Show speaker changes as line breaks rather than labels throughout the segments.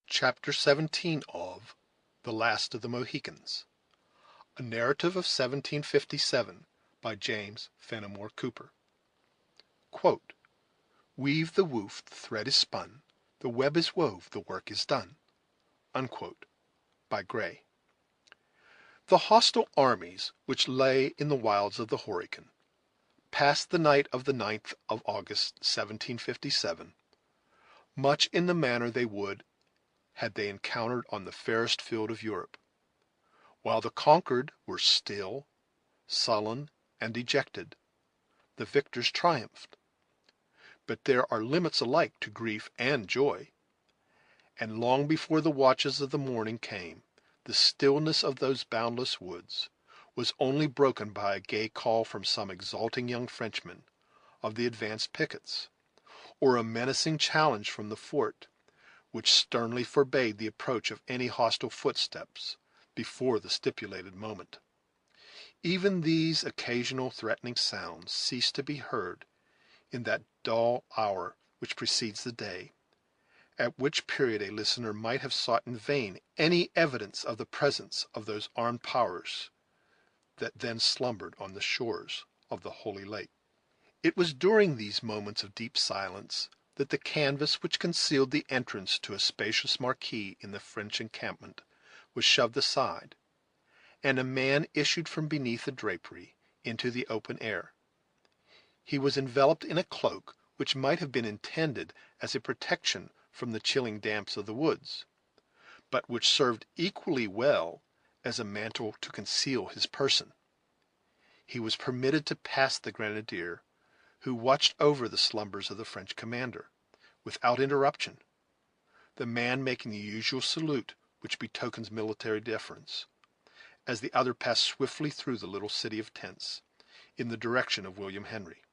Chapter 17 of The Last of the Mohicans, a narrative of 1757 by James Fenimore Cooper. Quote, "Weave the woof, the thread is spun, the web is wove, the work is done." Unquote, by Gray. The hostile armies which lay in the wilds of the Horican passed the night of the 9th of August, 1757, much in the manner they would had they encountered on the fairest field of Europe. While the conquered were still, sullen, and dejected, the victors triumphed. But there are limits alike to grief and joy, and long before the watches of the morning came, the stillness of those boundless woods was only broken by a gay call from some exulting young Frenchman of the advanced pickets, or a menacing challenge from the fort, which sternly forbade the approach of any hostile footsteps before the stipulated moment. Even these occasional threatening sounds ceased to be heard in that dull hour which precedes the day, at which period a listener might have sought in vain any evidence of the presence of those armed powers that then slumbered on the shores of the Holy Lake. It was during these moments of deep silence that the canvas which concealed the entrance to a spacious marquee in the French encampment was shoved aside, and a man issued from beneath the drapery into the open air. He was enveloped in a cloak which might have been intended as a protection from the chilling damps of the woods, but which served equally well as a mantle to conceal his person. He was permitted to pass the grenadier, who watched over the slumbers of the French commander, without interruption, the man making the usual salute which betokens military deference, as the other passed swiftly through the little city of tents, in the direction of William Henry.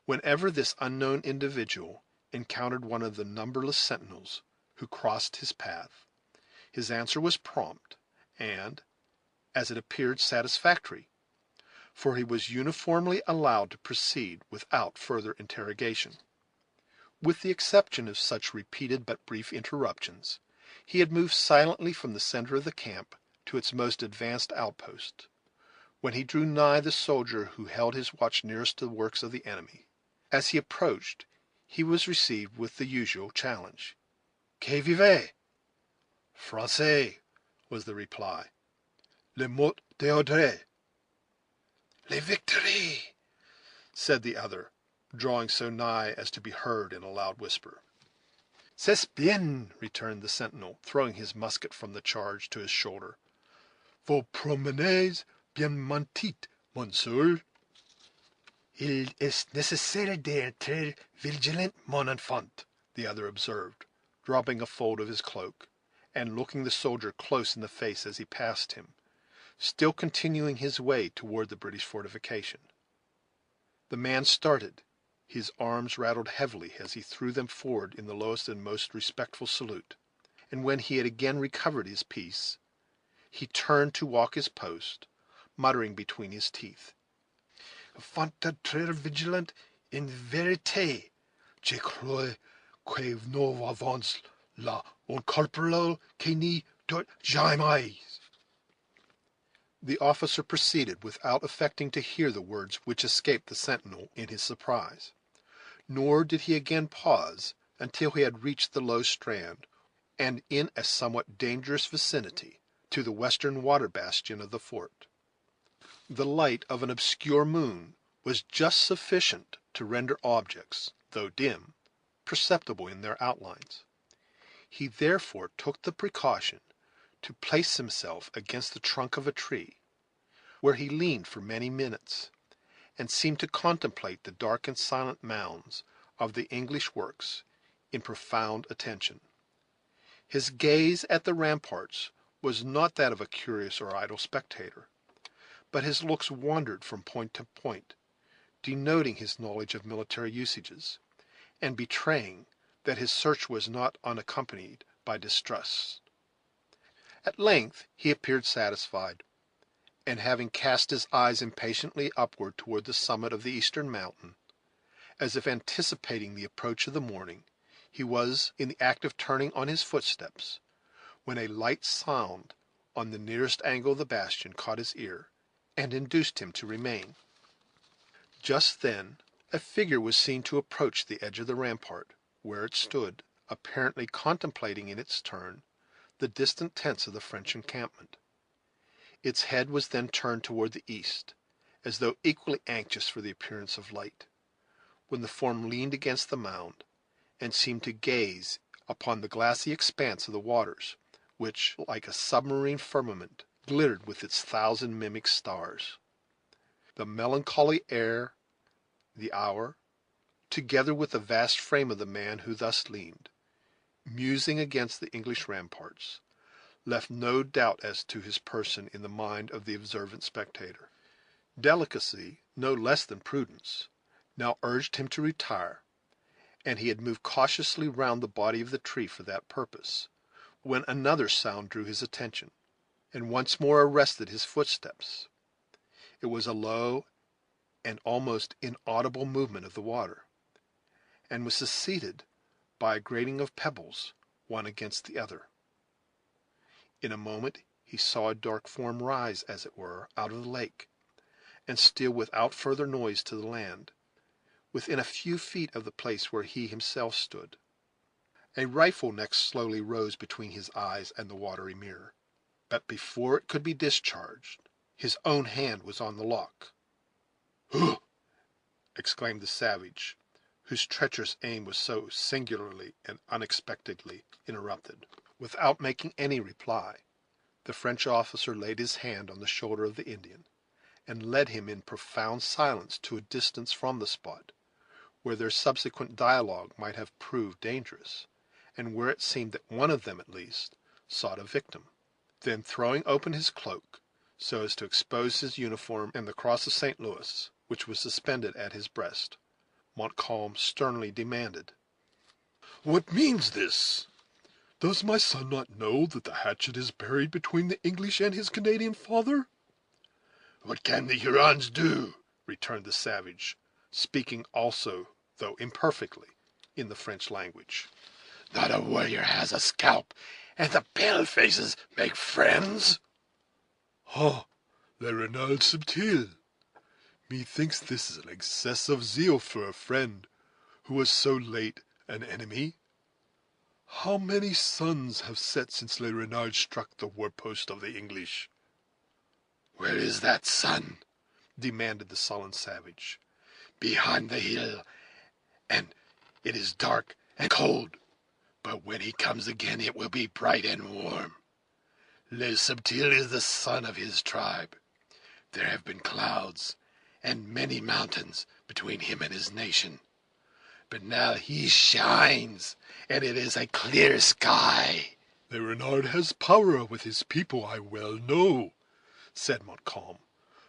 Whenever this unknown individual encountered one of the numberless sentinels who crossed his path, his answer was prompt, and, as it appeared, satisfactory, for he was uniformly allowed to proceed without further interrogation. With the exception of such repeated but brief interruptions, he had moved silently from the center of the camp to its most advanced outpost. When he drew nigh the soldier who held his watch nearest to the works of the enemy, as he approached, he was received with the usual challenge. "Que vive?" "Français," was the reply. "Le mot d'ordre." "Les victoires," said the other, drawing so nigh as to be heard in a loud whisper. "C'est bien," returned the sentinel, throwing his musket from the charge to his shoulder. "Vous promenez bien mentit, monsieur." "Il est nécessaire d'être vigilant, mon enfant," the other observed, dropping a fold of his cloak, and looking the soldier close in the face as he passed him, still continuing his way toward the British fortification. The man started, his arms rattled heavily as he threw them forward in the lowest and most respectful salute, and when he had again recovered his peace, he turned to walk his post, muttering between his teeth, "Faut être vigilant in vérité. Je crois que nous avons là un corporal qui n'y doute jamais." The officer proceeded without affecting to hear the words which escaped the sentinel in his surprise, nor did he again pause until he had reached the low strand, and in a somewhat dangerous vicinity to the western water bastion of the fort. The light of an obscure moon was just sufficient to render objects, though dim, perceptible in their outlines. He therefore took the precaution to place himself against the trunk of a tree, where he leaned for many minutes, and seemed to contemplate the dark and silent mounds of the English works in profound attention. His gaze at the ramparts was not that of a curious or idle spectator, but his looks wandered from point to point, denoting his knowledge of military usages, and betraying that his search was not unaccompanied by distrust. At length he appeared satisfied, and having cast his eyes impatiently upward toward the summit of the eastern mountain, as if anticipating the approach of the morning, He was in the act of turning on his footsteps, when a light sound on the nearest angle of the bastion caught his ear, and induced him to remain. Just then a figure was seen to approach the edge of the rampart, where it stood, apparently contemplating in its turn the distant tents of the French encampment. Its head was then turned toward the east, as though equally anxious for the appearance of light, when the form leaned against the mound, and seemed to gaze upon the glassy expanse of the waters, which, like a submarine firmament, glittered with its thousand mimic stars. The melancholy air, the hour, together with the vast frame of the man who thus leaned, musing against the English ramparts, left no doubt as to his person in the mind of the observant spectator. Delicacy, no less than prudence, now urged him to retire, and he had moved cautiously round the body of the tree for that purpose, when another sound drew his attention, and once more arrested his footsteps. It was a low and almost inaudible movement of the water, and was succeeded by a grating of pebbles, one against the other. In a moment he saw a dark form rise, as it were, out of the lake, and steal without further noise to the land, within a few feet of the place where he himself stood. A rifle next slowly rose between his eyes and the watery mirror, but before it could be discharged, his own hand was on the lock. "Huh!" exclaimed the savage, whose treacherous aim was so singularly and unexpectedly interrupted. Without making any reply, the French officer laid his hand on the shoulder of the Indian, and led him in profound silence to a distance from the spot where their subsequent dialogue might have proved dangerous, and where it seemed that one of them, at least, sought a victim. Then, throwing open his cloak, so as to expose his uniform and the cross of St. Louis, which was suspended at his breast, Montcalm sternly demanded: "What means this? Does my son not know that the hatchet is buried between the English and his Canadian father?" "What can the Hurons do?" returned the savage, speaking also, though imperfectly, in the French language. "Not a warrior has a scalp, and the pale faces make friends." "Ah, le renard subtil! Methinks this is an excess of zeal for a friend who was so late an enemy. How many suns have set since Le Renard struck the war-post of the English?" "Where is that sun?" demanded the sullen savage. "Behind the hill, and it is dark and cold, but when he comes again it will be bright and warm. Le Subtil is the son of his tribe. There have been clouds and many mountains between him and his nation, but now he shines, and it is a clear sky." "Le Renard has power with his people, I well know," said Montcalm,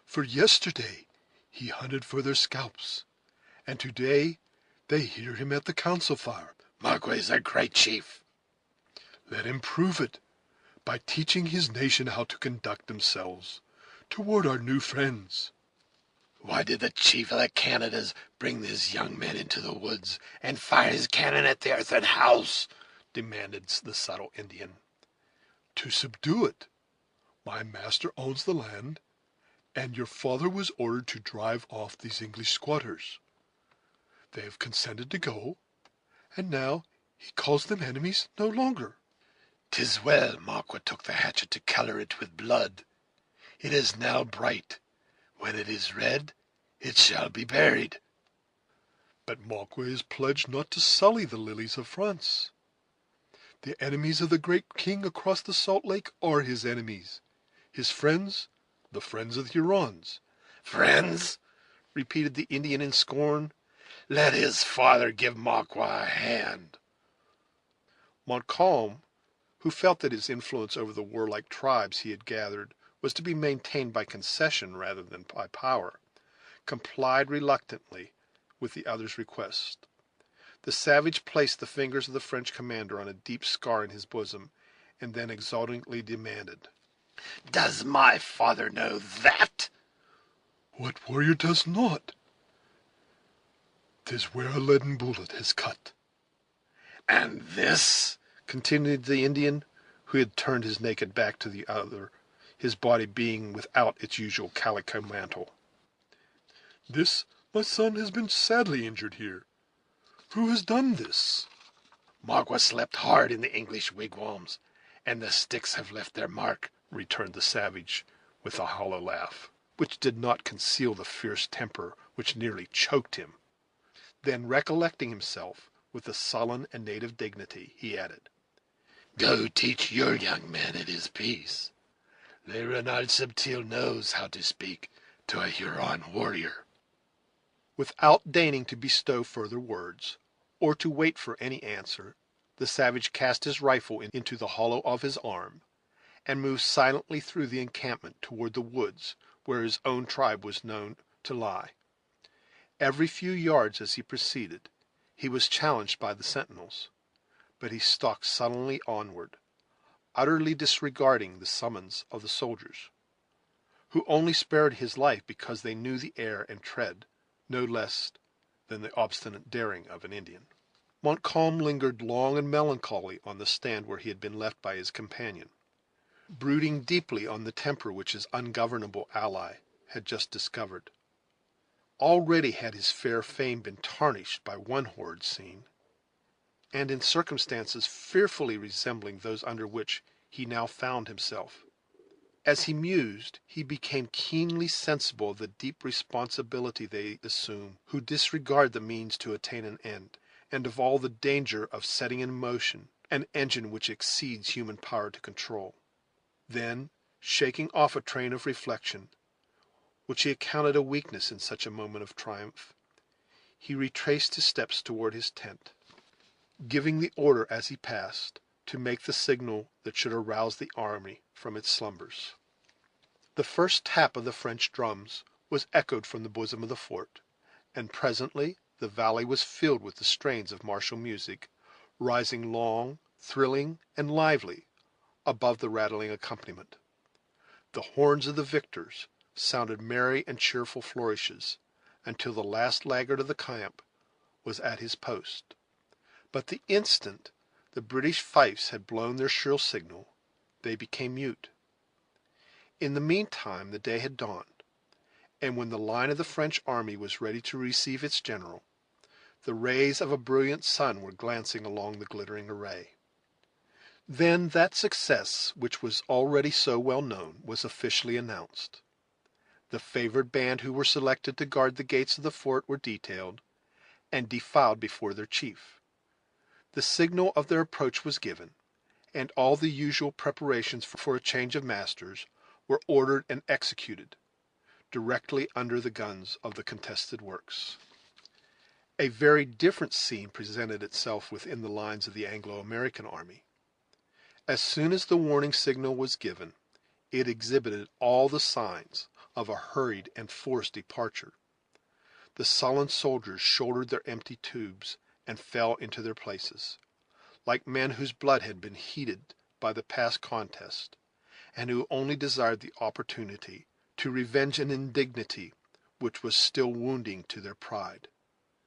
"for yesterday he hunted for their scalps, and today they hear him at the council fire." "Magua is a great chief." "Let him prove it by teaching his nation how to conduct themselves toward our new friends." "Why did the chief of the Canadas bring this young man into the woods, and fire his cannon at the earthen house?" demanded the subtle Indian. "To subdue it. My master owns the land, and your father was ordered to drive off these English squatters. They have consented to go, and now he calls them enemies no longer." "'Tis well Magua took the hatchet to color it with blood. It is now bright. When it is red, it shall be buried." "But Magua is pledged not to sully the lilies of France. The enemies of the great king across the Salt Lake are his enemies; his friends, the friends of the Hurons." "Friends!" repeated the Indian in scorn. "Let his father give Magua a hand." Montcalm, who felt that his influence over the warlike tribes he had gathered was to be maintained by concession rather than by power, complied reluctantly with the other's request. The savage placed the fingers of the French commander on a deep scar in his bosom, and then exultingly demanded: "Does my father know that?" "What warrior does not? 'Tis where a leaden bullet has cut." "And this," continued the Indian, who had turned his naked back to the other, his body being without its usual calico mantle, "this, my son, has been sadly injured here. Who has done this?" "Magua slept hard in the English wigwams, and the sticks have left their mark," returned the savage, with a hollow laugh, which did not conceal the fierce temper which nearly choked him. Then, recollecting himself, with a sullen and native dignity, he added, "Go teach your young man at his piece. Le Renard Subtil knows how to speak to a Huron warrior." Without deigning to bestow further words, or to wait for any answer, the savage cast his rifle into the hollow of his arm, and moved silently through the encampment toward the woods where his own tribe was known to lie. Every few yards as he proceeded, he was challenged by the sentinels, but he stalked sullenly onward, utterly disregarding the summons of the soldiers, who only spared his life because they knew the air and tread no less than the obstinate daring of an Indian. Montcalm lingered long and melancholy on the stand where he had been left by his companion, brooding deeply on the temper which his ungovernable ally had just discovered. Already had his fair fame been tarnished by one horrid scene, and in circumstances fearfully resembling those under which he now found himself. As he mused, he became keenly sensible of the deep responsibility they assume who disregard the means to attain an end, and of all the danger of setting in motion an engine which exceeds human power to control. Then, shaking off a train of reflection, which he accounted a weakness in such a moment of triumph, he retraced his steps toward his tent, giving the order as he passed to make the signal that should arouse the army from its slumbers. The first tap of the French drums was echoed from the bosom of the fort, and presently the valley was filled with the strains of martial music, rising long, thrilling, and lively above the rattling accompaniment. The horns of the victors sounded merry and cheerful flourishes until the last laggard of the camp was at his post. But the instant the British fifes had blown their shrill signal, they became mute. In the meantime the day had dawned, and when the line of the French army was ready to receive its general, the rays of a brilliant sun were glancing along the glittering array. Then that success, which was already so well known, was officially announced. The favored band who were selected to guard the gates of the fort were detailed, and defiled before their chief. The signal of their approach was given, and all the usual preparations for a change of masters were ordered and executed, directly under the guns of the contested works. A very different scene presented itself within the lines of the Anglo-American army. As soon as the warning signal was given, it exhibited all the signs of a hurried and forced departure. The sullen soldiers shouldered their empty tubes and fell into their places, like men whose blood had been heated by the past contest, and who only desired the opportunity to revenge an indignity which was still wounding to their pride,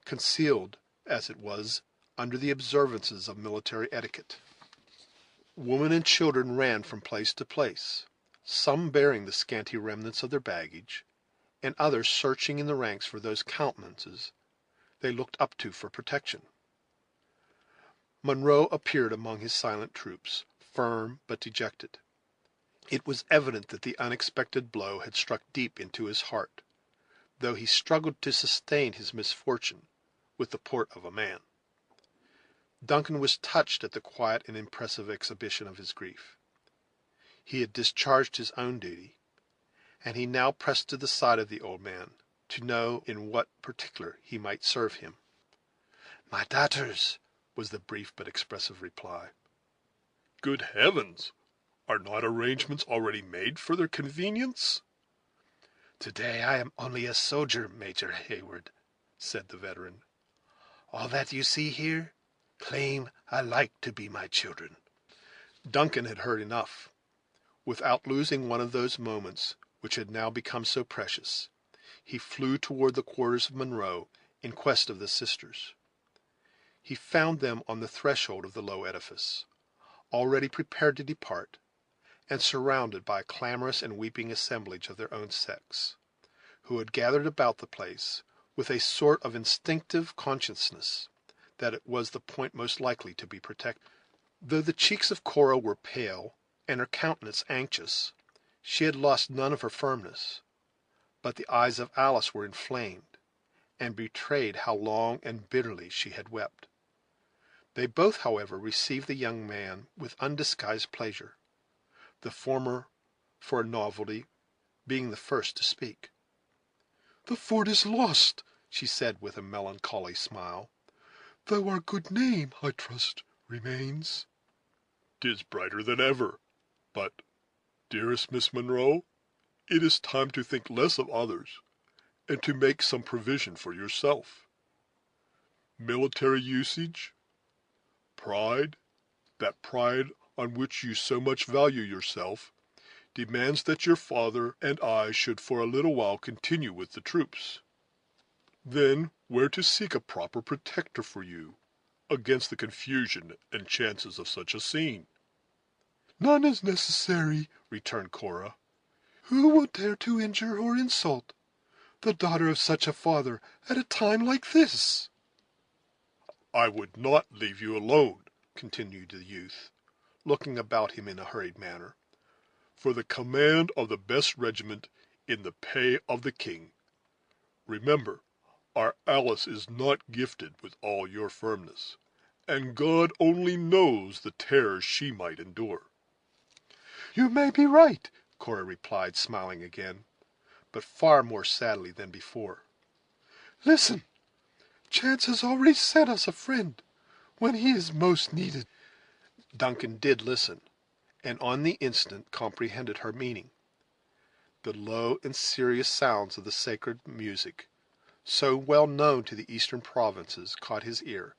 concealed, as it was, under the observances of military etiquette. Women and children ran from place to place, some bearing the scanty remnants of their baggage, and others searching in the ranks for those countenances they looked up to for protection. Munro appeared among his silent troops, firm but dejected. It was evident that the unexpected blow had struck deep into his heart, though he struggled to sustain his misfortune with the port of a man. Duncan was touched at the quiet and impressive exhibition of his grief. He had discharged his own duty, and he now pressed to the side of the old man to know in what particular he might serve him. "My daughters," was the brief but expressive reply. "Good heavens! Are not arrangements already made for their convenience?" "Today I am only a soldier, Major Hayward," said the veteran. "All that you see here claim alike to be my children." Duncan had heard enough. Without losing one of those moments which had now become so precious, he flew toward the quarters of Munro in quest of the sisters. he found them on the threshold of the low edifice, already prepared to depart, and surrounded by a clamorous and weeping assemblage of their own sex, who had gathered about the place with a sort of instinctive consciousness that it was the point most likely to be protected. Though the cheeks of Cora were pale, and her countenance anxious, she had lost none of her firmness; but the eyes of Alice were inflamed, and betrayed how long and bitterly she had wept. They both, however, received the young man with undisguised pleasure, the former, for a novelty, being the first to speak. "The fort is lost," she said with a melancholy smile, "though our good name, I trust, remains." "'Tis brighter than ever; but, dearest Miss Monroe, it is time to think less of others, and to make some provision for yourself. Military usage, pride, that pride on which you so much value yourself, demands that your father and I should for a little while continue with the troops. Then where to seek a proper protector for you against the confusion and chances of such a scene?" "None is necessary," returned Cora. "Who will dare to injure or insult the daughter of such a father at a time like this?" "I would not leave you alone," continued the youth, looking about him in a hurried manner, "for the command of the best regiment in the pay of the king. Remember, our Alice is not gifted with all your firmness, and God only knows the terrors she might endure." "You may be right," Cora replied, smiling again, but far more sadly than before. "Listen. Chance has already sent us a friend when he is most needed." Duncan did listen, and on the instant comprehended her meaning. The low and serious sounds of the sacred music, so well known to the eastern provinces, caught his ear,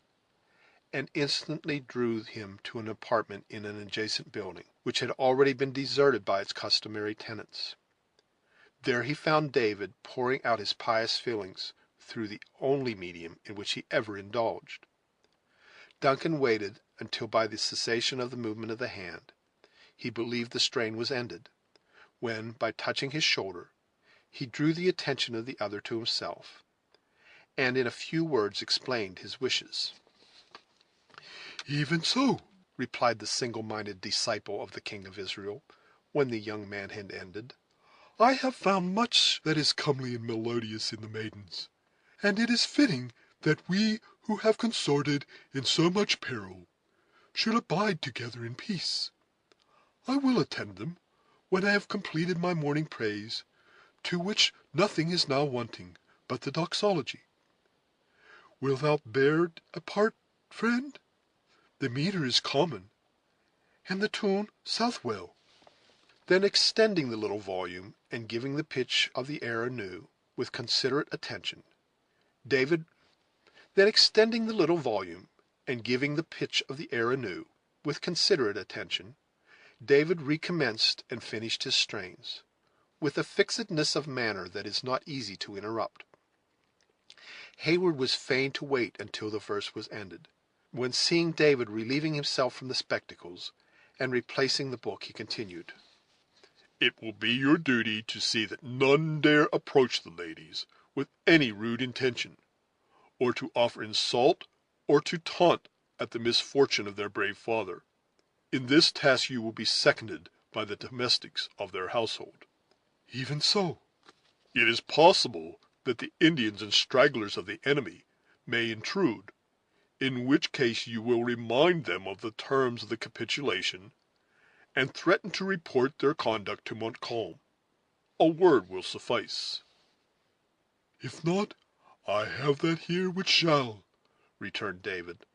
and instantly drew him to an apartment in an adjacent building, which had already been deserted by its customary tenants. There he found David pouring out his pious feelings through the only medium in which he ever indulged. Duncan waited until, by the cessation of the movement of the hand, he believed the strain was ended, when, by touching his shoulder, he drew the attention of the other to himself, and in a few words explained his wishes. "Even so," replied the single-minded disciple of the King of Israel, when the young man had ended, "I have found much that is comely and melodious in the maidens, and it is fitting that we who have consorted in so much peril should abide together in peace. I will attend them, when I have completed my morning praise, to which nothing is now wanting but the doxology. Wilt thou bear a part, friend? The metre is common, and the tune Southwell." Then extending the little volume, and giving the pitch of the air anew, with considerate attention, David recommenced and finished his strains, with a fixedness of manner that is not easy to interrupt. Heyward was fain to wait until the verse was ended, when, seeing David relieving himself from the spectacles, and replacing the book, he continued: "It will be your duty to see that none dare approach the ladies with any rude intention, or to offer insult or to taunt at the misfortune of their brave father. In this task you will be seconded by the domestics of their household." "Even so." "It is possible that the Indians and stragglers of the enemy may intrude, in which case you will remind them of the terms of the capitulation, and threaten to report their conduct to Montcalm. A word will suffice." "If not, I have that here which shall," returned David,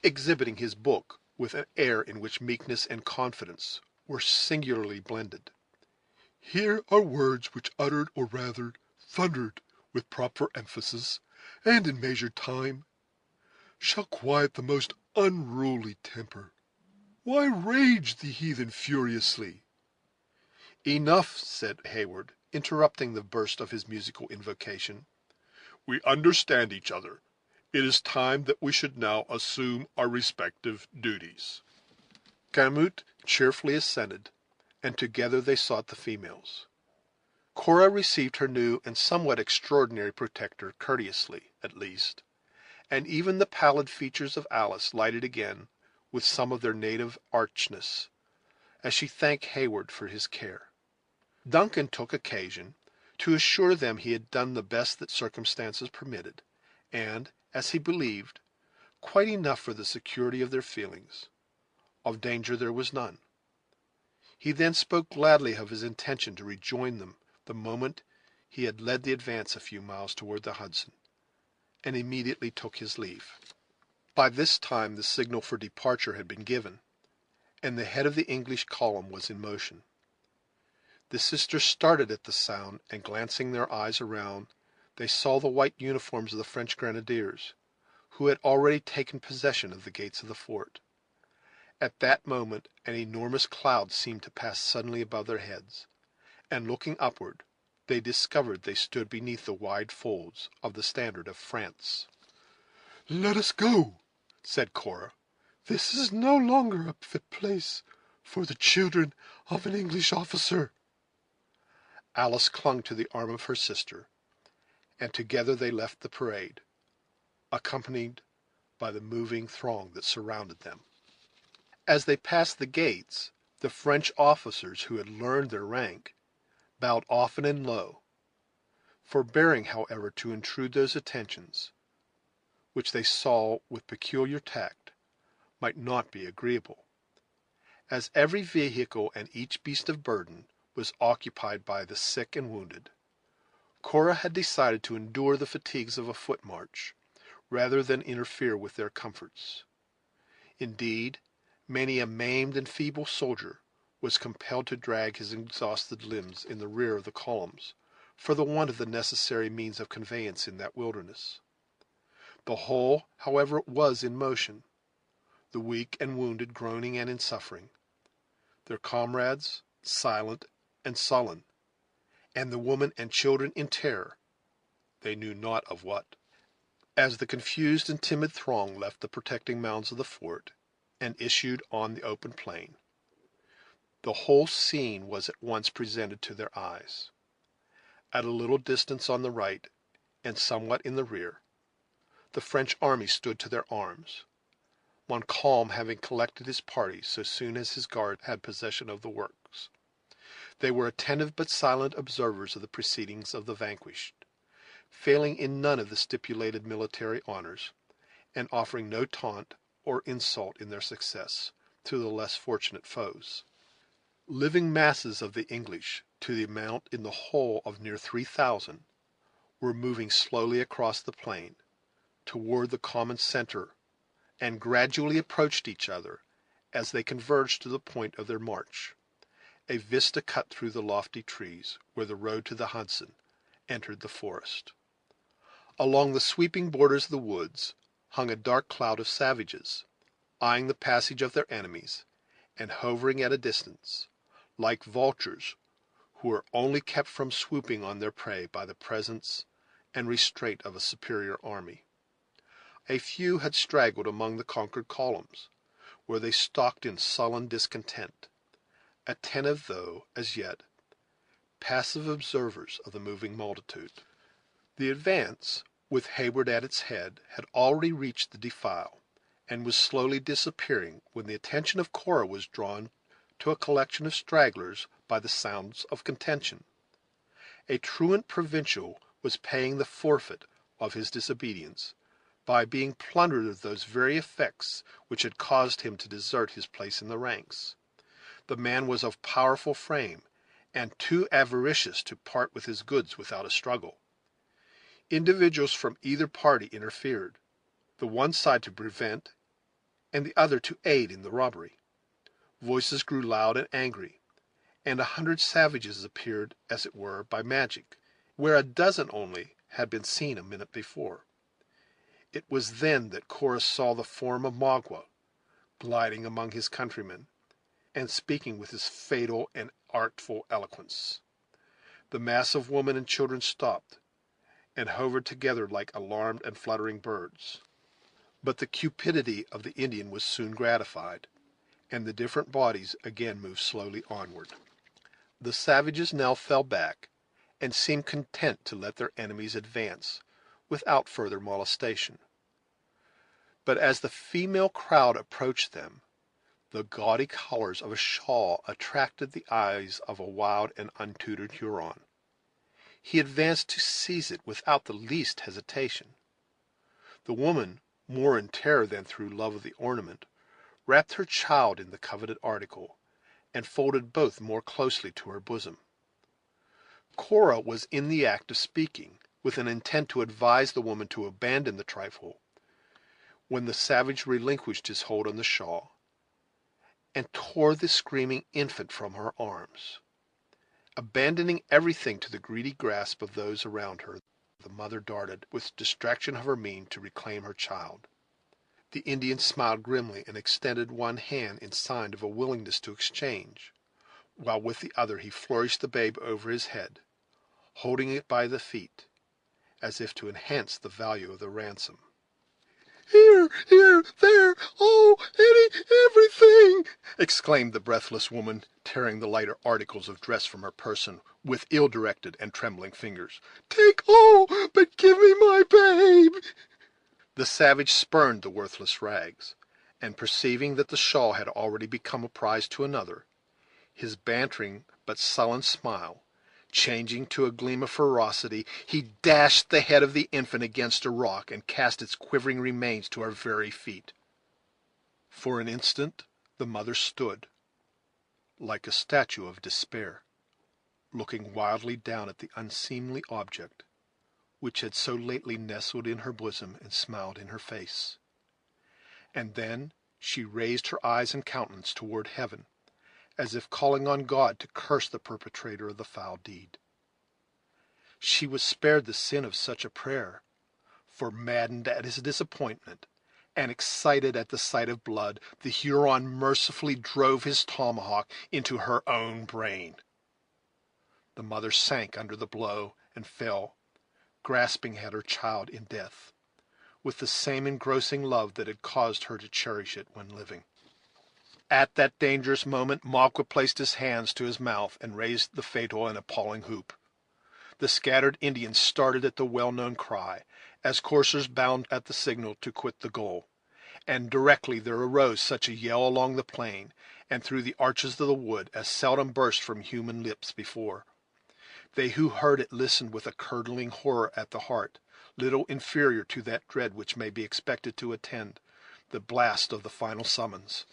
exhibiting his book with an air in which meekness and confidence were singularly blended. "Here are words which, uttered, or rather thundered, with proper emphasis, and in measured time, shall quiet the most unruly temper. Why rage the heathen furiously?" "Enough," said Heyward, interrupting the burst of his musical invocation. "We understand each other,
It is time that we should now assume our respective duties."
Gamut cheerfully assented, and together they sought the females. Cora received her new and somewhat extraordinary protector courteously, at least, and even the pallid features of Alice lighted again with some of their native archness, as she thanked Heyward for his care. Duncan took occasion to assure them he had done the best that circumstances permitted, and, as he believed, quite enough for the security of their feelings. Of danger there was none. He then spoke gladly of his intention to rejoin them the moment he had led the advance a few miles toward the Hudson, and immediately took his leave. By this time the signal for departure had been given, and the head of the English column was in motion. The sisters started at the sound, and glancing their eyes around, they saw the white uniforms of the French grenadiers, who had already taken possession of the gates of the fort. At that moment an enormous cloud seemed to pass suddenly above their heads, and looking upward, they discovered they stood beneath the wide folds of the standard of France.
"Let us go,"
said Cora.
"This is no longer a fit place for the children of an English officer."
Alice clung to the arm of her sister, and together they left the parade, accompanied by the moving throng that surrounded them. As they passed the gates, the French officers, who had learned their rank, bowed often and low, forbearing, however, to intrude those attentions, which they saw, with peculiar tact, might not be agreeable. As every vehicle and each beast of burden was occupied by the sick and wounded, Cora had decided to endure the fatigues of a foot march, rather than interfere with their comforts. Indeed, many a maimed and feeble soldier was compelled to drag his exhausted limbs in the rear of the columns, for the want of the necessary means of conveyance in that wilderness. The whole, however, was in motion, the weak and wounded groaning and in suffering, their comrades silent and sullen, and the women and children in terror, they knew not of what. As the confused and timid throng left the protecting mounds of the fort, and issued on the open plain, the whole scene was at once presented to their eyes. At a little distance on the right, and somewhat in the rear, the French army stood to their arms, Montcalm having collected his party so soon as his guard had possession of the works. They were attentive but silent observers of the proceedings of the vanquished, failing in none of the stipulated military honors, and offering no taunt or insult in their success to the less fortunate foes. Living masses of the English, to the amount in the whole of near 3,000, were moving slowly across the plain, toward the common center, and gradually approached each other as they converged to the point of their march, a vista cut through the lofty trees, where the road to the Hudson entered the forest. Along the sweeping borders of the woods hung a dark cloud of savages, eyeing the passage of their enemies, and hovering at a distance, like vultures who are only kept from swooping on their prey by the presence and restraint of a superior army. A few had straggled among the conquered columns, where they stalked in sullen discontent, attentive, though, as yet, passive observers of the moving multitude. The advance, with Heyward at its head, had already reached the defile, and was slowly disappearing, when the attention of Cora was drawn to a collection of stragglers by the sounds of contention. A truant provincial was paying the forfeit of his disobedience, by being plundered of those very effects which had caused him to desert his place in the ranks. The man was of powerful frame, and too avaricious to part with his goods without a struggle. Individuals from either party interfered, the one side to prevent, and the other to aid in the robbery. Voices grew loud and angry, and 100 savages appeared, as it were, by magic, where a dozen only had been seen a minute before. It was then that Cora saw the form of Magua gliding among his countrymen, and speaking with his fatal and artful eloquence. The mass of women and children stopped, and hovered together like alarmed and fluttering birds. But the cupidity of the Indian was soon gratified, and the different bodies again moved slowly onward. The savages now fell back, and seemed content to let their enemies advance without further molestation. But as the female crowd approached them, the gaudy colors of a shawl attracted the eyes of a wild and untutored Huron. He advanced to seize it without the least hesitation. The woman, more in terror than through love of the ornament, wrapped her child in the coveted article, and folded both more closely to her bosom. Cora was in the act of speaking, with an intent to advise the woman to abandon the trifle, when the savage relinquished his hold on the shawl, and tore the screaming infant from her arms. Abandoning everything to the greedy grasp of those around her, the mother darted, with distraction of her mien, to reclaim her child. The Indian smiled grimly, and extended one hand in sign of a willingness to exchange, while with the other he flourished the babe over his head, holding it by the feet, as if to enhance the value of the ransom.
Here, there, oh, everything!
Exclaimed the breathless woman, tearing the lighter articles of dress from her person with ill-directed and trembling fingers.
Take all, but give me my babe!
The savage spurned the worthless rags, and perceiving that the shawl had already become a prize to another, his bantering but sullen smile changing to a gleam of ferocity, he dashed the head of the infant against a rock, and cast its quivering remains to our very feet. For an instant the mother stood, like a statue of despair, looking wildly down at the unseemly object which had so lately nestled in her bosom and smiled in her face. And then she raised her eyes and countenance toward heaven, as if calling on God to curse the perpetrator of the foul deed. She was spared the sin of such a prayer, for, maddened at his disappointment, and excited at the sight of blood, the Huron mercifully drove his tomahawk into her own brain. The mother sank under the blow, and fell, grasping at her child in death, with the same engrossing love that had caused her to cherish it when living. At that dangerous moment Malqua placed his hands to his mouth, and raised the fatal and appalling hoop. The scattered Indians started at the well-known cry, as coursers bound at the signal to quit the goal, and directly there arose such a yell along the plain, and through the arches of the wood, as seldom burst from human lips before. They who heard it listened with a curdling horror at the heart, little inferior to that dread which may be expected to attend the blast of the final summons.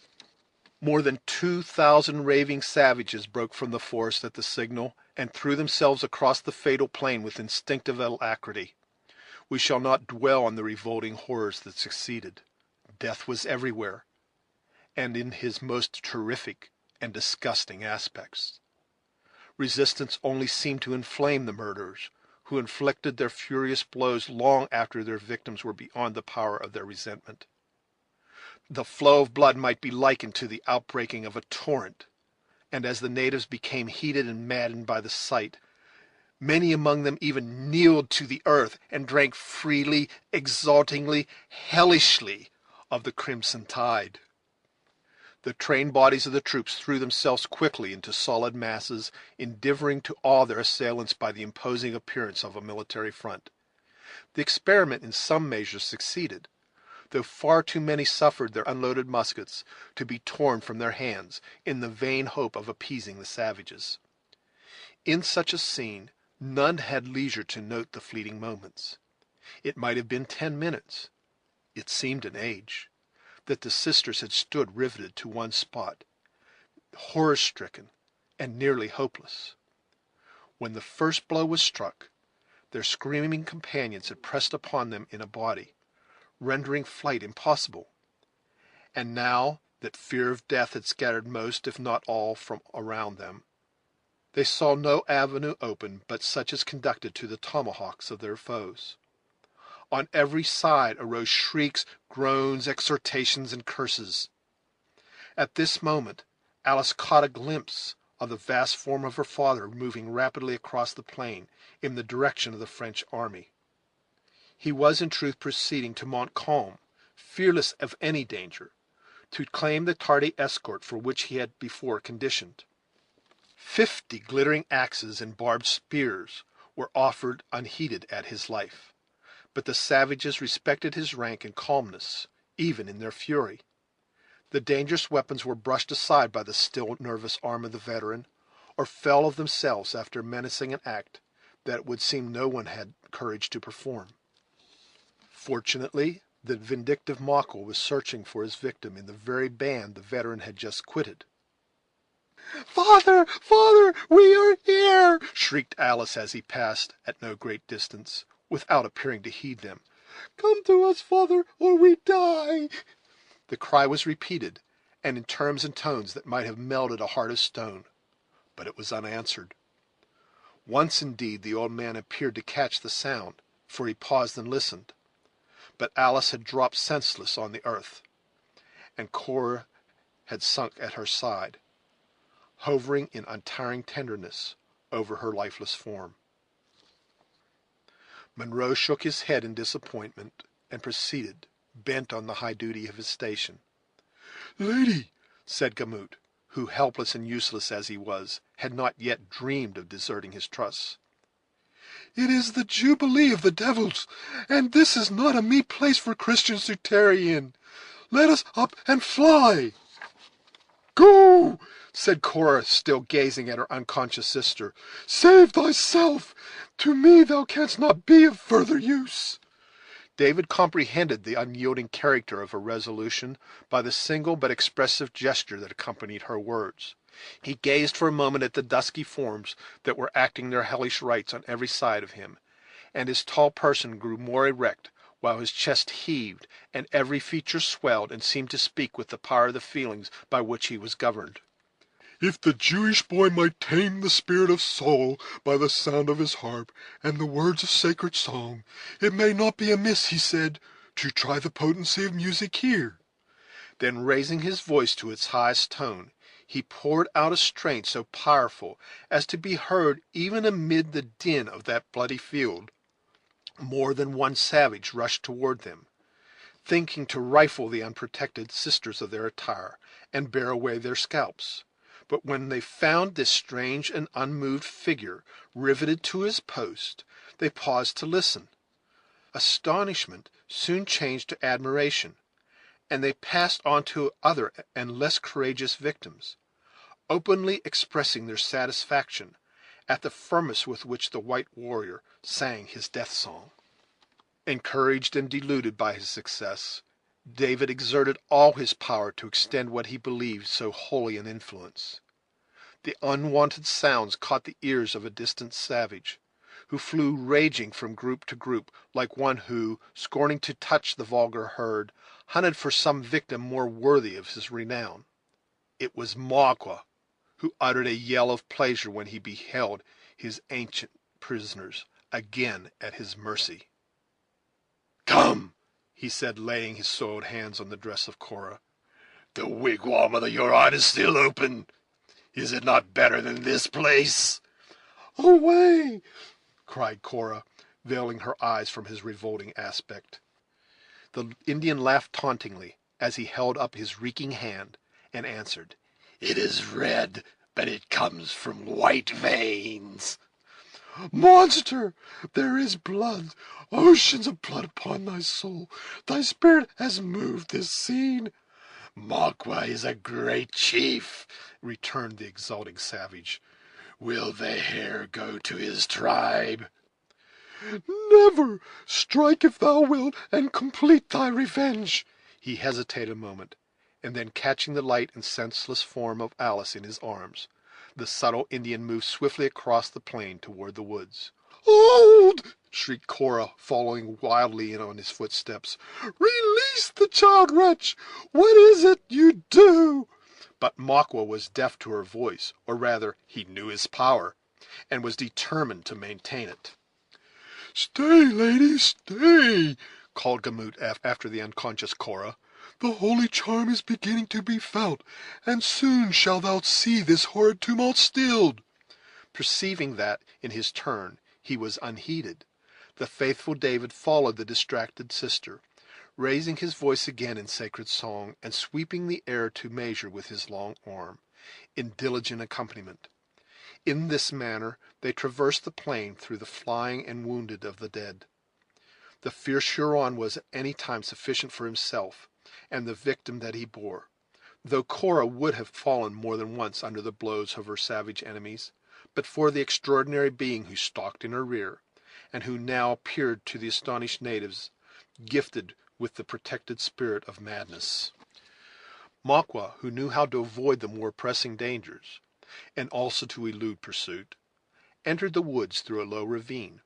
More than 2,000 raving savages broke from the forest at the signal, and threw themselves across the fatal plain with instinctive alacrity. We shall not dwell on the revolting horrors that succeeded. Death was everywhere, and in his most terrific and disgusting aspects. Resistance only seemed to inflame the murderers, who inflicted their furious blows long after their victims were beyond the power of their resentment. The flow of blood might be likened to the outbreaking of a torrent, and as the natives became heated and maddened by the sight, many among them even kneeled to the earth, and drank freely, exultingly, hellishly, of the crimson tide. The trained bodies of the troops threw themselves quickly into solid masses, endeavoring to awe their assailants by the imposing appearance of a military front. The experiment in some measure succeeded, though far too many suffered their unloaded muskets to be torn from their hands, in the vain hope of appeasing the savages. In such a scene none had leisure to note the fleeting moments. It might have been 10 minutes, it seemed an age, that the sisters had stood riveted to one spot, horror-stricken and nearly hopeless. When the first blow was struck, their screaming companions had pressed upon them in a body, rendering flight impossible. And now that fear of death had scattered most, if not all, from around them, they saw no avenue open but such as conducted to the tomahawks of their foes. On every side arose shrieks, groans, exhortations, and curses. At this moment Alice caught a glimpse of the vast form of her father moving rapidly across the plain in the direction of the French army. He was in truth proceeding to Montcalm, fearless of any danger, to claim the tardy escort for which he had before conditioned. 50 glittering axes and barbed spears were offered unheeded at his life, but the savages respected his rank and calmness, even in their fury. The dangerous weapons were brushed aside by the still nervous arm of the veteran, or fell of themselves after menacing an act that it would seem no one had courage to perform. Fortunately, the vindictive Mockle was searching for his victim in the very band the veteran had just quitted.
"Father, father, we are here!"
shrieked Alice as he passed at no great distance, without appearing to heed them.
"Come to us, father, or we die!"
The cry was repeated, and in terms and tones that might have melted a heart of stone, but it was unanswered. Once, indeed, the old man appeared to catch the sound, for he paused and listened, but Alice had dropped senseless on the earth, and Cora had sunk at her side, hovering in untiring tenderness over her lifeless form. Munro shook his head in disappointment, and proceeded, bent on the high duty of his station.
"Lady,"
said Gamut, who, helpless and useless as he was, had not yet dreamed of deserting his trust,
"it is the jubilee of the devils, and this is not a meet place for Christians to tarry in. Let us up and fly."
"Go," said Cora, still gazing at her unconscious sister.
"Save thyself. To me thou canst not be of further use."
David comprehended the unyielding character of her resolution by the single but expressive gesture that accompanied her words. He gazed for a moment at the dusky forms that were acting their hellish rites on every side of him, and his tall person grew more erect, while his chest heaved, and every feature swelled, and seemed to speak with the power of the feelings by which he was governed.
"If the Jewish boy might tame the spirit of Saul by the sound of his harp and the words of sacred song, it may not be amiss," he said, "to try the potency of music here."
Then, raising his voice to its highest tone, he poured out a strain so powerful as to be heard even amid the din of that bloody field. More than one savage rushed toward them, thinking to rifle the unprotected sisters of their attire, and bear away their scalps. But when they found this strange and unmoved figure riveted to his post, they paused to listen. Astonishment soon changed to admiration, and they passed on to other and less courageous victims, openly expressing their satisfaction at the firmness with which the white warrior sang his death song. Encouraged and deluded by his success, David exerted all his power to extend what he believed so holy an influence. The unwonted sounds caught the ears of a distant savage, who flew raging from group to group, like one who, scorning to touch the vulgar herd, hunted for some victim more worthy of his renown. It was Magua, who uttered a yell of pleasure when he beheld his ancient prisoners again at his mercy. "Come," he said, laying his soiled hands on the dress of Cora. "The wigwam of the Huron is still open. Is it not better than this place?"
"Away!"
cried Cora, veiling her eyes from his revolting aspect. The Indian laughed tauntingly, as he held up his reeking hand, and answered, "It is red, but it comes from white veins."
"Monster! There is blood, oceans of blood upon thy soul. Thy spirit has moved this scene."
"Magua is a great chief," returned the exulting savage. "Will the hair go to his tribe?"
"Never. Strike if thou wilt, and complete thy revenge."
He hesitated a moment, and then, catching the light and senseless form of Alice in his arms, the subtle Indian moved swiftly across the plain toward the woods.
"Hold!"
shrieked Cora, following wildly in on his footsteps.
"Release the child, wretch! What is it you do?"
But Magua was deaf to her voice, or rather, he knew his power, and was determined to maintain it.
"Stay, lady, stay!"
called Gamut after the unconscious Cora.
"The holy charm is beginning to be felt, and soon shalt thou see this horrid tumult stilled."
Perceiving that, in his turn, he was unheeded, The faithful David followed the distracted sister, raising his voice again in sacred song, and sweeping the air to measure with his long arm, in diligent accompaniment. In this manner they traversed the plain through the flying and wounded of the dead. The fierce Huron was at any time sufficient for himself and the victim that he bore, though Cora would have fallen more than once under the blows of her savage enemies, but for the extraordinary being who stalked in her rear, and who now appeared to the astonished natives gifted with the protected spirit of madness. Maqua, who knew how to avoid the more pressing dangers, and also to elude pursuit, entered the woods through a low ravine,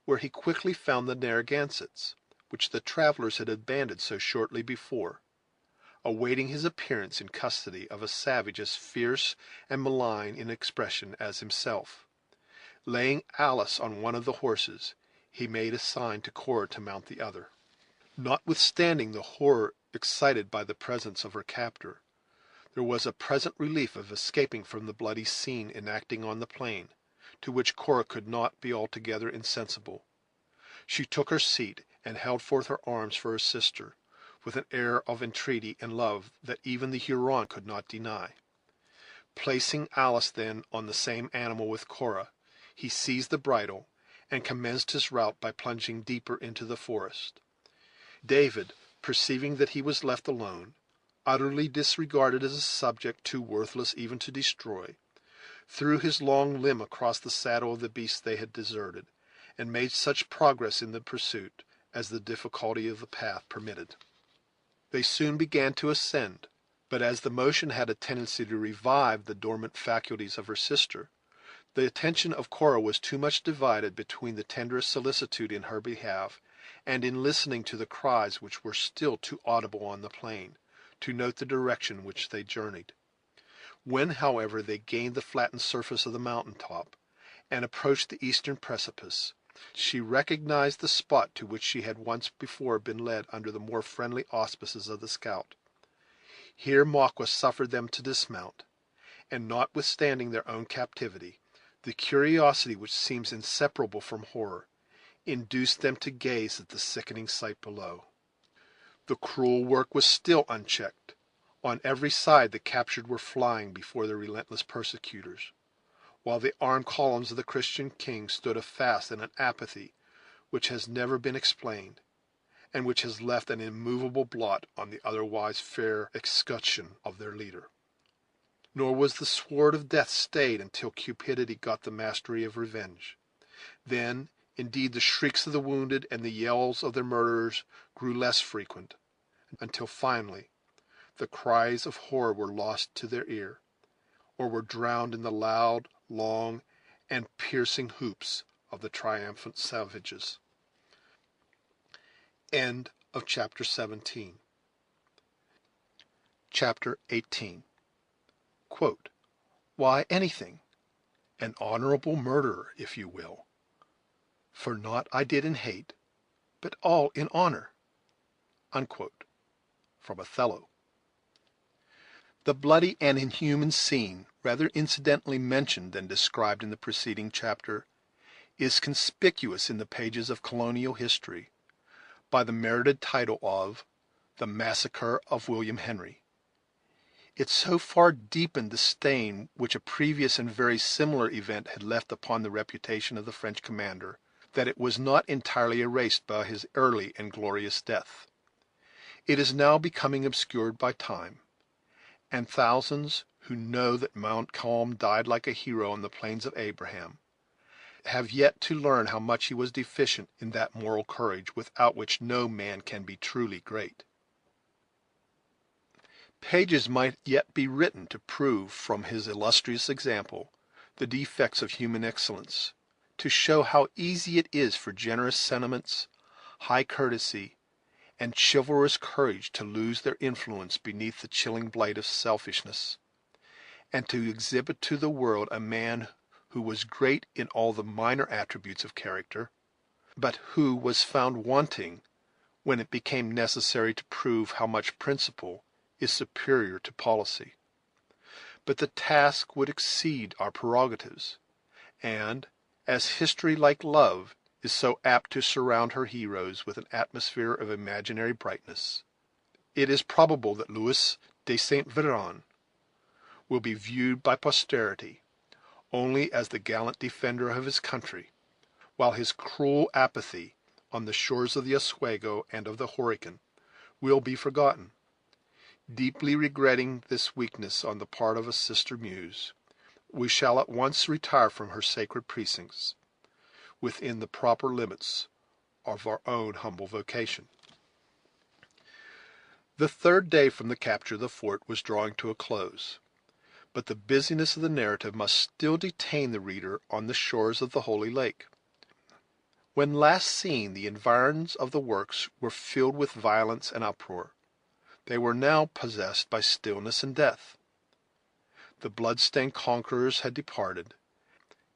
where he quickly found the Narragansetts, which the travellers had abandoned so shortly before, awaiting his appearance in custody of a savage as fierce and malign in expression as himself. Laying Alice on one of the horses, he made a sign to Cora to mount the other. Notwithstanding the horror excited by the presence of her captor, there was a present relief of escaping from the bloody scene enacting on the plain, to which Cora could not be altogether insensible. She took her seat, and held forth her arms for her sister, with an air of entreaty and love that even the Huron could not deny. Placing Alice then on the same animal with Cora, he seized the bridle, and commenced his route by plunging deeper into the forest. David, perceiving that he was left alone, utterly disregarded as a subject too worthless even to destroy, threw his long limb across the saddle of the beast they had deserted, and made such progress in the pursuit as the difficulty of the path permitted. They soon began to ascend, but as the motion had a tendency to revive the dormant faculties of her sister, the attention of Cora was too much divided between the tenderest solicitude in her behalf and in listening to the cries which were still too audible on the plain, to note the direction which they journeyed. When, however, they gained the flattened surface of the mountain top, and approached the eastern precipice, she recognized the spot to which she had once before been led under the more friendly auspices of the scout. Here Maqua suffered them to dismount, and, notwithstanding their own captivity, the curiosity which seems inseparable from horror, induced them to gaze at the sickening sight below. The cruel work was still unchecked. On every side the captured were flying before their relentless persecutors, while the armed columns of the Christian king stood fast in an apathy which has never been explained, and which has left an immovable blot on the otherwise fair escutcheon of their leader. Nor was the sword of death stayed until cupidity got the mastery of revenge. Then, indeed, the shrieks of the wounded and the yells of their murderers grew less frequent, until finally the cries of horror were lost to their ear, or were drowned in the loud, long, and piercing whoops of the triumphant savages. End of chapter 17. Chapter 18. Quote, "Why, anything, an honorable murderer, if you will, for naught I did in hate, but all in honor." Unquote. From Othello. The bloody and inhuman scene, rather incidentally mentioned than described in the preceding chapter, is conspicuous in the pages of colonial history by the merited title of "The Massacre of William Henry." It so far deepened the stain which a previous and very similar event had left upon the reputation of the French commander, that it was not entirely erased by his early and glorious death. It is now becoming obscured by time, and thousands who know that Montcalm died like a hero on the plains of Abraham have yet to learn how much he was deficient in that moral courage without which no man can be truly great. Pages might yet be written to prove from his illustrious example the defects of human excellence, to show how easy it is for generous sentiments, high courtesy, and chivalrous courage to lose their influence beneath the chilling blight of selfishness, and to exhibit to the world a man who was great in all the minor attributes of character, but who was found wanting when it became necessary to prove how much principle is superior to policy. But the task would exceed our prerogatives, and, as history, like love, is so apt to surround her heroes with an atmosphere of imaginary brightness, it is probable that Louis de Saint Véran will be viewed by posterity only as the gallant defender of his country, while his cruel apathy on the shores of the Oswego and of the Horican will be forgotten. Deeply regretting this weakness on the part of a sister muse, we shall at once retire from her sacred precincts, within the proper limits of our own humble vocation. The third day from the capture of the fort was drawing to a close, but the busyness of the narrative must still detain the reader on the shores of the Holy Lake. When last seen, the environs of the works were filled with violence and uproar. They were now possessed by stillness and death. The blood-stained conquerors had departed,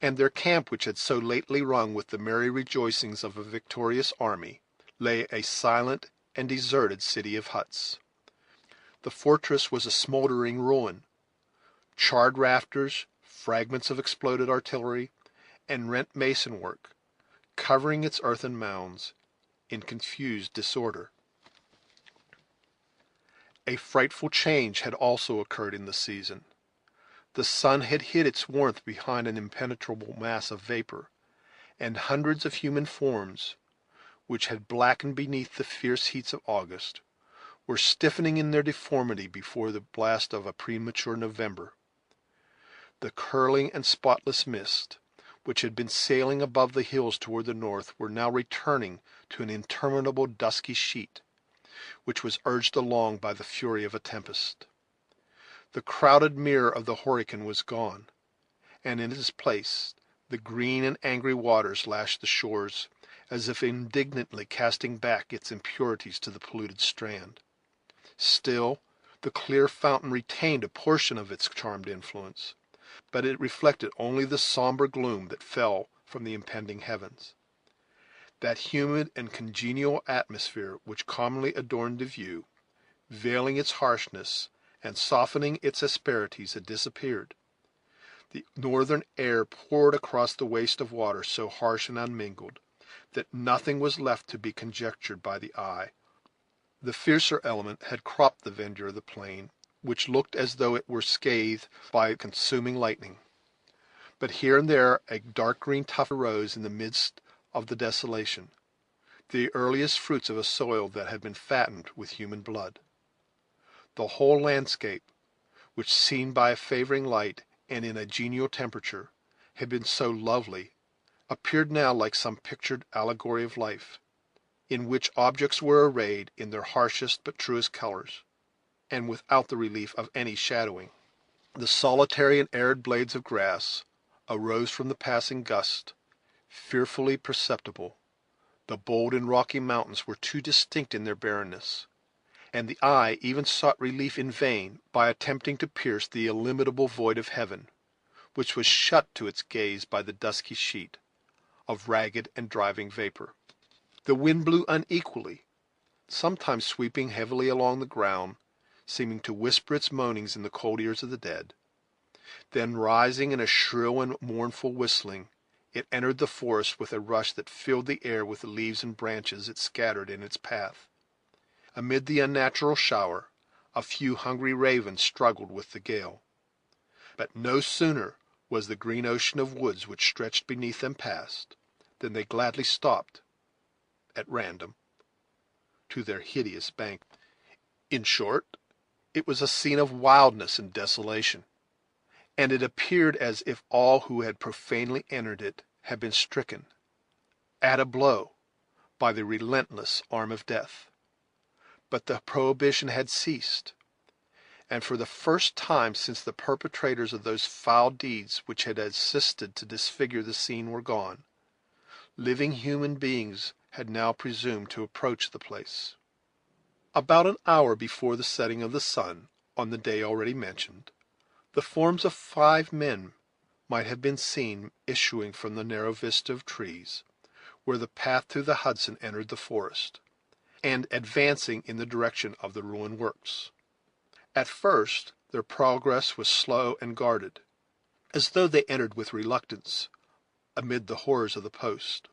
and their camp, which had so lately rung with the merry rejoicings of a victorious army, lay a silent and deserted city of huts. The fortress was a smoldering ruin. Charred rafters, fragments of exploded artillery, and rent mason work, covering its earthen mounds in confused disorder. A frightful change had also occurred in the season. The sun had hid its warmth behind an impenetrable mass of vapor, and hundreds of human forms, which had blackened beneath the fierce heats of August, were stiffening in their deformity before the blast of a premature November. The curling and spotless mist, which had been sailing above the hills toward the north, were now returning to an interminable dusky sheet, which was urged along by the fury of a tempest. The crowded mirror of the Horican was gone, and in its place the green and angry waters lashed the shores, as if indignantly casting back its impurities to the polluted strand. Still, the clear fountain retained a portion of its charmed influence, but it reflected only the somber gloom that fell from the impending heavens. That humid and congenial atmosphere which commonly adorned the view, veiling its harshness and softening its asperities, had disappeared. The northern air poured across the waste of water so harsh and unmingled that nothing was left to be conjectured by the eye. The fiercer element had cropped the verdure of the plain, which looked as though it were scathed by consuming lightning. But here and there a dark green tuft arose in the midst of the desolation, the earliest fruits of a soil that had been fattened with human blood. The whole landscape, which seen by a favoring light and in a genial temperature had been so lovely, appeared now like some pictured allegory of life, in which objects were arrayed in their harshest but truest colors, and without the relief of any shadowing. The solitary and arid blades of grass arose from the passing gust, fearfully perceptible. The bold and rocky mountains were too distinct in their barrenness, and the eye even sought relief in vain by attempting to pierce the illimitable void of heaven, which was shut to its gaze by the dusky sheet of ragged and driving vapor. The wind blew unequally, sometimes sweeping heavily along the ground, seeming to whisper its moanings in the cold ears of the dead. Then, rising in a shrill and mournful whistling, it entered the forest with a rush that filled the air with the leaves and branches it scattered in its path. Amid the unnatural shower, a few hungry ravens struggled with the gale. But no sooner was the green ocean of woods which stretched beneath them past, than they gladly stopped, at random, to their hideous bank. In short, it was a scene of wildness and desolation, and it appeared as if all who had profanely entered it had been stricken, at a blow, by the relentless arm of death. But the prohibition had ceased, and for the first time since the perpetrators of those foul deeds which had assisted to disfigure the scene were gone, living human beings had now presumed to approach the place. About an hour before the setting of the sun, on the day already mentioned, the forms of 5 men might have been seen issuing from the narrow vista of trees, where the path through the Hudson entered the forest, and advancing in the direction of the ruined works. At first their progress was slow and guarded, as though they entered with reluctance amid the horrors of the post,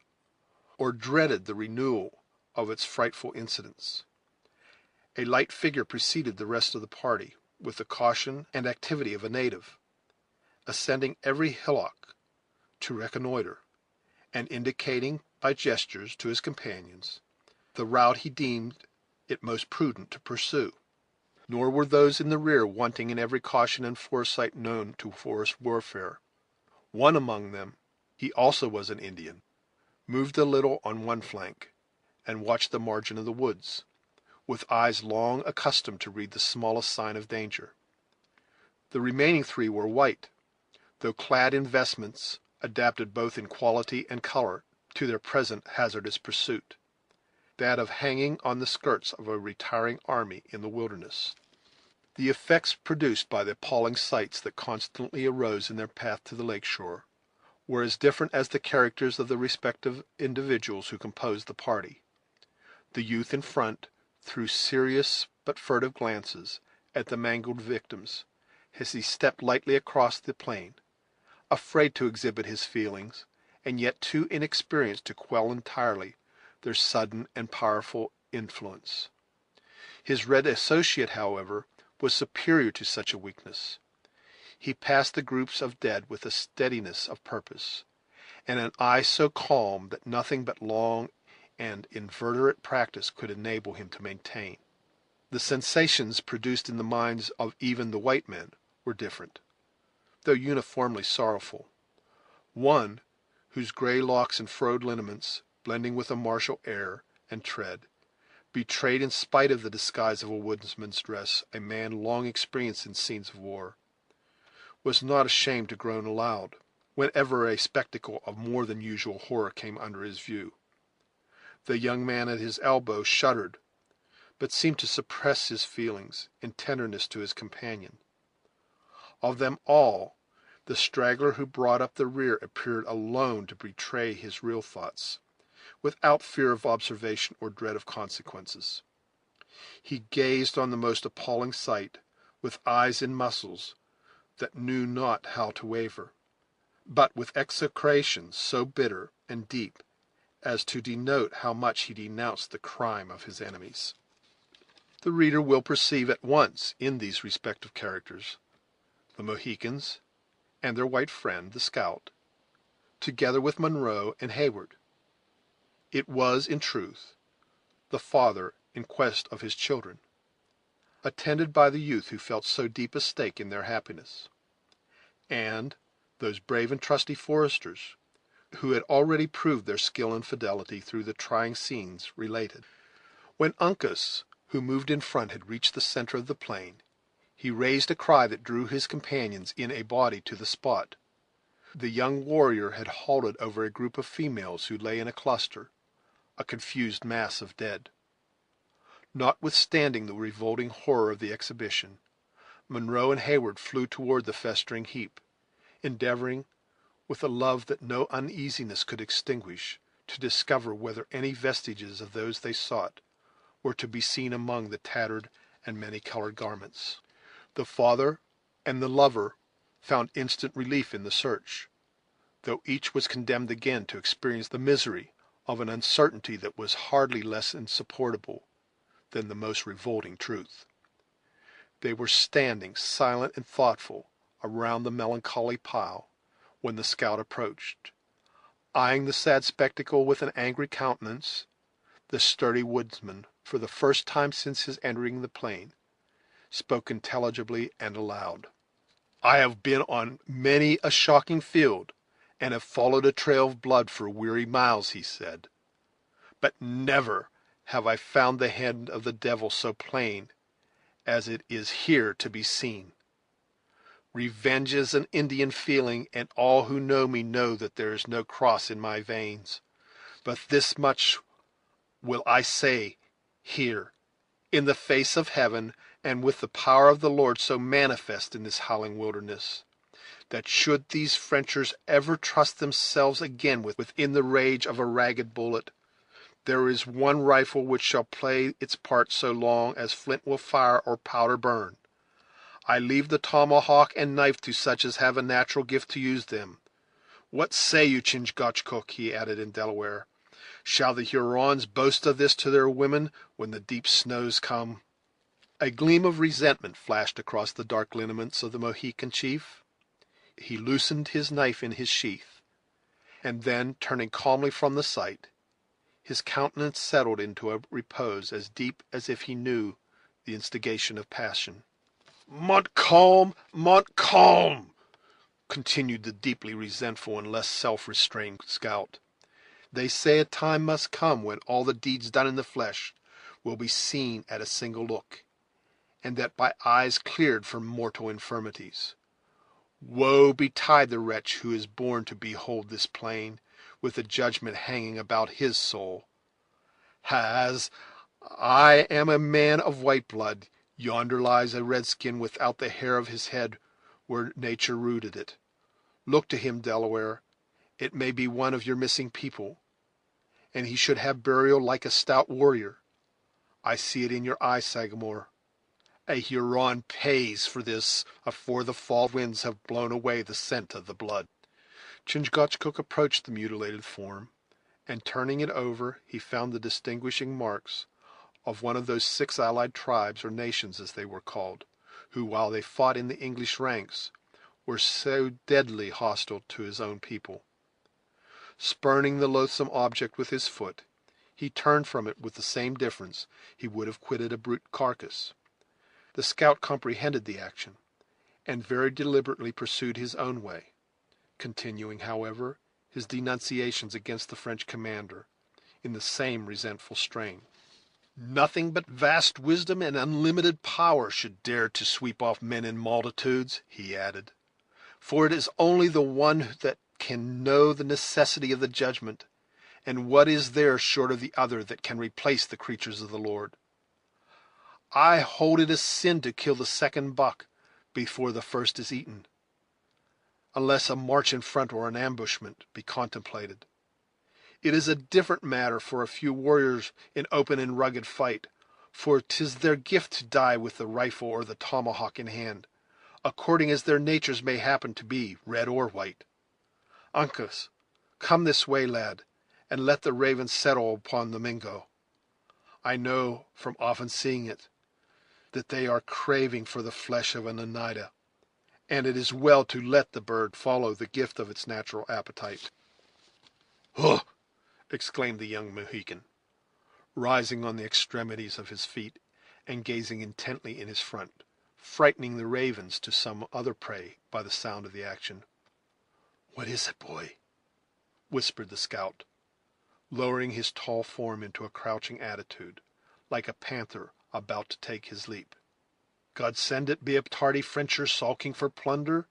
or dreaded the renewal of its frightful incidents. A light figure preceded the rest of the party, with the caution and activity of a native, ascending every hillock to reconnoiter, and indicating by gestures to his companions the route he deemed it most prudent to pursue. Nor were those in the rear wanting in every caution and foresight known to forest warfare. One among them, he also was an Indian, moved a little on one flank, and watched the margin of the woods, with eyes long accustomed to read the smallest sign of danger. The remaining three were white, though clad in vestments adapted both in quality and color to their present hazardous pursuit, that of hanging on the skirts of a retiring army in the wilderness. The effects produced by the appalling sights that constantly arose in their path to the lake shore were as different as the characters of the respective individuals who composed the party. The youth in front threw serious but furtive glances at the mangled victims as he stepped lightly across the plain, afraid to exhibit his feelings, and yet too inexperienced to quell entirely their sudden and powerful influence. His red associate, however, was superior to such a weakness. He passed the groups of dead with a steadiness of purpose, and an eye so calm that nothing but long and inveterate practice could enable him to maintain. The sensations produced in the minds of even the white men were different, though uniformly sorrowful. One, whose gray locks and furrowed lineaments, blending with a martial air and tread, betrayed, in spite of the disguise of a woodsman's dress, a man long experienced in scenes of war, was not ashamed to groan aloud whenever a spectacle of more than usual horror came under his view. The young man at his elbow shuddered, but seemed to suppress his feelings in tenderness to his companion. Of them all, the straggler who brought up the rear appeared alone to betray his real thoughts, without fear of observation or dread of consequences. He gazed on the most appalling sight with eyes and muscles that knew not how to waver, but with execration so bitter and deep as to denote how much he denounced the crime of his enemies. The reader will perceive at once in these respective characters the Mohicans and their white friend, the scout, together with Monroe and Hayward. It was, in truth, the father in quest of his children, attended by the youth who felt so deep a stake in their happiness, and those brave and trusty foresters who had already proved their skill and fidelity through the trying scenes related. When Uncas, who moved in front, had reached the center of the plain, he raised a cry that drew his companions in a body to the spot. The young warrior had halted over a group of females who lay in a cluster, a confused mass of dead. Notwithstanding the revolting horror of the exhibition, Monroe and Hayward flew toward the festering heap, endeavoring, with a love that no uneasiness could extinguish, to discover whether any vestiges of those they sought were to be seen among the tattered and many-colored garments. The father and the lover found instant relief in the search, though each was condemned again to experience the misery of an uncertainty that was hardly less insupportable than the most revolting truth. They were standing, silent and thoughtful, around the melancholy pile, when the scout approached. Eyeing the sad spectacle with an angry countenance, the sturdy woodsman, for the first time since his entering the plain, spoke intelligibly and aloud. "I have been on many a shocking field, and have followed a trail of blood for weary miles," he said, "but never have I found the hand of the devil so plain as it is here to be seen. Revenge is an Indian feeling, and all who know me know that there is no cross in my veins. But this much will I say here, in the face of heaven, and with the power of the Lord so manifest in this howling wilderness, that should these Frenchers ever trust themselves again within the range of a ragged bullet, there is one rifle which shall play its part so long as flint will fire or powder burn. I leave the tomahawk and knife to such as have a natural gift to use them. What say you, Chingachgook?" he added in Delaware. Shall the Hurons boast of this to their women when the deep snows come?" A gleam of resentment flashed across the dark lineaments of the Mohican chief. He loosened his knife in his sheath, and then, turning calmly from the sight, his countenance settled into a repose as deep as if he knew the instigation of passion. "Montcalm, Montcalm!" continued the deeply resentful and less self-restrained scout. "They say a time must come when all the deeds done in the flesh will be seen at a single look, and that by eyes cleared from mortal infirmities. Woe betide the wretch who is born to behold this plain, with the judgment hanging about his soul. As I am a man of white blood, yonder lies a redskin without the hair of his head where nature rooted it. Look to him, Delaware. It may be one of your missing people, and he should have burial like a stout warrior. I see it in your eye, Sagamore. A Huron pays for this afore the fall winds have blown away the scent of the blood." Chingachgook approached the mutilated form, and turning it over, he found the distinguishing marks of one of those 6 allied tribes, or nations as they were called, who, while they fought in the English ranks, were so deadly hostile to his own people. Spurning the loathsome object with his foot, he turned from it with the same indifference he would have quitted a brute carcass. The scout comprehended the action, and very deliberately pursued his own way, continuing, however, his denunciations against the French commander in the same resentful strain. "Nothing but vast wisdom and unlimited power should dare to sweep off men in multitudes," he added, "for it is only the one that can know the necessity of the judgment, and what is there short of the other that can replace the creatures of the Lord? I hold it a sin to kill the second buck before the first is eaten, unless a march in front or an ambushment be contemplated. It is a different matter for a few warriors in open and rugged fight, for 'tis their gift to die with the rifle or the tomahawk in hand, according as their natures may happen to be, red or white. Uncas, come this way, lad, and let the raven settle upon the Mingo. I know, from often seeing it, that they are craving for the flesh of an Oneida, and it is well to let the bird follow the gift of its natural appetite." "Huh!" exclaimed the young Mohican, rising on the extremities of his feet and gazing intently in his front, frightening the ravens to some other prey by the sound of the action. "What is it, boy?" whispered the scout, lowering his tall form into a crouching attitude, like a panther about to take his leap. "God send it be a tardy Frencher sulking for plunder.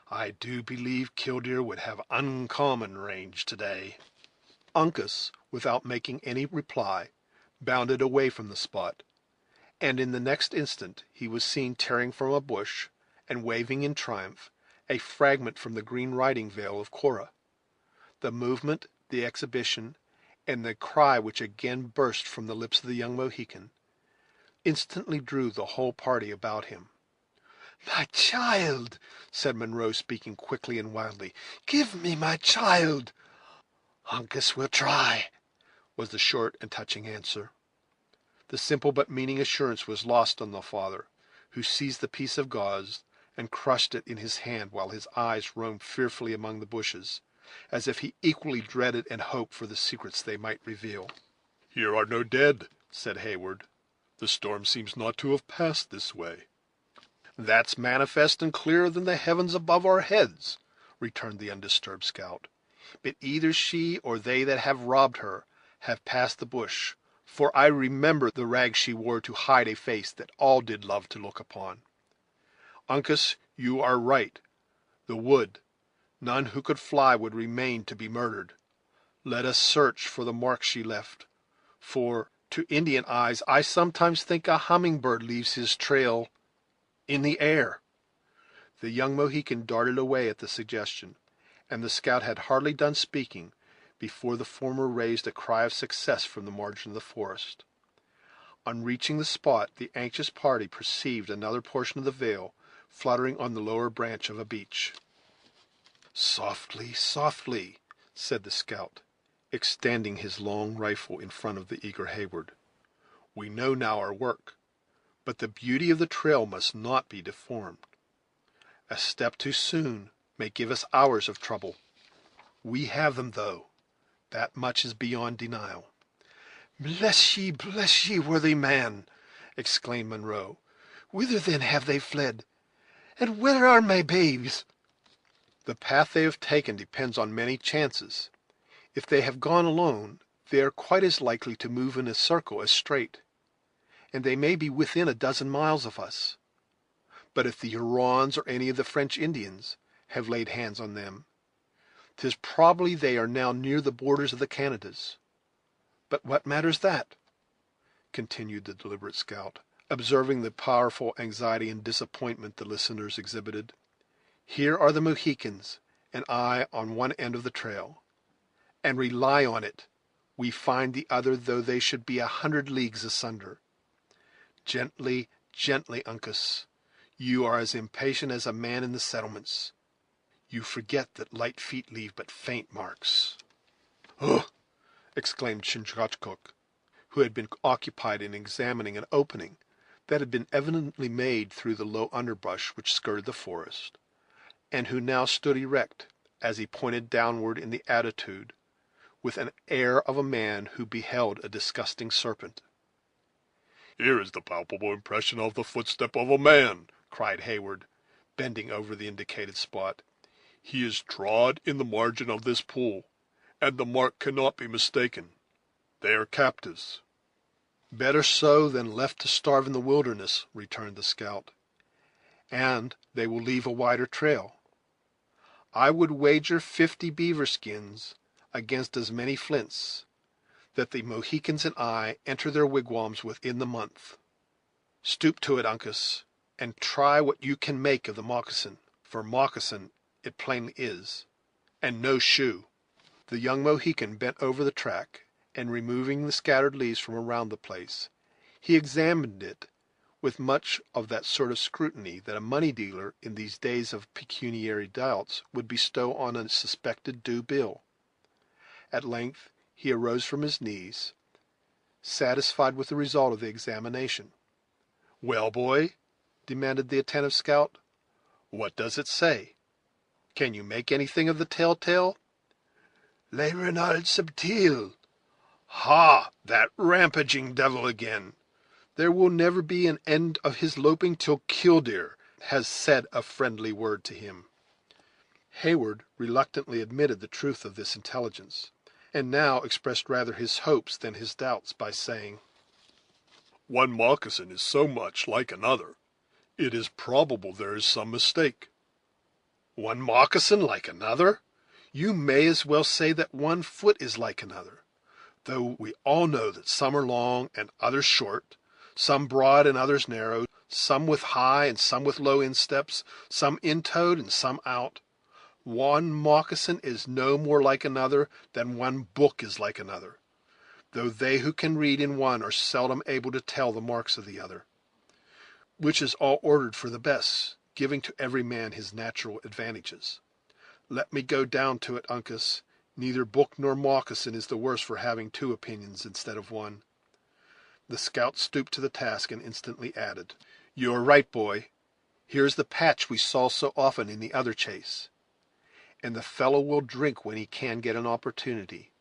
I do believe Killdeer would have uncommon range to-day." Uncas, without making any reply, bounded away from the spot, and in the next instant he was seen tearing from a bush, and waving in triumph, a fragment from the green riding veil of Cora. The movement, the exhibition, and the cry which again burst from the lips of the young Mohican, instantly drew the whole party about him. "My child!" said Munro, speaking quickly and wildly. "Give me my child!" "Uncas will try," was the short and touching answer. The simple but meaning assurance was lost on the father, who seized the piece of gauze and crushed it in his hand, while his eyes roamed fearfully among the bushes, as if he equally dreaded and hoped for the secrets they might reveal. "Here are no dead," said Heyward. "The storm seems not to have passed this way." "That's manifest and clearer than the heavens above our heads," returned the undisturbed scout. "But either she or they that have robbed her have passed the bush, for I remember the rags she wore to hide a face that all did love to look upon. Uncas, you are right. The wood, none who could fly would remain to be murdered. Let us search for the marks she left, for, to Indian eyes, I sometimes think a humming bird leaves his trail in the air." The young Mohican darted away at the suggestion, and the scout had hardly done speaking before the former raised a cry of success from the margin of the forest. On reaching the spot, the anxious party perceived another portion of the veil fluttering on the lower branch of a beech. "Softly, softly," said the scout. extending his long rifle in front of the eager Hayward. "We know now our work, but the beauty of the trail must not be deformed. A step too soon may give us hours of trouble. We have them, though; that much is beyond denial." Bless ye, worthy man!" exclaimed Munro. "Whither then have they fled, and where are my babes?" "The path they have taken depends on many chances. If they have gone alone, they are quite as likely to move in a circle as straight, and they may be within a dozen miles of us. But if the Hurons or any of the French Indians have laid hands on them, 'tis probably they are now near the borders of the Canadas. But what matters that?" continued the deliberate scout, observing the powerful anxiety and disappointment the listeners exhibited. "Here are the Mohicans and I on one end of the trail, and rely on it we find the other though they should be 100 leagues asunder. Gently, gently, Uncas; you are as impatient as a man in the settlements. You forget that light feet leave but faint marks." "Ugh!" exclaimed Chingachgook, who had been occupied in examining an opening that had been evidently made through the low underbrush which skirted the forest, and who now stood erect, as he pointed downward in the attitude, with an air of a man who beheld a disgusting serpent.
"Here is the palpable impression of the footstep of a man," cried Hayward,
bending over the indicated spot.
"He is trod in the margin of this pool, and the mark cannot be mistaken. They are captives."
"Better so than left to starve in the wilderness," returned the scout, "and they will leave a wider trail. I would wager 50 beaver skins against as many flints that the Mohicans and I enter their wigwams within the month. Stoop to it, Uncas, and try what you can make of the moccasin, for moccasin it plainly is, and no shoe." The young Mohican bent over the track, and removing the scattered leaves from around the place, he examined it with much of that sort of scrutiny that a money dealer, in these days of pecuniary doubts, would bestow on a suspected due bill. At length he arose from his knees, satisfied with the result of the examination. "Well, boy," demanded the attentive scout, "what does it say? Can you make anything of the telltale?" "Le renard subtil." "Ha! that rampaging devil again! There will never be an end of his loping till Killdeer has said a friendly word to him." Hayward reluctantly admitted the truth of this intelligence, and now expressed rather his hopes than his doubts by saying:
"One moccasin is so much like another, it is probable there is some mistake."
"One moccasin like another! You may as well say that one foot is like another, though we all know that some are long and others short, some broad and others narrow, some with high and some with low insteps, some in-toed and some out. One moccasin is no more like another than one book is like another, though they who can read in one are seldom able to tell the marks of the other, which is all ordered for the best, giving to every man his natural advantages. Let me go down to it, Uncas; neither book nor moccasin is the worse for having two opinions instead of one." The scout stooped to the task, and instantly added: "You are right, boy. Here is the patch we saw so often in the other chase, and the fellow will drink when he can get an opportunity.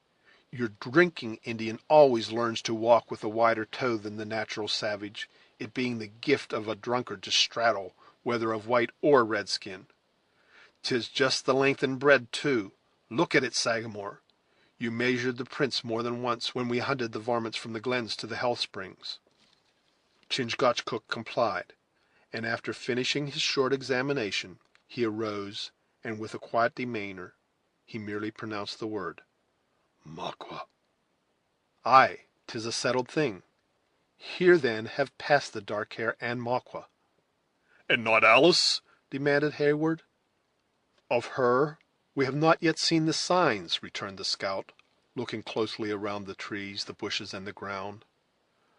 Your drinking Indian always learns to walk with a wider toe than the natural savage, it being the gift of a drunkard to straddle, whether of white or red skin. 'Tis just the length and breadth, too. Look at it, Sagamore. You measured the prints more than once when we hunted the varmints from the glens to the health springs." Chingachgook complied, and after finishing his short examination, he arose, and with a quiet demeanor he merely pronounced the word "Maqua." "Ay, 'tis a settled thing. Here, then, have passed the dark hair and Maqua."
"And not Alice?"
demanded Hayward. "Of her we have not yet seen the signs," returned the scout, looking closely around the trees, the bushes, and the ground.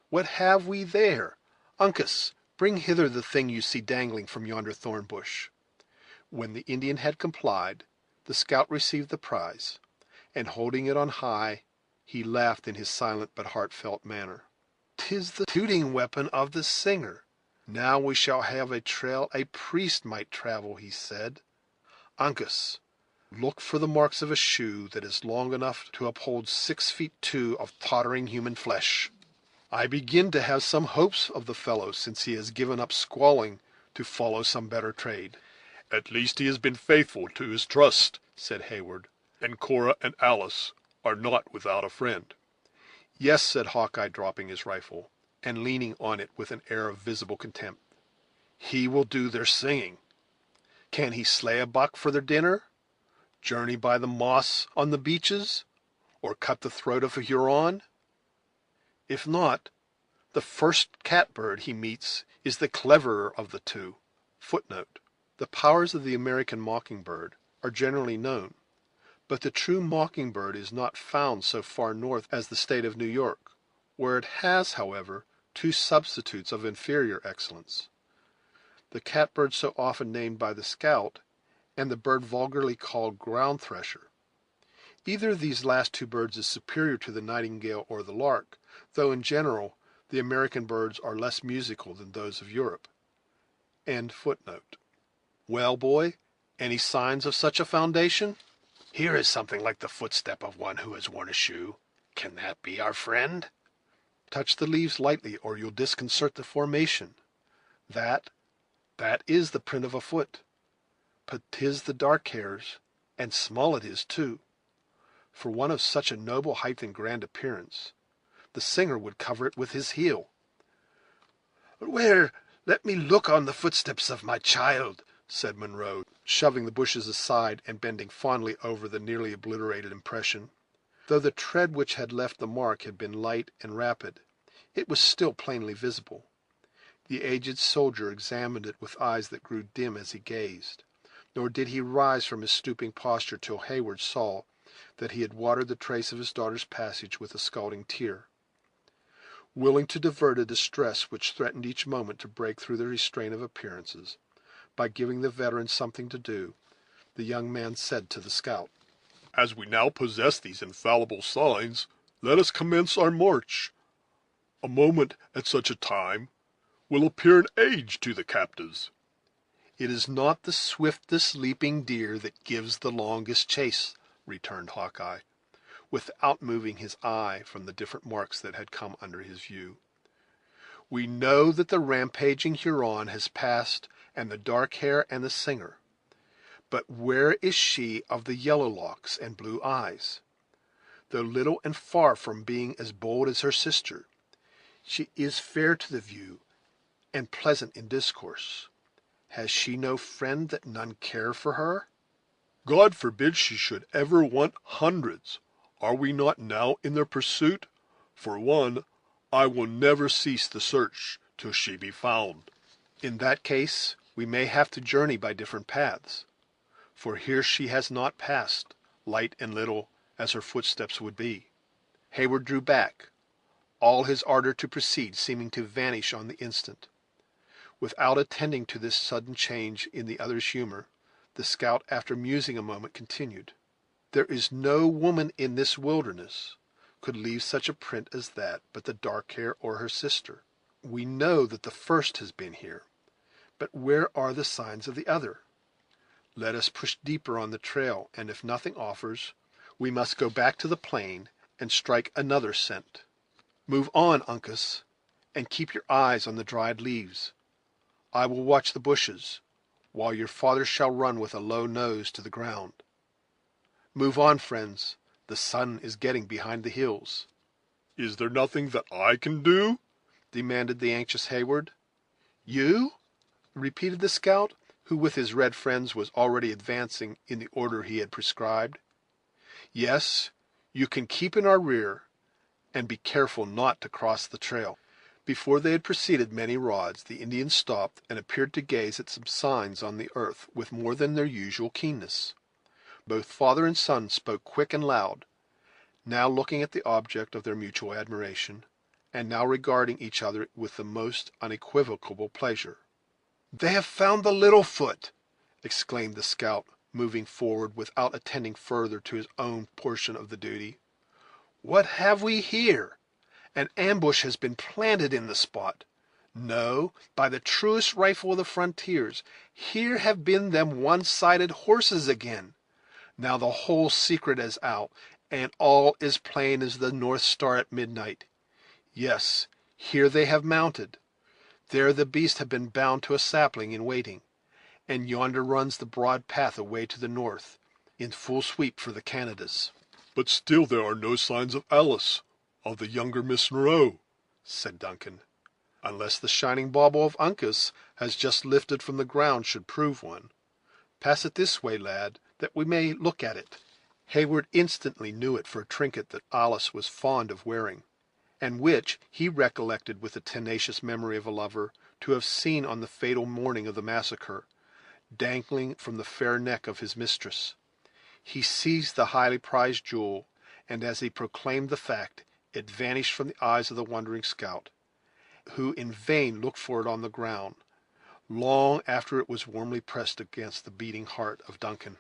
"What have we there? Uncas, bring hither the thing you see dangling from yonder thorn bush." When the Indian had complied, the scout received the prize, and holding it on high, he laughed in his silent but heartfelt manner. "'Tis the tooting weapon of the singer. Now we shall have a trail a priest might travel," he said. "Uncas, look for the marks of a shoe that is long enough to uphold 6 feet 2 of tottering human flesh. I begin to have some hopes of the fellow, since he has given up squalling to follow some better trade."
"At least he has been faithful to his trust," said Heyward, "and Cora and Alice are not without a friend."
"Yes," said Hawkeye, dropping his rifle, and leaning on it with an air of visible contempt, "he will do their singing. Can he slay a buck for their dinner, journey by the moss on the beaches, or cut the throat of a Huron? If not, the first catbird he meets is the cleverer of the two." Footnote: the powers of the American mockingbird are generally known, but the true mockingbird is not found so far north as the State of New York, where it has, however, two substitutes of inferior excellence: the catbird so often named by the scout, and the bird vulgarly called ground thresher. Either of these last two birds is superior to the nightingale or the lark, though in general the American birds are less musical than those of Europe. End footnote. Well, boy, any signs of such a foundation? Here is something like the footstep of one who has worn a shoe. Can that be our friend? Touch the leaves lightly, or you'll disconcert the formation. That is the print of a foot. But 'tis the dark hairs, and small it is too. For one of such a noble height and grand appearance, the singer would cover it with his heel. "Where, let me look on the footsteps of my child," said Munro, shoving the bushes aside and bending fondly over the nearly obliterated impression. Though the tread which had left the mark had been light and rapid, it was still plainly visible. The aged soldier examined it with eyes that grew dim as he gazed, nor did he rise from his stooping posture till Heyward saw that he had watered the trace of his daughter's passage with a scalding tear. Willing to divert a distress which threatened each moment to break through the restraint of appearances, by giving the veteran something to do, the young man said to the scout:
"As we now possess these infallible signs, let us commence our march. A moment at such a time will appear an age to the captives."
"It is not the swiftest leaping deer that gives the longest chase," returned Hawkeye, without moving his eye from the different marks that had come under his view. "We know that the rampaging Huron has passed, and the dark hair and the singer. But where is she of the yellow locks and blue eyes? Though little and far from being as bold as her sister, she is fair to the view, and pleasant in discourse. Has she no friend that none care for her?"
"God forbid she should ever want hundreds. Are we not now in their pursuit? For one, I will never cease the search till she be found."
"In that case, we may have to journey by different paths, for here she has not passed, light and little as her footsteps would be." Heyward drew back, all his ardor to proceed seeming to vanish on the instant. Without attending to this sudden change in the other's humor, the scout, after musing a moment, continued: "There is no woman in this wilderness could leave such a print as that but the dark hair or her sister. We know that the first has been here, but where are the signs of the other? Let us push deeper on the trail, and if nothing offers, we must go back to the plain and strike another scent. Move on, Uncas, and keep your eyes on the dried leaves. I will watch the bushes, while your father shall run with a low nose to the ground. Move on, friends, the sun is getting behind the hills."
"Is there nothing that I can do?"
demanded the anxious Heyward. "You?" repeated the scout, who with his red friends was already advancing in the order he had prescribed. "Yes, you can keep in our rear, and be careful not to cross the trail." Before they had proceeded many rods, the Indians stopped and appeared to gaze at some signs on the earth with more than their usual keenness. Both father and son spoke quick and loud, now looking at the object of their mutual admiration, and now regarding each other with the most unequivocal pleasure. "They have found the Littlefoot!" exclaimed the scout, moving forward without attending further to his own portion of the duty. "What have we here? An ambush has been planted in the spot. No, by the truest rifle of the frontiers, here have been them one-sided horses again. Now the whole secret is out, and all is plain as the North Star at midnight. Yes, here they have mounted. There the beasts have been bound to a sapling in waiting, and yonder runs the broad path away to the north, in full sweep for the Canadas."
"But still there are no signs of Alice, of the younger Miss Monroe,"
said Duncan. "Unless the shining bauble of Uncas has just lifted from the ground should prove one. Pass it this way, lad, that we may look at it." Heyward instantly knew it for a trinket that Alice was fond of wearing, and which he recollected with the tenacious memory of a lover to have seen on the fatal morning of the massacre, dangling from the fair neck of his mistress. He seized the highly prized jewel, and as he proclaimed the fact, it vanished from the eyes of the wondering scout, who in vain looked for it on the ground, long after it was warmly pressed against the beating heart of Duncan.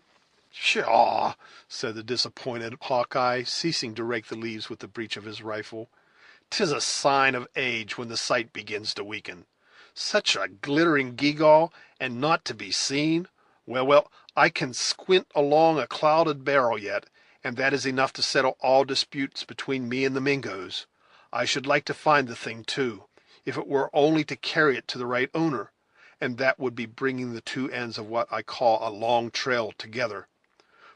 "Pshaw!" said the disappointed Hawkeye, ceasing to rake the leaves with the breech of his rifle. "'Tis a sign of age when the sight begins to weaken. Such a glittering gewgaw, and not to be seen! Well, well, I can squint along a clouded barrel yet, and that is enough to settle all disputes between me and the Mingoes. I should like to find the thing, too, if it were only to carry it to the right owner, and that would be bringing the two ends of what I call a long trail together.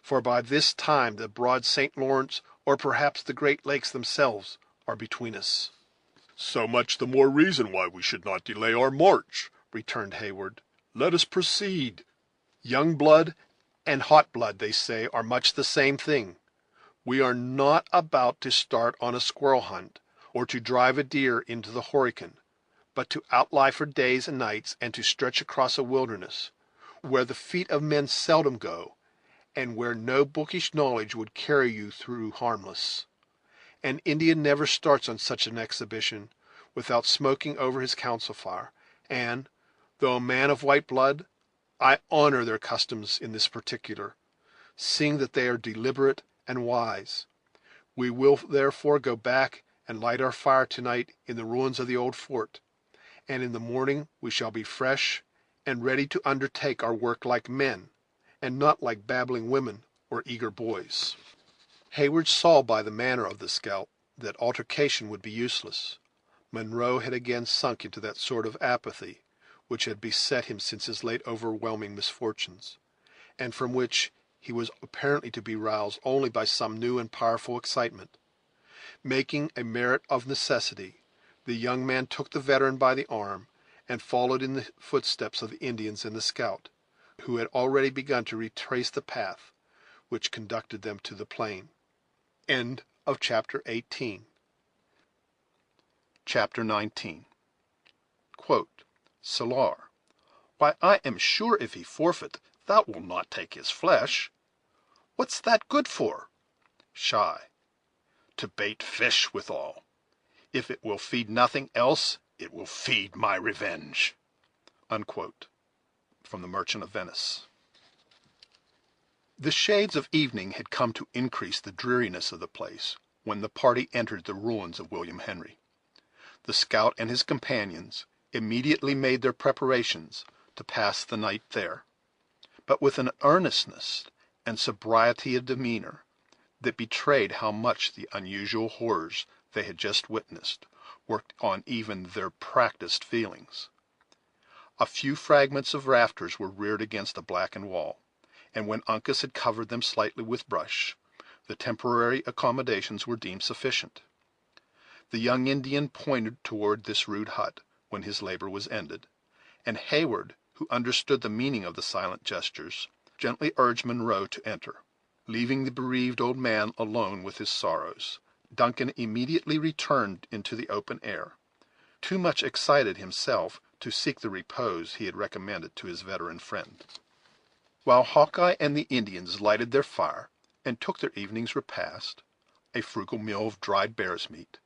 For by this time the broad St. Lawrence, or perhaps the Great Lakes themselves, are between us."
"So much the more reason why we should not delay our march,"
returned Heyward.
"Let us proceed."
"Young blood and hot blood, they say, are much the same thing. We are not about to start on a squirrel hunt, or to drive a deer into the Horican, but to outlie for days and nights, and to stretch across a wilderness, where the feet of men seldom go, and where no bookish knowledge would carry you through harmless. An Indian never starts on such an expedition without smoking over his council fire, and, though a man of white blood, I honor their customs in this particular, seeing that they are deliberate and wise. We will therefore go back and light our fire tonight in the ruins of the old fort, and in the morning we shall be fresh and ready to undertake our work like men, and not like babbling women or eager boys." Heyward saw by the manner of the scout that altercation would be useless. Monroe had again sunk into that sort of apathy which had beset him since his late overwhelming misfortunes, and from which he was apparently to be roused only by some new and powerful excitement. Making a merit of necessity, the young man took the veteran by the arm, and followed in the footsteps of the Indians and the scout, who had already begun to retrace the path which conducted them to the plain. Chapter 19. Salar. "Why, I am sure if he forfeit, thou wilt not take his flesh." "What's that good for?" Shy. "To bait fish withal. If it will feed nothing else, it will feed my revenge." From the Merchant of Venice. The shades of evening had come to increase the dreariness of the place when the party entered the ruins of William Henry. The scout and his companions immediately made their preparations to pass the night there, but with an earnestness and sobriety of demeanor that betrayed how much the unusual horrors they had just witnessed worked on even their practised feelings. A few fragments of rafters were reared against a blackened wall, and when Uncas had covered them slightly with brush, the temporary accommodations were deemed sufficient. The young Indian pointed toward this rude hut when his labor was ended, and Heyward, who understood the meaning of the silent gestures, gently urged Monroe to enter. Leaving the bereaved old man alone with his sorrows, Duncan immediately returned into the open air, too much excited himself to seek the repose he had recommended to his veteran friend. While Hawkeye and the Indians lighted their fire and took their evening's repast, a frugal meal of dried bear's meat,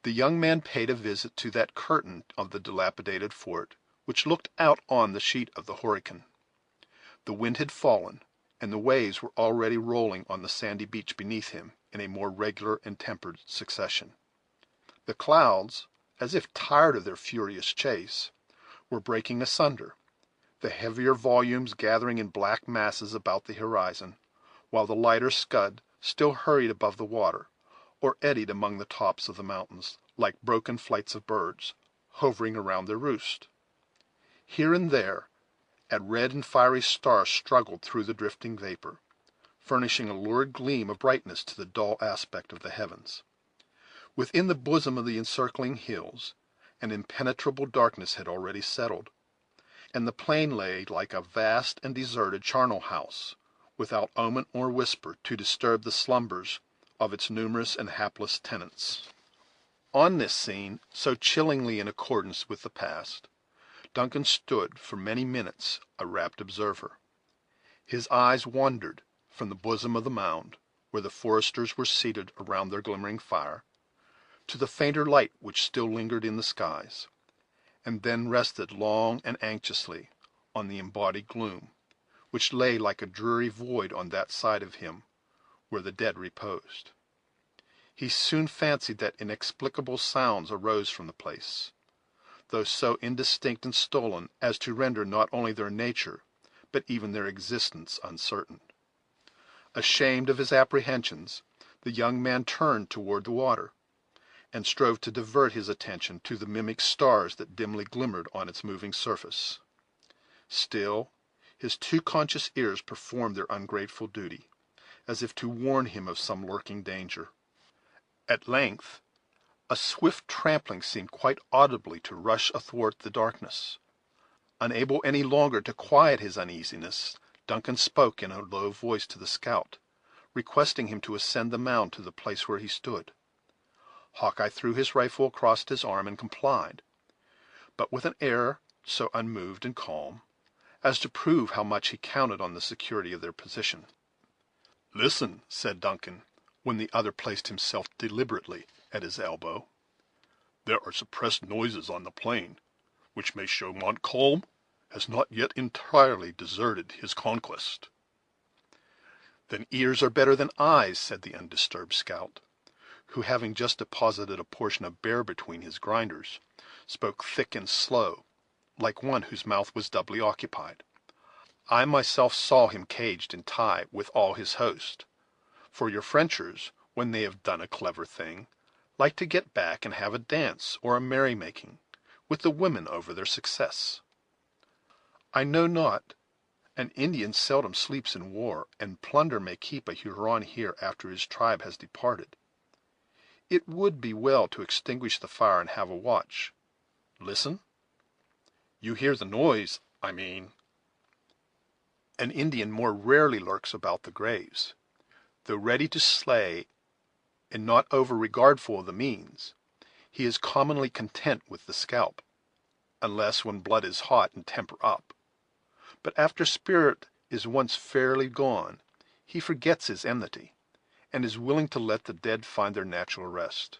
the young man paid a visit to that curtain of the dilapidated fort which looked out on the sheet of the Horican. The wind had fallen, and the waves were already rolling on the sandy beach beneath him in a more regular and tempered succession. The clouds, as if tired of their furious chase, were breaking asunder, the heavier volumes gathering in black masses about the horizon, while the lighter scud still hurried above the water, or eddied among the tops of the mountains, like broken flights of birds, hovering around their roost. Here and there a red and fiery star struggled through the drifting vapor, furnishing a lurid gleam of brightness to the dull aspect of the heavens. Within the bosom of the encircling hills an impenetrable darkness had already settled, and the plain lay like a vast and deserted charnel house, without omen or whisper to disturb the slumbers of its numerous and hapless tenants. On this scene, so chillingly in accordance with the past, Duncan stood for many minutes a rapt observer. His eyes wandered from the bosom of the mound, where the foresters were seated around their glimmering fire, to the fainter light which still lingered in the skies, and then rested long and anxiously on the embodied gloom, which lay like a dreary void on that side of him where the dead reposed. He soon fancied that inexplicable sounds arose from the place, though so indistinct and stolen as to render not only their nature, but even their existence uncertain. Ashamed of his apprehensions, the young man turned toward the water, and strove to divert his attention to the mimic stars that dimly glimmered on its moving surface. Still, his too conscious ears performed their ungrateful duty, as if to warn him of some lurking danger. At length a swift trampling seemed quite audibly to rush athwart the darkness. Unable any longer to quiet his uneasiness, Duncan spoke in a low voice to the scout, requesting him to ascend the mound to the place where he stood. Hawkeye threw his rifle across his arm and complied, but with an air so unmoved and calm as to prove how much he counted on the security of their position. "Listen," said Duncan, when the other placed himself deliberately at his elbow. "There are suppressed noises on the plain, which may show Montcalm has not yet entirely deserted his conquest." "Then ears are better than eyes," said the undisturbed scout, who, having just deposited a portion of bear between his grinders, spoke thick and slow, like one whose mouth was doubly occupied. "I myself saw him caged and tied with all his host; for your Frenchers, when they have done a clever thing, like to get back and have a dance or a merrymaking with the women over their success." "I know not. An Indian seldom sleeps in war, and plunder may keep a Huron here after his tribe has departed. It would be well to extinguish the fire and have a watch. Listen." "You hear the noise, I mean." "An Indian more rarely lurks about the graves. Though ready to slay, and not over regardful of the means, he is commonly content with the scalp, unless when blood is hot and temper up. But after spirit is once fairly gone, he forgets his enmity, and is willing to let the dead find their natural rest.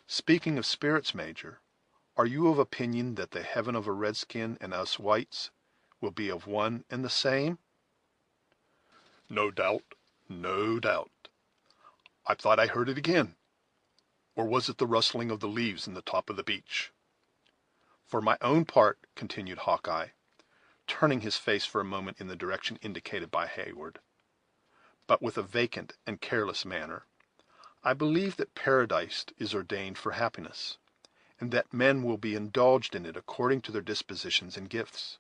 Speaking of spirits, Major, are you of opinion that the heaven of a redskin and us whites will be of one and the same?" "No doubt, no doubt. I thought I heard it again. Or was it the rustling of the leaves in the top of the beech? For my own part," continued Hawkeye, turning his face for a moment in the direction indicated by Heyward, but with a vacant and careless manner, "I believe that paradise is ordained for happiness, and that men will be indulged in it according to their dispositions and gifts.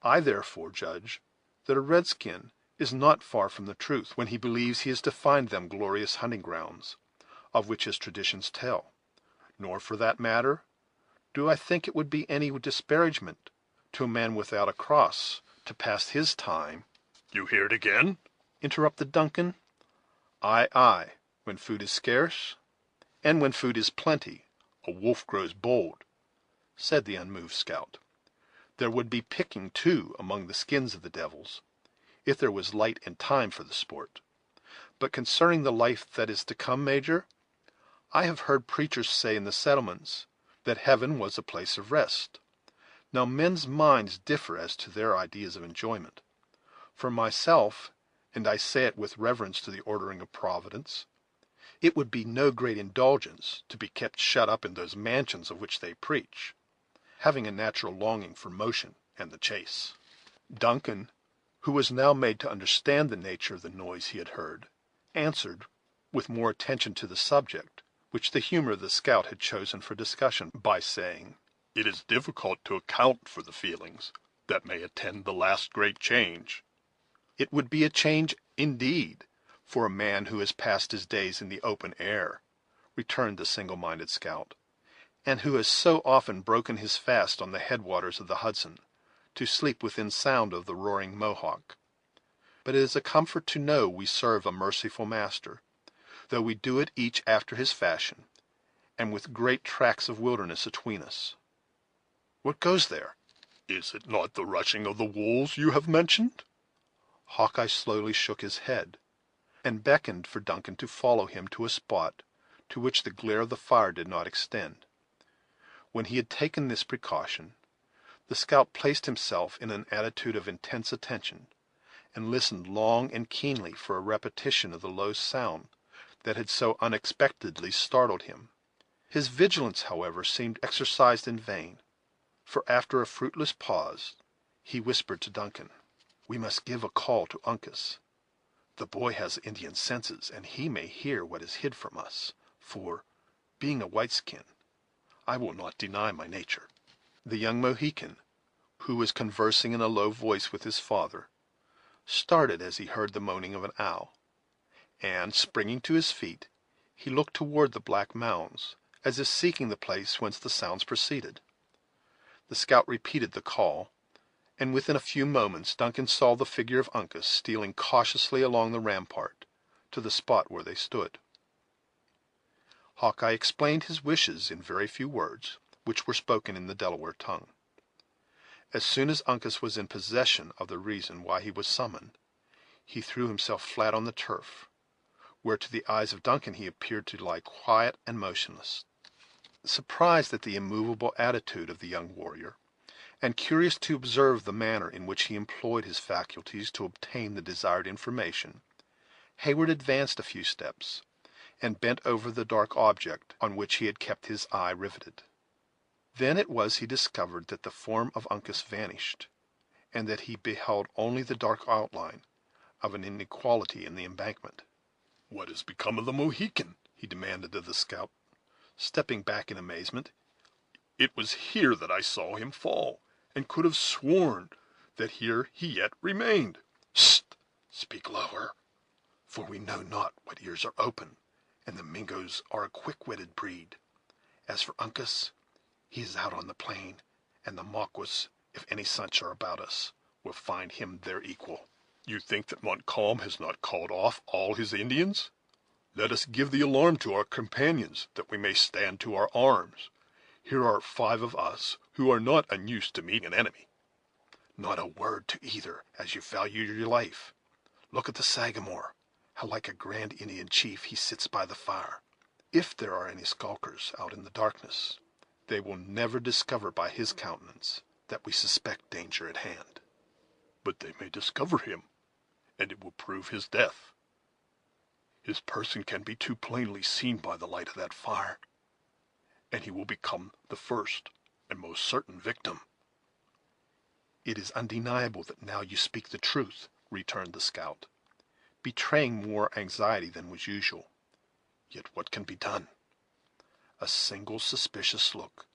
I therefore judge that a redskin is not far from the truth when he believes he is to find them glorious hunting grounds, of which his traditions tell; nor, for that matter, do I think it would be any disparagement to a man without a cross to pass his time—" "You hear it again?" interrupted Duncan. "Ay, ay, when food is scarce, and when food is plenty, a wolf grows bold," said the unmoved scout. "There would be picking, too, among the skins of the devils, if there was light and time for the sport. But concerning the life that is to come, Major, I have heard preachers say in the settlements that heaven was a place of rest. Now men's minds differ as to their ideas of enjoyment. For myself, and I say it with reverence to the ordering of Providence, it would be no great indulgence to be kept shut up in those mansions of which they preach, having a natural longing for motion and the chase." Duncan, who was now made to understand the nature of the noise he had heard, answered, with more attention to the subject which the humor of the scout had chosen for discussion, by saying, "It is difficult to account for the feelings that may attend the last great change." "It would be a change, indeed, for a man who has passed his days in the open air," returned the single-minded scout, "and who has so often broken his fast on the headwaters of the Hudson, to sleep within sound of the roaring Mohawk. But it is a comfort to know we serve a merciful Master, though we do it each after his fashion, and with great tracts of wilderness atween us. What goes there?" "Is it not the rushing of the wolves you have mentioned?" Hawkeye slowly shook his head, and beckoned for Duncan to follow him to a spot to which the glare of the fire did not extend. When he had taken this precaution, the scout placed himself in an attitude of intense attention, and listened long and keenly for a repetition of the low sound that had so unexpectedly startled him. His vigilance, however, seemed exercised in vain, for after a fruitless pause he whispered to Duncan, "We must give a call to Uncas. The boy has Indian senses, and he may hear what is hid from us, for, being a white-skin, I will not deny my nature." The young Mohican, who was conversing in a low voice with his father, started as he heard the moaning of an owl, and, springing to his feet, he looked toward the black mounds, as if seeking the place whence the sounds proceeded. The scout repeated the call, and within a few moments Duncan saw the figure of Uncas stealing cautiously along the rampart to the spot where they stood. Hawkeye explained his wishes in very few words, which were spoken in the Delaware tongue. As soon as Uncas was in possession of the reason why he was summoned, he threw himself flat on the turf, where to the eyes of Duncan he appeared to lie quiet and motionless. Surprised at the immovable attitude of the young warrior, and curious to observe the manner in which he employed his faculties to obtain the desired information, Heyward advanced a few steps, and bent over the dark object on which he had kept his eye riveted. Then it was he discovered that the form of Uncas vanished, and that he beheld only the dark outline of an inequality in the embankment. "What has become of the Mohican?" he demanded of the scout, stepping back in amazement. "It was here that I saw him fall, and could have sworn that here he yet remained." "Hist! Speak lower, for we know not what ears are open, and the Mingoes are a quick-witted breed. As for Uncas, he is out on the plain, and the Maquas, if any such are about us, will find him their equal." "You think that Montcalm has not called off all his Indians? Let us give the alarm to our companions, that we may stand to our arms. Here are 5 of us who are not unused to meeting an enemy." "Not a word to either, as you value your life. Look at the Sagamore, how like a grand Indian chief he sits by the fire. If there are any skulkers out in the darkness, they will never discover by his countenance that we suspect danger at hand." "But they may discover him, and it will prove his death. His person can be too plainly seen by the light of that fire, and he will become the first and most certain victim." "It is undeniable that now you speak the truth," returned the scout, betraying more anxiety than was usual. "Yet what can be done? A single suspicious look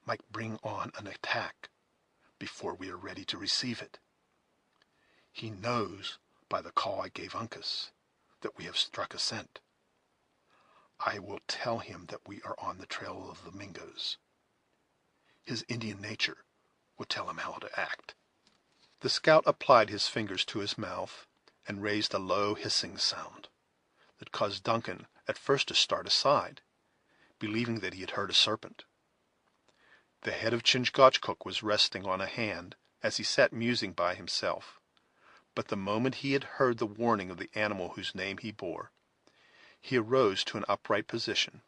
might bring on an attack before we are ready to receive it. He knows, by the call I gave Uncas, that we have struck a scent. I will tell him that we are on the trail of the Mingoes. His Indian nature will tell him how to act." The scout applied his fingers to his mouth, and raised a low hissing sound, that caused Duncan at first to start aside, believing that he had heard a serpent. The head of Chingachgook was resting on a hand as he sat musing by himself, but the moment he had heard the warning of the animal whose name he bore, he arose to an upright position,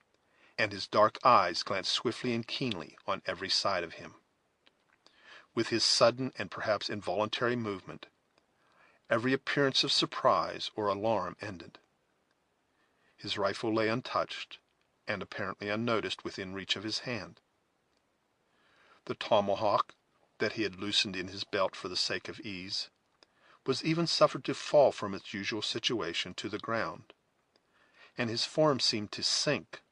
and his dark eyes glanced swiftly and keenly on every side of him. With his sudden and perhaps involuntary movement, every appearance of surprise or alarm ended. His rifle lay untouched, and apparently unnoticed within reach of his hand. The tomahawk, that he had loosened in his belt for the sake of ease, was even suffered to fall from its usual situation to the ground, and his form seemed to sink,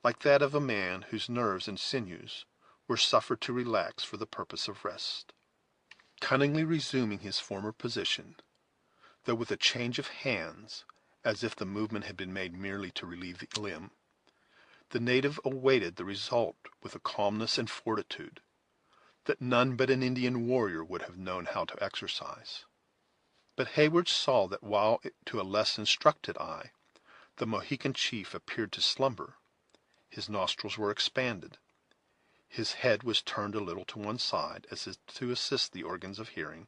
like that of a man whose nerves and sinews were suffered to relax for the purpose of rest. Cunningly resuming his former position, though with a change of hands, as if the movement had been made merely to relieve the limb, the native awaited the result with a calmness and fortitude that none but an Indian warrior would have known how to exercise. But Heyward saw that while to a less instructed eye the Mohican chief appeared to slumber, his nostrils were expanded, his head was turned a little to one side as if to assist the organs of hearing,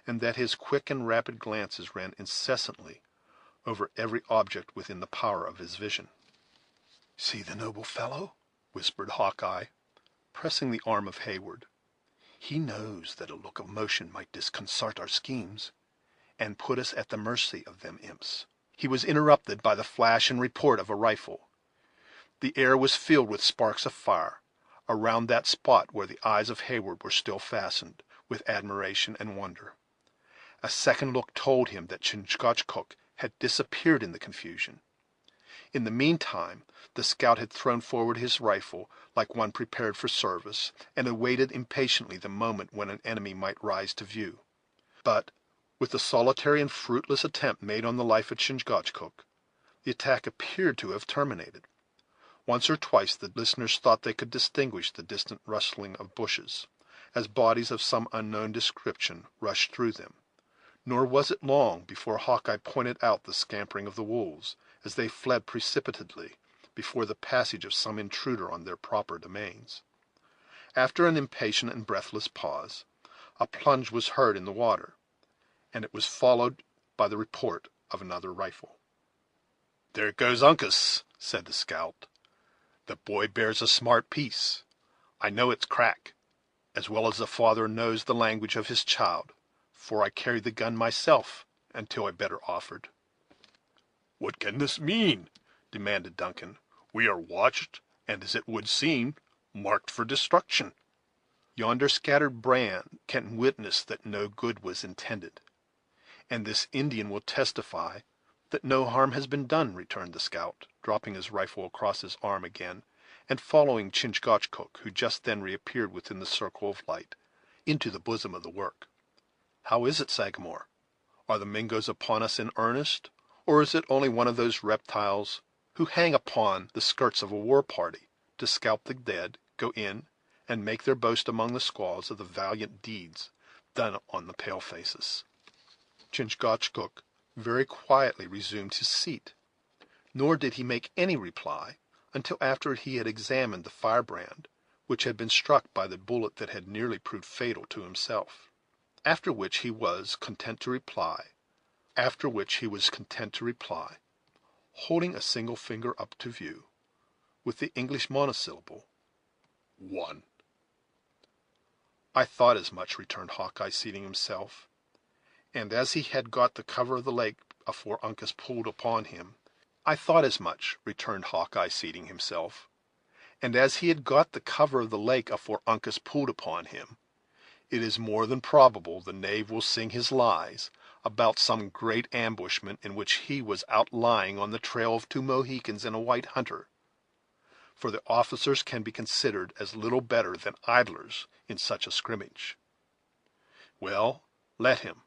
and that his quick and rapid glances ran incessantly over every object within the power of his vision. "See the noble fellow," whispered Hawkeye, pressing the arm of Heyward. "He knows that a look of motion might disconcert our schemes, and put us at the mercy of them imps." He was interrupted by the flash and report of a rifle. The air was filled with sparks of fire around that spot where the eyes of Heyward were still fastened with admiration and wonder. A second look told him that Chingachgook had disappeared in the confusion. In the meantime the scout had thrown forward his rifle like one prepared for service, and awaited impatiently the moment when an enemy might rise to view. But, with the solitary and fruitless attempt made on the life of Chingachgook, the attack appeared to have terminated. Once or twice the listeners thought they could distinguish the distant rustling of bushes, as bodies of some unknown description rushed through them, nor was it long before Hawkeye pointed out the scampering of the wolves, as they fled precipitately before the passage of some intruder on their proper domains. After an impatient and breathless pause, a plunge was heard in the water, and it was followed by the report of another rifle. "There goes Uncas," said the scout. "The boy bears a smart piece. I know its crack, as well as the father knows the language of his child, for I carried the gun myself until a better offered." "What can this mean?" demanded Duncan. "We are watched, and, as it would seem, marked for destruction." "Yonder scattered brand can witness that no good was intended, and this Indian will testify that no harm has been done," returned the scout, dropping his rifle across his arm again, and following Chingachgook, who just then reappeared within the circle of light, into the bosom of the work. "How is it, Sagamore? Are the Mingoes upon us in earnest, or is it only one of those reptiles who hang upon the skirts of a war party to scalp the dead, go in, and make their boast among the squaws of the valiant deeds done on the pale-faces?" Chingachgook very quietly resumed his seat, nor did he make any reply until after he had examined the firebrand which had been struck by the bullet that had nearly proved fatal to himself. After which he was content to reply, holding a single finger up to view, with the English monosyllable, "One." "I thought as much," returned Hawkeye, seating himself. "And as he had got the cover of the lake afore Uncas pulled upon him, it is more than probable the knave will sing his lies about some great ambushment in which he was outlying on the trail of 2 Mohicans and a white hunter, for the officers can be considered as little better than idlers in such a scrimmage. Well, let him.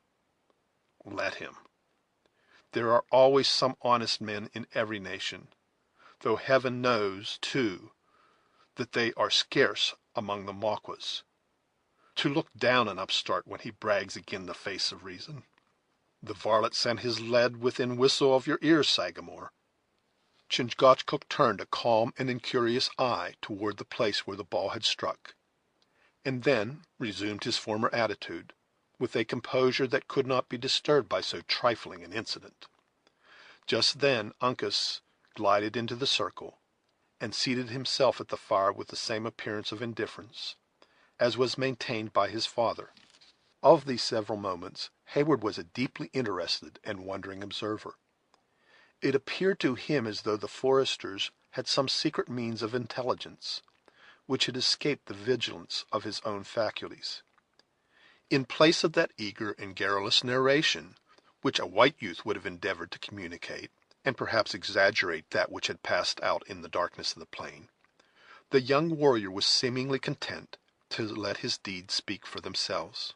There are always some honest men in every nation, though Heaven knows, too, that they are scarce among the Maquas, to look down an upstart when he brags agin the face of reason. The varlet sent his lead within whistle of your ears, Sagamore." Chingachgook turned a calm and incurious eye toward the place where the ball had struck, and then resumed his former attitude, with a composure that could not be disturbed by so trifling an incident. Just then Uncas glided into the circle, and seated himself at the fire with the same appearance of indifference as was maintained by his father. Of these several moments Hayward was a deeply interested and wondering observer. It appeared to him as though the foresters had some secret means of intelligence, which had escaped the vigilance of his own faculties. In place of that eager and garrulous narration which a white youth would have endeavored to communicate, and perhaps exaggerate that which had passed out in the darkness of the plain, the young warrior was seemingly content to let his deeds speak for themselves.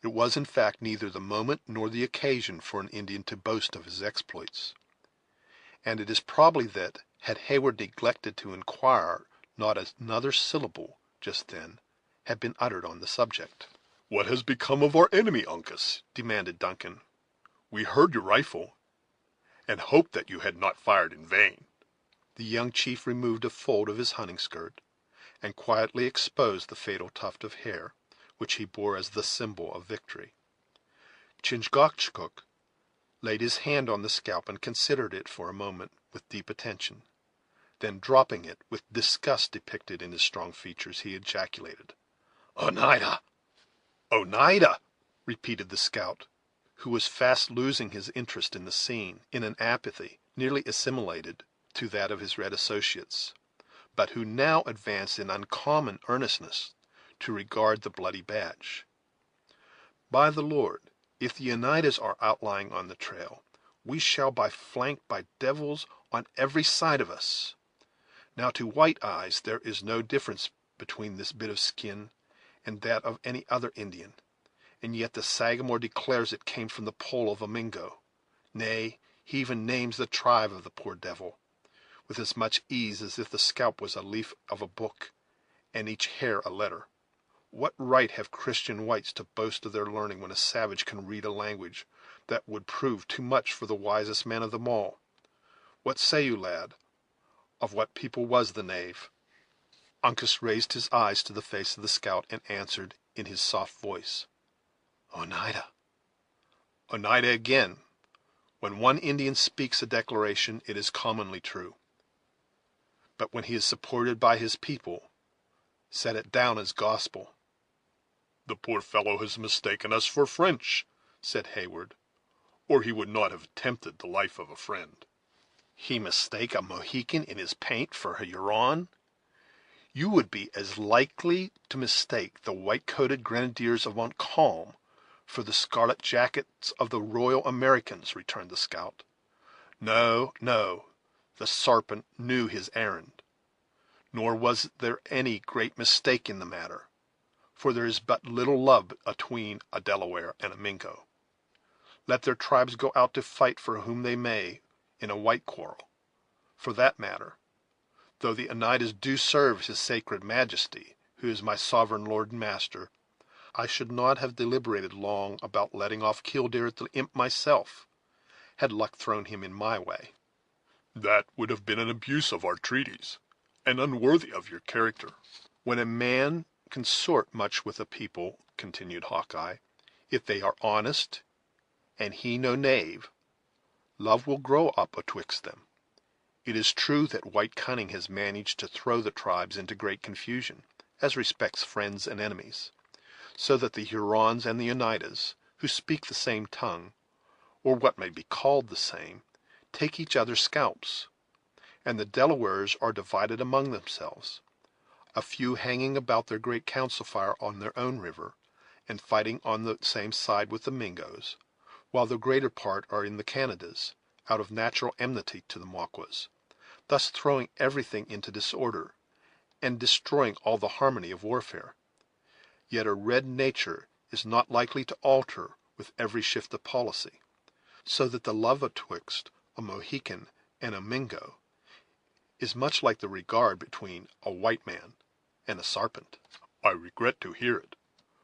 It was in fact neither the moment nor the occasion for an Indian to boast of his exploits, and it is probably that, had Hayward neglected to inquire, not another syllable, just then, had been uttered on the subject.
"What has become of our enemy, Uncas?"
demanded Duncan.
"We heard your rifle, and hoped that you had not fired in vain."
The young chief removed a fold of his hunting skirt, and quietly exposed the fatal tuft of hair which he bore as the symbol of victory. Chingachgook laid his hand on the scalp and considered it for a moment with deep attention. Then, dropping it, with disgust depicted in his strong features, he ejaculated, "Oneida!" "Oneida!" repeated the scout, who was fast losing his interest in the scene, in an apathy nearly assimilated to that of his red associates, but who now advanced in uncommon earnestness to regard the bloody badge. "By the Lord, if the Oneidas are outlying on the trail, we shall be flanked by devils on every side of us. Now, to white eyes there is no difference between this bit of skin and that of any other Indian, and yet the Sagamore declares it came from the poll of a Mingo; nay, he even names the tribe of the poor devil, with as much ease as if the scalp was a leaf of a book, and each hair a letter. What right have Christian whites to boast of their learning when a savage can read a language that would prove too much for the wisest man of them all? What say you, lad, of what people was the knave?" Uncas raised his eyes to the face of the scout, and answered in his soft voice, "Oneida." "Oneida again. When one Indian speaks a declaration, it is commonly true; but when he is supported by his people, set it down as gospel."
"The poor fellow has mistaken us for French," said Hayward, "or he would not have attempted the life of a friend."
"He mistake a Mohican in his paint for a Huron? You would be as likely to mistake the white-coated grenadiers of Montcalm for the scarlet jackets of the Royal Americans," returned the scout. "No, no, the sarpent knew his errand; nor was there any great mistake in the matter, for there is but little love atween a Delaware and a Mingo, let their tribes go out to fight for whom they may in a white quarrel. For that matter, though the Oneidas do serve his sacred majesty, who is my sovereign lord and master, I should not have deliberated long about letting off Killdeer at the imp myself, had luck thrown him in my way."
"That would have been an abuse of our treaties, and unworthy of your character."
"When a man consort much with a people," continued Hawkeye, "if they are honest, and he no knave, love will grow up atwixt them. It is true that white cunning has managed to throw the tribes into great confusion, as respects friends and enemies, so that the Hurons and the Oneidas, who speak the same tongue, or what may be called the same, take each other's scalps, and the Delawares are divided among themselves, a few hanging about their great council fire on their own river, and fighting on the same side with the Mingoes, while the greater part are in the Canadas, out of natural enmity to the Maquas, thus throwing everything into disorder, and destroying all the harmony of warfare. Yet a red nature is not likely to alter with every shift of policy, so that the love atwixt a Mohican and a Mingo is much like the regard between a white man and a sarpent."
"I regret to hear it,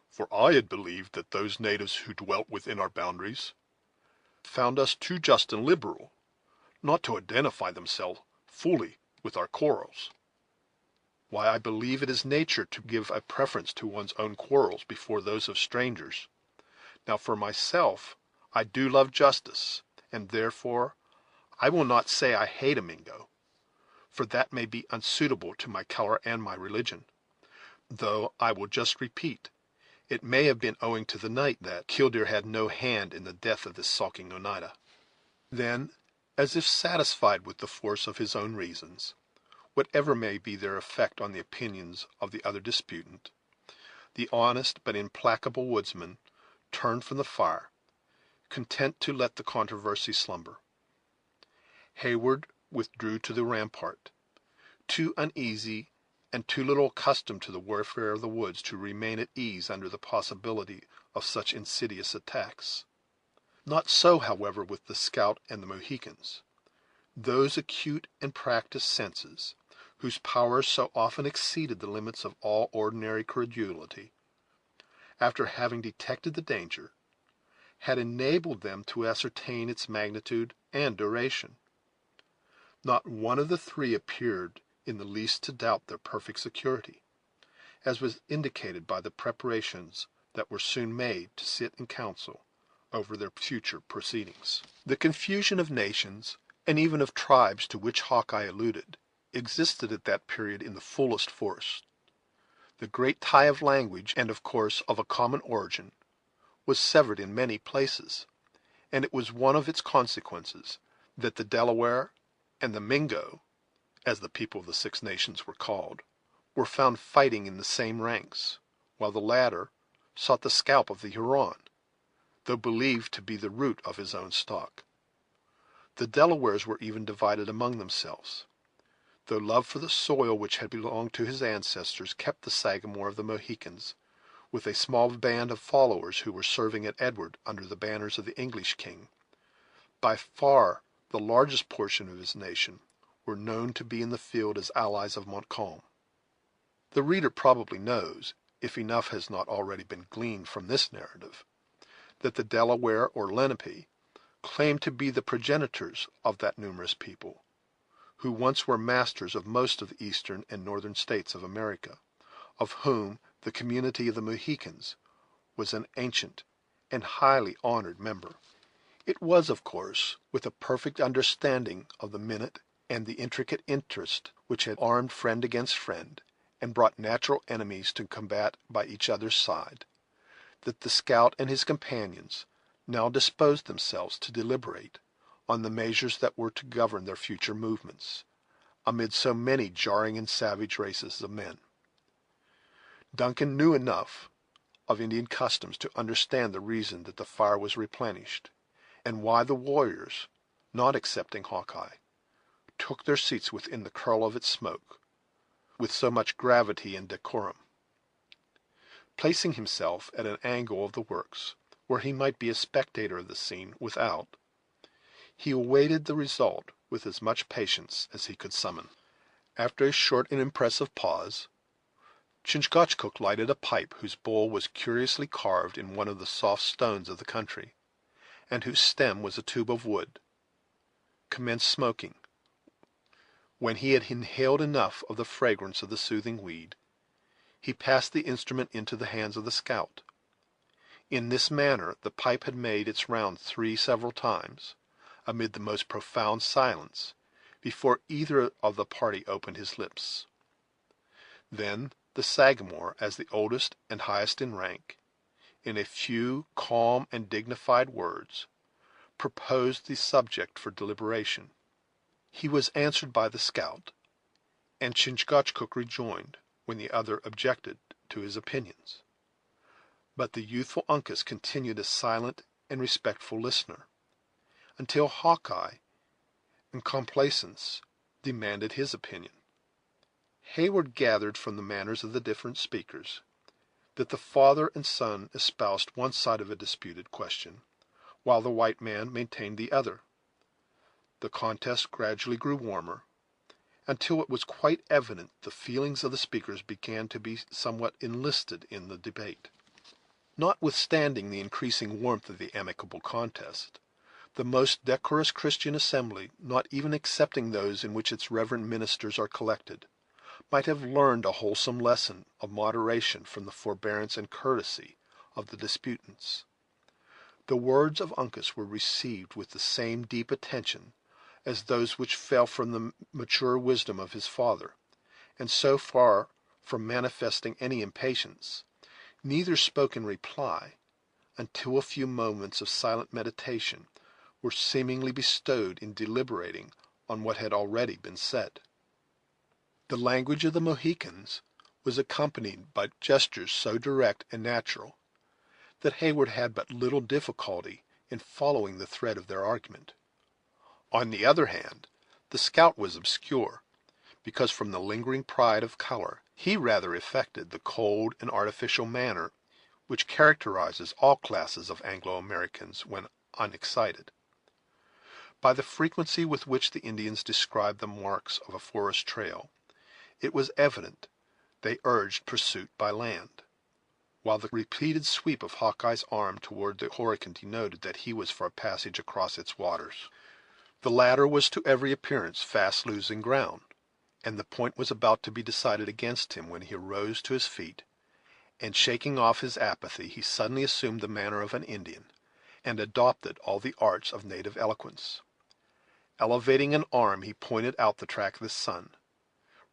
for I had believed that those natives who dwelt within our boundaries
"Found us too just and liberal not to identify themselves fully with our quarrels. Why, I believe it is nature to give a preference to one's own quarrels before those of strangers. Now, for myself, I do love justice, and therefore I will not say I hate a Mingo, for that may be unsuitable to my color and my religion, though I will just repeat, It may have been owing to the night that Killdeer had no hand in the death of this sulking Oneida. Then, as if satisfied with the force of his own reasons, whatever may be their effect on the opinions of the other disputant, the honest but implacable woodsman turned from the fire, content to let the controversy slumber. Heyward withdrew to the rampart, too uneasy and too little accustomed to the warfare of the woods to remain at ease under the possibility of such insidious attacks. Not so, however, with the scout and the Mohicans. Those acute and practised senses, whose powers so often exceeded the limits of all ordinary credulity, after having detected the danger, had enabled them to ascertain its magnitude and duration. Not one of the three appeared in the least to doubt their perfect security, as was indicated by the preparations that were soon made to sit in council over their future proceedings. The confusion of nations, and even of tribes to which Hawkeye alluded, existed at that period in the fullest force. The great tie of language, and of course of a common origin, was severed in many places, and it was one of its consequences that the Delaware and the Mingo, as the people of the Six Nations were called, were found fighting in the same ranks, while the latter sought the scalp of the Huron, though believed to be the root of his own stock. The Delawares were even divided among themselves, though love for the soil which had belonged to his ancestors kept the Sagamore of the Mohicans, with a small band of followers who were serving at Edward under the banners of the English king. By far the largest portion of his nation were known to be in the field as allies of Montcalm. The reader probably knows, if enough has not already been gleaned from this narrative, that the Delaware or Lenape claimed to be the progenitors of that numerous people, who once were masters of most of the eastern and northern states of America, of whom the community of the Mohicans was an ancient and highly honored member. It was, of course, with a perfect understanding of the minute and the intricate interest which had armed friend against friend, and brought natural enemies to combat by each other's side, that the scout and his companions now disposed themselves to deliberate on the measures that were to govern their future movements, amid so many jarring and savage races of men. Duncan knew enough of Indian customs to understand the reason that the fire was replenished, and why the warriors, not excepting Hawkeye, took their seats within the curl of its smoke with so much gravity and decorum. Placing himself at an angle of the works, where he might be a spectator of the scene without, he awaited the result with as much patience as he could summon. After a short and impressive pause, Chingachgook lighted a pipe whose bowl was curiously carved in one of the soft stones of the country, and whose stem was a tube of wood, commenced smoking. When he had inhaled enough of the fragrance of the soothing weed, he passed the instrument into the hands of the scout. In this manner the pipe had made its round three several times, amid the most profound silence, before either of the party opened his lips. Then the Sagamore, as the oldest and highest in rank, in a few calm and dignified words, proposed the subject for deliberation. He was answered by the scout, and Chingachgook rejoined when the other objected to his opinions. But the youthful Uncas continued a silent and respectful listener, until Hawkeye, in complaisance, demanded his opinion. Heyward gathered from the manners of the different speakers that the father and son espoused one side of a disputed question, while the white man maintained the other. The contest gradually grew warmer, until it was quite evident the feelings of the speakers began to be somewhat enlisted in the debate. Notwithstanding the increasing warmth of the amicable contest, the most decorous Christian assembly, not even excepting those in which its reverend ministers are collected, might have learned a wholesome lesson of moderation from the forbearance and courtesy of the disputants. The words of Uncas were received with the same deep attention as those which fell from the mature wisdom of his father, and so far from manifesting any impatience, Neither spoke in reply until a few moments of silent meditation were seemingly bestowed in deliberating on what had already been said. The language of the Mohicans was accompanied by gestures so direct and natural that Heyward had but little difficulty in following the thread of their argument. On the other hand, the scout was obscure, because from the lingering pride of color he rather affected the cold and artificial manner which characterizes all classes of Anglo-Americans when unexcited. By the frequency with which the Indians described the marks of a forest trail, it was evident they urged pursuit by land, while the repeated sweep of Hawkeye's arm toward the horizon denoted that he was for a passage across its waters. The latter was to every appearance fast losing ground, and the point was about to be decided against him when he arose to his feet, and shaking off his apathy, he suddenly assumed the manner of an Indian, and adopted all the arts of native eloquence. Elevating an arm, he pointed out the track of the sun,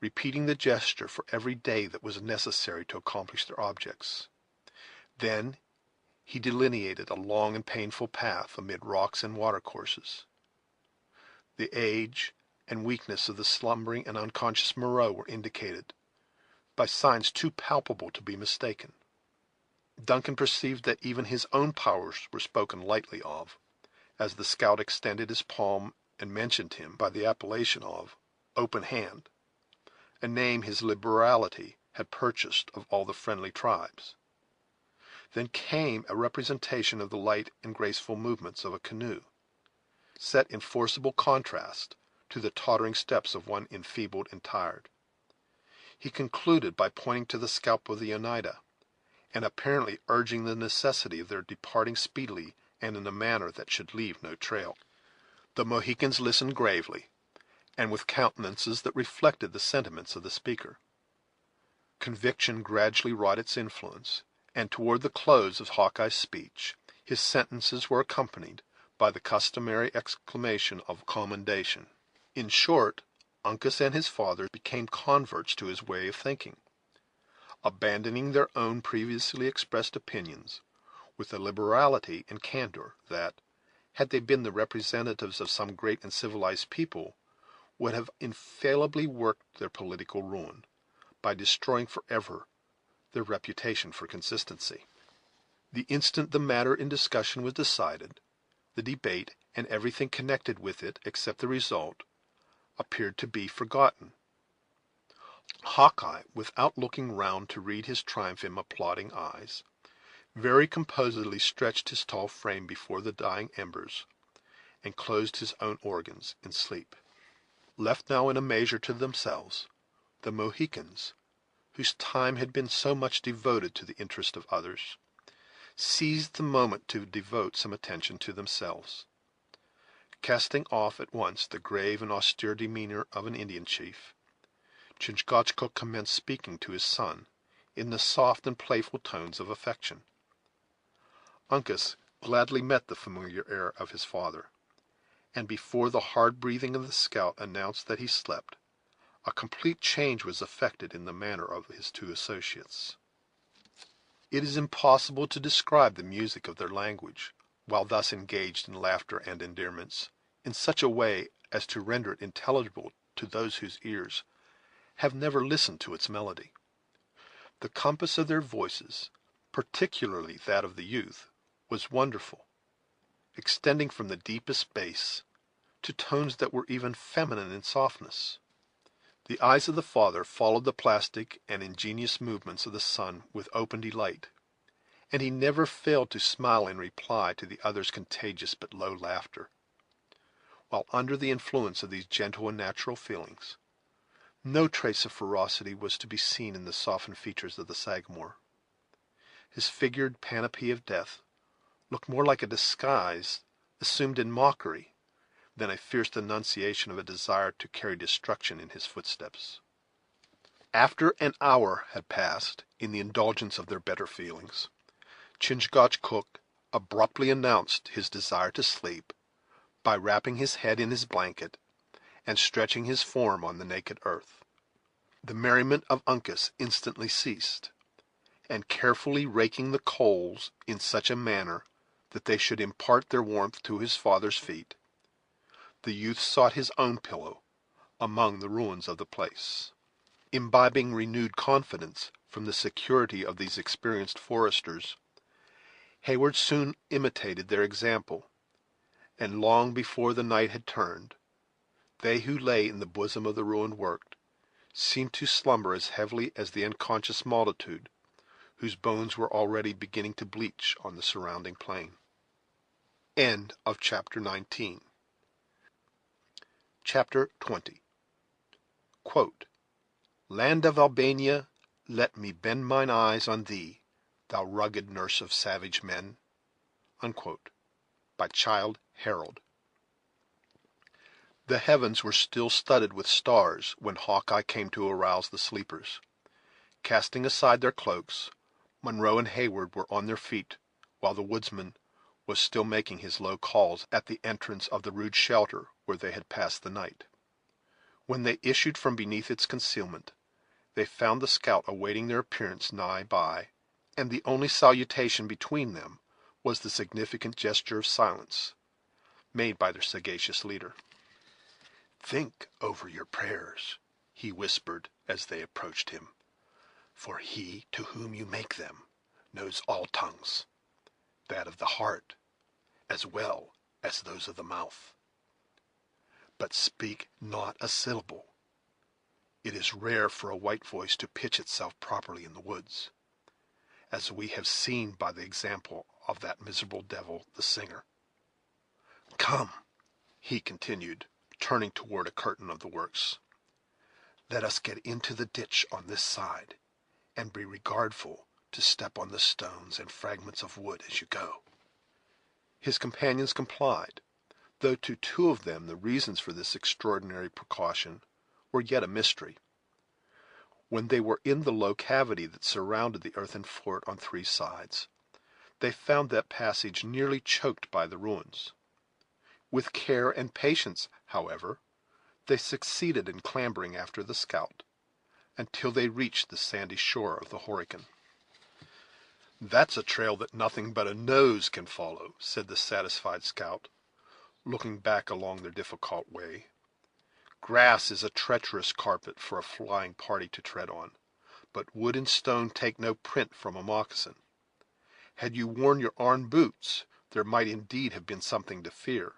repeating the gesture for every day that was necessary to accomplish their objects. Then he delineated a long and painful path amid rocks and watercourses. The age and weakness of the slumbering and unconscious Moreau were indicated by signs too palpable to be mistaken. Duncan perceived that even his own powers were spoken lightly of, as the scout extended his palm and mentioned him by the appellation of Open Hand, a name his liberality had purchased of all the friendly tribes. Then came a representation of the light and graceful movements of a canoe, set in forcible contrast to the tottering steps of one enfeebled and tired. He concluded by pointing to the scalp of the Oneida, and apparently urging the necessity of their departing speedily and in a manner that should leave no trail. The Mohicans listened gravely, and with countenances that reflected the sentiments of the speaker. Conviction gradually wrought its influence, and toward the close of Hawkeye's speech his sentences were accompanied by the customary exclamation of commendation. In short, Uncas and his father became converts to his way of thinking, abandoning their own previously expressed opinions with a liberality and candor that, had they been the representatives of some great and civilized people, would have infallibly worked their political ruin, by destroying forever their reputation for consistency. The instant the matter in discussion was decided, the debate, and everything connected with it except the result, appeared to be forgotten. Hawkeye, without looking round to read his triumph in applauding eyes, very composedly stretched his tall frame before the dying embers, and closed his own organs in sleep. Left now in a measure to themselves, the Mohicans, whose time had been so much devoted to the interest of others, seized the moment to devote some attention to themselves. Casting off at once the grave and austere demeanor of an Indian chief, Chingachgook commenced speaking to his son in the soft and playful tones of affection. Uncas gladly met the familiar air of his father, and before the hard breathing of the scout announced that he slept, a complete change was effected in the manner of his two associates. It is impossible to describe the music of their language, while thus engaged in laughter and endearments, in such a way as to render it intelligible to those whose ears have never listened to its melody. The compass of their voices, particularly that of the youth, was wonderful, extending from the deepest bass to tones that were even feminine in softness. The eyes of the father followed the plastic and ingenious movements of the son with open delight, and he never failed to smile in reply to the other's contagious but low laughter. While under the influence of these gentle and natural feelings, no trace of ferocity was to be seen in the softened features of the Sagamore. His figured panoply of death looked more like a disguise assumed in mockery than a fierce denunciation of a desire to carry destruction in his footsteps. After an hour had passed in the indulgence of their better feelings, Chingachgook abruptly announced his desire to sleep by wrapping his head in his blanket and stretching his form on the naked earth. The merriment of Uncas instantly ceased, and carefully raking the coals in such a manner that they should impart their warmth to his father's feet, the youth sought his own pillow among the ruins of the place. Imbibing renewed confidence from the security of these experienced foresters, Heyward soon imitated their example, and long before the night had turned, they who lay in the bosom of the ruined work seemed to slumber as heavily as the unconscious multitude whose bones were already beginning to bleach on the surrounding plain. Chapter 19. Chapter 20. Land of Albania, let me bend mine eyes on thee, thou rugged nurse of savage men. By Childe Harold. The heavens were still studded with stars when Hawkeye came to arouse the sleepers. Casting aside their cloaks, Munro and Heyward were on their feet, while the woodsman was still making his low calls at the entrance of the rude shelter where they had passed the night. When they issued from beneath its concealment, they found the scout awaiting their appearance nigh by, and the only salutation between them was the significant gesture of silence made by their sagacious leader. "Think over your prayers," he whispered as they approached him, "for he to whom you make them knows all tongues, that of the heart as well as those of the mouth. But speak not a syllable. It is rare for a white voice to pitch itself properly in the woods, as we have seen by the example of that miserable devil the singer. Come," he continued, turning toward a curtain of the works, "let us get into the ditch on this side, and be regardful to step on the stones and fragments of wood as you go." His companions complied, though to two of them the reasons for this extraordinary precaution were yet a mystery. When they were in the low cavity that surrounded the earthen fort on three sides, they found that passage nearly choked by the ruins. With care and patience, however, they succeeded in clambering after the scout, until they reached the sandy shore of the Horican. "That's a trail that nothing but a nose can follow," said the satisfied scout, looking back along their difficult way. "Grass is a treacherous carpet for a flying party to tread on, but wood and stone take no print from a moccasin. Had you worn your iron boots, there might indeed have been something to fear,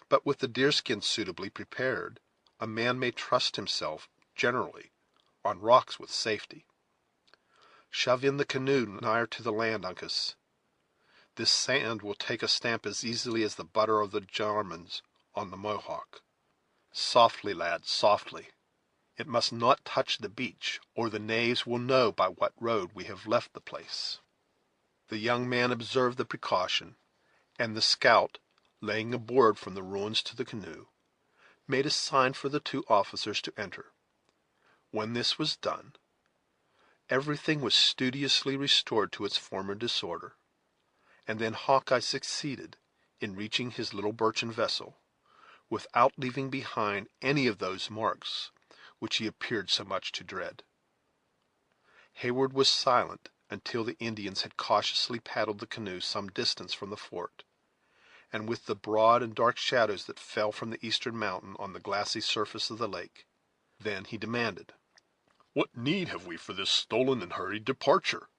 but with the deerskin suitably prepared, a man may trust himself, generally, on rocks with safety. Shove in the canoe nigher to the land, Uncas. This sand will take a stamp as easily as the butter of the Jarmans on the Mohawk. Softly, lad, softly. It must not touch the beach, or the knaves will know by what road we have left the place." The young man observed the precaution, and the scout, laying a board from the ruins to the canoe, made a sign for the two officers to enter. When this was done, everything was studiously restored to its former disorder, and then Hawkeye succeeded in reaching his little birchen vessel, without leaving behind any of those marks which he appeared so much to dread. Heyward was silent until the Indians had cautiously paddled the canoe some distance from the fort, and with the broad and dark shadows that fell from the eastern mountain on the glassy surface of the lake. Then he demanded, "What need have we for this stolen and hurried departure?"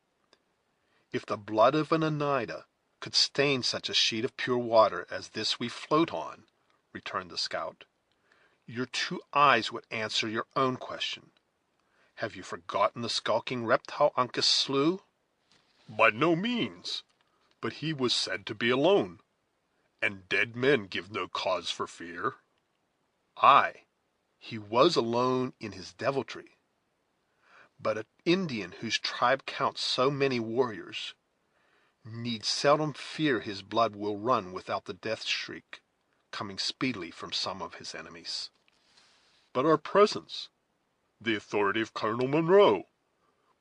"If the blood of an Oneida could stain such a sheet of pure water as this we float on," returned the scout, "your two eyes would answer your own question. Have you forgotten the skulking reptile Uncas slew?" "By no means; but he was said to be alone, and dead men give no cause for fear." "Ay, he was alone in his deviltry; but an Indian whose tribe counts so many warriors need seldom fear his blood will run without the death shriek coming speedily from some of his enemies." "But our presence, the authority of Colonel Munro,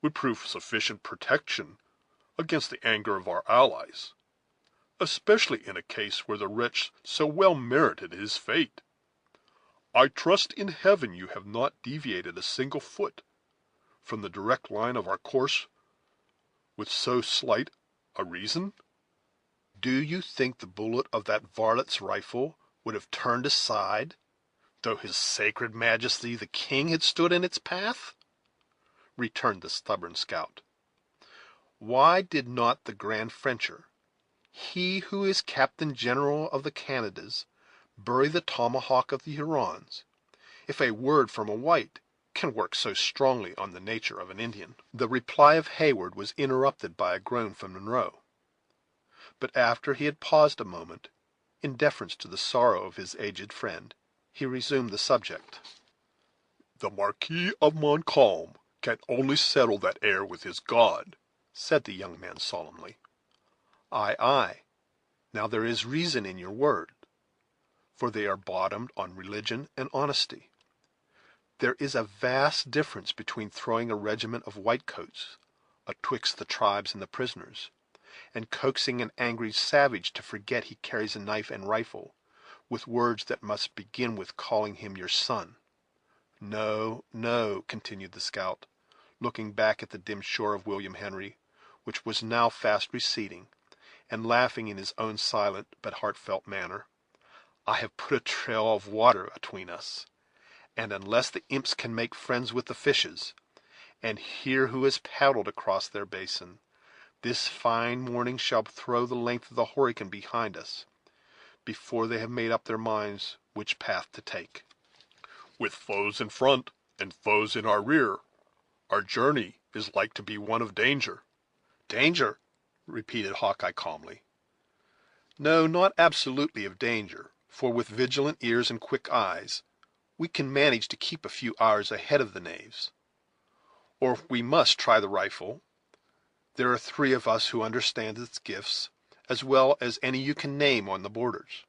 would prove sufficient protection against the anger of our allies, especially in a case where the wretch so well merited his fate. I trust in Heaven you have not deviated a single foot from the direct line of our course
with so slight a reason?
Do you think the bullet of that varlet's rifle would have turned aside, though his sacred majesty the king had stood in its path?" returned the stubborn scout. "Why did not the Grand Frencher, he who is Captain General of the Canadas, bury the tomahawk of the Hurons, if a word from a white can work so strongly on the nature of an Indian?" The reply of Heyward was interrupted by a groan from Monroe; but after he had paused a moment, in deference to the sorrow of his aged friend, he resumed the subject.
"The Marquis of Montcalm can only settle that air with his God,"
said the young man solemnly. "Ay, ay, now there is reason in your word, for they are bottomed on religion and honesty. There is a vast difference between throwing a regiment of whitecoats atwixt the tribes and the prisoners, and coaxing an angry savage to forget he carries a knife and rifle, with words that must begin with calling him your son. No, no," continued the scout, looking back at the dim shore of William Henry, which was now fast receding, and laughing in his own silent but heartfelt manner, "I have put a trail of water atween us, and unless the imps can make friends with the fishes, and hear who has paddled across their basin, this fine morning shall throw the length of the Horican behind us, before they have made up their minds which path to take."
"With foes in front and foes in our rear, our journey is like to be one of danger."
"Danger!" repeated Hawkeye calmly. "No, not absolutely of danger, for with vigilant ears and quick eyes we can manage to keep a few hours ahead of the knaves. Or we must try the rifle. There are three of us who understand its gifts as well as any you can name on the borders.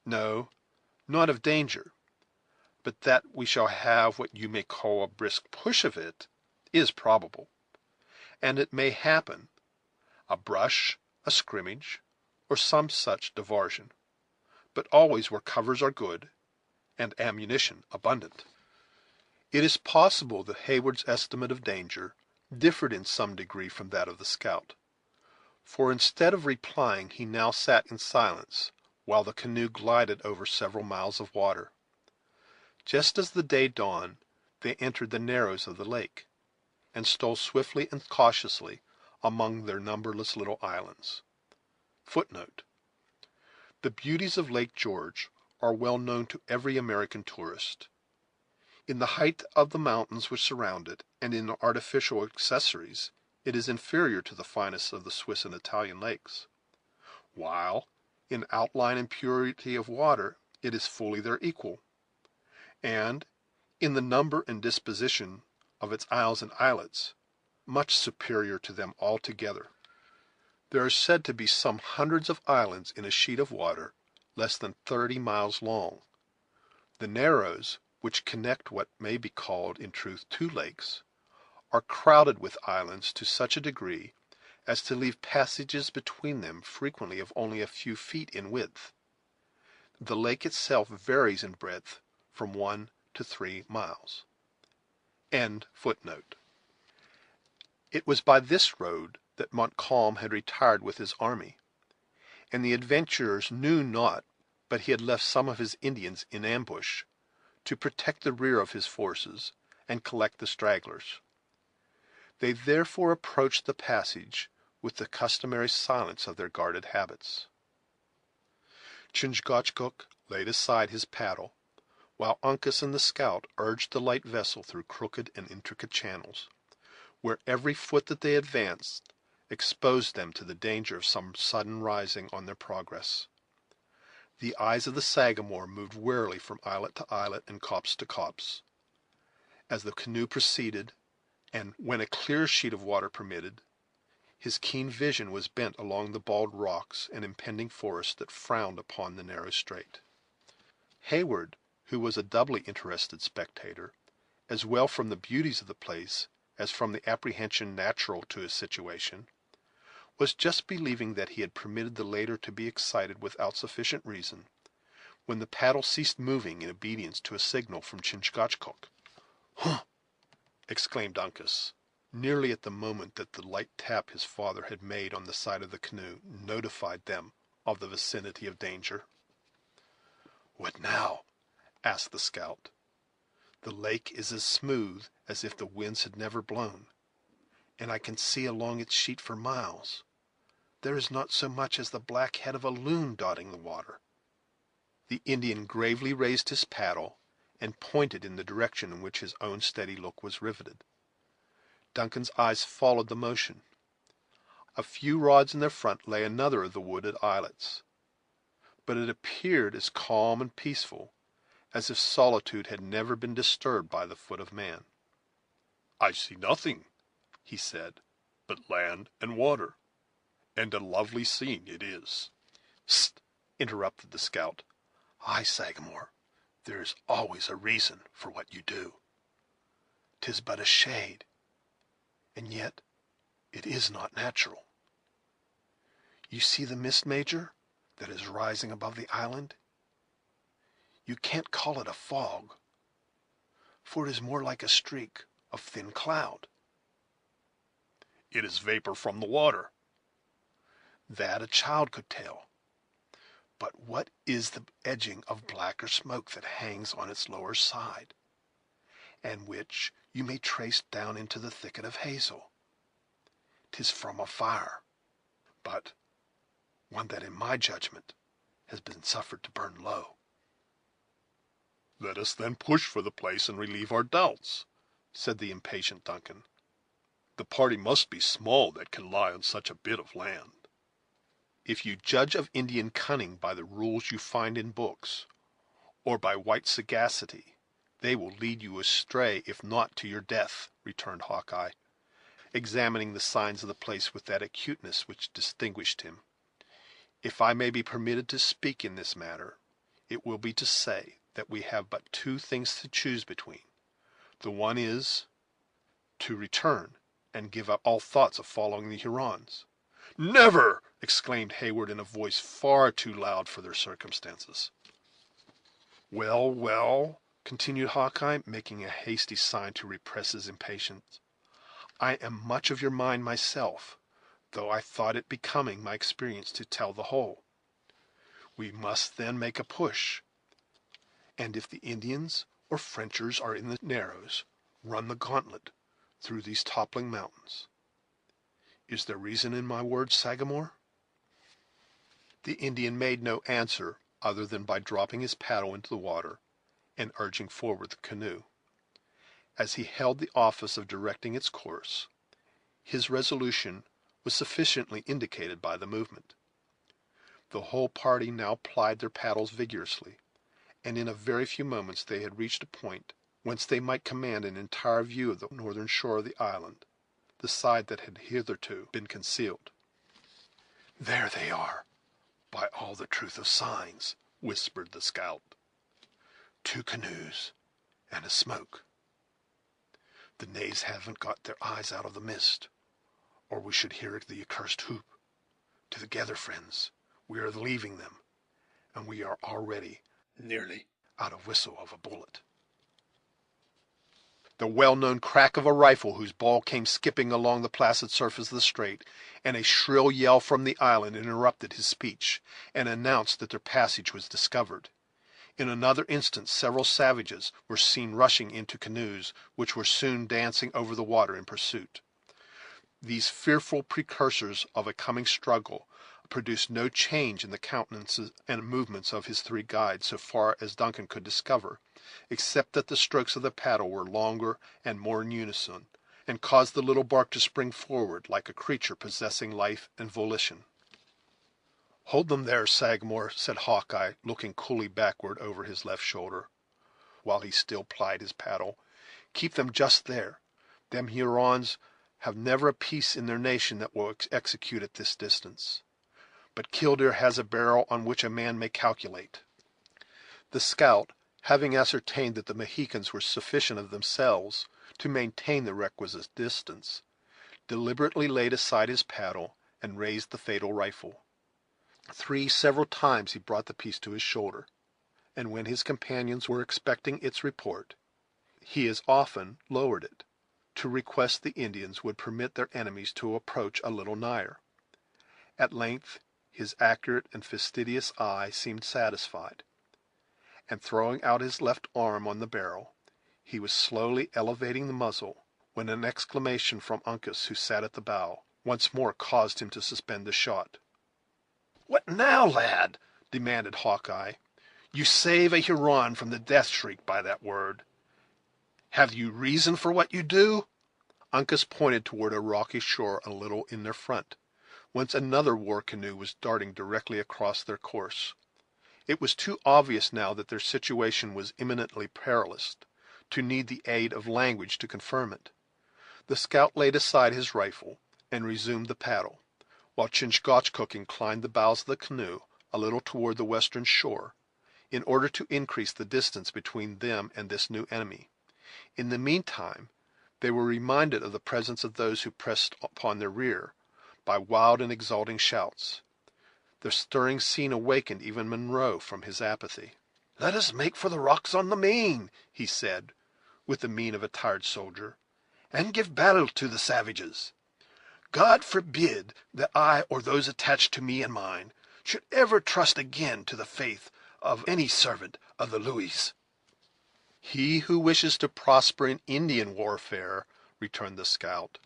No, not of danger, but that we shall have what you may call a brisk push of it is probable, and it may happen a brush, a scrimmage, or some such diversion, but always where covers are good and ammunition abundant." It is possible that Heyward's estimate of danger differed in some degree from that of the scout, for instead of replying he now sat in silence while the canoe glided over several miles of water. Just as the day dawned they entered the narrows of the lake, and stole swiftly and cautiously among their numberless little islands. [Footnote: The beauties of Lake George are well known to every American tourist. In the height of the mountains which surround it, and in artificial accessories, it is inferior to the finest of the Swiss and Italian lakes; while, in outline and purity of water, it is fully their equal; and, in the number and disposition of its isles and islets, much superior to them altogether. There are said to be some hundreds of islands in a sheet of water less than 30 miles long. The narrows, which connect what may be called in truth two lakes, are crowded with islands to such a degree as to leave passages between them frequently of only a few feet in width. The lake itself varies in breadth from 1 to 3 miles. End footnote. It was by this road that Montcalm had retired with his army, and the adventurers knew not but he had left some of his Indians in ambush, to protect the rear of his forces and collect the stragglers. They therefore approached the passage with the customary silence of their guarded habits. Chingachgook laid aside his paddle, while Uncas and the scout urged the light vessel through crooked and intricate channels, where every foot that they advanced exposed them to the danger of some sudden rising on their progress. The eyes of the Sagamore moved warily from islet to islet and copse to copse, as the canoe proceeded, and, when a clear sheet of water permitted, his keen vision was bent along the bald rocks and impending forest that frowned upon the narrow strait. Heyward, who was a doubly interested spectator, as well from the beauties of the place as from the apprehension natural to his situation, was just believing that he had permitted the latter to be excited without sufficient reason, when the paddle ceased moving in obedience to a signal from Chingachgook. "Humph!" exclaimed Uncas. nearly at the moment that the light tap his father had made on the side of the canoe notified them of the vicinity of danger. "What now?" asked the scout. "The lake is as smooth as if the winds had never blown, and I can see along its sheet for miles. There is not so much as the black head of a loon dotting the water." The Indian gravely raised his paddle and pointed in the direction in which his own steady look was riveted. Duncan's eyes followed the motion. A few rods in their front lay another of the wooded islets, but it appeared as calm and peaceful as if solitude had never been disturbed by the foot of man. "I see nothing," he said, "but land and water, and a lovely scene it is." "Hist!" interrupted the scout. "Ay, Sagamore, there is always a reason for what you do. 'Tis but a shade, and yet it is not natural. You see the mist, Major, that is rising above the island? You can't call it a fog, for it is more like a streak of thin cloud." "It is vapor from the water." "That a child could tell. But what is the edging of blacker smoke that hangs on its lower side, and which you may trace down into the thicket of hazel? 'Tis from a fire, but one that in my judgment has been suffered to burn low." "Let us then push for the place and relieve our doubts," said the impatient Duncan. "The party must be small that can lie on such a bit of land." "If you judge of Indian cunning by the rules you find in books, or by white sagacity, they will lead you astray, if not to your death," returned Hawkeye, examining the signs of the place with that acuteness which distinguished him. "If I may be permitted to speak in this matter, it will be to say that we have but two things to choose between. The one is, to return and give up all thoughts of following the Hurons." "Never!" exclaimed Heyward in a voice far too loud for their circumstances. "Well, well," continued Hawkeye, making a hasty sign to repress his impatience, "I am much of your mind myself, though I thought it becoming my experience to tell the whole. We must then make a push, and if the Indians or Frenchers are in the narrows, run the gauntlet through these toppling mountains. Is there reason in my words, Sagamore?" The Indian made no answer other than by dropping his paddle into the water and urging forward the canoe. As he held the office of directing its course, his resolution was sufficiently indicated by the movement. The whole party now plied their paddles vigorously, and in a very few moments they had reached a point whence they might command an entire view of the northern shore of the island, the side that had hitherto been concealed. "There they are, by all the truth of signs," whispered the scout. "Two canoes and a smoke. The knaves haven't got their eyes out of the mist, or we should hear the accursed whoop. Together, friends, we are leaving them, and we are already nearly out of whistle of a bullet." The well-known crack of a rifle whose ball came skipping along the placid surface of the strait, and a shrill yell from the island interrupted his speech, and announced that their passage was discovered. In another instant several savages were seen rushing into canoes, which were soon dancing over the water in pursuit. These fearful precursors of a coming struggle produced no change in the countenances and movements of his three guides, so far as Duncan could discover, except that the strokes of the paddle were longer and more in unison, and caused the little bark to spring forward like a creature possessing life and volition. "Hold them there, Sagamore," said Hawkeye, looking coolly backward over his left shoulder, while he still plied his paddle. "Keep them just there. Them Hurons have never a piece in their nation that will execute at this distance. But Killdeer has a barrel on which a man may calculate." The scout, having ascertained that the Mohicans were sufficient of themselves to maintain the requisite distance, deliberately laid aside his paddle and raised the fatal rifle. Three several times he brought the piece to his shoulder, and when his companions were expecting its report, he as often lowered it, to request the Indians would permit their enemies to approach a little nigher. At length his accurate and fastidious eye seemed satisfied, and throwing out his left arm on the barrel, he was slowly elevating the muzzle, when an exclamation from Uncas, who sat at the bow, once more caused him to suspend the shot. "What now, lad?" demanded Hawkeye. "You save a Huron from the death shriek by that word. Have you reason for what you do?" Uncas pointed toward a rocky shore a little in their front, whence another war canoe was darting directly across their course. It was too obvious now that their situation was imminently perilous to need the aid of language to confirm it. The scout laid aside his rifle and resumed the paddle, while Chingachgook inclined the bows of the canoe a little toward the western shore, in order to increase the distance between them and this new enemy. In the meantime they were reminded of the presence of those who pressed upon their rear by wild and exulting shouts. The stirring scene awakened even Munro from his apathy. "Let us make for the rocks on the main," he said, with the mien of a tired soldier, "and give battle to the savages. God forbid that I, or those attached to me and mine, should ever trust again to the faith of any servant of the Louis." "He who wishes to prosper in Indian warfare," returned the scout,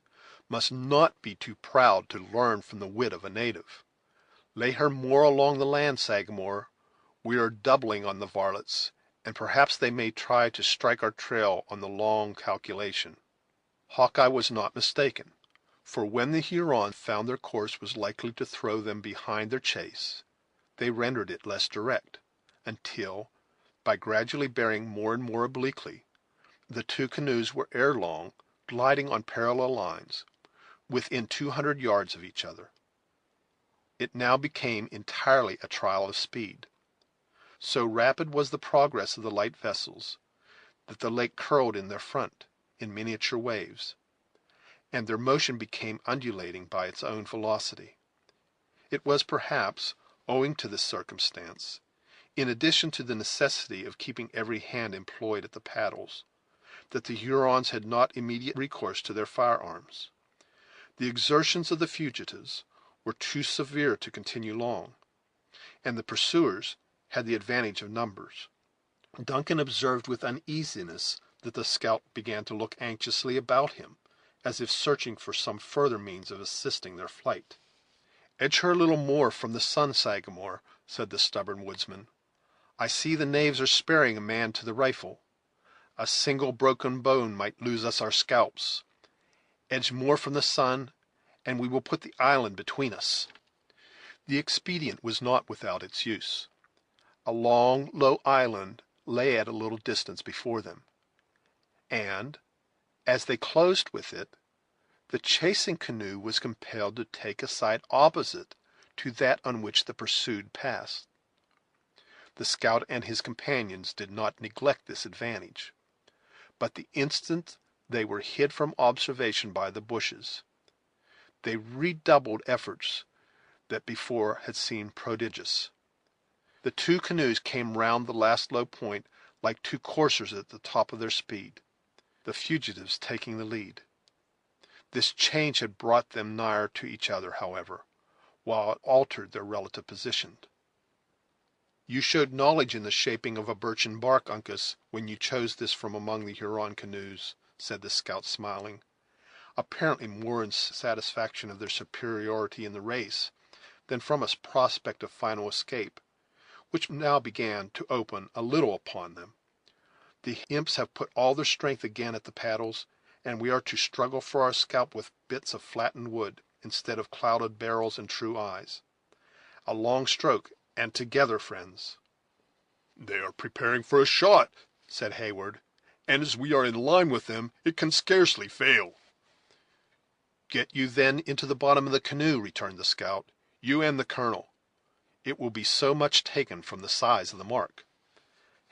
"must not be too proud to learn from the wit of a native. Lay her more along the land, Sagamore. We are doubling on the varlets, and perhaps they may try to strike our trail on the long calculation." Hawkeye was not mistaken, for when the Hurons found their course was likely to throw them behind their chase, they rendered it less direct, until, by gradually bearing more and more obliquely, the two canoes were ere long gliding on parallel lines, within 200 yards of each other. It now became entirely a trial of speed. So rapid was the progress of the light vessels that the lake curled in their front in miniature waves, and their motion became undulating by its own velocity. It was, perhaps, owing to this circumstance, in addition to the necessity of keeping every hand employed at the paddles, that the Hurons had not immediate recourse to their firearms. The exertions of the fugitives were too severe to continue long, and the pursuers had the advantage of numbers. Duncan observed with uneasiness that the scout began to look anxiously about him, as if searching for some further means of assisting their flight. "Edge her a little more from the sun, Sagamore," said the stubborn woodsman. "I see the knaves are sparing a man to the rifle. A single broken bone might lose us our scalps. Edge more from the sun, and we will put the island between us." The expedient was not without its use. A long, low island lay at a little distance before them, and, as they closed with it, the chasing canoe was compelled to take a side opposite to that on which the pursued passed. The scout and his companions did not neglect this advantage, but the instant they were hid from observation by the bushes, they redoubled efforts that before had seemed prodigious. The two canoes came round the last low point like two coursers at the top of their speed, the fugitives taking the lead. This change had brought them nigher to each other, however, while it altered their relative position. "You showed knowledge in the shaping of a birchen bark, Uncas, when you chose this from among the Huron canoes," said the scout, smiling, apparently more in satisfaction of their superiority in the race than from a prospect of final escape, which now began to open a little upon them. "The imps have put all their strength again at the paddles, and we are to struggle for our scalp with bits of flattened wood, instead of clouded barrels and true eyes. A long stroke, and together, friends." "They are preparing for a shot," said Heyward, "and as we are in line with them, it can scarcely fail." "Get you then into the bottom of the canoe," returned the scout, "you and the colonel. It will be so much taken from the size of the mark."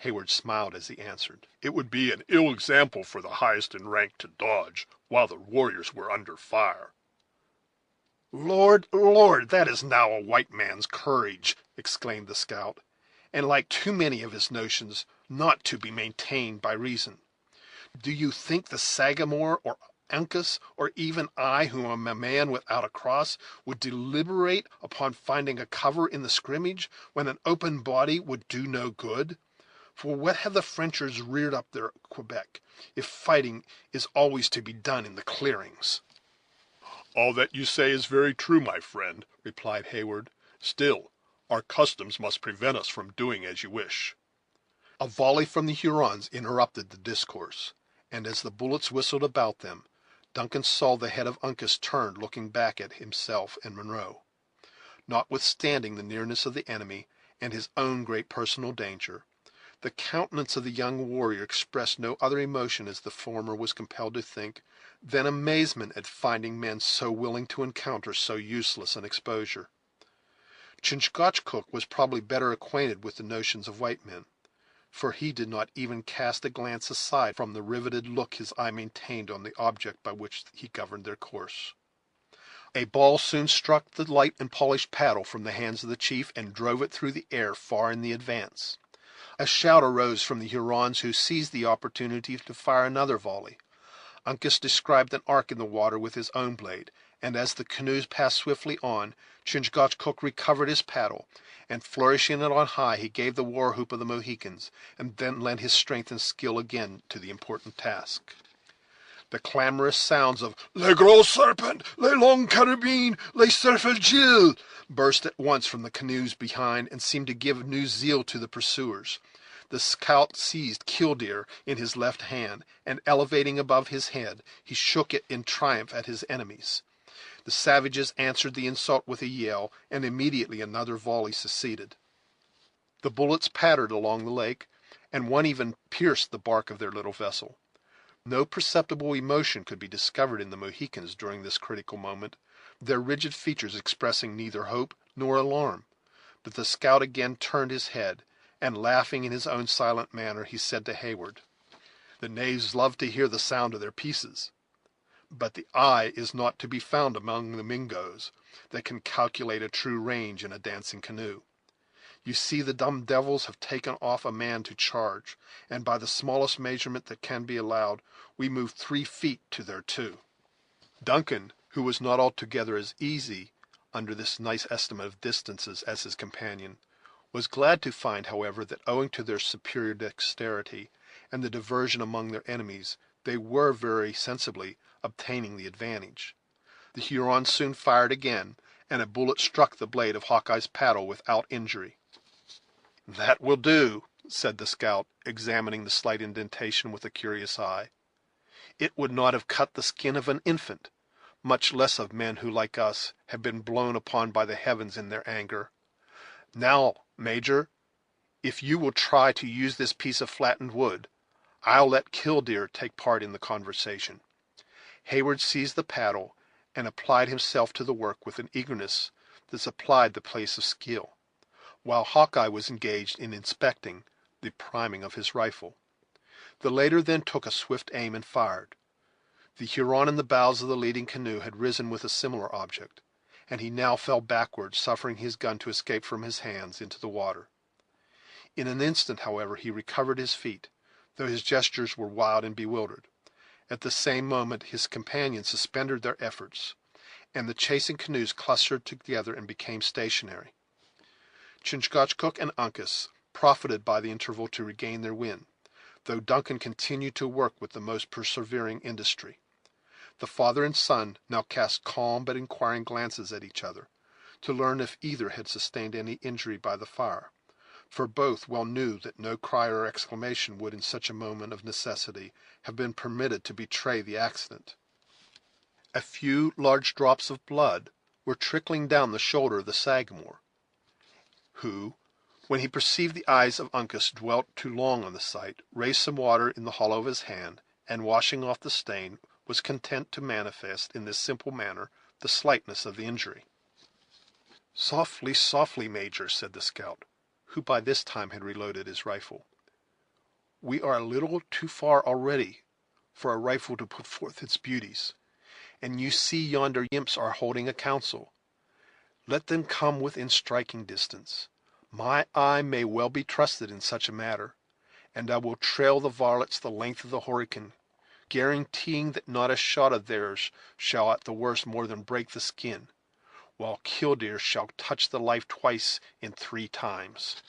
Heyward smiled as he answered: "It would be an ill example for the highest in rank to dodge, while the warriors were under fire." "Lord, Lord, that is now a white man's courage!" exclaimed the scout, "and like too many of his notions not to be maintained by reason. Do you think the Sagamore or Uncas, or even I, who am a man without a cross, would deliberate upon finding a cover in the scrimmage, when an open body would do no good? For what have the Frenchers reared up there at Quebec, if fighting is always to be done in the clearings?"
"All that you say is very true, my friend," replied Heyward. "Still, our customs must prevent us from doing as you wish."
A volley from the Hurons interrupted the discourse, and as the bullets whistled about them, Duncan saw the head of Uncas turned, looking back at himself and Munro. Notwithstanding the nearness of the enemy, and his own great personal danger, the countenance of the young warrior expressed no other emotion, as the former was compelled to think, than amazement at finding men so willing to encounter so useless an exposure. Chingachgook was probably better acquainted with the notions of white men, for he did not even cast a glance aside from the riveted look his eye maintained on the object by which he governed their course. A ball soon struck the light and polished paddle from the hands of the chief, and drove it through the air far in the advance. A shout arose from the Hurons, who seized the opportunity to fire another volley. Uncas described an arc in the water with his own blade, and as the canoes passed swiftly on, Chingachgook recovered his paddle, and flourishing it on high, he gave the war whoop of the Mohicans, and then lent his strength and skill again to the important task. The clamorous sounds of "Le Gros Serpent, Le Long Carabine, Le Cerf Gilles," burst at once from the canoes behind, and seemed to give new zeal to the pursuers. The scout seized Killdeer in his left hand, and elevating above his head, he shook it in triumph at his enemies. The savages answered the insult with a yell, and immediately another volley succeeded. The bullets pattered along the lake, and one even pierced the bark of their little vessel. No perceptible emotion could be discovered in the Mohicans during this critical moment, their rigid features expressing neither hope nor alarm. But the scout again turned his head, and, laughing in his own silent manner, he said to Heyward: "The knaves love to hear the sound of their pieces, but the eye is not to be found among the Mingoes that can calculate a true range in a dancing canoe. You see, the dumb devils have taken off a man to charge, and by the smallest measurement that can be allowed, we move 3 feet to their 2. Duncan, who was not altogether as easy under this nice estimate of distances as his companion, was glad to find, however, that owing to their superior dexterity, and the diversion among their enemies, they were very sensibly obtaining the advantage. The Hurons soon fired again, and a bullet struck the blade of Hawkeye's paddle without injury. "That will do," said the scout, examining the slight indentation with a curious eye. "It would not have cut the skin of an infant, much less of men who, like us, have been blown upon by the heavens in their anger. Now, Major, if you will try to use this piece of flattened wood, I'll let Killdeer take part in the conversation." Heyward seized the paddle, and applied himself to the work with an eagerness that supplied the place of skill, while Hawkeye was engaged in inspecting the priming of his rifle. The latter then took a swift aim and fired. The Huron in the bows of the leading canoe had risen with a similar object, and he now fell backward, suffering his gun to escape from his hands into the water. In an instant, however, he recovered his feet, though his gestures were wild and bewildered. At the same moment his companions suspended their efforts, and the chasing canoes clustered together and became stationary. Chingachgook and Uncas profited by the interval to regain their wind, though Duncan continued to work with the most persevering industry. The father and son now cast calm but inquiring glances at each other, to learn if either had sustained any injury by the fire, for both well knew that no cry or exclamation would, in such a moment of necessity, have been permitted to betray the accident. A few large drops of blood were trickling down the shoulder of the Sagamore, who, when he perceived the eyes of Uncas dwelt too long on the sight, raised some water in the hollow of his hand, and, washing off the stain, was content to manifest in this simple manner the slightness of the injury. "Softly, softly, Major," said the scout, who by this time had reloaded his rifle. "We are a little too far already for a rifle to put forth its beauties, and you see yonder imps are holding a council. Let them come within striking distance. My eye may well be trusted in such a matter, and I will trail the varlets the length of the Horican, guaranteeing that not a shot of theirs shall at the worst more than break the skin, while Killdeer shall touch the life twice in 3 times."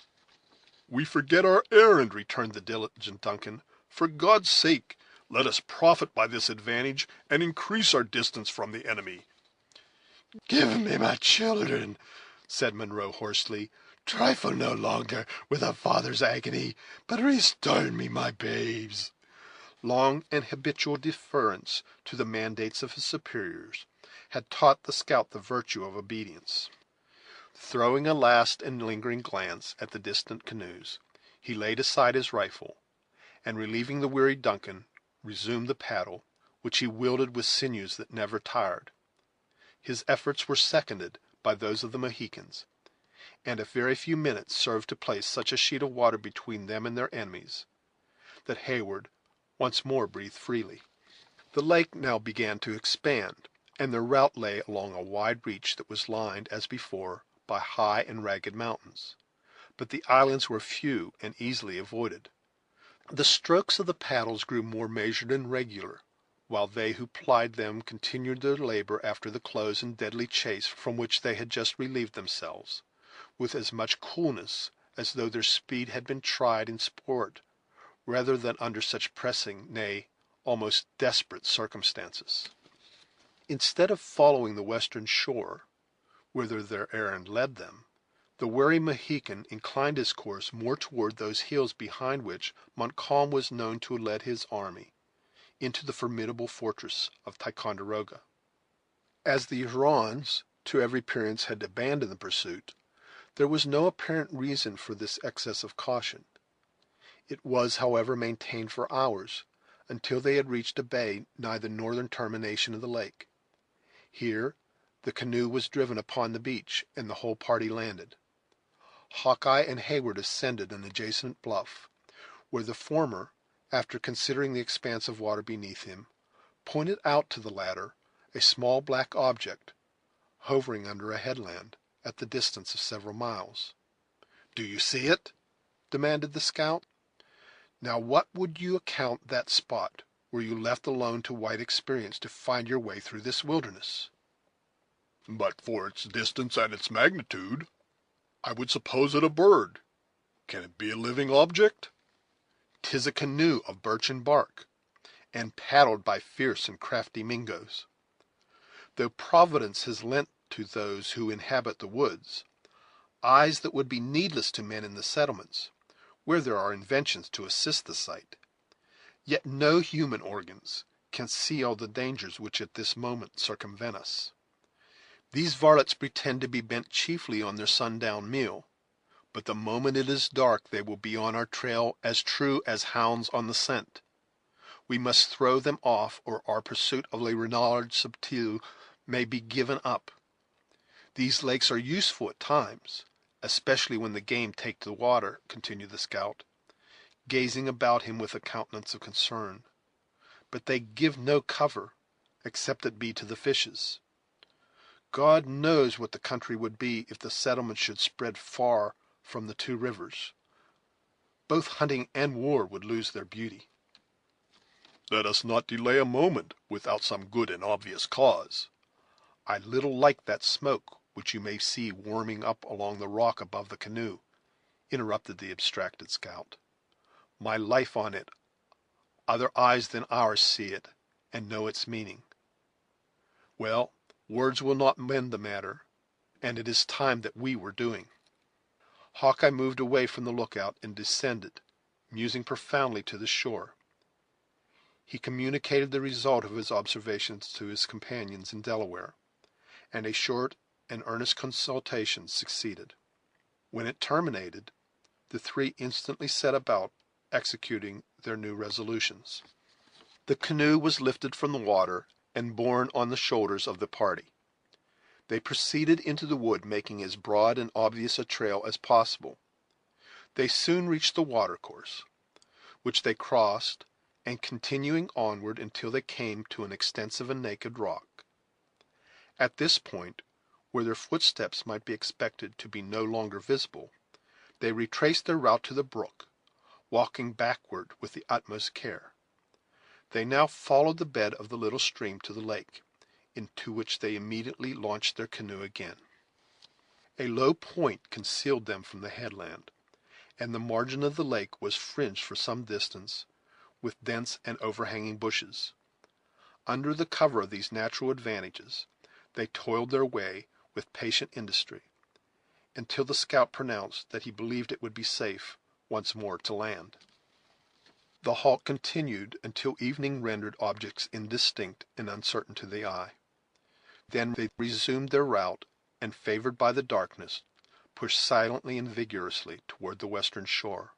"We forget our errand," returned the diligent Duncan. "For God's sake, let us profit by this advantage, and increase our distance from the enemy."
"Give me my children," said Munro hoarsely. "Trifle no longer with a father's agony, but restore me my babes."
Long and habitual deference to the mandates of his superiors had taught the scout the virtue of obedience. Throwing a last and lingering glance at the distant canoes, he laid aside his rifle, and, relieving the wearied Duncan, resumed the paddle, which he wielded with sinews that never tired. His efforts were seconded by those of the Mohicans, and a very few minutes served to place such a sheet of water between them and their enemies, that Heyward once more breathed freely. The lake now began to expand, and their route lay along a wide reach that was lined, as before, by high and ragged mountains, but the islands were few and easily avoided. The strokes of the paddles grew more measured and regular, while they who plied them continued their labor after the close and deadly chase from which they had just relieved themselves, with as much coolness as though their speed had been tried in sport rather than under such pressing, nay, almost desperate circumstances. Instead of following the western shore, whither their errand led them, the wary Mohican inclined his course more toward those hills behind which Montcalm was known to have led his army into the formidable fortress of Ticonderoga. As the Hurons, to every appearance, had abandoned the pursuit, there was no apparent reason for this excess of caution. It was, however, maintained for hours, until they had reached a bay nigh the northern termination of the lake. Here the canoe was driven upon the beach, and the whole party landed. Hawkeye and Heyward ascended an adjacent bluff, where the former, after considering the expanse of water beneath him, pointed out to the latter a small black object, hovering under a headland, at the distance of several miles. "Do you see it?" demanded the scout. "Now what would you account that spot, were you left alone to wide experience to find your way through this wilderness?"
"But for its distance and its magnitude, I would suppose it a bird. Can it be a living object?"
"'Tis a canoe of birchen bark, and paddled by fierce and crafty Mingoes. Though Providence has lent to those who inhabit the woods eyes that would be needless to men in the settlements, where there are inventions to assist the sight, yet no human organs can see all the dangers which at this moment circumvent us. These varlets pretend to be bent chiefly on their sundown meal, but the moment it is dark they will be on our trail as true as hounds on the scent. We must throw them off, or our pursuit of le renard subtil may be given up. These lakes are useful at times, especially when the game take to the water," continued the scout, gazing about him with a countenance of concern, "but they give no cover, except it be to the fishes. God knows what the country would be if the settlements should spread far from the 2 rivers. Both hunting and war would lose their beauty."
"Let us not delay a moment without some good and obvious cause."
"I little like that smoke which you may see warming up along the rock above the canoe," interrupted the abstracted scout. "My life on it, other eyes than ours see it, and know its meaning. Well, words will not mend the matter, and it is time that we were doing." Hawkeye moved away from the lookout and descended, musing profoundly, to the shore. He communicated the result of his observations to his companions in Delaware, and a short and earnest consultation succeeded. When it terminated, the 3 instantly set about executing their new resolutions. The canoe was lifted from the water and borne on the shoulders of the party. They proceeded into the wood, making as broad and obvious a trail as possible. They soon reached the watercourse, which they crossed, and continuing onward until they came to an extensive and naked rock. At this point, where their footsteps might be expected to be no longer visible, they retraced their route to the brook, walking backward with the utmost care. They now followed the bed of the little stream to the lake, into which they immediately launched their canoe again. A low point concealed them from the headland, and the margin of the lake was fringed for some distance with dense and overhanging bushes. Under the cover of these natural advantages, they toiled their way with patient industry, until the scout pronounced that he believed it would be safe once more to land. The halt continued until evening rendered objects indistinct and uncertain to the eye. Then they resumed their route, and, favored by the darkness, pushed silently and vigorously toward the western shore.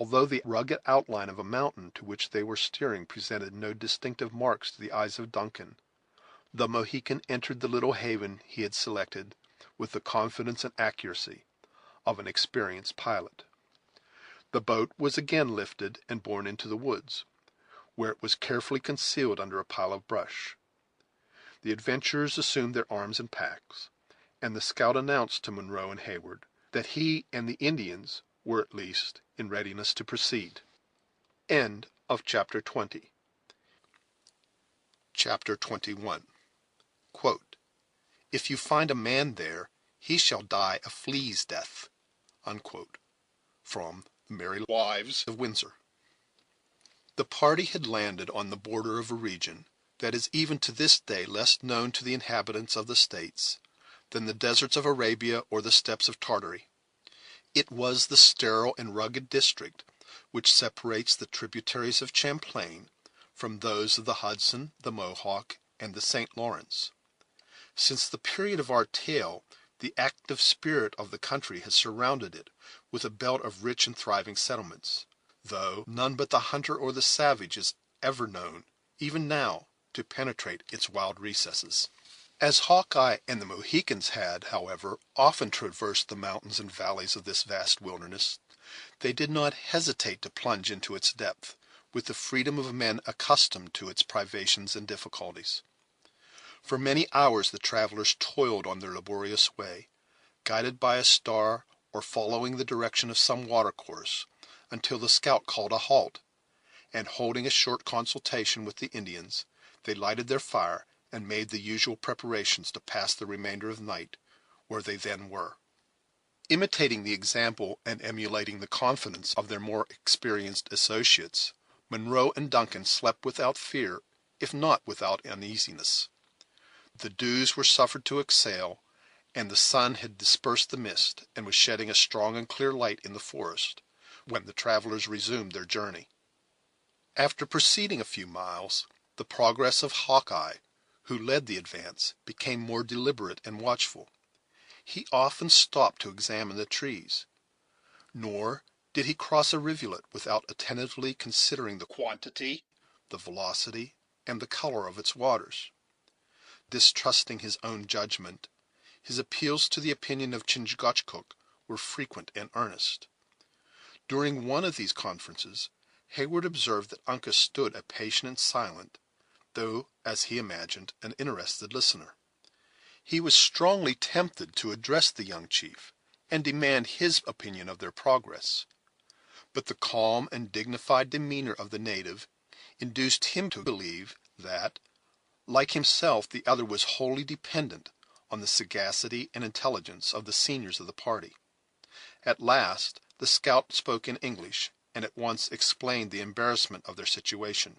Although the rugged outline of a mountain to which they were steering presented no distinctive marks to the eyes of Duncan, the Mohican entered the little haven he had selected with the confidence and accuracy of an experienced pilot. The boat was again lifted and borne into the woods, where it was carefully concealed under a pile of brush. The adventurers assumed their arms and packs, and the scout announced to Monroe and Hayward that he and the Indians were at least in readiness to proceed. Chapter 20. Chapter 21. If you find a man there, he shall die a flea's death. From The Merry Wives of Windsor. The party had landed on the border of a region that is even to this day less known to the inhabitants of the States than the deserts of Arabia or the steppes of Tartary. It was the sterile and rugged district which separates the tributaries of Champlain from those of the Hudson, the Mohawk, and the St. Lawrence. Since the period of our tale, the active spirit of the country has surrounded it with a belt of rich and thriving settlements, though none but the hunter or the savage is ever known, even now, to penetrate its wild recesses. As Hawkeye and the Mohicans had, however, often traversed the mountains and valleys of this vast wilderness, they did not hesitate to plunge into its depth, with the freedom of men accustomed to its privations and difficulties. For many hours the travelers toiled on their laborious way, guided by a star or following the direction of some watercourse, until the scout called a halt, and, holding a short consultation with the Indians, they lighted their fire and made the usual preparations to pass the remainder of the night where they then were. Imitating the example and emulating the confidence of their more experienced associates, Monroe and Duncan slept without fear, if not without uneasiness. The dews were suffered to exhale, and the sun had dispersed the mist, and was shedding a strong and clear light in the forest, when the travelers resumed their journey. After proceeding a few miles, the progress of Hawkeye, who led the advance, became more deliberate and watchful. He often stopped to examine the trees, nor did he cross a rivulet without attentively considering the quantity, the velocity, and the color of its waters. Distrusting his own judgment, his appeals to the opinion of Chingachgook were frequent and earnest. During one of these conferences, Hayward observed that Uncas stood a patient and silent, though, as he imagined, an interested listener. He was strongly tempted to address the young chief, and demand his opinion of their progress, but the calm and dignified demeanor of the native induced him to believe that, like himself, the other was wholly dependent on the sagacity and intelligence of the seniors of the party. At last the scout spoke in English, and at once explained the embarrassment of their situation.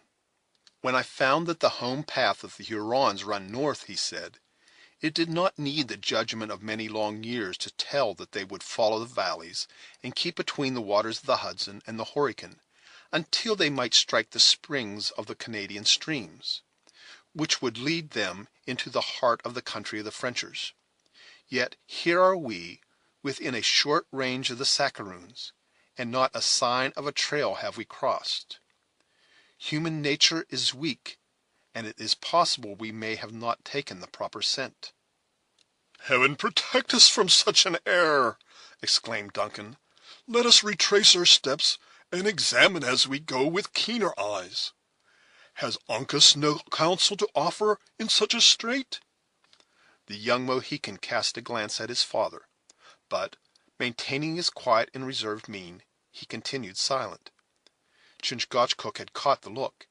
"When I found that the home path of the Hurons run north," he said, "it did not need the judgment of many long years to tell that they would follow the valleys, and keep between the waters of the Hudson and the Horican, until they might strike the springs of the Canadian streams, which would lead them into the heart of the country of the Frenchers. Yet here are we, within a short range of the Saccaroons, and not a sign of a trail have we crossed. Human nature is weak, and it is possible we may have not taken the proper scent." "Heaven protect us from such an error!" exclaimed Duncan. "Let us retrace our steps, and examine as we go with keener eyes. Has Uncas no counsel to offer in such a strait?" The young Mohican cast a glance at his father, but, maintaining his quiet and reserved mien, he continued silent. Chingachgook had caught the look,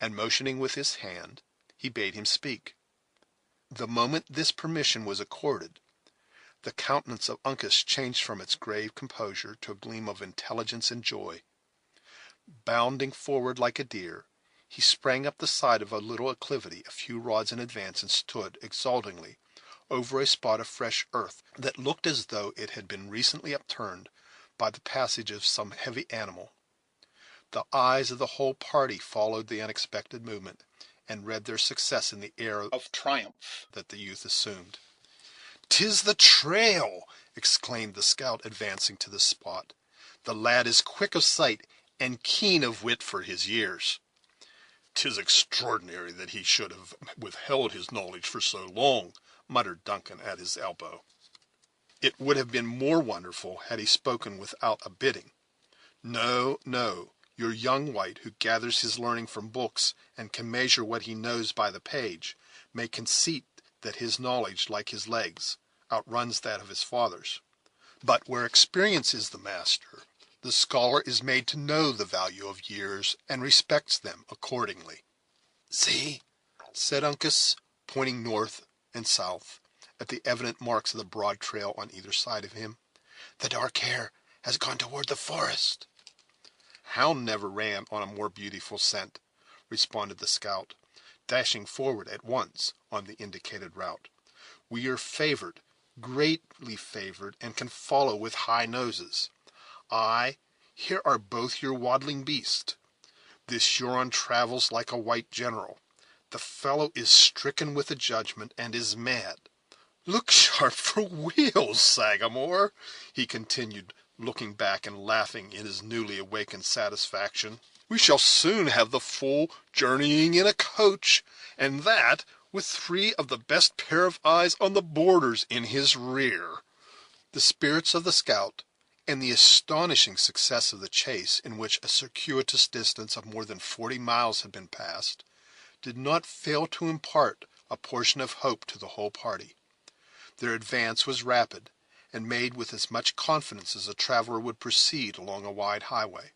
and motioning with his hand, he bade him speak. The moment this permission was accorded, the countenance of Uncas changed from its grave composure to a gleam of intelligence and joy. Bounding forward like a deer, he sprang up the side of a little acclivity a few rods in advance, and stood exultingly over a spot of fresh earth that looked as though it had been recently upturned by the passage of some heavy animal. The eyes of the whole party followed the unexpected movement, and read their success in the air of triumph that the youth assumed. "'Tis the trail!" exclaimed the scout, advancing to the spot. "The lad is quick of sight and keen of wit for his years." "'Tis extraordinary that he should have withheld his knowledge for so long," muttered Duncan at his elbow. "It would have been more wonderful had he spoken without a bidding. No, no, your young white, who gathers his learning from books, and can measure what he knows by the page, may conceit that his knowledge, like his legs, outruns that of his father's. But where experience is the master, the scholar is made to know the value of years, and respects them accordingly." "See," said Uncas, pointing north and south at the evident marks of the broad trail on either side of him, "the dark hair has gone toward the forest." "Hound never ran on a more beautiful scent," responded the scout, dashing forward at once on the indicated route. "We are favored, greatly favored, and can follow with high noses. Ay, here are both your waddling beasts. This Huron travels like a white general. The fellow is stricken with a judgment, and is mad. Look sharp for wheels, Sagamore," he continued, looking back and laughing in his newly awakened satisfaction. "We shall soon have the fool journeying in a coach, and that with 3 of the best pair of eyes on the borders in his rear." The spirits of the scout, and the astonishing success of the chase, in which a circuitous distance of more than 40 miles had been passed, did not fail to impart a portion of hope to the whole party. Their advance was rapid, and made with as much confidence as a traveler would proceed along a wide highway.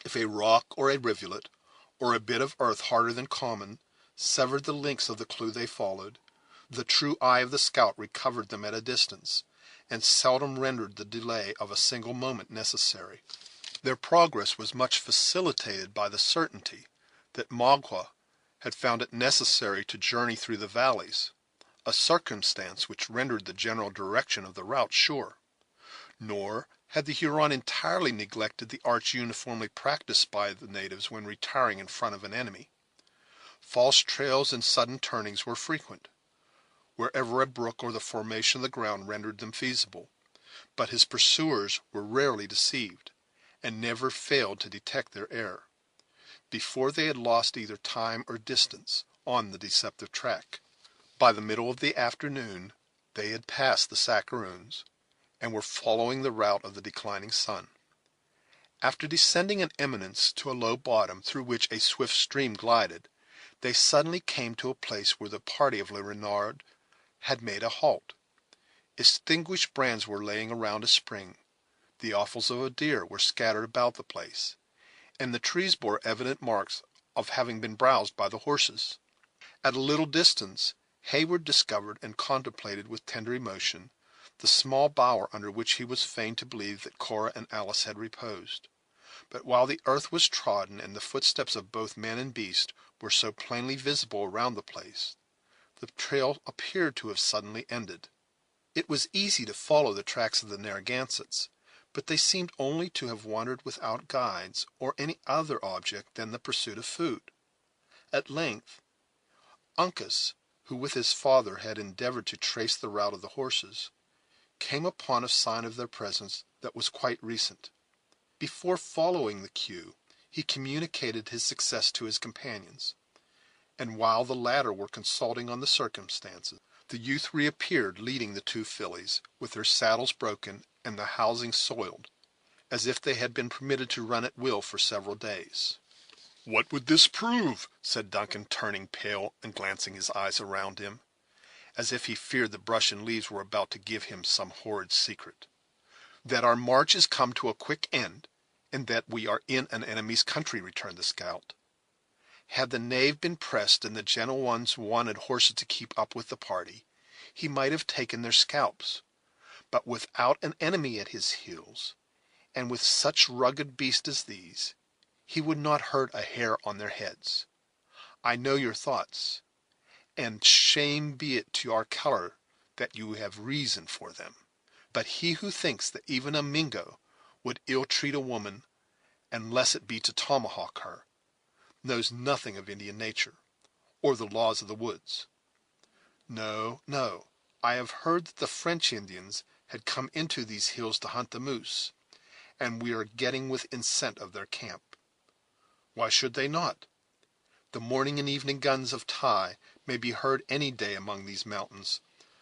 If a rock or a rivulet, or a bit of earth harder than common, severed the links of the clue they followed, the true eye of the scout recovered them at a distance, and seldom rendered the delay of a single moment necessary. Their progress was much facilitated by the certainty that Magua had found it necessary to journey through the valleys, a circumstance which rendered the general direction of the route sure. Nor had the Huron entirely neglected the arch uniformly practiced by the natives when retiring in front of an enemy. False trails and sudden turnings were frequent, wherever a brook or the formation of the ground rendered them feasible, but his pursuers were rarely deceived, and never failed to detect their error, before they had lost either time or distance on the deceptive track. By the middle of the afternoon they had passed the Sackeroons, and were following the route of the declining sun. After descending an eminence to a low bottom through which a swift stream glided, they suddenly came to a place where the party of Le Renard had made a halt. Extinguished brands were laying around a spring, the offals of a deer were scattered about the place, and the trees bore evident marks of having been browsed by the horses. At a little distance Heyward discovered and contemplated with tender emotion the small bower under which he was fain to believe that Cora and Alice had reposed. But while the earth was trodden, and the footsteps of both man and beast were so plainly visible around the place, the trail appeared to have suddenly ended. It was easy to follow the tracks of the Narragansetts, but they seemed only to have wandered without guides or any other object than the pursuit of food. At length Uncas, who with his father had endeavored to trace the route of the horses, came upon a sign of their presence that was quite recent. Before following the cue, he communicated his success to his companions, and while the latter were consulting on the circumstances, the youth reappeared leading the 2 fillies, with their saddles broken and the housings soiled, as if they had been permitted to run at will for several days. "What would this prove?" said Duncan, turning pale and glancing his eyes around him, as if he feared the brush and leaves were about to give him some horrid secret. "That our march is come to a quick end, and that we are in an enemy's country," returned the scout. Had the knave been pressed and the gentle ones wanted horses to keep up with the party, he might have taken their scalps; but without an enemy at his heels, and with such rugged beasts as these, he would not hurt a hair on their heads. I know your thoughts, and shame be it to our color that you have reason for them. But he who thinks that even a Mingo would ill treat a woman, unless it be to tomahawk her, knows nothing of Indian nature, or the laws of the woods. No, no, I have heard that the French Indians had come into these hills to hunt the moose, and we are getting within scent of their camp. Why should they not? The morning and evening guns of Ty may be heard any day among these mountains,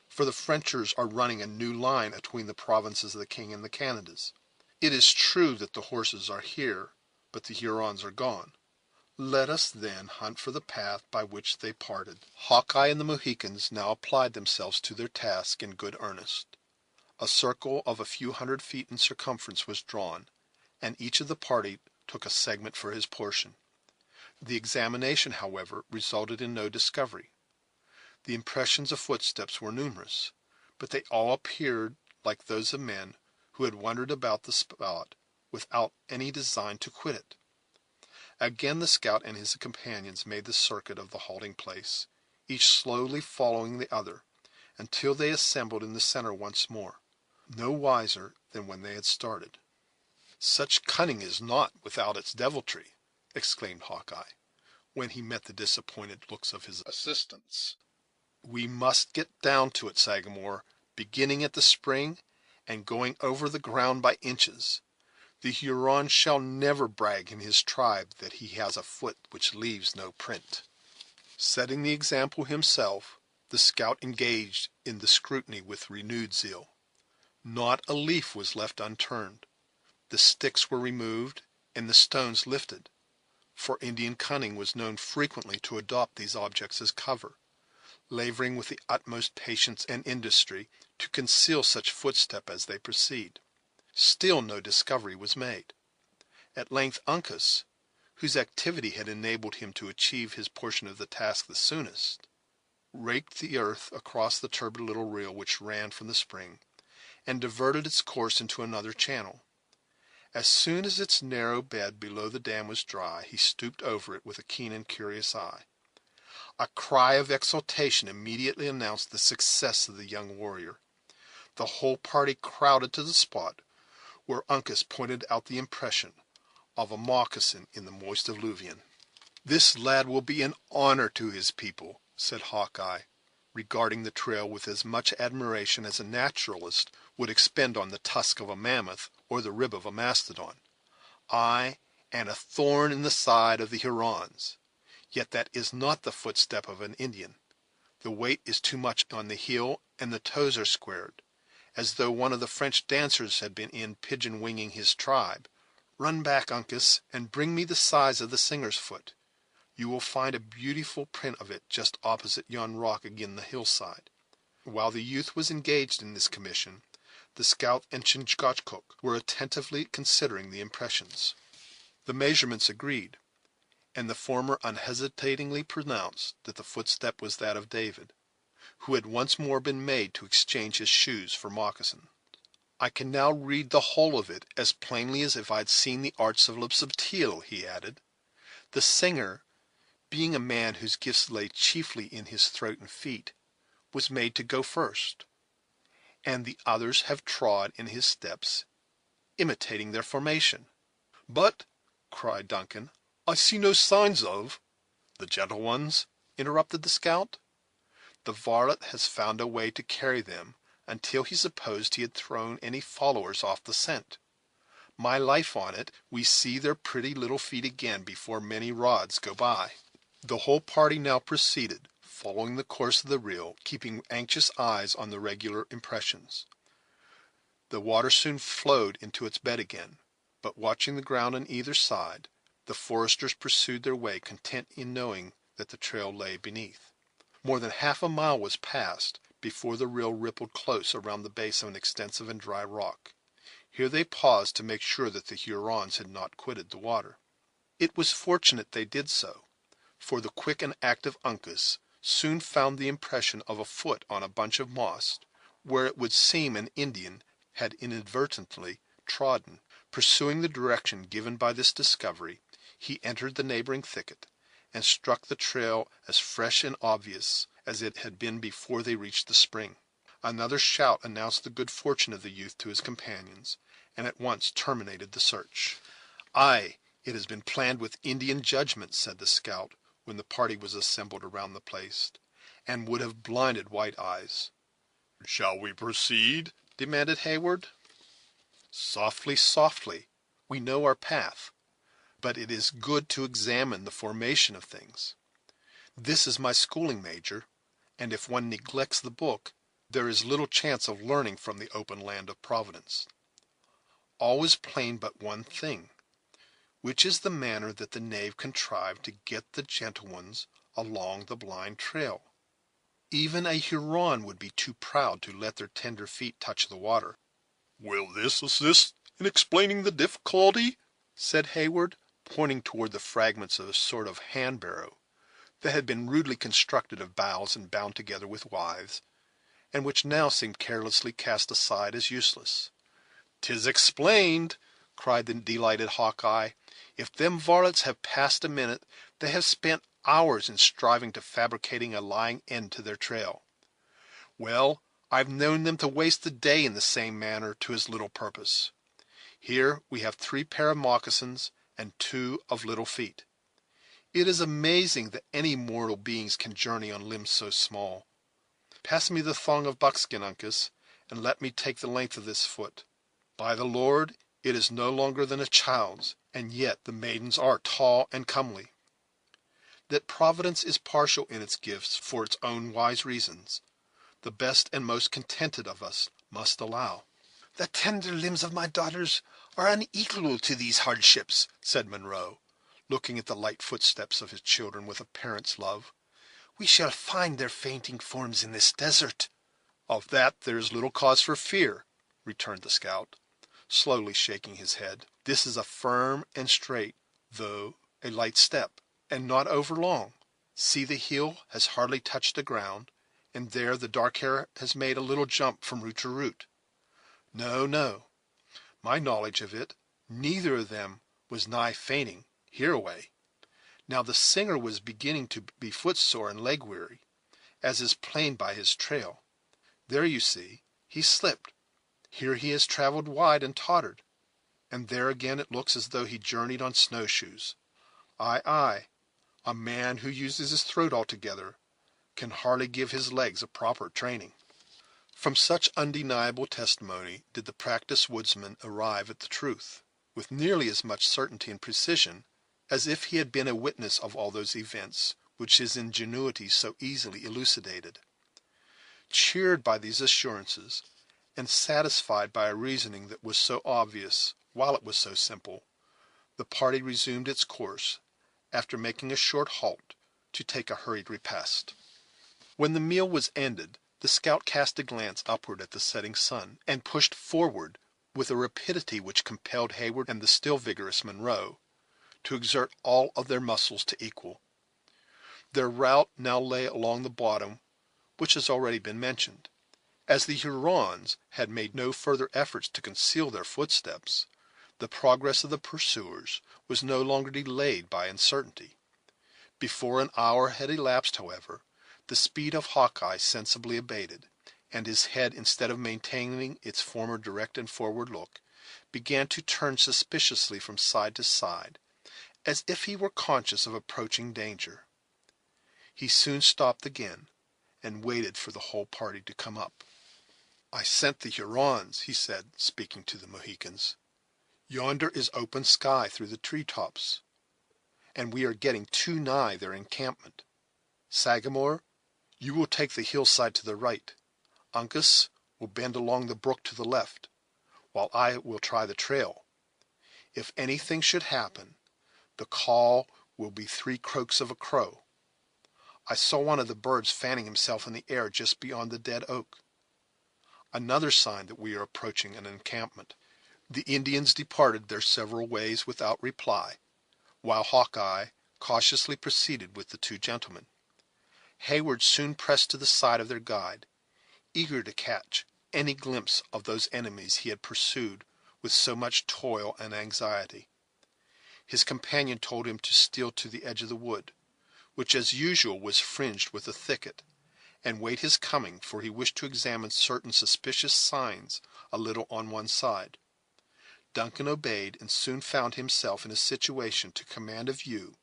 for the Frenchers are running a new line atween the provinces of the King and the Canadas. It is true that the horses are here, but the Hurons are gone. Let us, then, hunt for the path by which they parted." Hawkeye and the Mohicans now applied themselves to their task in good earnest. A circle of a few hundred feet in circumference was drawn, and each of the party took a segment for his portion. The examination, however, resulted in no discovery. The impressions of footsteps were numerous, but they all appeared like those of men who had wandered about the spot without any design to quit it. Again the scout and his companions made the circuit of the halting place, each slowly following the other, until they assembled in the center once more, no wiser than when they had started. "Such cunning is not without its deviltry," exclaimed Hawkeye, when he met the disappointed looks of his assistants. "We must get down to it, Sagamore, beginning at the spring, and going over the ground by inches. The Huron shall never brag in his tribe that he has a foot which leaves no print." Setting the example himself, the scout engaged in the scrutiny with renewed zeal. Not a leaf was left unturned. The sticks were removed, and the stones lifted, for Indian cunning was known frequently to adopt these objects as cover, laboring with the utmost patience and industry to conceal such footstep as they proceed. Still no discovery was made. At length Uncas, whose activity had enabled him to achieve his portion of the task the soonest, raked the earth across the turbid little rill which ran from the spring, and diverted its course into another channel. As soon as its narrow bed below the dam was dry, he stooped over it with a keen and curious eye. A cry of exultation immediately announced the success of the young warrior. The whole party crowded to the spot where Uncas pointed out the impression of a moccasin in the moist alluvion. "This lad will be an honor to his people," said Hawkeye, regarding the trail with as much admiration as a naturalist would expend on the tusk of a mammoth or the rib of a mastodon. "Ay, and a thorn in the side of the Hurons. Yet that is not the footstep of an Indian. The weight is too much on the heel, and the toes are squared, as though one of the French dancers had been in pigeon winging his tribe. Run back, Uncas, and bring me the size of the singer's foot. You will find a beautiful print of it just opposite yon rock agin the hillside." While the youth was engaged in this commission, the scout and Chingachgook were attentively considering the impressions. The measurements agreed, and the former unhesitatingly pronounced that the footstep was that of David, who had once more been made to exchange his shoes for moccasins. "I can now read the whole of it as plainly as if I had seen the arts of Le Subtil," he added. "The singer, being a man whose gifts lay chiefly in his throat and feet, was made to go first, and the others have trod in his steps, imitating their formation." "But," cried Duncan, "I see no signs of—" "The gentle ones," interrupted the scout. "The varlet has found a way to carry them until he supposed he had thrown any followers off the scent. My life on it, we see their pretty little feet again before many rods go by." The whole party now proceeded, following the course of the rill, keeping anxious eyes on the regular impressions. The water soon flowed into its bed again, but watching the ground on either side, the foresters pursued their way, content in knowing that the trail lay beneath. More than half a mile was passed before the rill rippled close around the base of an extensive and dry rock. Here they paused to make sure that the Hurons had not quitted the water. It was fortunate they did so, for the quick and active Uncas soon found the impression of a foot on a bunch of moss, where it would seem an Indian had inadvertently trodden. Pursuing the direction given by this discovery, he entered the neighboring thicket, and struck the trail as fresh and obvious as it had been before they reached the spring. Another shout announced the good fortune of the youth to his companions, and at once terminated the search. "Aye, it has been planned with Indian judgment," said the scout, when the party was assembled around the place, "and would have blinded White Eyes." "Shall we proceed?" demanded Heyward. "Softly, softly. We know our path, but it is good to examine the formation of things. This is my schooling, Major, and if one neglects the book, there is little chance of learning from the open land of Providence. All is plain but one thing, which is the manner that the knave contrived to get the gentle ones along the blind trail. Even a Huron would be too proud to let their tender feet touch the water." "Will this assist in explaining the difficulty?" said Heyward, pointing toward the fragments of a sort of hand barrow that had been rudely constructed of boughs and bound together with withes, and which now seemed carelessly cast aside as useless. "'Tis explained!" cried the delighted Hawkeye. "If them varlets have passed a minute, they have spent hours in striving to fabricating a lying end to their trail. Well, I've known them to waste the day in the same manner to as little purpose. Here we have 3 pair of moccasins and 2 of little feet. It is amazing that any mortal beings can journey on limbs so small. Pass me the thong of buckskin, Uncas, and let me take the length of this foot. By the Lord, it is no longer than a child's, and yet the maidens are tall and comely. That Providence is partial in its gifts for its own wise reasons, the best and most contented of us must allow." "The tender limbs of my daughters are unequal to these hardships," said Munro, looking at the light footsteps of his children with a parent's love. "We shall find their fainting forms in this desert." "Of that there is little cause for fear," returned the scout, slowly shaking his head. "This is a firm and straight, though a light step, and not over long. See, the heel has hardly touched the ground, and there the dark hair has made a little jump from root to root. No, no, my knowledge of it, neither of them was nigh fainting hereaway. Now the singer was beginning to be footsore and leg weary, as is plain by his trail. There you see, he slipped. Here he has traveled wide and tottered, and there again it looks as though he journeyed on snowshoes. Aye, aye, a man who uses his throat altogether can hardly give his legs a proper training." From such undeniable testimony did the practised woodsman arrive at the truth, with nearly as much certainty and precision as if he had been a witness of all those events which his ingenuity so easily elucidated. Cheered by these assurances, and satisfied by a reasoning that was so obvious while it was so simple, the party resumed its course, after making a short halt to take a hurried repast. When the meal was ended, the scout cast a glance upward at the setting sun, and pushed forward with a rapidity which compelled Heyward and the still vigorous Munro to exert all of their muscles to equal. Their route now lay along the bottom which has already been mentioned. As the Hurons had made no further efforts to conceal their footsteps, the progress of the pursuers was no longer delayed by uncertainty. Before an hour had elapsed, however, the speed of Hawkeye sensibly abated, and his head, instead of maintaining its former direct and forward look, began to turn suspiciously from side to side, as if he were conscious of approaching danger. He soon stopped again, and waited for the whole party to come up. "I scent the Hurons," he said, speaking to the Mohicans. "Yonder is open sky through the tree tops, and we are getting too nigh their encampment. Sagamore, you will take the hillside to the right. Uncas will bend along the brook to the left, while I will try the trail. If anything should happen, the call will be 3 croaks of a crow. I saw one of the birds fanning himself in the air just beyond the dead oak. Another sign that we are approaching an encampment." The Indians departed their several ways without reply, while Hawkeye, cautiously proceeded with the two gentlemen. Hayward soon pressed to the side of their guide, eager to catch any glimpse of those enemies he had pursued with so much toil and anxiety. His companion told him to steal to the edge of the wood, which as usual was fringed with a thicket, and wait his coming, for he wished to examine certain suspicious signs a little on one side. Duncan obeyed, and soon found himself in a situation to command a view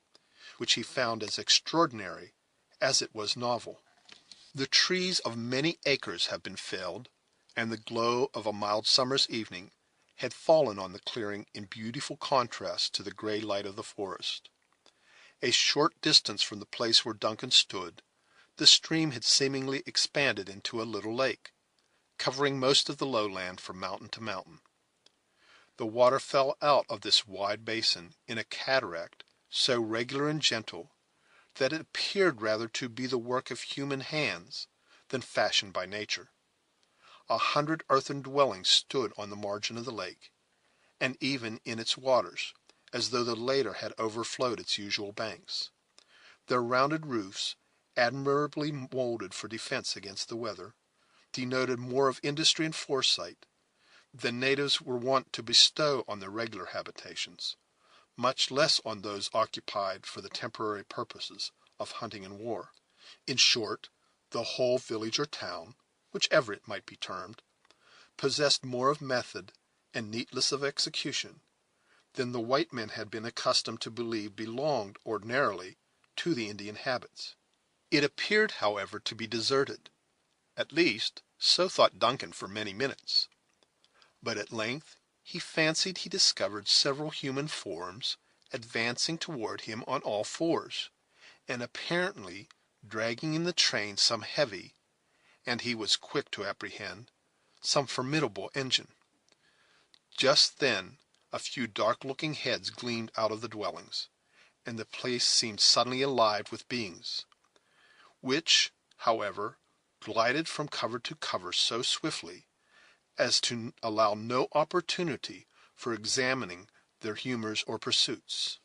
which he found as extraordinary as it was novel. The trees of many acres had been felled, and the glow of a mild summer's evening had fallen on the clearing in beautiful contrast to the gray light of the forest. A short distance from the place where Duncan stood, the stream had seemingly expanded into a little lake, covering most of the lowland from mountain to mountain. The water fell out of this wide basin in a cataract so regular and gentle that it appeared rather to be the work of human hands than fashioned by nature. 100 earthen dwellings stood on the margin of the lake, and even in its waters, as though the latter had overflowed its usual banks. Their rounded roofs, admirably molded for defense against the weather, denoted more of industry and foresight than natives were wont to bestow on their regular habitations, much less on those occupied for the temporary purposes of hunting and war. In short, the whole village or town, whichever it might be termed, possessed more of method and neatness of execution than the white men had been accustomed to believe belonged ordinarily to the Indian habits. It appeared, however, to be deserted. At least, so thought Duncan for many minutes. But at length he fancied he discovered several human forms advancing toward him on all fours, and apparently dragging in the train some heavy, and he was quick to apprehend, some formidable engine. Just then a few dark-looking heads gleamed out of the dwellings, and the place seemed suddenly alive with beings, which, however, glided from cover to cover so swiftly as to allow no opportunity for examining their humors or pursuits.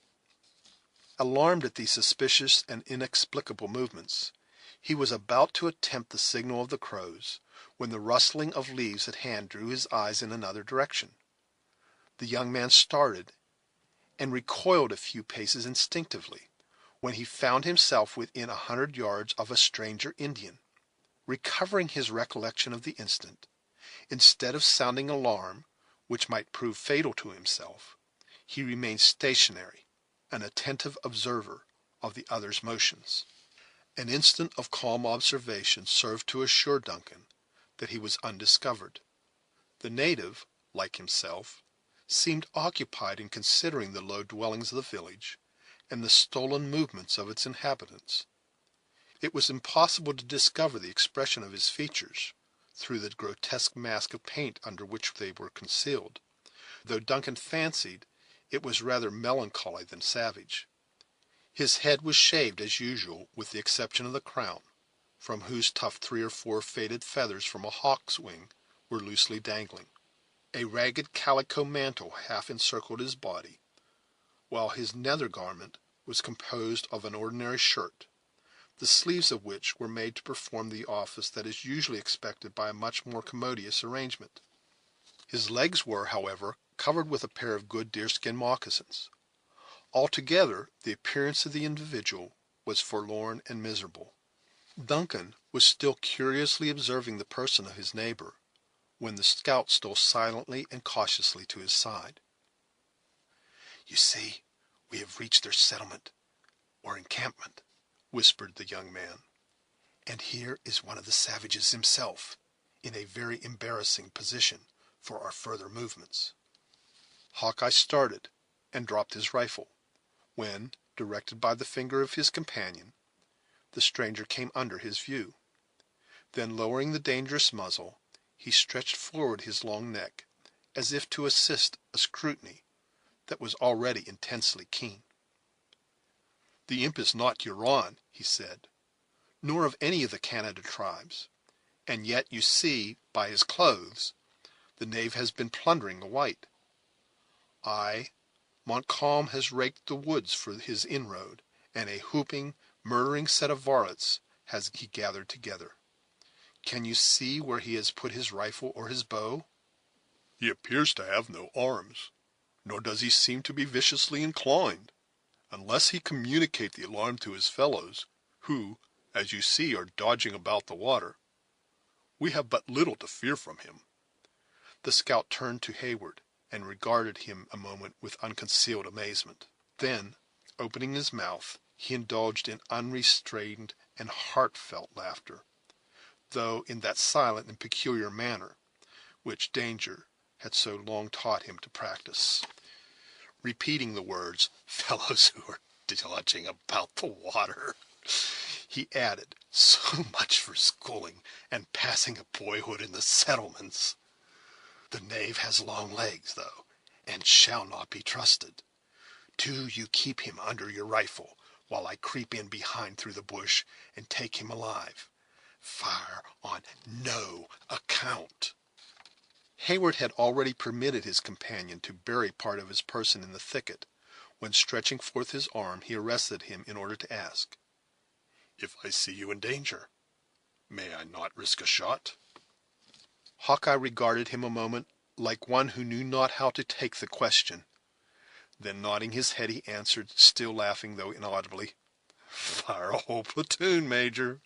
Alarmed at these suspicious and inexplicable movements, he was about to attempt the signal of the crows, when the rustling of leaves at hand drew his eyes in another direction. The young man started, and recoiled a few paces instinctively, when he found himself within 100 yards of a stranger Indian. Recovering his recollection of the instant, instead of sounding alarm, which might prove fatal to himself, he remained stationary, an attentive observer of the other's motions. An instant of calm observation served to assure Duncan that he was undiscovered. The native, like himself, seemed occupied in considering the low dwellings of the village and the stolen movements of its inhabitants. It was impossible to discover the expression of his features through the grotesque mask of paint under which they were concealed, though Duncan fancied it was rather melancholy than savage. His head was shaved as usual, with the exception of the crown, from whose tuft 3 or 4 faded feathers from a hawk's wing were loosely dangling. A ragged calico mantle half encircled his body, while his nether garment was composed of an ordinary shirt, the sleeves of which were made to perform the office that is usually expected by a much more commodious arrangement. His legs were, however, covered with a pair of good deerskin moccasins. Altogether, the appearance of the individual was forlorn and miserable. Duncan was still curiously observing the person of his neighbor, when the scout stole silently and cautiously to his side. "You see, we have reached their settlement, or encampment," whispered the young man, "and here is one of the savages himself, in a very embarrassing position for our further movements." Hawkeye started, and dropped his rifle, when, directed by the finger of his companion, the stranger came under his view. Then, lowering the dangerous muzzle, he stretched forward his long neck, as if to assist a scrutiny that was already intensely keen. "The imp is not Huron," he said, "nor of any of the Canada tribes, and yet you see, by his clothes, the knave has been plundering a white. Ay, Montcalm has raked the woods for his inroad, and a whooping, murdering set of varlets has he gathered together. Can you see where he has put his rifle or his bow?
He appears to have no arms, nor does he seem to be viciously inclined, unless he communicate the alarm to his fellows, who, as you see, are dodging about the water. We have but little to fear from him."
The scout turned to Heyward, and regarded him a moment with unconcealed amazement. Then, opening his mouth, he indulged in unrestrained and heartfelt laughter, though in that silent and peculiar manner which danger had so long taught him to practice. Repeating the words, "fellows who are dodging about the water," he added, "so much for schooling and passing a boyhood in the settlements. The knave has long legs, though, and shall not be trusted. Do you keep him under your rifle, while I creep in behind through the bush and take him alive. Fire on no account." Heyward had already permitted his companion to bury part of his person in the thicket, when, stretching forth his arm, he arrested him in order to ask,
"If I see you in danger, may I not risk a shot?"
Hawkeye regarded him a moment, like one who knew not how to take the question. Then, nodding his head, he answered, still laughing, though inaudibly, "Fire a whole platoon, Major."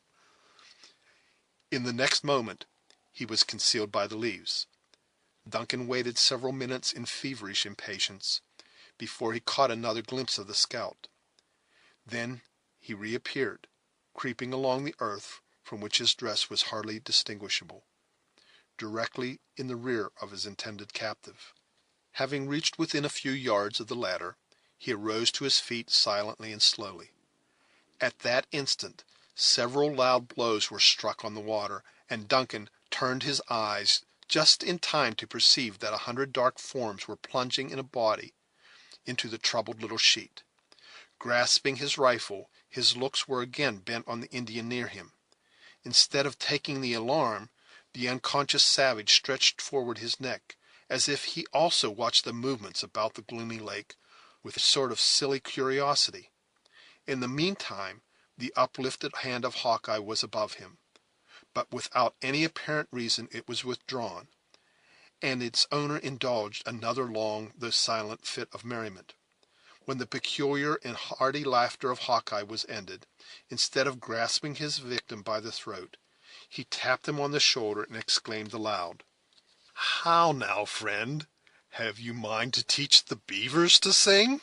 In the next moment he was concealed by the leaves. Duncan waited several minutes in feverish impatience, before he caught another glimpse of the scout. Then he reappeared, creeping along the earth, from which his dress was hardly distinguishable, directly in the rear of his intended captive. Having reached within a few yards of the latter, he arose to his feet silently and slowly. At that instant several loud blows were struck on the water, and Duncan turned his eyes just in time to perceive that 100 dark forms were plunging in a body into the troubled little sheet. Grasping his rifle, his looks were again bent on the Indian near him. Instead of taking the alarm, the unconscious savage stretched forward his neck, as if he also watched the movements about the gloomy lake with a sort of silly curiosity. In the meantime the uplifted hand of Hawkeye was above him, but without any apparent reason it was withdrawn, and its owner indulged another long though silent fit of merriment. When the peculiar and hearty laughter of Hawkeye was ended, instead of grasping his victim by the throat, he tapped him on the shoulder and exclaimed aloud, "How now, friend, have you mind to teach the beavers to sing?"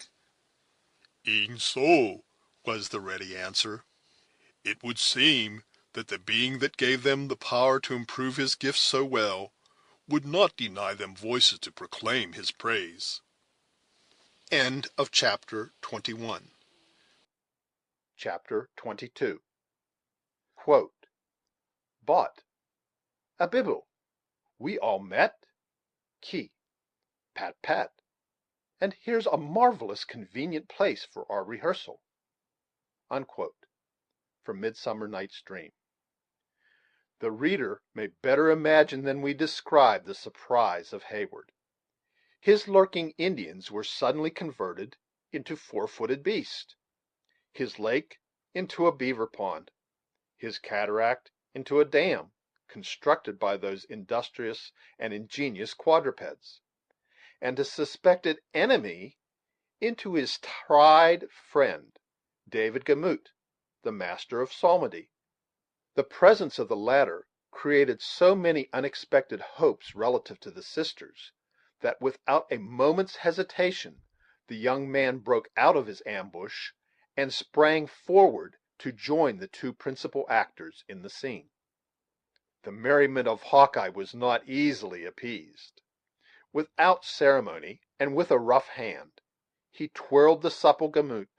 "E'en so," was the ready answer. "It would seem that the being that gave them the power to improve his gifts so well would not deny them voices to proclaim his praise."
Chapter 21. Chapter 22. Bought a bibble, we all met, key, pat, pat, and here's a marvelous convenient place for our rehearsal. From Midsummer Night's Dream. The reader may better imagine than we describe the surprise of Heyward. His lurking Indians were suddenly converted into 4-footed beasts; his lake into a beaver pond; his cataract into a dam constructed by those industrious and ingenious quadrupeds; and his suspected enemy into his tried friend, David Gamut, the master of psalmody. The presence of the latter created so many unexpected hopes relative to the sisters, that, without a moment's hesitation, the young man broke out of his ambush, and sprang forward to join the two principal actors in the scene. The merriment of Hawkeye was not easily appeased. Without ceremony, and with a rough hand, he twirled the supple Gamut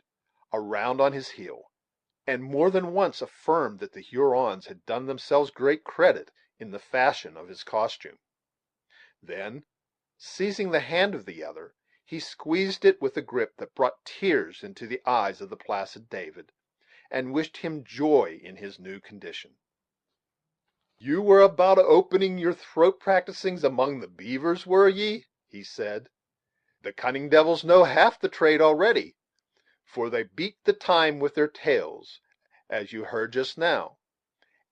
around on his heel, and more than once affirmed that the Hurons had done themselves great credit in the fashion of his costume. Then, seizing the hand of the other, he squeezed it with a grip that brought tears into the eyes of the placid David, and wished him joy in his new condition. "You were about opening your throat practisings among the beavers, were ye?" he said. "The cunning devils know half the trade already.
for they beat the time with their tails, as you heard just now,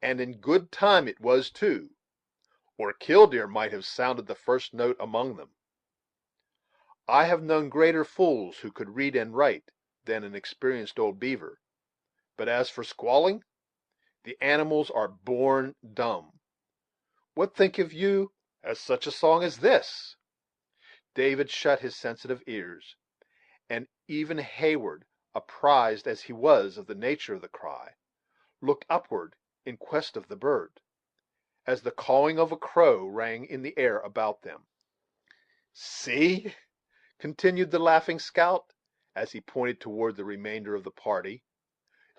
and in good time it was too, or killdeer might have sounded the first note among them. I have known greater fools who could read and write than an experienced old beaver; but as for squalling, the animals are born dumb. What think you of such a song as this?" David shut his sensitive ears, and even Heyward, apprised as he was of the nature of the cry, looked upward in quest of the bird, as the cawing of a crow rang in the air about them. "See," continued the laughing scout, as he pointed toward the remainder of the party,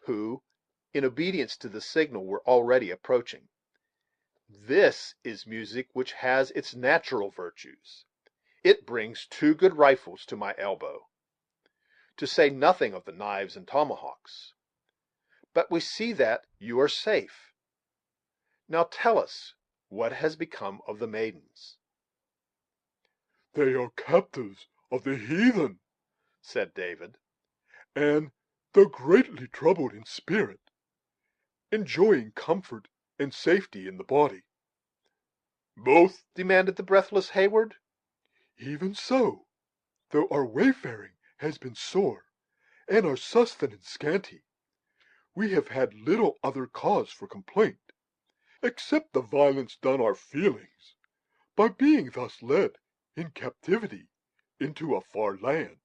who, in obedience to the signal, were already approaching, "this is music which has its natural virtues. It brings two good rifles to my elbow, to say nothing of the knives and tomahawks. But we see that you are safe. Now tell us what has become of the maidens."
"They are captives of the heathen,"
said David.
"and, though greatly troubled in spirit, enjoying comfort and safety in the body."
"Both?" demanded the breathless Heyward.
"Even so, though our wayfaring has been sore, and our sustenance scanty, we have had little other cause for complaint, except the violence done our feelings by being thus led in captivity into a far land."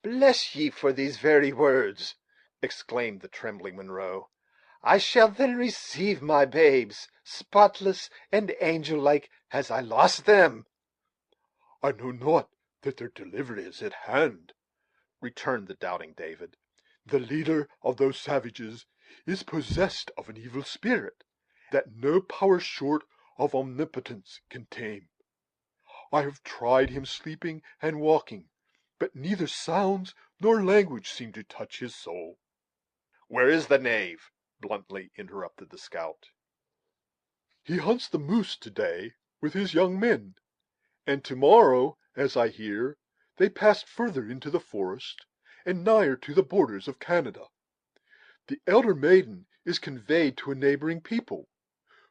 "Bless ye for these very words!" exclaimed the trembling Munro. "I shall then receive my babes, spotless and angel like, as I lost them."
"I know not that their delivery is at hand,"
returned the doubting David.
"The leader of those savages is possessed of an evil spirit that no power short of omnipotence can tame. I have tried him sleeping and walking, but neither sounds nor language seem to touch his soul."
"Where is the knave?" bluntly interrupted the scout.
"He hunts the moose to day with his young men, and to morrow, as I hear, they pass further into the forest, and nigher to the borders of Canada. The elder maiden is conveyed to a neighboring people,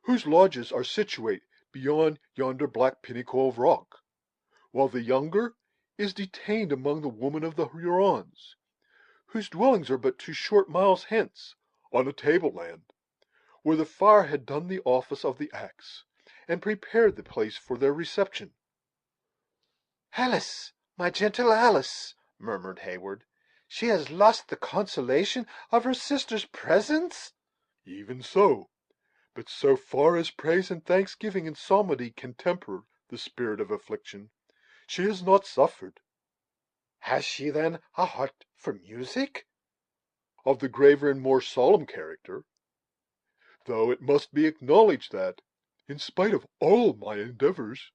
whose lodges are situate beyond yonder black pinnacle of rock, while the younger is detained among the women of the Hurons, whose dwellings are but 2 short miles hence, on a table land, where the fire had done the office of the axe, and prepared the place for their reception."
"Alice, my gentle Alice," murmured Heyward; "she has lost the consolation of her sister's presence."
"Even so; but so far as praise and thanksgiving and psalmody can temper the spirit of affliction, she has not suffered."
"Has she then a heart for music?"
"Of the graver and more solemn character; though it must be acknowledged that, in spite of all my endeavors,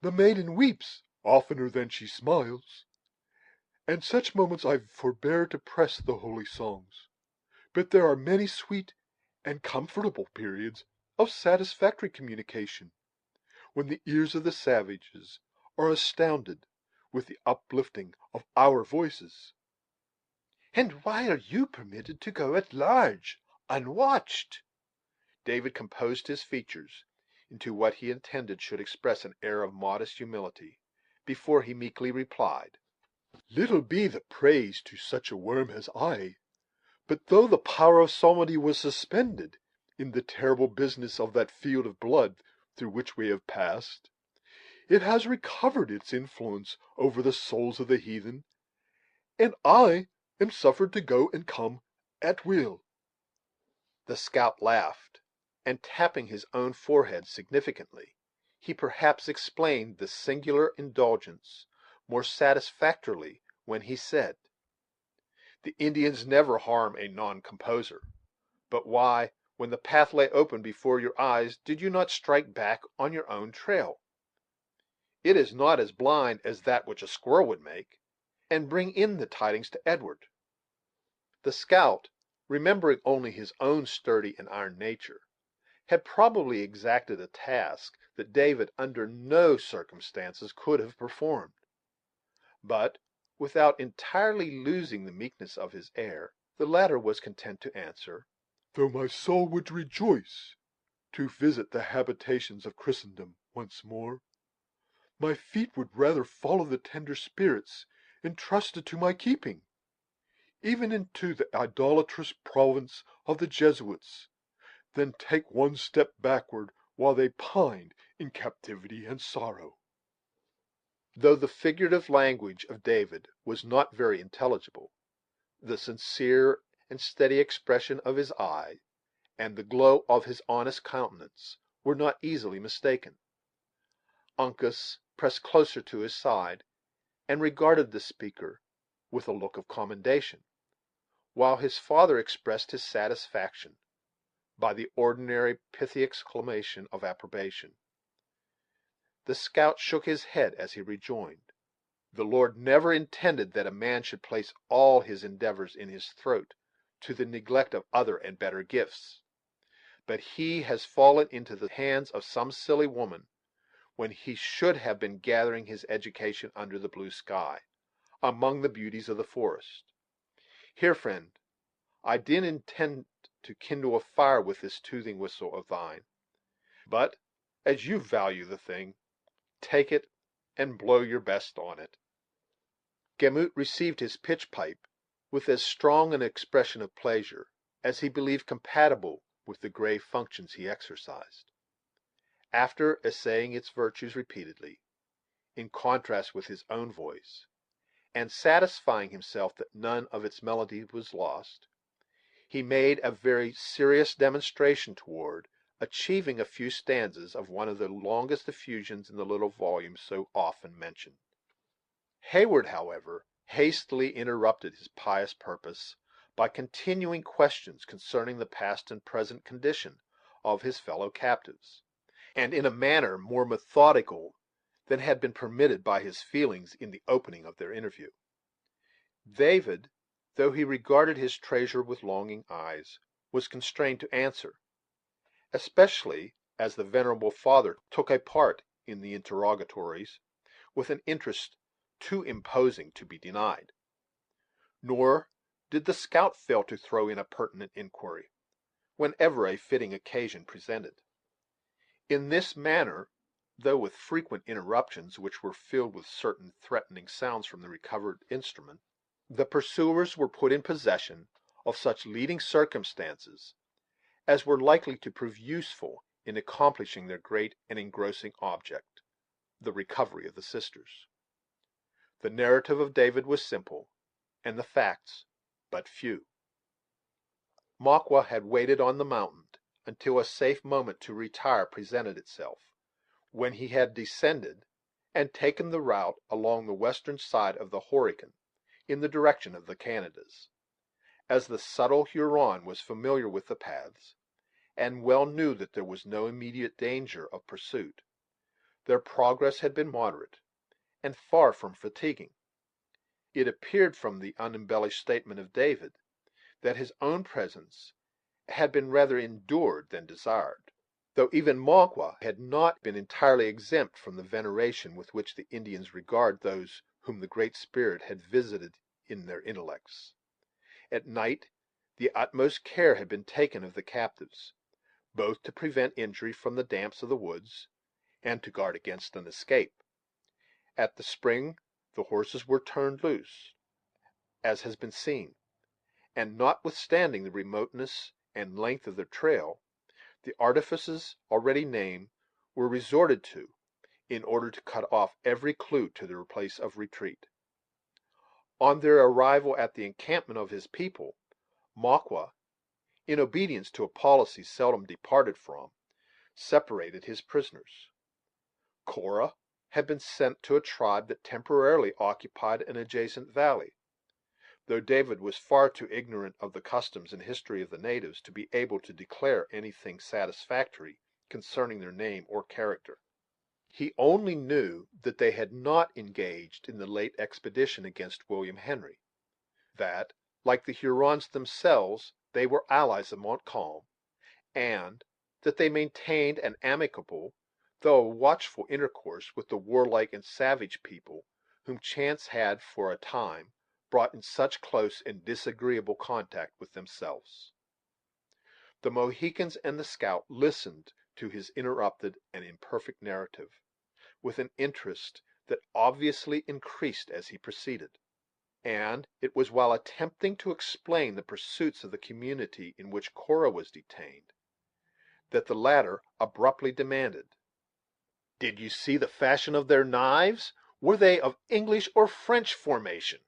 the maiden weeps oftener than she smiles. At such moments I forbear to press the holy songs; but there are many sweet and comfortable periods of satisfactory communication, when the ears of the savages are astounded with the uplifting of our voices."
"And why are you permitted to go at large, unwatched?" David composed his features into what he intended should express an air of modest humility, before he meekly replied:
"Little be the praise to such a worm as I; but though the power of psalmody was suspended in the terrible business of that field of blood through which we have passed, it has recovered its influence over the souls of the heathen, and I am suffered to go and come at will."
The scout laughed, and tapping his own forehead significantly, he perhaps explained this singular indulgence more satisfactorily when he said: "The Indians never harm a non composer; but why, when the path lay open before your eyes, did you not strike back on your own trail? It is not as blind as that which a squirrel would make, and bring in the tidings to Edward." The scout, remembering only his own sturdy and iron nature, had probably exacted a task that David under no circumstances could have performed; but, Without entirely losing the meekness of his air, the latter was content to answer,
Though my soul would rejoice to visit the habitations of Christendom once more, my feet would rather follow the tender spirits entrusted to my keeping, even into the idolatrous province of the Jesuits, than take one step backward while they pined in captivity and sorrow.
though the figurative language of David was not very intelligible, the sincere and steady expression of his eye, and the glow of his honest countenance, were not easily mistaken. Uncas pressed closer to his side, and regarded the speaker with a look of commendation, while his father expressed his satisfaction by the ordinary pithy exclamation of approbation. The scout shook his head as he rejoined, "The Lord never intended that a man should place all his endeavors in his throat, to the neglect of other and better gifts; but he has fallen into the hands of some silly woman, when he should have been gathering his education under the blue sky, among the beauties of the forest. Here, friend, I did intend to kindle a fire with this toothing whistle of thine; but, as you value the thing, take it and blow your best on it." Gamut received his pitch pipe with as strong an expression of pleasure as he believed compatible with the grave functions he exercised. After essaying its virtues repeatedly, in contrast with his own voice, and satisfying himself that none of its melody was lost, he made a very serious demonstration toward achieving a few stanzas of one of the longest effusions in the little volume so often mentioned. Heyward, however, hastily interrupted his pious purpose by continuing questions concerning the past and present condition of his fellow captives, and in a manner more methodical than had been permitted by his feelings in the opening of their interview. David, though he regarded his treasure with longing eyes, was constrained to answer, especially as the venerable father took a part in the interrogatories with an interest too imposing to be denied. Nor did the scout fail to throw in a pertinent inquiry, whenever a fitting occasion presented. In this manner, though with frequent interruptions which were filled with certain threatening sounds from the recovered instrument, the pursuers were put in possession of such leading circumstances as were likely to prove useful in accomplishing their great and engrossing object, the recovery of the sisters. The narrative of David was simple, and the facts but few. Makwa had waited on the mountain until a safe moment to retire presented itself, when he had descended, and taken the route along the western side of the Horican, in the direction of the Canadas. As the subtle Huron was familiar with the paths, and well knew that there was no immediate danger of pursuit, their progress had been moderate, and far from fatiguing. It appeared from the unembellished statement of David that his own presence had been rather endured than desired, though even Magua had not been entirely exempt from the veneration with which the Indians regard those whom the Great Spirit had visited in their intellects. At night the utmost care had been taken of the captives, both to prevent injury from the damps of the woods, and to guard against an escape. At the spring the horses were turned loose, as has been seen, and, notwithstanding the remoteness and length of their trail, the artifices already named were resorted to in order to cut off every clue to their place of retreat. On their arrival at the encampment of his people, Makwa, in obedience to a policy seldom departed from, separated his prisoners. Cora had been sent to a tribe that temporarily occupied an adjacent valley, though David was far too ignorant of the customs and history of the natives to be able to declare anything satisfactory concerning their name or character. He only knew that they had not engaged in the late expedition against William Henry; that, like the Hurons themselves, they were allies of Montcalm; and that they maintained an amicable, though a watchful intercourse with the warlike and savage people whom chance had for a time brought in such close and disagreeable contact with themselves. The Mohicans and the scout listened to his interrupted and imperfect narrative with an interest that obviously increased as he proceeded; and it was while attempting to explain the pursuits of the community in which Cora was detained, that the latter abruptly demanded: "Did you see the fashion of their knives? Were they of English or French formation?"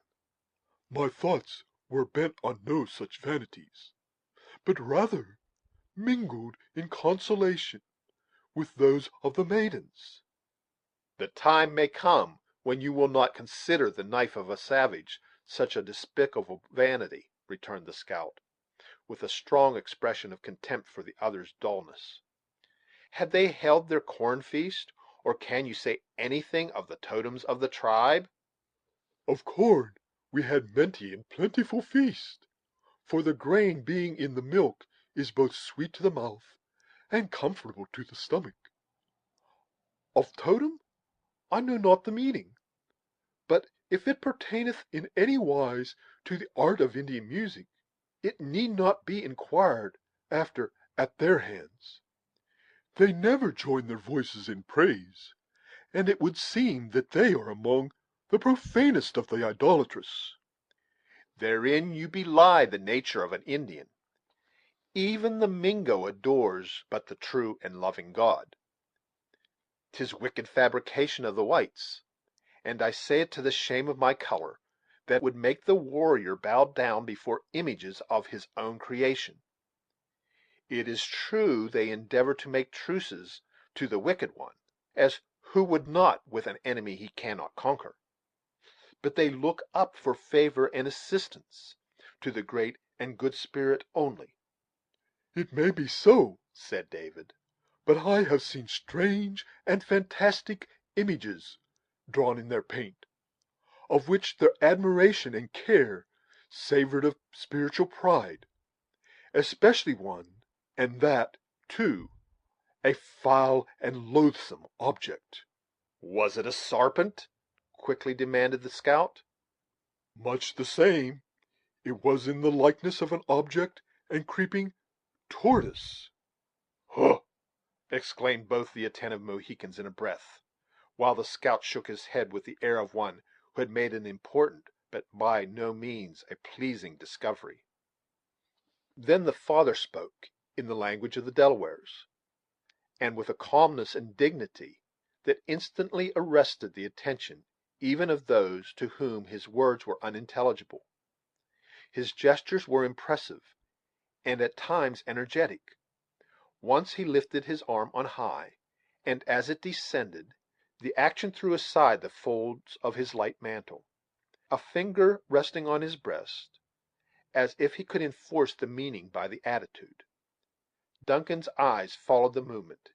My thoughts were bent on no such vanities, but rather mingled in consolation with those of the maidens.
"The time may come when you will not consider the knife of a savage such a despicable vanity," returned the scout, with a strong expression of contempt for the other's dullness. "Had they held their corn feast, or can you say anything of the totems of the tribe?"
Of corn we had many and plentiful feast, for the grain being in the milk is both sweet to the mouth and comfortable to the stomach. Of totem I know not the meaning, but if it pertaineth in any wise to the art of Indian music, it need not be inquired after at their hands. They never join their voices in praise, and it would seem that they are among the profanest of the idolatrous."
"Therein you belie the nature of an Indian. Even the Mingo adores but the true and loving God. 'Tis wicked fabrication of the whites, and I say it to the shame of my color, that would make the warrior bow down before images of his own creation. It is true they endeavor to make truces to the wicked one, as who would not with an enemy he cannot conquer? But they look up for favor and assistance to the Great and Good Spirit only."
"It may be so," said David, "but I have seen strange and fantastic images drawn in their paint, of which their admiration and care savored of spiritual pride, especially one, and that, too, a foul and loathsome object."
"Was it a sarpent?" quickly demanded the scout.
Much the same. It was in the likeness of an object and creeping tortoise.
"Huh!" exclaimed both the attentive Mohicans in a breath, while the scout shook his head with the air of one who had made an important but by no means a pleasing discovery. Then the father spoke in the language of the Delawares, and with a calmness and dignity that instantly arrested the attention even of those to whom his words were unintelligible. His gestures were impressive, and at times energetic. Once he lifted his arm on high, and as it descended, the action threw aside the folds of his light mantle, a finger resting on his breast, as if he could enforce the meaning by the attitude. Duncan's eyes followed the movement,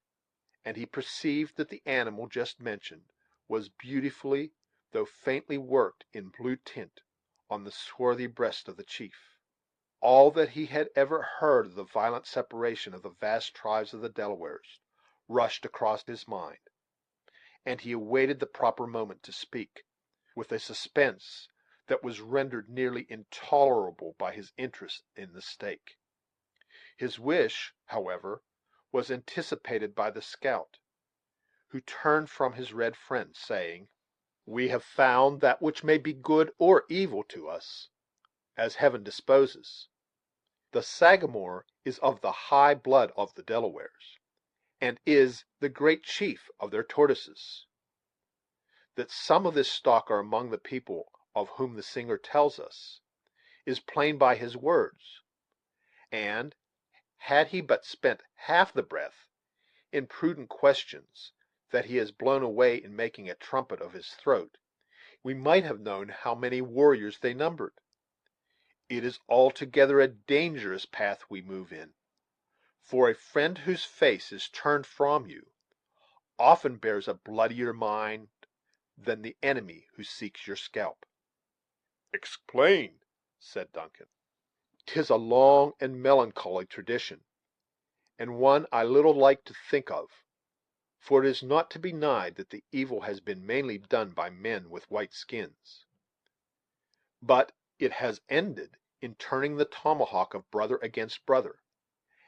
and he perceived that the animal just mentioned was beautifully, though faintly worked in blue tint on the swarthy breast of the chief. All that he had ever heard of the violent separation of the vast tribes of the Delawares rushed across his mind, and he awaited the proper moment to speak, with a suspense that was rendered nearly intolerable by his interest in the stake. His wish, however, was anticipated by the scout, who turned from his red friend, saying: "We have found that which may be good or evil to us, as Heaven disposes. The Sagamore is of the high blood of the Delawares, and is the great chief of their tortoises. That some of this stock are among the people of whom the singer tells us, is plain by his words; and, had he but spent half the breath in prudent questions that he has blown away in making a trumpet of his throat, we might have known how many warriors they numbered. It is altogether a dangerous path we move in; for a friend whose face is turned from you often bears a bloodier mind than the enemy who seeks your scalp." "Explain," said Duncan. "'Tis a long and melancholy tradition, and one I little like to think of. for it is not to be denied that the evil has been mainly done by men with white skins; but it has ended in turning the tomahawk of brother against brother,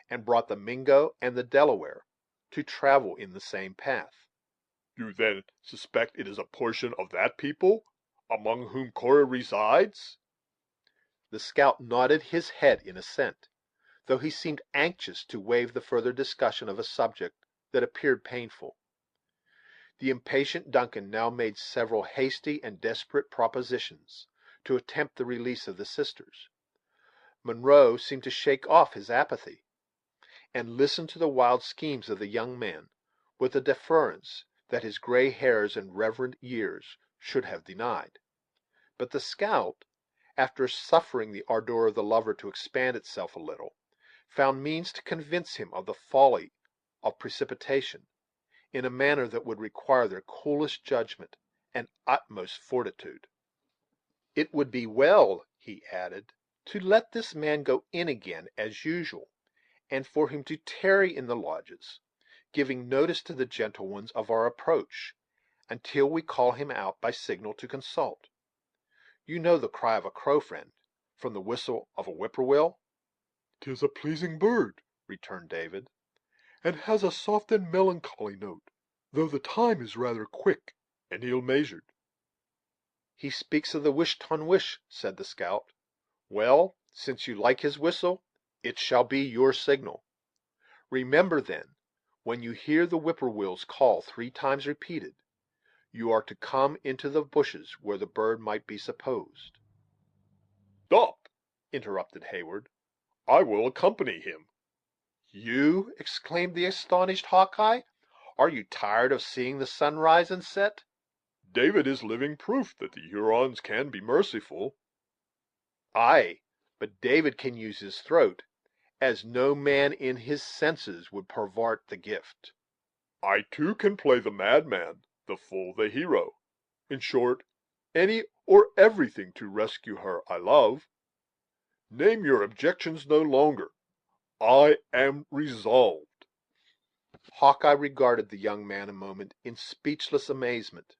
and brought the Mingo and the Delaware to travel in the same path."
You then suspect it is a portion of that people among whom Cora resides?
The scout nodded his head in assent, though he seemed anxious to waive the further discussion of a subject that appeared painful. The impatient Duncan now made several hasty and desperate propositions to attempt the release of the sisters. Munro seemed to shake off his apathy, and listen to the wild schemes of the young man with a deference that his gray hairs and reverend years should have denied. But the scout, after suffering the ardor of the lover to expand itself a little, found means to convince him of the folly of precipitation, in a manner that would require their coolest judgment and utmost fortitude. "It would be well," he added, "to let this man go in again as usual, and for him to tarry in the lodges, giving notice to the gentle ones of our approach, until we call him out by signal to consult. You know the cry of a crow, friend, from the whistle of a whippoorwill?"
"'Tis a pleasing bird," returned David, "and has a soft and melancholy note, though the time is rather quick and ill measured."
"He speaks of the wish ton wish," said the scout. "Well, since you like his whistle, it shall be your signal. Remember, then, when you hear the whippoorwill's call 3 times repeated, you are to come into the bushes where the bird might be supposed."
"Stop," interrupted Heyward; "I will accompany him."
"You!" exclaimed the astonished Hawkeye; "are you tired of seeing the sun rise and set?"
"David is living proof that the Hurons can be merciful."
"Ay, but David can use his throat, as no man in his senses would pervert the gift."
"I too can play the madman, the fool, the hero; in short, any or everything to rescue her I love. Name your objections no longer. I am resolved."
Hawkeye regarded the young man a moment in speechless amazement;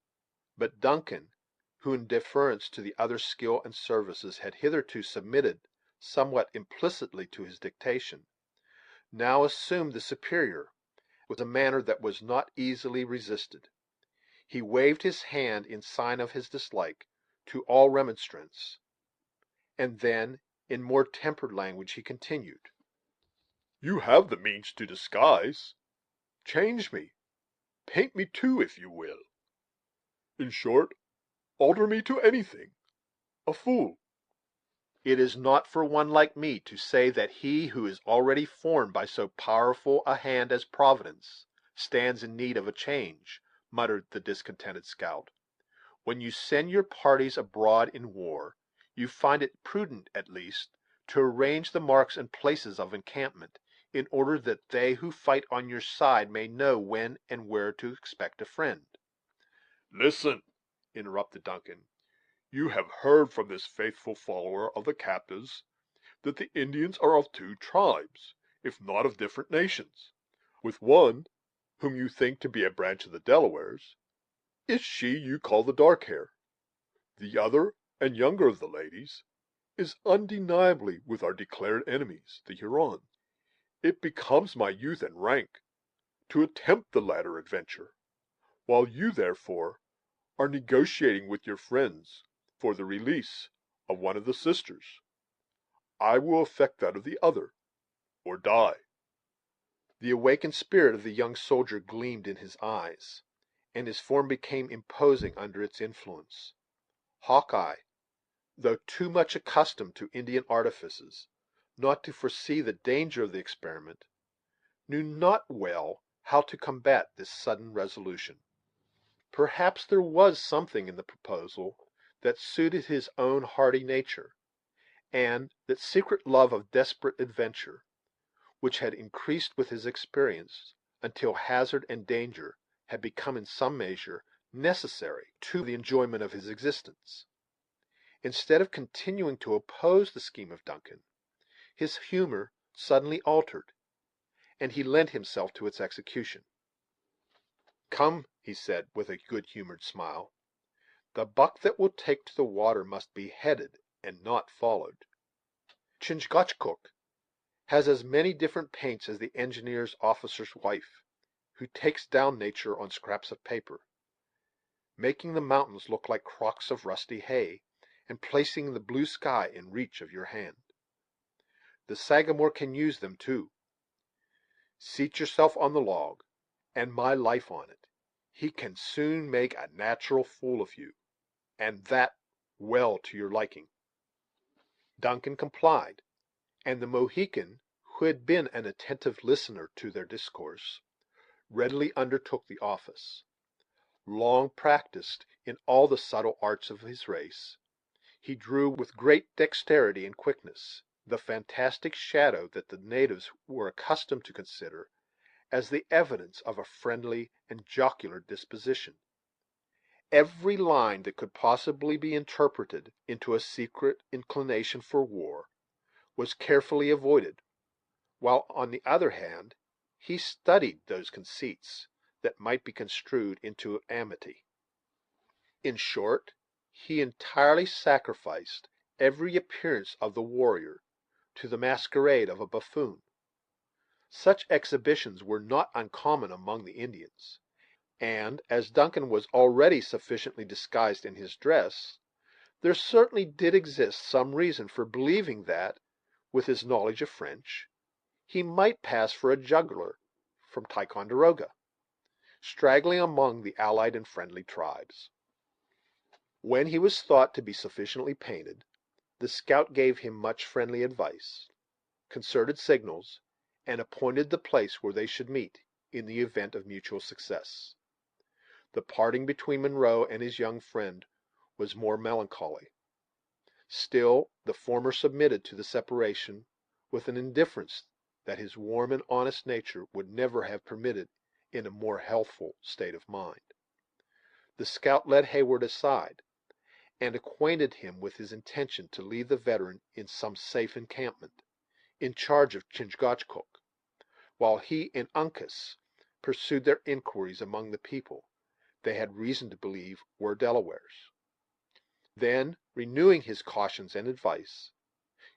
but Duncan, who, in deference to the other's skill and services, had hitherto submitted somewhat implicitly to his dictation, now assumed the superior with a manner that was not easily resisted. He waved his hand in sign of his dislike to all remonstrance, and then, in more tempered language, he continued:
"You have the means to disguise. Change me, paint me too, if you will. In short, alter me to anything, a fool."
"It is not for one like me to say that he who is already formed by so powerful a hand as Providence stands in need of a change," muttered the discontented scout. "When you send your parties abroad in war, you find it prudent, at least, to arrange the marks and places of encampment, in order that they who fight on your side may know when and where to expect a friend."
"Listen," interrupted Duncan. "You have heard from this faithful follower of the captives that the Indians are of 2 tribes, if not of different nations. With one, whom you think to be a branch of the Delawares, is she you call the dark hair. The other and younger of the ladies is undeniably with our declared enemies, the Hurons. It becomes my youth and rank to attempt the latter adventure, while you, therefore, are negotiating with your friends for the release of one of the sisters. I will effect that of the other, or die."
The awakened spirit of the young soldier gleamed in his eyes, and his form became imposing under its influence. Hawkeye, though too much accustomed to Indian artifices not to foresee the danger of the experiment, knew not well how to combat this sudden resolution. Perhaps there was something in the proposal that suited his own hardy nature, and that secret love of desperate adventure, which had increased with his experience, until hazard and danger had become in some measure necessary to the enjoyment of his existence. Instead of continuing to oppose the scheme of Duncan, his humor suddenly altered, and he lent himself to its execution. "Come," he said, with a good-humored smile, "the buck that will take to the water must be headed and not followed. Chingachgook has as many different paints as the engineer officer's wife, who takes down nature on scraps of paper, making the mountains look like crocks of rusty hay, and placing the blue sky in reach of your hand. The Sagamore can use them too. Seat yourself on the log, and my life on it, he can soon make a natural fool of you, and that well to your liking." Duncan complied, and the Mohican, who had been an attentive listener to their discourse, readily undertook the office. Long practised in all the subtle arts of his race, he drew with great dexterity and quickness the fantastic shadow that the natives were accustomed to consider as the evidence of a friendly and jocular disposition. Every line that could possibly be interpreted into a secret inclination for war was carefully avoided, while, on the other hand, he studied those conceits that might be construed into amity. In short, he entirely sacrificed every appearance of the warrior to the masquerade of a buffoon. Such exhibitions were not uncommon among the Indians, and, as Duncan was already sufficiently disguised in his dress, there certainly did exist some reason for believing that, with his knowledge of French, he might pass for a juggler from Ticonderoga, straggling among the allied and friendly tribes. When he was thought to be sufficiently painted, the scout gave him much friendly advice, concerted signals, and appointed the place where they should meet in the event of mutual success. The parting between Munro and his young friend was more melancholy. Still the former submitted to the separation with an indifference that his warm and honest nature would never have permitted in a more healthful state of mind. The scout led Heyward aside, and acquainted him with his intention to leave the veteran in some safe encampment, in charge of Chingachgook, while he and Uncas pursued their inquiries among the people they had reason to believe were Delawares. Then, renewing his cautions and advice,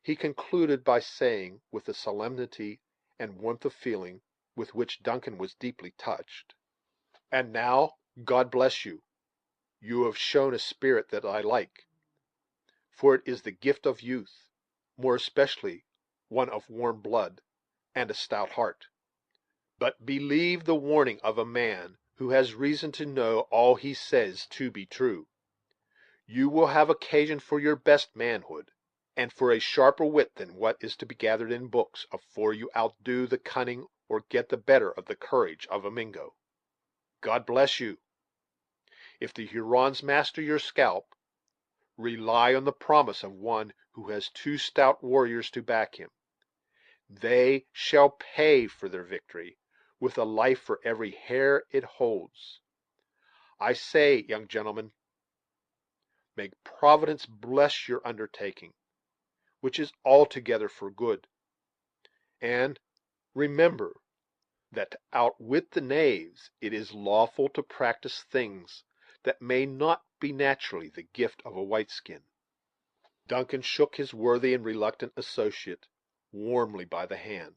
he concluded by saying, with the solemnity and warmth of feeling with which Duncan was deeply touched: "And now, God bless you. You have shown a spirit that I like, for it is the gift of youth, more especially one of warm blood and a stout heart. But believe the warning of a man who has reason to know all he says to be true. You will have occasion for your best manhood, and for a sharper wit than what is to be gathered in books, afore you outdo the cunning or get the better of the courage of a Mingo. God bless you. If the Hurons master your scalp, rely on the promise of one who has two stout warriors to back him. They shall pay for their victory with a life for every hair it holds. I say, young gentlemen, may Providence bless your undertaking, which is altogether for good; and remember that to outwit the knaves it is lawful to practice things that may not be naturally the gift of a white skin." Duncan shook his worthy and reluctant associate warmly by the hand,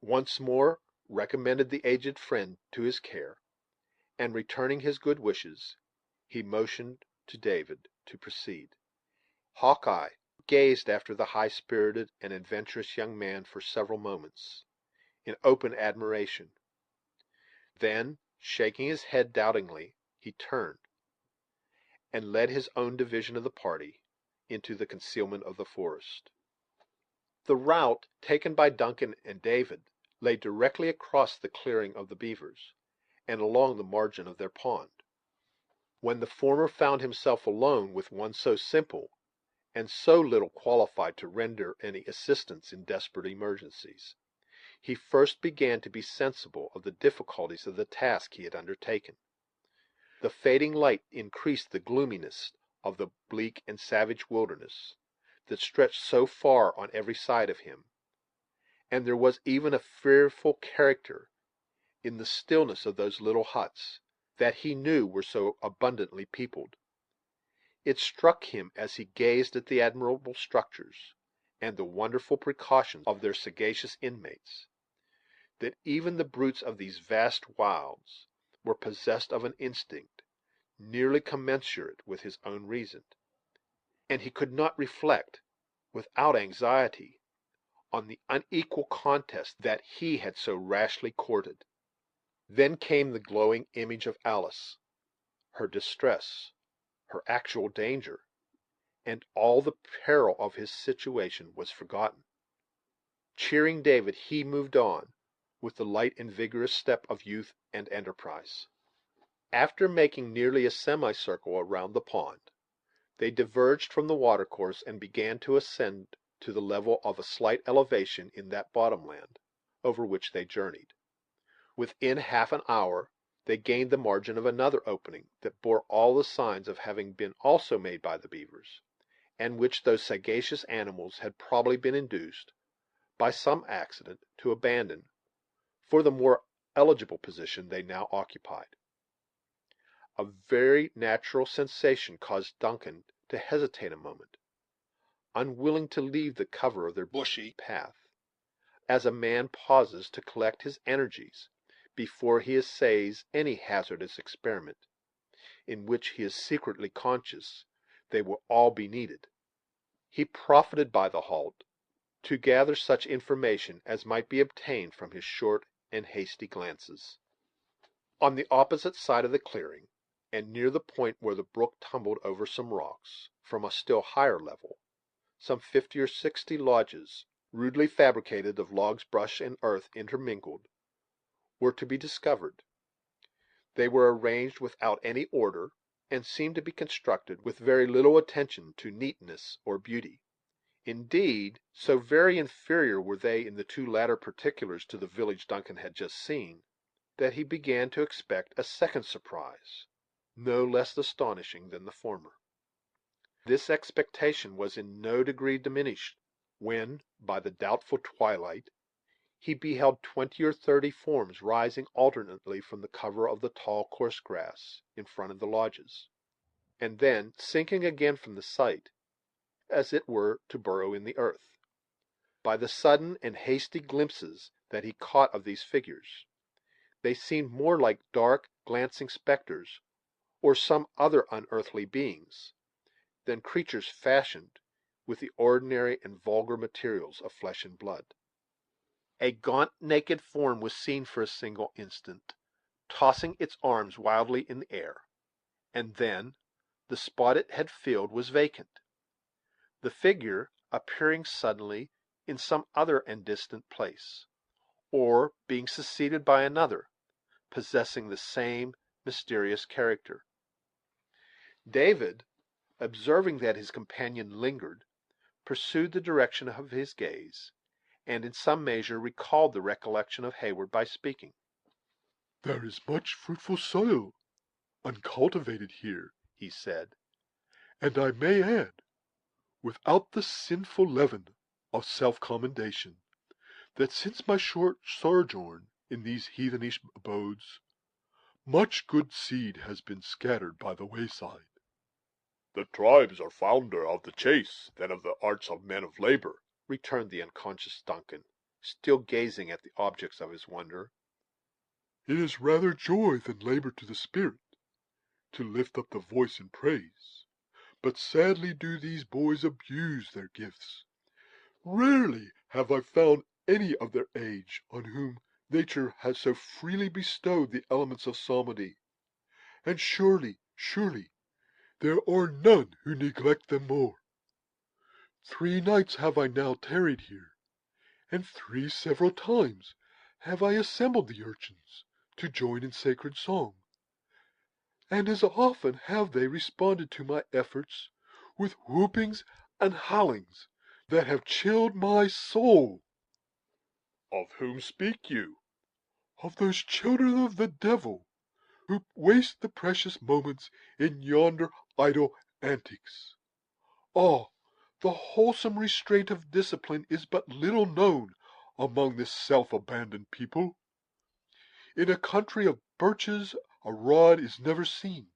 once more recommended the aged friend to his care, and, returning his good wishes, he motioned to David to proceed. Hawkeye gazed after the high spirited and adventurous young man for several moments, in open admiration. Then, shaking his head doubtingly, he turned, and led his own division of the party into the concealment of the forest. The route taken by Duncan and David lay directly across the clearing of the beavers, and along the margin of their pond. When the former found himself alone with one so simple, and so little qualified to render any assistance in desperate emergencies, he first began to be sensible of the difficulties of the task he had undertaken. The fading light increased the gloominess of the bleak and savage wilderness that stretched so far on every side of him, and there was even a fearful character in the stillness of those little huts, that he knew were so abundantly peopled. It struck him, as he gazed at the admirable structures, and the wonderful precautions of their sagacious inmates, that even the brutes of these vast wilds were possessed of an instinct nearly commensurate with his own reason, and he could not reflect, without anxiety, on the unequal contest that he had so rashly courted. Then came the glowing image of Alice, her distress, her actual danger, and all the peril of his situation was forgotten. Cheering David, he moved on, with the light and vigorous step of youth and enterprise. After making nearly a semicircle around the pond, they diverged from the watercourse and began to ascend to the level of a slight elevation in that bottomland over which they journeyed. Within half an hour they gained the margin of another opening that bore all the signs of having been also made by the beavers, and which those sagacious animals had probably been induced, by some accident, to abandon for the more eligible position they now occupied. A very natural sensation caused Duncan to hesitate a moment, unwilling to leave the cover of their bushy path, as a man pauses to collect his energies before he essays any hazardous experiment, in which he is secretly conscious they will all be needed. He profited by the halt to gather such information as might be obtained from his short and hasty glances. On the opposite side of the clearing, and near the point where the brook tumbled over some rocks, from a still higher level, some 50 or 60 lodges, rudely fabricated of logs, brush, and earth intermingled, were to be discovered. They were arranged without any order, and seemed to be constructed with very little attention to neatness or beauty. Indeed, so very inferior were they in the two latter particulars to the village Duncan had just seen, that he began to expect a second surprise, no less astonishing than the former. This expectation was in no degree diminished, when, by the doubtful twilight, he beheld 20 or 30 forms rising alternately from the cover of the tall coarse grass in front of the lodges, and then sinking again from the sight, as it were to burrow in the earth. By the sudden and hasty glimpses that he caught of these figures, they seemed more like dark, glancing spectres, or some other unearthly beings, than creatures fashioned with the ordinary and vulgar materials of flesh and blood. A gaunt, naked form was seen for a single instant, tossing its arms wildly in the air, and then the spot it had filled was vacant, the figure appearing suddenly in some other and distant place, or being succeeded by another, possessing the same mysterious character. David, observing that his companion lingered, pursued the direction of his gaze, and in some measure recalled the recollection of Heyward by speaking.
"There is much fruitful soil uncultivated here," he said, "and I may add, without the sinful leaven of self-commendation, that since my short sojourn in these heathenish abodes, much good seed has been scattered by the wayside."
"The tribes are fonder of the chase than of the arts of men of labor," returned the unconscious Duncan, still gazing at the objects of his wonder.
"It is rather joy than labor to the spirit, to lift up the voice in praise. But sadly do these boys abuse their gifts. Rarely have I found any of their age on whom nature has so freely bestowed the elements of psalmody, and surely, there are none who neglect them more. 3 nights have I now tarried here, and 3 several times have I assembled the urchins to join in sacred song, and as often have they responded to my efforts with whoopings and howlings that have chilled my soul."
"Of whom speak you?"
"Of those children of the devil, who waste the precious moments in yonder idle antics. Ah, the wholesome restraint of discipline is but little known among this self abandoned people. In a country of birches a rod is never seen,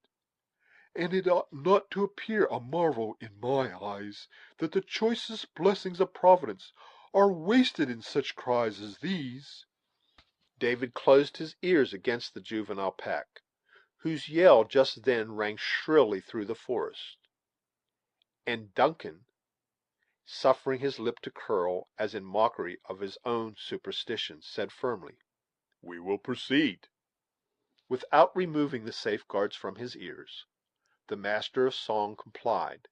and it ought not to appear a marvel in my eyes that the choicest blessings of Providence are wasted in such cries as these."
David closed his ears against the juvenile pack, whose yell just then rang shrilly through the forest; and Duncan, suffering his lip to curl, as in mockery of his own superstition, said firmly, "We will proceed." Without removing the safeguards from his ears, the master of song complied,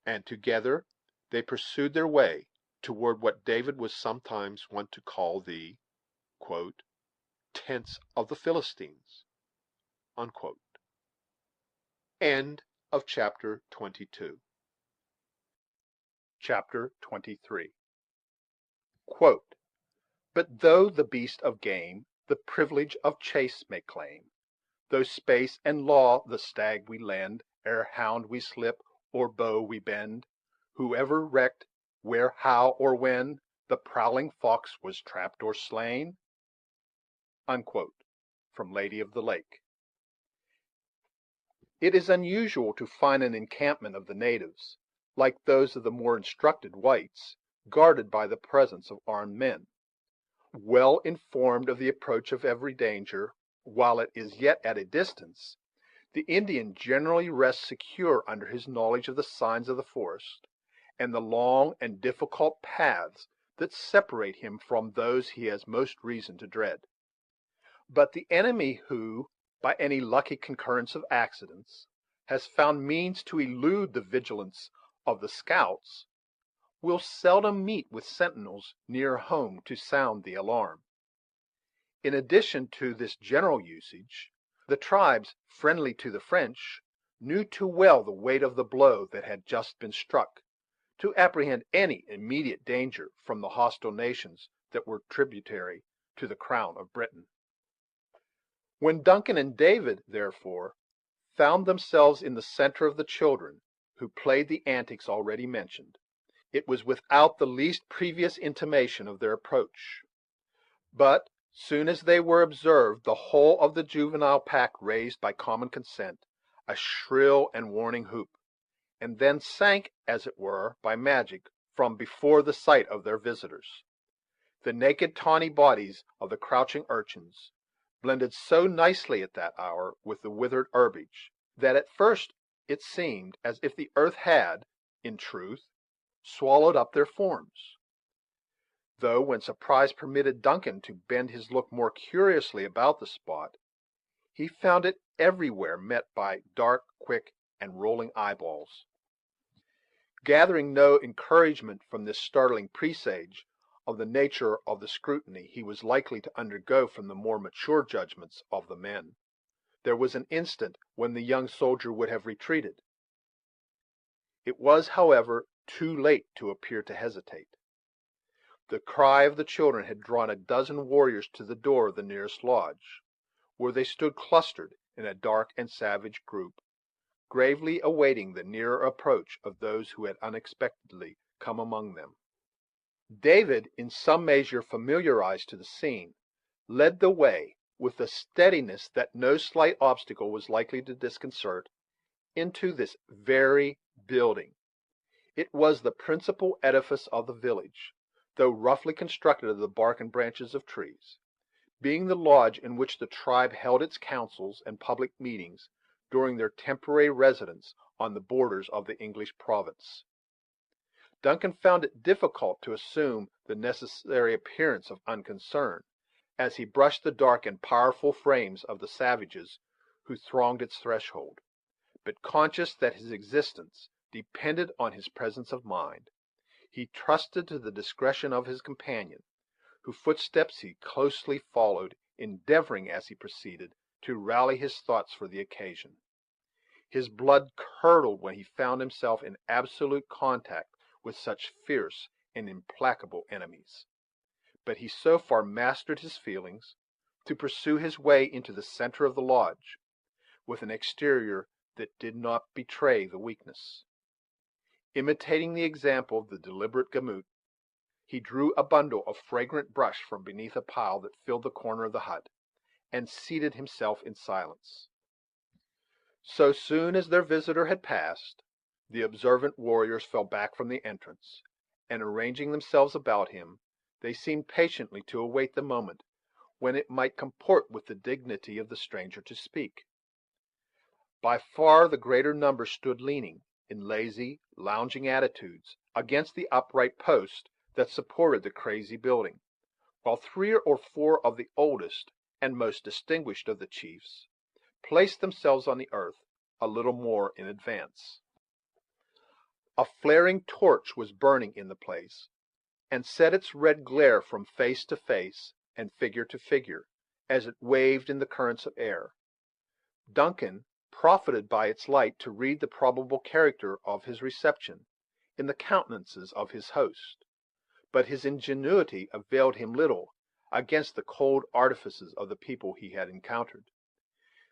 and together they pursued their way toward what David was sometimes wont to call the "tents of the Philistines." Chapter 22. Chapter 23. But though the beast of game the privilege of chase may claim, though space and law the stag we lend, ere hound we slip, or bow we bend, whoever recked where, how, or when the prowling fox was trapped or slain? From Lady of the Lake. It is unusual to find an encampment of the natives, like those of the more instructed whites, guarded by the presence of armed men. Well informed of the approach of every danger, while it is yet at a distance, the Indian generally rests secure under his knowledge of the signs of the forest, and the long and difficult paths that separate him from those he has most reason to dread. But the enemy who, by any lucky concurrence of accidents, has found means to elude the vigilance of the scouts, will seldom meet with sentinels near home to sound the alarm. In addition to this general usage, the tribes friendly to the French knew too well the weight of the blow that had just been struck to apprehend any immediate danger from the hostile nations that were tributary to the crown of Britain. When Duncan and David, therefore, found themselves in the center of the children who played the antics already mentioned, it was without the least previous intimation of their approach; but, soon as they were observed, the whole of the juvenile pack raised by common consent a shrill and warning whoop, and then sank, as it were, by magic, from before the sight of their visitors. The naked tawny bodies of the crouching urchins blended so nicely at that hour with the withered herbage, that at first it seemed as if the earth had, in truth, swallowed up their forms; though, when surprise permitted Duncan to bend his look more curiously about the spot, he found it everywhere met by dark, quick, and rolling eyeballs. Gathering no encouragement from this startling presage of the nature of the scrutiny he was likely to undergo from the more mature judgments of the men, there was an instant when the young soldier would have retreated. It was, however, too late to appear to hesitate. The cry of the children had drawn a dozen warriors to the door of the nearest lodge, where they stood clustered in a dark and savage group, gravely awaiting the nearer approach of those who had unexpectedly come among them. David, in some measure familiarized to the scene, led the way, with a steadiness that no slight obstacle was likely to disconcert, into this very building. It was the principal edifice of the village, though roughly constructed of the bark and branches of trees, being the lodge in which the tribe held its councils and public meetings during their temporary residence on the borders of the English province. Duncan found it difficult to assume the necessary appearance of unconcern, as he brushed the dark and powerful frames of the savages who thronged its threshold; but, conscious that his existence depended on his presence of mind, he trusted to the discretion of his companion, whose footsteps he closely followed, endeavoring, as he proceeded, to rally his thoughts for the occasion. His blood curdled when he found himself in absolute contact with such fierce and implacable enemies; but he so far mastered his feelings to pursue his way into the center of the lodge, with an exterior that did not betray the weakness. Imitating the example of the deliberate Gamut, he drew a bundle of fragrant brush from beneath a pile that filled the corner of the hut, and seated himself in silence. So soon as their visitor had passed, the observant warriors fell back from the entrance, and arranging themselves about him, they seemed patiently to await the moment when it might comport with the dignity of the stranger to speak. By far the greater number stood leaning, in lazy, lounging attitudes, against the upright post that supported the crazy building, while 3 or 4 of the oldest and most distinguished of the chiefs placed themselves on the earth a little more in advance. A flaring torch was burning in the place, and set its red glare from face to face and figure to figure, as it waved in the currents of air. Duncan profited by its light to read the probable character of his reception in the countenances of his host, but his ingenuity availed him little against the cold artifices of the people he had encountered.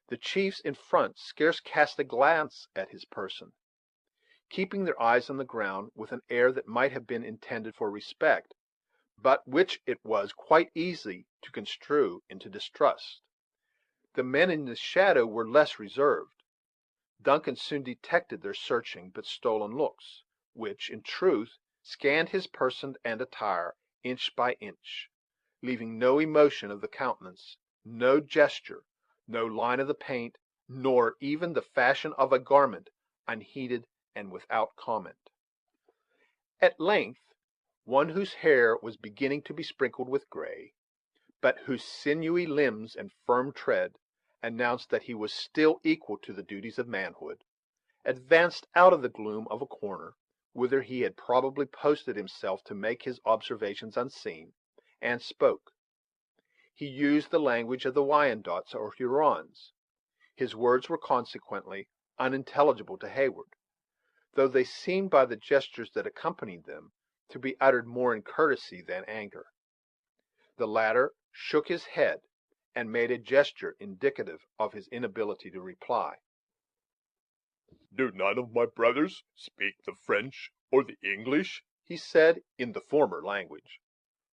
The chiefs in front scarce cast a glance at his person, keeping their eyes on the ground with an air that might have been intended for respect, but which it was quite easy to construe into distrust. The men in the shadow were less reserved. Duncan soon detected their searching but stolen looks, which, in truth, scanned his person and attire inch by inch, leaving no emotion of the countenance, no gesture, no line of the paint, nor even the fashion of a garment, unheeded and without comment. At length, one whose hair was beginning to be sprinkled with gray, but whose sinewy limbs and firm tread announced that he was still equal to the duties of manhood, advanced out of the gloom of a corner, whither he had probably posted himself to make his observations unseen, and spoke. He used the language of the Wyandots or Hurons. His words were consequently unintelligible to Heyward, though they seemed by the gestures that accompanied them to be uttered more in courtesy than anger. The latter shook his head, and made a gesture indicative of his inability to reply.
Do none of my brothers speak the French or the English?
He said in the former language,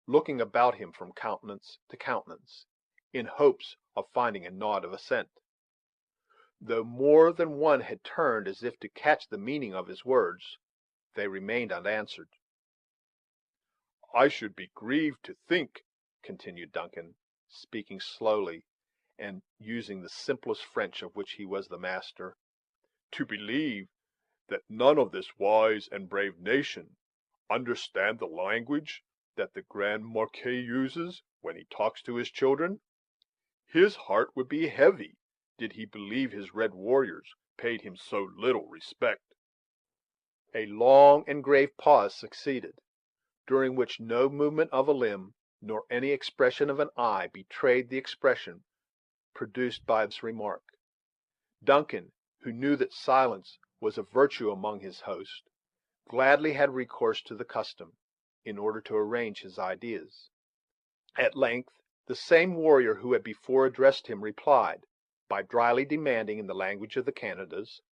looking about him from countenance to countenance, in hopes of finding a nod of assent. Though more than one had turned as if to catch the meaning of his words, they remained unanswered.
I should be grieved to think,
continued Duncan, speaking slowly, and using the simplest French of which he was the master,
to believe that none of this wise and brave nation understand the language that the Grand Marquis uses when he talks to his children. His heart would be heavy did he believe his red warriors paid him so little respect.
A long and grave pause succeeded, during which no movement of a limb nor any expression of an eye betrayed the expression produced by this remark. Duncan, who knew that silence was a virtue among his host, gladly had recourse to the custom, in order to arrange his ideas. At length, the same warrior who had before addressed him replied, by dryly demanding in the language of the Canadas,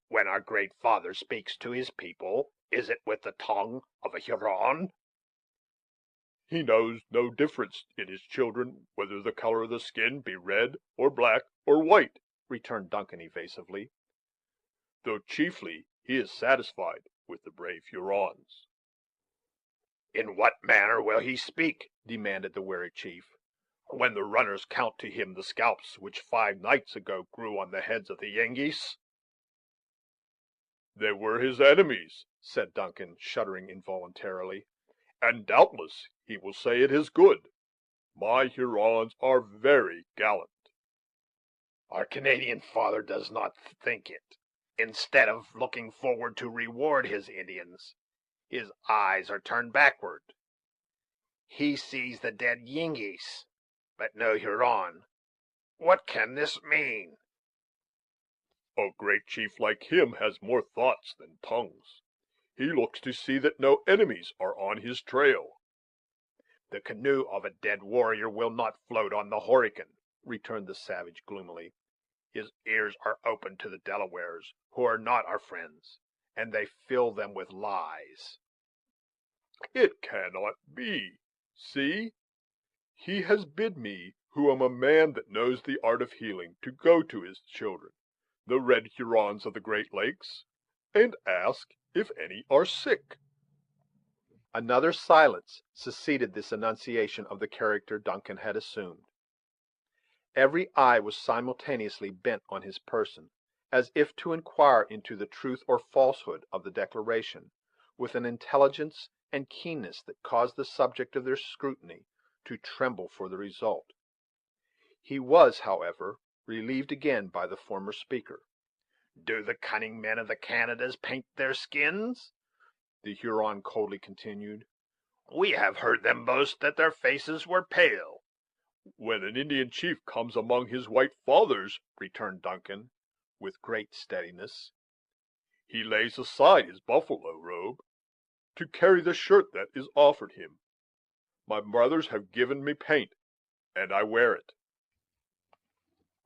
When our great father speaks to his people, is it with the tongue of a Huron?
He knows no difference in his children whether the color of the skin be red or black or white,
returned Duncan evasively,
though chiefly he is satisfied with the brave Hurons.
In what manner will he speak,
demanded the wary chief,
when the runners count to him the scalps which 5 nights ago grew on the heads of the Yengeese?
They were his enemies,
said Duncan, shuddering involuntarily,
and doubtless he will say it is good. My Hurons are very gallant.
Our Canadian father does not think it. Instead of looking forward to reward his Indians, his eyes are turned backward. He sees the dead Yengeese, but no Huron. What can this mean?
A great chief like him has more thoughts than tongues. He looks to see that no enemies are on his trail.
The canoe of a dead warrior will not float on the Horican,
returned the savage gloomily.
His ears are open to the Delawares, who are not our friends, and they fill them with lies.
It cannot be. See, he has bid me
who am a man that knows the art of healing, to go to his children, the red Hurons of the Great Lakes, and ask if any are sick."
Another silence succeeded this enunciation of the character Duncan had assumed. Every eye was simultaneously bent on his person, as if to inquire into the truth or falsehood of the declaration, with an intelligence and keenness that caused the subject of their scrutiny to tremble for the result. He was, however, relieved again by the former speaker.
"Do the cunning men of the Canadas paint their skins?"
the Huron coldly continued.
"We have heard them boast that their faces were pale."
"When an Indian chief comes among his white fathers," returned Duncan,
with great steadiness,
"he lays aside his buffalo robe to carry the shirt that is offered him. My brothers have given me paint, and I wear it."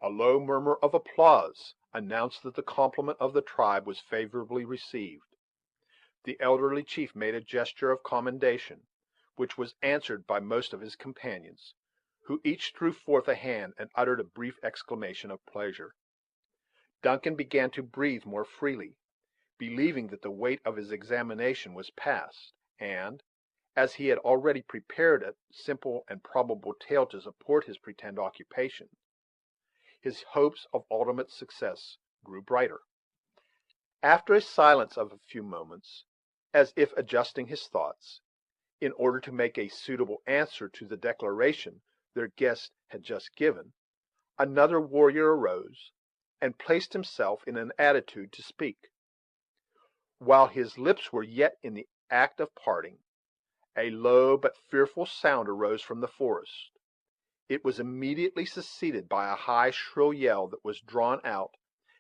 A low murmur of applause announced that the compliment of the tribe was favorably received. The elderly chief made a gesture of commendation, which was answered by most of his companions, who each threw forth a hand and uttered a brief exclamation of pleasure. Duncan began to breathe more freely, believing that the weight of his examination was past, and, as he had already prepared a simple and probable tale to support his pretended occupation, his hopes of ultimate success grew brighter. After a silence of a few moments, as if adjusting his thoughts, in order to make a suitable answer to the declaration their guest had just given, another warrior arose, and placed himself in an attitude to speak. While his lips were yet in the act of parting, a low but fearful sound arose from the forest. It was immediately succeeded by a high, shrill yell that was drawn out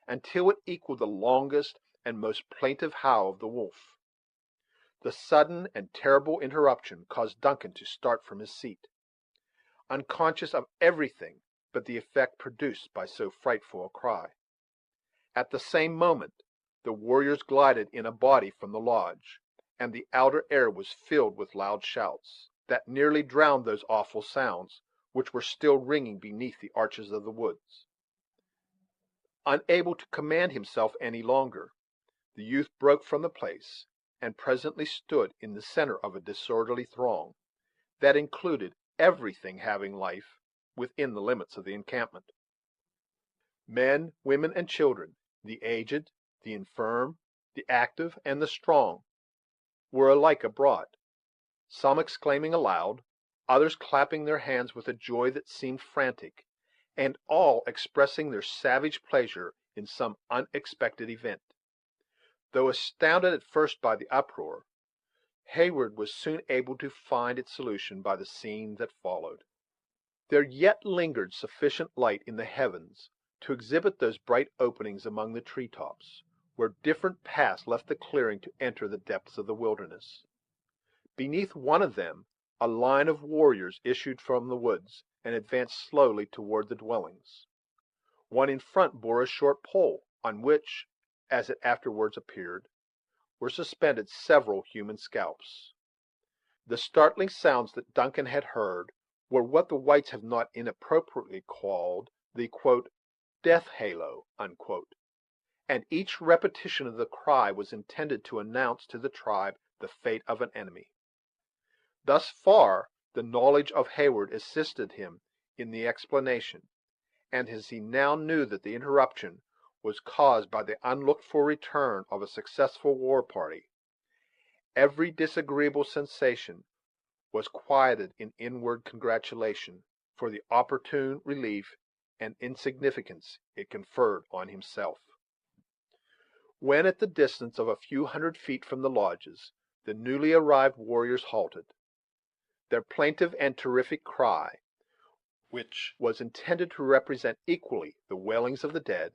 until it equaled the longest and most plaintive howl of the wolf. The sudden and terrible interruption caused Duncan to start from his seat, unconscious of everything but the effect produced by so frightful a cry. At the same moment the warriors glided in a body from the lodge, and the outer air was filled with loud shouts, that nearly drowned those awful sounds which were still ringing beneath the arches of the woods. Unable to command himself any longer, the youth broke from the place, and presently stood in the center of a disorderly throng, that included everything having life within the limits of the encampment. Men, women, and children, the aged, the infirm, the active, and the strong, were alike abroad, some exclaiming aloud, others clapping their hands with a joy that seemed frantic, and all expressing their savage pleasure in some unexpected event. Though astounded at first by the uproar, Heyward was soon able to find its solution by the scene that followed. There yet lingered sufficient light in the heavens to exhibit those bright openings among the tree tops, where different paths left the clearing to enter the depths of the wilderness. Beneath one of them a line of warriors issued from the woods and advanced slowly toward the dwellings. One in front bore a short pole, on which, as it afterwards appeared, were suspended several human scalps. The startling sounds that Duncan had heard were what the whites have not inappropriately called the "death halo," and each repetition of the cry was intended to announce to the tribe the fate of an enemy. Thus far the knowledge of Heyward assisted him in the explanation, and as he now knew that the interruption was caused by the unlooked-for return of a successful war party, every disagreeable sensation was quieted in inward congratulation for the opportune relief and insignificance it conferred on himself. When at the distance of a few hundred feet from the lodges, the newly arrived warriors halted. Their plaintive and terrific cry, which was intended to represent equally the wailings of the dead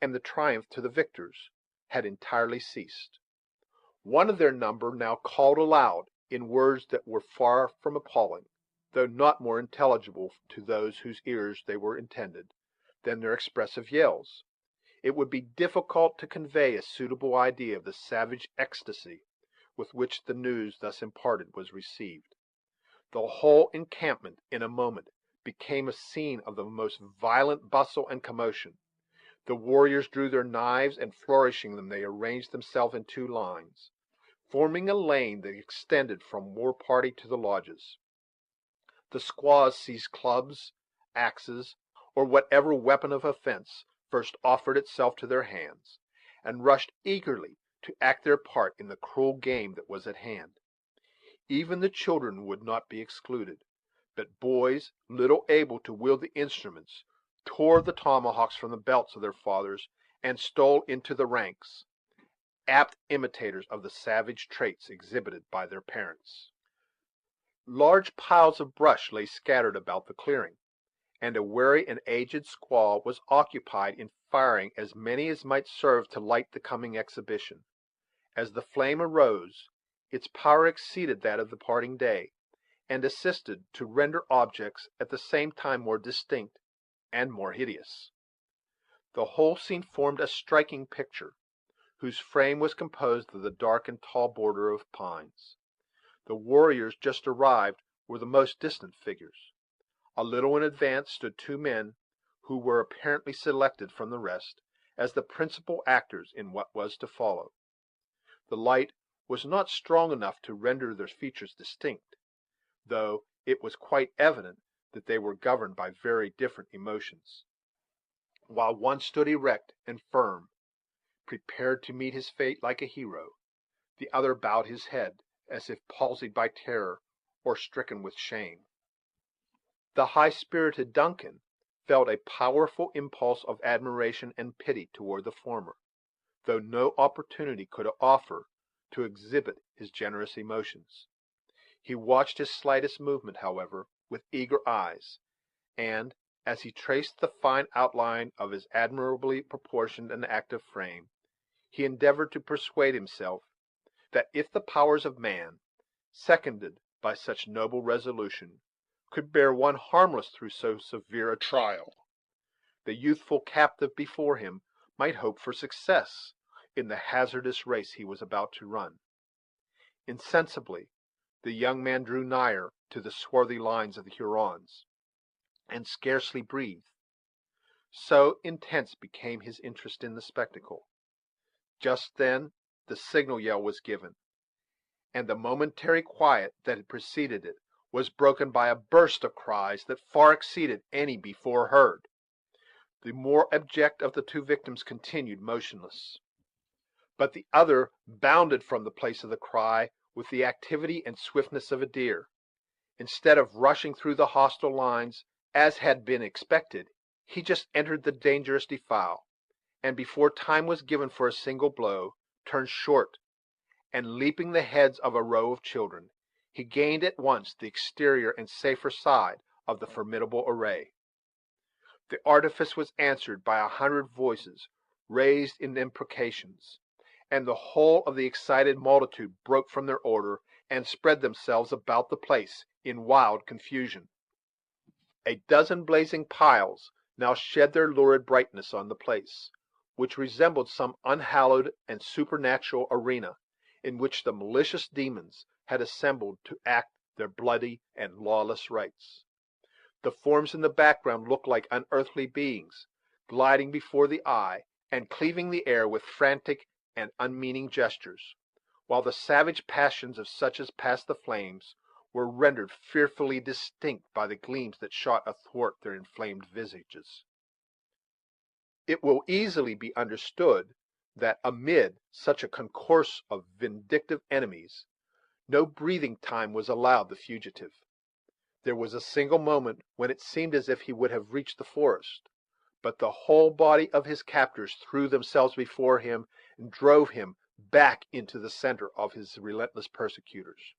and the triumph to the victors, had entirely ceased. One of their number now called aloud in words that were far from appalling, though not more intelligible to those whose ears they were intended, than their expressive yells. It would be difficult to convey a suitable idea of the savage ecstasy with which the news thus imparted was received. The whole encampment in a moment
became a scene of the most violent bustle and commotion. The warriors drew their knives, and flourishing them, they arranged themselves in two lines, forming a lane that extended from war party to the lodges. The squaws seized clubs, axes, or whatever weapon of offense first offered itself to their hands, and rushed eagerly to act their part in the cruel game that was at hand. Even the children would not be excluded, but boys, little able to wield the instruments, tore the tomahawks from the belts of their fathers, and stole into the ranks, apt imitators of the savage traits exhibited by their parents. Large piles of brush lay scattered about the clearing, and a weary and aged squaw was occupied in firing as many as might serve to light the coming exhibition. As the flame arose, its power exceeded that of the parting day, and assisted to render objects at the same time more distinct and more hideous. The whole scene formed a striking picture, whose frame was composed of the dark and tall border of pines. The warriors just arrived were the most distant figures. A little in advance stood two men, who were apparently selected from the rest as the principal actors in what was to follow. The light was not strong enough to render their features distinct, though it was quite evident that they were governed by very different emotions. While one stood erect and firm, prepared to meet his fate like a hero, the other bowed his head, as if palsied by terror or stricken with shame. The high-spirited Duncan felt a powerful impulse of admiration and pity toward the former, though no opportunity could offer to exhibit his generous emotions. He watched his slightest movement, however, with eager eyes, and, as he traced the fine outline of his admirably proportioned and active frame, he endeavored to persuade himself that if the powers of man, seconded by such noble resolution, could bear one harmless through so severe a trial, the youthful captive before him might hope for success in the hazardous race he was about to run. Insensibly the young man drew nigher to the swarthy lines of the Hurons, and scarcely breathed, so intense became his interest in the spectacle. Just then the signal yell was given, and the momentary quiet that had preceded it was broken by a burst of cries that far exceeded any before heard. The more abject of the two victims continued motionless, but the other bounded from the place of the cry with the activity and swiftness of a deer. Instead of rushing through the hostile lines, as had been expected, he just entered the dangerous defile, and before time was given for a single blow, turned short, and leaping the heads of a row of children, he gained at once the exterior and safer side of the formidable array. The artifice was answered by 100 voices raised in imprecations, and the whole of the excited multitude broke from their order, and spread themselves about the place in wild confusion. A dozen blazing piles now shed their lurid brightness on the place, which resembled some unhallowed and supernatural arena, in which the malicious demons had assembled to act their bloody and lawless rites. The forms in the background looked like unearthly beings, gliding before the eye, and cleaving the air with frantic and unmeaning gestures, while the savage passions of such as passed the flames were rendered fearfully distinct by the gleams that shot athwart their inflamed visages. It will easily be understood that, amid such a concourse of vindictive enemies, no breathing time was allowed the fugitive. There was a single moment when it seemed as if he would have reached the forest, but the whole body of his captors threw themselves before him, and drove him back into the center of his relentless persecutors.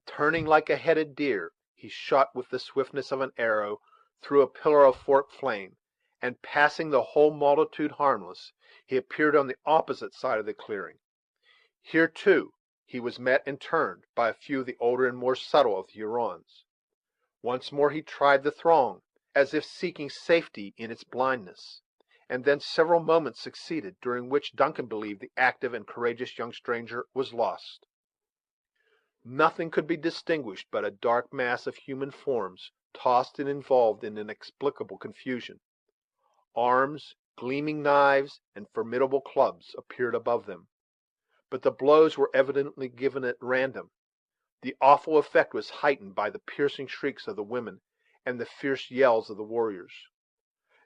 Turning like a headed deer, he shot with the swiftness of an arrow through a pillar of forked flame, and, passing the whole multitude harmless, he appeared on the opposite side of the clearing. Here, too, he was met in turn by a few of the older and more subtle of the Hurons. Once more he tried the throng, as if seeking safety in its blindness, and then several moments succeeded, during which Duncan believed the active and courageous young stranger was lost. Nothing could be distinguished but a dark mass of human forms, tossed and involved in inexplicable confusion. Arms, gleaming knives, and formidable clubs appeared above them, but the blows were evidently given at random. The awful effect was heightened by the piercing shrieks of the women and the fierce yells of the warriors.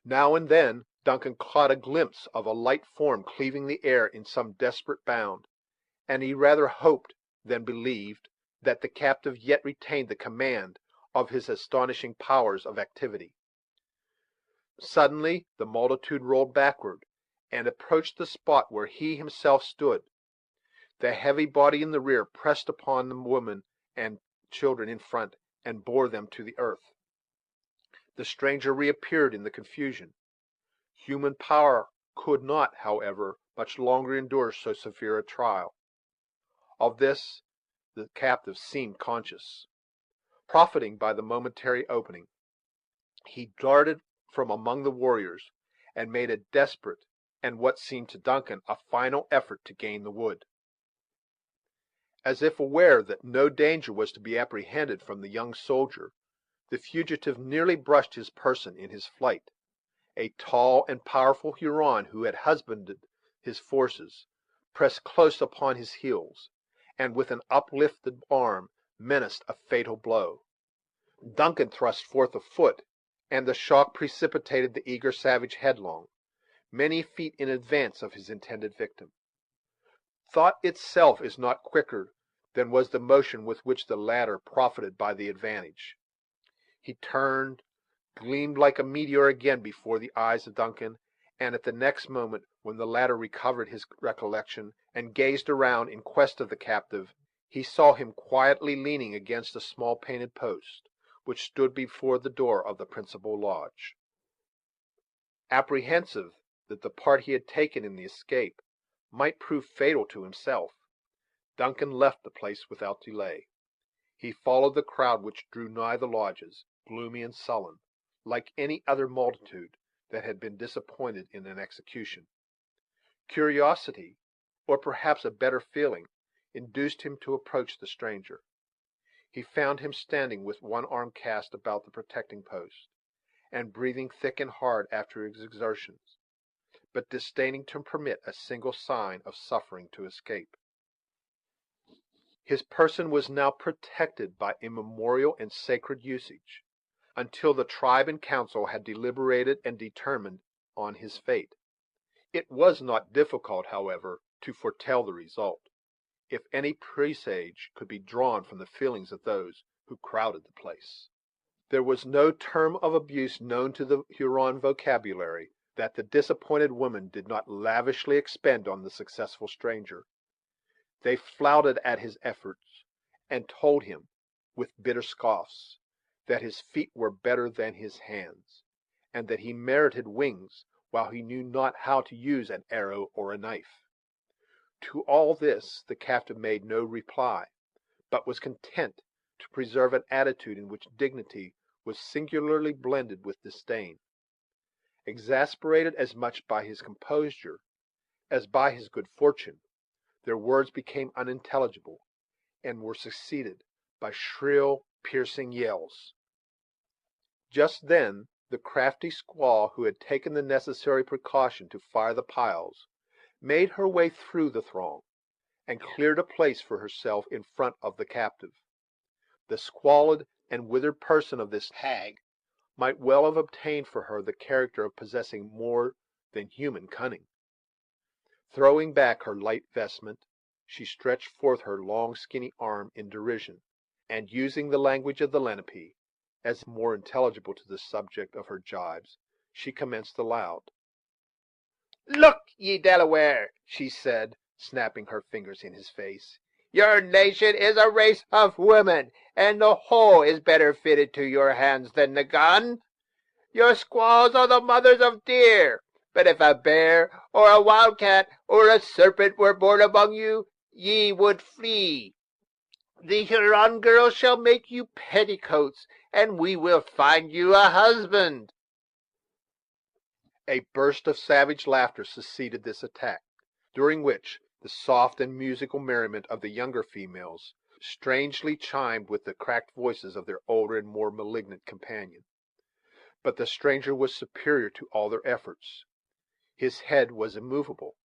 Now and then Duncan caught a glimpse of a light form cleaving the air in some desperate bound, and he rather hoped than believed that the captive yet retained the command of his astonishing powers of activity. Suddenly the multitude rolled backward, and approached the spot where he himself stood. The heavy body in the rear pressed upon the women and children in front, and bore them to the earth. The stranger reappeared in the confusion. Human power could not, however, much longer endure so severe a trial. Of this the captive seemed conscious. Profiting by the momentary opening, he darted from among the warriors, and made a desperate, and what seemed to Duncan a final effort to gain the wood. As if aware that no danger was to be apprehended from the young soldier, the fugitive nearly brushed his person in his flight. A tall and powerful Huron, who had husbanded his forces, pressed close upon his heels, and with an uplifted arm menaced a fatal blow. Duncan thrust forth a foot, and the shock precipitated the eager savage headlong, many feet in advance of his intended victim. Thought itself is not quicker than was the motion with which the latter profited by the advantage. He turned, gleamed like a meteor again before the eyes of Duncan, and at the next moment, when the latter recovered his recollection and gazed around in quest of the captive, he saw him quietly leaning against a small painted post, which stood before the door of the principal lodge. Apprehensive that the part he had taken in the escape might prove fatal to himself, Duncan left the place without delay. He followed the crowd which drew nigh the lodges, gloomy and sullen, like any other multitude that had been disappointed in an execution. Curiosity, or perhaps a better feeling, induced him to approach the stranger. He found him standing with one arm cast about the protecting post, and breathing thick and hard after his exertions, but disdaining to permit a single sign of suffering to escape. His person was now protected by immemorial and sacred usage, until the tribe and council had deliberated and determined on his fate. It was not difficult, however, to foretell the result, if any presage could be drawn from the feelings of those who crowded the place. There was no term of abuse known to the Huron vocabulary that the disappointed women did not lavishly expend on the successful stranger. They flouted at his efforts, and told him, with bitter scoffs, that his feet were better than his hands, and that he merited wings, while he knew not how to use an arrow or a knife. To all this the captive made no reply, but was content to preserve an attitude in which dignity was singularly blended with disdain. Exasperated as much by his composure as by his good fortune, their words became unintelligible, and were succeeded by shrill, piercing yells. Just then the crafty squaw, who had taken the necessary precaution to fire the piles, made her way through the throng, and cleared a place for herself in front of the captive. The squalid and withered person of this hag might well have obtained for her the character of possessing more than human cunning. Throwing back her light vestment, she stretched forth her long skinny arm in derision, and, using the language of the Lenape, as more intelligible to the subject of her jibes, she commenced aloud. "Look ye, Delaware," she said, snapping her fingers in his face, "your nation is a race of women, and the hoe is better fitted to your hands than the gun. Your squaws are the mothers of deer, but if a bear, or a wildcat, or a serpent were born among you, ye would flee. The Huron girls shall make you petticoats, and we will find you a husband." A burst of savage laughter succeeded this attack, during which the soft and musical merriment of the younger females strangely chimed with the cracked voices of their older and more malignant companion. But the stranger was superior to all their efforts. His head was immovable,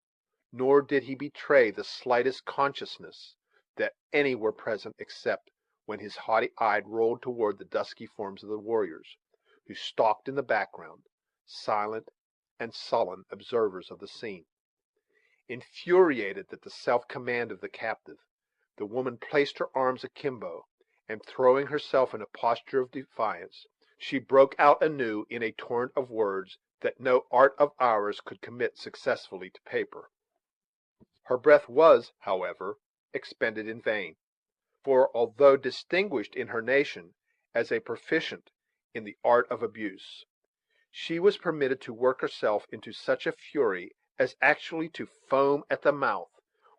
nor did he betray the slightest consciousness that any were present except when his haughty eye rolled toward the dusky forms of the warriors, who stalked in the background, silent and sullen observers of the scene. Infuriated at the self-command of the captive, the woman placed her arms akimbo, and throwing herself in a posture of defiance, she broke out anew in a torrent of words that no art of ours could commit successfully to paper. Her breath was, however, expended in vain; for, although distinguished in her nation as a proficient in the art of abuse, she was permitted to work herself into such a fury as actually to foam at the mouth,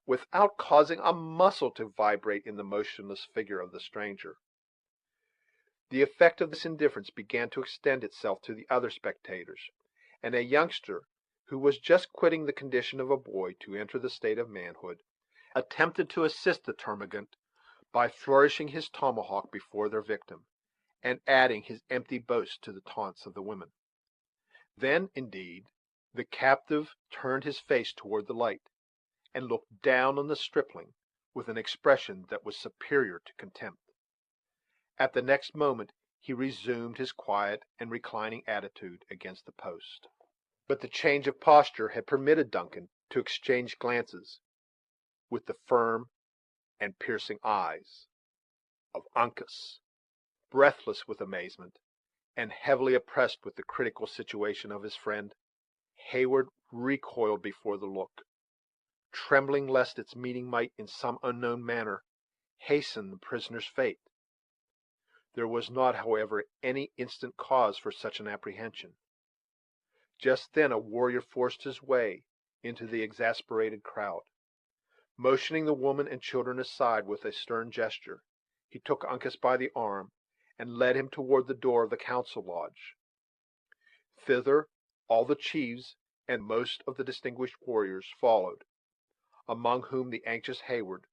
without causing a muscle to vibrate in the motionless figure of the stranger. The effect of this indifference began to extend itself to the other spectators, and a youngster, who was just quitting the condition of a boy to enter the state of manhood, attempted to assist the termagant by flourishing his tomahawk before their victim, and adding his empty boast to the taunts of the women. Then, indeed, the captive turned his face toward the light, and looked down on the stripling with an expression that was superior to contempt. At the next moment he resumed his quiet and reclining attitude against the post. But the change of posture had permitted Duncan to exchange glances with the firm and piercing eyes of Uncas. Breathless with amazement, and heavily oppressed with the critical situation of his friend, Heyward recoiled before the look, trembling lest its meaning might, in some unknown manner, hasten the prisoner's fate. There was not, however, any instant cause for such an apprehension. Just then a warrior forced his way into the exasperated crowd. Motioning the woman and children aside with a stern gesture, he took Uncas by the arm, and led him toward the door of the council lodge. Thither all the chiefs and most of the distinguished warriors followed, among whom the anxious Heyward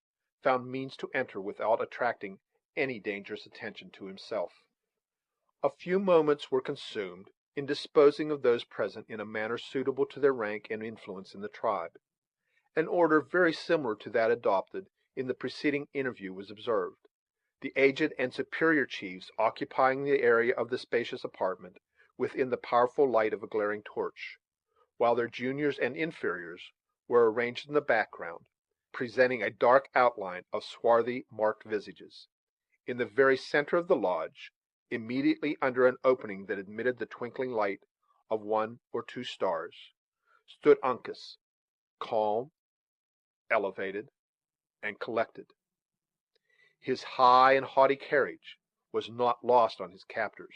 found means to enter without attracting any dangerous attention to himself. A few moments were consumed in disposing of those present in a manner suitable to their rank and influence in the tribe. An order very similar to that adopted in the preceding interview was observed, the aged and superior chiefs occupying the area of the spacious apartment within the powerful light of a glaring torch, while their juniors and inferiors were arranged in the background, presenting a dark outline of swarthy, marked visages. In the very center of the lodge, immediately under an opening that admitted the twinkling light of one or two stars, stood Uncas, calm, elevated, and collected. His high and haughty carriage was not lost on his captors,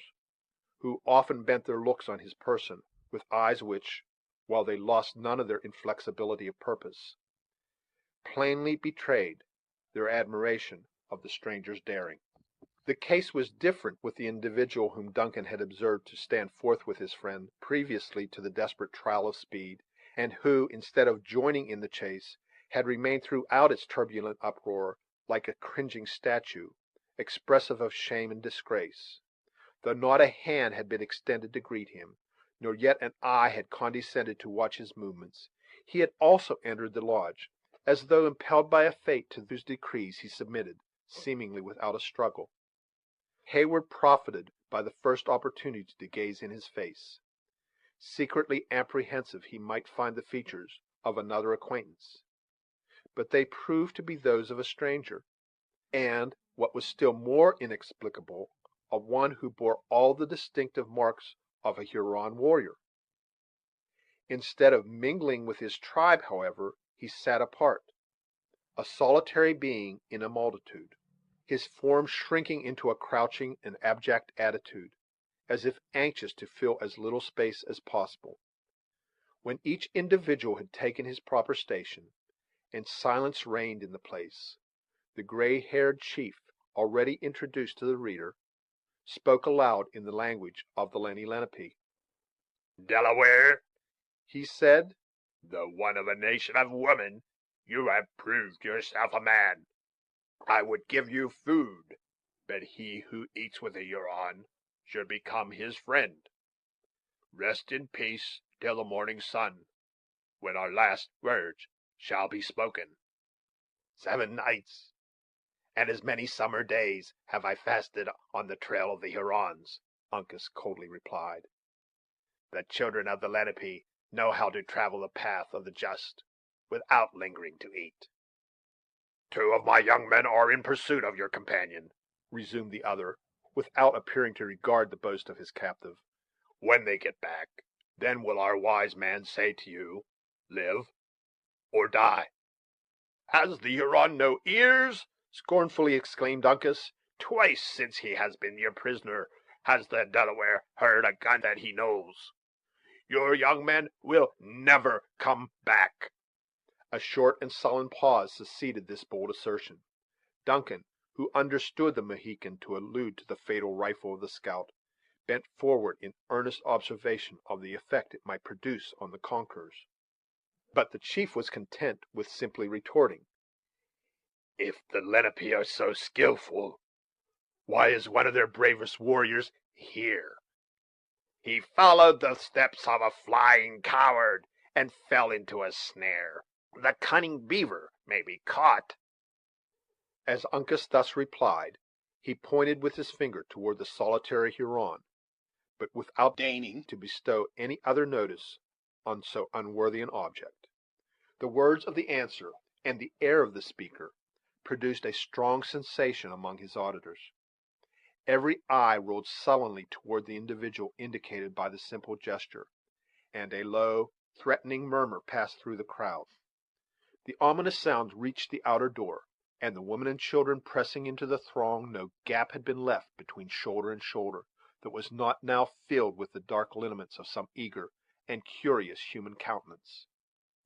who often bent their looks on his person with eyes which, while they lost none of their inflexibility of purpose, plainly betrayed their admiration of the stranger's daring. The case was different with the individual whom Duncan had observed to stand forth with his friend previously to the desperate trial of speed, and who, instead of joining in the chase, had remained throughout its turbulent uproar like a cringing statue, expressive of shame and disgrace. Though not a hand had been extended to greet him, nor yet an eye had condescended to watch his movements, he had also entered the lodge, as though impelled by a fate to whose decrees he submitted, seemingly without a struggle. Heyward profited by the first opportunity to gaze in his face, secretly apprehensive he might find the features of another acquaintance; but they proved to be those of a stranger, and, what was still more inexplicable, of one who bore all the distinctive marks of a Huron warrior. Instead of mingling with his tribe, however, he sat apart, a solitary being in a multitude, his form shrinking into a crouching and abject attitude, as if anxious to fill as little space as possible. When each individual had taken his proper station, and silence reigned in the place, the gray-haired chief, already introduced to the reader, spoke aloud in the language of the Lenni Lenape.
Delaware,
He said,
though one of a nation of women, you have proved yourself a man. I would give you food, but he who eats with a Huron should become his friend. Rest in peace till the morning sun, when our last words shall be spoken. 7 nights and as many summer days have I fasted on the trail of the Hurons," Uncas coldly replied. "The children of the Lenape know how to travel the path of the just without lingering to eat." "2 of my young men are in pursuit of your companion," resumed the other, without appearing to regard the boast of his captive. "When they get back, then will our wise man say to you, Live or die." "Has the Huron no ears?" scornfully exclaimed Uncas. "Twice since he has been your prisoner has the Delaware heard a gun that he knows. Your young men will never come back." A short and sullen pause succeeded this bold assertion. Duncan, who understood the Mohican to allude to the fatal rifle of the scout, bent forward in earnest observation of the effect it might produce on the conquerors. But the chief was content with simply retorting, "If the Lenape are so skillful, why is one of their bravest warriors here? He followed the steps of a flying coward, and fell into a snare. The cunning beaver may be caught." As Uncas thus replied, he pointed with his finger toward the solitary Huron, but without deigning to bestow any other notice on so unworthy an object. The words of the answer, and the air of the speaker, produced a strong sensation among his auditors. Every eye rolled sullenly toward the individual indicated by the simple gesture, and a low, threatening murmur passed through the crowd. The ominous sounds reached the outer door, and the women and children pressing into the throng, no gap had been left between shoulder and shoulder that was not now filled with the dark lineaments of some eager and curious human countenance.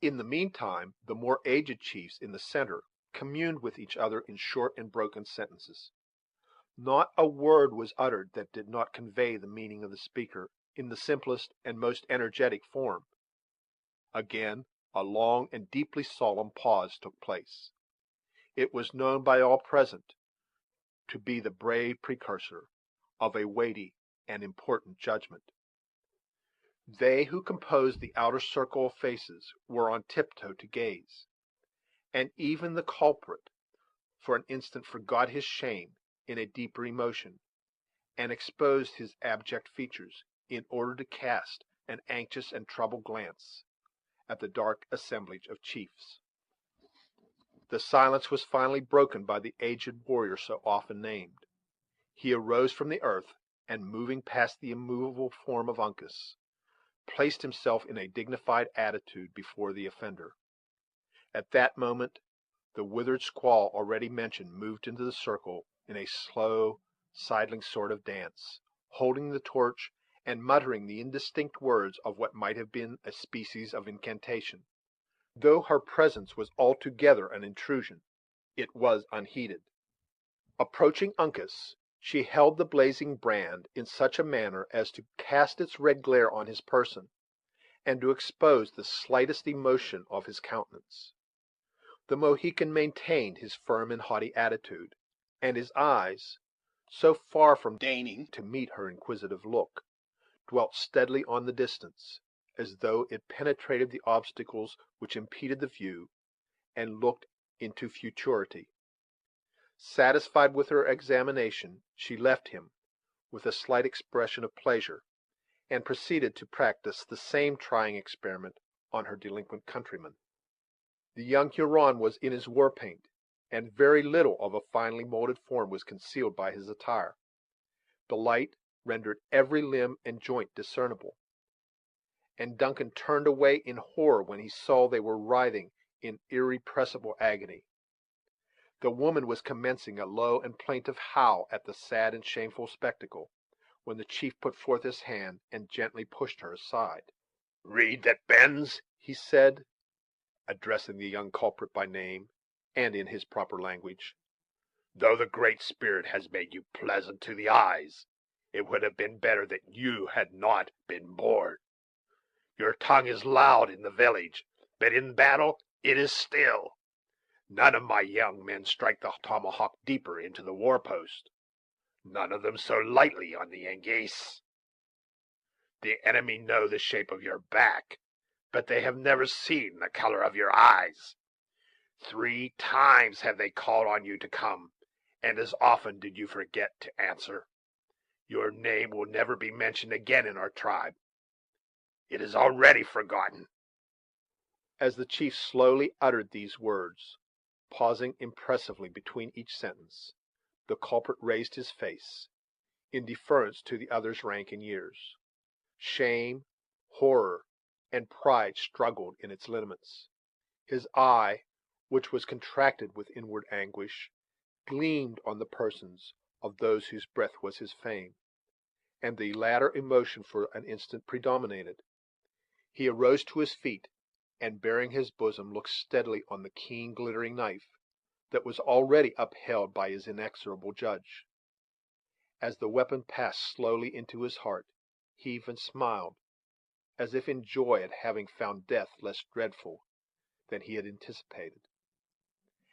In the meantime, the more aged chiefs in the center communed with each other in short and broken sentences. Not a word was uttered that did not convey the meaning of the speaker in the simplest and most energetic form. Again a long and deeply solemn pause took place. It was known by all present to be the brave precursor of a weighty and important judgment. They who composed the outer circle of faces were on tiptoe to gaze, and even the culprit for an instant forgot his shame in a deeper emotion, and exposed his abject features in order to cast an anxious and troubled glance at the dark assemblage of chiefs. The silence was finally broken by the aged warrior so often named. He arose from the earth, and moving past the immovable form of Uncas, placed himself in a dignified attitude before the offender. At that moment the withered squaw already mentioned moved into the circle in a slow, sidling sort of dance, holding the torch and muttering the indistinct words of what might have been a species of incantation. Though her presence was altogether an intrusion, it was unheeded. Approaching Uncas, she held the blazing brand in such a manner as to cast its red glare on his person, and to expose the slightest emotion of his countenance. The Mohican maintained his firm and haughty attitude, and his eyes, so far from deigning to meet her inquisitive look, dwelt steadily on the distance, as though it penetrated the obstacles which impeded the view, and looked into futurity. Satisfied with her examination, she left him, with a slight expression of pleasure, and proceeded to practice the same trying experiment on her delinquent countryman. The young Huron was in his war paint, and very little of a finely molded form was concealed by his attire. The light rendered every limb and joint discernible, and Duncan turned away in horror when he saw they were writhing in irrepressible agony. The woman was commencing a low and plaintive howl at the sad and shameful spectacle, when the chief put forth his hand and gently pushed her aside. "Reed that bends," he said, addressing the young culprit by name, and in his proper language, "though the Great Spirit has made you pleasant to the eyes, it would have been better that you had not been born. Your tongue is loud in the village, but in battle it is still. None of my young men strike the tomahawk deeper into the war post, none of them so lightly on the engase. The enemy know the shape of your back, but they have never seen the color of your eyes. 3 times have they called on you to come, and as often did you forget to answer. Your name will never be mentioned again in our tribe. It is already forgotten."
As the chief slowly uttered these words, pausing impressively between each sentence, the culprit raised his face, in deference to the other's rank and years. Shame, horror, and pride struggled in its lineaments. His eye, which was contracted with inward anguish, gleamed on the persons of those whose breath was his fame, and the latter emotion for an instant predominated. He arose to his feet, and, baring his bosom, looked steadily on the keen, glittering knife that was already upheld by his inexorable judge. As the weapon passed slowly into his heart, he even smiled, as if in joy at having found death less dreadful than he had anticipated,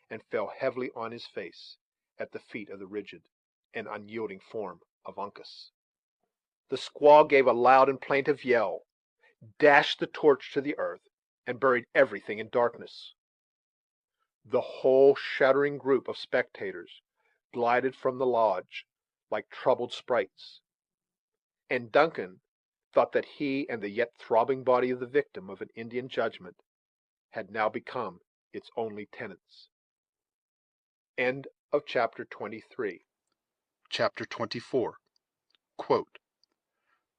and fell heavily on his face at the feet of the rigid and unyielding form of Uncas. The squaw gave a loud and plaintive yell, dashed the torch to the earth, and buried everything in darkness. The whole shuddering group of spectators glided from the lodge like troubled sprites, and Duncan thought that he and the yet throbbing body of the victim of an Indian judgment had now become its only tenants. End of chapter 23.
Chapter 24.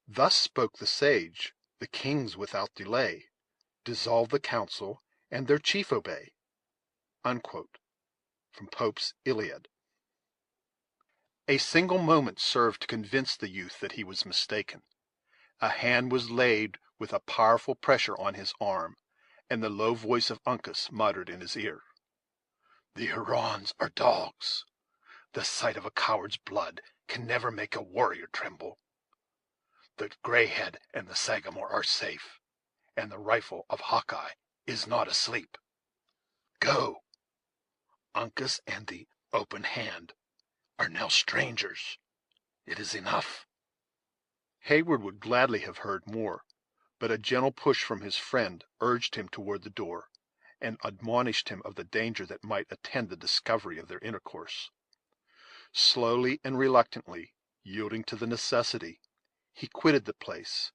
Thus spoke the sage, the kings without delay dissolve the council, and their chief obey. Unquote. From Pope's Iliad. A single moment served to convince the youth that he was mistaken. A hand was laid with a powerful pressure on his arm, and the low voice of Uncas muttered in his ear, "The Hurons are dogs. The sight of a coward's blood can never make a warrior tremble. The Grayhead and the Sagamore are safe, and the rifle of Hawkeye is not asleep. Go! Uncas and the open hand are now strangers. It is enough." Heyward would gladly have heard more, but a gentle push from his friend urged him toward the door, and admonished him of the danger that might attend the discovery of their intercourse. Slowly and reluctantly, yielding to the necessity, he quitted the place,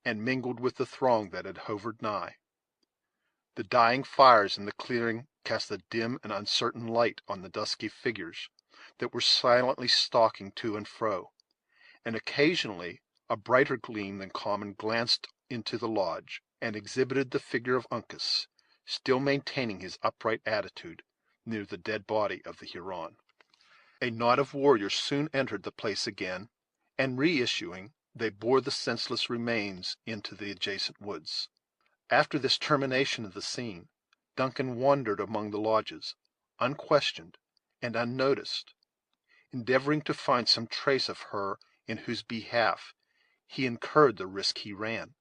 and mingled with the throng that had hovered nigh. The dying fires in the clearing cast a dim and uncertain light on the dusky figures that were silently stalking to and fro, and occasionally a brighter gleam than common glanced into the lodge, and exhibited the figure of Uncas, still maintaining his upright attitude near the dead body of the Huron. A knot of warriors soon entered the place again, and reissuing, they bore the senseless remains into the adjacent woods. After this termination of the scene, Duncan wandered among the lodges, unquestioned and unnoticed, endeavoring to find some trace of her in whose behalf he incurred the risk he ran.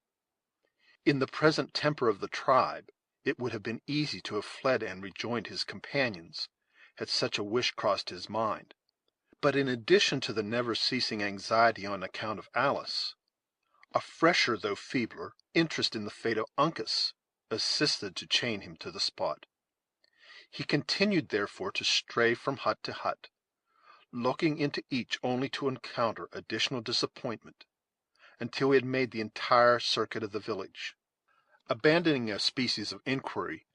In the present temper of the tribe, it would have been easy to have fled and rejoined his companions, had such a wish crossed his mind. But in addition to the never-ceasing anxiety on account of Alice, a fresher, though feebler, interest in the fate of Uncas assisted to chain him to the spot. He continued, therefore, to stray from hut to hut, looking into each only to encounter additional disappointment, until he had made the entire circuit of the village. Abandoning a species of inquiry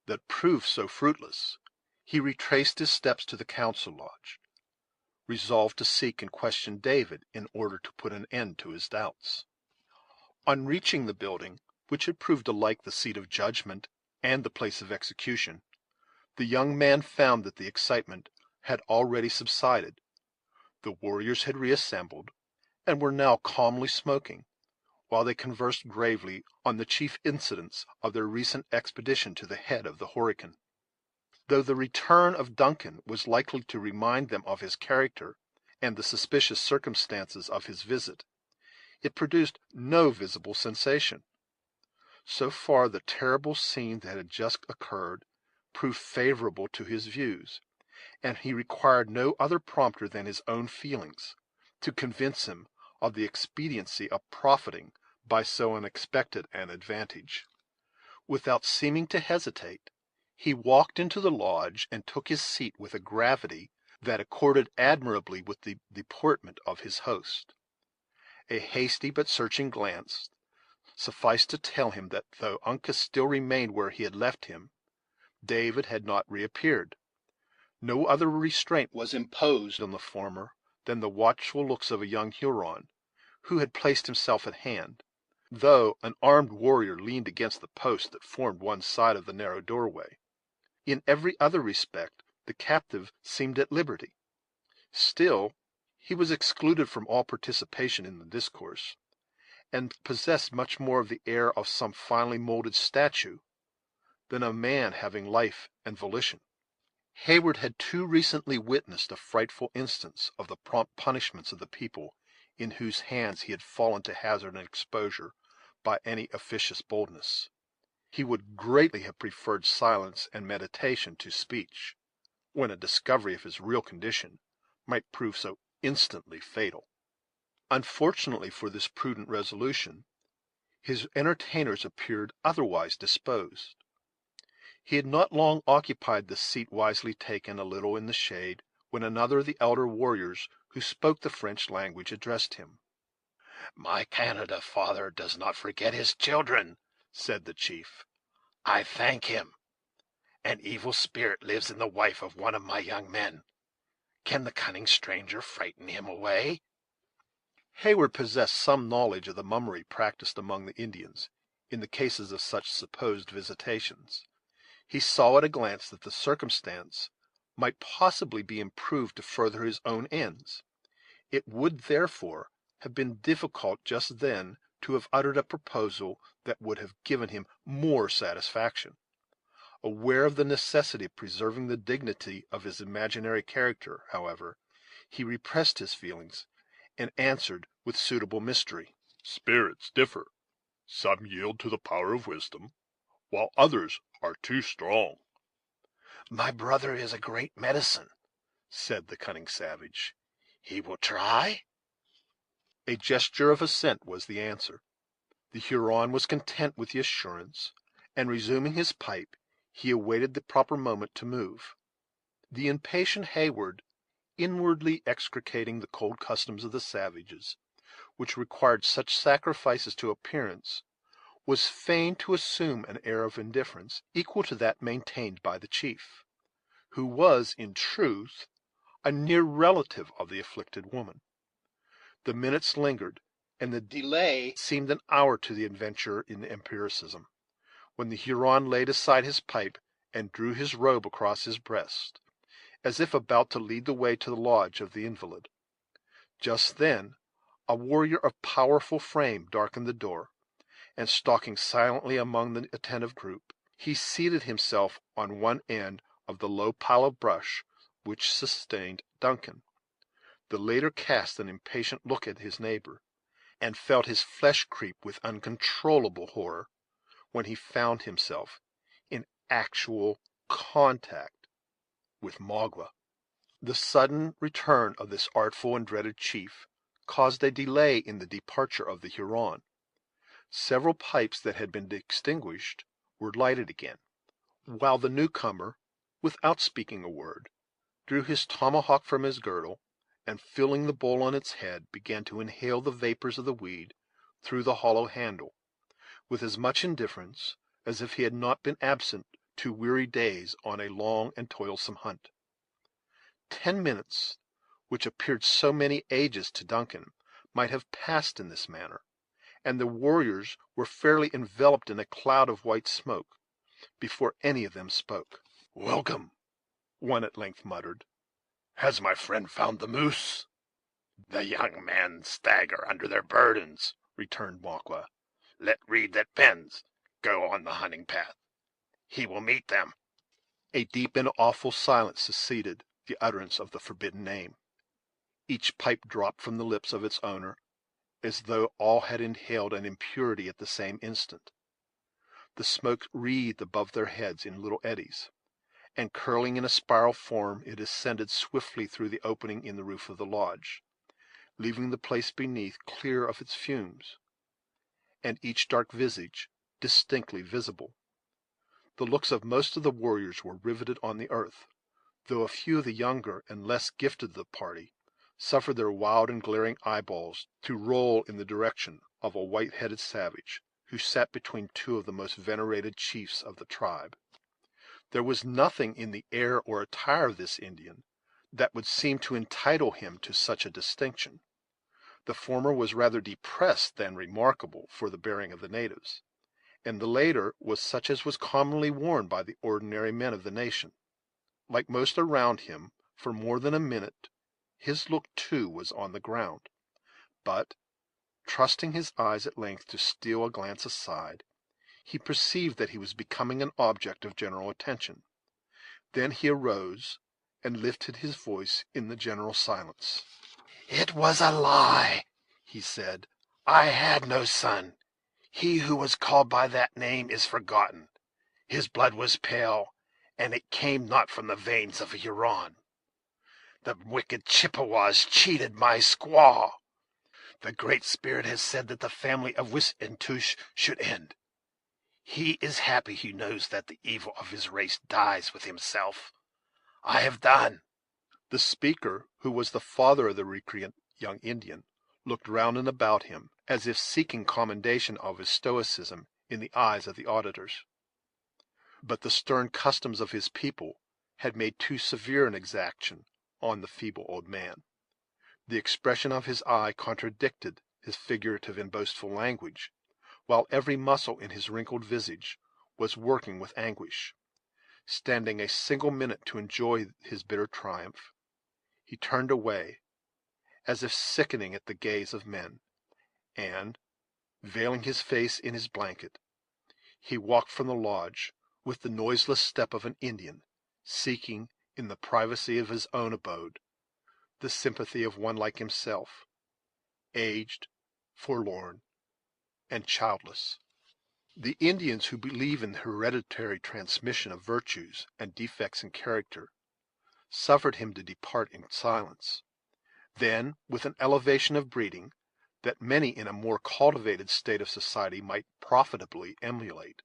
that proved so fruitless, he retraced his steps to the council lodge, resolved to seek and question David in order to put an end to his doubts. On reaching the building, which had proved alike the seat of judgment and the place of execution, the young man found that the excitement had already subsided. The warriors had reassembled, and were now calmly smoking, while they conversed gravely on the chief incidents of their recent expedition to the head of the Horican. Though the return of Duncan was likely to remind them of his character and the suspicious circumstances of his visit, it produced no visible sensation. So far, the terrible scene that had just occurred proved favorable to his views, and he required no other prompter than his own feelings to convince him of the expediency of profiting by so unexpected an advantage. Without seeming to hesitate, he walked into the lodge and took his seat with a gravity that accorded admirably with the deportment of his host. A hasty but searching glance sufficed to tell him that though Uncas still remained where he had left him, David had not reappeared. No other restraint was imposed on the former than the watchful looks of a young Huron, who had placed himself at hand, though an armed warrior leaned against the post that formed one side of the narrow doorway. In every other respect the captive seemed at liberty. Still he was excluded from all participation in the discourse, and possessed much more of the air of some finely moulded statue than of a man having life and volition. Heyward had too recently witnessed a frightful instance of the prompt punishments of the people in whose hands he had fallen to hazard an exposure by any officious boldness. He would greatly have preferred silence and meditation to speech, when a discovery of his real condition might prove so instantly fatal. Unfortunately for this prudent resolution, his entertainers appeared otherwise disposed. He had not long occupied the seat wisely taken a little in the shade, when another of the elder warriors, who spoke the French language, addressed him.
"My Canada father does not forget his children," said the chief. "I thank him. An evil spirit lives in the wife of one of my young men. Can the cunning stranger frighten him away?"
Heyward possessed some knowledge of the mummery practiced among the Indians in the cases of such supposed visitations. He saw at a glance that the circumstance might possibly be improved to further his own ends. It would, therefore, have been difficult just then to have uttered a proposal that would have given him more satisfaction. Aware of the necessity of preserving the dignity of his imaginary character, however, he repressed his feelings, and answered with suitable mystery.
Spirits differ. Some yield to the power of wisdom, while others are too strong.
"My brother is a great medicine," said the cunning savage. "He will try?"
A gesture of assent was the answer. The Huron was content with the assurance, and, resuming his pipe, he awaited the proper moment to move. The impatient Heyward, inwardly execrating the cold customs of the savages, which required such sacrifices to appearance, was fain to assume an air of indifference equal to that maintained by the chief, who was, in truth, a near relative of the afflicted woman. The minutes lingered, and the delay seemed an hour to the adventurer in empiricism, when the Huron laid aside his pipe and drew his robe across his breast, as if about to lead the way to the lodge of the invalid. Just then a warrior of powerful frame darkened the door, and, stalking silently among the attentive group, he seated himself on one end of the low pile of brush which sustained Duncan. The latter cast an impatient look at his neighbor, and felt his flesh creep with uncontrollable horror when he found himself in actual contact with Magua. The sudden return of this artful and dreaded chief caused a delay in the departure of the Huron. Several pipes that had been extinguished were lighted again, while the newcomer, without speaking a word, drew his tomahawk from his girdle, and, filling the bowl on its head, began to inhale the vapors of the weed through the hollow handle, with as much indifference as if he had not been absent 2 weary days on a long and toilsome hunt. 10 minutes, which appeared so many ages to Duncan, might have passed in this manner, and the warriors were fairly enveloped in a cloud of white smoke before any of them spoke.
"Welcome,"
one at length muttered.
"Has my friend found the moose?" "The young men stagger under their burdens," returned Magua. "Let Reed that bends go on the hunting path. He will meet them."
A deep and awful silence succeeded the utterance of the forbidden name. Each pipe dropped from the lips of its owner, as though all had inhaled an impurity at the same instant. The smoke wreathed above their heads in little eddies, and curling in a spiral form, it ascended swiftly through the opening in the roof of the lodge, leaving the place beneath clear of its fumes, and each dark visage distinctly visible. The looks of most of the warriors were riveted on the earth, though a few of the younger and less gifted of the party suffered their wild and glaring eyeballs to roll in the direction of a white-headed savage, who sat between two of the most venerated chiefs of the tribe. There was nothing in the air or attire of this Indian that would seem to entitle him to such a distinction. The former was rather depressed than remarkable for the bearing of the natives, and the latter was such as was commonly worn by the ordinary men of the nation. Like most around him, for more than a minute, his look too was on the ground; but, trusting his eyes at length to steal a glance aside, he perceived that he was becoming an object of general attention. Then he arose, and lifted his voice in the general silence. "It was a lie," he said. "I had no son. He who was called by that name is forgotten. His blood was pale, and it came not from the veins of a Huron. The wicked Chippewas cheated my squaw. The Great Spirit has said that the family of Wissentouche should end. He is happy who knows that the evil of his race dies with himself. I have done." The speaker, who was the father of the recreant young Indian, looked round and about him, as if seeking commendation of his stoicism in the eyes of the auditors. But the stern customs of his people had made too severe an exaction on the feeble old man. The expression of his eye contradicted his figurative and boastful language, while every muscle in his wrinkled visage was working with anguish. Standing a single minute to enjoy his bitter triumph, he turned away, as if sickening at the gaze of men, and, veiling his face in his blanket, he walked from the lodge with the noiseless step of an Indian, seeking, in the privacy of his own abode, the sympathy of one like himself, aged, forlorn, and childless. The Indians who believe in the hereditary transmission of virtues and defects in character suffered him to depart in silence. Then, with an elevation of breeding that many in a more cultivated state of society might profitably emulate,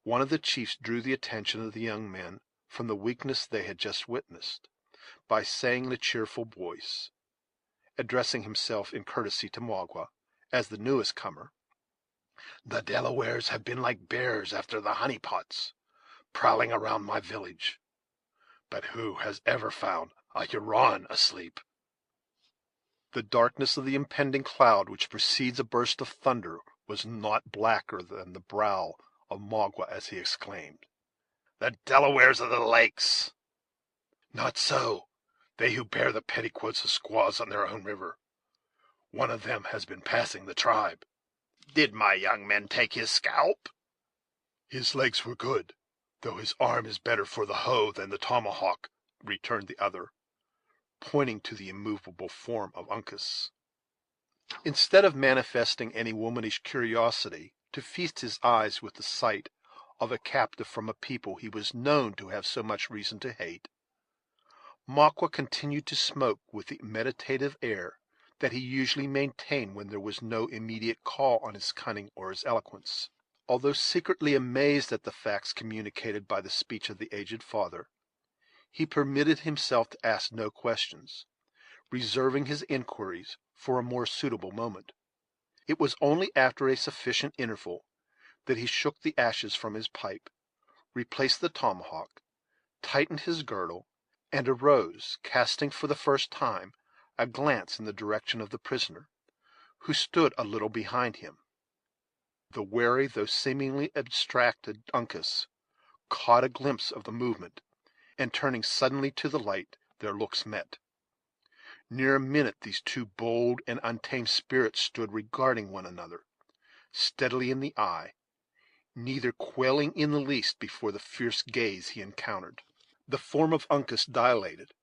one of the chiefs drew the attention of the young men from the weakness they had just witnessed, by saying in a cheerful voice, addressing himself in courtesy to Magua, as the newest comer, "The Delawares have been like bears after the honey pots, prowling around my village. But who has ever found a Huron asleep?" The darkness of the impending cloud which precedes a burst of thunder was not blacker than the brow of Magua as he exclaimed, "The Delawares of the lakes!" "Not so; they who bear the petticoats of squaws on their own river. One of them has been passing the tribe." "Did my young men take his scalp?" "His legs were good, though his arm is better for the hoe than the tomahawk," returned the other, pointing to the immovable form of Uncas. Instead of manifesting any womanish curiosity to feast his eyes with the sight of a captive from a people he was known to have so much reason to hate, Magua continued to smoke with the meditative air that he usually maintained when there was no immediate call on his cunning or his eloquence. Although secretly amazed at the facts communicated by the speech of the aged father, he permitted himself to ask no questions, reserving his inquiries for a more suitable moment. It was only after a sufficient interval that he shook the ashes from his pipe, replaced the tomahawk, tightened his girdle, and arose, casting for the first time a glance in the direction of the prisoner, who stood a little behind him. The wary, though seemingly abstracted Uncas caught a glimpse of the movement, and turning suddenly to the light, their looks met. Near a minute these two bold and untamed spirits stood regarding one another, steadily in the eye, neither quailing in the least before the fierce gaze he encountered. The form of Uncas dilated,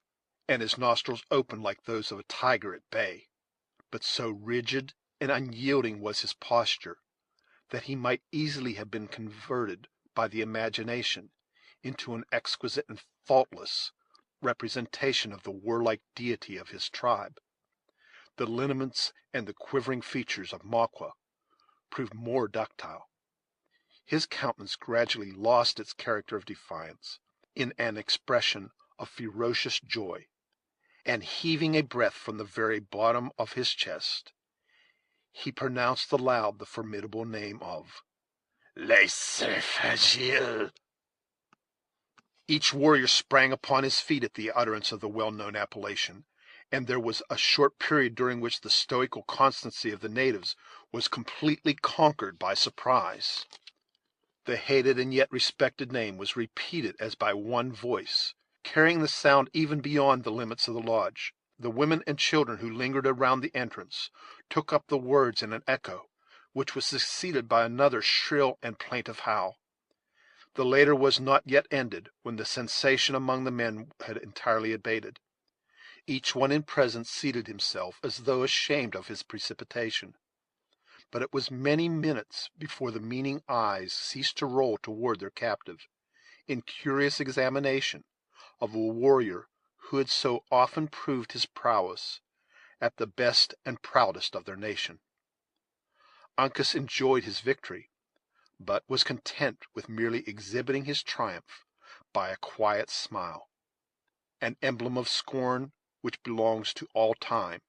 and his nostrils opened like those of a tiger at bay; but so rigid and unyielding was his posture that he might easily have been converted by the imagination into an exquisite and faultless representation of the warlike deity of his tribe. The lineaments and the quivering features of Maqua proved more ductile. His countenance gradually lost its character of defiance in an expression of ferocious joy, and heaving a breath from the very bottom of his chest, he pronounced aloud the formidable name of Les Serfagiles. Each warrior sprang upon his feet at the utterance of the well-known appellation, and there was a short period during which the stoical constancy of the natives was completely conquered by surprise. The hated and yet respected name was repeated as by one voice, carrying the sound even beyond the limits of the lodge. The women and children who lingered around the entrance took up the words in an echo, which was succeeded by another shrill and plaintive howl. The latter was not yet ended, when the sensation among the men had entirely abated. Each one in presence seated himself as though ashamed of his precipitation. But it was many minutes before the meaning eyes ceased to roll toward their captive, in curious examination of a warrior who had so often proved his prowess at the best and proudest of their nation. Uncas enjoyed his victory, but was content with merely exhibiting his triumph by a quiet smile, an emblem of scorn which belongs to all time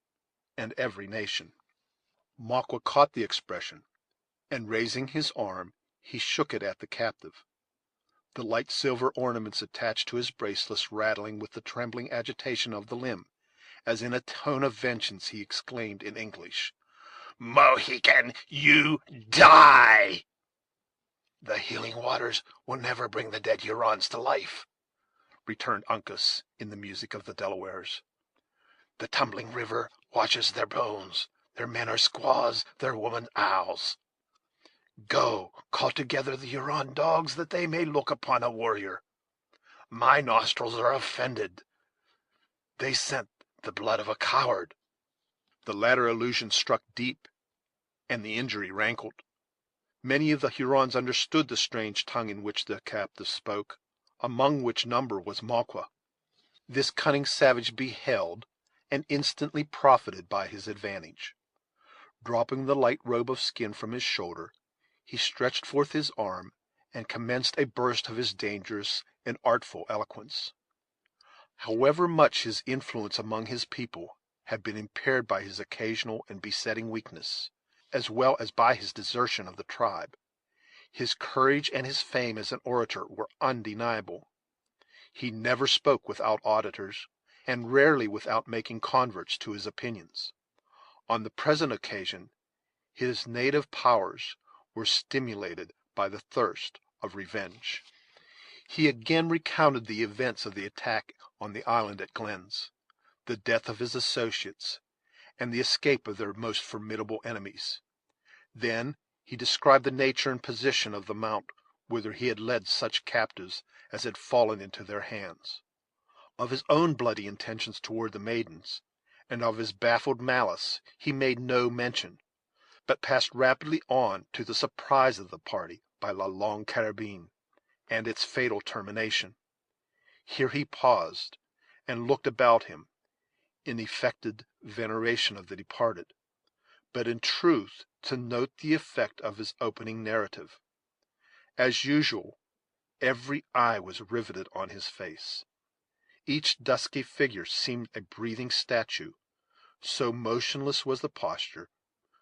and every nation. Maqua caught the expression, and raising his arm, he shook it at the captive, the light silver ornaments attached to his bracelets rattling with the trembling agitation of the limb, as in a tone of vengeance he exclaimed in English,
Mohican, you die!
"The healing waters will never bring the dead Hurons to life," returned Uncas in the music of the Delawares. "The tumbling river washes their bones. Their men are squaws, their women owls. Go, call together the Huron dogs, that they may look upon a warrior. My nostrils are offended. They scent the blood of a coward." The latter allusion struck deep, and the injury rankled. Many of the Hurons understood the strange tongue in which the captive spoke, among which number was Maqua. This cunning savage beheld, and instantly profited by his advantage. Dropping the light robe of skin from his shoulder, he stretched forth his arm, and commenced a burst of his dangerous and artful eloquence. However much his influence among his people had been impaired by his occasional and besetting weakness, as well as by his desertion of the tribe, his courage and his fame as an orator were undeniable. He never spoke without auditors, and rarely without making converts to his opinions. On the present occasion his native powers were stimulated by the thirst of revenge. He again recounted the events of the attack on the island at Glenn's, the death of his associates, and the escape of their most formidable enemies. Then he described the nature and position of the mount whither he had led such captives as had fallen into their hands. Of his own bloody intentions toward the maidens, and of his baffled malice, he made no mention, but passed rapidly on to the surprise of the party by La Longue Carabine, and its fatal termination. Here he paused, and looked about him, in affected veneration of the departed, but in truth to note the effect of his opening narrative. As usual, every eye was riveted on his face. Each dusky figure seemed a breathing statue, so motionless was the posture,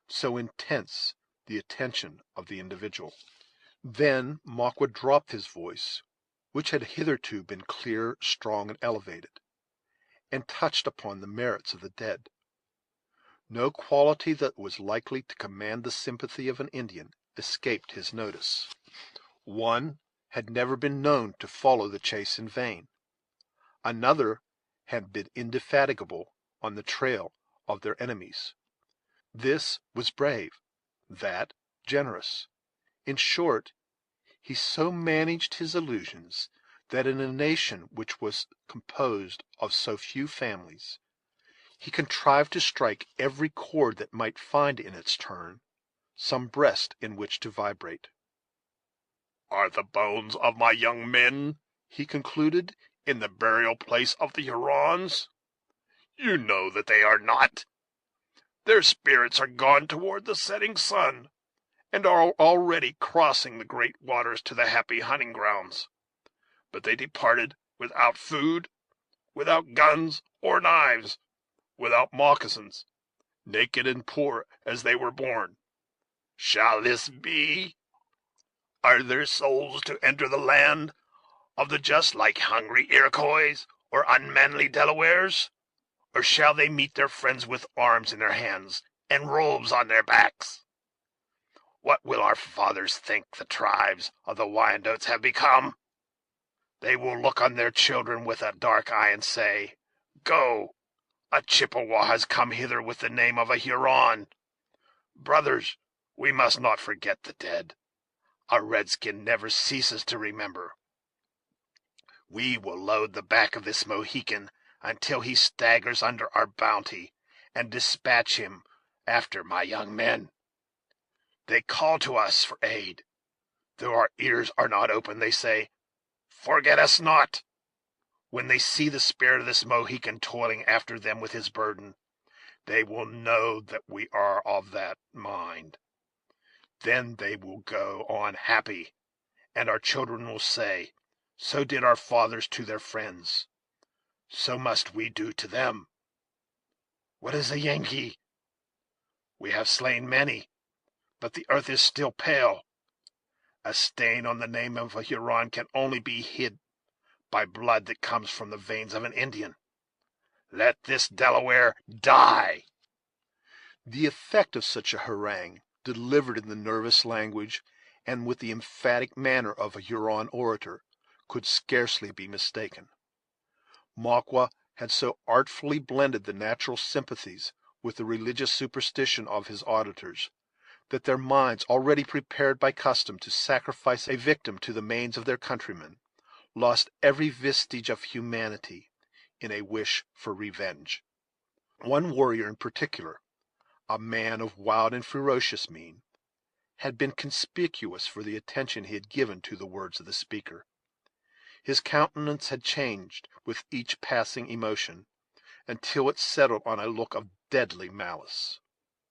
so intense the attention of the individual. Then Maqua dropped his voice, which had hitherto been clear, strong, and elevated, and touched upon the merits of the dead. No quality that was likely to command the sympathy of an Indian escaped his notice. One had never been known to follow the chase in vain. Another had been indefatigable on the trail of their enemies. This was brave, that generous. In short, he so managed his illusions that in a nation which was composed of so few families, he contrived to strike every chord that might find in its turn some breast in which to vibrate.
Are the bones of my young men
he concluded.
"In the burial place of the Hurons? You know that they are not. Their spirits are gone toward the setting sun, and are already crossing the great waters to the happy hunting grounds. But they departed without food, without guns or knives, without moccasins, naked and poor as they were born. Shall this be? Are their souls to enter the land of the just like hungry Iroquois or unmanly Delawares? Or shall they meet their friends with arms in their hands and robes on their backs? What will our fathers think the tribes of the Wyandots have become? They will look on their children with a dark eye and say, 'Go, a Chippewa has come hither with the name of a Huron.' Brothers, we must not forget the dead. A redskin never ceases to remember. We will load the back of this Mohican until he staggers under our bounty, and dispatch him after my young men. They call to us for aid. Though our ears are not open, they say, 'Forget us not.' When they see the spirit of this Mohican toiling after them with his burden, they will know that we are of that mind. Then they will go on happy, and our children will say, 'So did our fathers to their friends, so must we do to them.' What is a Yankee? We have slain many, but the earth is still pale. A stain on the name of a Huron can only be hid by blood that comes from the veins of an Indian. Let this Delaware die."
The effect of such a harangue, delivered in the nervous language and with the emphatic manner of a Huron orator, could scarcely be mistaken. Maqua had so artfully blended the natural sympathies with the religious superstition of his auditors, that their minds, already prepared by custom to sacrifice a victim to the manes of their countrymen, lost every vestige of humanity in a wish for revenge. One warrior in particular, a man of wild and ferocious mien, had been conspicuous for the attention he had given to the words of the speaker. His countenance had changed with each passing emotion, until it settled on a look of deadly malice.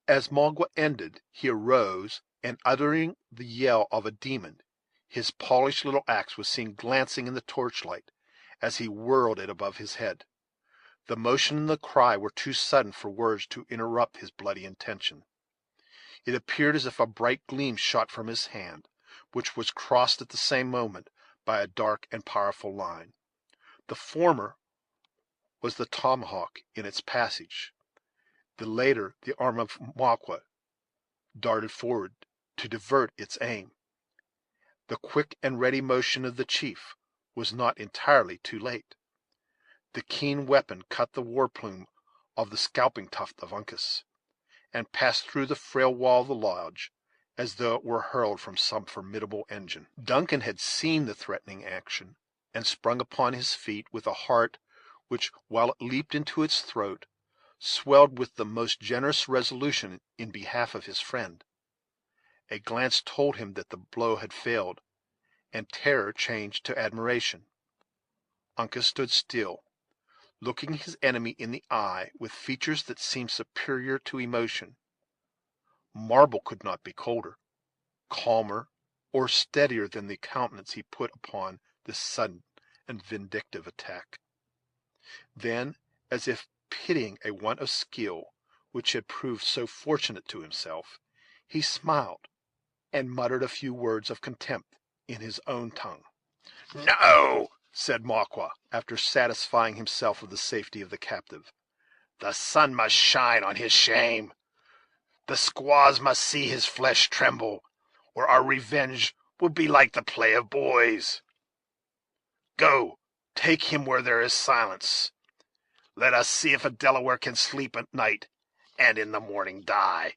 As Magua ended, he arose, and, uttering the yell of a demon, his polished little axe was seen glancing in the torchlight as he whirled it above his head. The motion and the cry were too sudden for words to interrupt his bloody intention. It appeared as if a bright gleam shot from his hand, which was crossed at the same moment by a dark and powerful line. The former was the tomahawk in its passage; the later the arm of Maqua darted forward to divert its aim. The quick and ready motion of the chief was not entirely too late. The keen weapon cut the war plume of the scalping tuft of Uncas, and passed through the frail wall of the lodge as though it were hurled from some formidable engine. Duncan had seen the threatening action, and sprung upon his feet with a heart which, while it leaped into its throat, swelled with the most generous resolution in behalf of his friend. A glance told him that the blow had failed, and terror changed to admiration. Uncas stood still, looking his enemy in the eye with features that seemed superior to emotion. Marble could not be colder, calmer, or steadier than the countenance he put upon this sudden and vindictive attack. Then, as if pitying a want of skill which had proved so fortunate to himself, he smiled, and muttered a few words of contempt in his own tongue.
"No,"
said Maqua, after satisfying himself of the safety of the captive.
"The sun must shine on his shame. The squaws must see his flesh tremble, or our revenge will be like the play of boys. Go, take him where there is silence. Let us see if a Delaware can sleep at night, and in the morning die."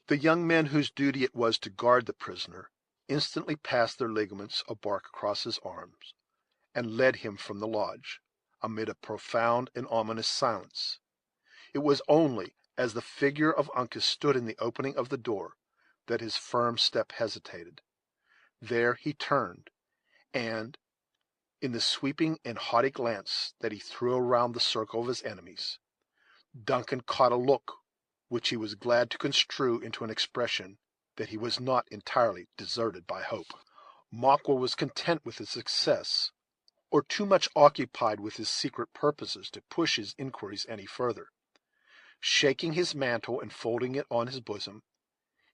The young men whose duty it was to guard the prisoner instantly passed their ligaments of bark across his arms, and led him from the lodge, amid a profound and ominous silence. It was only as the figure of Uncas stood in the opening of the door that his firm step hesitated. There he turned, and, In the sweeping and haughty glance that he threw around the circle of his enemies, Duncan caught a look which he was glad to construe into an expression that he was not entirely deserted by hope. Makwa was content with his success, or too much occupied with his secret purposes to push his inquiries any further. Shaking his mantle and folding it on his bosom,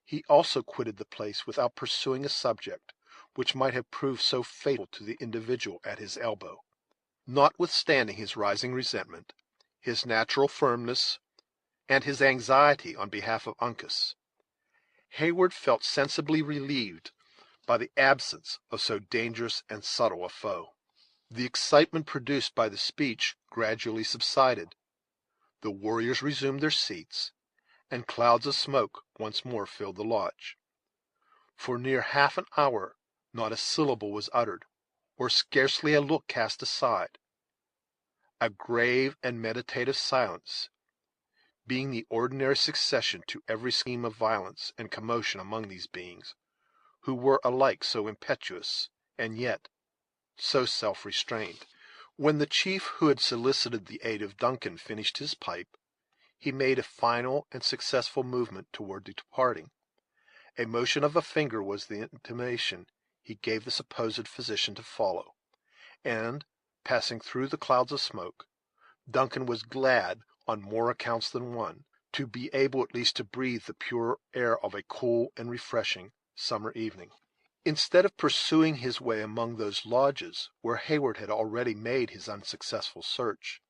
he also quitted the place without pursuing a subject which might have proved so fatal to the individual at his elbow. Notwithstanding his rising resentment, his natural firmness, and his anxiety on behalf of Uncas, Heyward felt sensibly relieved by the absence of so dangerous and subtle a foe. The excitement produced by the speech gradually subsided. The warriors resumed their seats, and clouds of smoke once more filled the lodge. For near half an hour not a syllable was uttered, or scarcely a look cast aside. A grave and meditative silence, being the ordinary succession to every scheme of violence and commotion among these beings, who were alike so impetuous and yet so self-restrained. When the chief who had solicited the aid of Duncan finished his pipe, he made a final and successful movement toward departing. A motion of a finger was the intimation he gave the supposed physician to follow, and, passing through the clouds of smoke, Duncan was glad, on more accounts than one, to be able at least to breathe the pure air of a cool and refreshing summer evening. Instead of pursuing his way among those lodges where Heyward had already made his unsuccessful search,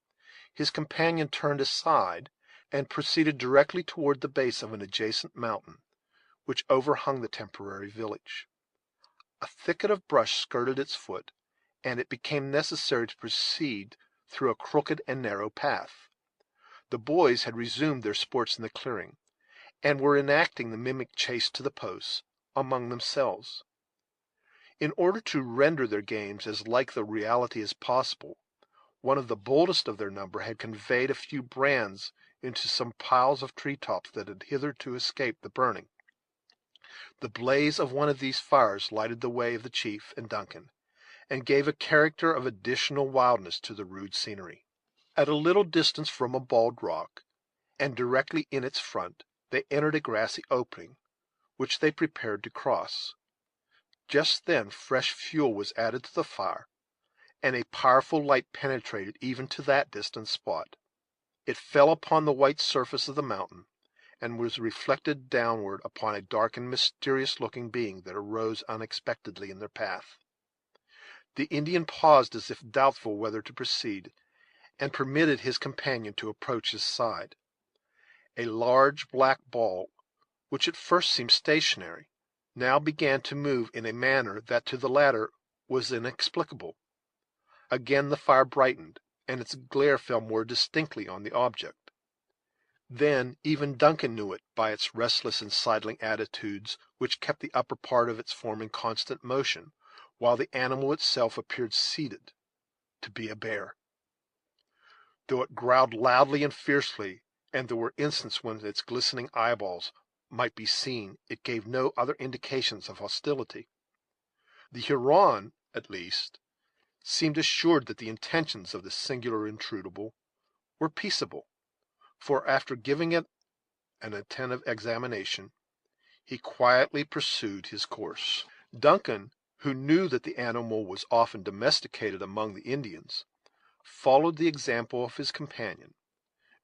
his companion turned aside and proceeded directly toward the base of an adjacent mountain, which overhung the temporary village. A thicket of brush skirted its foot, and it became necessary to proceed through a crooked and narrow path. The boys had resumed their sports in the clearing, and were enacting the mimic chase to the posts among themselves. In order to render their games as like the reality as possible, one of the boldest of their number had conveyed a few brands into some piles of tree tops that had hitherto escaped the burning. The blaze of one of these fires lighted the way of the chief and Duncan, and gave a character of additional wildness to the rude scenery. At a little distance from a bald rock, and directly in its front, they entered a grassy opening, which they prepared to cross. Just then fresh fuel was added to the fire, and a powerful light penetrated even to that distant spot. It fell upon the white surface of the mountain, and was reflected downward upon a dark and mysterious-looking being that arose unexpectedly in their path. The Indian paused as if doubtful whether to proceed, and permitted his companion to approach his side. A large black ball, which at first seemed stationary, now began to move in a manner that to the latter was inexplicable. Again the fire brightened, and its glare fell more distinctly on the object. Then even Duncan knew it by its restless and sidling attitudes, which kept the upper part of its form in constant motion, while the animal itself appeared seated to be a bear. Though it growled loudly and fiercely, and there were instants when its glistening eyeballs might be seen, it gave no other indications of hostility. The Huron, at least, seemed assured that the intentions of this singular intrudable were peaceable, for, after giving it an attentive examination, he quietly pursued his course. Duncan, who knew that the animal was often domesticated among the Indians, followed the example of his companion,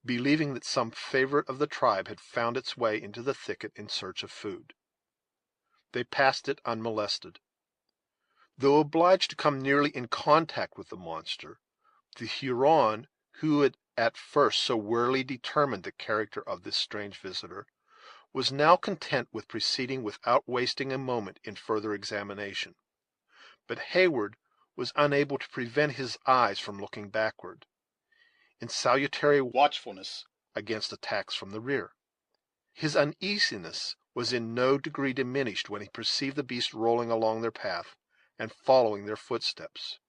believing that some favorite of the tribe had found its way into the thicket in search of food. They passed it unmolested. Though obliged to come nearly in contact with the monster, the Huron, who had at first so warily determined the character of this strange visitor, was now content with proceeding without wasting a moment in further examination. But Heyward was unable to prevent his eyes from looking backward, in salutary watchfulness against attacks from the rear. His uneasiness was in no degree diminished when he perceived the beast rolling along their path, and following their footsteps.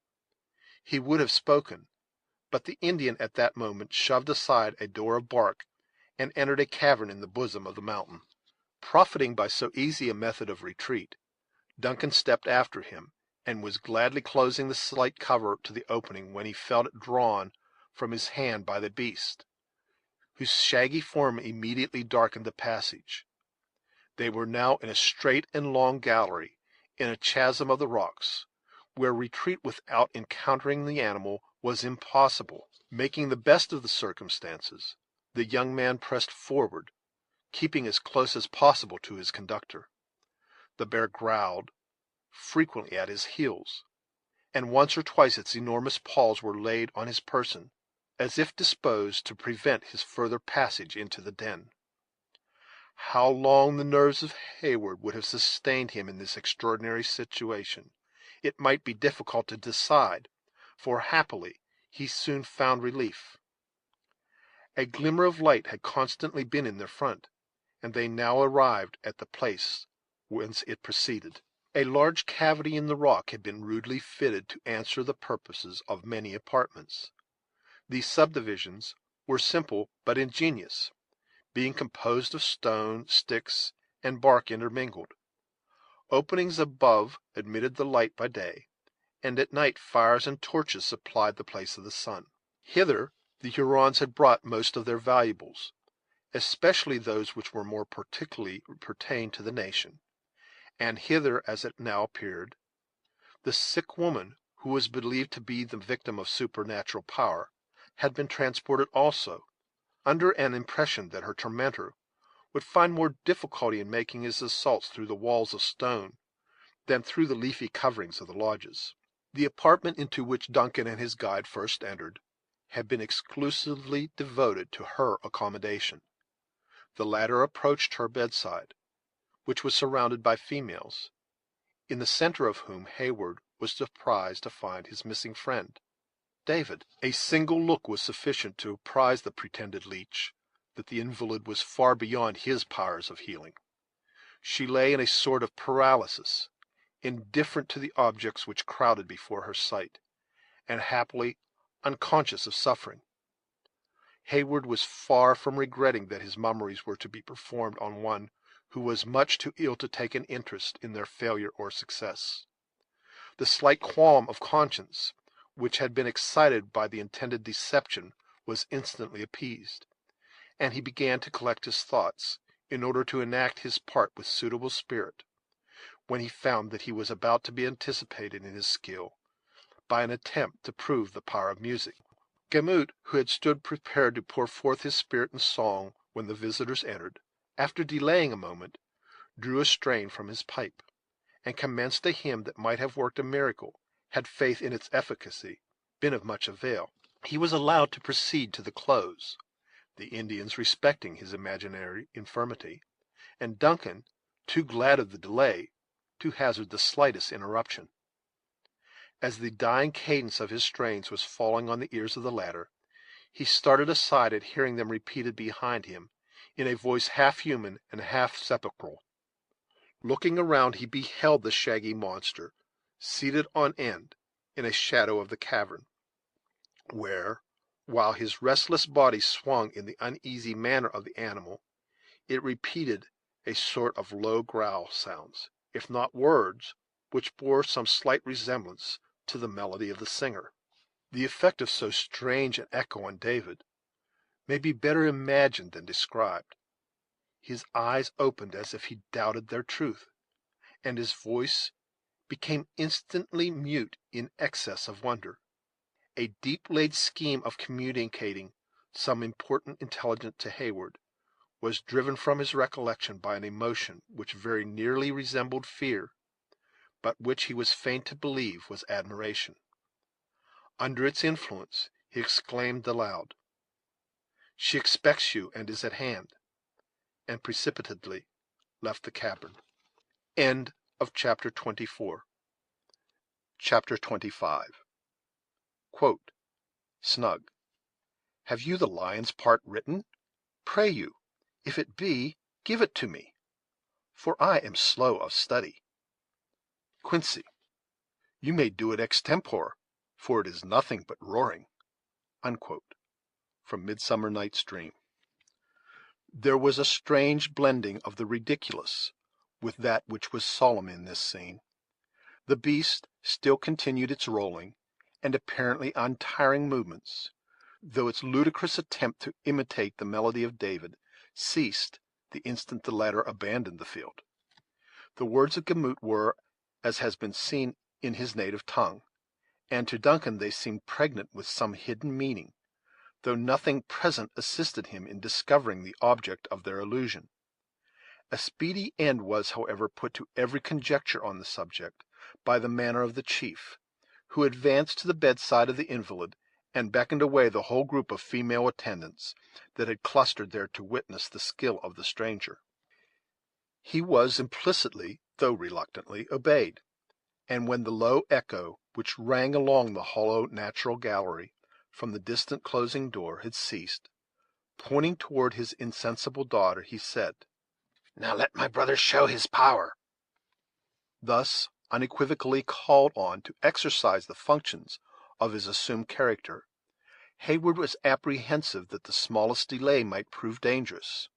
He would have spoken, but the Indian at that moment shoved aside a door of bark, and entered a cavern in the bosom of the mountain. Profiting by so easy a method of retreat, Duncan stepped after him, and was gladly closing the slight cover to the opening when he felt it drawn from his hand by the beast, whose shaggy form immediately darkened the passage. They were now in a straight and long gallery, in a chasm of the rocks, where retreat without encountering the animal was impossible. Making the best of the circumstances, the young man pressed forward, keeping as close as possible to his conductor. The bear growled frequently at his heels, and once or twice its enormous paws were laid on his person, as if disposed to prevent his further passage into the den. How long the nerves of Heyward would have sustained him in this extraordinary situation, it might be difficult to decide, for happily he soon found relief. A glimmer of light had constantly been in their front, and they now arrived at the place whence it proceeded. A large cavity in the rock had been rudely fitted to answer the purposes of many apartments. These subdivisions were simple but ingenious, being composed of stone, sticks, and bark intermingled. Openings above admitted the light by day, and at night fires and torches supplied the place of the sun. Hither the Hurons had brought most of their valuables, especially those which were more particularly pertained to the nation, and hither, as it now appeared, the sick woman, who was believed to be the victim of supernatural power, had been transported also, under an impression that her tormentor would find more difficulty in making his assaults through the walls of stone than through the leafy coverings of the lodges. The apartment into which Duncan and his guide first entered had been exclusively devoted to her accommodation. The latter approached her bedside, which was surrounded by females, in the center of whom Heyward was surprised to find his missing friend, David. A single look was sufficient to apprise the pretended leech that the invalid was far beyond his powers of healing. She lay in a sort of paralysis, indifferent to the objects which crowded before her sight, and happily unconscious of suffering. Heyward was far from regretting that his mummeries were to be performed on one who was much too ill to take an interest in their failure or success. The slight qualm of conscience which had been excited by the intended deception was instantly appeased, and he began to collect his thoughts, in order to enact his part with suitable spirit, when he found that he was about to be anticipated in his skill by an attempt to prove the power of music. Gamut, who had stood prepared to pour forth his spirit in song when the visitors entered, after delaying a moment, drew a strain from his pipe, and commenced a hymn that might have worked a miracle, had faith in its efficacy been of much avail. He was allowed to proceed to the close, the Indians respecting his imaginary infirmity, and Duncan too glad of the delay to hazard the slightest interruption. As the dying cadence of his strains was falling on the ears of the latter, he started aside at hearing them repeated behind him, in a voice half human and half sepulchral. Looking around, he beheld the shaggy monster, seated on end, in a shadow of the cavern, where, while his restless body swung in the uneasy manner of the animal, it repeated a sort of low growl sounds, if not words, which bore some slight resemblance to the melody of the singer. The effect of so strange an echo on David may be better imagined than described. His eyes opened as if he doubted their truth, and his voice became instantly mute in excess of wonder. A deep-laid scheme of communicating some important intelligence to Heyward was driven from his recollection by an emotion which very nearly resembled fear, but which he was fain to believe was admiration. Under its influence, he exclaimed aloud, "She expects you, and is at hand," and precipitately left the cavern. End of chapter 24. Chapter 25. Quote, Snug. Have you the lion's part written? Pray you, if it be, give it to me, for I am slow of study. Quincy. You may do it extempore, for it is nothing but roaring. Unquote. From Midsummer Night's Dream. There was a strange blending of the ridiculous with that which was solemn in this scene. The beast still continued its rolling and apparently untiring movements, though its ludicrous attempt to imitate the melody of David ceased the instant the latter abandoned the field. The words of Gamut were, as has been seen, in his native tongue, and to Duncan they seemed pregnant with some hidden meaning, though nothing present assisted him in discovering the object of their illusion. A speedy end was, however, put to every conjecture on the subject by the manner of the chief, who advanced to the bedside of the invalid and beckoned away the whole group of female attendants that had clustered there to witness the skill of the stranger. He was implicitly, though reluctantly, obeyed, and when the low echo which rang along the hollow natural gallery from the distant closing door had ceased, pointing toward his insensible daughter, he said,
Now let my brother show his power.
thus unequivocally called on to exercise the functions of his assumed character. Heyward was apprehensive that the smallest delay might prove dangerous.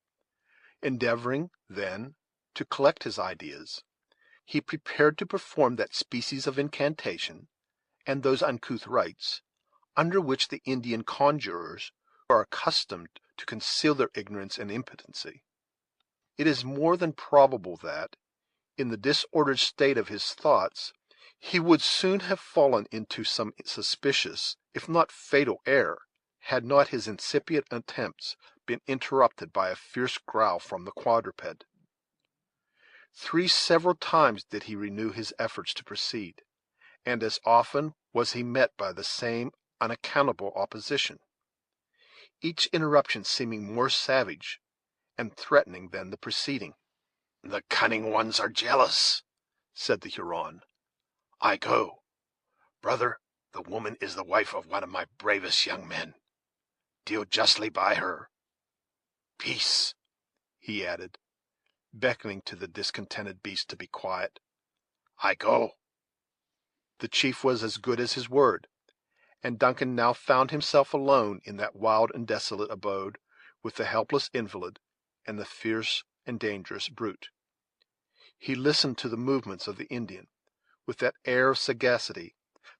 Endeavoring, then, to collect his ideas, he prepared to perform that species of incantation, and those uncouth rites, under which the Indian conjurers are accustomed to conceal their ignorance and impotency. It is more than probable that, in the disordered state of his thoughts, he would soon have fallen into some suspicious, if not fatal error, had not his incipient attempts been interrupted by a fierce growl from the quadruped. Three several times did he renew his efforts to proceed, and as often was he met by the same unaccountable opposition, each interruption seeming more savage and threatening than the preceding.
The cunning ones are jealous,
said the Huron.
I go. Brother, the woman is the wife of one of my bravest young men. Deal justly by her. Peace,
he added, beckoning to the discontented beast to be quiet.
I go.
The chief was as good as his word, and Duncan now found himself alone in that wild and desolate abode, with the helpless invalid and the fierce and dangerous brute. He listened to the movements of the Indian with that air of sagacity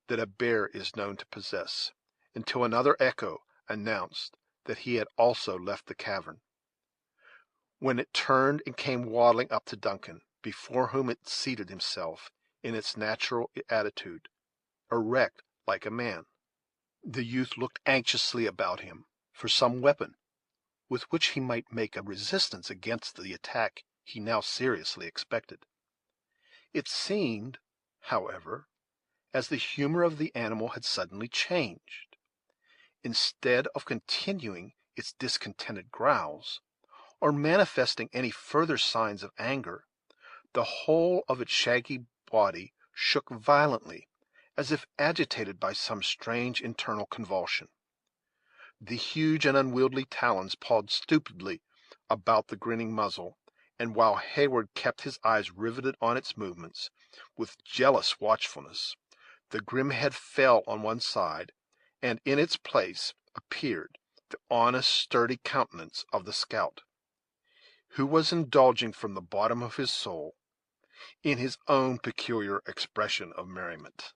that a bear is known to possess, until another echo announced that he had also left the cavern, when it turned and came waddling up to Duncan, before whom it seated himself in its natural attitude, erect like a man. The youth looked anxiously about him for some weapon with which he might make a resistance against the attack he now seriously expected. It seemed, however, as the humor of the animal had suddenly changed. Instead of continuing its discontented growls, or manifesting any further signs of anger, the whole of its shaggy body shook violently, as if agitated by some strange internal convulsion. The huge and unwieldy talons pawed stupidly about the grinning muzzle, and while Heyward kept his eyes riveted on its movements with jealous watchfulness, the grim head fell on one side, and in its place appeared the honest, sturdy countenance of the scout, who was indulging from the bottom of his soul in his own peculiar expression of merriment.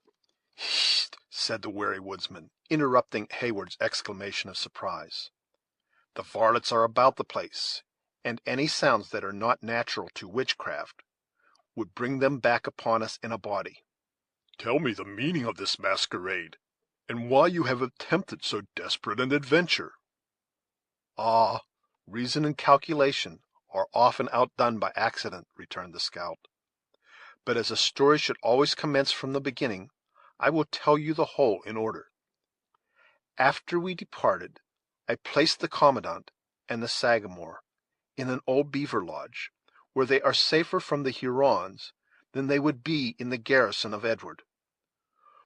"Hist!" said the wary woodsman, interrupting Heyward's exclamation of surprise. "The varlets are about the place, and any sounds that are not natural to witchcraft would bring them back upon us in a body.
Tell me the meaning of this masquerade, and why you have attempted so desperate an adventure."
"Ah, reason and calculation are often outdone by accident," returned the scout. "But as a story should always commence from the beginning, I will tell you the whole in order. After we departed, I placed the commandant and the Sagamore in an old beaver lodge, where they are safer from the Hurons than they would be in the garrison of Edward;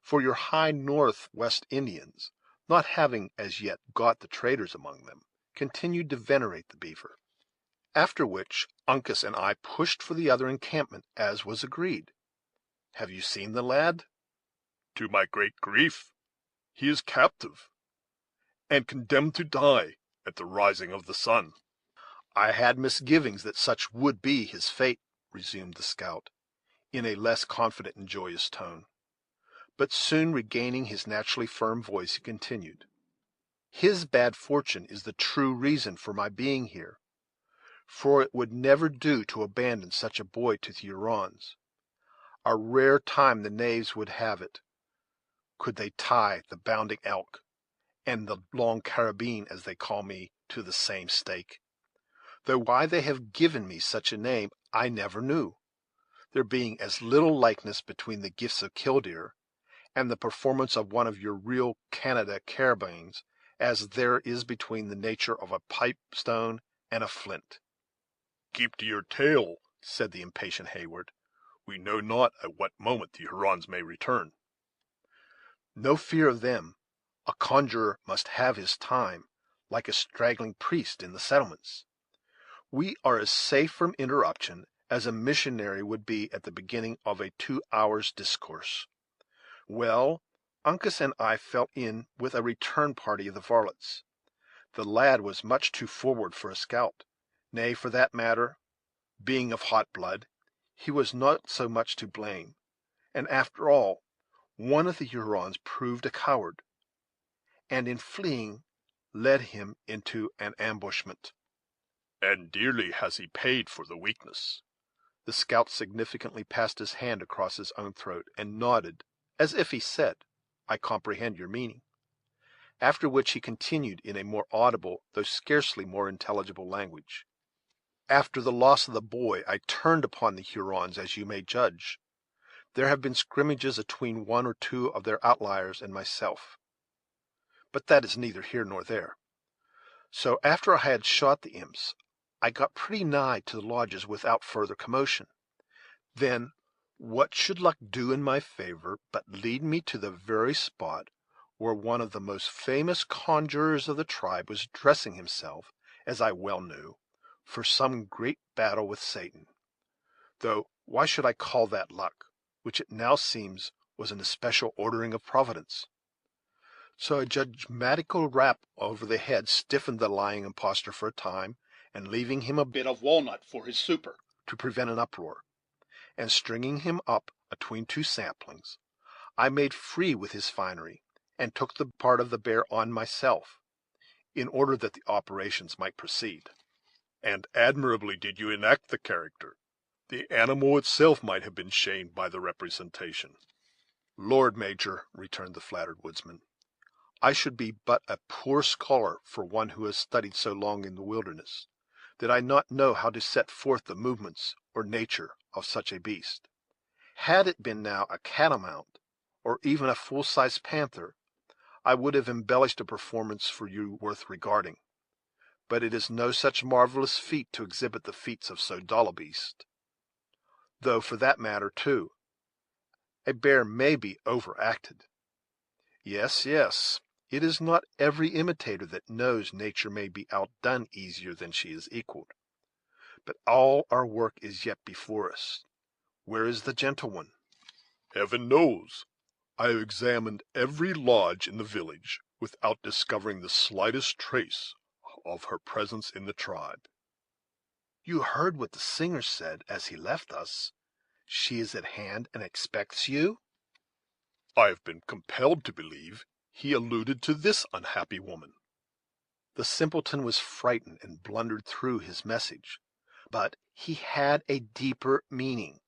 for your high northwest Indians, not having as yet got the traders among them, continued to venerate the beaver. After which Uncas and I pushed for the other encampment, as was agreed. Have you seen the lad?"
To my great grief, he is captive, and condemned to die at the rising of the sun.
"I had misgivings that such would be his fate," resumed the scout. in a less confident and joyous tone. But soon regaining his naturally firm voice, he continued, "His bad fortune is the true reason for my being here, for it would never do to abandon such a boy to the Hurons. A rare time the knaves would have it, could they tie the bounding elk and the long carabine, as they call me, to the same stake. Though why they have given me such a name I never knew, there being as little likeness between the gifts of killdeer and the performance of one of your real Canada carabines as there is between the nature of a pipestone and a flint."
"Keep to your tale,"
said the impatient Hayward.
"We know not at what moment the Hurons may return."
"No fear of them. A conjurer must have his time, like a straggling priest in the settlements. We are as safe from interruption as a missionary would be at the beginning of a 2 hours' discourse. Well, Uncas and I fell in with a return party of the varlets. The lad was much too forward for a scout; nay, for that matter, being of hot blood, he was not so much to blame; and after all, one of the Hurons proved a coward, and in fleeing led him into an ambushment."
"And dearly has he paid for the weakness."
The scout significantly passed his hand across his own throat, and nodded, as if he said, "I comprehend your meaning." After which he continued in a more audible, though scarcely more intelligible language. "After the loss of the boy, I turned upon the Hurons, as you may judge. There have been scrimmages atween one or two of their outliers and myself, but that is neither here nor there. So after I had shot the imps, I got pretty nigh to the lodges without further commotion. Then, what should luck do in my favor but lead me to the very spot where one of the most famous conjurers of the tribe was dressing himself, as I well knew, for some great battle with Satan; though why should I call that luck, which it now seems was an especial ordering of Providence? So a judgmatical rap over the head stiffened the lying impostor for a time, and leaving him a bit of walnut for his supper, to prevent an uproar, and stringing him up atween two saplings, I made free with his finery, and took the part of the bear on myself, in order that the operations might proceed.
"And admirably did you enact the character. The animal itself might have been shamed by the representation."
"Lord, Major," returned the flattered woodsman, "I should be but a poor scholar for one who has studied so long in the wilderness, did I not know how to set forth the movements or nature of such a beast. Had it been now a catamount, or even a full-sized panther, I would have embellished a performance for you worth regarding; but it is no such marvelous feat to exhibit the feats of so dull a beast. Though, for that matter, too, a bear may be overacted. Yes, yes, it is not every imitator that knows nature may be outdone easier than she is equaled. But all our work is yet before us. Where is the gentle one?"
"Heaven knows. I have examined every lodge in the village without discovering the slightest trace of her presence in the tribe."
"You heard what the singer said as he left us. She is at hand and expects you."
"I have been compelled to believe he alluded to this unhappy woman."
The simpleton was frightened and blundered through his message, but he had a deeper meaning.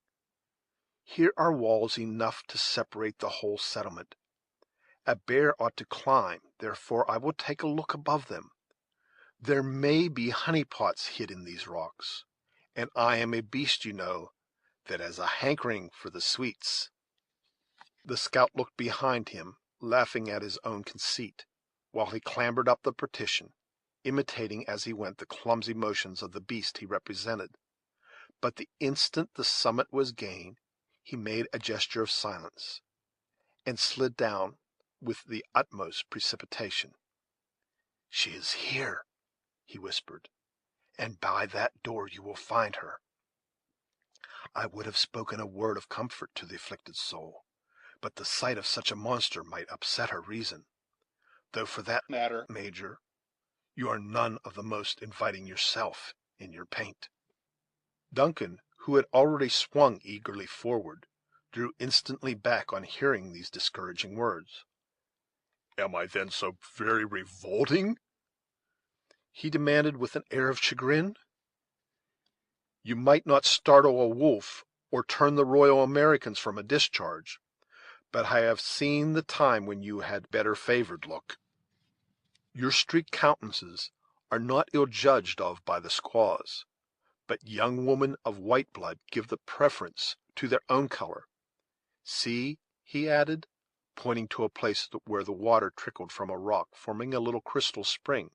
Here are walls enough to separate the whole settlement. A bear ought to climb, therefore I will take a look above them. There may be honey pots hid in these rocks, and I am a beast, you know, that has a hankering for the sweets." The scout looked behind him, laughing at his own conceit, while he clambered up the partition, imitating as he went the clumsy motions of the beast he represented; but the instant the summit was gained, he made a gesture of silence, and slid down with the utmost precipitation. "She is here," he whispered, "and by that door you will find her." I would have spoken a word of comfort to the afflicted soul, but the sight of such a monster might upset her reason; though, for that matter, Major, you are none of the most inviting yourself in your paint." Duncan, who had already swung eagerly forward, drew instantly back on hearing these discouraging words.
"Am I then so very revolting?"
he demanded with an air of chagrin. "You might not startle a wolf, or turn the Royal Americans from a discharge, but I have seen the time when you had better favored look. Your streaked countenances are not ill judged of by the squaws, but young women of white blood give the preference to their own color. See," he added, pointing to a place where the water trickled from a rock, forming a little crystal spring,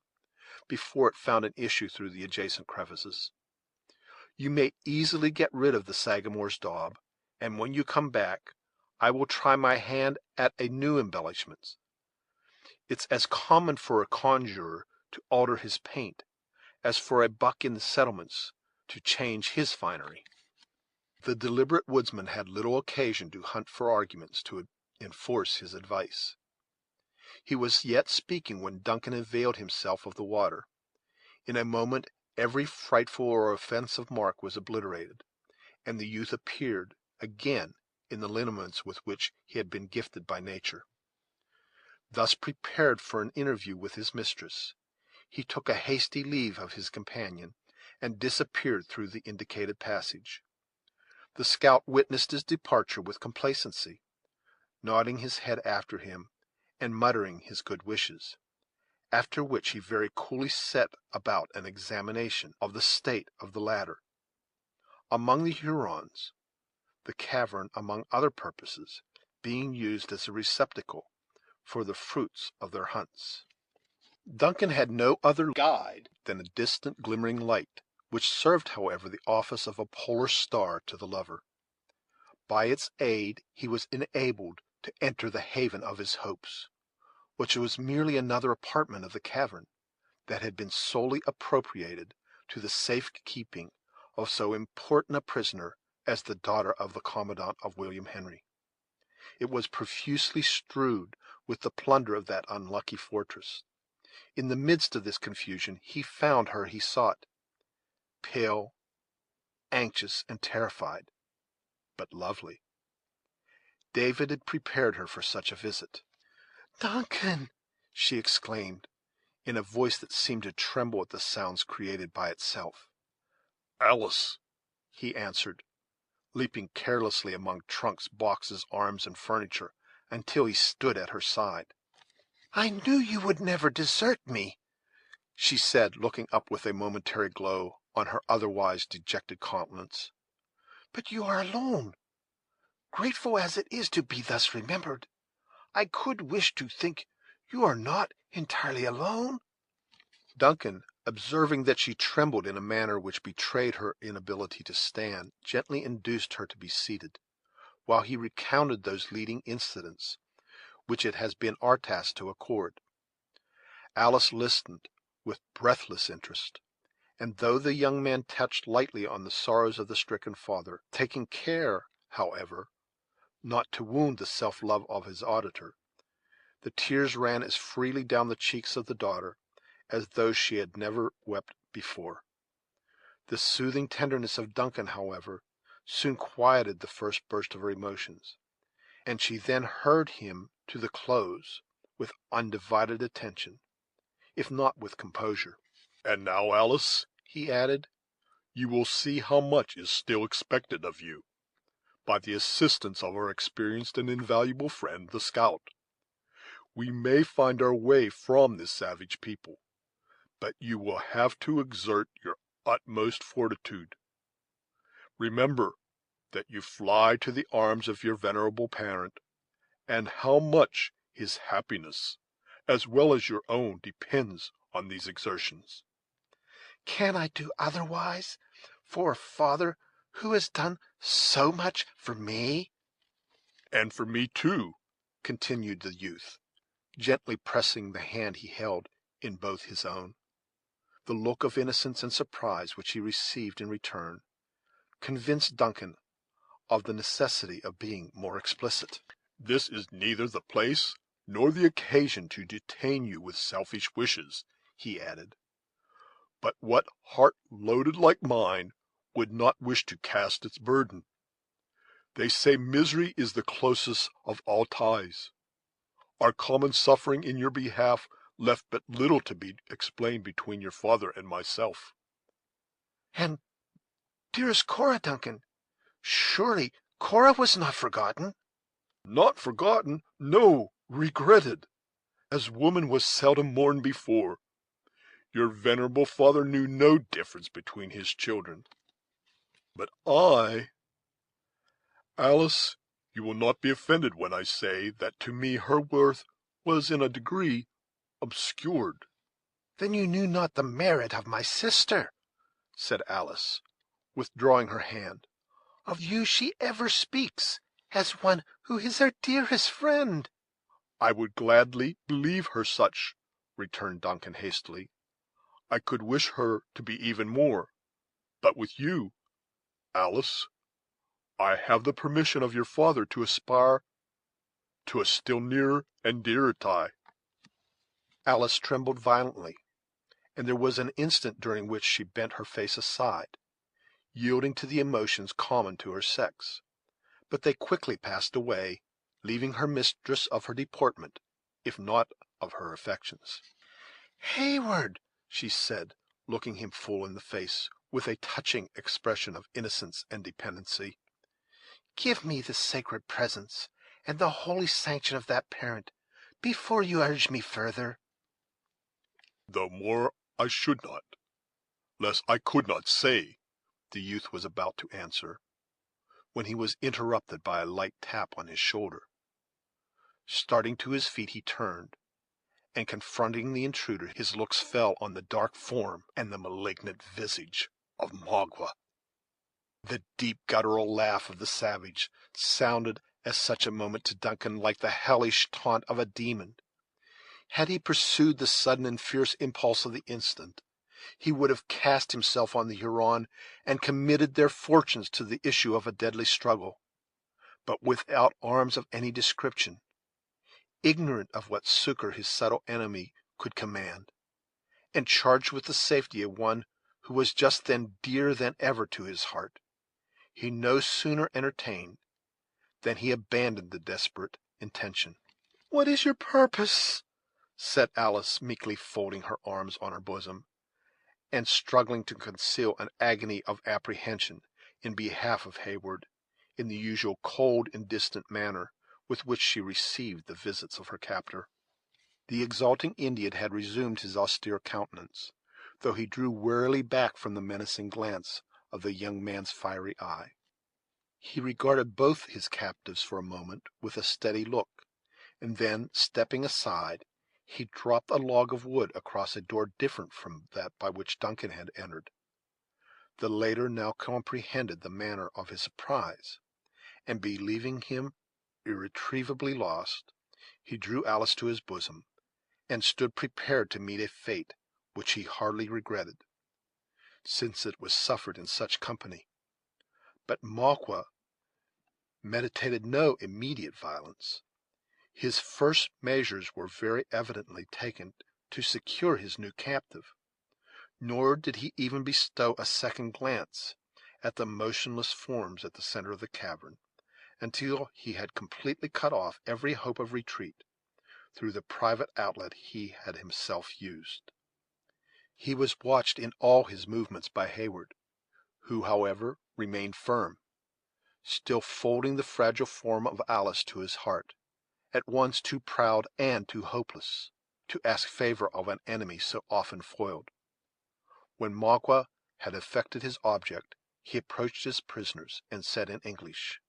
before it found an issue through the adjacent crevices. "You may easily get rid of the Sagamore's daub, and when you come back, I will try my hand at a new embellishment. It's as common for a conjurer to alter his paint as for a buck in the settlements to change his finery." The deliberate woodsman had little occasion to hunt for arguments to enforce his advice. He was yet speaking when Duncan availed himself of the water. In a moment every frightful or offensive mark was obliterated, and the youth appeared again in the lineaments with which he had been gifted by nature. Thus prepared for an interview with his mistress, he took a hasty leave of his companion, and disappeared through the indicated passage. The scout witnessed his departure with complacency, nodding his head after him, and muttering his good wishes, after which he very coolly set about an examination of the state of the latter. Among the Hurons, the cavern, among other purposes, being used as a receptacle for the fruits of their hunts. Duncan had no other guide than a distant glimmering light, which served, however, the office of a polar star to the lover. By its aid he was enabled to enter the haven of his hopes, which was merely another apartment of the cavern, that had been solely appropriated to the safe keeping of so important a prisoner as the daughter of the commandant of William Henry. It was profusely strewed with the plunder of that unlucky fortress. In the midst of this confusion he found her he sought, pale, anxious, and terrified, but lovely. David had prepared her for such a visit. "Duncan!" she exclaimed, in a voice that seemed to tremble at the sounds created by itself.
"Alice!"
he answered, leaping carelessly among trunks, boxes, arms, and furniture, until he stood at her side. "I knew you would never desert me," she said, looking up with a momentary glow on her otherwise dejected countenance. "But you are alone. Grateful as it is to be thus remembered, I could wish to think you are not entirely alone." Duncan, observing that she trembled in a manner which betrayed her inability to stand, gently induced her to be seated, while he recounted those leading incidents which it has been our task to accord. Alice listened with breathless interest, and though the young man touched lightly on the sorrows of the stricken father, taking care, however, not to wound the self-love of his auditor, the tears ran as freely down the cheeks of the daughter as though she had never wept before. The soothing tenderness of Duncan, however, soon quieted the first burst of her emotions, and she then heard him to the close with undivided attention, if not with composure.
"And now, Alice,"
he added,
"you will see how much is still expected of you, by the assistance of our experienced and invaluable friend, the scout. We may find our way from this savage people, but you will have to exert your utmost fortitude. Remember that you fly to the arms of your venerable parent, and how much his happiness, as well as your own, depends on these exertions."
"Can I do otherwise for a father who has done so much for me?"
"And for me too,"
continued the youth, gently pressing the hand he held in both his own. The look of innocence and surprise which he received in return convinced Duncan of the necessity of being more explicit.
"This is neither the place nor the occasion to detain you with selfish wishes," he added; "but what heart loaded like mine would not wish to cast its burden. They say misery is the closest of all ties. Our common suffering in your behalf left but little to be explained between your father and myself.
And dearest Cora, Duncan, surely Cora was not forgotten?
Not forgotten, no, regretted, as woman was seldom mourned before. Your venerable father knew no difference between his children. But Alice, you will not be offended when I say that to me her worth was in a degree obscured.
Then you knew not the merit of my sister, said Alice, withdrawing her hand. Of you she ever speaks as one who is her dearest friend.
I would gladly believe her such, returned Duncan hastily. I could wish her to be even more. But with you, Alice, I have the permission of your father to aspire to a still nearer and dearer tie.
Alice trembled violently, and there was an instant during which she bent her face aside, yielding to the emotions common to her sex; but they quickly passed away, leaving her mistress of her deportment, if not of her affections. "Heyward," she said, looking him full in the face, with a touching expression of innocence and dependency, "give me the sacred presence and the holy sanction of that parent before you urge me further."
The more I should not, less I could not say," the youth was about to answer, when he was interrupted by a light tap on his shoulder. Starting to his feet, he turned, and confronting the intruder, his looks fell on the dark form and the malignant visage of Magua. The deep guttural laugh of the savage sounded at such a moment to Duncan like the hellish taunt of a demon. Had he pursued the sudden and fierce impulse of the instant, he would have cast himself on the Huron and committed their fortunes to the issue of a deadly struggle. But without arms of any description, ignorant of what succor his subtle enemy could command, and charged with the safety of one who was just then dearer than ever to his heart, he no sooner entertained than he abandoned the desperate intention. "What is your purpose?" said Alice, meekly folding her arms on her bosom, and struggling to conceal an agony of apprehension in behalf of Heyward, in the usual cold and distant manner with which she received the visits of her captor. The exulting Indian had resumed his austere countenance, though he drew warily back from the menacing glance of the young man's fiery eye. He regarded both his captives for a moment with a steady look, and then, stepping aside, he dropped a log of wood across a door different from that by which Duncan had entered. The latter now comprehended the manner of his surprise, and, believing him irretrievably lost, he drew Alice to his bosom, and stood prepared to meet a fate which he hardly regretted, since it was suffered in such company. But Magua meditated no immediate violence. His first measures were very evidently taken to secure his new captive, nor did he even bestow a second glance at the motionless forms at the center of the cavern, until he had completely cut off every hope of retreat through the private outlet he had himself used. He was watched in all his movements by Heyward, who, however, remained firm, still folding the fragile form of Alice to his heart, at once too proud and too hopeless to ask favor of an enemy so often foiled. When Magua had effected his object, he approached his prisoners, and said in English,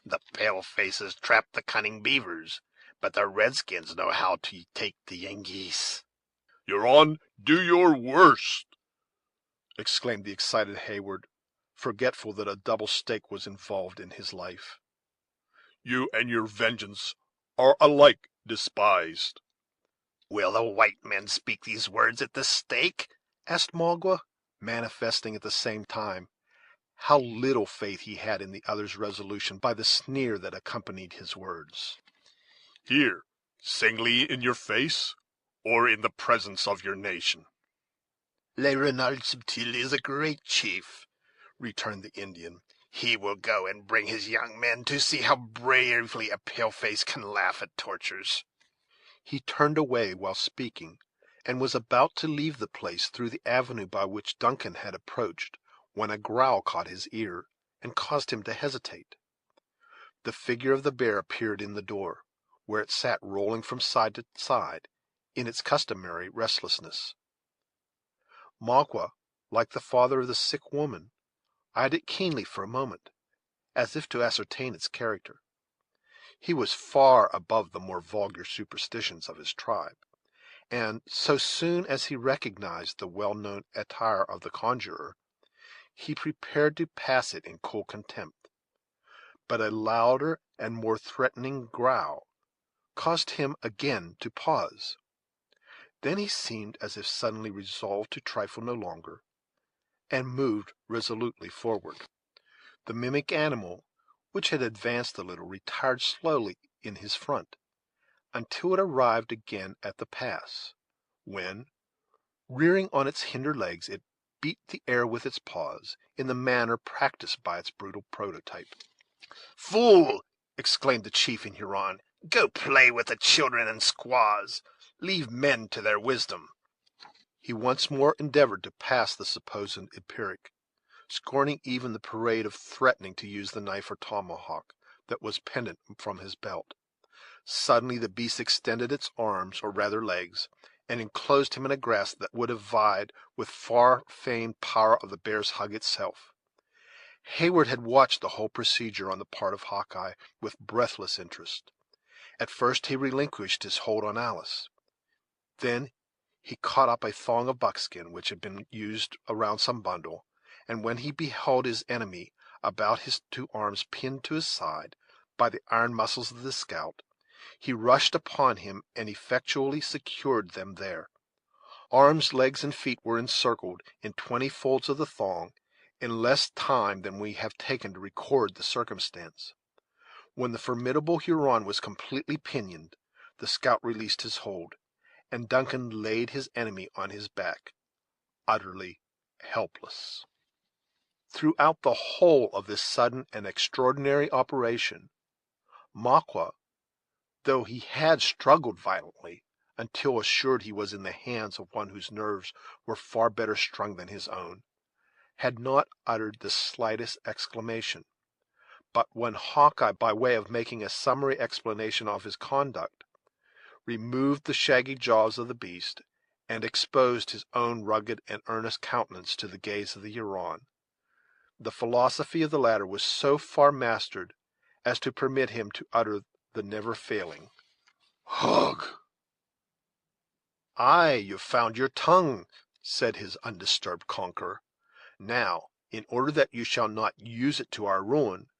"The pale faces trap the cunning beavers, but the redskins know how to take the Yengeese."
"Huron, do your worst!"
exclaimed the excited Heyward, forgetful that a double stake was involved in his life.
"You and your vengeance are alike despised."
"Will the white men speak these words at the stake?"
asked Magua, manifesting at the same time how little faith he had in the other's resolution by the sneer that accompanied his words.
"Here, singly in your face, or in the presence of your nation?"
"Le Renard Subtil is a great chief,"
returned the Indian.
He will go and bring his young men to see how bravely a pale-face can laugh at tortures."
He turned away while speaking, and was about to leave the place through the avenue by which Duncan had approached, when a growl caught his ear, and caused him to hesitate. The figure of the bear appeared in the door, where it sat rolling from side to side in its customary restlessness. Magua, like the father of the sick woman, eyed it keenly for a moment, as if to ascertain its character. He was far above the more vulgar superstitions of his tribe, and, so soon as he recognized the well-known attire of the conjurer, he prepared to pass it in cool contempt. But a louder and more threatening growl caused him again to pause. Then he seemed as if suddenly resolved to trifle no longer, and moved resolutely forward. The mimic animal, which had advanced a little, retired slowly in his front, until it arrived again at the pass, when, rearing on its hinder legs, it beat the air with its paws, in the manner practised by its brutal prototype.
"Fool!" exclaimed the chief in Huron, "go play with the children and squaws. Leave men to their wisdom."
He once more endeavored to pass the supposed empiric, scorning even the parade of threatening to use the knife or tomahawk that was pendant from his belt. Suddenly the beast extended its arms, or rather legs, and enclosed him in a grasp that would have vied with far-famed power of the bear's hug itself. Heyward had watched the whole procedure on the part of Hawkeye with breathless interest. At first he relinquished his hold on Alice. Then he caught up a thong of buckskin which had been used around some bundle, and when he beheld his enemy about his two arms pinned to his side by the iron muscles of the scout, he rushed upon him and effectually secured them there. Arms, legs, and feet were encircled in 20 folds of the thong in less time than we have taken to record the circumstance. When the formidable Huron was completely pinioned, the scout released his hold, and Duncan laid his enemy on his back, utterly helpless. Throughout the whole of this sudden and extraordinary operation, Magua, though he had struggled violently, until assured he was in the hands of one whose nerves were far better strung than his own, had not uttered the slightest exclamation. But when Hawkeye, by way of making a summary explanation of his conduct, removed the shaggy jaws of the beast, and exposed his own rugged and earnest countenance to the gaze of the Huron, the philosophy of the latter was so far mastered as to permit him to utter the never-failing "Hugh!" "Ay, you've found your tongue," said his undisturbed conqueror. "Now, in order that you shall not use it to our ruin,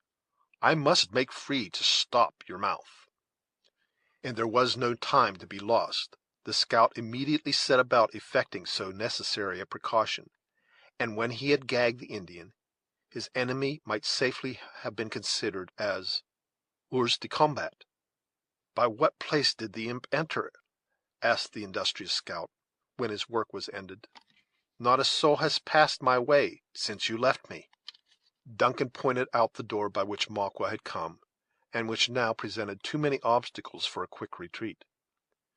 I must make free to stop your mouth." And there was no time to be lost. The scout immediately set about effecting so necessary a precaution, and when he had gagged the Indian, his enemy might safely have been considered as hors de combat. "By what place did the imp enter?" asked the industrious scout, when his work was ended. "Not a soul has passed my way since you left me." Duncan pointed out the door by which Magua had come, and which now presented too many obstacles for a quick retreat.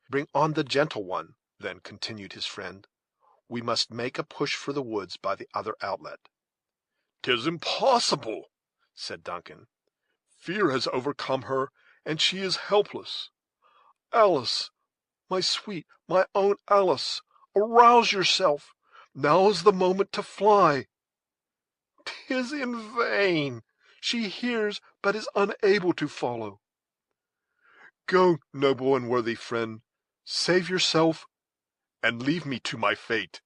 "Bring on the gentle one, then," continued his friend. "We must make a push for the woods by the other outlet."
"'Tis impossible," said Duncan. "Fear has overcome her, and she is helpless. Alice, my sweet, my own Alice, arouse yourself. Now is the moment to fly." "'Tis in vain. She hears, but is unable to follow." "Go, noble and worthy friend, save yourself, and leave me to my fate."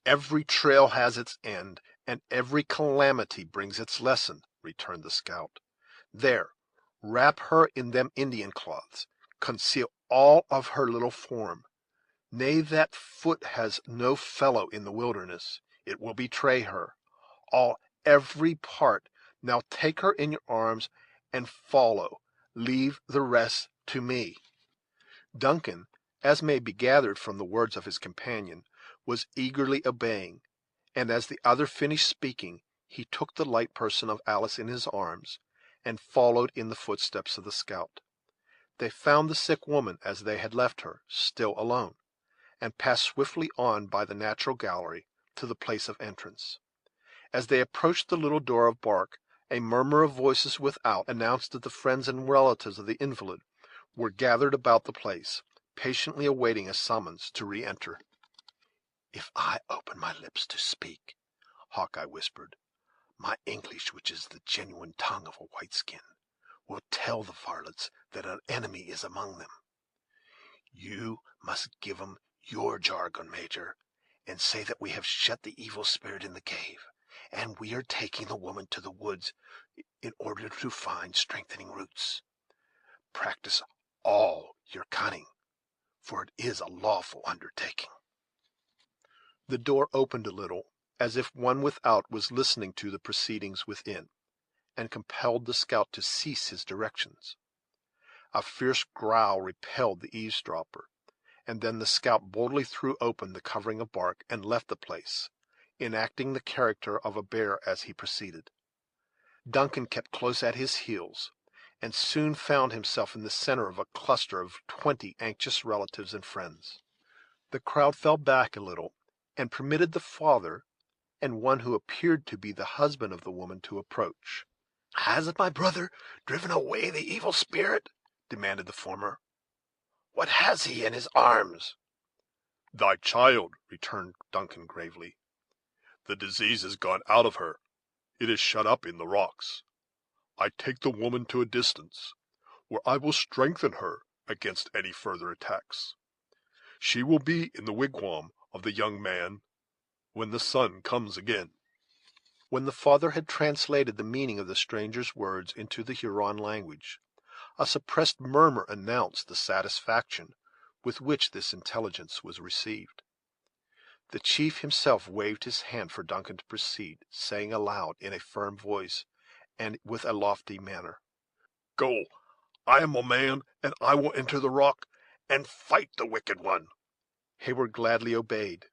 "Every trail has its end, and every calamity brings its lesson," returned the scout. "There, wrap her in them Indian cloths, conceal all of her little form. Nay, that foot has no fellow in the wilderness; it will betray her. Every part. Now take her in your arms and follow. Leave the rest to me." Duncan, as may be gathered from the words of his companion, was eagerly obeying, and as the other finished speaking
he took the light person of Alice in his arms, and followed in the footsteps of the scout. They found the sick woman as they had left her, still alone, and passed swiftly on by the natural gallery to the place of entrance. As they approached the little door of bark, a murmur of voices without announced that the friends and relatives of the invalid were gathered about the place, patiently awaiting a summons to re-enter. "If I open my lips to speak," Hawkeye whispered, "my English, which is the genuine tongue of a white-skin, will tell the varlets that an enemy is among them. You must give 'em your jargon, Major, and say that we have shut the evil spirit in the cave, and we are taking the woman to the woods in order to find strengthening roots. Practice all your cunning, for it is a lawful undertaking." The door opened a little, as if one without was listening to the proceedings within, and compelled the scout to cease his directions. A fierce growl repelled the eavesdropper, and then the scout boldly threw open the covering of bark and left the place, enacting the character of a bear as he proceeded. Duncan kept close at his heels, and soon found himself in the center of a cluster of 20 anxious relatives and friends. The crowd fell back a little, and permitted the father and one who appeared to be the husband of the woman to approach. "Has my brother driven away the evil spirit?" demanded the former. "What has he in his arms?"
"Thy child," returned Duncan gravely. "The disease is gone out of her. It is shut up in the rocks. I take the woman to a distance, where I will strengthen her against any further attacks. She will be in the wigwam of the young man when the sun comes again."
When the father had translated the meaning of the stranger's words into the Huron language, a suppressed murmur announced the satisfaction with which this intelligence was received. The chief himself waved his hand for Duncan to proceed, saying aloud, in a firm voice, and with a lofty manner,
"Go, I am a man, and I will enter the rock and fight the wicked one."
Heyward gladly obeyed,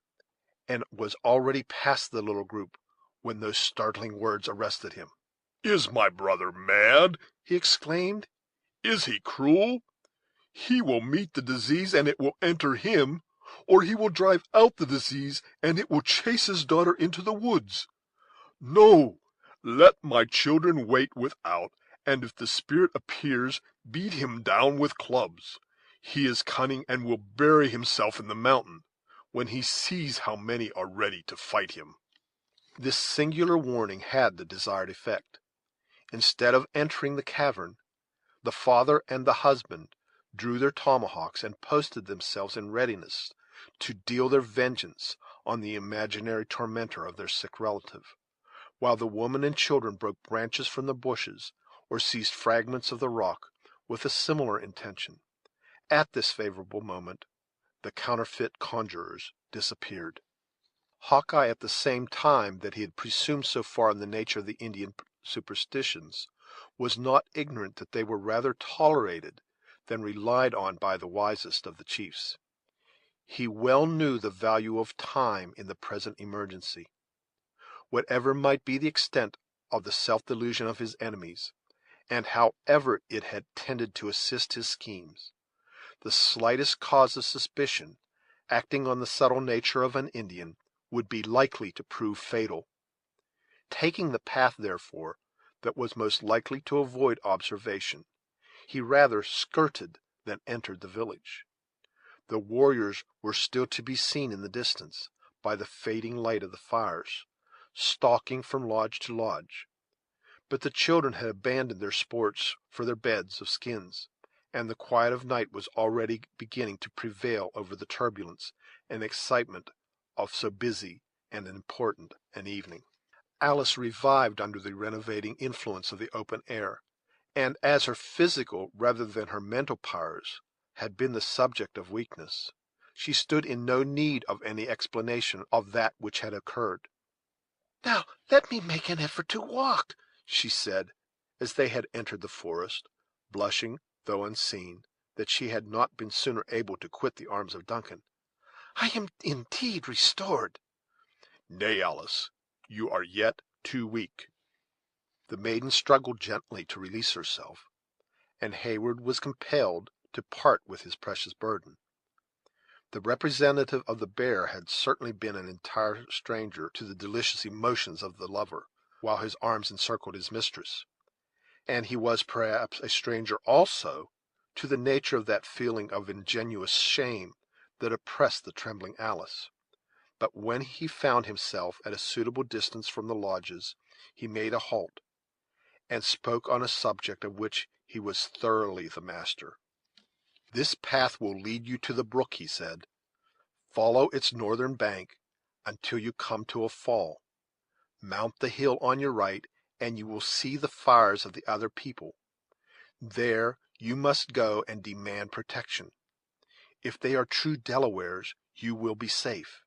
and was already past the little group when those startling words arrested him.
"Is my brother mad?"
he exclaimed.
"Is he cruel? He will meet the disease, and it will enter him, or he will drive out the disease, and it will chase his daughter into the woods. No, let my children wait without, and if the spirit appears, beat him down with clubs. He is cunning, and will bury himself in the mountain when he sees how many are ready to fight him."
This singular warning had the desired effect. Instead of entering the cavern, the father and the husband drew their tomahawks and posted themselves in readiness to deal their vengeance on the imaginary tormentor of their sick relative, while the woman and children broke branches from the bushes, or seized fragments of the rock with a similar intention. At this favorable moment the counterfeit conjurers disappeared. Hawkeye, at the same time that he had presumed so far in the nature of the Indian superstitions, was not ignorant that they were rather tolerated than relied on by the wisest of the chiefs. He well knew the value of time in the present emergency. Whatever might be the extent of the self-delusion of his enemies, and however it had tended to assist his schemes, the slightest cause of suspicion, acting on the subtle nature of an Indian, would be likely to prove fatal. Taking the path, therefore, that was most likely to avoid observation, he rather skirted than entered the village. The warriors were still to be seen in the distance, by the fading light of the fires, stalking from lodge to lodge. But the children had abandoned their sports for their beds of skins, and the quiet of night was already beginning to prevail over the turbulence and excitement of so busy and important an evening. Alice revived under the renovating influence of the open air, and as her physical rather than her mental powers had been the subject of weakness, she stood in no need of any explanation of that which had occurred. "Now let me make an effort to walk," she said, as they had entered the forest, blushing, though unseen, that she had not been sooner able to quit the arms of Duncan. "I am indeed restored."
"Nay, Alice, you are yet
too weak. The maiden struggled gently to release herself, and Heyward was compelled to part with his precious burden. The representative of the bear had certainly been an entire stranger to the delicious emotions of the lover, while his arms encircled his mistress, and he was perhaps a stranger also to the nature of that feeling of ingenuous shame that oppressed the trembling Alice. But when he found himself at a suitable distance from the lodges, he made a halt, and spoke on a subject of which he was thoroughly the master. "This path will lead you to the brook," he said. "Follow its northern bank until you come to a fall. Mount the hill on your right, and you will see the fires of the other people. There you must go and demand protection. If they are true Delawares, you will be safe.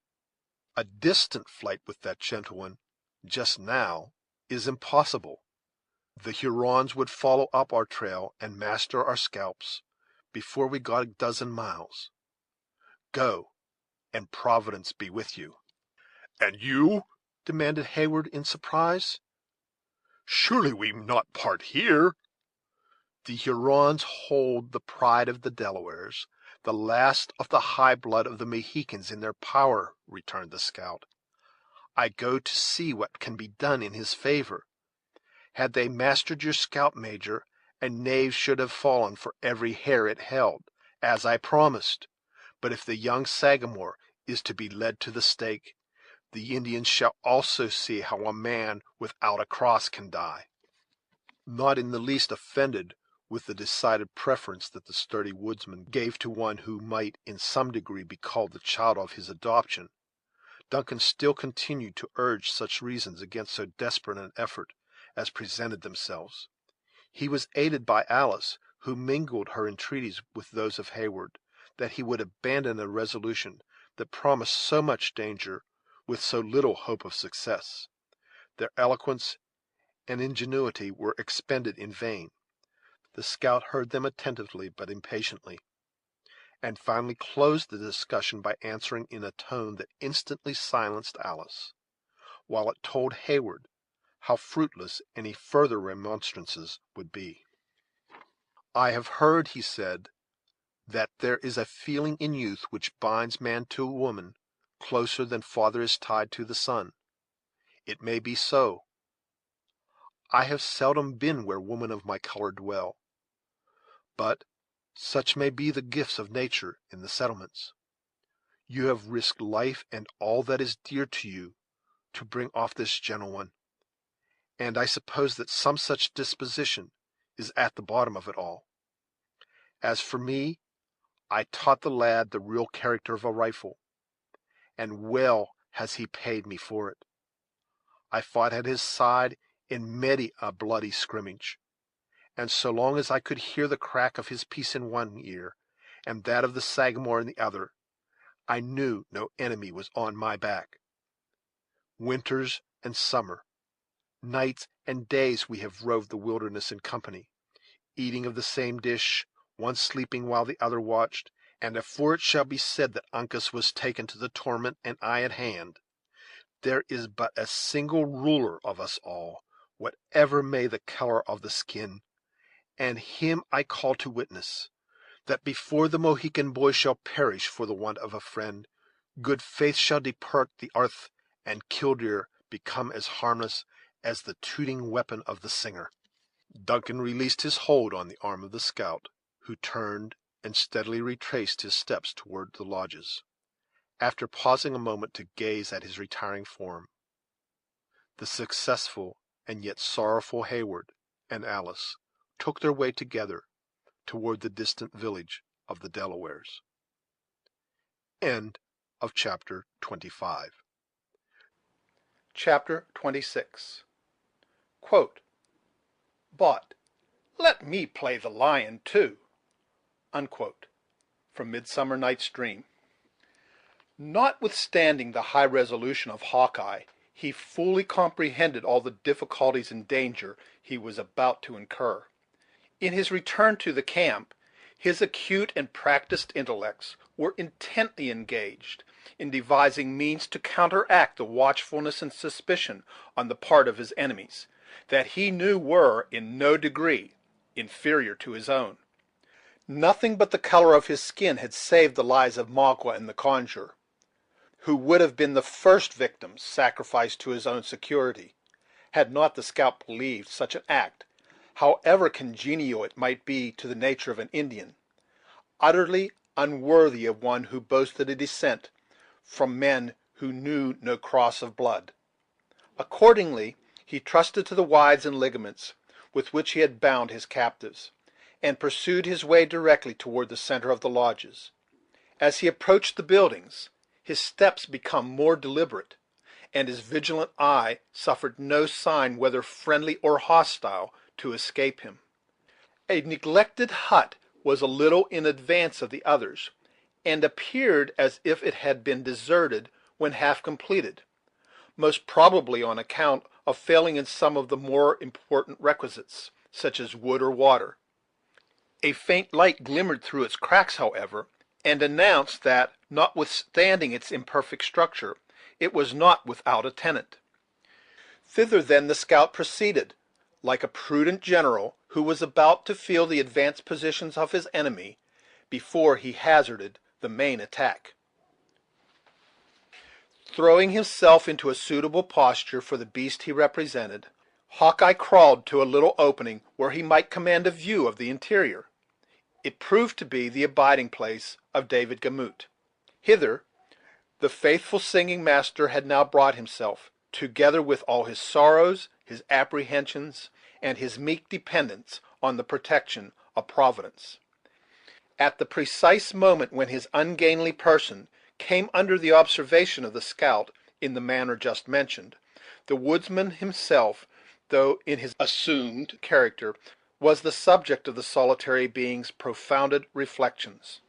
A distant flight with that gentleman, just now, is impossible. The Hurons would follow up our trail and master our scalps before we got a dozen miles. Go, and Providence be with you." "And you?" demanded Heyward in surprise. "Surely we not part here." "The Hurons hold the pride of the Delawares, the last of the high blood of the Mohicans, in their power," returned the scout. "I go to see what can be done in his favor. Had they mastered your scalp, Major, a knave should have fallen for every hair it held, as I promised. But if the young Sagamore is to be led to the stake, the Indians shall also see how a man without a cross can die." Not in the least offended with the decided preference that the sturdy woodsman gave to one who might in some degree be called the child of his adoption, Duncan still continued to urge such reasons against so desperate an effort as presented themselves. He was aided by Alice, who mingled her entreaties with those of Heyward, that he would abandon a resolution that promised so much danger with so little hope of success. Their eloquence and ingenuity were expended in vain. The scout heard them attentively but impatiently, and finally closed the discussion by answering in a tone that instantly silenced Alice, while it told Heyward how fruitless any further remonstrances would be. "I have heard," he said, "that there is a feeling in youth which binds man to woman closer than father is tied to the son. It may be so. I have seldom been where women of my color dwell, but such may be the gifts of nature in the settlements. You have risked life and all that is dear to you to bring off this gentle one, and I suppose that some such disposition is at the bottom of it all. As for me, I taught the lad the real character of a rifle, and well has he paid me for it. I fought at his side in many a bloody scrimmage, and so long as I could hear the crack of his piece in one ear, and that of the Sagamore in the other, I knew no enemy was on my back. Winters and summer, nights and days we have roved the wilderness in company, eating of the same dish, one sleeping while the other watched, and afore it shall be said that Uncas was taken to the tournament and I at hand, there is but a single ruler of us all, whatever may the color of the skin, and him I call to witness, that before the Mohican boy shall perish for the want of a friend, good faith shall depart the earth, and killdeer become as harmless as the tooting weapon of the singer." Duncan released his hold on the arm of the scout, who turned and steadily retraced his steps toward the lodges, after pausing a moment to gaze at his retiring form. The successful and yet sorrowful Heyward and Alice took their way together toward the distant village of the Delawares. End of chapter 25.
Chapter 26. Quote, "But let me play the lion too," unquote, from Midsummer Night's Dream. Notwithstanding the high resolution of Hawkeye, he fully comprehended all the difficulties and danger he was about to incur. In his return to the camp, his acute and practised intellects
were intently engaged in devising means to counteract the watchfulness and suspicion on the part of his enemies, that he knew were, in no degree, inferior to his own. Nothing but the color of his skin had saved the lives of Magua and the conjurer, who would have been the first victims sacrificed to his own security, had not the scout believed such an act, however congenial it might be to the nature of an Indian, utterly unworthy of one who boasted a descent from men who knew no cross of blood. Accordingly, he trusted to the withes and ligaments with which he had bound his captives, and pursued his way directly toward the center of the lodges. As he approached the buildings, his steps became more deliberate, and his vigilant eye suffered no sign, whether friendly or hostile, to escape him. A neglected hut was a little in advance of the others, and appeared as if it had been deserted when half completed, most probably on account of failing in some of the more important requisites, such as wood or water. A faint light glimmered through its cracks, however, and announced that, notwithstanding its imperfect structure, it was not without a tenant. Thither then the scout proceeded, like a prudent general who was about to feel the advanced positions of his enemy before he hazarded the main attack. Throwing himself into a suitable posture for the beast he represented, Hawkeye crawled to a little opening where he might command a view of the interior. It proved to be the abiding place of David Gamut. Hither the faithful singing master had now brought himself, together with all his sorrows, his apprehensions, and his meek dependence on the protection of Providence. At the precise moment when his ungainly person came under the observation of the scout in the manner just mentioned, the woodsman himself, though in his assumed character, was the subject of the solitary being's profounded reflections.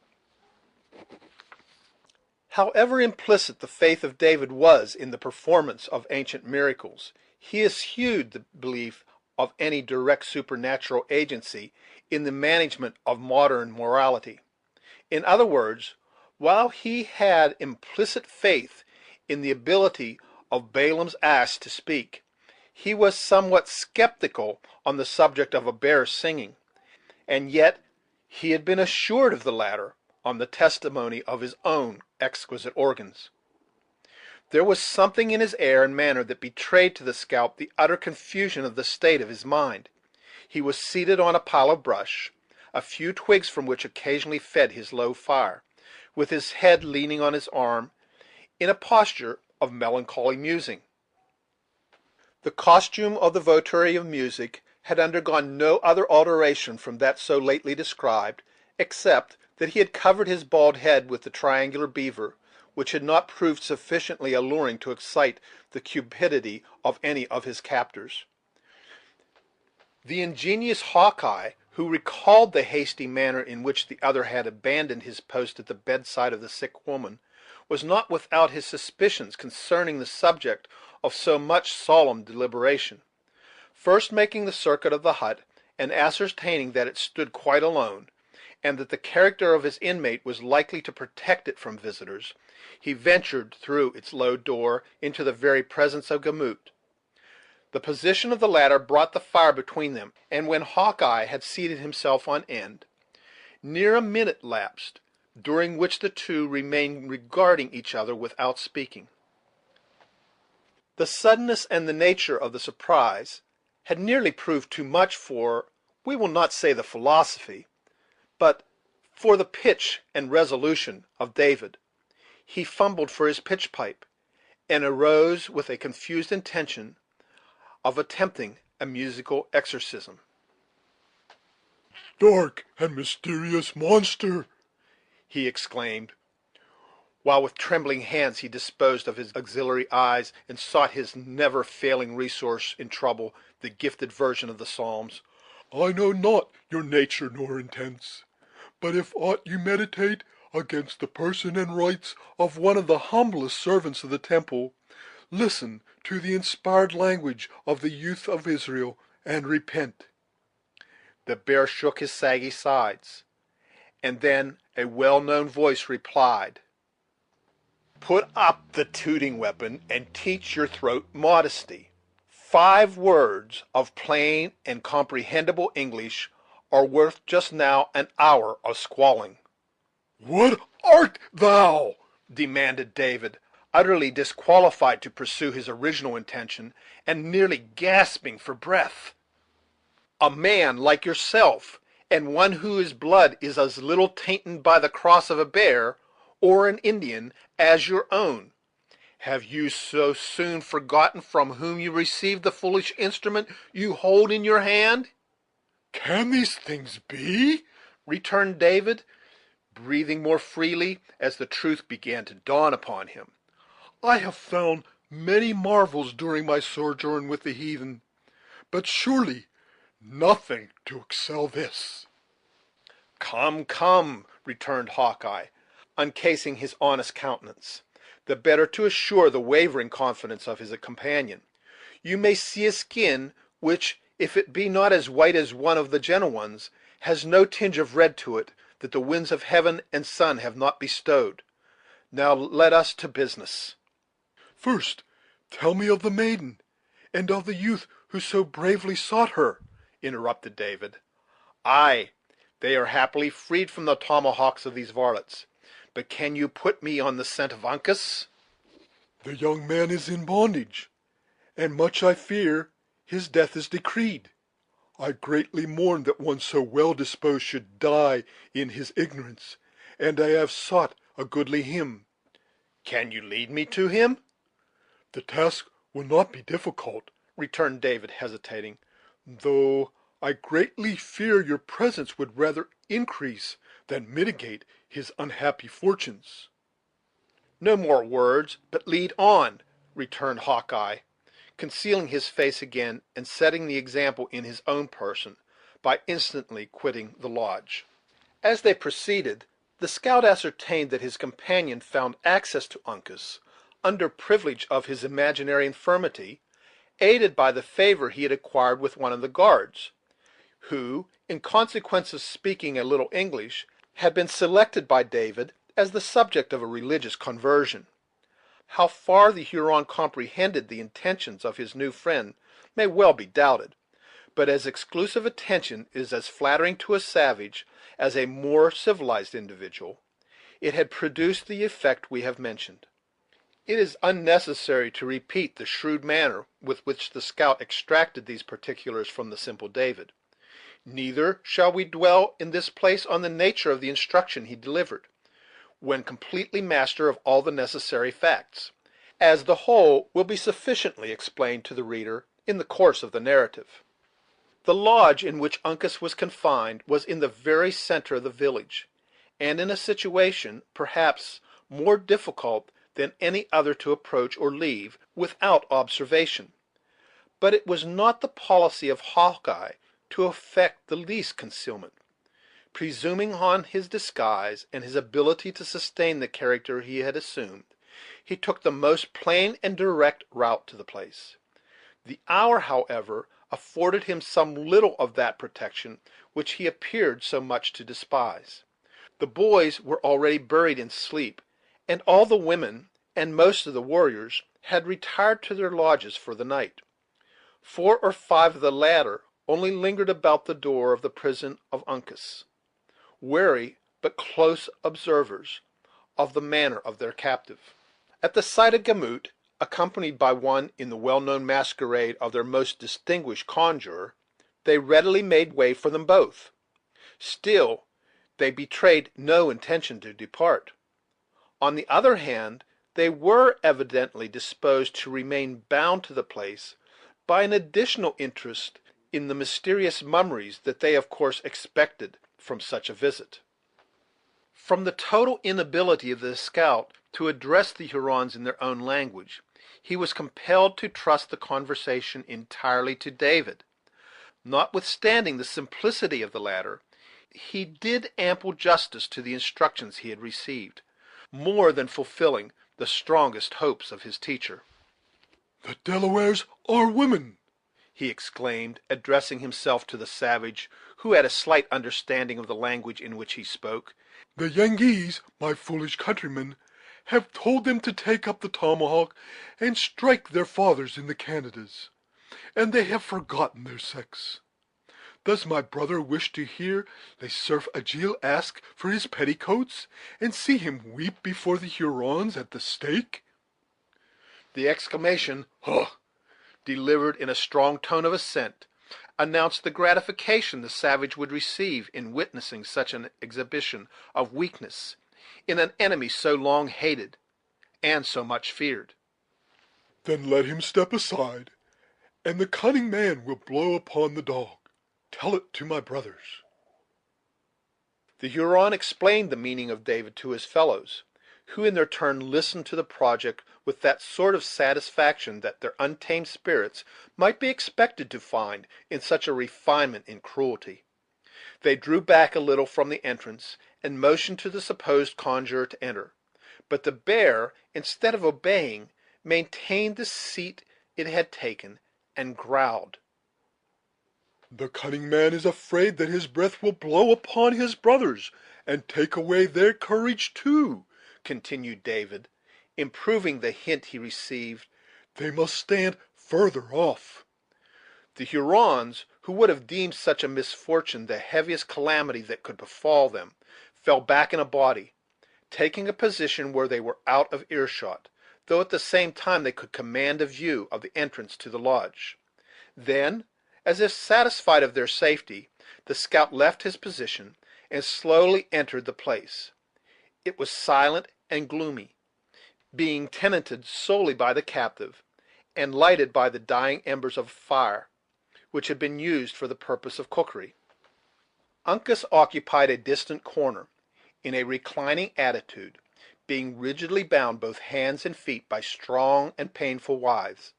However implicit the faith of David was in the performance of ancient miracles, he eschewed the belief of any direct supernatural agency in the management of modern morality. In other words, while he had implicit faith in the ability of Balaam's ass to speak, he was somewhat skeptical on the subject of a bear's singing, and yet he had been assured of the latter on the testimony of his own exquisite organs. There was something in his air and manner that betrayed to the scout the utter confusion of the state of his mind. He was seated on a pile of brush, a few twigs from which occasionally fed his low fire, with his head leaning on his arm, in a posture of melancholy musing. The costume of the votary of music had undergone no other alteration from that so lately described, except that he had covered his bald head with the triangular beaver, which had not proved sufficiently alluring to excite the cupidity of any of his captors. The ingenious Hawkeye, who recalled the hasty manner in which the other had abandoned his post at the bedside of the sick woman, was not without his suspicions concerning the subject of so much solemn deliberation. First making the circuit of the hut, and ascertaining that it stood quite alone, and that the character of his inmate was likely to protect it from visitors, he ventured through its low door into the very presence of Gamut. The position of the latter brought the fire between them, and when Hawkeye had seated himself on end, near a minute lapsed, during which the two remained regarding each other without speaking. The suddenness and the nature of the surprise had nearly proved too much for, we will not say the philosophy, but for the pitch and resolution of David. He fumbled for his pitch pipe, and arose with a confused intention of attempting a musical exorcism.
Dark and mysterious monster,
he exclaimed, while with trembling hands he disposed of his auxiliary eyes and sought his never failing resource in trouble, the gifted version of the Psalms.
I know not your nature nor intents, but if aught you meditate against the person and rights of one of the humblest servants of the temple, listen to the inspired language of the youth of Israel, and repent.
The bear shook his saggy sides, and then, A well-known voice replied, "Put up the tooting weapon, and teach your throat modesty. 5 words of plain and comprehensible English are worth just now an hour of squalling."
What art thou?
demanded David, utterly disqualified to pursue his original intention, and nearly gasping for breath. "A man like yourself, and one whose blood is as little tainted by the cross of a bear or an Indian as your own. Have you so soon forgotten from whom you received the foolish instrument you hold in your hand?"
Can these things be?
returned David, breathing more freely as the truth began to dawn upon him.
I have found many marvels during my sojourn with the heathen, but surely nothing to excel this.
"Come, come," returned Hawkeye, uncasing his honest countenance, the better to assure the wavering confidence of his companion. "You may see a skin which, if it be not as white as one of the gentle ones, has no tinge of red to it that the winds of heaven and sun have not bestowed. Now let us to business."
First, tell me of the maiden, and of the youth who so bravely sought her,"
interrupted David. "Ay, they are happily freed from the tomahawks of these varlets. But can you put me on the scent of Uncas?"
The young man is in bondage, and much I fear his death is decreed. I greatly mourn that one so well disposed should die in his ignorance, and I have sought a goodly hymn.
"Can you lead me to him?"
The task will not be difficult,"
returned David, hesitating.
"though I greatly fear your presence would rather increase than mitigate his unhappy fortunes."
"No more words, but lead on," returned Hawkeye, concealing his face again, and setting the example in his own person by instantly quitting the lodge. As they proceeded, the scout ascertained that his companion found access to Uncas, under privilege of his imaginary infirmity, aided by the favor he had acquired with one of the guards, who, in consequence of speaking a little English, had been selected by David as the subject of a religious conversion. How far the Huron comprehended the intentions of his new friend may well be doubted, but as exclusive attention is as flattering to a savage as a more civilized individual, it had produced the effect we have mentioned. It is unnecessary to repeat the shrewd manner with which the scout extracted these particulars from the simple David. Neither shall we dwell in this place on the nature of the instruction he delivered, when completely master of all the necessary facts, as the whole will be sufficiently explained to the reader in the course of the narrative. The lodge in which Uncas was confined was in the very centre of the village, and in a situation, perhaps, more difficult than any other to approach or leave without observation. But it was not the policy of Hawkeye to affect the least concealment. Presuming on his disguise and his ability to sustain the character he had assumed, he took the most plain and direct route to the place. The hour, however, afforded him some little of that protection which he appeared so much to despise. The boys were already buried in sleep, and all the women and most of the warriors had retired to their lodges for the night. 4 or 5 of the latter only lingered about the door of the prison of Uncas, wary but close observers of the manner of their captive. At the sight of Gamut, accompanied by one in the well-known masquerade of their most distinguished conjurer, they readily made way for them both. Still they betrayed no intention to depart. On the other hand, they were evidently disposed to remain bound to the place by an additional interest in the mysterious mummeries that they of course expected from such a visit. From the total inability of the scout to address the Hurons in their own language, he was compelled to trust the conversation entirely to David. Notwithstanding the simplicity of the latter, he did ample justice to the instructions he had received, more than fulfilling the strongest hopes of his teacher.
"The Delawares are women!"
he exclaimed, addressing himself to the savage, who had a slight understanding of the language in which he spoke.
The Yengeese, my foolish countrymen, have told them to take up the tomahawk and strike their fathers in the Canadas, and they have forgotten their sex. Does my brother wish to hear Le Cerf Agile ask for his petticoats, and see him weep before the Hurons at the stake?"
The exclamation, "Huh!" delivered in a strong tone of assent, announced the gratification the savage would receive in witnessing such an exhibition of weakness in an enemy so long hated and so much feared.
"Then let him step aside, and the cunning man will blow upon the dog. Tell it to my brothers."
The Huron explained the meaning of David to his fellows, who in their turn listened to the project with that sort of satisfaction that their untamed spirits might be expected to find in such a refinement in cruelty. They drew back a little from the entrance, and motioned to the supposed conjurer to enter; but the bear, instead of obeying, maintained the seat it had taken, and growled.
"The cunning man is afraid that his breath will blow upon his brothers, and take away their courage too,"
continued David, improving the hint he received.
"They must stand further off."
The Hurons, who would have deemed such a misfortune the heaviest calamity that could befall them, fell back in a body, taking a position where they were out of earshot, though at the same time they could command a view of the entrance to the lodge. Then, as if satisfied of their safety, the scout left his position, and slowly entered the place. It was silent and gloomy, being tenanted solely by the captive, and lighted by the dying embers of a fire, which had been used for the purpose of cookery. Uncas occupied a distant corner, in a reclining attitude, being rigidly bound both hands and feet by strong and painful withes.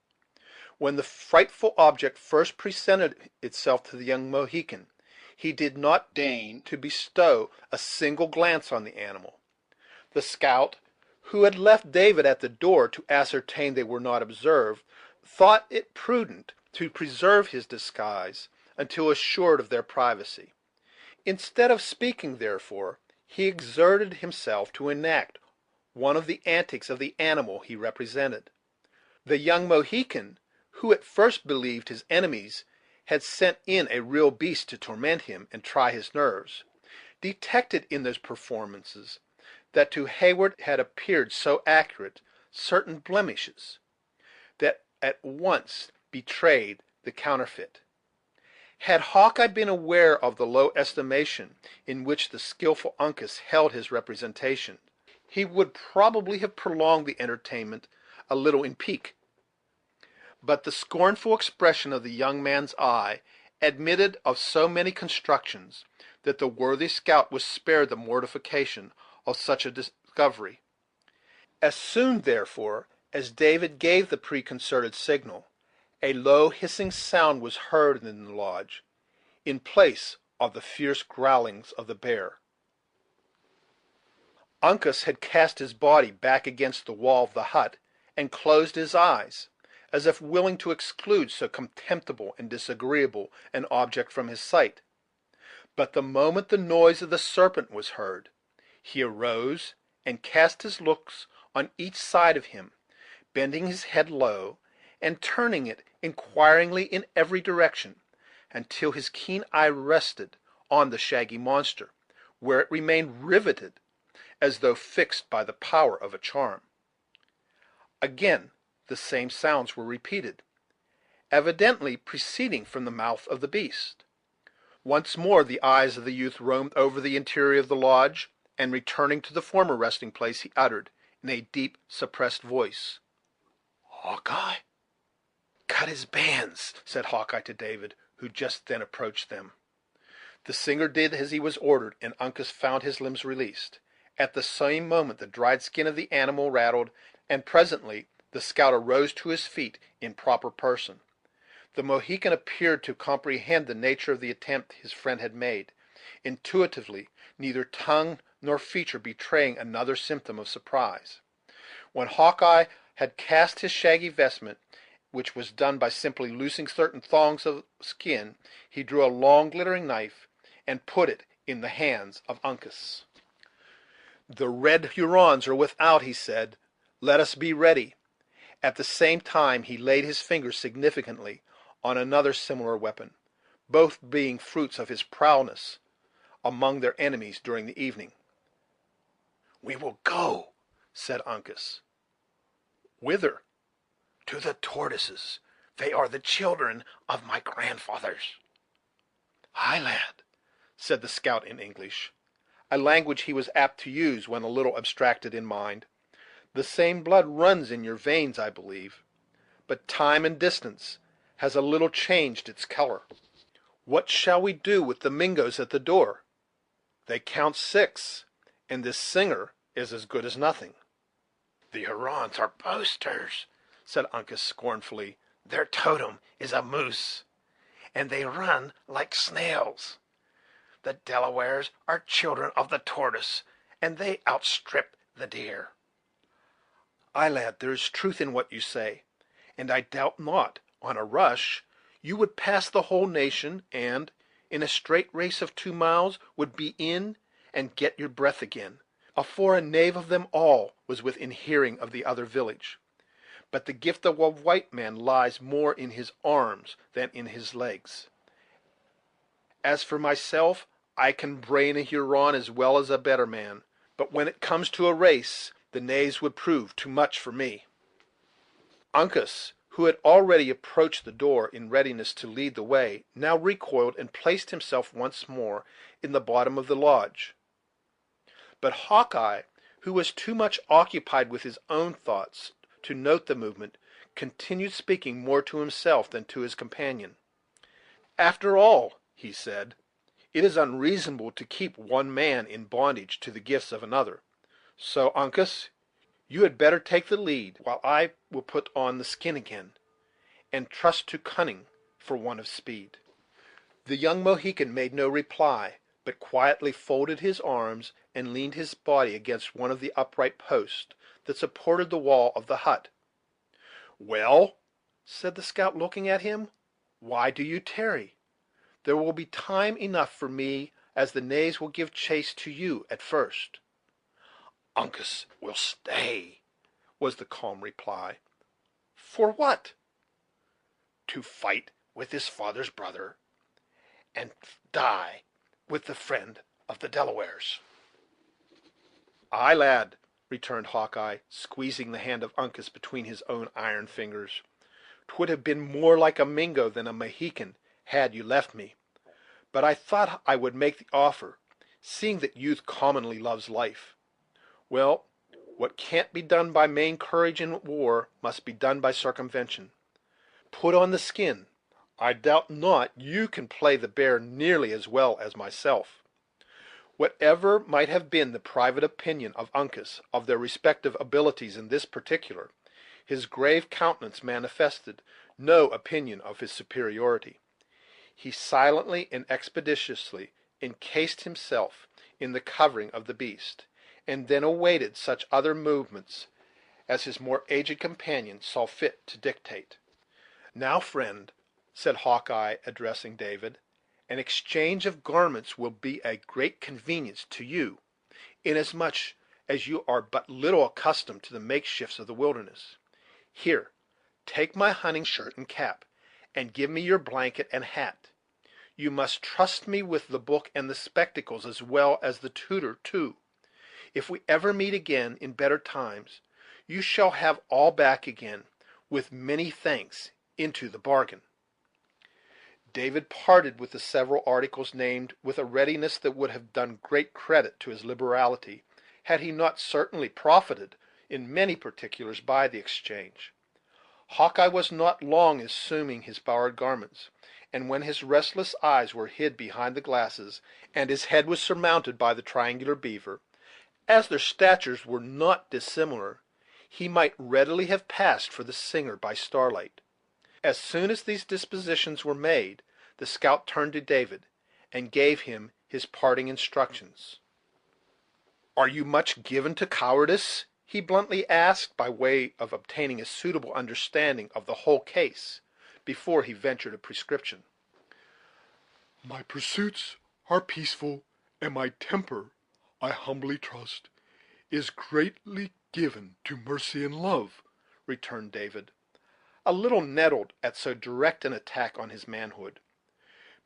When the frightful object first presented itself to the young Mohican, he did not deign to bestow a single glance on the animal. The scout, who had left David at the door to ascertain they were not observed, thought it prudent to preserve his disguise until assured of their privacy. Instead of speaking, therefore, he exerted himself to enact one of the antics of the animal he represented. The young Mohican, who at first believed his enemies had sent in a real beast to torment him and try his nerves, detected in those performances, that to Heyward had appeared so accurate, certain blemishes, that at once betrayed the counterfeit. Had Hawkeye been aware of the low estimation in which the skilful Uncas held his representation, he would probably have prolonged the entertainment a little in pique. But the scornful expression of the young man's eye admitted of so many constructions, that the worthy scout was spared the mortification of such a discovery. As soon, therefore, as David gave the preconcerted signal, a low hissing sound was heard in the lodge, in place of the fierce growlings of the bear. Uncas had cast his body back against the wall of the hut, and closed his eyes, as if willing to exclude so contemptible and disagreeable an object from his sight. But the moment the noise of the serpent was heard, he arose and cast his looks on each side of him, bending his head low, and turning it inquiringly in every direction, until his keen eye rested on the shaggy monster, where it remained riveted, as though fixed by the power of a charm. Again the same sounds were repeated, evidently proceeding from the mouth of the beast. Once more the eyes of the youth roamed over the interior of the lodge, and returning to the former resting place, he uttered, in a deep, suppressed voice, "Hawkeye." "Cut his bands," said Hawkeye to David, who just then approached them. The singer did as he was ordered, and Uncas found his limbs released. At the same moment the dried skin of the animal rattled, and presently the scout arose to his feet in proper person. The Mohican appeared to comprehend the nature of the attempt his friend had made, intuitively, neither tongue nor feature betraying another symptom of surprise. When Hawkeye had cast his shaggy vestment, which was done by simply loosing certain thongs of skin, he drew a long glittering knife, and put it in the hands of Uncas. "The red Hurons are without," he said. "Let us be ready." At the same time he laid his finger significantly on another similar weapon, both being fruits of his prowess among their enemies during the evening. "We will go," said Uncas. "Whither?" "To the tortoises. They are the children of my grandfathers." "Ay, lad," said the scout in English, a language he was apt to use when a little abstracted in mind, "the same blood runs in your veins, I believe; but time and distance has a little changed its color. What shall we do with the Mingoes at the door? They count 6, and this singer is as good as nothing." "The Hurons are boasters," said Uncas scornfully. "Their totem is a moose, and they run like snails. The Delawares are children of the tortoise, and they outstrip the deer." "Ay, lad, there is truth in what you say, and I doubt not, on a rush, you would pass the whole nation, and, in a straight race of 2 miles, would be in and get your breath again, afore a knave of them all was within hearing of the other village. But the gift of a white man lies more in his arms than in his legs. As for myself, I can brain a Huron as well as a better man; but when it comes to a race, the knaves would prove too much for me." Uncas, who had already approached the door in readiness to lead the way, now recoiled and placed himself once more in the bottom of the lodge. But Hawkeye, who was too much occupied with his own thoughts to note the movement, continued, speaking more to himself than to his companion. "After all," he said, "it is unreasonable to keep one man in bondage to the gifts of another; so, Uncas, you had better take the lead, while I will put on the skin again, and trust to cunning for want of speed." The young Mohican made no reply, but quietly folded his arms and leaned his body against one of the upright posts that supported the wall of the hut. "Well," said the scout, looking at him, "why do you tarry? There will be time enough for me, as the knaves will give chase to you at first." "Uncas will stay," was the calm reply. "For what?" "To fight with his father's brother, and die with the friend of the Delawares." "Ay, lad," returned Hawkeye, squeezing the hand of Uncas between his own iron fingers, "'twould have been more like a Mingo than a Mohican had you left me; but I thought I would make the offer, seeing that youth commonly loves life. Well, what can't be done by main courage in war must be done by circumvention. Put on the skin. I doubt not you can play the bear nearly as well as myself." Whatever might have been the private opinion of Uncas of their respective abilities in this particular, his grave countenance manifested no opinion of his superiority. He silently and expeditiously encased himself in the covering of the beast, and then awaited such other movements as his more aged companion saw fit to dictate. "Now, friend," said Hawkeye, addressing David, "an exchange of garments will be a great convenience to you, inasmuch as you are but little accustomed to the makeshifts of the wilderness. Here, take my hunting shirt and cap, and give me your blanket and hat. You must trust me with the book and the spectacles, as well as the tutor too. If we ever meet again in better times, you shall have all back again, with many thanks into the bargain." David parted with the several articles named with a readiness that would have done great credit to his liberality, had he not certainly profited in many particulars by the exchange. Hawkeye was not long assuming his borrowed garments, and when his restless eyes were hid behind the glasses, and his head was surmounted by the triangular beaver, as their statures were not dissimilar, he might readily have passed for the singer by starlight. As soon as these dispositions were made, the scout turned to David, and gave him his parting instructions. "Are you much given to cowardice?" he bluntly asked, by way of obtaining a suitable understanding of the whole case before he ventured a prescription.
My pursuits are peaceful, and my temper, I humbly trust, is greatly given to mercy and love,"
returned David, a little nettled at so direct an attack on his manhood.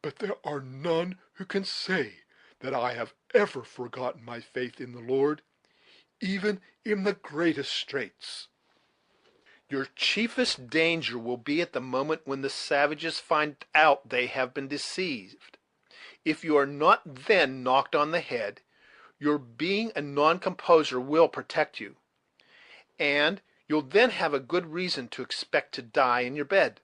"but there are none who can say that I have ever forgotten my faith in the Lord, even in the greatest straits."
Your chiefest danger will be at the moment when the savages find out they have been deceived. If you are not then knocked on the head, your being a non-composer will protect you, and you'll then have a good reason to expect to die in your bed.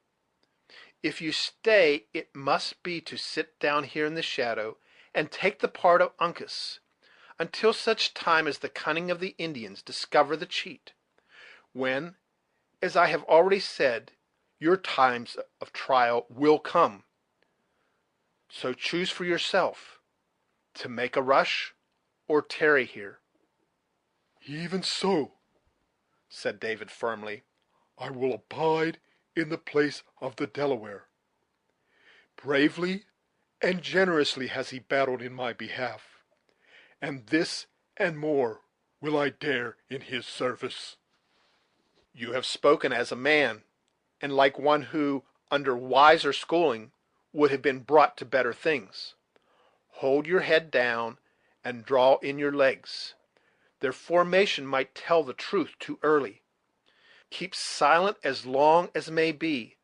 If you stay, it must be to sit down here in the shadow and take the part of Uncas, until such time as the cunning of the Indians discover the cheat, when, as I have already said, your times of trial will come. So choose for yourself, to make a rush or tarry here.
"Even so,"
said David firmly.
"I will abide in the place of the Delaware. Bravely and generously has he battled in my behalf, and this and more will I dare in his service."
You have spoken as a man, and like one who, under wiser schooling, would have been brought to better things. Hold your head down, and draw in your legs. Their formation might tell the truth too early. Keep silent as long as may be,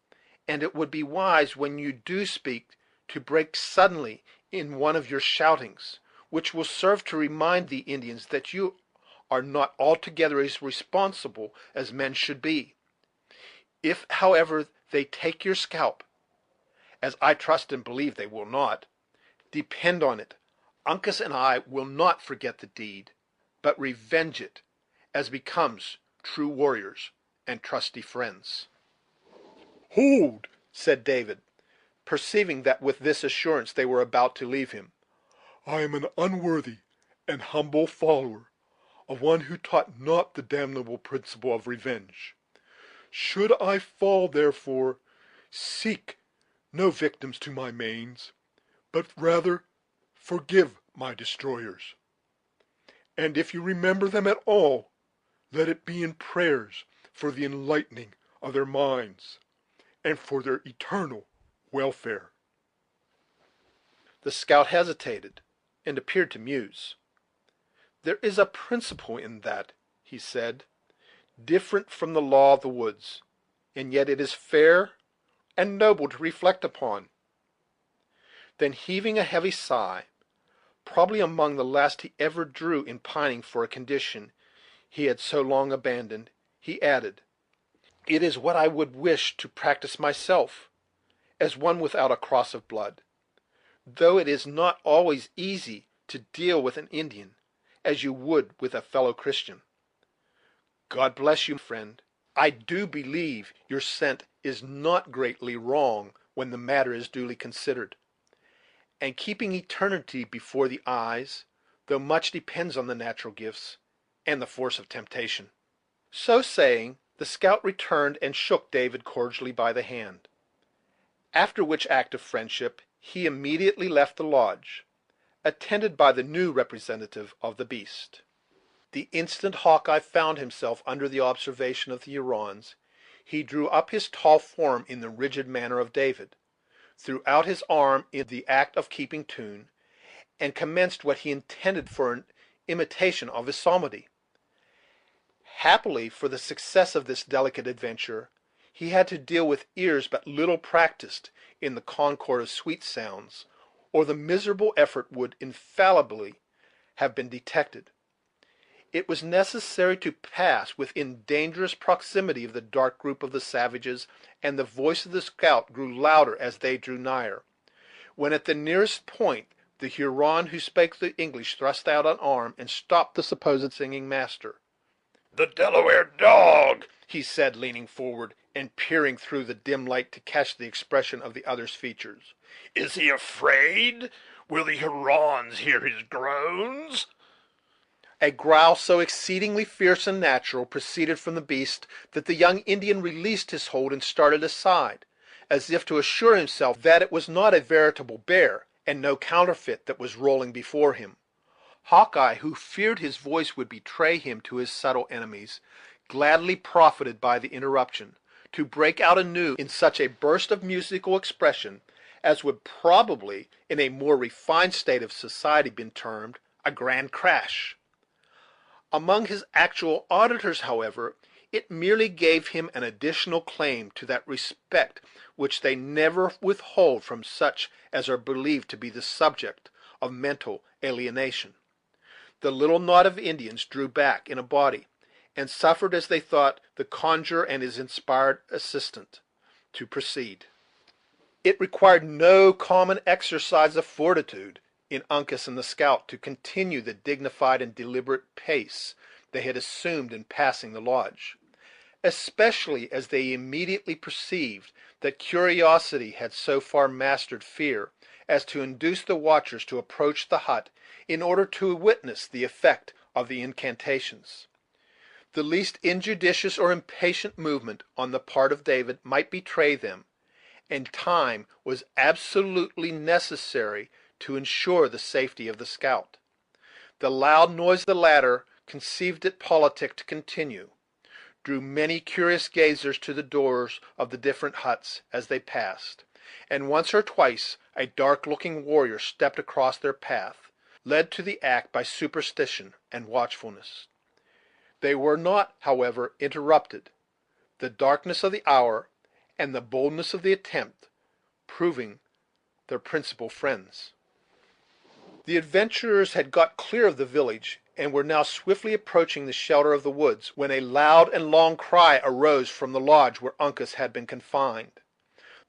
and it would be wise, when you do speak, to break suddenly in one of your shoutings, which will serve to remind the Indians that you are not altogether as responsible as men should be. If, however, they take your scalp, as I trust and believe they will not, depend on it, Uncas and I will not forget the deed, but revenge it, as becomes true warriors and trusty friends."
"Hold,"
said David, perceiving that with this assurance they were about to leave him.
"I am an unworthy and humble follower of one who taught not the damnable principle of revenge. Should I fall, therefore, seek no victims to my manes, but rather forgive my destroyers. And if you remember them at all, let it be in prayers for the enlightening of their minds, and for their eternal welfare."
The scout hesitated, and appeared to muse. "There is a principle in that," he said, "different from the law of the woods, and yet it is fair and noble to reflect upon." Then, heaving a heavy sigh, probably among the last he ever drew in pining for a condition he had so long abandoned, he added, "It is what I would wish to practice myself, as one without a cross of blood, though it is not always easy to deal with an Indian as you would with a fellow Christian. God bless you, friend. I do believe your scent is not greatly wrong when the matter is duly considered, and keeping eternity before the eyes, though much depends on the natural gifts and the force of temptation." So saying, the scout returned and shook David cordially by the hand, after which act of friendship he immediately left the lodge, attended by the new representative of the beast. The instant Hawkeye found himself under the observation of the Hurons, he drew up his tall form in the rigid manner of David, threw out his arm in the act of keeping tune, and commenced what he intended for an imitation of his psalmody. Happily for the success of this delicate adventure, he had to deal with ears but little practised in the concord of sweet sounds, or the miserable effort would infallibly have been detected. It was necessary to pass within dangerous proximity of the dark group of the savages, and the voice of the scout grew louder as they drew nigher, when at the nearest point the Huron who spake the English thrust out an arm and stopped the supposed singing master.
"The Delaware dog!"
he said, leaning forward and peering through the dim light to catch the expression of the other's features.
"Is he afraid? Will the Hurons hear his groans?"
A growl so exceedingly fierce and natural proceeded from the beast that the young Indian released his hold and started aside, as if to assure himself that it was not a veritable bear, and no counterfeit, that was rolling before him. Hawkeye, who feared his voice would betray him to his subtle enemies, gladly profited by the interruption to break out anew in such a burst of musical expression as would probably, in a more refined state of society, been termed a grand crash. Among his actual auditors, however, it merely gave him an additional claim to that respect which they never withhold from such as are believed to be the subject of mental alienation. The little knot of Indians drew back in a body, and suffered, as they thought, the conjurer and his inspired assistant to proceed. It required no common exercise of fortitude in Uncas and the scout to continue the dignified and deliberate pace they had assumed in passing the lodge, especially as they immediately perceived that curiosity had so far mastered fear as to induce the watchers to approach the hut in order to witness the effect of the incantations. The least injudicious or impatient movement on the part of David might betray them, and time was absolutely necessary to ensure the safety of the scout. The loud noise the latter conceived it politic to continue drew many curious gazers to the doors of the different huts as they passed, and once or twice a dark-looking warrior stepped across their path, led to the act by superstition and watchfulness. They were not, however, interrupted, the darkness of the hour and the boldness of the attempt proving their principal friends. The adventurers had got clear of the village, and were now swiftly approaching the shelter of the woods, when a loud and long cry arose from the lodge where Uncas had been confined.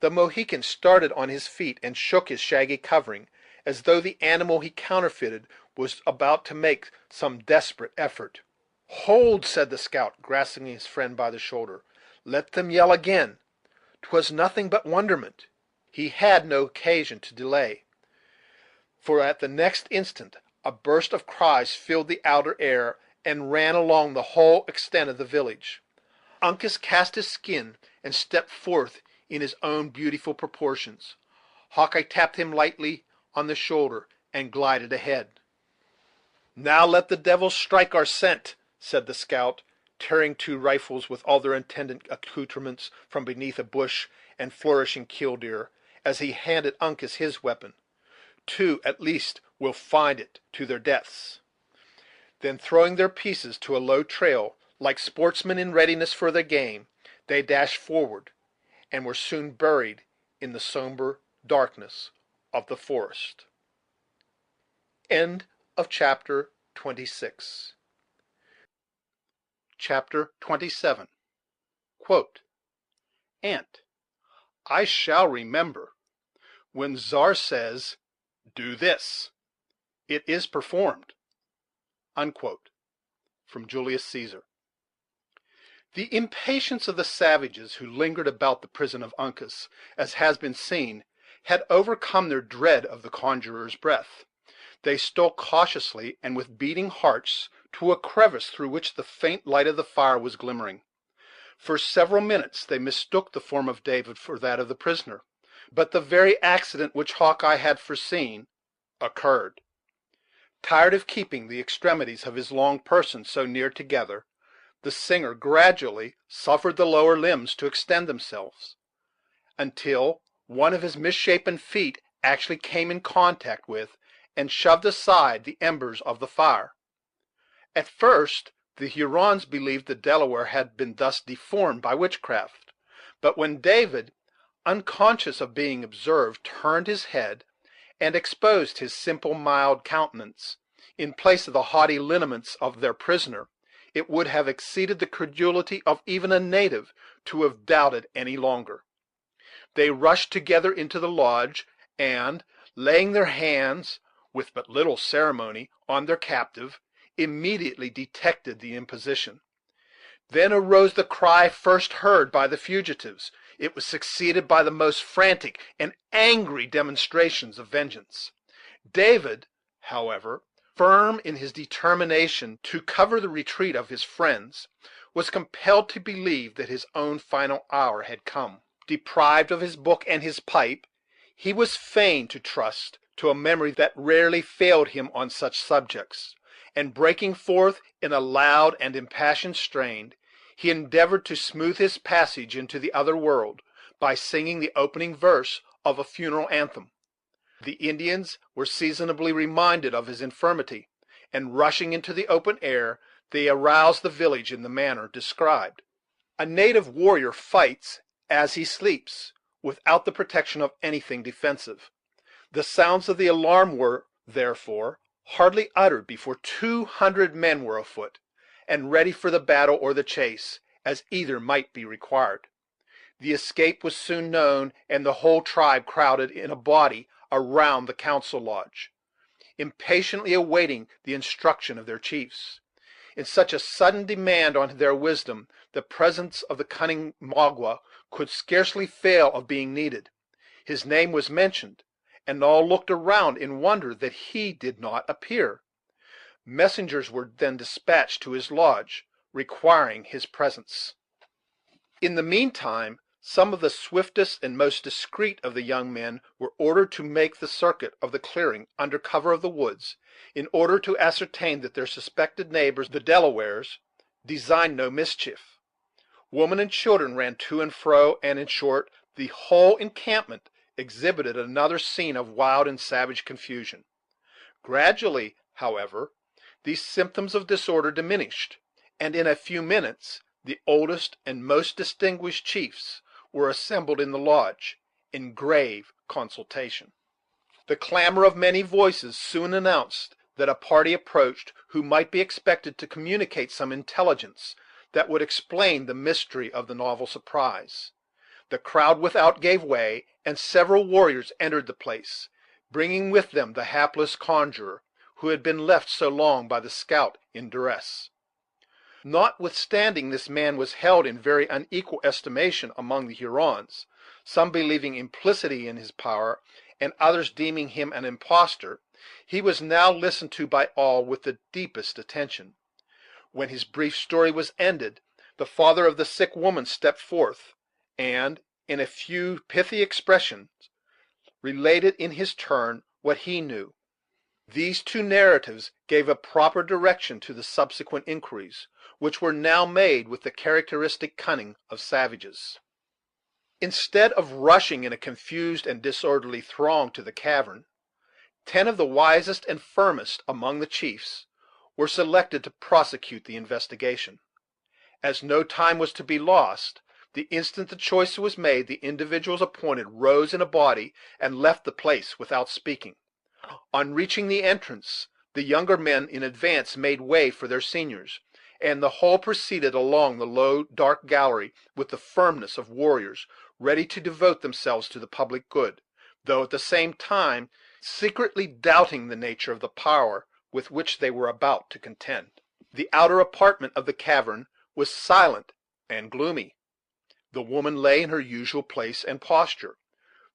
The Mohican started on his feet and shook his shaggy covering, as though the animal he counterfeited was about to make some desperate effort. "Hold!" said the scout, grasping his friend by the shoulder. "Let them yell again. 'Twas nothing but wonderment." He had no occasion to delay, for at the next instant a burst of cries filled the outer air, and ran along the whole extent of the village. Uncas cast his skin and stepped forth in his own beautiful proportions. Hawkeye tapped him lightly on the shoulder and glided ahead. "Now let the devils strike our scent," said the scout, tearing two rifles with all their attendant accoutrements from beneath a bush, and flourishing killdeer, as he handed Uncas his weapon. "Two, at least, will find it to their deaths." Then, throwing their pieces to a low trail, like sportsmen in readiness for their game, they dashed forward, and were soon buried in the somber darkness of the forest. Chapter 26. Chapter 27. "Aunt, I shall remember. When Czar says, 'Do this,' it is performed." From Julius Caesar. The impatience of the savages who lingered about the prison of Uncas, as has been seen, had overcome their dread of the conjurer's breath. They stole cautiously and with beating hearts to a crevice through which the faint light of the fire was glimmering. For several minutes they mistook the form of David for that of the prisoner, but the very accident which Hawkeye had foreseen occurred. Tired of keeping the extremities of his long person so near together, the singer gradually suffered the lower limbs to extend themselves, until one of his misshapen feet actually came in contact with and shoved aside the embers of the fire. At first the Hurons believed the Delaware had been thus deformed by witchcraft; but when David, unconscious of being observed, turned his head, and exposed his simple, mild countenance, in place of the haughty lineaments of their prisoner, it would have exceeded the credulity of even a native to have doubted any longer. They rushed together into the lodge, and, laying their hands, with but little ceremony, on their captive, immediately detected the imposition. Then arose the cry first heard by the fugitives. It was succeeded by the most frantic and angry demonstrations of vengeance. David, however, firm in his determination to cover the retreat of his friends, was compelled to believe that his own final hour had come. Deprived of his book and his pipe, he was fain to trust to a memory that rarely failed him on such subjects, and breaking forth in a loud and impassioned strain, he endeavored to smooth his passage into the other world by singing the opening verse of a funeral anthem. The Indians were seasonably reminded of his infirmity, and rushing into the open air, they aroused the village in the manner described. A native warrior fights as he sleeps, without the protection of anything defensive. The sounds of the alarm were, therefore, hardly uttered before 200 men were afoot, and ready for the battle or the chase, as either might be required. The escape was soon known, and the whole tribe crowded in a body around the council lodge, impatiently awaiting the instruction of their chiefs. In such a sudden demand on their wisdom, the presence of the cunning Magua could scarcely fail of being needed. His name was mentioned, and all looked around in wonder that he did not appear. Messengers were then dispatched to his lodge, requiring his presence. In the meantime, some of the swiftest and most discreet of the young men were ordered to make the circuit of the clearing under cover of the woods, in order to ascertain that their suspected neighbors, the Delawares, designed no mischief. Women and children ran to and fro, and, in short, the whole encampment exhibited another scene of wild and savage confusion. Gradually, however, these symptoms of disorder diminished, and in a few minutes the oldest and most distinguished chiefs were assembled in the lodge, in grave consultation. The clamor of many voices soon announced that a party approached who might be expected to communicate some intelligence that would explain the mystery of the novel surprise. The crowd without gave way, and several warriors entered the place, bringing with them the hapless conjurer, who had been left so long by the scout in duress. Notwithstanding this man was held in very unequal estimation among the Hurons, some believing implicitly in his power, and others deeming him an impostor, he was now listened to by all with the deepest attention. When his brief story was ended, the father of the sick woman stepped forth, and, in a few pithy expressions, related in his turn what he knew. These two narratives gave a proper direction to the subsequent inquiries, which were now made with the characteristic cunning of savages. Instead of rushing in a confused and disorderly throng to the cavern, 10 of the wisest and firmest among the chiefs were selected to prosecute the investigation. As no time was to be lost, the instant the choice was made, the individuals appointed rose in a body and left the place without speaking. On reaching the entrance, the younger men in advance made way for their seniors, and the whole proceeded along the low, dark gallery with the firmness of warriors ready to devote themselves to the public good, though at the same time secretly doubting the nature of the power with which they were about to contend. The outer apartment of the cavern was silent and gloomy. The woman lay in her usual place and posture,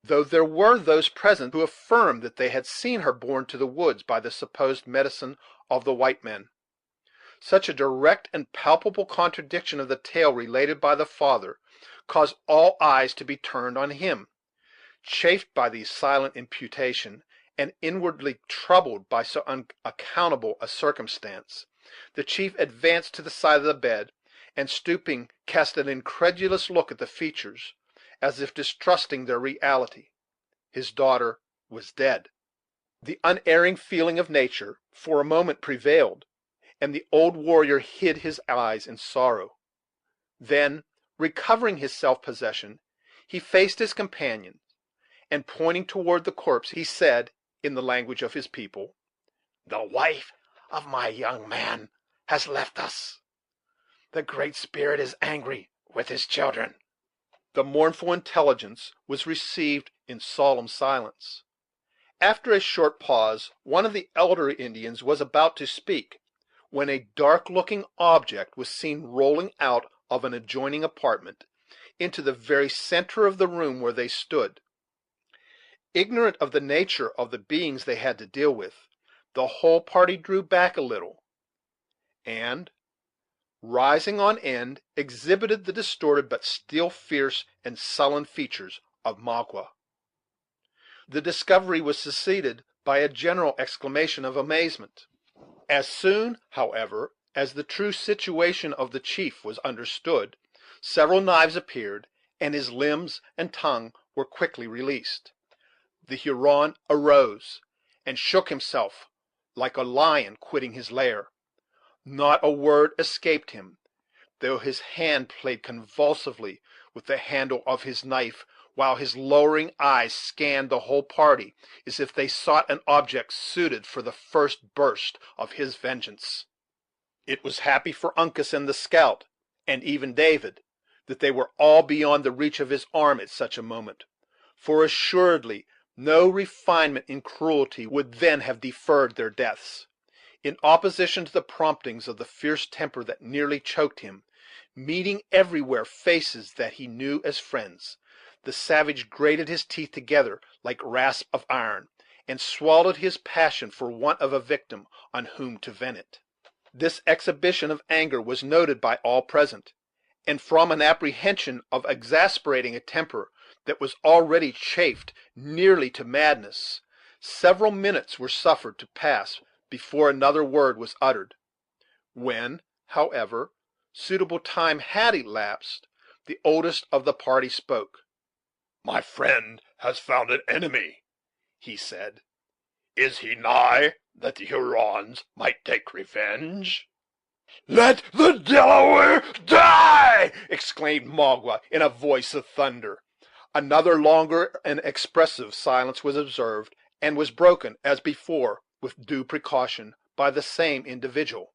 though there were those present who affirmed that they had seen her borne to the woods by the supposed medicine of the white men. Such a direct and palpable contradiction of the tale related by the father caused all eyes to be turned on him. Chafed by this silent imputation, and inwardly troubled by so unaccountable a circumstance, the chief advanced to the side of the bed, and, stooping, cast an incredulous look at the features, as if distrusting their reality. His daughter was dead. The unerring feeling of nature for a moment prevailed, and the old warrior hid his eyes in sorrow. Then, recovering his self-possession, he faced his companion, and, pointing toward the corpse, he said, in the language of his people: "The wife of my young man has left us. The Great Spirit is angry with his children." The mournful intelligence was received in solemn silence. After a short pause, one of the elder Indians was about to speak, when a dark-looking object was seen rolling out of an adjoining apartment into the very center of the room where they stood. Ignorant of the nature of the beings they had to deal with, the whole party drew back a little, and, rising on end, exhibited the distorted but still fierce and sullen features of Magua. The discovery was succeeded by a general exclamation of amazement. As soon, however, as the true situation of the chief was understood, several knives appeared, and his limbs and tongue were quickly released. The Huron arose, and shook himself like a lion quitting his lair. Not a word escaped him, though his hand played convulsively with the handle of his knife, while his lowering eyes scanned the whole party as if they sought an object suited for the first burst of his vengeance. It was happy for Uncas and the scout, and even David, that they were all beyond the reach of his arm at such a moment, for assuredly no refinement in cruelty would then have deferred their deaths. In opposition to the promptings of the fierce temper that nearly choked him, meeting everywhere faces that he knew as friends, the savage grated his teeth together like rasp of iron, and swallowed his passion for want of a victim on whom to vent it. This exhibition of anger was noted by all present, and from an apprehension of exasperating a temper that was already chafed nearly to madness, several minutes were suffered to pass before another word was uttered. When, however, suitable time had elapsed, the oldest of the party spoke.
"My friend has found an enemy," he said. "Is he nigh, that the Hurons might take revenge?" "Let the Delaware die!" exclaimed Magua in a voice of thunder.
Another longer and expressive silence was observed, and was broken, as before, with due precaution, by the same individual.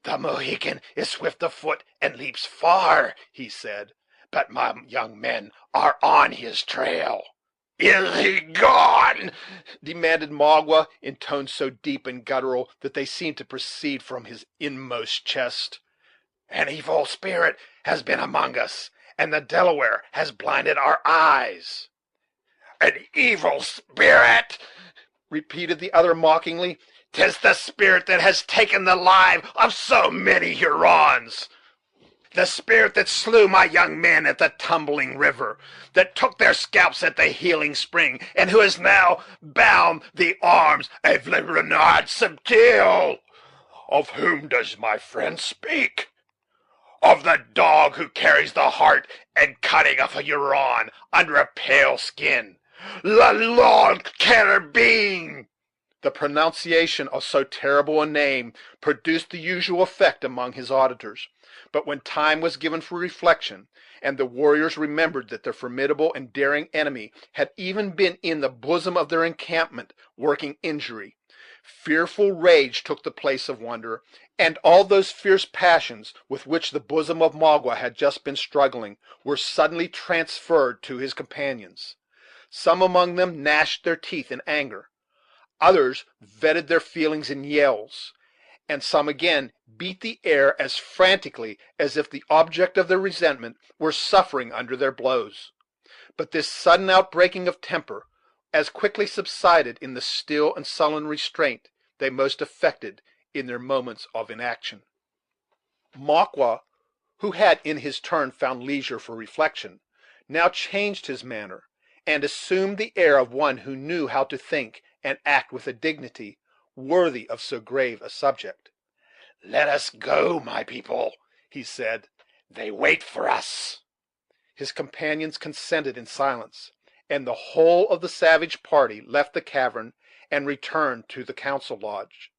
"The Mohican is swift of foot and leaps far," he said, "but my young men are on his trail." "Is he gone?"
demanded Magua, in tones so deep and guttural that they seemed to proceed from his inmost chest.
"An evil spirit has been among us, and the Delaware has blinded our eyes." "An evil spirit!"
repeated the other mockingly.
"'Tis the spirit that has taken the lives of so many Hurons. The spirit that slew my young men at the tumbling river, that took their scalps at the healing spring, and who has now bound the arms of Le Renard Subtil." "Of whom does my friend speak?" "Of the dog who carries the heart and cunning of a Huron under a pale skin, Le Long Carabine." The pronunciation of so terrible a name produced the usual effect among his auditors; but when time was given for reflection, and the warriors remembered that their formidable and daring enemy had even been in the bosom of their encampment working injury, fearful rage took the place of wonder, and all those fierce passions with which the bosom of Magua had just been struggling were suddenly transferred to his companions. Some among them gnashed their teeth in anger, others vented their feelings in yells, and some again beat the air as frantically as if the object of their resentment were suffering under their blows. But this sudden outbreaking of temper as quickly subsided in the still and sullen restraint they most affected in their moments of inaction. Magua, who had in his turn found leisure for reflection, now changed his manner, and assumed the air of one who knew how to think and act with a dignity worthy of so grave a subject. "Let us go, my people," he said; "they wait for us." His companions consented in silence, and the whole of the savage party left the cavern and returned to the council lodge.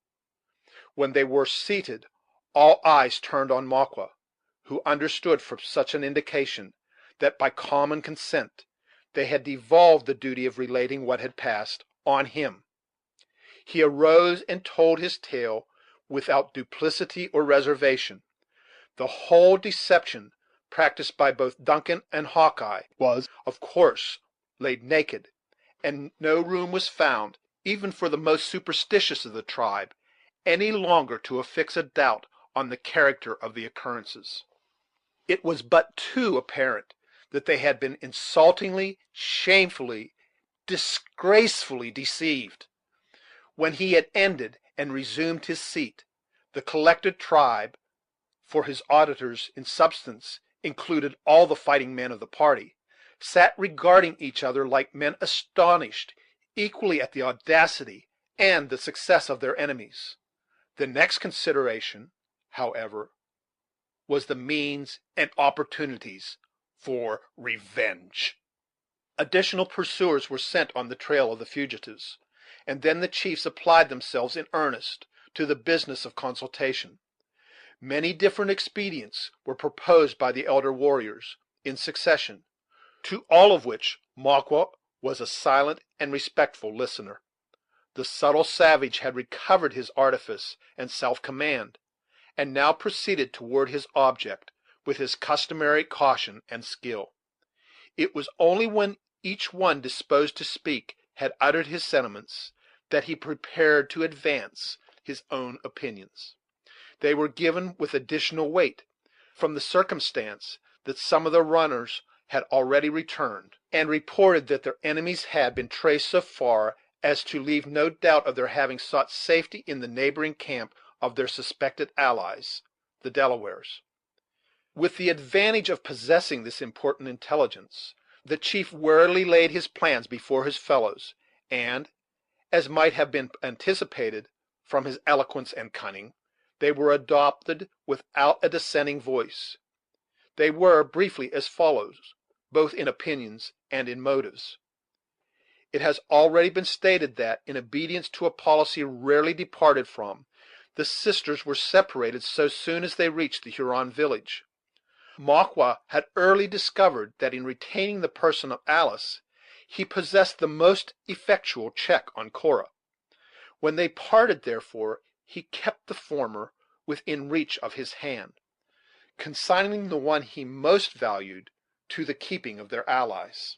When they were seated, all eyes turned on Magua, who understood from such an indication that, by common consent, they had devolved the duty of relating what had passed on him. He arose and told his tale without duplicity or reservation. The whole deception practiced by both Duncan and Hawkeye was, of course, laid naked, and no room was found, even for the most superstitious of the tribe, any longer to affix a doubt on the character of the occurrences. It was but too apparent that they had been insultingly, shamefully, disgracefully deceived. When he had ended and resumed his seat, the collected tribe, for his auditors in substance included all the fighting men of the party, sat regarding each other like men astonished
equally at the audacity and the success of their enemies. The next consideration, however, was the means and opportunities for revenge. Additional pursuers were sent on the trail of the fugitives, and then the chiefs applied themselves in earnest to the business of consultation. Many different expedients were proposed by the elder warriors, in succession, to all of which Makwa was a silent and respectful listener. The subtle savage had recovered his artifice and self-command, and now proceeded toward his object with his customary caution and skill. It was only when each one disposed to speak had uttered his sentiments that he prepared to advance his own opinions. They were given with additional weight, from the circumstance that some of the runners had already returned, and reported that their enemies had been traced so far as to leave no doubt of their having sought safety in the neighboring camp of their suspected allies, the Delawares. With the advantage of possessing this important intelligence, the chief warily laid his plans before his fellows, and, as might have been anticipated from his eloquence and cunning, they were adopted without a dissenting voice. They were, briefly, as follows, both in opinions and in motives. It has already been stated that, in obedience to a policy rarely departed from, the sisters were separated so soon as they reached the Huron village. Makwa had early discovered that in retaining the person of Alice, he possessed the most effectual check on Cora. When they parted, therefore, he kept the former within reach of his hand, consigning the one he most valued to the keeping of their allies.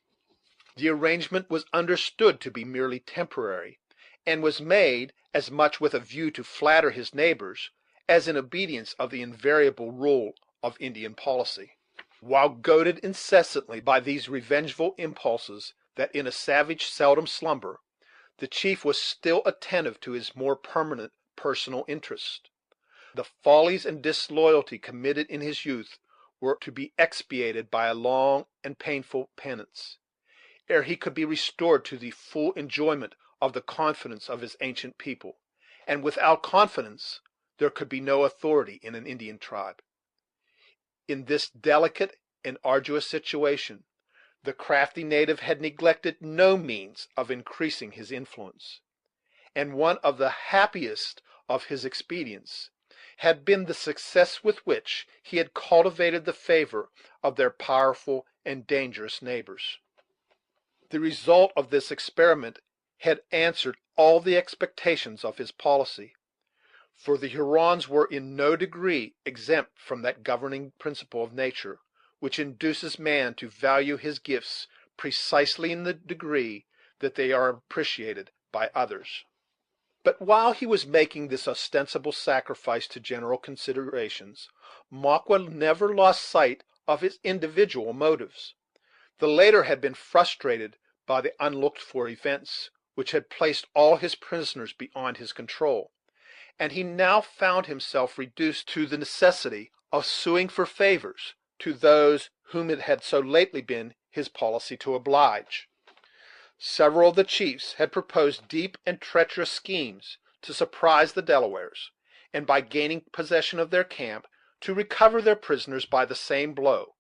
The arrangement was understood to be merely temporary, and was made as much with a view to flatter his neighbors as in obedience of the invariable rule of Indian policy. While goaded incessantly by these revengeful impulses that in a savage seldom slumber, the chief was still attentive to his more permanent personal interest. The follies and disloyalty committed in his youth were to be expiated by a long and painful penance, ere he could be restored to the full enjoyment of the confidence of his ancient people; and without confidence there could be no authority in an Indian tribe. In this delicate and arduous situation, the crafty native had neglected no means of increasing his influence, and one of the happiest of his expedients had been the success with which he had cultivated the favor of their powerful and dangerous neighbors. The result of this experiment had answered all the expectations of his policy, for the Hurons were in no degree exempt from that governing principle of nature which induces man to value his gifts precisely in the degree that they are appreciated by others. But while he was making this ostensible sacrifice to general considerations, Makwa never lost sight of his individual motives. The latter had been frustrated by the unlooked for events which had placed all his prisoners beyond his control, and he now found himself reduced to the necessity of suing for favors to those whom it had so lately been his policy to oblige. Several of the chiefs had proposed deep and treacherous schemes to surprise the Delawares, and by gaining possession of their camp, to recover their prisoners by the same blow;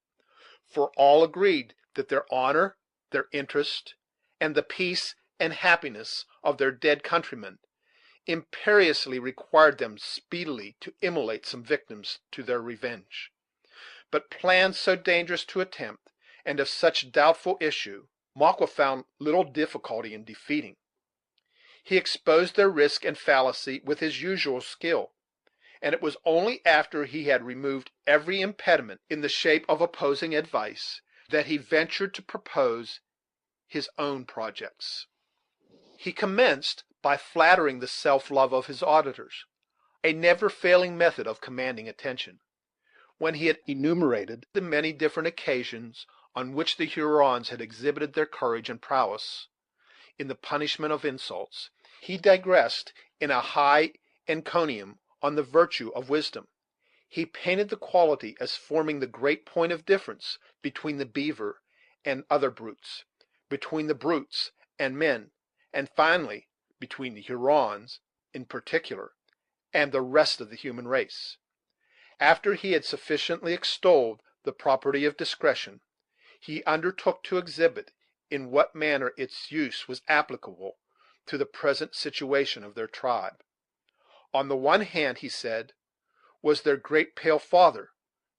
for all agreed that their honor, their interest, and the peace and happiness of their dead countrymen imperiously required them speedily to immolate some victims to their revenge. But plans so dangerous to attempt, and of such doubtful issue, Makwa found little difficulty in defeating. He exposed their risk and fallacy with his usual skill, and it was only after he had removed every impediment in the shape of opposing advice that he ventured to propose his own projects. He commenced by flattering the self-love of his auditors, a never failing method of commanding attention. When he had enumerated the many different occasions on which the Hurons had exhibited their courage and prowess in the punishment of insults, he digressed in a high encomium on the virtue of wisdom. He painted the quality as forming the great point of difference between the beaver and other brutes, between the brutes and men, and finally between the Hurons in particular and the rest of the human race. After he had sufficiently extolled the property of discretion, he undertook to exhibit in what manner its use was applicable to the present situation of their tribe. On the one hand, he said, was their great pale father,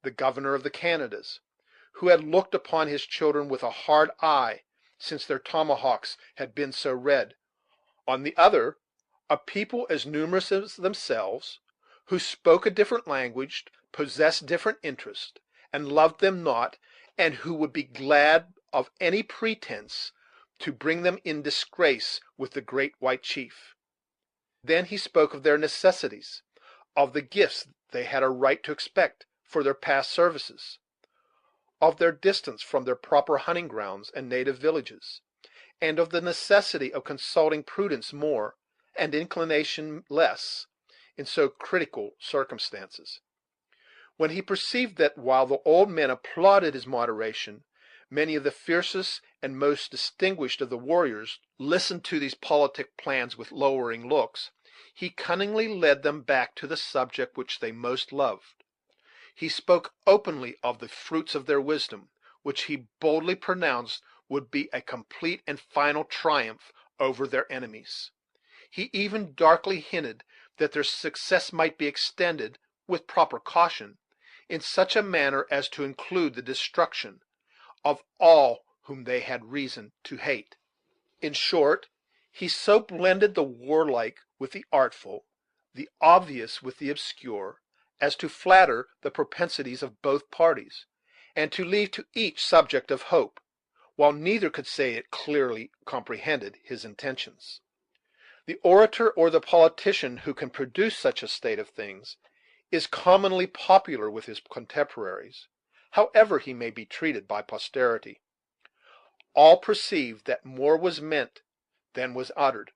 the governor of the Canadas, who had looked upon his children with a hard eye since their tomahawks had been so red. On the other, a people as numerous as themselves, who spoke a different language, possessed different interests, and loved them not, and who would be glad of any pretense to bring them in disgrace with the great white chief. Then he spoke of their necessities, of the gifts they had a right to expect for their past services, of their distance from their proper hunting grounds and native villages, and of the necessity of consulting prudence more, and inclination less, in so critical circumstances. When he perceived that, while the old men applauded his moderation, many of the fiercest and most distinguished of the warriors listened to these politic plans with lowering looks, he cunningly led them back to the subject which they most loved. He spoke openly of the fruits of their wisdom, which he boldly pronounced would be a complete and final triumph over their enemies. He even darkly hinted that their success might be extended, with proper caution, in such a manner as to include the destruction of all whom they had reason to hate. In short, he so blended the warlike with the artful, the obvious with the obscure, as to flatter the propensities of both parties, and to leave to each subject of hope, while neither could say it clearly comprehended his intentions. The orator or the politician who can produce such a state of things is commonly popular with his contemporaries, however he may be treated by posterity. All perceived that more was meant than was uttered,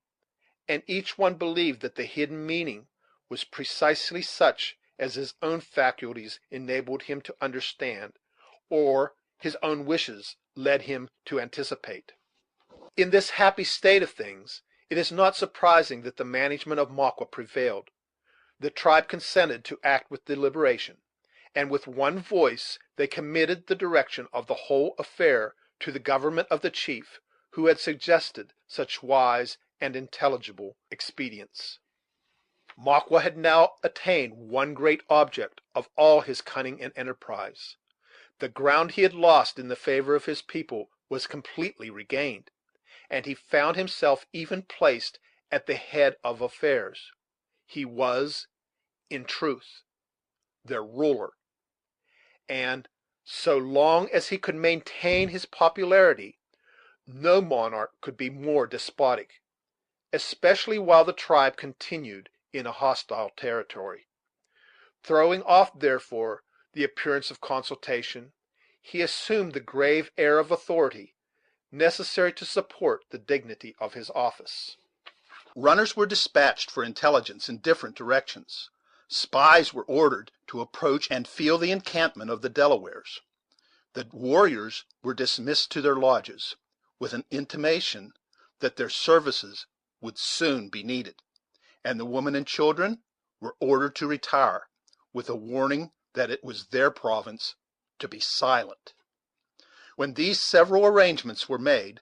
and each one believed that the hidden meaning was precisely such as his own faculties enabled him to understand, or his own wishes led him to anticipate. In this happy state of things, it is not surprising that the management of Maqua prevailed. The tribe consented to act with deliberation, and with one voice they committed the direction of the whole affair to the government of the chief who had suggested such wise and intelligible expedients. Maqua had now attained one great object of all his cunning and enterprise. The ground he had lost in the favor of his people was completely regained, and he found himself even placed at the head of affairs. He was, in truth, their ruler, and, so long as he could maintain his popularity, no monarch could be more despotic, especially while the tribe continued in a hostile territory. Throwing off, therefore, the appearance of consultation, he assumed the grave air of authority necessary to support the dignity of his office. Runners were dispatched for intelligence in different directions. Spies were ordered to approach and feel the encampment of the Delawares. The warriors were dismissed to their lodges, with an intimation that their services would soon be needed, and the women and children were ordered to retire, with a warning that it was their province to be silent. When these several arrangements were made,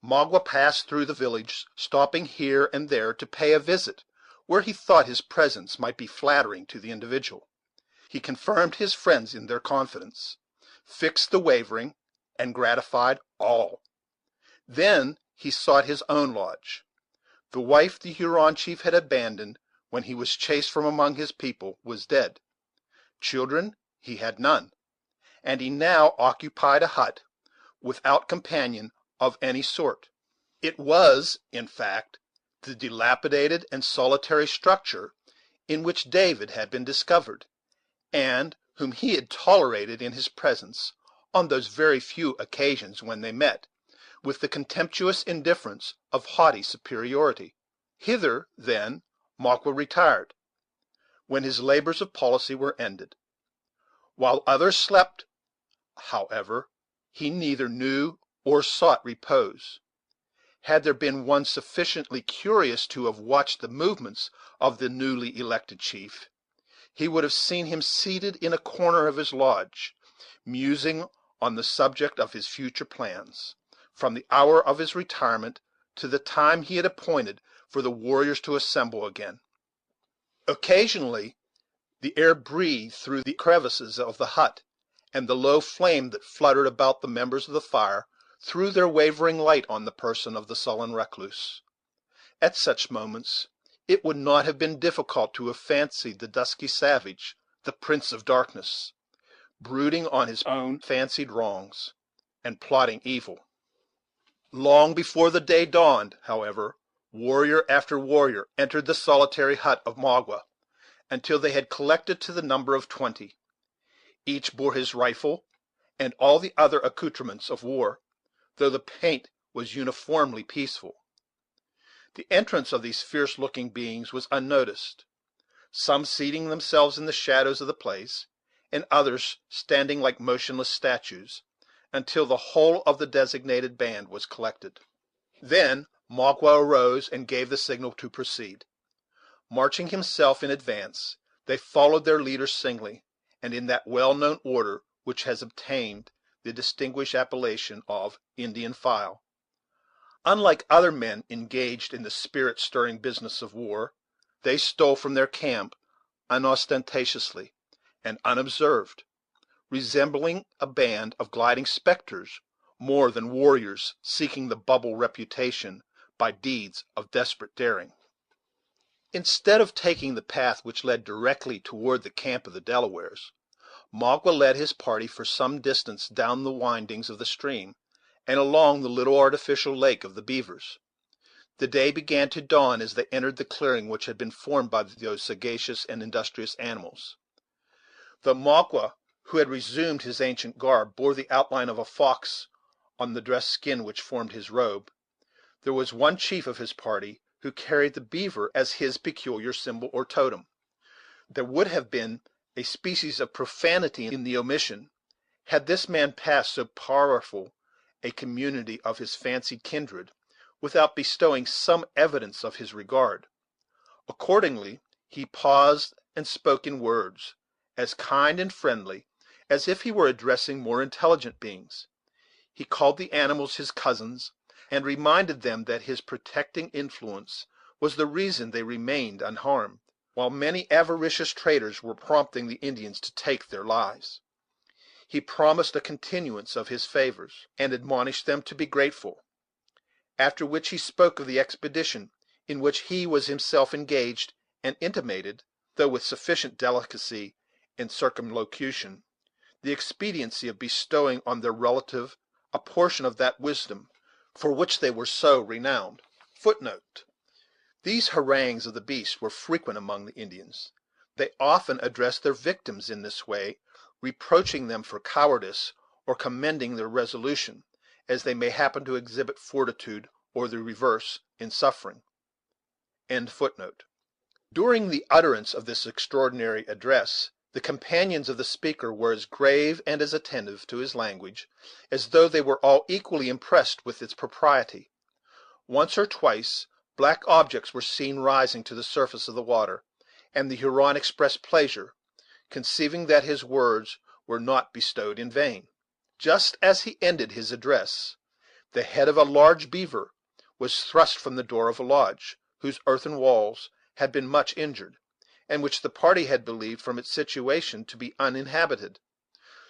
Magua passed through the village, stopping here and there to pay a visit where he thought his presence might be flattering to the individual. He confirmed his friends in their confidence, fixed the wavering, and gratified all. Then he sought his own lodge. The wife the Huron chief had abandoned when he was chased from among his people was dead. Children he had none, and he now occupied a hut, without companion of any sort. It was, in fact, the dilapidated and solitary structure in which David had been discovered, and whom he had tolerated in his presence, on those very few occasions when they met, with the contemptuous indifference of haughty superiority. Hither, then, Maqua retired, when his labors of policy were ended. While others slept, however, he neither knew or sought repose. had there been one sufficiently curious to have watched the movements of the newly elected chief, he would have seen him seated in a corner of his lodge, musing on the subject of his future plans, from the hour of his retirement to the time he had appointed for the warriors to assemble again. Occasionally the air breathed through the crevices of the hut, and the low flame that fluttered about the members of the fire threw their wavering light on the person of the sullen recluse. At such moments it would not have been difficult to have fancied the dusky savage, the Prince of Darkness, brooding on his own fancied wrongs, and plotting evil. Long before the day dawned, however, warrior after warrior entered the solitary hut of Magua, until they had collected to the number of 20. Each bore his rifle and all the other accoutrements of war, though the paint was uniformly peaceful. The entrance of these fierce looking beings was unnoticed, some seating themselves in the shadows of the place, and others standing like motionless statues, until the whole of the designated band was collected. Then Magua arose and gave the signal to proceed. Marching himself in advance, they followed their leader singly, and in that well known order which has obtained the distinguished appellation of Indian file. Unlike other men engaged in the spirit stirring business of war, they stole from their camp unostentatiously and unobserved, resembling a band of gliding spectres more than warriors seeking the bubble reputation by deeds of desperate daring. Instead of taking the path which led directly toward the camp of the Delawares, Magua led his party for some distance down the windings of the stream, and along the little artificial lake of the beavers. The day began to dawn as they entered the clearing which had been formed by those sagacious and industrious animals. The Magua, who had resumed his ancient garb, bore the outline of a fox on the dressed skin which formed his robe. There was one chief of his party who carried the beaver as his peculiar symbol or totem. There would have been a species of profanity in the omission, had this man passed so powerful a community of his fancied kindred, without bestowing some evidence of his regard. Accordingly, he paused and spoke in words as kind and friendly as if he were addressing more intelligent beings. He called the animals his cousins, and reminded them that his protecting influence was the reason they remained unharmed, while many avaricious traders were prompting the Indians to take their lives. He promised a continuance of his favors, and admonished them to be grateful; after which he spoke of the expedition in which he was himself engaged, and intimated, though with sufficient delicacy in circumlocution, the expediency of bestowing on their relative a portion of that wisdom for which they were so renowned. These harangues of the beast were frequent among the Indians. They often addressed their victims in this way, reproaching them for cowardice, or commending their resolution, as they may happen to exhibit fortitude, or the reverse, in suffering. During the utterance of this extraordinary address, the companions of the speaker were as grave and as attentive to his language as though they were all equally impressed with its propriety. Once or twice black objects were seen rising to the surface of the water, and the Huron expressed pleasure, conceiving that his words were not bestowed in vain. Just as he ended his address, the head of a large beaver was thrust from the door of a lodge, whose earthen walls had been much injured, and which the party had believed, from its situation, to be uninhabited.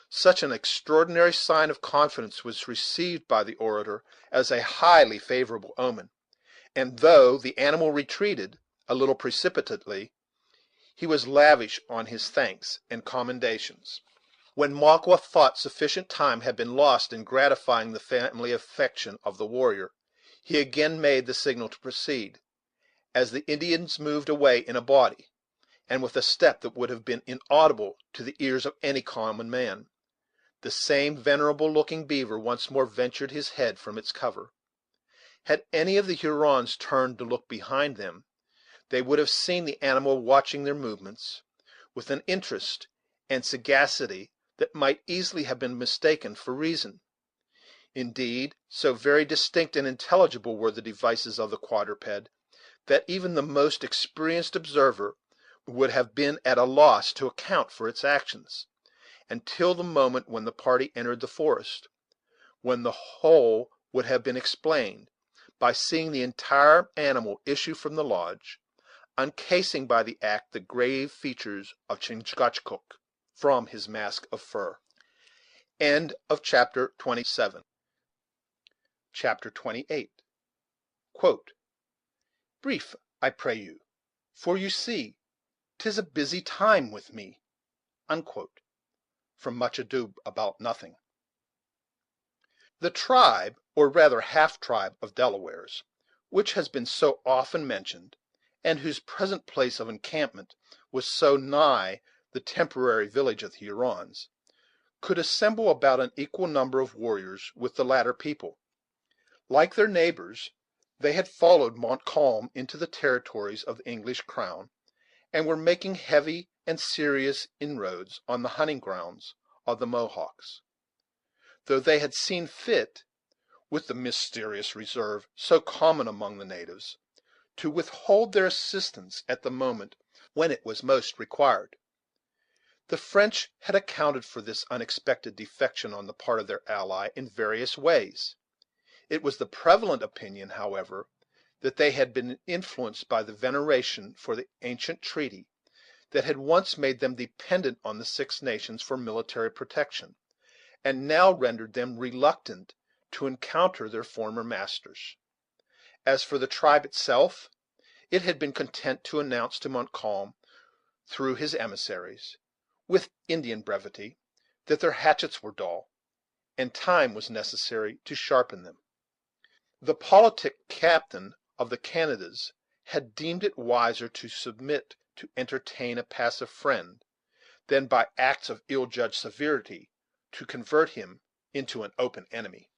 Such an extraordinary sign of confidence was received by the orator as a highly favorable omen, and though the animal retreated a little precipitately, he was lavish on his thanks and commendations. When Magua thought sufficient time had been lost in gratifying the family affection of the warrior, he again made the signal to proceed, as the Indians moved away in a body, and with a step that would have been inaudible to the ears of any common man. The same venerable looking beaver once more ventured his head from its cover. Had any of the Hurons turned to look behind them, they would have seen the animal watching their movements, with an interest and sagacity that might easily have been mistaken for reason. Indeed, so very distinct and intelligible were the devices of the quadruped, that even the most experienced observer would have been at a loss to account for its actions, until the moment when the party entered the forest, when the whole would have been explained by seeing the entire animal issue from the lodge, uncasing by the act the grave features of Chingachgook from his mask of fur. Chapter 27. Chapter 28. Brief, I pray you, for you see 'tis a busy time with me. From Much Ado About Nothing. The tribe, or rather half tribe, of Delawares, which has been so often mentioned, and whose present place of encampment was so nigh the temporary village of the Hurons, could assemble about an equal number of warriors with the latter people. Like their neighbors, they had followed Montcalm into the territories of the English crown, and were making heavy and serious inroads on the hunting grounds of the Mohawks, though they had seen fit, with the mysterious reserve so common among the natives, to withhold their assistance at the moment when it was most required. The French had accounted for this unexpected defection on the part of their ally in various ways. It was the prevalent opinion, however, that they had been influenced by the veneration for the ancient treaty that had once made them dependent on the Six Nations for military protection, and now rendered them reluctant to encounter their former masters. As for the tribe itself, it had been content to announce to Montcalm, through his emissaries, with Indian brevity, that their hatchets were dull, and time was necessary to sharpen them. The politic captain of the Canadas had deemed it wiser to submit to entertain a passive friend, than by acts of ill judged severity to convert him into an open enemy.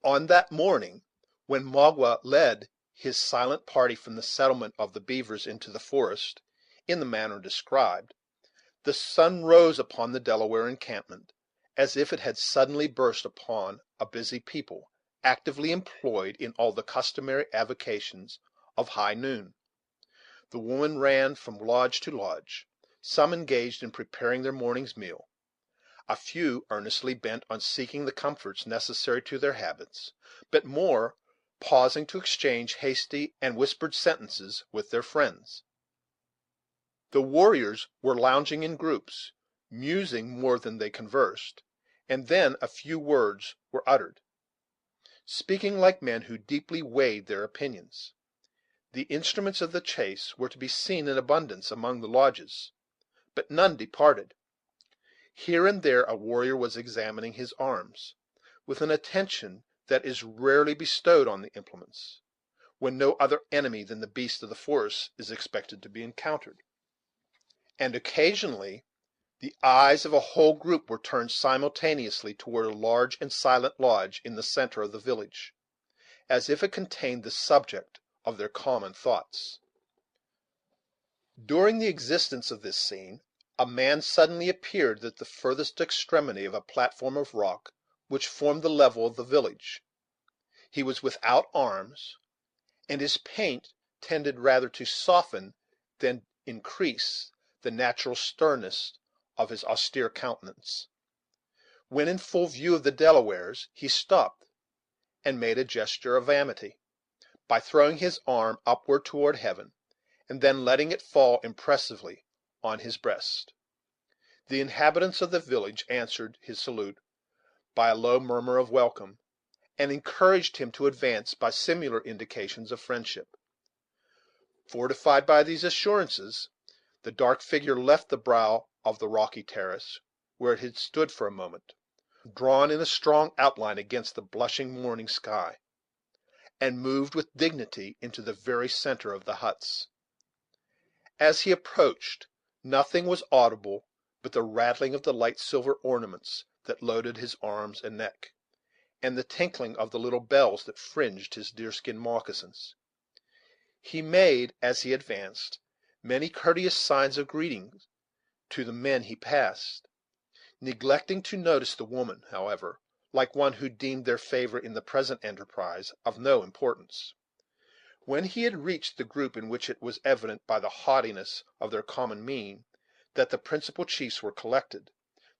On that morning, when Magua led his silent party from the settlement of the Beavers into the forest, in the manner described, the sun rose upon the Delaware encampment, as if it had suddenly burst upon a busy people, actively employed in all the customary avocations of high noon. The women ran from lodge to lodge, some engaged in preparing their morning's meal, a few earnestly bent on seeking the comforts necessary to their habits, but more pausing to exchange hasty and whispered sentences with their friends. The warriors were lounging in groups, musing more than they conversed, and then a few words were uttered, speaking like men who deeply weighed their opinions. The instruments of the chase were to be seen in abundance among the lodges, but none departed. Here and there a warrior was examining his arms, with an attention that is rarely bestowed on the implements, when no other enemy than the beasts of the forest is expected to be encountered; and occasionally the eyes of a whole group were turned simultaneously toward a large and silent lodge in the centre of the village, as if it contained the subject of their common thoughts. During the existence of this scene, a man suddenly appeared at the furthest extremity of a platform of rock which formed the level of the village. He was without arms, and his paint tended rather to soften than increase the natural sternness of his austere countenance. When in full view of the Delawares, he stopped, and made a gesture of amity, by throwing his arm upward toward heaven, and then letting it fall impressively on his breast. The inhabitants of the village answered his salute by a low murmur of welcome, and encouraged him to advance by similar indications of friendship. Fortified by these assurances, the dark figure left the brow of the rocky terrace, where it had stood for a moment, drawn in a strong outline against the blushing morning sky, and moved with dignity into the very centre of the huts. As he approached, nothing was audible but the rattling of the light silver ornaments that loaded his arms and neck, and the tinkling of the little bells that fringed his deerskin moccasins. He made, as he advanced, many courteous signs of greeting to the men he passed, neglecting to notice the woman, however, like one who deemed their favor in the present enterprise of no importance. When he had reached the group in which it was evident by the haughtiness of their common mien that the principal chiefs were collected,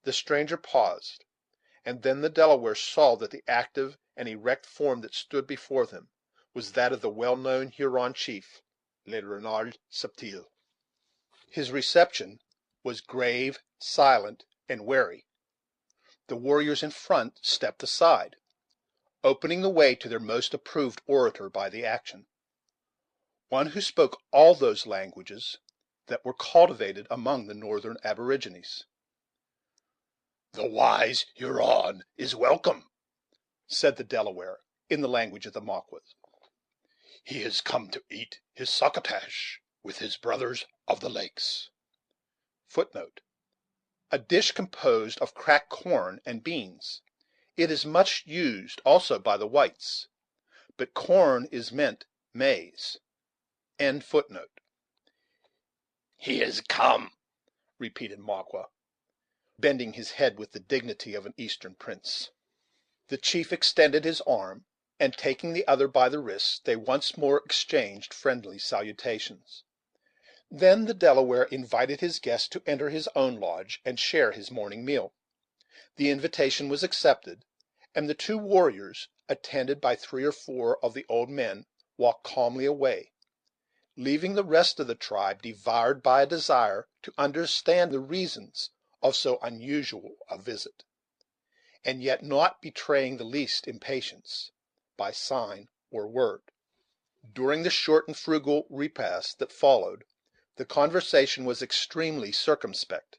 the stranger paused, and then the Delaware saw that the active and erect form that stood before them was that of the well known Huron chief, Le Renard Subtil. His reception was grave, silent, and wary. The warriors in front stepped aside, opening the way to their most approved orator by the action, one who spoke all those languages that were cultivated among the northern aborigines. "The wise Huron is welcome," said the Delaware, in the language of the Maquas. "He is come to eat his succotash with his brothers of the lakes." Footnote: A dish composed of cracked corn and beans. It is much used also by the whites, but corn is meant maize. End footnote. "He is come," repeated Magua, bending his head with the dignity of an Eastern prince. The chief extended his arm, and taking the other by the wrist, they once more exchanged friendly salutations. Then the Delaware invited his guest to enter his own lodge and share his morning meal. The invitation was accepted, and the two warriors, attended by 3 or 4 of the old men, walked calmly away, leaving the rest of the tribe devoured by a desire to understand the reasons of so unusual a visit, and yet not betraying the least impatience by sign or word. During the short and frugal repast that followed, the conversation was extremely circumspect,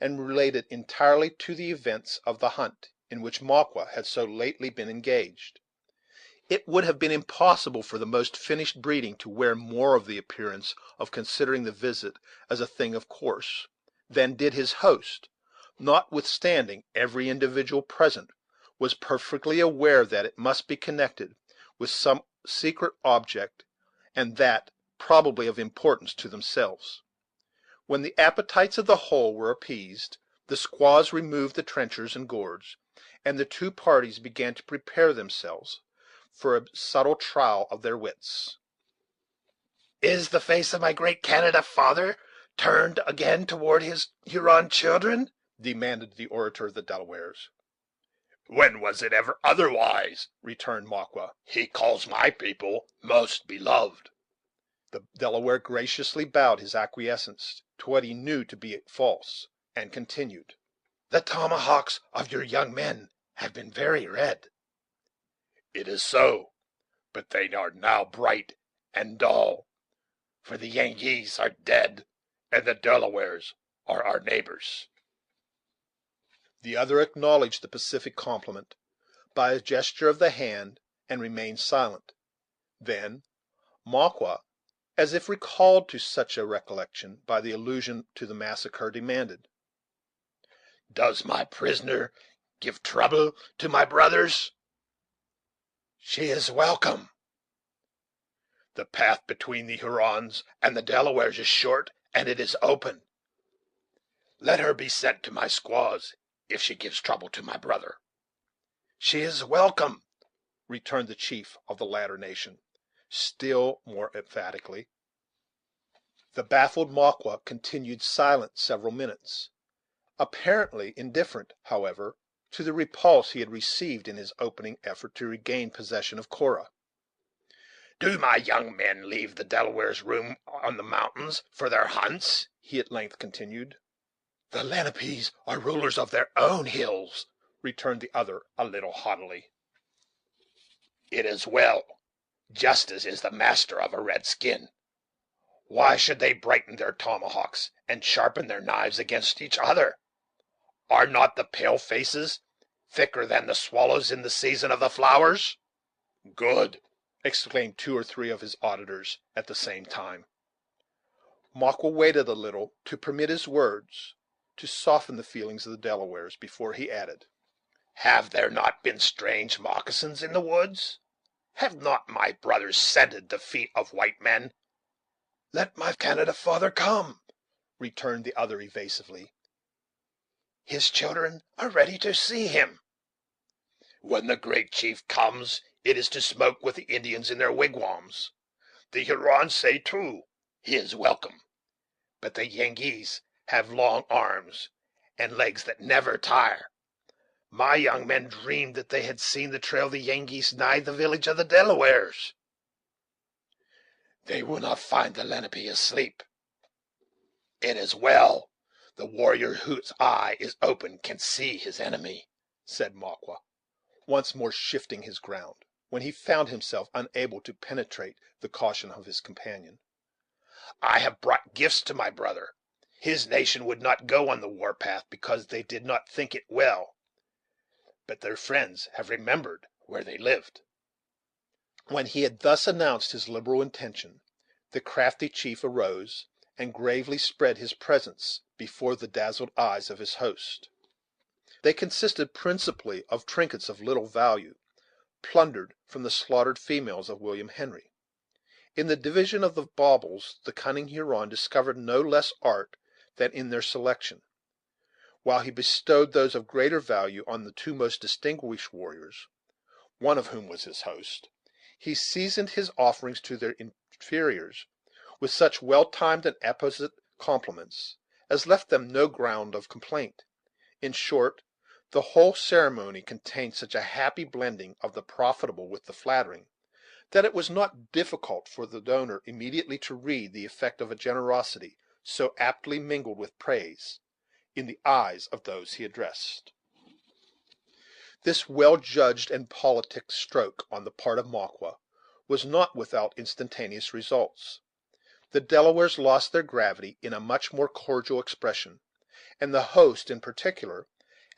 and related entirely to the events of the hunt in which Magua had so lately been engaged. It would have been impossible for the most finished breeding to wear more of the appearance of considering the visit as a thing of course than did his host, notwithstanding every individual present was perfectly aware that it must be connected with some secret object, and that probably of importance to themselves. When the appetites of the whole were appeased, the squaws removed the trenchers and gourds, and the two parties began to prepare themselves for a subtle trial of their wits. "Is the face of my great Canada father turned again toward his Huron children?" demanded the orator of the Delawares. "When was it ever otherwise?" returned Magua. "He calls my people most beloved." The Delaware graciously bowed his acquiescence to what he knew to be false, and continued: "The tomahawks of your young men have been very red." "It is so, but they are now bright and dull, for the Yengeese are dead, and the Delawares are our neighbors." The other acknowledged the pacific compliment by a gesture of the hand, and remained silent. Then Magua, as if recalled to such a recollection by the allusion to the massacre, demanded: "Does my prisoner give trouble to my brothers?" "She is welcome." "The path between the Hurons and the Delawares is short, and it is open. Let her be sent to my squaws if she gives trouble to my brother." "She is welcome," returned the chief of the latter nation, still more emphatically. The baffled Magua continued silent several minutes, apparently indifferent, however, to the repulse he had received in his opening effort to regain possession of Cora. "Do my young men leave the Delawares' room on the mountains for their hunts?" he at length continued. "The Lenapes are rulers of their own hills," returned the other a little haughtily. "It is well. Justice is the master of a red skin. Why should they brighten their tomahawks and sharpen their knives against each other? Are not the pale faces thicker than the swallows in the season of the flowers?" "Good!" exclaimed 2 or 3 of his auditors at the same time. Magua waited a little to permit his words to soften the feelings of the Delawares before he added: "Have there not been strange moccasins in the woods? Have not my brothers scented the feet of white men?" "Let my Canada father come," returned the other evasively. "His children are ready to see him."
When the great chief comes, it is to smoke with the Indians in their wigwams. The Hurons say, too, he is welcome; but the Yengeese have long arms, and legs that never tire. My young men dreamed that they had seen the trail of the Yengeese nigh the village of the Delawares. They will not find the Lenape asleep. It is well; the warrior whose eye is open can see his enemy,"
said Makwa, once more shifting his ground, when he found himself unable to penetrate the caution of his companion.
"I have brought gifts to my brother. His nation would not go on the war path because they did not think it well; but their friends have remembered where they lived."
When he had thus announced his liberal intention, the crafty chief arose, and gravely spread his presents before the dazzled eyes of his host. They consisted principally of trinkets of little value, plundered from the slaughtered females of William Henry. In the division of the baubles the cunning Huron discovered no less art than in their selection. While he bestowed those of greater value on the two most distinguished warriors, one of whom was his host, he seasoned his offerings to their inferiors with such well timed and apposite compliments as left them no ground of complaint. In short, the whole ceremony contained such a happy blending of the profitable with the flattering, that it was not difficult for the donor immediately to read the effect of a generosity so aptly mingled with praise in the eyes of those he addressed. This well judged and politic stroke on the part of Makwa was not without instantaneous results. The Delawares lost their gravity in a much more cordial expression, and the host, in particular,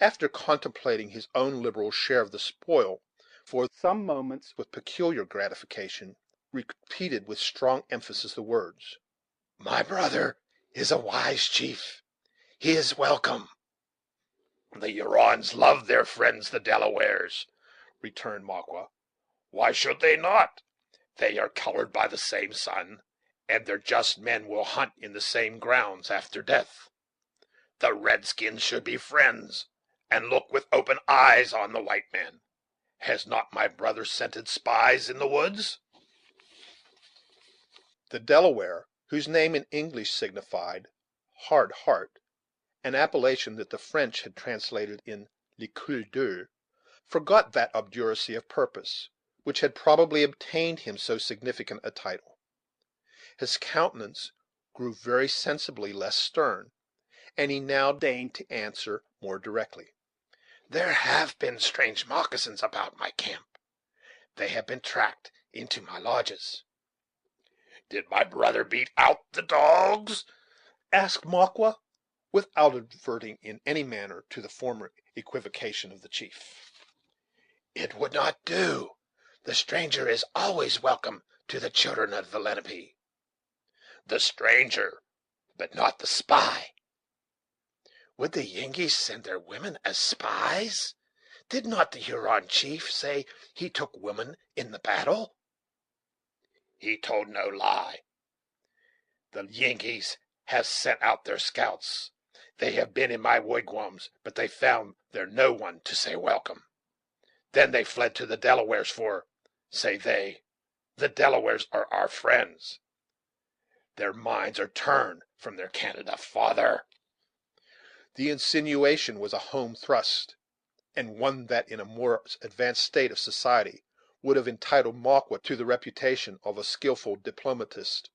after contemplating his own liberal share of the spoil for some moments with peculiar gratification, repeated with strong emphasis the words,
"My brother is a wise chief; he is welcome." "The Hurons love their friends the Delawares," returned Makwa. "Why should they not? They are colored by the same sun, and their just men will hunt in the same grounds after death. The redskins should be friends, and look with open eyes on the white men. Has not my brother scented spies in the woods?"
The Delaware, whose name in English signified hard heart, an appellation that the French had translated in le coeur dur, forgot that obduracy of purpose which had probably obtained him so significant a title. His countenance grew very sensibly less stern, and he now deigned to answer more directly.
"There have been strange moccasins about my camp. They have been tracked into my lodges." "Did my brother beat out the dogs?"
asked Makwa, without adverting in any manner to the former equivocation of the chief.
"It would not do. The stranger is always welcome to the children of the Lenape." "The stranger, but not the spy." "Would the Yengeese send their women as spies? Did not the Huron chief say he took women in the battle?" "He told no lie. The Yengeese have sent out their scouts. They have been in my wigwams, but they found there no one to say welcome. Then they fled to the Delawares, for, say they, the Delawares are our friends. Their minds are turned from their Canada father."
The insinuation was a home thrust, and one that in a more advanced state of society would have entitled Makwa to the reputation of a skillful diplomatist.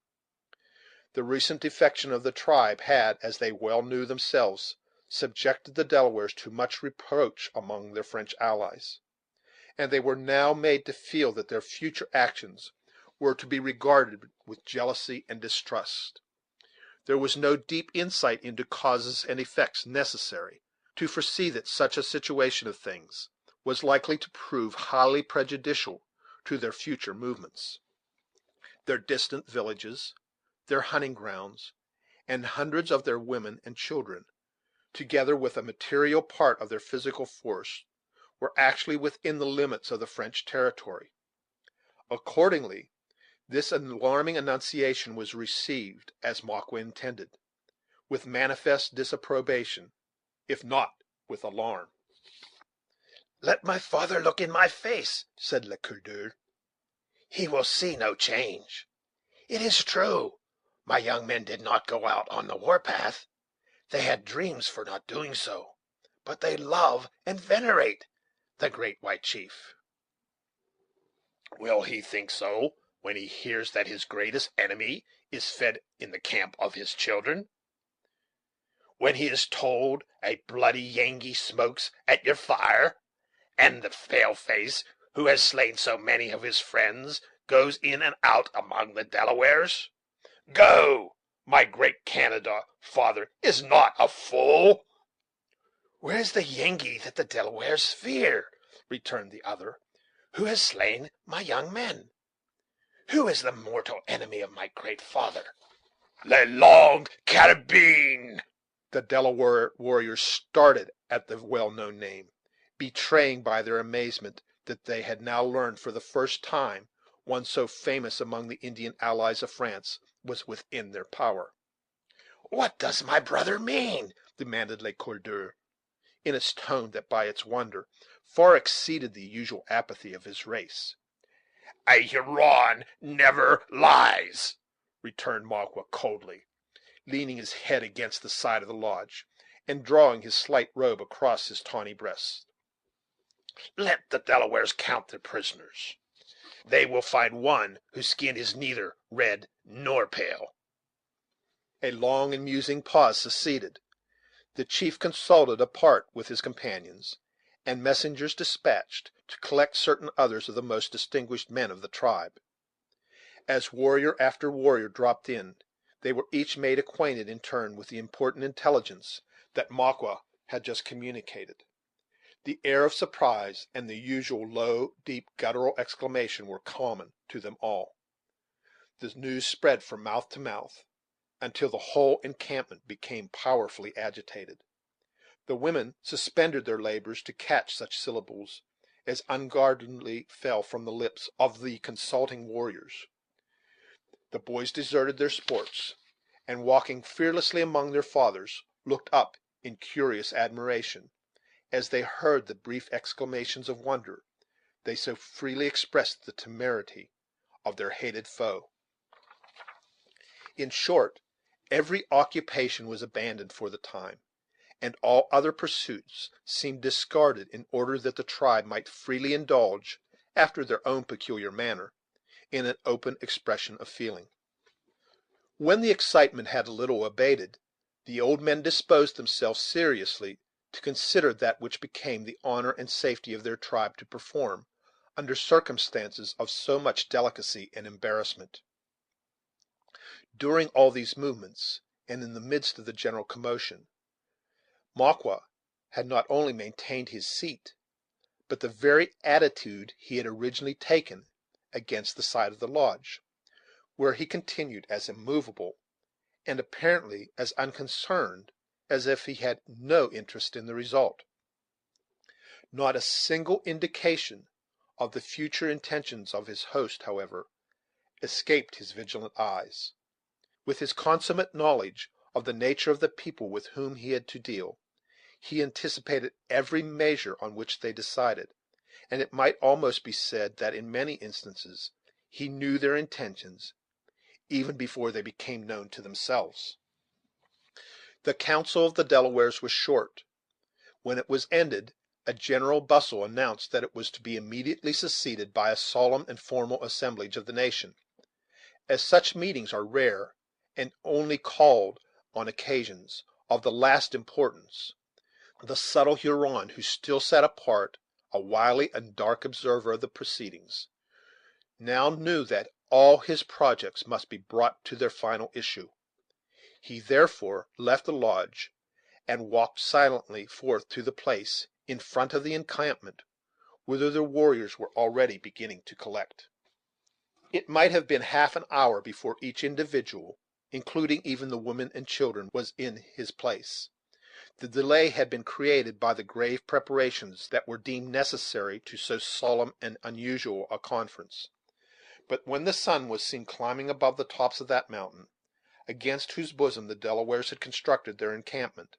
The recent defection of the tribe had, as they well knew themselves, subjected the Delawares to much reproach among their French allies, and they were now made to feel that their future actions were to be regarded with jealousy and distrust. There was no deep insight into causes and effects necessary to foresee that such a situation of things was likely to prove highly prejudicial to their future movements. Their distant villages, their hunting grounds, and hundreds of their women and children, together with a material part of their physical force, were actually within the limits of the French territory. Accordingly, this alarming annunciation was received, as Makwa intended, with manifest disapprobation, if not with alarm.
"Let my father look in my face," said Le Coeur dur. "He will see no change. It is true, my young men did not go out on the war path. They had dreams for not doing so, but they love and venerate the great white chief." "Will he think so when he hears that his greatest enemy is fed in the camp of his children? When he is told a bloody Yankee smokes at your fire, and the pale face who has slain so many of his friends goes in and out among the Delawares? Go, my great Canada father is not a fool." "Where is the Yankee that the Delawares fear," returned the other, "who has slain my young men? Who is the mortal enemy of my great father?" "Le Long Carabine."
The Delaware warriors started at the well known name, betraying by their amazement that they had now learned for the first time one so famous among the Indian allies of France was within their power.
"What does my brother mean?"
demanded Le Coeur dur, in a tone that by its wonder far exceeded the usual apathy of his race.
"A Huron never lies," returned Magua coldly,
leaning his head against the side of the lodge, and drawing his slight robe across his tawny breast.
"Let the Delawares count their prisoners. They will find one whose skin is neither red nor pale."
A long and musing pause succeeded. The chief consulted apart with his companions, and messengers dispatched to collect certain others of the most distinguished men of the tribe. As warrior after warrior dropped in, they were each made acquainted in turn with the important intelligence that Magua had just communicated. The air of surprise and the usual low, deep, guttural exclamation were common to them all. The news spread from mouth to mouth, until the whole encampment became powerfully agitated. The women suspended their labors to catch such syllables as unguardedly fell from the lips of the consulting warriors. The boys deserted their sports, and, walking fearlessly among their fathers, looked up in curious admiration as they heard the brief exclamations of wonder they so freely expressed the temerity of their hated foe. In short, every occupation was abandoned for the time, and all other pursuits seemed discarded in order that the tribe might freely indulge, after their own peculiar manner, in an open expression of feeling. When the excitement had a little abated, the old men disposed themselves seriously to consider that which became the honor and safety of their tribe to perform under circumstances of so much delicacy and embarrassment. During all these movements, and in the midst of the general commotion, Magua had not only maintained his seat, but the very attitude he had originally taken against the side of the lodge, where he continued as immovable, and apparently as unconcerned as if he had no interest in the result. Not a single indication of the future intentions of his host, however, escaped his vigilant eyes. With his consummate knowledge of the nature of the people with whom he had to deal, he anticipated every measure on which they decided, and it might almost be said that in many instances he knew their intentions even before they became known to themselves. The council of the Delawares was short. When it was ended, a general bustle announced that it was to be immediately succeeded by a solemn and formal assemblage of the nation. As such meetings are rare, and only called on occasions of the last importance, the subtle Huron, who still sat apart, a wily and dark observer of the proceedings, now knew that all his projects must be brought to their final issue. He therefore left the lodge, and walked silently forth to the place in front of the encampment, whither the warriors were already beginning to collect. It might have been half an hour before each individual, including even the women and children, was in his place. The delay had been created by the grave preparations that were deemed necessary to so solemn and unusual a conference. But when the sun was seen climbing above the tops of that mountain, against whose bosom the Delawares had constructed their encampment,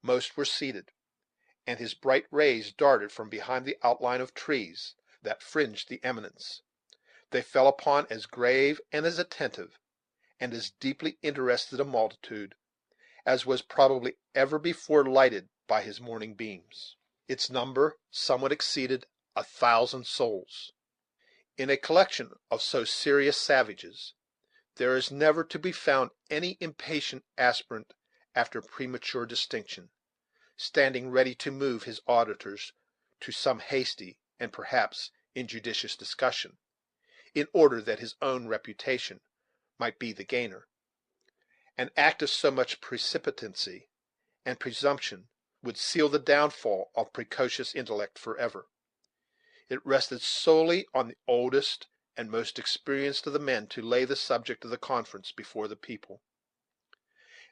most were seated,
and his bright rays darted from behind the outline of trees that fringed the eminence. They fell upon as grave and as attentive and as deeply interested a multitude as was probably ever before lighted by his morning beams. Its number somewhat exceeded 1,000 souls. In a collection of so serious savages, there is never to be found any impatient aspirant after premature distinction, standing ready to move his auditors to some hasty and perhaps injudicious discussion, in order that his own reputation might be the gainer. An act of so much precipitancy and presumption would seal the downfall of precocious intellect forever. It rested solely on the oldest and most experienced of the men to lay the subject of the conference before the people.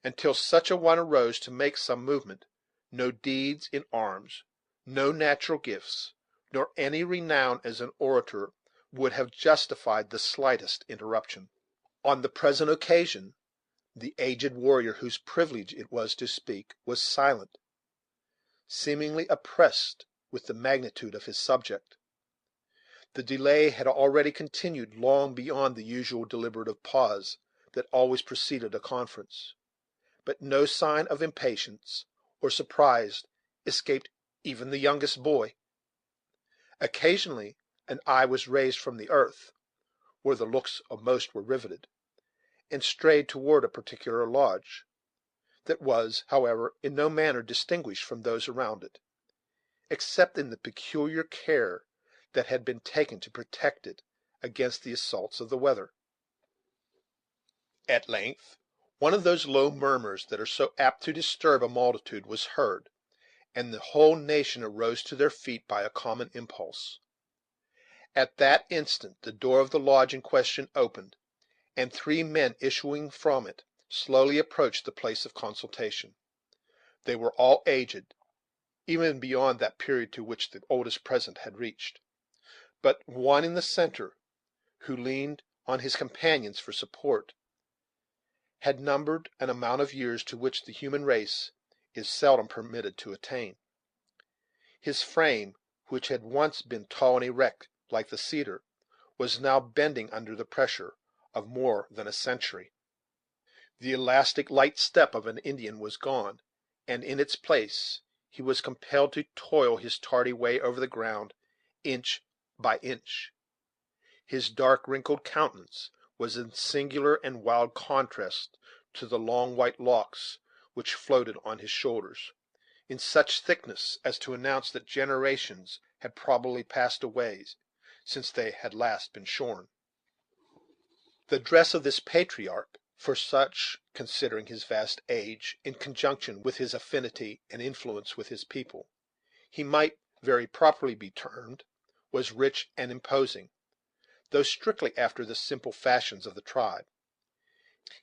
Until such a one arose to make some movement, no deeds in arms, no natural gifts, nor any renown as an orator would have justified the slightest interruption. On the present occasion, the aged warrior, whose privilege it was to speak, was silent, seemingly oppressed with the magnitude of his subject. The delay had already continued long beyond the usual deliberative pause that always preceded a conference, but no sign of impatience or surprise escaped even the youngest boy. Occasionally an eye was raised from the earth, where the looks of most were riveted, and strayed toward a particular lodge, that was, however, in no manner distinguished from those around it, except in the peculiar care that had been taken to protect it against the assaults of the weather. At length, one of those low murmurs that are so apt to disturb a multitude was heard, and the whole nation arose to their feet by a common impulse. At that instant the door of the lodge in question opened, and 3 men issuing from it slowly approached the place of consultation. They were all aged, even beyond that period to which the oldest present had reached; but one in the centre, who leaned on his companions for support, had numbered an amount of years to which the human race is seldom permitted to attain. His frame, which had once been tall and erect like the cedar, was now bending under the pressure of more than a century. The elastic, light step of an Indian was gone, and in its place he was compelled to toil his tardy way over the ground, inch by inch. His dark, wrinkled countenance was in singular and wild contrast to the long white locks which floated on his shoulders, in such thickness as to announce that generations had probably passed away since they had last been shorn. The dress of this patriarch, for such, considering his vast age, in conjunction with his affinity and influence with his people, he might very properly be termed, was rich and imposing, though strictly after the simple fashions of the tribe.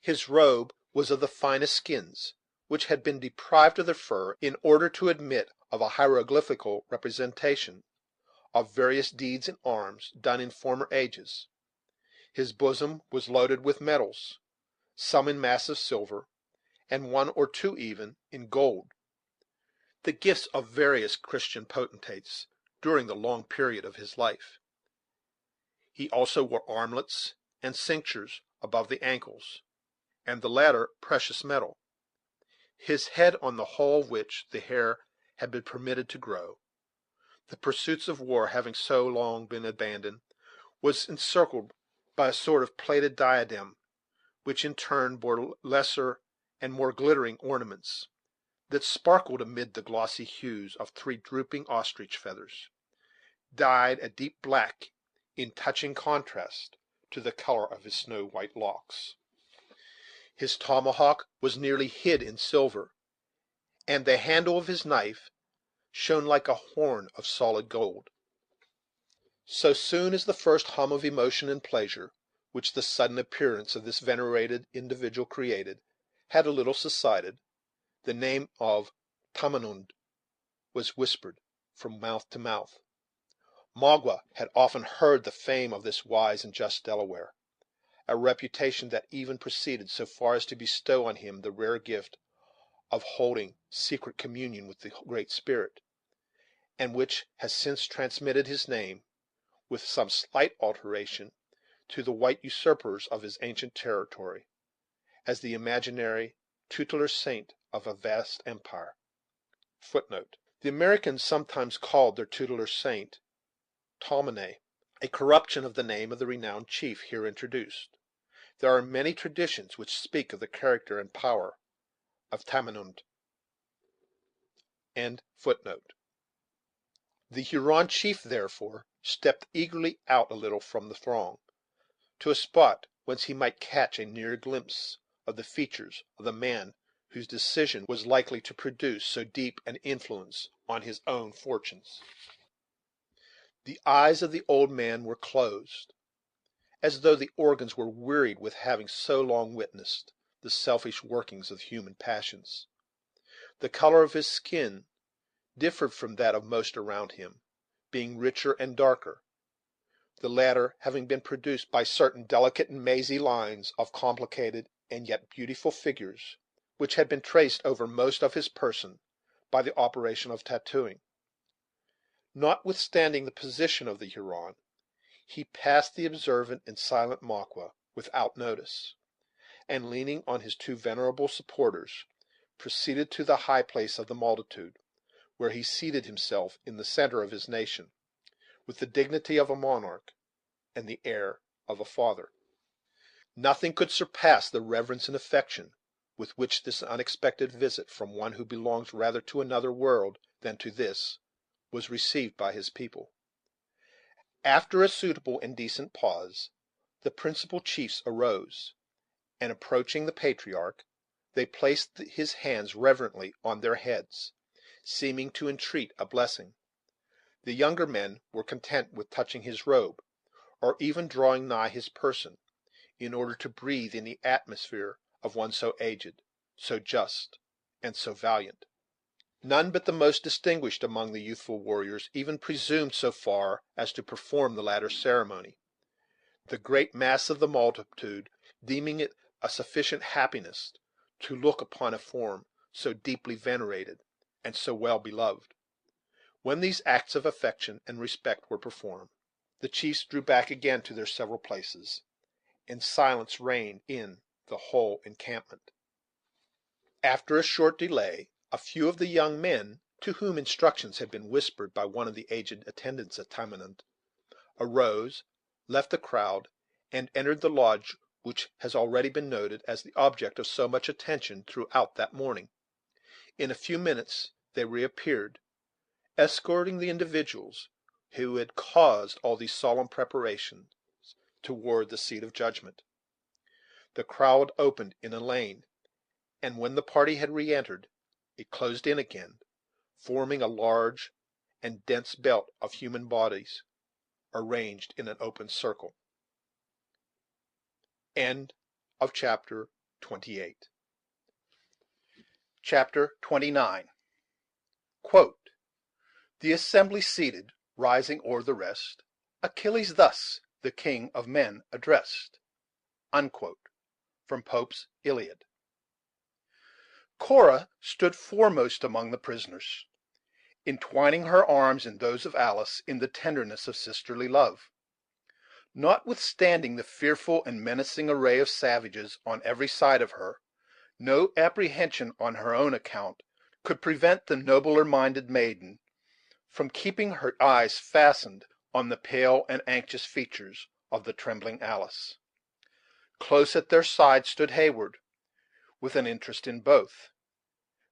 His robe was of the finest skins, which had been deprived of their fur in order to admit of a hieroglyphical representation of various deeds in arms done in former ages. His bosom was loaded with medals, some in massive silver, and 1 or 2 even in gold, the gifts of various Christian potentates during the long period of his life. He also wore armlets and cinctures above the ankles, and the latter precious metal. His head, on the whole of which the hair had been permitted to grow, the pursuits of war having so long been abandoned, was encircled by a sort of plaited diadem, which in turn bore lesser and more glittering ornaments, that sparkled amid the glossy hues of 3 drooping ostrich feathers, dyed a deep black in touching contrast to the color of his snow white locks. His tomahawk was nearly hid in silver, and the handle of his knife shone like a horn of solid gold. So soon as the first hum of emotion and pleasure, which the sudden appearance of this venerated individual created, had a little subsided, the name of Tamenund was whispered from mouth to mouth. Magua had often heard the fame of this wise and just Delaware, a reputation that even proceeded so far as to bestow on him the rare gift of holding secret communion with the Great Spirit. and which has since transmitted his name, with some slight alteration, to the white usurpers of his ancient territory, as the imaginary tutelar saint of a vast empire. The Americans sometimes called their tutelar saint Tomine, a corruption of the name of the renowned chief here introduced. There are many traditions which speak of the character and power of Tamenund. The Huron chief, therefore, stepped eagerly out a little from the throng, to a spot whence he might catch a nearer glimpse of the features of the man whose decision was likely to produce so deep an influence on his own fortunes. The eyes of the old man were closed, as though the organs were wearied with having so long witnessed the selfish workings of human passions. The color of his skin differed from that of most around him, being richer and darker, the latter having been produced by certain delicate and mazy lines of complicated and yet beautiful figures, which had been traced over most of his person by the operation of tattooing. Notwithstanding the position of the Huron, he passed the observant and silent Maqua without notice, and, leaning on his two venerable supporters, proceeded to the high place of the multitude, where he seated himself in the center of his nation, with the dignity of a monarch and the air of a father. Nothing could surpass the reverence and affection with which this unexpected visit from one who belongs rather to another world than to this was received by his people. After a suitable and decent pause, the principal chiefs arose, and, approaching the patriarch, they placed his hands reverently on their heads, seeming to entreat a blessing. The younger men were content with touching his robe, or even drawing nigh his person, in order to breathe in the atmosphere of one so aged, so just, and so valiant. None but the most distinguished among the youthful warriors even presumed so far as to perform the latter ceremony, the great mass of the multitude deeming it a sufficient happiness to look upon a form so deeply venerated and so well beloved. When these acts of affection and respect were performed, the chiefs drew back again to their several places, and silence reigned in the whole encampment. After a short delay, a few of the young men, to whom instructions had been whispered by one of the aged attendants at Tamenund, arose, left the crowd, and entered the lodge which has already been noted as the object of so much attention throughout that morning. In a few minutes they reappeared, escorting the individuals who had caused all these solemn preparations toward the seat of judgment. The crowd opened in a lane, and when the party had re-entered, it closed in again, forming a large and dense belt of human bodies, arranged in an open circle. Chapter 28. Chapter 29. The assembly seated, rising o'er the rest, Achilles thus the king of men addressed. From Pope's Iliad. Cora stood foremost among the prisoners, entwining her arms in those of Alice in the tenderness of sisterly love. Notwithstanding the fearful and menacing array of savages on every side of her, no apprehension on her own account could prevent the nobler minded maiden from keeping her eyes fastened on the pale and anxious features of the trembling Alice. Close at their side stood Heyward, with an interest in both,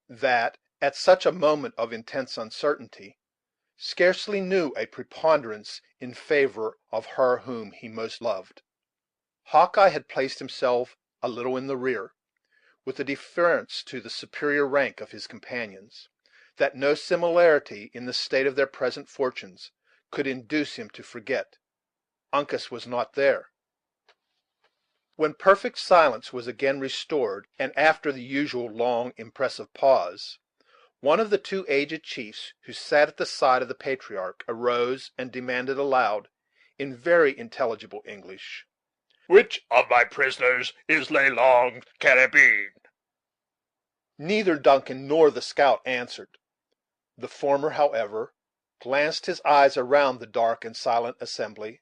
that, at such a moment of intense uncertainty, scarcely knew a preponderance in favor of her whom he most loved. Hawkeye had placed himself a little in the rear, with a deference to the superior rank of his companions, that no similarity in the state of their present fortunes could induce him to forget. Uncas was not there. When perfect silence was again restored, and after the usual long, impressive pause, one of the two aged chiefs who sat at the side of the patriarch arose and demanded aloud, in very intelligible English,
Which of my prisoners is Le Long Carabine?
Neither Duncan nor the scout answered. The former, however,
glanced his eyes around the dark and silent assembly,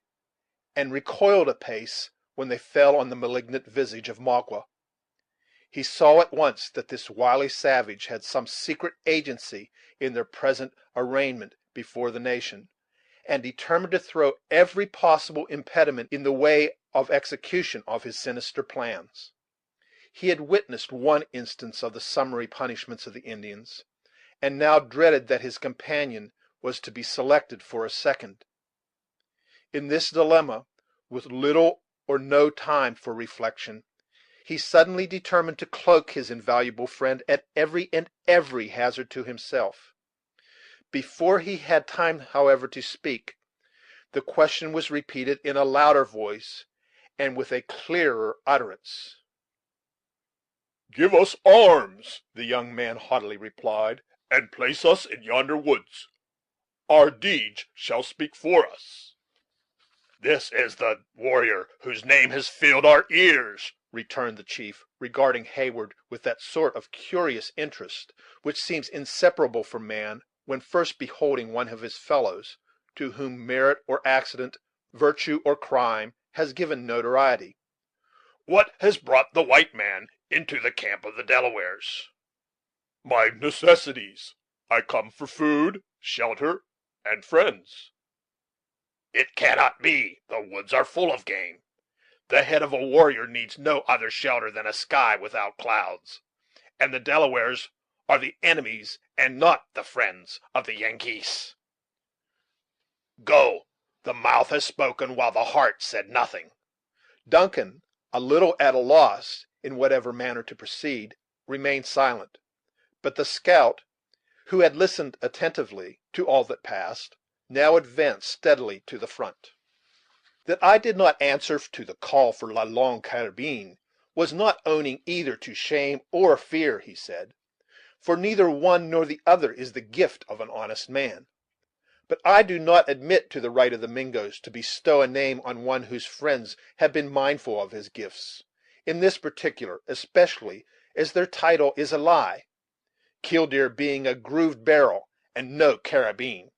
and recoiled a pace when they fell on the malignant visage of Magua. He saw at once that this wily savage had some secret agency in their present arraignment before the nation, and determined to throw every possible impediment in the way of execution of his sinister plans. He had witnessed one instance of the summary punishments of the Indians, and now dreaded that his companion was to be selected for a second. In this dilemma, with little or no time for reflection, he suddenly determined to cloak his invaluable friend at every hazard to himself. Before he had time, however, to speak, the question was repeated in a louder voice and with a clearer utterance.
"Give us arms," the young man haughtily replied, "and place us in yonder woods. Our deeds shall speak for us." "This is the warrior whose name has filled our ears," returned the chief, regarding Heyward with that sort of curious interest which seems inseparable from man when first beholding one of his fellows to whom merit or accident, virtue or crime, has given notoriety. "What has brought the white man into the camp of the Delawares?" "My necessities. I come for food, shelter, and friends." "It cannot be. The woods are full of game. The head of a warrior needs no other shelter than a sky without clouds, and the Delawares are the enemies and not the friends of the Yankees. Go; the mouth has spoken while the heart said nothing."
Duncan, a little at a loss in whatever manner to proceed, remained silent; but the scout, who had listened attentively to all that passed, now advanced steadily to the front. That I did not answer to the call for la longue carabine was not owning either to shame or fear, he said, for neither one nor the other is the gift of an honest man. But I do not admit to the right of the Mingoes to bestow a name on one whose friends have been mindful of his gifts, in this particular, especially as their title is a lie, Killdeer being a grooved barrel and no carabine.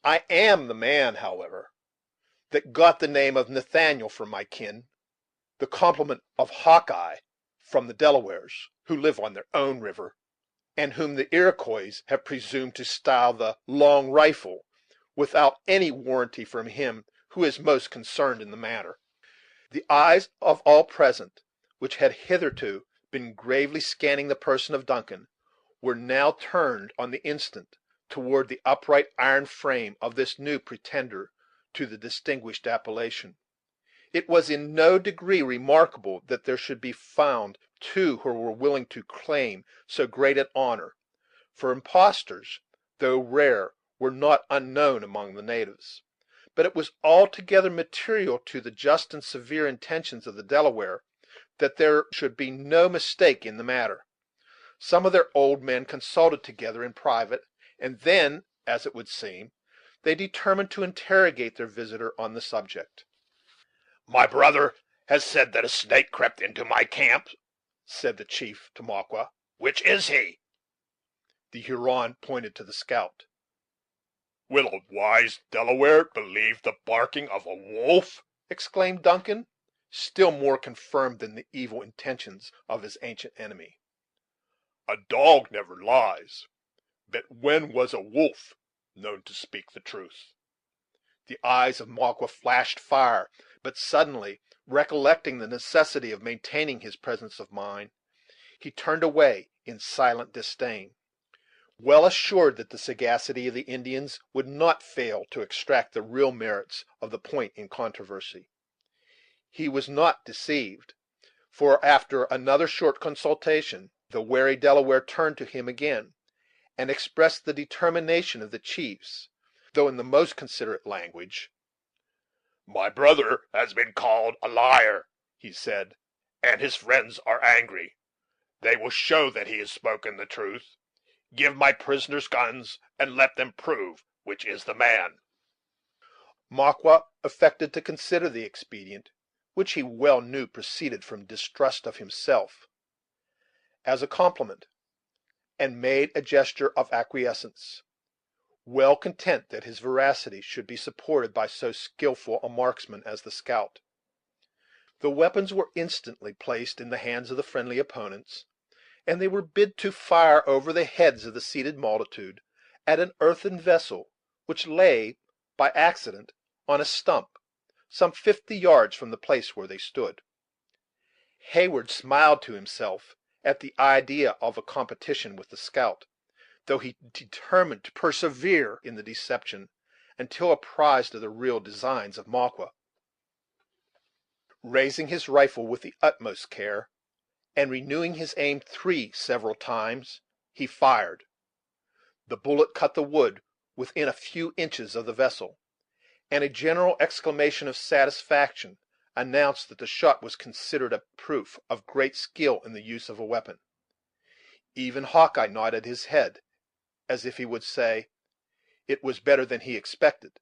I am the man, however, that got the name of Nathaniel from my kin, the complement of Hawkeye from the Delawares, who live on their own river, and whom the Iroquois have presumed to style the Long Rifle, without any warranty from him who is most concerned in the matter. The eyes of all present, which had hitherto been gravely scanning the person of Duncan, were now turned on the instant toward the upright iron frame of this new pretender to the distinguished appellation. It was in no degree remarkable that there should be found two who were willing to claim so great an honor, for impostors, though rare, were not unknown among the natives; but it was altogether material to the just and severe intentions of the Delaware that there should be no mistake in the matter. Some of their old men consulted together in private, and then, as it would seem, they determined to interrogate their visitor on the subject.
"My brother has said that a snake crept into my camp," said the chief to Magua. "Which is he?"
The Huron pointed to the scout.
"Will a wise Delaware believe the barking of a wolf?"
exclaimed Duncan, still more confirmed in the evil intentions of his ancient enemy.
"A dog never lies; but when was a wolf known to speak the truth?"
The eyes of Magua flashed fire, but suddenly recollecting the necessity of maintaining his presence of mind, he turned away in silent disdain, well assured that the sagacity of the Indians would not fail to extract the real merits of the point in controversy. He was not deceived; for, after another short consultation, the wary Delaware turned to him again, and expressed the determination of the chiefs, though in the most considerate language.
"My brother has been called a liar," he said, "and his friends are angry. They will show that he has spoken the truth. Give my prisoners guns, and let them prove which is the man."
Magua affected to consider the expedient, which he well knew proceeded from distrust of himself, as a compliment, and made a gesture of acquiescence. well content that his veracity should be supported by so skillful a marksman as the scout. The weapons were instantly placed in the hands of the friendly opponents, and they were bid to fire over the heads of the seated multitude at an earthen vessel which lay, by accident, on a stump, some 50 yards from the place where they stood. Heyward smiled to himself at the idea of a competition with the scout, though he determined to persevere in the deception until apprised of the real designs of Magua. Raising his rifle with the utmost care, and renewing his aim 3 several times, he fired. The bullet cut the wood within a few inches of the vessel, and a general exclamation of satisfaction announced that the shot was considered a proof of great skill in the use of a weapon. Even Hawkeye nodded his head, as if he would say, it was better than he expected;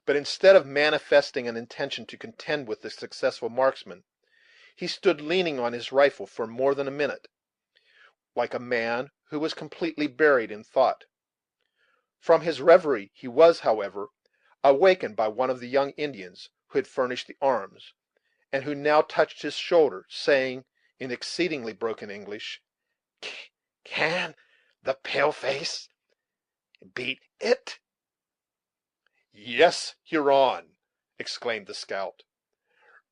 but instead of manifesting an intention to contend with the successful marksman, he stood leaning on his rifle for more than a minute, like a man who was completely buried in thought. From his reverie he was, however, awakened by one of the young Indians who had furnished the arms, and who now touched his shoulder, saying, in exceedingly broken English,
Can the pale face beat it?
"Yes, Huron," exclaimed the scout,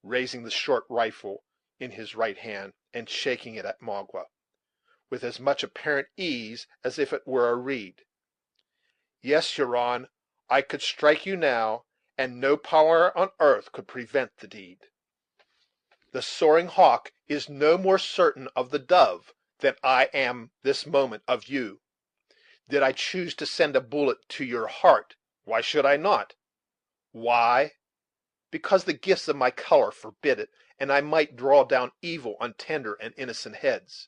raising the short rifle in his right hand, and shaking it at Magua, with as much apparent ease as if it were a reed. "Yes, Huron, I could strike you now, and no power on earth could prevent the deed. The soaring hawk is no more certain of the dove than I am this moment of you. Did I choose to send a bullet to your heart, why should I not? Why? Because the gifts of my color forbid it, and I might draw down evil on tender and innocent heads.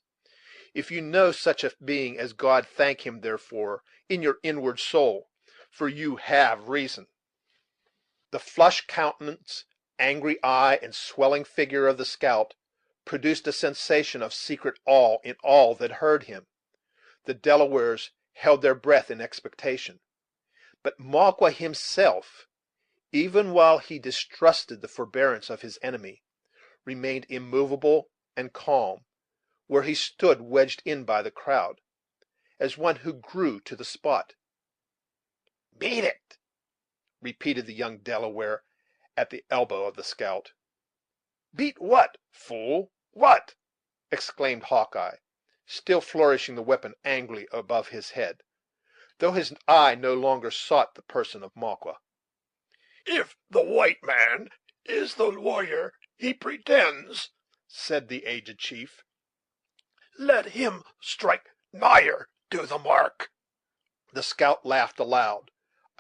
If you know such a being as God, thank him, therefore, in your inward soul, for you have reason." The flushed countenance, angry eye, and swelling figure of the scout produced a sensation of secret awe in all that heard him. The Delawares held their breath in expectation; but Magua himself, even while he distrusted the forbearance of his enemy, remained immovable and calm, where he stood wedged in by the crowd, as one who grew to the spot.
Beat it!
repeated the young Delaware at the elbow of the scout. "Beat what, fool, what?" exclaimed Hawkeye, still flourishing the weapon angrily above his head, though his eye no longer sought the person of Magua.
"If the white man is the warrior he pretends,"
said the aged chief,
"let him strike nigher to the mark."
the scout laughed aloud,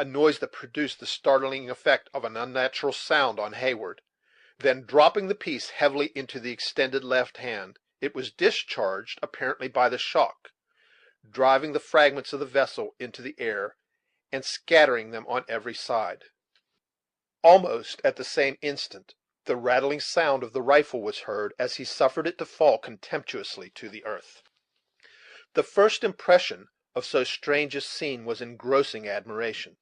a noise that produced the startling effect of an unnatural sound on Heyward. Then, dropping the piece heavily into the extended left hand, it was discharged, apparently by the shock, driving the fragments of the vessel into the air, and scattering them on every side. Almost at the same instant the rattling sound of the rifle was heard, as he suffered it to fall contemptuously to the earth. The first impression of so strange a scene was engrossing admiration.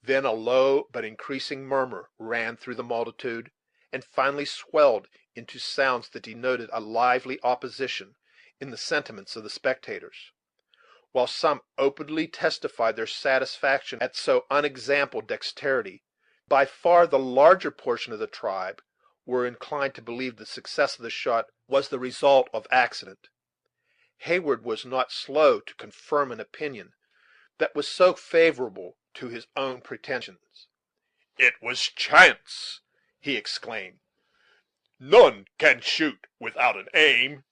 Then a low but increasing murmur ran through the multitude, and finally swelled into sounds that denoted a lively opposition in the sentiments of the spectators. While some openly testified their satisfaction at so unexampled dexterity, by far the larger portion of the tribe were inclined to believe the success of the shot was the result of accident. Heyward was not slow to confirm an opinion that was so favorable to his own pretensions.
"It was chance," he exclaimed. "None can shoot without an aim."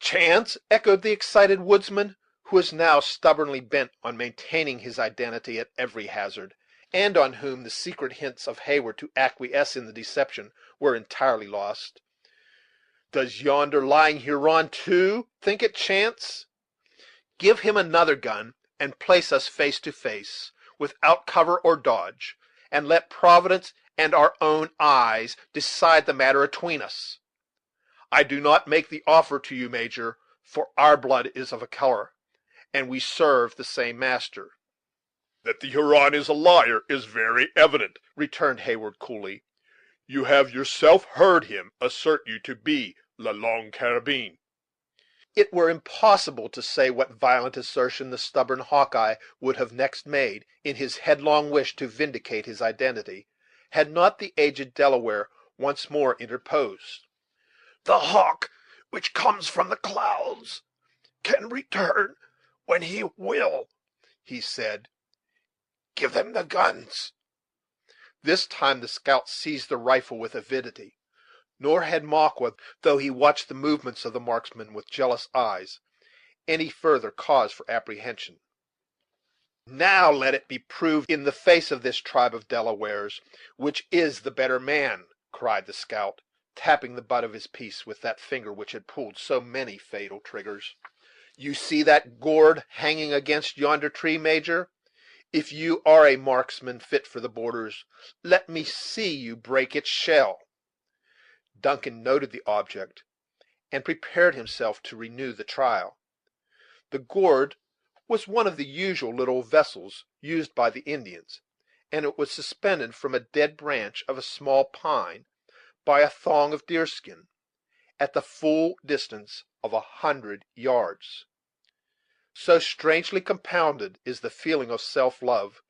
"Chance!" echoed the excited woodsman, who was now stubbornly bent on maintaining his identity at every hazard, and on whom the secret hints of Heyward to acquiesce in the deception were entirely lost. "Does yonder lying Huron, too, think it chance? Give him another gun, and place us face to face, without cover or dodge, and let Providence and our own eyes decide the matter atween us. I do not make the offer to you, Major, for our blood is of a color, and we serve the same master."
"That the Huron is a liar is very evident," returned Heyward, coolly. "You have yourself heard him assert you to be La Longue Carabine."
It were impossible to say what violent assertion the stubborn Hawkeye would have next made, in his headlong wish to vindicate his identity, had not the aged Delaware once more interposed.
The hawk which comes from the clouds can return when he will, he said. Give them the guns."
This time the scout seized the rifle with avidity; nor had Mahqua, though he watched the movements of the marksman with jealous eyes, any further cause for apprehension. "Now let it be proved in the face of this tribe of Delawares which is the better man," cried the scout, tapping the butt of his piece with that finger which had pulled so many fatal triggers. "You see that gourd hanging against yonder tree, Major? If you are a marksman fit for the borders, let me see you break its shell." Duncan noted the object, and prepared himself to renew the trial. The gourd was one of the usual little vessels used by the Indians, and it was suspended from a dead branch of a small pine by a thong of deerskin, at the full distance of 100 yards. So strangely compounded is the feeling of self love,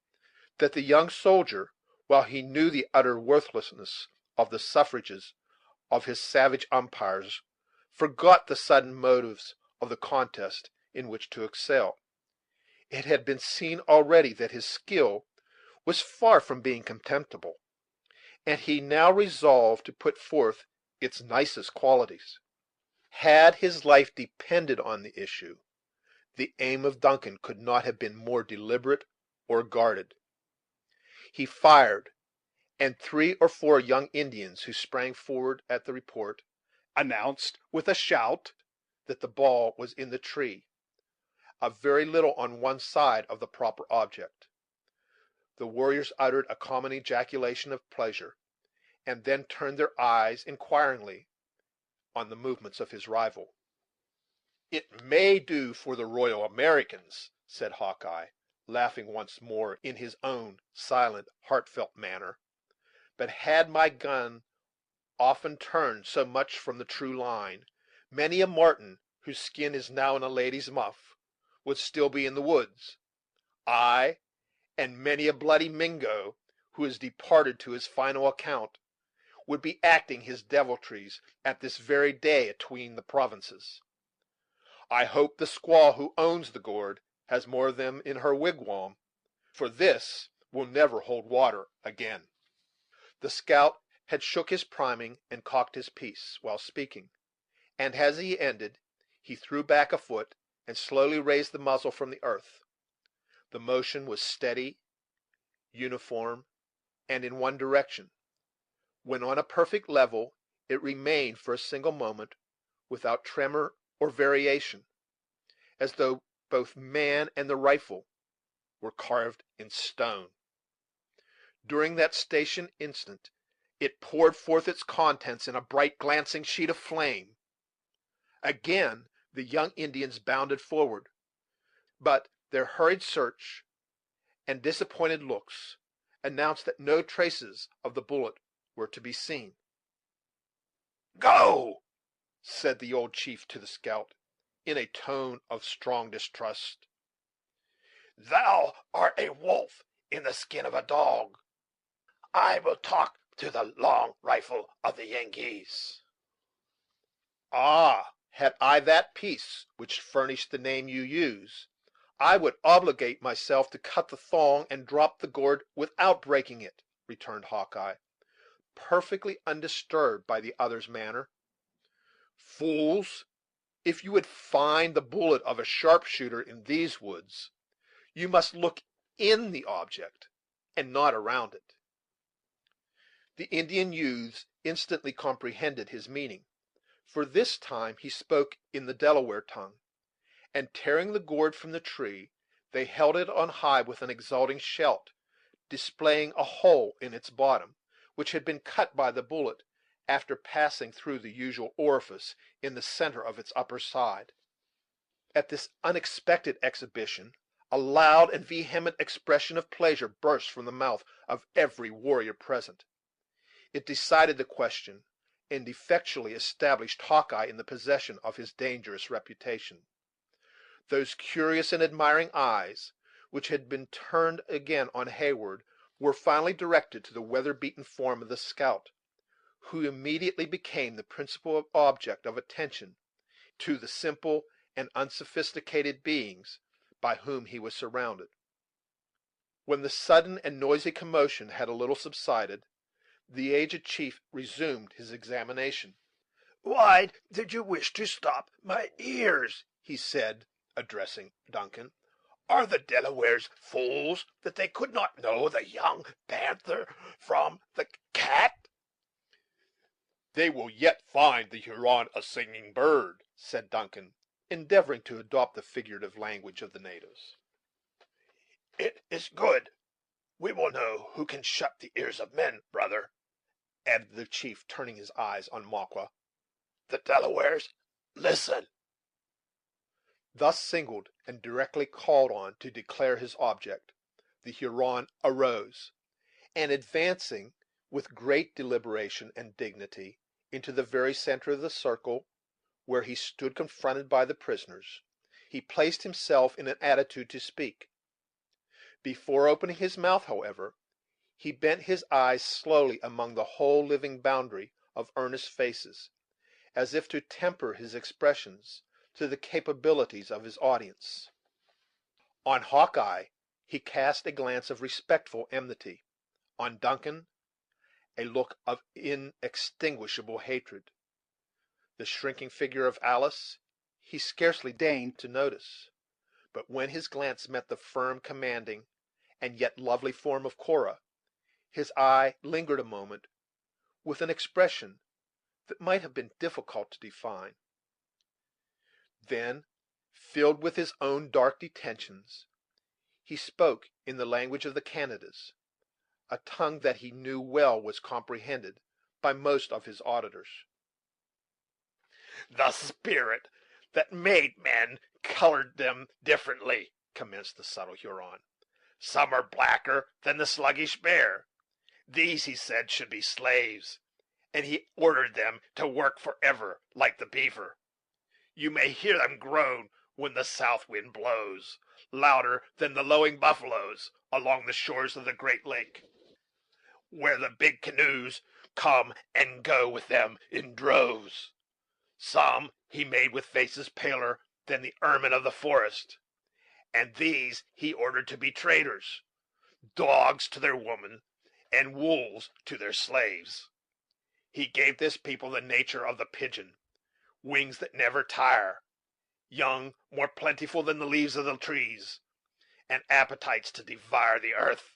that the young soldier, while he knew the utter worthlessness of the suffrages of his savage umpires, forgot the sudden motives of the contest in which to excel. It had been seen already that his skill was far from being contemptible, and he now resolved to put forth its nicest qualities. Had his life depended on the issue, the aim of Duncan could not have been more deliberate or guarded. He fired, and 3 or 4 young Indians, who sprang forward at the report, announced with a shout that the ball was in the tree, a very little on one side of the proper object. The warriors uttered a common ejaculation of pleasure, and then turned their eyes inquiringly on the movements of his rival. "It may do for the Royal Americans," said Hawkeye, laughing once more in his own silent, heartfelt manner; "but had my gun often turned so much from the true line, many a marten, whose skin is now in a lady's muff, would still be in the woods; ay, and many a bloody Mingo, who is departed to his final account, would be acting his deviltries at this very day atween the provinces. I hope the squaw who owns the gourd has more of them in her wigwam, for this will never hold water again." The scout had shook his priming and cocked his piece, while speaking, and as he ended, he threw back a foot and slowly raised the muzzle from the earth. The motion was steady, uniform, and in one direction. When on a perfect level, it remained for a single moment without tremor or variation, as though both man and the rifle were carved in stone. During that station instant it poured forth its contents in a bright, glancing sheet of flame. Again the young Indians bounded forward, but their hurried search and disappointed looks announced that no traces of the bullet were to be seen.
"Go,"
said the old chief to the scout, in a tone of strong distrust.
"Thou art a wolf in the skin of a dog. I will talk to the long rifle of the Yankees."
"Ah, had I that piece which furnished the name you use, I would obligate myself to cut the thong and drop the gourd without breaking it," returned Hawkeye, perfectly undisturbed by the other's manner. "Fools! If you would find the bullet of a sharpshooter in these woods, you must look in the object, and not around it." The Indian youths instantly comprehended his meaning, for this time he spoke in the Delaware tongue, and tearing the gourd from the tree, they held it on high with an exulting shout, displaying a hole in its bottom, which had been cut by the bullet after passing through the usual orifice in the center of its upper side. At this unexpected exhibition A loud and vehement expression of pleasure burst from the mouth of every warrior present. It decided the question, and effectually established Hawkeye in the possession of his dangerous reputation. Those curious and admiring eyes, which had been turned again on Heyward, were finally directed to the weather beaten form of the scout, who immediately became the principal object of attention to the simple and unsophisticated beings by whom he was surrounded. When the sudden and noisy commotion had a little subsided, the aged chief resumed his examination.
"Why did you wish to stop my ears?" he said, addressing Duncan. "Are the Delawares fools that they could not know the young panther from the cat?"
"They will yet find the Huron a singing bird," said Duncan, endeavoring to adopt the figurative language of the natives.
"It is good. We will know who can shut the ears of men, brother," added the chief, turning his eyes on Mahquah. "The Delawares, listen."
Thus signaled, and directly called on to declare his object, the Huron arose, and advancing with great deliberation and dignity into the very centre of the circle, where he stood confronted by the prisoners, he placed himself in an attitude to speak. Before opening his mouth, however, he bent his eyes slowly among the whole living boundary of earnest faces, as if to temper his expressions to the capabilities of his audience. On Hawkeye he cast a glance of respectful enmity; on Duncan a look of inextinguishable hatred. The shrinking figure of Alice he scarcely deigned to notice; but when his glance met the firm, commanding, and yet lovely form of Cora, his eye lingered a moment with an expression that might have been difficult to define. Then, filled with his own dark detentions, he spoke in the language of the Canadas, a tongue that he knew well was comprehended by most of his auditors.
"The spirit that made men colored them differently," commenced the subtle Huron. "Some are blacker than the sluggish bear. These, he said, should be slaves, and he ordered them to work forever like the beaver. You may hear them groan when the south wind blows, louder than the lowing buffaloes along the shores of the Great Lake, where the big canoes come and go with them in droves. Some he made with faces paler than the ermine of the forest, and these he ordered to be traders, dogs to their women, and wolves to their slaves. He gave this people the nature of the pigeon, wings that never tire, young more plentiful than the leaves of the trees, and appetites to devour the earth.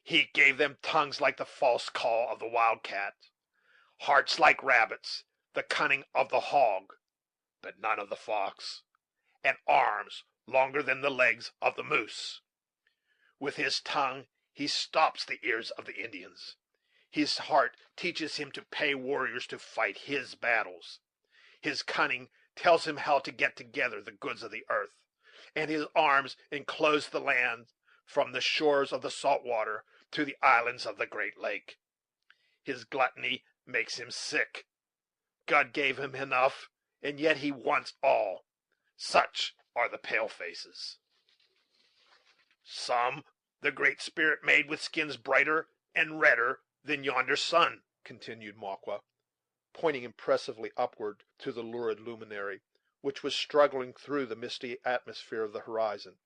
He gave them tongues like the false call of the wildcat, hearts like rabbits, the cunning of the hog, but none of the fox, and arms longer than the legs of the moose. With his tongue he stops the ears of the Indians. His heart teaches him to pay warriors to fight his battles. His cunning tells him how to get together the goods of the earth, and his arms enclose the land from the shores of the salt water to the islands of the Great Lake. His gluttony makes him sick. God gave him enough, and yet he wants all. Such are the pale faces. Some the Great Spirit made with skins brighter and redder than yonder sun," continued Mahquah, pointing impressively upward to the lurid luminary, which was struggling through the misty atmosphere of the horizon;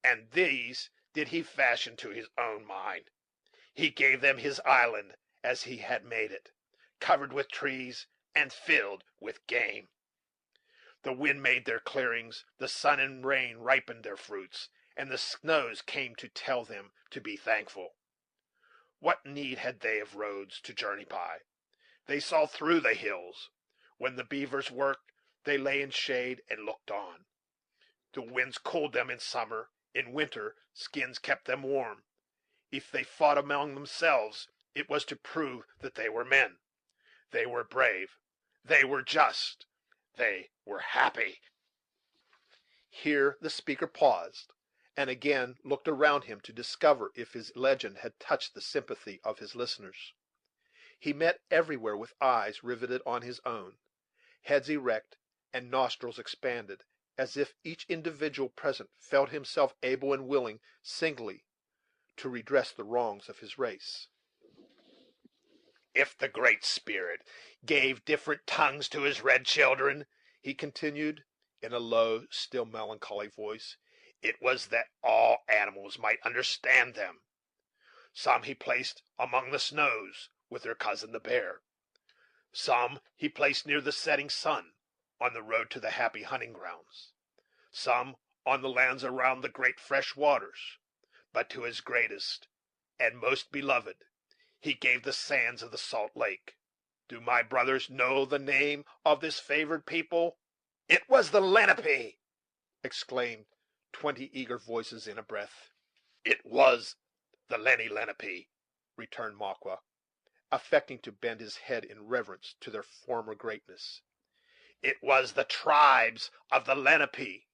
"and these did he fashion to his own mind. He gave them his island as he had made it, covered with trees and filled with game. The wind made their clearings, the sun and rain ripened their fruits, and the snows came to tell them to be thankful. What need had they of roads to journey by? They saw through the hills. When the beavers worked, they lay in shade and looked on. The winds cooled them in summer; in winter skins kept them warm. If they fought among themselves, it was to prove that they were men. They were brave, they were just, they were happy."
Here the speaker paused, and again looked around him to discover if his legend had touched the sympathy of his listeners. He met everywhere with eyes riveted on his own, heads erect, and nostrils expanded, as if each individual present felt himself able and willing singly to redress the wrongs of his race.
"If the Great Spirit gave different tongues to his red children," he continued, in a low, still melancholy voice, "it was that all animals might understand them. Some he placed among the snows, with their cousin the bear; some he placed near the setting sun, on the road to the happy hunting grounds; some on the lands around the great fresh waters; but to his greatest and most beloved he gave the sands of the salt lake. Do my brothers know the name of this favored people?" "It was the Lenape!"
exclaimed 20 eager voices in a breath.
"It was the Lenni Lenape,"
returned Makwa, affecting to bend his head in reverence to their former greatness.
"It was the tribes of the Lenape.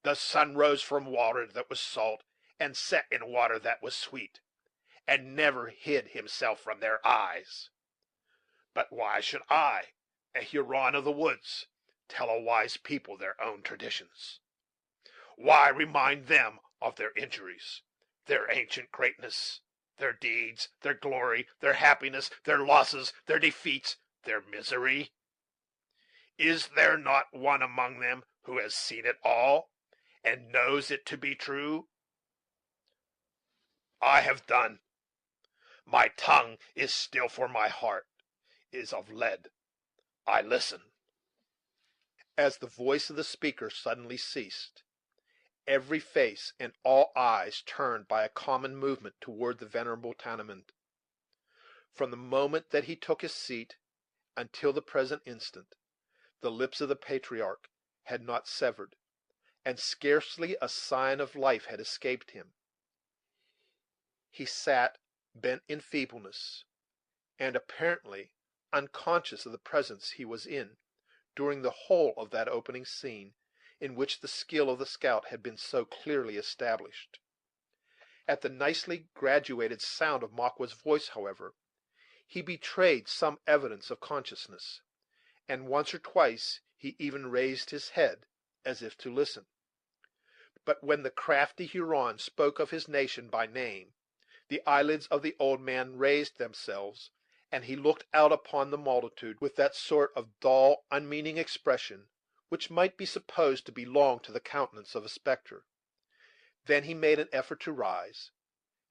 The sun rose from water that was salt, and set in water that was sweet, and never hid himself from their eyes. But why should I, a Huron of the woods, tell a wise people their own traditions? Why remind them of their injuries, their ancient greatness, their deeds, their glory, their happiness, their losses, their defeats, their misery? Is there not one among them who has seen it all, and knows it to be true? I have done. My tongue is still, for my heart is of lead. I listen."
As the voice of the speaker suddenly ceased, every face and all eyes turned by a common movement toward the venerable Tamenund. From the moment that he took his seat until the present instant, the lips of the patriarch had not severed, and scarcely a sign of life had escaped him. He sat bent in feebleness, and apparently unconscious of the presence he was in during the whole of that opening scene, in which the skill of the scout had been so clearly established. At the nicely graduated sound of Makwa's voice, however, he betrayed some evidence of consciousness, and once or twice he even raised his head, as if to listen. But when the crafty Huron spoke of his nation by name, the eyelids of the old man raised themselves, and he looked out upon the multitude with that sort of dull, unmeaning expression which might be supposed to belong to the countenance of a spectre. Then he made an effort to rise,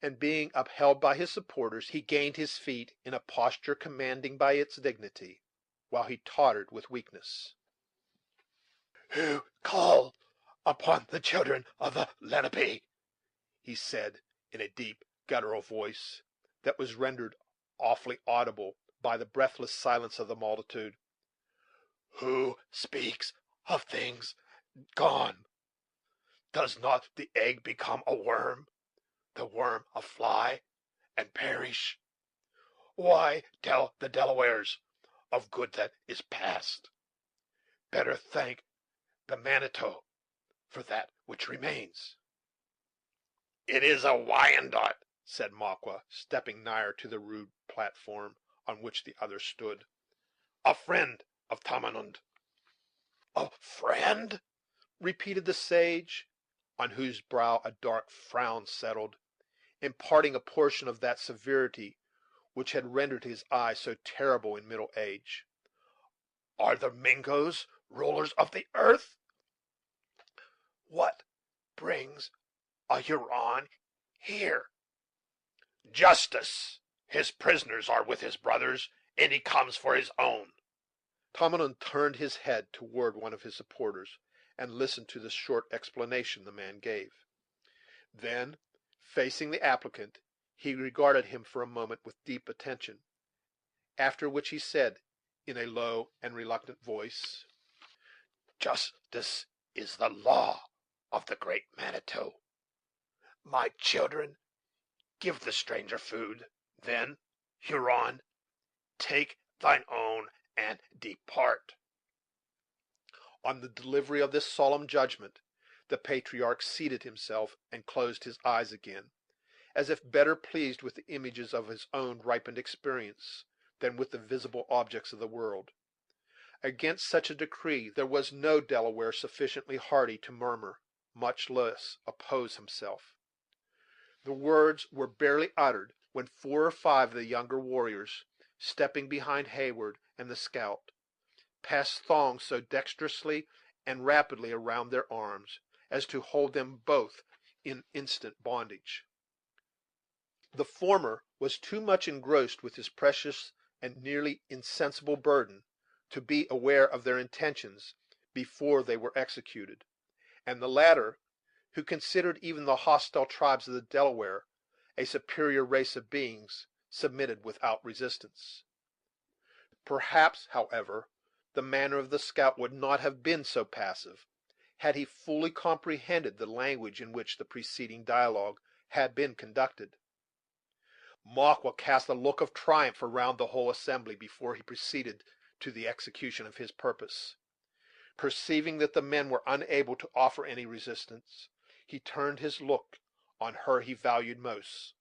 and being upheld by his supporters, he gained his feet in a posture commanding by its dignity, while he tottered with weakness.
"Who call upon the children of the Lenape?"
he said, in a deep, guttural voice, that was rendered awfully audible by the breathless silence of the multitude.
"Who speaks of things gone? Does not the egg become a worm, the worm a fly, and perish? Why tell the Delawares of good that is past? Better thank the Manitou for that which remains." "It is a Wyandot,"
said Makwa, stepping nigher to the rude platform on which the others stood.
"a friend of Tamenund."
"A friend!" repeated the sage, on whose brow a dark frown settled, imparting a portion of that severity which had rendered his eye so terrible in middle age.
"Are the Mingoes rulers of the earth? What brings a Huron here?" "Justice. His prisoners are with his brothers, and he comes for his own."
Tamenund turned his head toward one of his supporters, and listened to the short explanation the man gave. Then, facing the applicant, he regarded him for a moment with deep attention, after which he said, in a low and reluctant voice:
"Justice is the law of the great Manitou. My children, give the stranger food; then, Huron, take thine own and depart."
On the delivery of this solemn judgment, The patriarch seated himself and closed his eyes again, as if better pleased with the images of his own ripened experience than with the visible objects of the world. Against such a decree there was no Delaware sufficiently hardy to murmur, much less oppose himself. The words were barely uttered when 4 or 5 of the younger warriors, stepping behind Heyward and the scout, passed thongs so dexterously and rapidly around their arms as to hold them both in instant bondage. The former was too much engrossed with his precious and nearly insensible burden to be aware of their intentions before they were executed, and the latter, who considered even the hostile tribes of the Delaware a superior race of beings, submitted without resistance. Perhaps, however, the manner of the scout would not have been so passive, had he fully comprehended the language in which the preceding dialogue had been conducted. Machua cast a look of triumph around the whole assembly before he proceeded to the execution of his purpose. Perceiving that the men were unable to offer any resistance, he turned his look on her he valued most.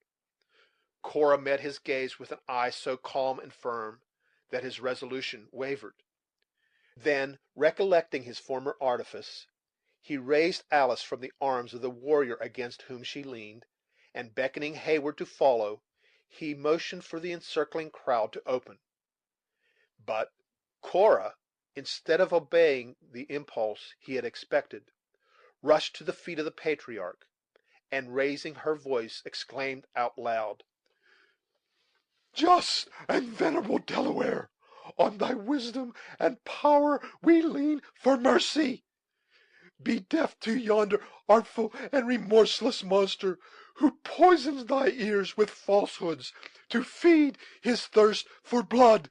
Cora met his gaze with an eye so calm and firm that his resolution wavered. Then, recollecting his former artifice, he raised Alice from the arms of the warrior against whom she leaned, and, beckoning Heyward to follow, he motioned for the encircling crowd to open. But Cora, instead of obeying the impulse he had expected, rushed to the feet of the patriarch, and, raising her voice, exclaimed out loud:
Just and venerable Delaware, on thy wisdom and power we lean for mercy. Be deaf to yonder artful and remorseless monster, who poisons thy ears with falsehoods to feed his thirst for blood.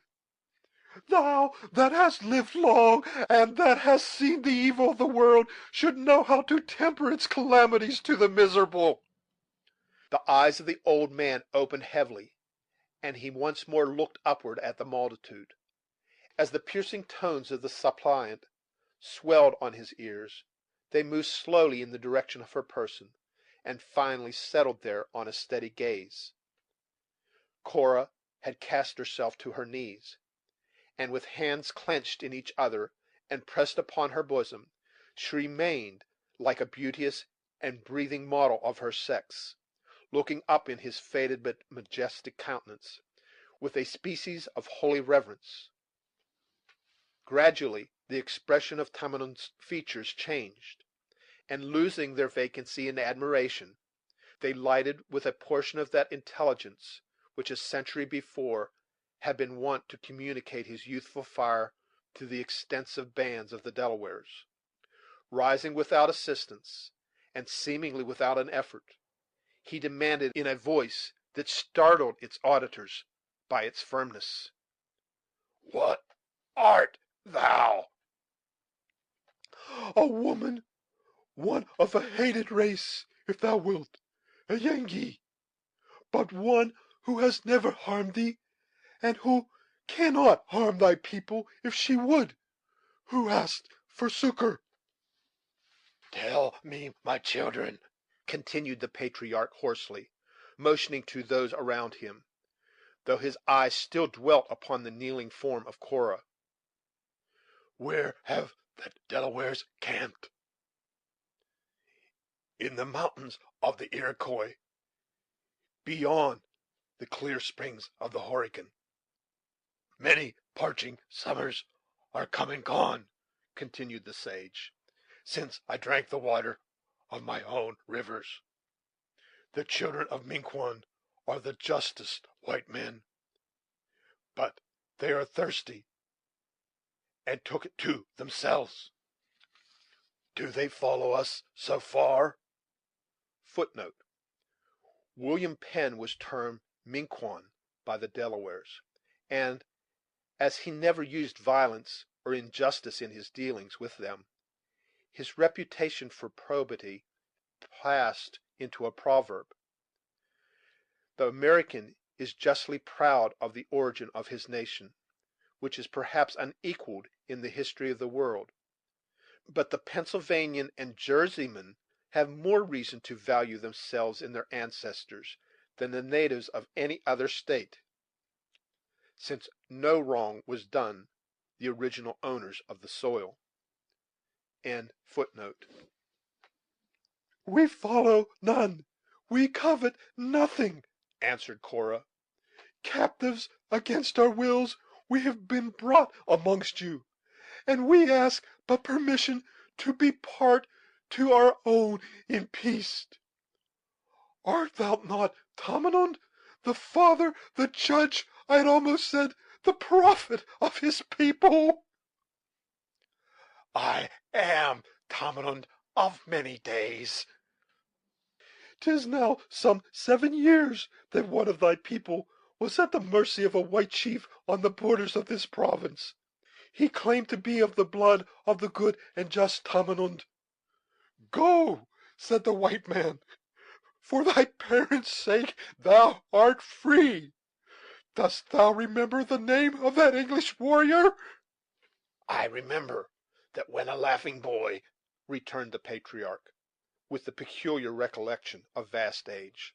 Thou that hast lived long, and that hast seen the evil of the world, should know how to temper its calamities to the miserable.
The eyes of the old man opened heavily, and he once more looked upward at the multitude. As the piercing tones of the suppliant swelled on his ears, they moved slowly in the direction of her person, and finally settled there on a steady gaze. Cora had cast herself to her knees, and, with hands clenched in each other and pressed upon her bosom, she remained like a beauteous and breathing model of her sex, looking up in his faded but majestic countenance with a species of holy reverence. Gradually the expression of Tamenund's features changed, and, losing their vacancy in admiration, they lighted with a portion of that intelligence which a century before had been wont to communicate his youthful fire to the extensive bands of the Delawares. Rising without assistance, and seemingly without an effort, he demanded in a voice that startled its auditors by its firmness:
What art thou?
A woman, one of a hated race, if thou wilt, a Yankee, but one who has never harmed thee, and who cannot harm thy people if she would, who hast forsook her.
Tell me, my children,
continued the patriarch hoarsely, motioning to those around him, though his eyes still dwelt upon the kneeling form of Cora,
where have the Delawares camped? In the mountains of the Iroquois, beyond the clear springs of the Horican. Many parching summers are come and gone, continued the sage, since I drank the water of my own rivers. The children of Miquon are the justest white men, but they are thirsty, and took it to themselves. Do they follow us so far?
Footnote: William Penn was termed Miquon by the Delawares, and, as he never used violence or injustice in his dealings with them, his reputation for probity passed into a proverb. The American is justly proud of the origin of his nation, which is perhaps unequaled in the history of the world. But the Pennsylvanian and Jerseymen have more reason to value themselves in their ancestors than the natives of any other state, since no wrong was done the original owners of the soil.
We follow none, we covet nothing, answered Cora. Captives against our wills, we have been brought amongst you, and we ask but permission to depart to our own in peace. Art thou not Tamenund, the father, the judge, I had almost said the prophet of his people?
I am Tamenund of many days.
'Tis now some 7 years that one of thy people was at the mercy of a white chief on the borders of this province. He claimed to be of the blood of the good and just Tamenund. Go, said the white man, for thy parents' sake thou art free. Dost thou remember the name of that English warrior?
I remember that when a laughing boy,
returned the patriarch, with the peculiar recollection of vast age,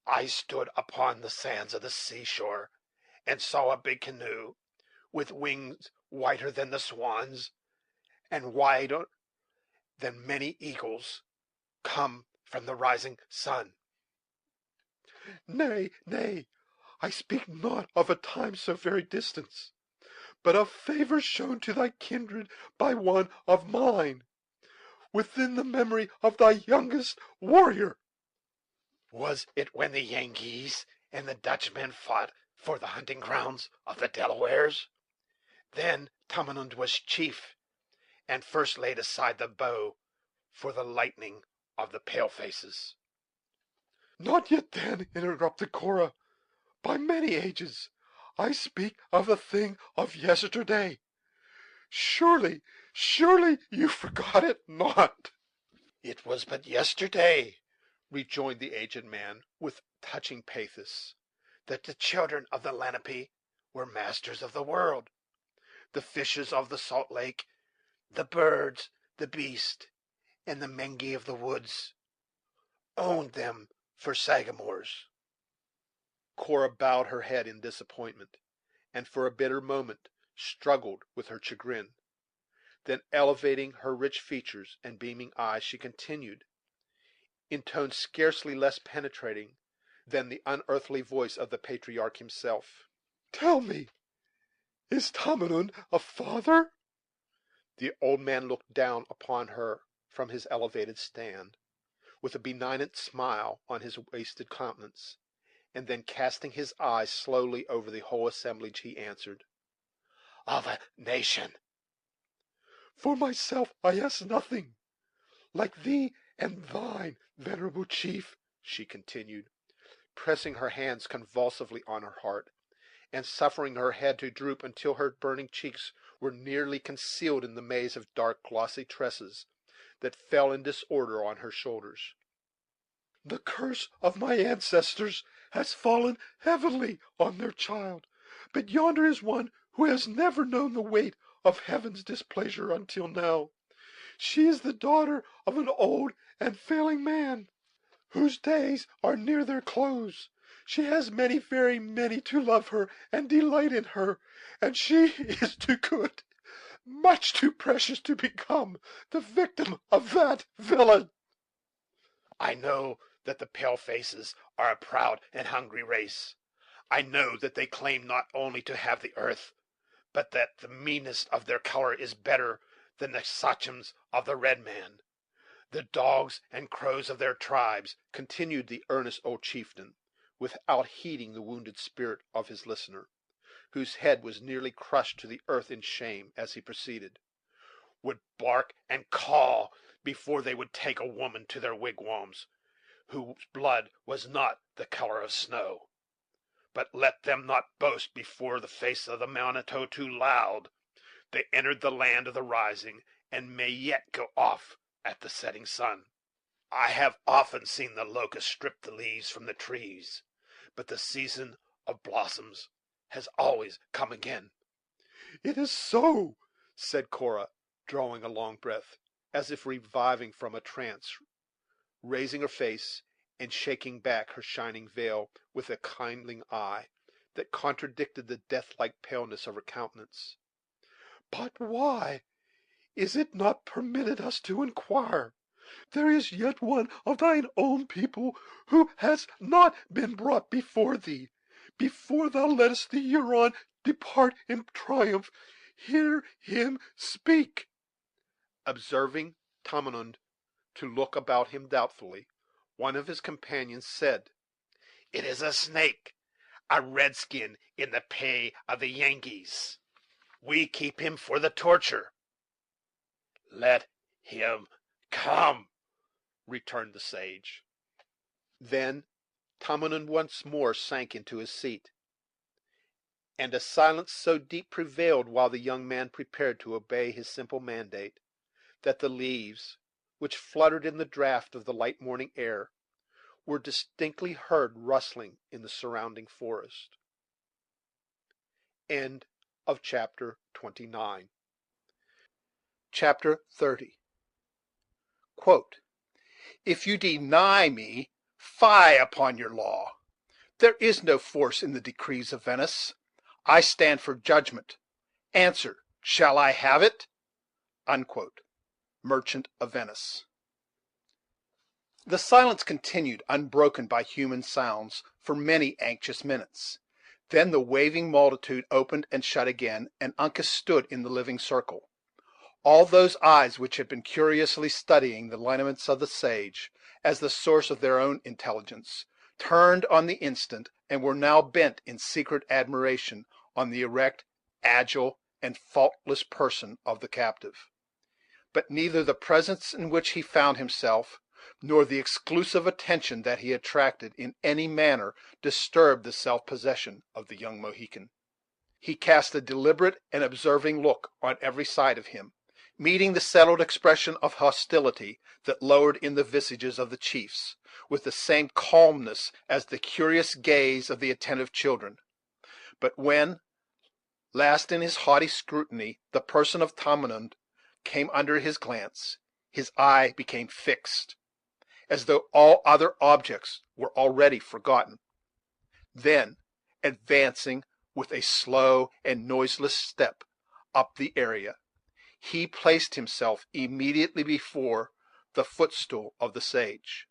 I stood upon the sands of the seashore, and saw a big canoe, with wings whiter than the swans, and wider than many eagles, come from the rising sun.
Nay, nay, I speak not of a time so very distant, but of favor shown to thy kindred by one of mine, within the memory of thy youngest warrior.
Was it when the Yankees and the Dutchmen fought for the hunting grounds of the Delawares? Then Tamenund was chief, and first laid aside the bow for the lightning of the pale faces.
Not yet then, interrupted Cora. By many ages, I speak of a thing of yesterday. Surely, surely you forgot it not.
It was but yesterday,
rejoined the aged man, with touching pathos,
that the children of the Lenape were masters of the world. The fishes of the salt lake, the birds, the beasts, and the Mengi of the woods owned them for sagamores.
Cora bowed her head in disappointment, and for a bitter moment struggled with her chagrin. Then, elevating her rich features and beaming eyes, she continued, in tones scarcely less penetrating than the unearthly voice of the patriarch himself:
Tell me, is Tamenund a father?
The old man looked down upon her from his elevated stand, with a benignant smile on his wasted countenance, and then, casting his eyes slowly over the whole assemblage, he answered,
Of a nation.
For myself I ask nothing. Like thee and thine, venerable chief,
she continued, pressing her hands convulsively on her heart, and suffering her head to droop until her burning cheeks were nearly concealed in the maze of dark, glossy tresses that fell in disorder on her shoulders.
The curse of my ancestors has fallen heavily on their child, but yonder is one who has never known the weight of Heaven's displeasure until now. She is the daughter of an old and failing man, whose days are near their close. She has many, very many, to love her and delight in her, and she is too good, much too precious, to become the victim of that villain.
I know that the pale faces are a proud and hungry race. I know that they claim not only to have the earth, but that the meanest of their color is better than the sachems of the red man. The dogs and crows of their tribes,
continued the earnest old chieftain, without heeding the wounded spirit of his listener, whose head was nearly crushed to the earth in shame, as he proceeded,
would bark and caw before they would take a woman to their wigwams, whose blood was not the color of snow. But let them not boast before the face of the Manitou too loud. They entered the land of the rising, and may yet go off at the setting sun. I have often seen the locust strip the leaves from the trees, but the season of blossoms has always come again.
It is so,
said Cora, drawing a long breath, as if reviving from a trance, raising her face and shaking back her shining veil with a kindling eye that contradicted the death-like paleness of her countenance. "But why is it not permitted us to inquire? There is yet one of thine own people who has not been brought before thee. Before thou lettest the Huron depart in triumph, hear him speak." Observing Tamenund to look about him doubtfully, one of his companions said:
It is a snake, a redskin in the pay of the Yankees. We keep him for the torture. Let him come,"
returned the sage. Then Tamenund once more sank into his seat, and a silence so deep prevailed while the young man prepared to obey his simple mandate, that the leaves, which fluttered in the draught of the light morning air, were distinctly heard rustling in the surrounding forest. Chapter 30. If you deny me, fie upon your law. There is no force in the decrees of Venice. I stand for judgment. Answer, shall I have it? Merchant of Venice. The silence continued, unbroken by human sounds, for many anxious minutes. Then the waving multitude opened and shut again, and Uncas stood in the living circle. All those eyes which had been curiously studying the lineaments of the sage, as the source of their own intelligence, turned on the instant, and were now bent in secret admiration on the erect, agile, and faultless person of the captive. But neither the presence in which he found himself, nor the exclusive attention that he attracted, in any manner disturbed the self-possession of the young Mohican. He cast a deliberate and observing look on every side of him, meeting the settled expression of hostility that lowered in the visages of the chiefs, with the same calmness as the curious gaze of the attentive children. But when, last in his haughty scrutiny, the person of Tamenund came under his glance, his eye became fixed, as though all other objects were already forgotten. Then, advancing with a slow and noiseless step up the area, he placed himself immediately before the footstool of the sage,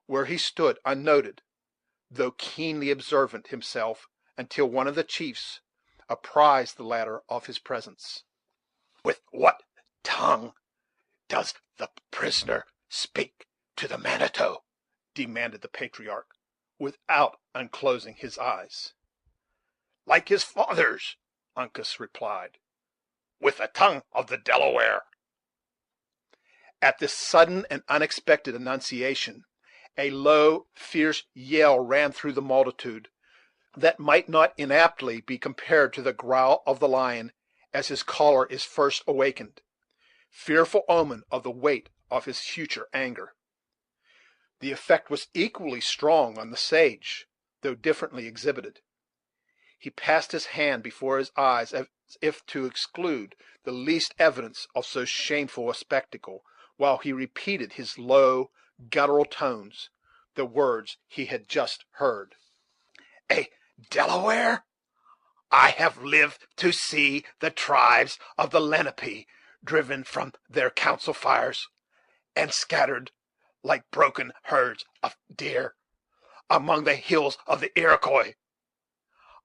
where he stood unnoted, though keenly observant himself, until one of the chiefs apprised the latter of his presence.
With what tongue does the prisoner speak to the Manito?
Demanded the patriarch, without unclosing his eyes.
Like his fathers,
Uncas replied,
with the tongue of the Delaware.
At this sudden and unexpected annunciation, a low, fierce yell ran through the multitude, that might not inaptly be compared to the growl of the lion as his caller is first awakened, fearful omen of the weight of his future anger. The effect was equally strong on the sage, though differently exhibited. He passed his hand before his eyes, as if to exclude the least evidence of so shameful a spectacle, while he repeated his low, guttural tones the words he had just heard.
A Delaware? I have lived to see the tribes of the Lenape driven from their council fires, and scattered like broken herds of deer among the hills of the Iroquois.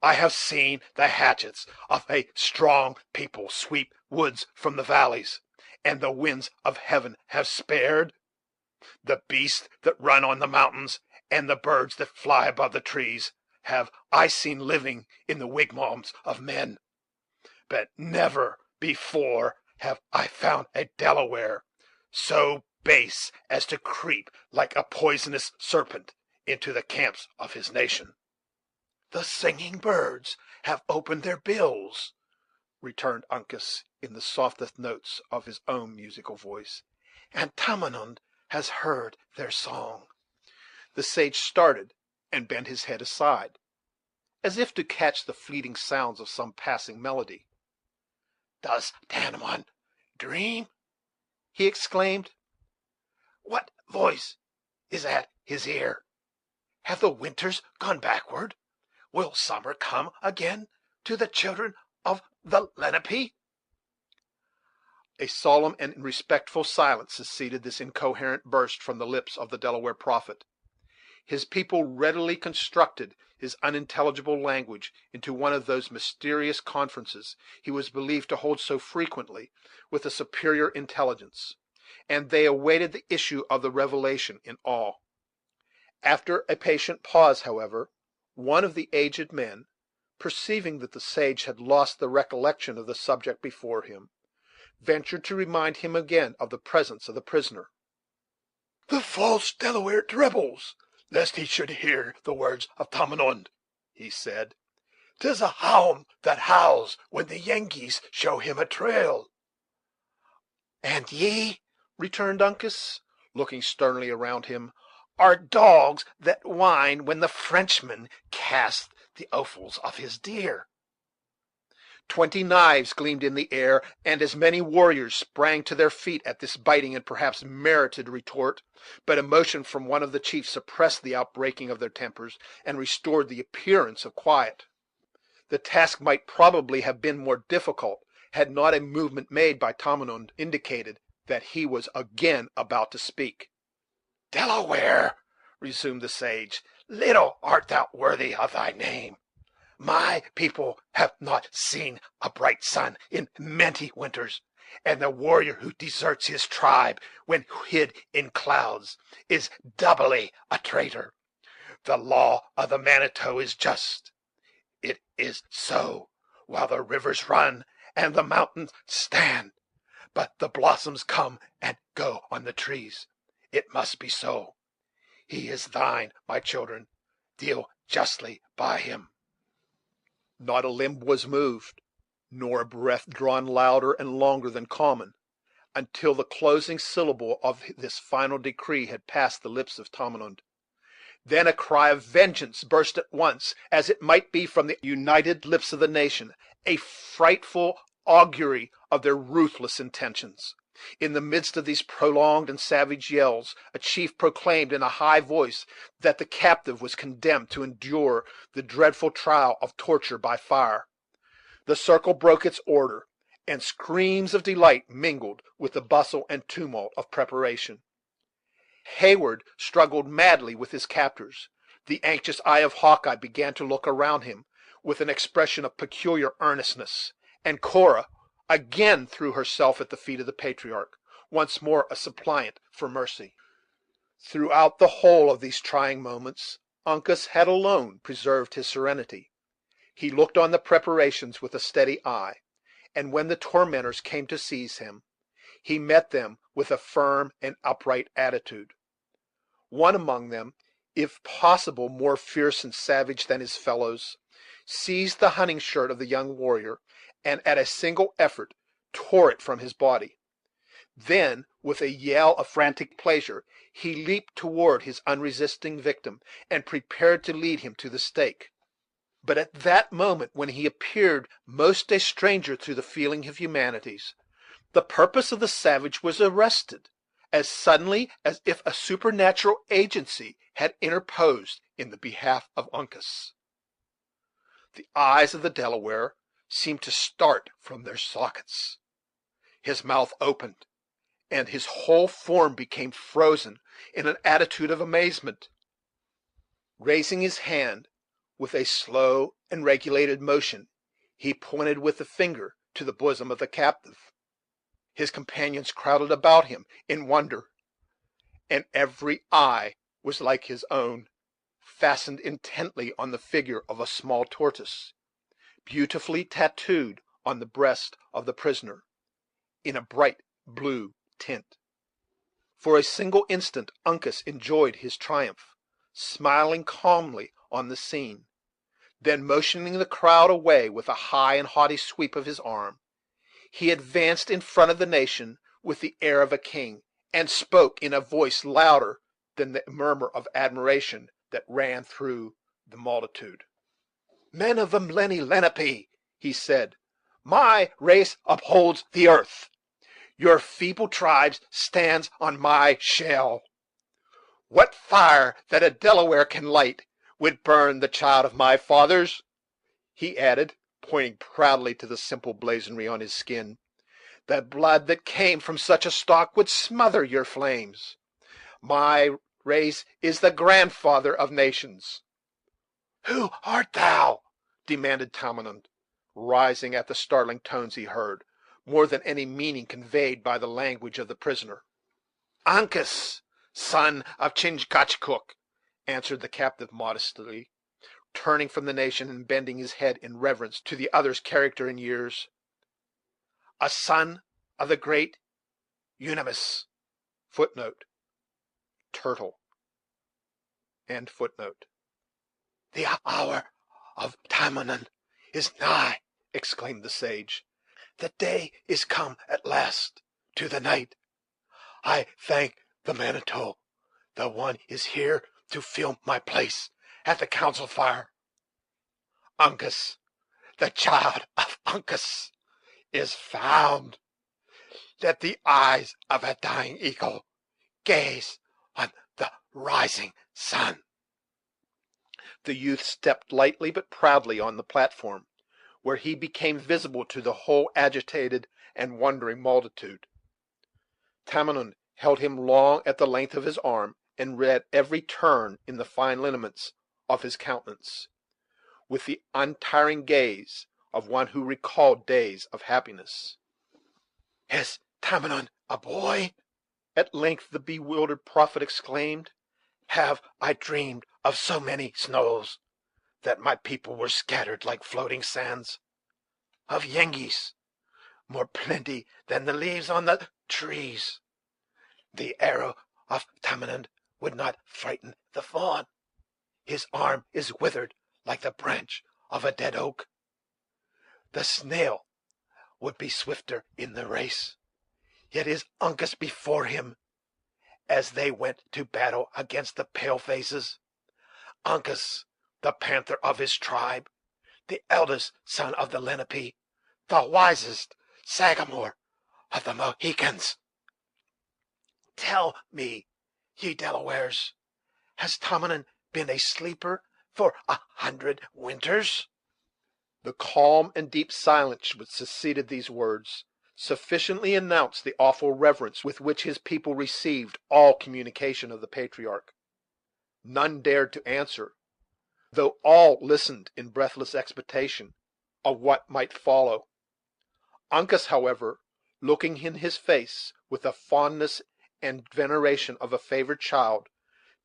I have seen the hatchets of a strong people sweep woods from the valleys, and the winds of heaven have spared. The beasts that run on the mountains, and the birds that fly above the trees, have I seen living in the wigwams of men; but never before have I found a Delaware so base as to creep like a poisonous serpent into the camps of his nation.
The singing birds have opened their bills, returned Uncas, in the softest notes of his own musical voice, and Tamenund has heard their song. The sage started and bent his head aside, as if to catch the fleeting sounds of some passing melody.
Does Tamenund dream?" he exclaimed. "What voice is at his ear? Have the winters gone backward? Will summer come again to the children of the Lenape?"
A solemn and respectful silence succeeded this incoherent burst from the lips of the Delaware prophet. His people readily constructed his unintelligible language into one of those mysterious conferences he was believed to hold so frequently with a superior intelligence, and they awaited the issue of the revelation in awe. After a patient pause, however, one of the aged men, perceiving that the sage had lost the recollection of the subject before him, ventured to remind him again of the presence of the prisoner.
"The false Delaware trembles, lest he should hear the words of Tamenund," he said. "'Tis a hound that howls when the Yankees show him a trail."
"And ye," returned Uncas, looking sternly around him,
"are dogs that whine when the Frenchman casts the offals of his deer."
20 knives gleamed in the air, and as many warriors sprang to their feet at this biting and perhaps merited retort; but emotion from one of the chiefs suppressed the outbreaking of their tempers, and restored the appearance of quiet. The task might probably have been more difficult, had not a movement made by Tamenund indicated that he was again about to speak.
"Delaware," resumed the sage, "little art thou worthy of thy name. My people have not seen a bright sun in many winters, and the warrior who deserts his tribe when hid in clouds is doubly a traitor. The law of the Manitou is just. It is so while the rivers run and the mountains stand; but the blossoms come and go on the trees. It must be so. He is thine, my children. Deal justly by him."
Not a limb was moved, nor a breath drawn louder and longer than common, until the closing syllable of this final decree had passed the lips of Tamenund. Then a cry of vengeance burst at once, as it might be from the united lips of the nation, a frightful augury of their ruthless intentions. In the midst of these prolonged and savage yells, a chief proclaimed in a high voice that the captive was condemned to endure the dreadful trial of torture by fire. The circle broke its order, and screams of delight mingled with the bustle and tumult of preparation. Heyward struggled madly with his captors. The anxious eye of Hawkeye began to look around him with an expression of peculiar earnestness, and Cora again threw herself at the feet of the patriarch, once more a suppliant for mercy. Throughout the whole of these trying moments, Uncas had alone preserved his serenity. He looked on the preparations with a steady eye, and when the tormentors came to seize him, he met them with a firm and upright attitude. One among them, if possible more fierce and savage than his fellows, seized the hunting shirt of the young warrior, and at a single effort tore it from his body. Then, with a yell of frantic pleasure, he leaped toward his unresisting victim, and prepared to lead him to the stake. But at that moment, when he appeared most a stranger to the feeling of humanities, the purpose of the savage was arrested as suddenly as if a supernatural agency had interposed in the behalf of Uncas. The eyes of the Delaware seemed to start from their sockets. His mouth opened, and his whole form became frozen in an attitude of amazement. Raising his hand with a slow and regulated motion, he pointed with the finger to the bosom of the captive. His companions crowded about him in wonder, and every eye was like his own, fastened intently on the figure of a small tortoise, beautifully tattooed on the breast of the prisoner, in a bright blue tint. For a single instant Uncas enjoyed his triumph, smiling calmly on the scene. Then, motioning the crowd away with a high and haughty sweep of his arm, he advanced in front of the nation with the air of a king, and spoke in a voice louder than the murmur of admiration that ran through the multitude. "Men of the Lenape," he said, "my race upholds the earth.
your feeble tribes stands on my shell. What fire that a Delaware can light would burn the child of my fathers," he added, pointing proudly to the simple blazonry on his skin. "The blood that came from such a stock would smother your flames. My race is the grandfather of nations." "Who art thou?" demanded Tamenund, rising at the startling tones he heard, more than any meaning conveyed by the language of the prisoner. "Uncas, son of Chingachgook," answered the captive modestly, turning from the nation and bending his head in reverence to the other's character and years. "A son of the great Unimus." Footnote: Turtle. "The hour of Tamenund is nigh," exclaimed the sage. "The day is come at last to the night. I thank the Manitou. The one is here to fill my place at the council fire. Uncas, the child of Uncas, is found. Let the eyes of a dying eagle gaze on the rising sun." The youth stepped lightly but proudly on the platform, where he became visible to the whole agitated and wondering multitude. Tamenund held him long at the length of his arm, and read every turn in the fine lineaments of his countenance, with the untiring gaze of one who recalled days of happiness. "Is Tamenund a boy?" at length the bewildered prophet exclaimed. "Have I dreamed of so many snows, that my people were scattered like floating sands? Of Yengeese, more plenty than the leaves on the trees? The arrow of Tamenund would not frighten the fawn. His arm is withered like the branch of a dead oak. The snail would be swifter in the race, yet is Uncas before him, as they went to battle against the pale faces. Uncas, the panther of his tribe, the eldest son of the Lenape, the wisest sagamore of the Mohicans. Tell me, ye Delawares, has Tamenund been a sleeper for 100 winters?" The calm and deep silence which succeeded these words sufficiently announced the awful reverence with which his people received all communication of the patriarch. None dared to answer, though all listened in breathless expectation of what might follow. Uncas, however, looking in his face with the fondness and veneration of a favored child,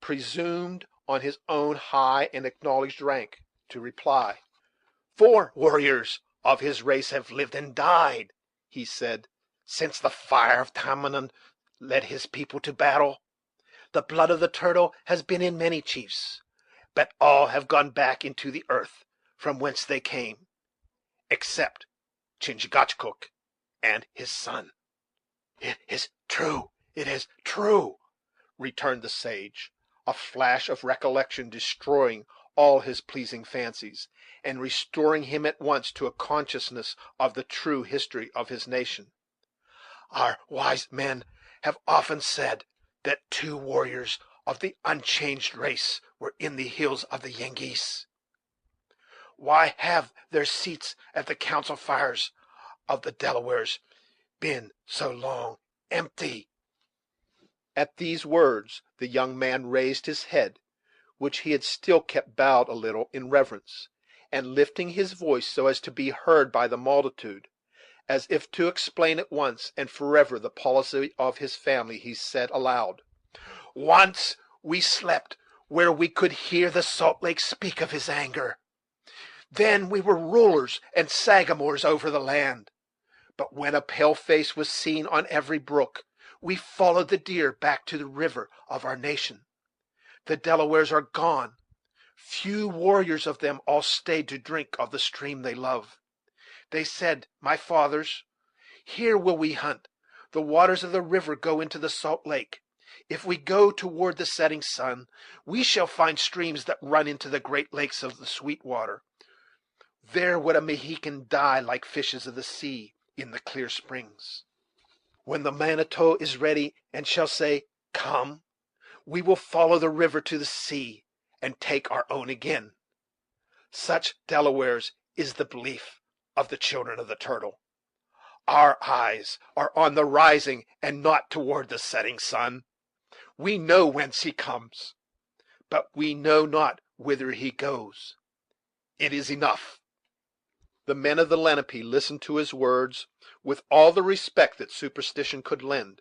presumed on his own high and acknowledged rank, to reply. "4 warriors of his race have lived and died," he said, "since the fire of Tamenund led his people to battle. The blood of the turtle has been in many chiefs, but all have gone back into the earth from whence they came, except Chingachgook and his son." "It is true, it is true," returned the sage, a flash of recollection destroying all his pleasing fancies, and restoring him at once to a consciousness of the true history of his nation. "Our wise men have often said that 2 warriors of the unchanged race were in the hills of the Yengeese. Why have their seats at the council fires of the Delawares been so long empty?" At these words the young man raised his head, which he had still kept bowed a little in reverence, and lifting his voice so as to be heard by the multitude, as if to explain at once and forever the policy of his family, he said aloud: "Once we slept where we could hear the Salt Lake speak of his anger. Then we were rulers and sagamores over the land. But when a pale face was seen on every brook, we followed the deer back to the river of our nation. The Delawares are gone. Few warriors of them all stayed to drink of the stream they love. They said, my fathers, here will we hunt. The waters of the river go into the Salt Lake. If we go toward the setting sun, we shall find streams that run into the great lakes of the sweet water. There would a Mohican die like fishes of the sea in the clear springs."
When the Manito is ready, and shall say, Come, we will follow the river to the sea, and take our own again. Such, Delawares, is the belief of the children of the Turtle. Our eyes are on the rising, and not toward the setting sun. We know whence he comes, but we know not whither he goes. It is enough." The men of the Lenape listened to his words with all the respect that superstition could lend,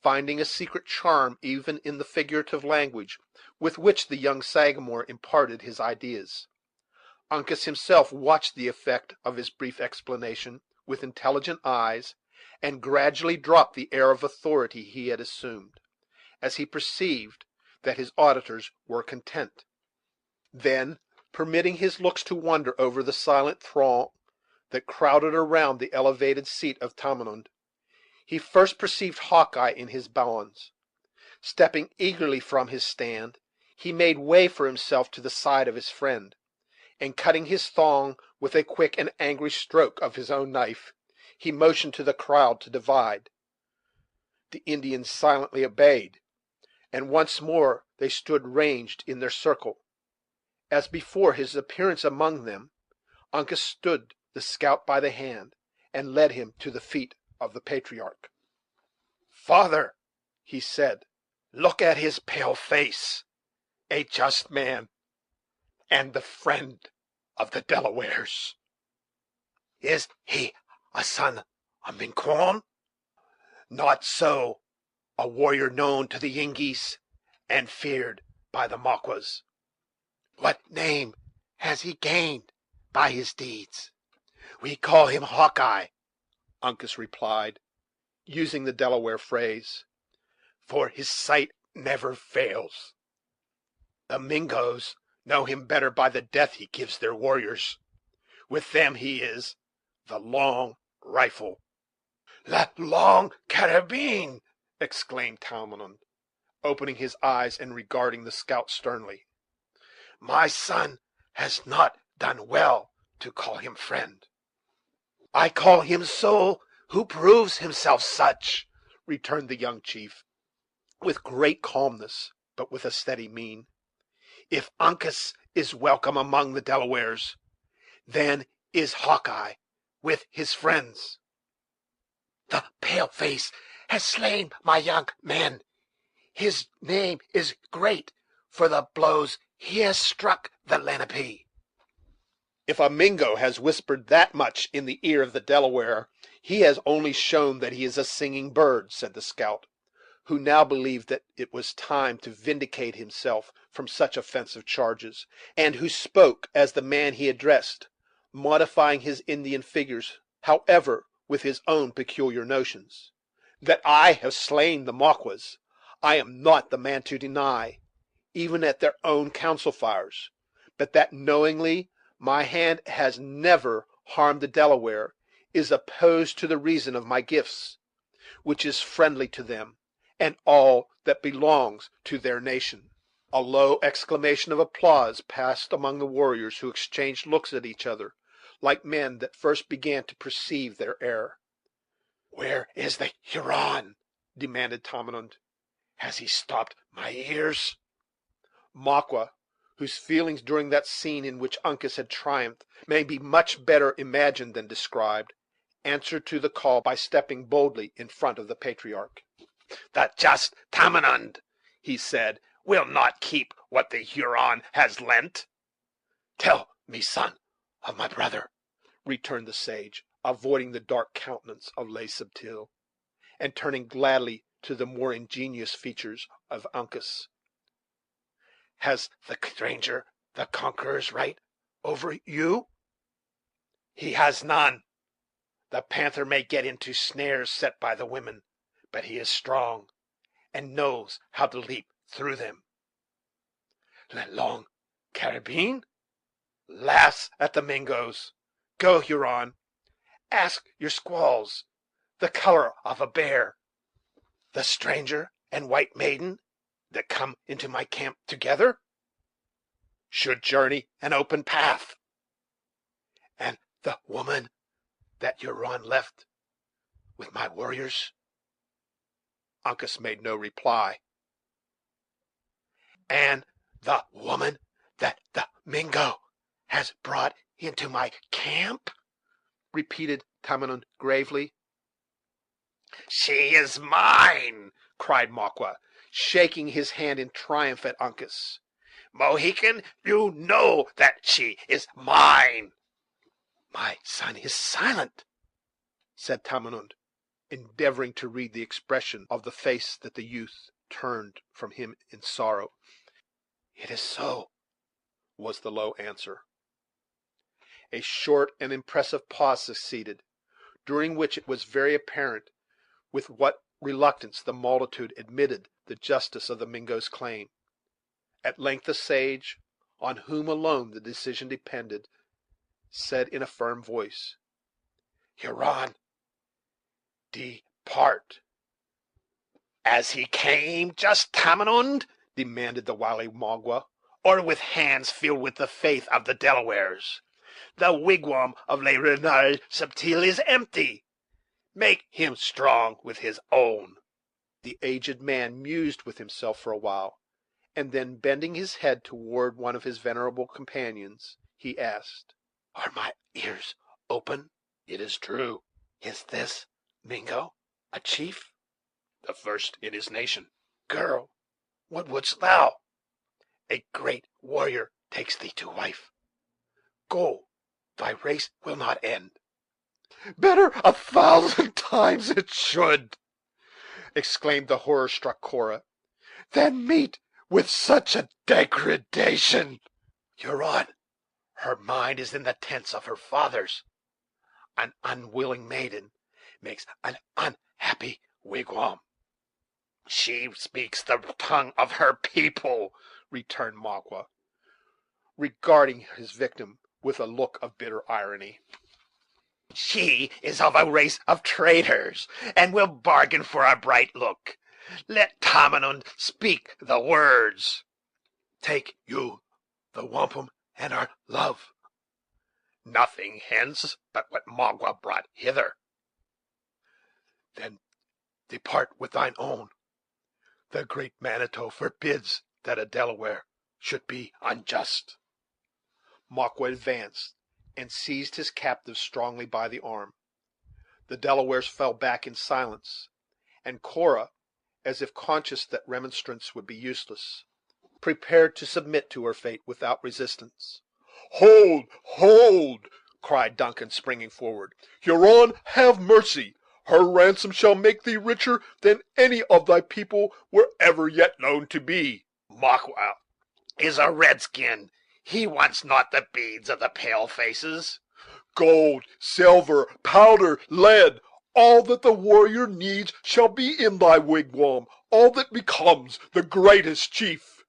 finding a secret charm even in the figurative language with which the young Sagamore imparted his ideas. Uncas himself watched the effect of his brief explanation with intelligent eyes, and gradually dropped the air of authority he had assumed, as he perceived that his auditors were content. Then, permitting his looks to wander over the silent throng that crowded around the elevated seat of Tamenund, he first perceived Hawkeye in his bonds. Stepping eagerly from his stand, he made way for himself to the side of his friend, and cutting his thong with a quick and angry stroke of his own knife, he motioned to the crowd to divide. The Indians silently obeyed, and once more they stood ranged in their circle. As before his appearance among them, Uncas stood the scout by the hand, and led him to the feet of the patriarch. "Father," he said, "look at his pale face, a just man, and the friend of the Delawares." "Is he a son of Minquon?" "Not so; a warrior known to the Yengeese, and feared by the Maquas." "What name has he gained by his deeds?" "We call him Hawkeye," Uncas replied, using the Delaware phrase, "for his sight never fails. The Mingoes know him better by the death he gives their warriors. With them he is the Long Rifle." "La Long Carabine!" exclaimed Tamenund, opening his eyes and regarding the scout sternly. "My son has not done well to call him friend." "I call him so who proves himself such," returned the young chief, with great calmness, but with a steady mien. "If Uncas is welcome among the Delawares, then is Hawkeye with his friends." "The pale face has slain my young man. His name is great for the blows he has struck the Lenape." "If a Mingo has whispered that much in the ear of the Delaware, he has only shown that he is a singing bird," said the scout, who now believed that it was time to vindicate himself from such offensive charges, and who spoke as the man he addressed, modifying his Indian figures, however, with his own peculiar notions. "That I have slain the Maquas, I am not the man to deny, even at their own council fires; but that knowingly my hand has never harmed the Delaware is opposed to the reason of my gifts, which is friendly to them and all that belongs to their nation." A low exclamation of applause passed among the warriors, who exchanged looks at each other, like men that first began to perceive their error. "Where is the Huron?" demanded Tamenund. "Has he stopped my ears?" Maqua, whose feelings during that scene in which Uncas had triumphed may be much better imagined than described, answered to the call by stepping boldly in front of the patriarch. "The just Tamenund," he said, "will not keep what the Huron has lent." "Tell me, son of my brother," returned the sage, avoiding the dark countenance of Le Subtil, and turning gladly to the more ingenuous features of Uncas, "has the stranger the conqueror's right over you?" "He has none. The panther may get into snares set by the women, but he is strong, and knows how to leap through them." "La Long Carabine laughs at the Mingoes. Go, Huron, ask your squaws the color of a bear. The stranger and white maiden that come into my camp together should journey an open path, and the woman that Huron left with my warriors Uncas made no reply.
And the woman that the Mingo has brought into my camp?
repeated Tamenund gravely.
She is mine,
cried Makwa, shaking his hand in triumph at Uncas.
Mohican. You know that she is mine.
My son is silent, said Tamenund, endeavoring to read the expression of the face that the youth turned from him in sorrow.
It is so,
was the low answer. A short and impressive pause succeeded, during which it was very apparent with what reluctance the multitude admitted the justice of the Mingo's claim. At length the sage, on whom alone the decision depended, said in a firm voice:
Huron, depart. As he came, just Tamenund,
demanded the wily Magua.
or with hands filled with the faith of the Delawares. The wigwam of Le Renard Subtil is empty. Make him strong with his own.
The aged man mused with himself for a while, and then, bending his head toward one of his venerable companions, he asked:
Are my ears open?
It is true.
Is this Mingo a chief?
The first in his nation.
Girl, what wouldst thou? A great warrior takes thee to wife. Go, thy race will not end.
Better 1,000 times it should, exclaimed the horror-struck Cora, than meet with such a degradation.
Huron, her mind is in the tents of her fathers. An unwilling maiden makes an unhappy wigwam. She speaks the tongue of her people,
returned Magua, regarding his victim with a look of bitter irony.
She is of a race of traitors, and will bargain for a bright look. Let Tamenund speak the words.
Take you the wampum and our love.
Nothing hence but what Magua brought hither.
Then depart with thine own. The great Manito forbids that a Delaware should be unjust. Magua advanced and seized his captive strongly by the arm. The Delawares fell back in silence, and Cora, as if conscious that remonstrance would be useless, prepared to submit to her fate without resistance. "Hold, hold!" cried Duncan, springing forward. "Huron, have mercy. Her ransom shall make thee richer than any of thy people were ever yet known to be."
Magua is a redskin. He wants not the beads of the pale faces.
Gold, silver, powder, lead, all that the warrior needs shall be in thy wigwam, all that becomes the greatest chief.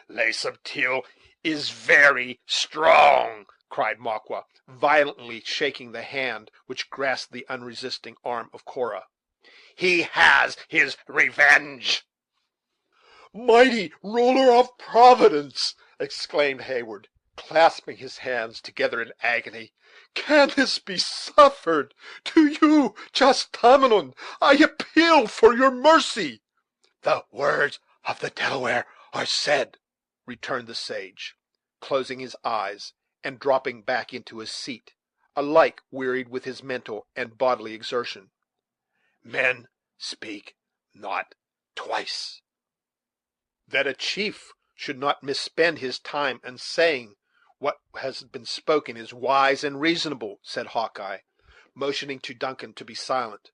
Le Subtil is very strong,
cried Magua, violently shaking the hand which grasped the unresisting arm of Cora.
He has his revenge.
Mighty ruler of Providence! exclaimed Heyward, clasping his hands together in agony. Can this be suffered? To you, just Tamenund, I appeal for your mercy. The words of the Delaware are said, returned the sage, closing his eyes and dropping back into his seat, alike wearied with his mental and bodily exertion. Men speak not twice. That a chief should not misspend his time in saying what has been spoken is wise and reasonable, said Hawkeye, motioning to Duncan to be silent.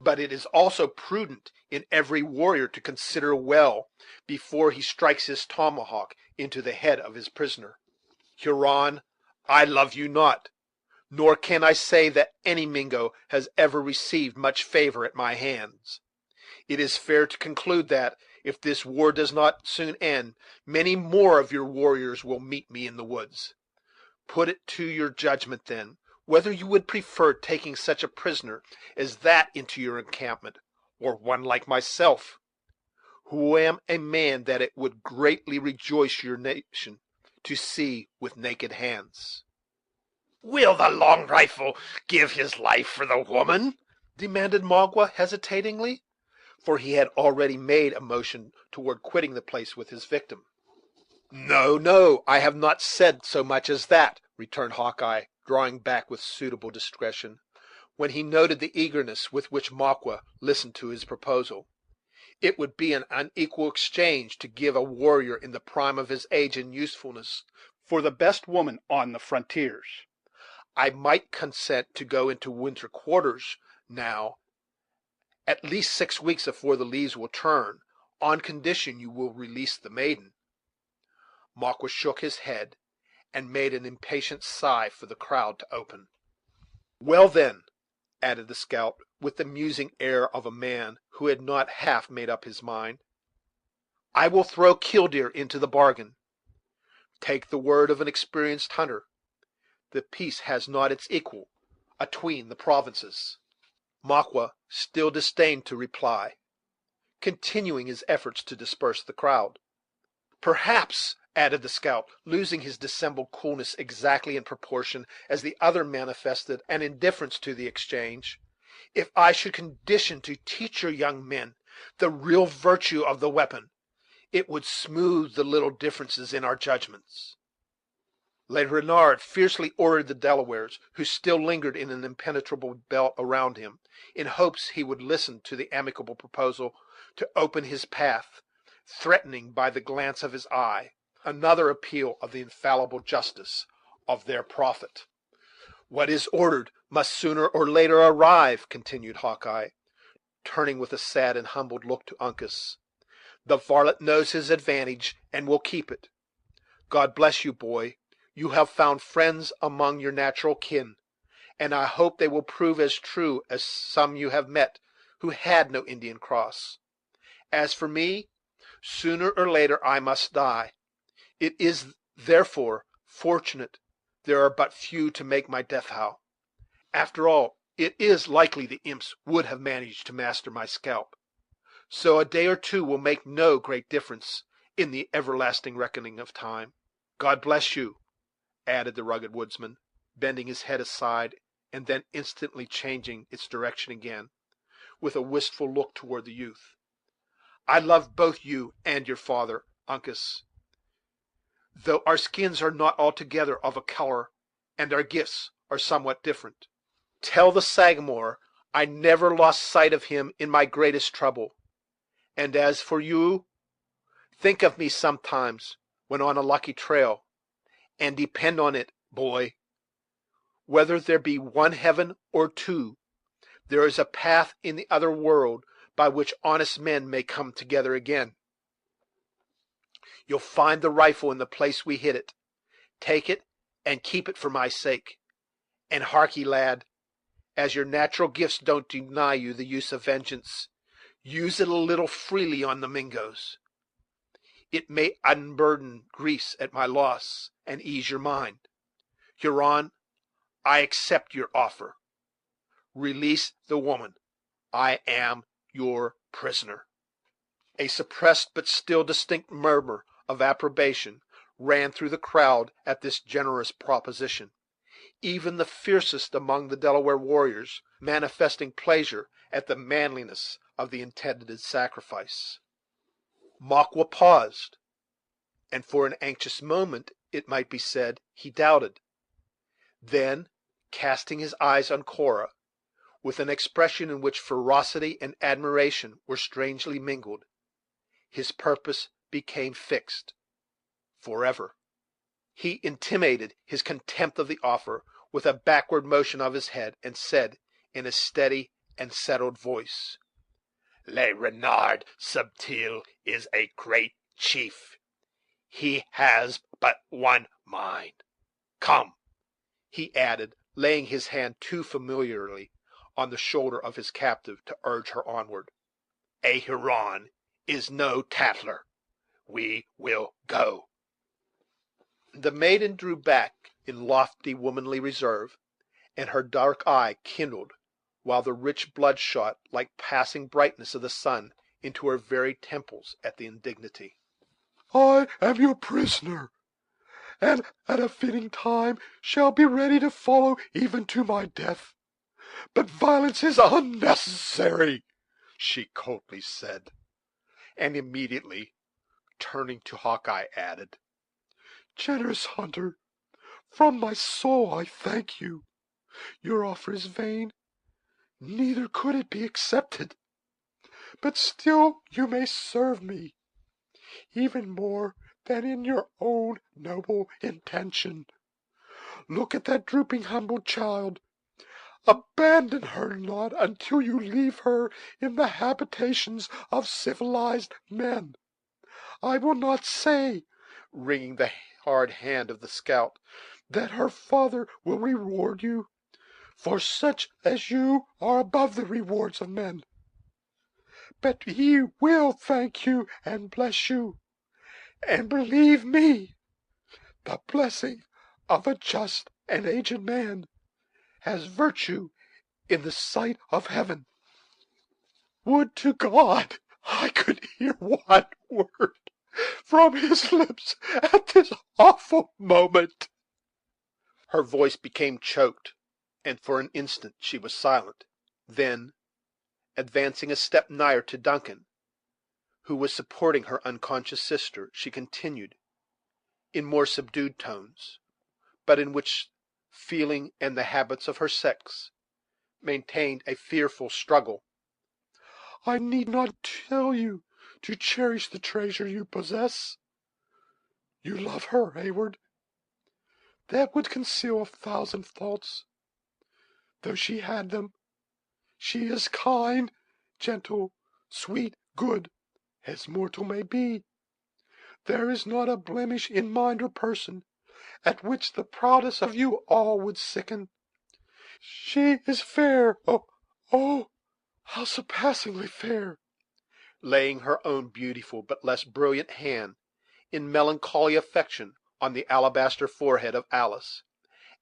But it is also prudent in every warrior to consider well before he strikes his tomahawk into the head of his prisoner. Huron, I love you not, nor can I say that any Mingo has ever received much favor at my hands. It is fair to conclude that, if this war does not soon end, many more of your warriors will meet me in the woods. Put it to your judgment, then, whether you would prefer taking such a prisoner as that into your encampment, or one like myself, who am a man that it would greatly rejoice your nation to see with naked hands."
Will the long rifle give his life for the woman?
demanded Magua, hesitatingly. for he had already made a motion toward quitting the place with his victim. "No, no, I have not said so much as that," returned Hawkeye, drawing back with suitable discretion, when he noted the eagerness with which Maqua listened to his proposal. "It would be an unequal exchange to give a warrior in the prime of his age and usefulness for the best woman on the frontiers. I might consent to go into winter quarters now, at least 6 weeks afore the leaves will turn, on condition you will release the maiden." Maqua shook his head, and made an impatient sigh for the crowd to open. "Well, then," added the scout, with the musing air of a man who had not half made up his mind, "I will throw Killdeer into the bargain. Take the word of an experienced hunter, the peace has not its equal atween the provinces." Maqua still disdained to reply, continuing his efforts to disperse the crowd. "Perhaps," added the scout, losing his dissembled coolness exactly in proportion as the other manifested an indifference to the exchange, "if I should condition to teach your young men the real virtue of the weapon, it would smooth the little differences in our judgments." Le Renard fiercely ordered the Delawares, who still lingered in an impenetrable belt around him, in hopes he would listen to the amicable proposal, to open his path, threatening by the glance of his eye another appeal of the infallible justice of their prophet. "What is ordered must sooner or later arrive," continued Hawkeye, turning with a sad and humbled look to Uncas. "The varlet knows his advantage, and will keep it. God bless you, boy; you have found friends among your natural kin, and I hope they will prove as true as some you have met who had no Indian cross. As for me, sooner or later I must die. It is, therefore, fortunate there are but few to make my death howl. After all, it is likely the imps would have managed to master my scalp; so a day or two will make no great difference in the everlasting reckoning of time. God bless you," added the rugged woodsman, bending his head aside, and then instantly changing its direction again, with a wistful look toward the youth. "I love both you and your father, Uncas, though our skins are not altogether of a color, and our gifts are somewhat different. Tell the Sagamore I never lost sight of him in my greatest trouble; and as for you, think of me sometimes when on a lucky trail, and depend on it, boy, whether there be one heaven or two, there is a path in the other world by which honest men may come together again. You'll find the rifle in the place we hid it. Take it, and keep it for my sake. And harkee, lad, as your natural gifts don't deny you the use of vengeance, use it a little freely on the Mingoes. It may unburden griefs at my loss, and ease your mind. Huron, I accept your offer. Release the woman. I am your prisoner." A suppressed but still distinct murmur of approbation ran through the crowd at this generous proposition, even the fiercest among the Delaware warriors manifesting pleasure at the manliness of the intended sacrifice. Maqua paused, and for an anxious moment, it might be said, he doubted. Then, casting his eyes on Cora, with an expression in which ferocity and admiration were strangely mingled, his purpose became fixed forever. He intimated his contempt of the offer with a backward motion of his head, and said, in a steady and settled voice:
Le Renard Subtil is a great chief. He has but one mind. Come,"
he added, laying his hand too familiarly on the shoulder of his captive to urge her onward.
"A Huron is no tattler. We will go."
The maiden drew back in lofty womanly reserve, and her dark eye kindled, while the rich blood shot like passing brightness of the sun into her very temples at the indignity.
"I am your prisoner, and at a fitting time shall be ready to follow even to my death. But violence is unnecessary.
she coldly said, and immediately turning to Hawkeye, added,
"Generous hunter, from my soul I thank you. Your offer is vain, neither could it be accepted. But still you may serve me, even more than in your own noble intention. Look at that drooping, humble child. Abandon her not until you leave her in the habitations of civilized men. I will not say," wringing the hard hand of the scout, "that her father will reward you, for such as you are above the rewards of men. But he will thank you and bless you. And believe me, the blessing of a just and aged man has virtue in the sight of heaven. Would to God I could hear one word from his lips at this awful moment."
Her voice became choked, and for an instant she was silent. Then, advancing a step nigher to Duncan, who was supporting her unconscious sister, she continued, in more subdued tones, but in which feeling and the habits of her sex maintained a fearful struggle,
"I need not tell you to cherish the treasure you possess. You love her, Heyward. That would conceal 1,000 faults. Though she had them, she is kind, gentle, sweet, good, as mortal may be. There is not a blemish in mind or person at which the proudest of you all would sicken. She is fair, oh, how surpassingly fair!"
laying her own beautiful but less brilliant hand in melancholy affection on the alabaster forehead of Alice,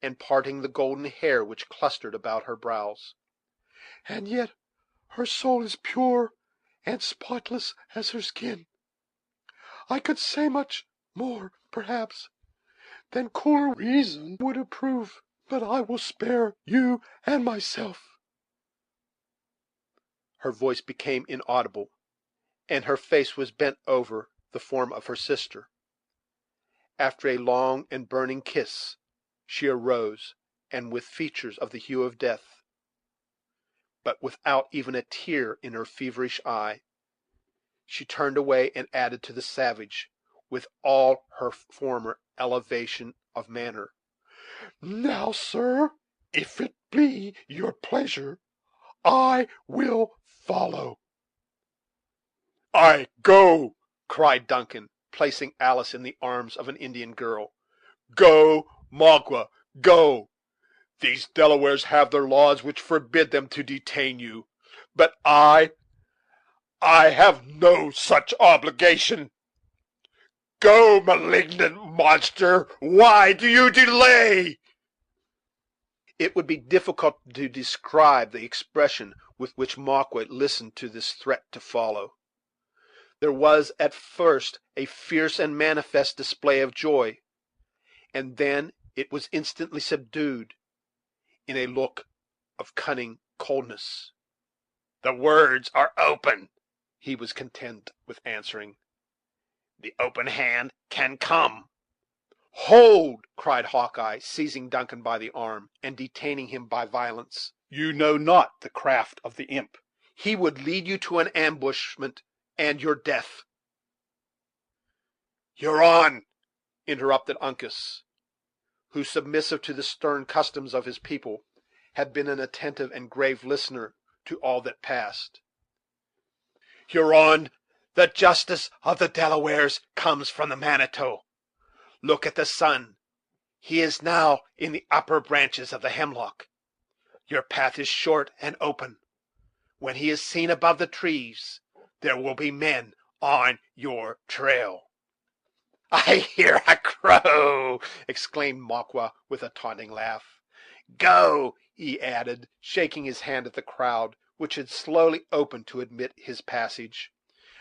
and parting the golden hair which clustered about her brows.
"And yet her soul is pure and spotless as her skin. I could say much more, perhaps, than cooler reason would approve, but I will spare you and myself."
Her voice became inaudible, and her face was bent over the form of her sister. After a long and burning kiss, she arose, and with features of the hue of death, but without even a tear in her feverish eye, she turned away and added to the savage, with all her former elevation of manner,
"Now, sir, if it be your pleasure, I will follow."
"I go!" cried Duncan, placing Alice in the arms of an Indian girl. "Go, Magua, go! These Delawares have their laws which forbid them to detain you; but I have no such obligation. Go, malignant monster! Why do you delay?" It would be difficult to describe the expression with which Magua listened to this threat to follow. There was at first a fierce and manifest display of joy, and then it was instantly subdued in a look of cunning coldness.
The words are open,"
He was content with answering.
"The open hand can come."
"Hold!" cried Hawkeye, seizing Duncan by the arm, and detaining him by violence. "You know not the craft of the imp. He would lead you to an ambushment and your death."
"Huron!"
interrupted Uncas, who, submissive to the stern customs of his people, had been an attentive and grave listener to all that passed.
"Huron, the justice of the Delawares comes from the Manitou. Look at the sun; he is now in the upper branches of the hemlock. Your path is short and open. When he is seen above the trees, there will be men on your trail."
"I hear a crow!" exclaimed Magua, with a taunting laugh.
"Go!"
he added, shaking his hand at the crowd, which had slowly opened to admit his passage.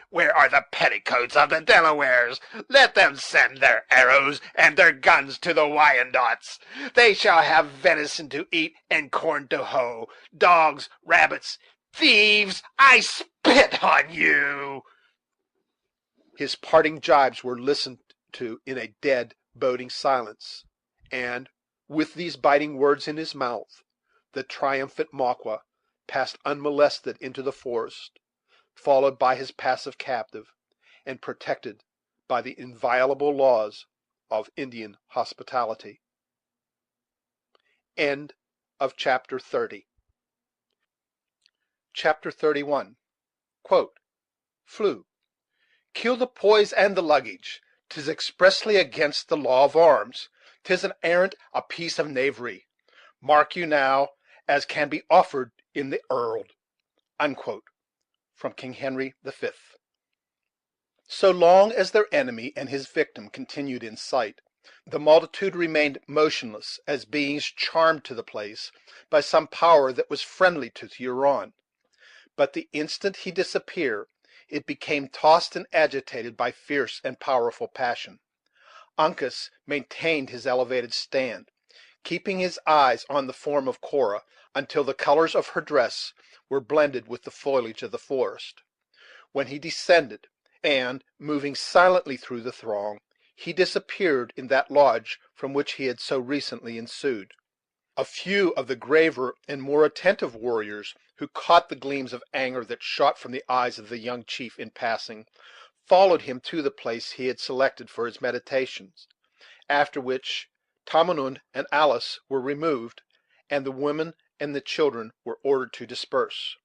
"Where are the petticoats of the Delawares? Let them send their arrows and their guns to the Wyandots. They shall have venison to eat and corn to hoe, dogs, rabbits,
Thieves, I spit on you."
His parting gibes were listened to in a dead, boding silence, and, with these biting words in his mouth, the triumphant Maqua passed unmolested into the forest, followed by his passive captive, and protected by the inviolable laws of Indian hospitality. Chapter 30. Chapter 31. Flew. Kill the poise and the luggage. 'Tis expressly against the law of arms. 'Tis an arrant a piece of knavery. Mark you now, as can be offered in the earld. From King Henry V. So long as their enemy and his victim continued in sight, the multitude remained motionless, as beings charmed to the place by some power that was friendly to the Huron. But the instant he disappeared, it became tossed and agitated by fierce and powerful passion. Uncas maintained his elevated stand, keeping his eyes on the form of Cora until the colors of her dress were blended with the foliage of the forest, when he descended, and, moving silently through the throng, he disappeared in that lodge from which he had so recently issued. A few of the graver and more attentive warriors, who caught the gleams of anger that shot from the eyes of the young chief in passing, followed him to the place he had selected for his meditations; after which Tamenund and Alice were removed, and the women and the children were ordered to disperse.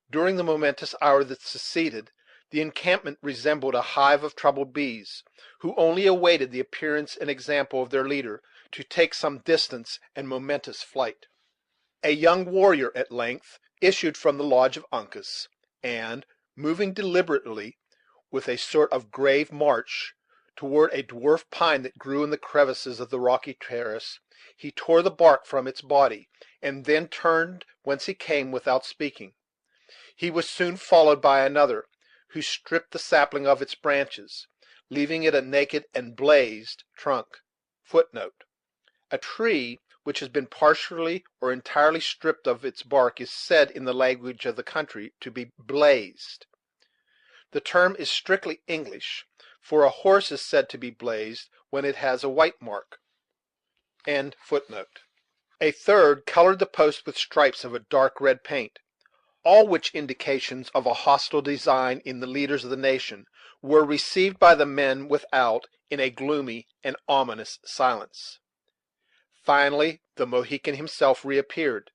During the momentous hour that succeeded, the encampment resembled a hive of troubled bees, who only awaited the appearance and example of their leader to take some distant and momentous flight. A young warrior at length issued from the lodge of Uncas, and, moving deliberately, with a sort of grave march, toward a dwarf pine that grew in the crevices of the rocky terrace, he tore the bark from its body, and then turned whence he came without speaking. He was soon followed by another, who stripped the sapling of its branches, leaving it a naked and blazed trunk. A tree which has been partially or entirely stripped of its bark is said, in the language of the country, to be blazed. The term is strictly English, for a horse is said to be blazed when it has a white mark. A third colored the post with stripes of a dark red paint. All which indications of a hostile design in the leaders of the nation were received by the men without in a gloomy and ominous silence. Finally, the Mohican himself reappeared,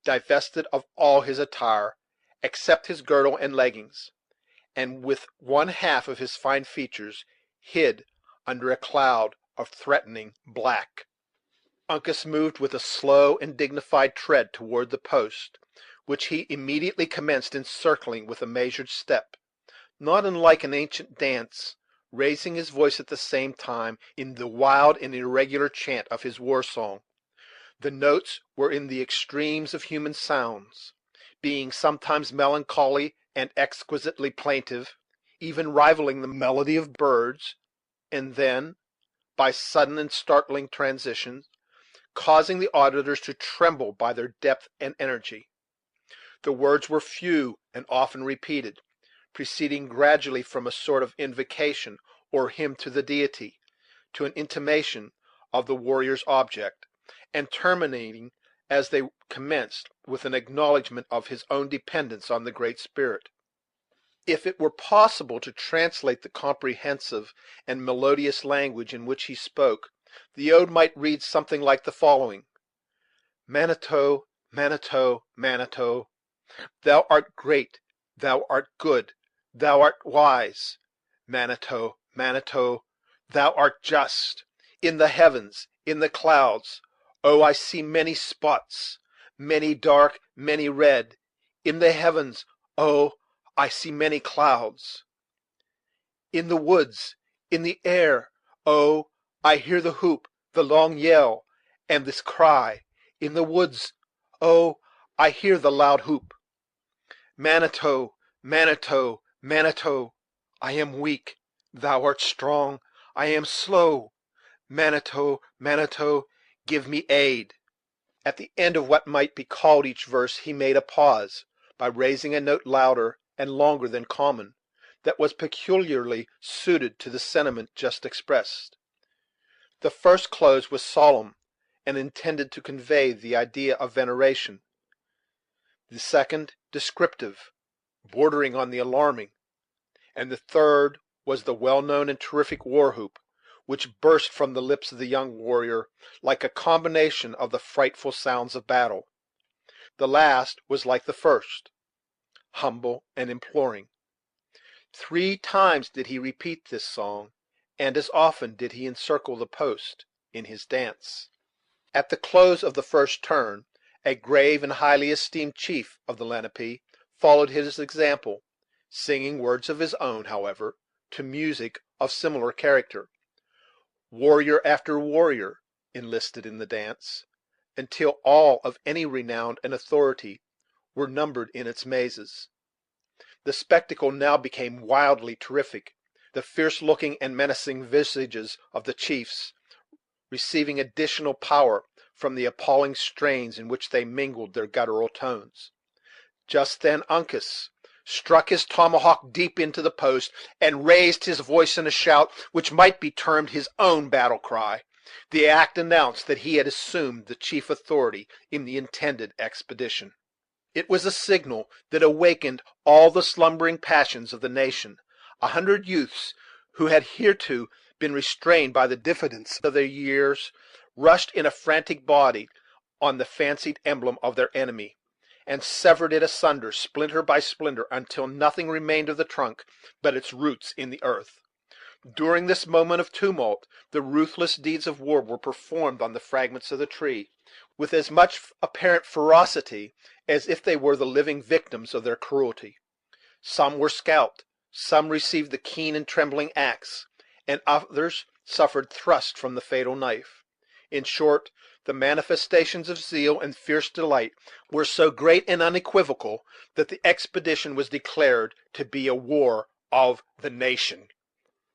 divested of all his attire, except his girdle and leggings, and with one half of his fine features hid under a cloud of threatening black. Uncas moved with a slow and dignified tread toward the post, which he immediately commenced encircling with a measured step, not unlike an ancient dance, raising his voice at the same time in the wild and irregular chant of his war song. The notes were in the extremes of human sounds, being sometimes melancholy and exquisitely plaintive, even rivaling the melody of birds, and then, by sudden and startling transitions, causing the auditors to tremble by their depth and energy. The words were few and often repeated, proceeding gradually from a sort of invocation or hymn to the Deity, to an intimation of the warrior's object, and terminating, as they commenced, with an acknowledgment of his own dependence on the Great Spirit. If it were possible to translate the comprehensive and melodious language in which he spoke, the ode might read something like the following: Manito, Manito, Manito, thou art great, thou art good, thou art wise. Manito, Manito, thou art just. In the heavens, in the clouds, oh, I see many spots, many dark, many red. In the heavens, oh, I see many clouds. In the woods, in the air, oh, I hear the whoop, the long yell, and this cry. In the woods, oh, I hear the loud whoop. Manito, Manito, Manito, I am weak, thou art strong, I am slow. Manito, Manito, give me aid. At the end of what might be called each verse he made a pause, by raising a note louder and longer than common, that was peculiarly suited to the sentiment just expressed. The first close was solemn, and intended to convey the idea of veneration; the second descriptive, bordering on the alarming; and the third was the well known and terrific war whoop, which burst from the lips of the young warrior like a combination of the frightful sounds of battle. The last was like the first, humble and imploring. 3 times did he repeat this song, and as often did he encircle the post in his dance. At the close of the first turn, a grave and highly esteemed chief of the Lenape followed his example, singing words of his own, however, to music of similar character. Warrior after warrior enlisted in the dance, until all of any renown and authority were numbered in its mazes. The spectacle now became wildly terrific, the fierce looking and menacing visages of the chiefs receiving additional power from the appalling strains in which they mingled their guttural tones. Just then Uncas struck his tomahawk deep into the post, and raised his voice in a shout which might be termed his own battle cry. The act announced that he had assumed the chief authority in the intended expedition. It was a signal that awakened all the slumbering passions of the nation. 100 youths, who had hitherto been restrained by the diffidence of their years, rushed in a frantic body on the fancied emblem of their enemy, and severed it asunder, splinter by splinter, until nothing remained of the trunk but its roots in the earth. During this moment of tumult, the ruthless deeds of war were performed on the fragments of the tree, with as much apparent ferocity as if they were the living victims of their cruelty. Some were scalped, some received the keen and trembling axe, and others suffered thrust from the fatal knife. In short, the manifestations of zeal and fierce delight were so great and unequivocal that the expedition was declared to be a war of the nation.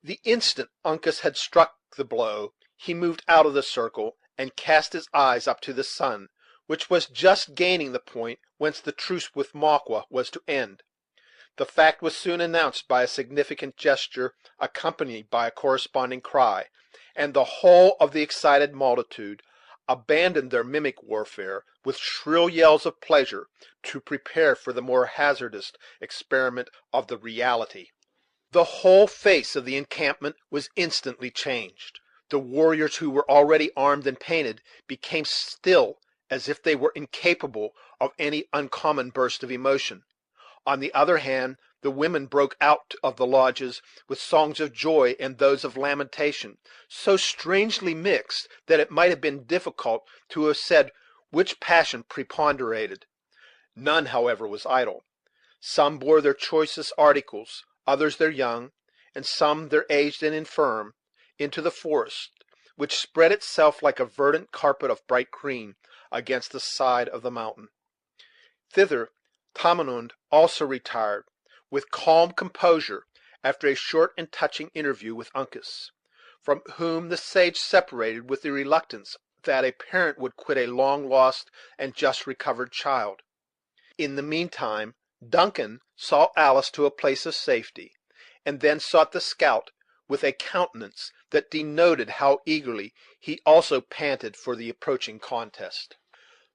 The instant Uncas had struck the blow, he moved out of the circle, and cast his eyes up to the sun, which was just gaining the point whence the truce with Magua was to end. The fact was soon announced by a significant gesture, accompanied by a corresponding cry, and the whole of the excited multitude abandoned their mimic warfare, with shrill yells of pleasure, to prepare for the more hazardous experiment of the reality. The whole face of the encampment was instantly changed. The warriors, who were already armed and painted, became still, as if they were incapable of any uncommon burst of emotion. On the other hand, the women broke out of the lodges with songs of joy and those of lamentation, so strangely mixed that it might have been difficult to have said which passion preponderated. None, however, was idle. Some bore their choicest articles, others their young, and some their aged and infirm, into the forest, which spread itself like a verdant carpet of bright green against the side of the mountain. Thither Tamenund also retired, with calm composure, after a short and touching interview with Uncas, from whom the sage separated with the reluctance that a parent would quit a long lost and just recovered child. In the meantime, Duncan saw Alice to a place of safety, and then sought the scout with a countenance that denoted how eagerly he also panted for the approaching contest.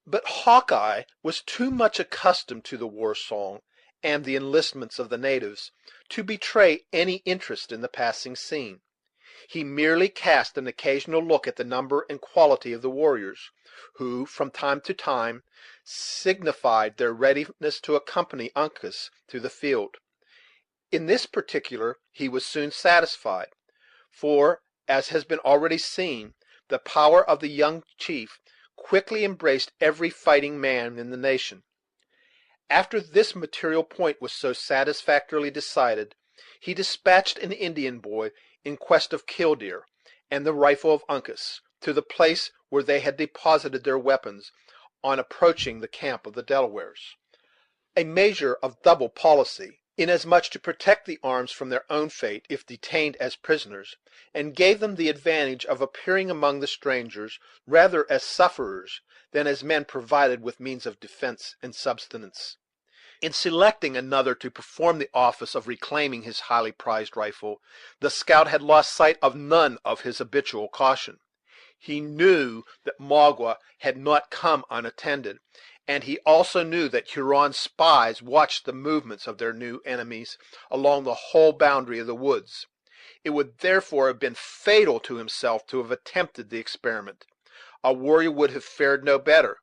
But Hawkeye was too much accustomed to the war song and the enlistments of the natives to betray any interest in the passing scene. He merely cast an occasional look at the number and quality of the warriors, who, from time to time, signified their readiness to accompany Uncas to the field. In this particular he was soon satisfied; for, as has been already seen, the power of the young chief quickly embraced every fighting man in the nation. After this material point was so satisfactorily decided, he dispatched an Indian boy in quest of killdeer and the rifle of Uncas, to the place where they had deposited their weapons on approaching the camp of the Delawares; a measure of double policy, inasmuch to protect the arms from their own fate if detained as prisoners, and gave them the advantage of appearing among the strangers rather as sufferers than as men provided with means of defence and subsistence. In selecting another to perform the office of reclaiming his highly prized rifle, the scout had lost sight of none of his habitual caution. He knew that Magua had not come unattended, and he also knew that Huron spies watched the movements of their new enemies along the whole boundary of the woods. It would therefore have been fatal to himself to have attempted the experiment. A warrior would have fared no better.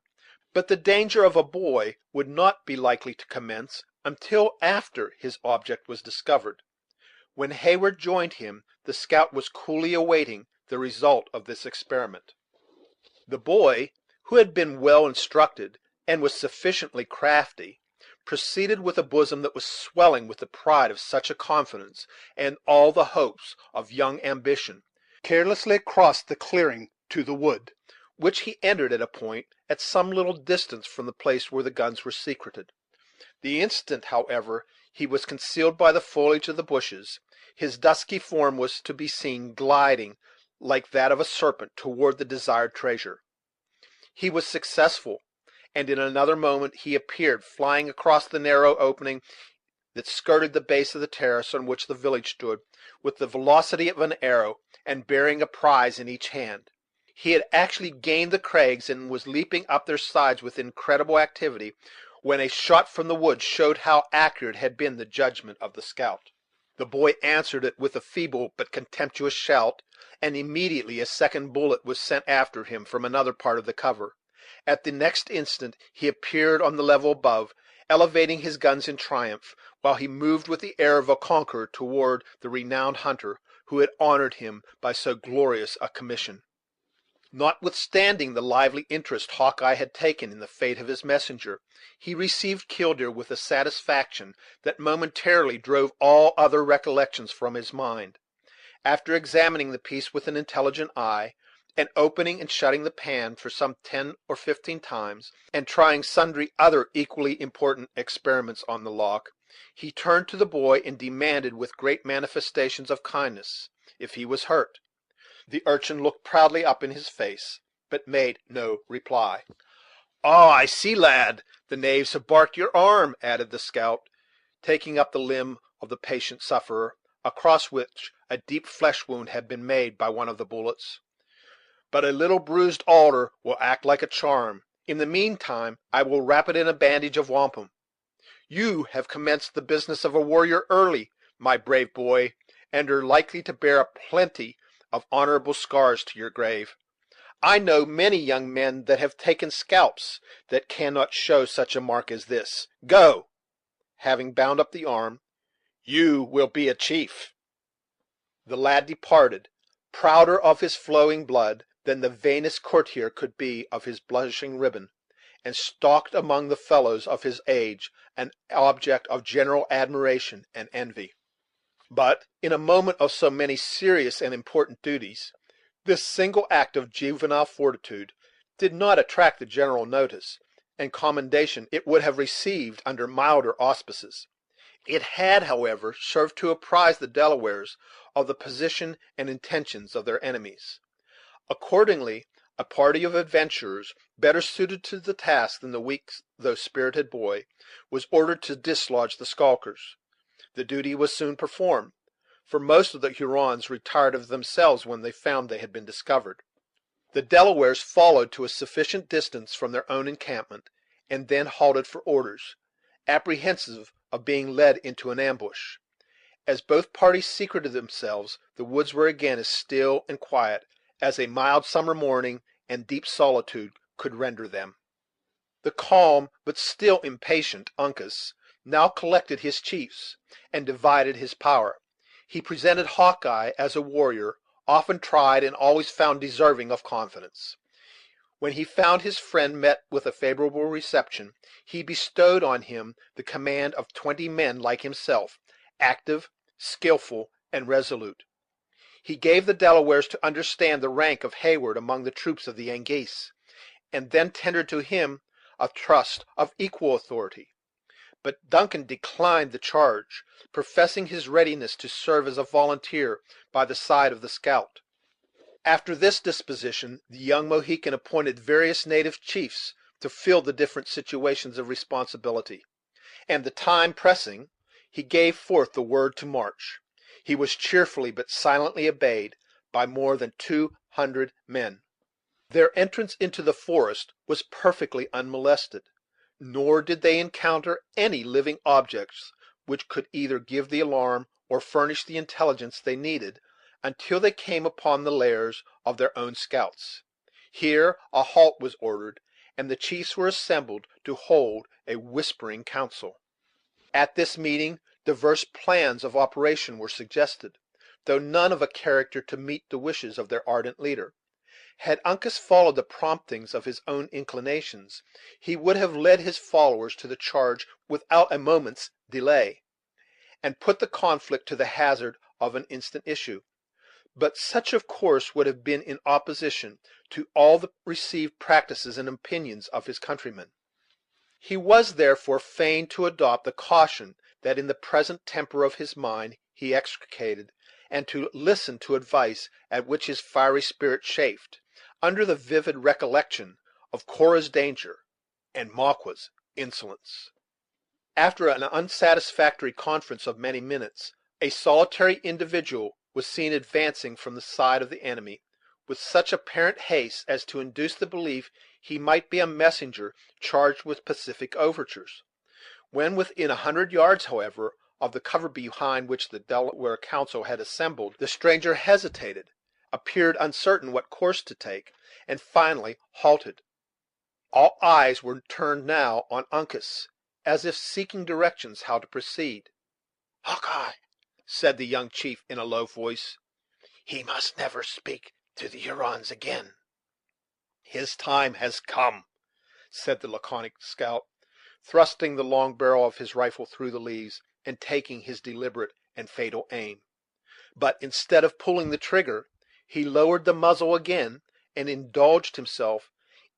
But the danger of a boy would not be likely to commence until after his object was discovered. When Heyward joined him, the scout was coolly awaiting the result of this experiment. The boy, who had been well instructed, and was sufficiently crafty, proceeded with a bosom that was swelling with the pride of such a confidence, and all the hopes of young ambition, carelessly across the clearing to the wood, which he entered at a point at some little distance from the place where the guns were secreted. The instant, however, he was concealed by the foliage of the bushes, his dusky form was to be seen gliding like that of a serpent toward the desired treasure. He was successful, and in another moment he appeared flying across the narrow opening that skirted the base of the terrace on which the village stood, with the velocity of an arrow, and bearing a prize in each hand. He had actually gained the crags, and was leaping up their sides with incredible activity, when a shot from the woods showed how accurate had been the judgment of the scout. The boy answered it with a feeble but contemptuous shout, and immediately a second bullet was sent after him from another part of the cover. At the next instant he appeared on the level above, elevating his guns in triumph, while he moved with the air of a conqueror toward the renowned hunter who had honored him by so glorious a commission. Notwithstanding the lively interest Hawkeye had taken in the fate of his messenger, he received Killdeer with a satisfaction that momentarily drove all other recollections from his mind. After examining the piece with an intelligent eye, and opening and shutting the pan for some 10 or 15 times, and trying sundry other equally important experiments on the lock, he turned to the boy and demanded, with great manifestations of kindness, if he was hurt. The urchin looked proudly up in his face, but made no reply. "Ah, I see, lad, the knaves have barked your arm," added the scout, taking up the limb of the patient sufferer, across which a deep flesh wound had been made by one of the bullets. "But a little bruised alder will act like a charm. In the meantime I will wrap it in a bandage of wampum. You have commenced the business of a warrior early, my brave boy, and are likely to bear a plenty of honorable scars to your grave. I know many young men that have taken scalps that cannot show such a mark as this. Go," having bound up the arm, "you will be a chief." The lad departed, prouder of his flowing blood than the vainest courtier could be of his blushing ribbon, and stalked among the fellows of his age, an object of general admiration and envy. But, in a moment of so many serious and important duties, this single act of juvenile fortitude did not attract the general notice and commendation it would have received under milder auspices. It had, however, served to apprise the Delawares of the position and intentions of their enemies. Accordingly, a party of adventurers, better suited to the task than the weak though spirited boy, was ordered to dislodge the skulkers. The duty was soon performed, for most of the Hurons retired of themselves when they found they had been discovered. The Delawares followed to a sufficient distance from their own encampment, and then halted for orders, apprehensive of being led into an ambush. As both parties secreted themselves, the woods were again as still and quiet as a mild summer morning and deep solitude could render them. The calm, but still impatient, Uncas now collected his chiefs, and divided his power. He presented Hawkeye as a warrior, often tried and always found deserving of confidence. When he found his friend met with a favorable reception, he bestowed on him the command of 20 men like himself, active, skillful, and resolute. He gave the Delawares to understand the rank of Heyward among the troops of the Yengeese, and then tendered to him a trust of equal authority. But Duncan declined the charge, professing his readiness to serve as a volunteer by the side of the scout. After this disposition, the young Mohican appointed various native chiefs to fill the different situations of responsibility, and the time pressing, he gave forth the word to march. He was cheerfully but silently obeyed by more than 200 men. Their entrance into the forest was perfectly unmolested, nor did they encounter any living objects which could either give the alarm or furnish the intelligence they needed, until they came upon the lairs of their own scouts. Here a halt was ordered, and the chiefs were assembled to hold a whispering council. At this meeting diverse plans of operation were suggested, though none of a character to meet the wishes of their ardent leader. Had Uncas followed the promptings of his own inclinations, he would have led his followers to the charge without a moment's delay, and put the conflict to the hazard of an instant issue; but such of course would have been in opposition to all the received practices and opinions of his countrymen. He was therefore fain to adopt the caution that in the present temper of his mind he extricated, and to listen to advice at which his fiery spirit chafed, under the vivid recollection of Cora's danger and Maqoua's insolence. After an unsatisfactory conference of many minutes, a solitary individual was seen advancing from the side of the enemy, with such apparent haste as to induce the belief he might be a messenger charged with pacific overtures. When within 100 yards, however, of the cover behind which the Delaware council had assembled, the stranger hesitated, appeared uncertain what course to take, and finally halted. All eyes were turned now on Uncas, as if seeking directions how to proceed.
Hawkeye,
Said the young chief in a low voice,
he must never speak to the Hurons again.
"His time has come," said the laconic scout, thrusting the long barrel of his rifle through the leaves, and taking his deliberate and fatal aim. But instead of pulling the trigger, he lowered the muzzle again, and indulged himself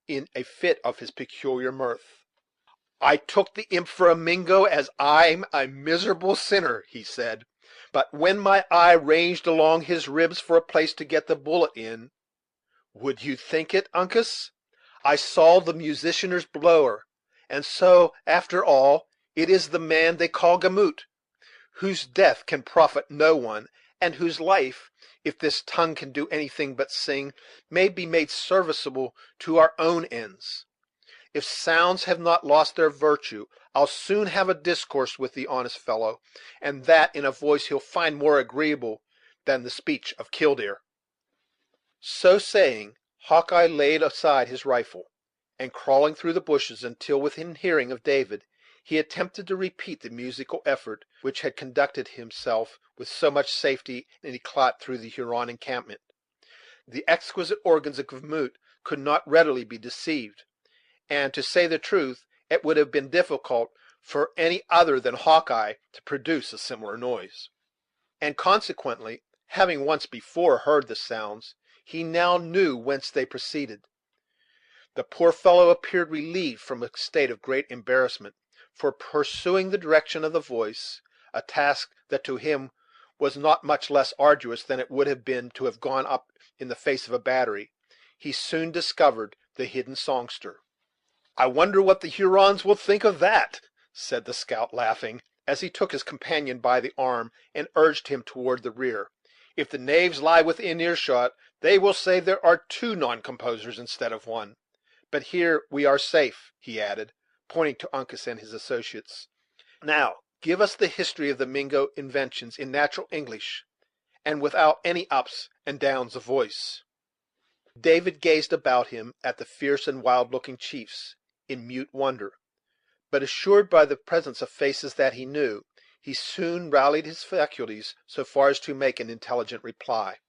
in a fit of his peculiar mirth. "I took the imp for a Mingo, as I'm a miserable sinner," he said; "but when my eye ranged along his ribs for a place to get the bullet in, would you think it, Uncas, I saw the musicianer's blower; and so, after all, it is the man they call Gamut, whose death can profit no one, and whose life, if this tongue can do anything but sing, may be made serviceable to our own ends. If sounds have not lost their virtue, I'll soon have a discourse with the honest fellow, and that in a voice he'll find more agreeable than the speech of Killdeer." So saying, Hawkeye laid aside his rifle, and crawling through the bushes until within hearing of David, he attempted to repeat the musical effort which had conducted himself with so much safety and eclat through the Huron encampment. The exquisite organs of Gamut could not readily be deceived, and, to say the truth, it would have been difficult for any other than Hawkeye to produce a similar noise; and consequently, having once before heard the sounds, he now knew whence they proceeded. The poor fellow appeared relieved from a state of great embarrassment, for, pursuing the direction of the voice, a task that to him was not much less arduous than it would have been to have gone up in the face of a battery, he soon discovered the hidden songster. "I wonder what the Hurons will think of that," said the scout, laughing, as he took his companion by the arm and urged him toward the rear. "If the knaves lie within earshot, they will say there are two non-composers instead of one. But here we are safe," he added, pointing to Uncas and his associates. "Now give us the history of the Mingo inventions in natural English, and without any ups and downs of voice." David gazed about him at the fierce and wild looking chiefs in mute wonder; but, assured by the presence of faces that he knew, he soon rallied his faculties so far as to make an intelligent reply.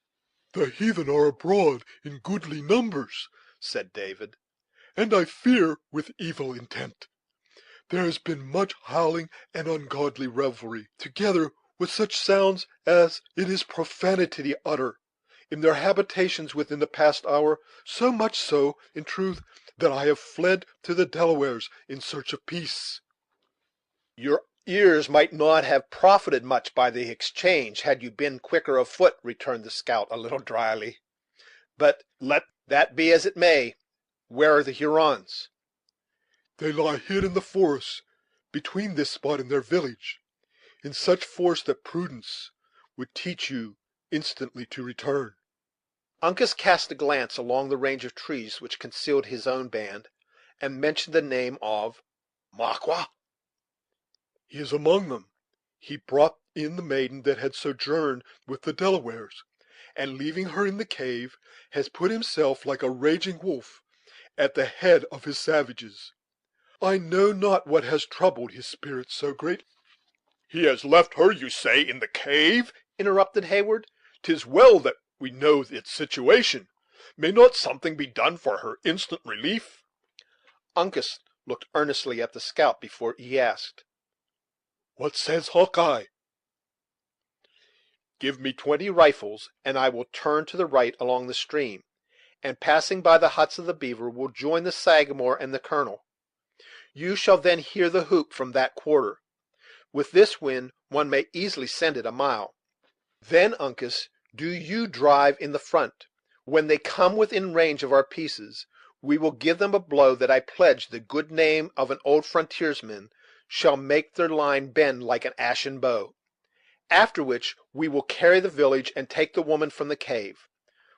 "The heathen are abroad in goodly numbers,"
said David,
"and I fear with evil intent. There has been much howling and ungodly revelry, together with such sounds as it is profanity to utter, in their habitations within the past hour; so much so, in truth, that I have fled to the Delawares in search of peace."
"Your ears might not have profited much by the exchange, had you been quicker of foot," returned the scout a little dryly; "but let that be as it may, where are the Hurons?"
"They lie hid in the forest, between this spot and their village, in such force that prudence would teach you instantly to return."
Uncas cast a glance along the range of trees which concealed his own band, and mentioned the name of Mahqua.
"He is among them. He brought in the maiden that had sojourned with the Delawares, and, leaving her in the cave, has put himself, like a raging wolf, at the head of his savages. I know not what has troubled his spirit so greatly."
"He has left her, you say, in the cave?" interrupted Heyward. "'Tis well that we know its situation. May not something be done for her instant relief?"
Uncas looked earnestly at the scout before he asked.
"What says Hawkeye?"
"Give me 20 rifles, and I will turn to the right along the stream, and, passing by the huts of the beaver, will join the Sagamore and the colonel. You shall then hear the hoop from that quarter. With this wind one may easily send it a mile. Then, Uncas, do you drive in the front. When they come within range of our pieces, we will give them a blow that I pledge the good name of an old frontiersman shall make their line bend like an ashen bow. After which we will carry the village and take the woman from the cave,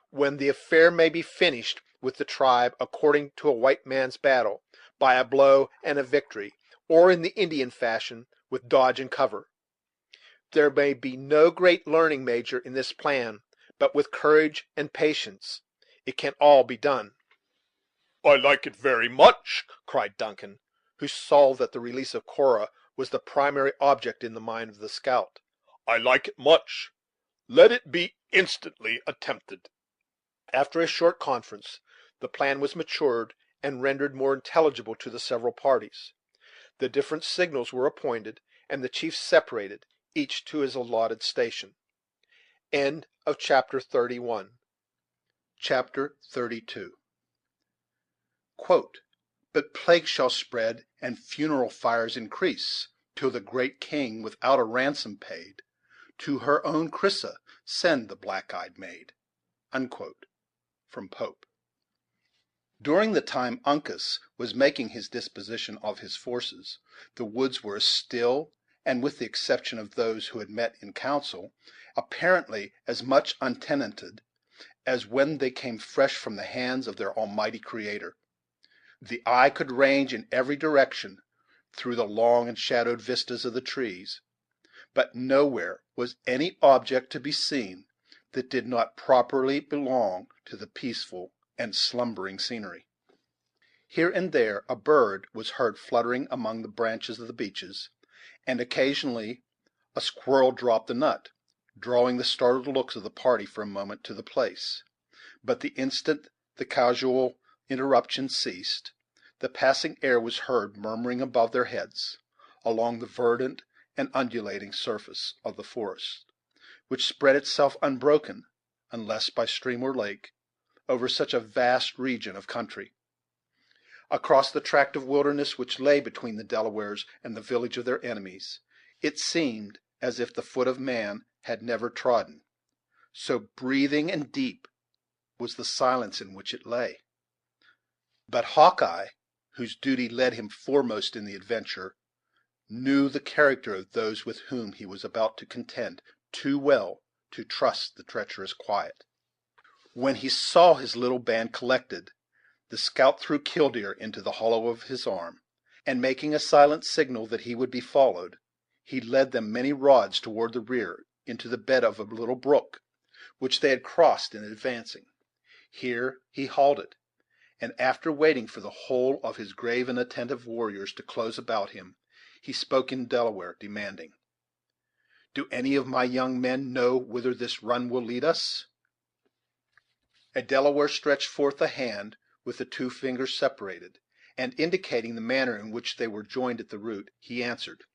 when the affair may be finished with the tribe, according to a white man's battle, by a blow and a victory, or in the Indian fashion, with dodge and cover. There may be no great learning, Major, in this plan, but with courage and patience it can all be done."
"I like it very much,"
cried Duncan, who saw that the release of Cora was the primary object in the mind of the scout.
"I like it much. Let it be instantly attempted."
After a short conference, the plan was matured and rendered more intelligible to the several parties. The different signals were appointed, and the chiefs separated, each to his allotted station. Chapter 32. "But plague shall spread, and funeral fires increase, Till the great king, without a ransom paid, To her own Crissa send the black eyed maid." From Pope. During the time Uncas was making his disposition of his forces, the woods were as still, and, with the exception of those who had met in council, apparently as much untenanted as when they came fresh from the hands of their Almighty Creator. The eye could range in every direction through the long and shadowed vistas of the trees, but nowhere was any object to be seen that did not properly belong to the peaceful and slumbering scenery. Here and there a bird was heard fluttering among the branches of the beeches, and occasionally a squirrel dropped a nut, drawing the startled looks of the party for a moment to the place. But the instant the casual interruption ceased, the passing air was heard murmuring above their heads, along the verdant and undulating surface of the forest, which spread itself unbroken, unless by stream or lake, over such a vast region of country. Across the tract of wilderness which lay between the Delawares and the village of their enemies, it seemed as if the foot of man had never trodden, so breathing and deep was the silence in which it lay. But Hawkeye, whose duty led him foremost in the adventure, knew the character of those with whom he was about to contend too well to trust the treacherous quiet. When he saw his little band collected, the scout threw Killdeer into the hollow of his arm, and, making a silent signal that he would be followed, he led them many rods toward the rear into the bed of a little brook, which they had crossed in advancing. Here he halted, and, after waiting for the whole of his grave and attentive warriors to close about him, he spoke in Delaware, demanding: "Do any of my young men know whither this run will lead us?" A Delaware stretched forth a hand with the two fingers separated, and, indicating the manner in which they were joined at the root, he answered: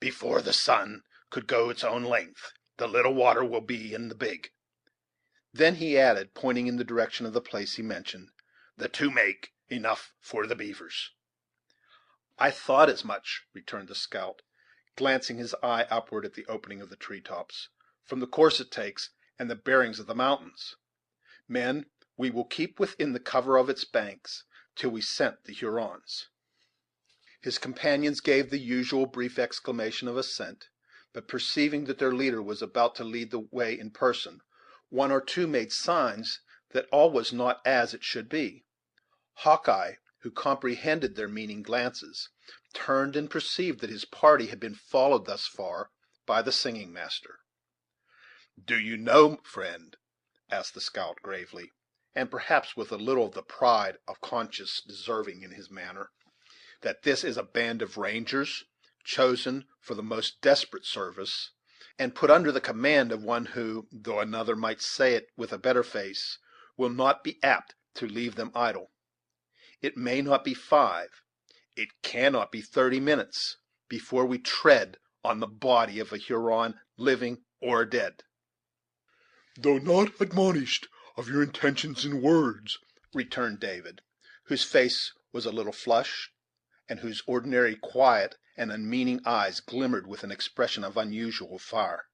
"Before the sun could go its own length, the little water will be in the big."
Then he added, pointing in the direction of the place he mentioned:
"The two make enough for the beavers."
"I thought as much," returned the scout, glancing his eye upward at the opening of the tree tops, "from the course it takes, and the bearings of the mountains. Men, we will keep within the cover of its banks till we scent the Hurons." His companions gave the usual brief exclamation of assent; but perceiving that their leader was about to lead the way in person, one or two made signs that all was not as it should be. Hawkeye, who comprehended their meaning glances, turned and perceived that his party had been followed thus far by the singing master. "Do you know, friend," asked the scout gravely, and perhaps with a little of the pride of conscious deserving in his manner, "that this is a band of rangers, chosen for the most desperate service, and put under the command of one who, though another might say it with a better face, will not be apt to leave them idle? It may not be 5, it cannot be 30 minutes, before we tread on the body of a Huron, living or dead."
"Though not admonished of your intentions in words,"
returned David, whose face was a little flushed, and whose ordinary quiet and unmeaning eyes glimmered with an expression of unusual fire,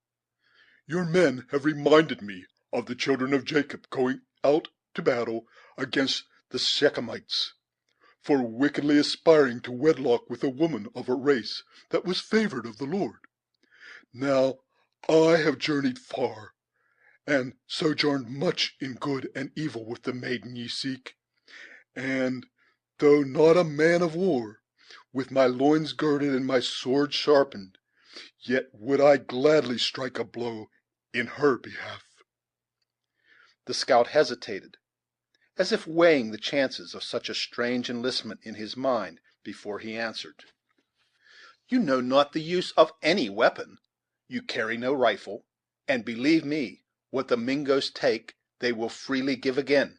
"your men have reminded me of the children of Jacob going out to battle against the Shechemites, for wickedly aspiring to wedlock with a woman of a race that was favored of the Lord. Now I have journeyed far, and sojourned much in good and evil with the maiden ye seek, and, though not a man of war, with my loins girded and my sword sharpened, yet would I gladly strike a blow in her behalf."
The scout hesitated, as if weighing the chances of such a strange enlistment in his mind before he answered: "You know not the use of any weapon; you carry no rifle, and, believe me, what the Mingoes take they will freely give again."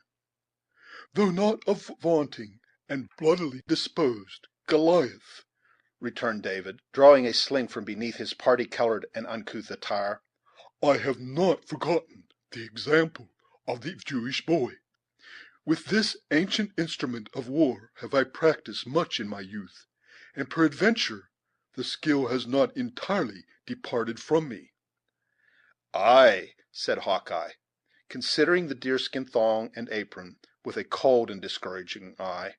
"Though not a vaunting and bloodily disposed Goliath,"
returned David, drawing a sling from beneath his party colored and uncouth attire,
"I have not forgotten the example of the Jewish boy. With this ancient instrument of war have I practised much in my youth, and peradventure the skill has not entirely departed from me."
"Ay," said Hawkeye, considering the deerskin thong and apron with a cold and discouraging eye,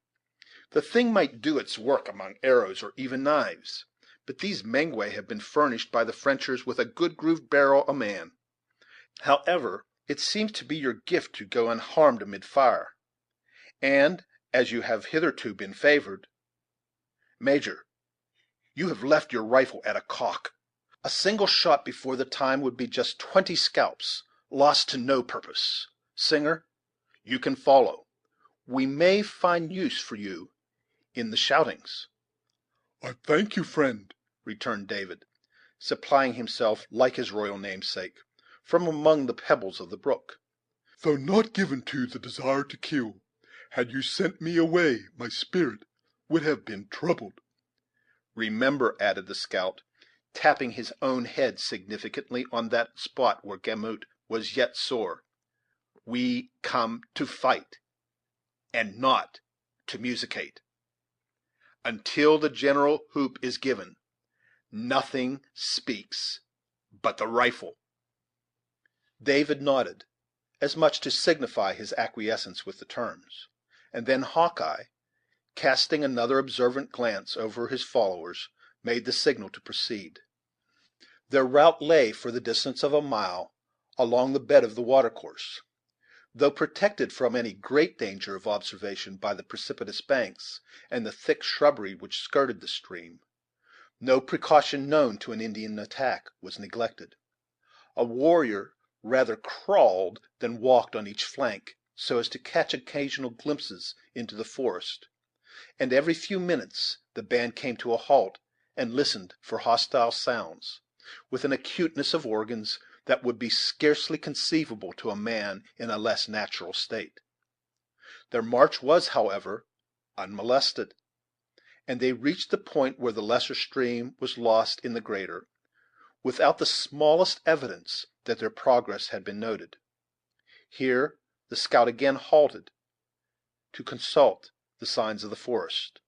"the thing might do its work among arrows or even knives; but these Mengwe have been furnished by the Frenchers with a good grooved barrel a man. However, it seems to be your gift to go unharmed amid fire; and, as you have hitherto been favored, Major, you have left your rifle at a cock. A single shot before the time would be just 20 scalps, lost to no purpose. Singer, you can follow; we may find use for you in the shoutings."
"I thank you, friend,"
returned David, supplying himself, like his royal namesake, from among the pebbles of the brook.
"though not given to the desire to kill. Had you sent me away, my spirit would have been troubled."
"Remember," added the scout, tapping his own head significantly on that spot where Gamut was yet sore, "we come to fight, and not to musicate. Until the general whoop is given, nothing speaks but the rifle." David nodded, as much to signify his acquiescence with the terms; and then Hawkeye, casting another observant glance over his followers, made the signal to proceed. Their route lay for the distance of a mile along the bed of the watercourse. Though protected from any great danger of observation by the precipitous banks and the thick shrubbery which skirted the stream, no precaution known to an Indian attack was neglected. A warrior rather crawled than walked on each flank, so as to catch occasional glimpses into the forest; and every few minutes the band came to a halt and listened for hostile sounds, with an acuteness of organs that would be scarcely conceivable to a man in a less natural state. Their march was, however, unmolested, and they reached the point where the lesser stream was lost in the greater, without the smallest evidence that their progress had been noted. Here the scout again halted to consult the signs of the forest.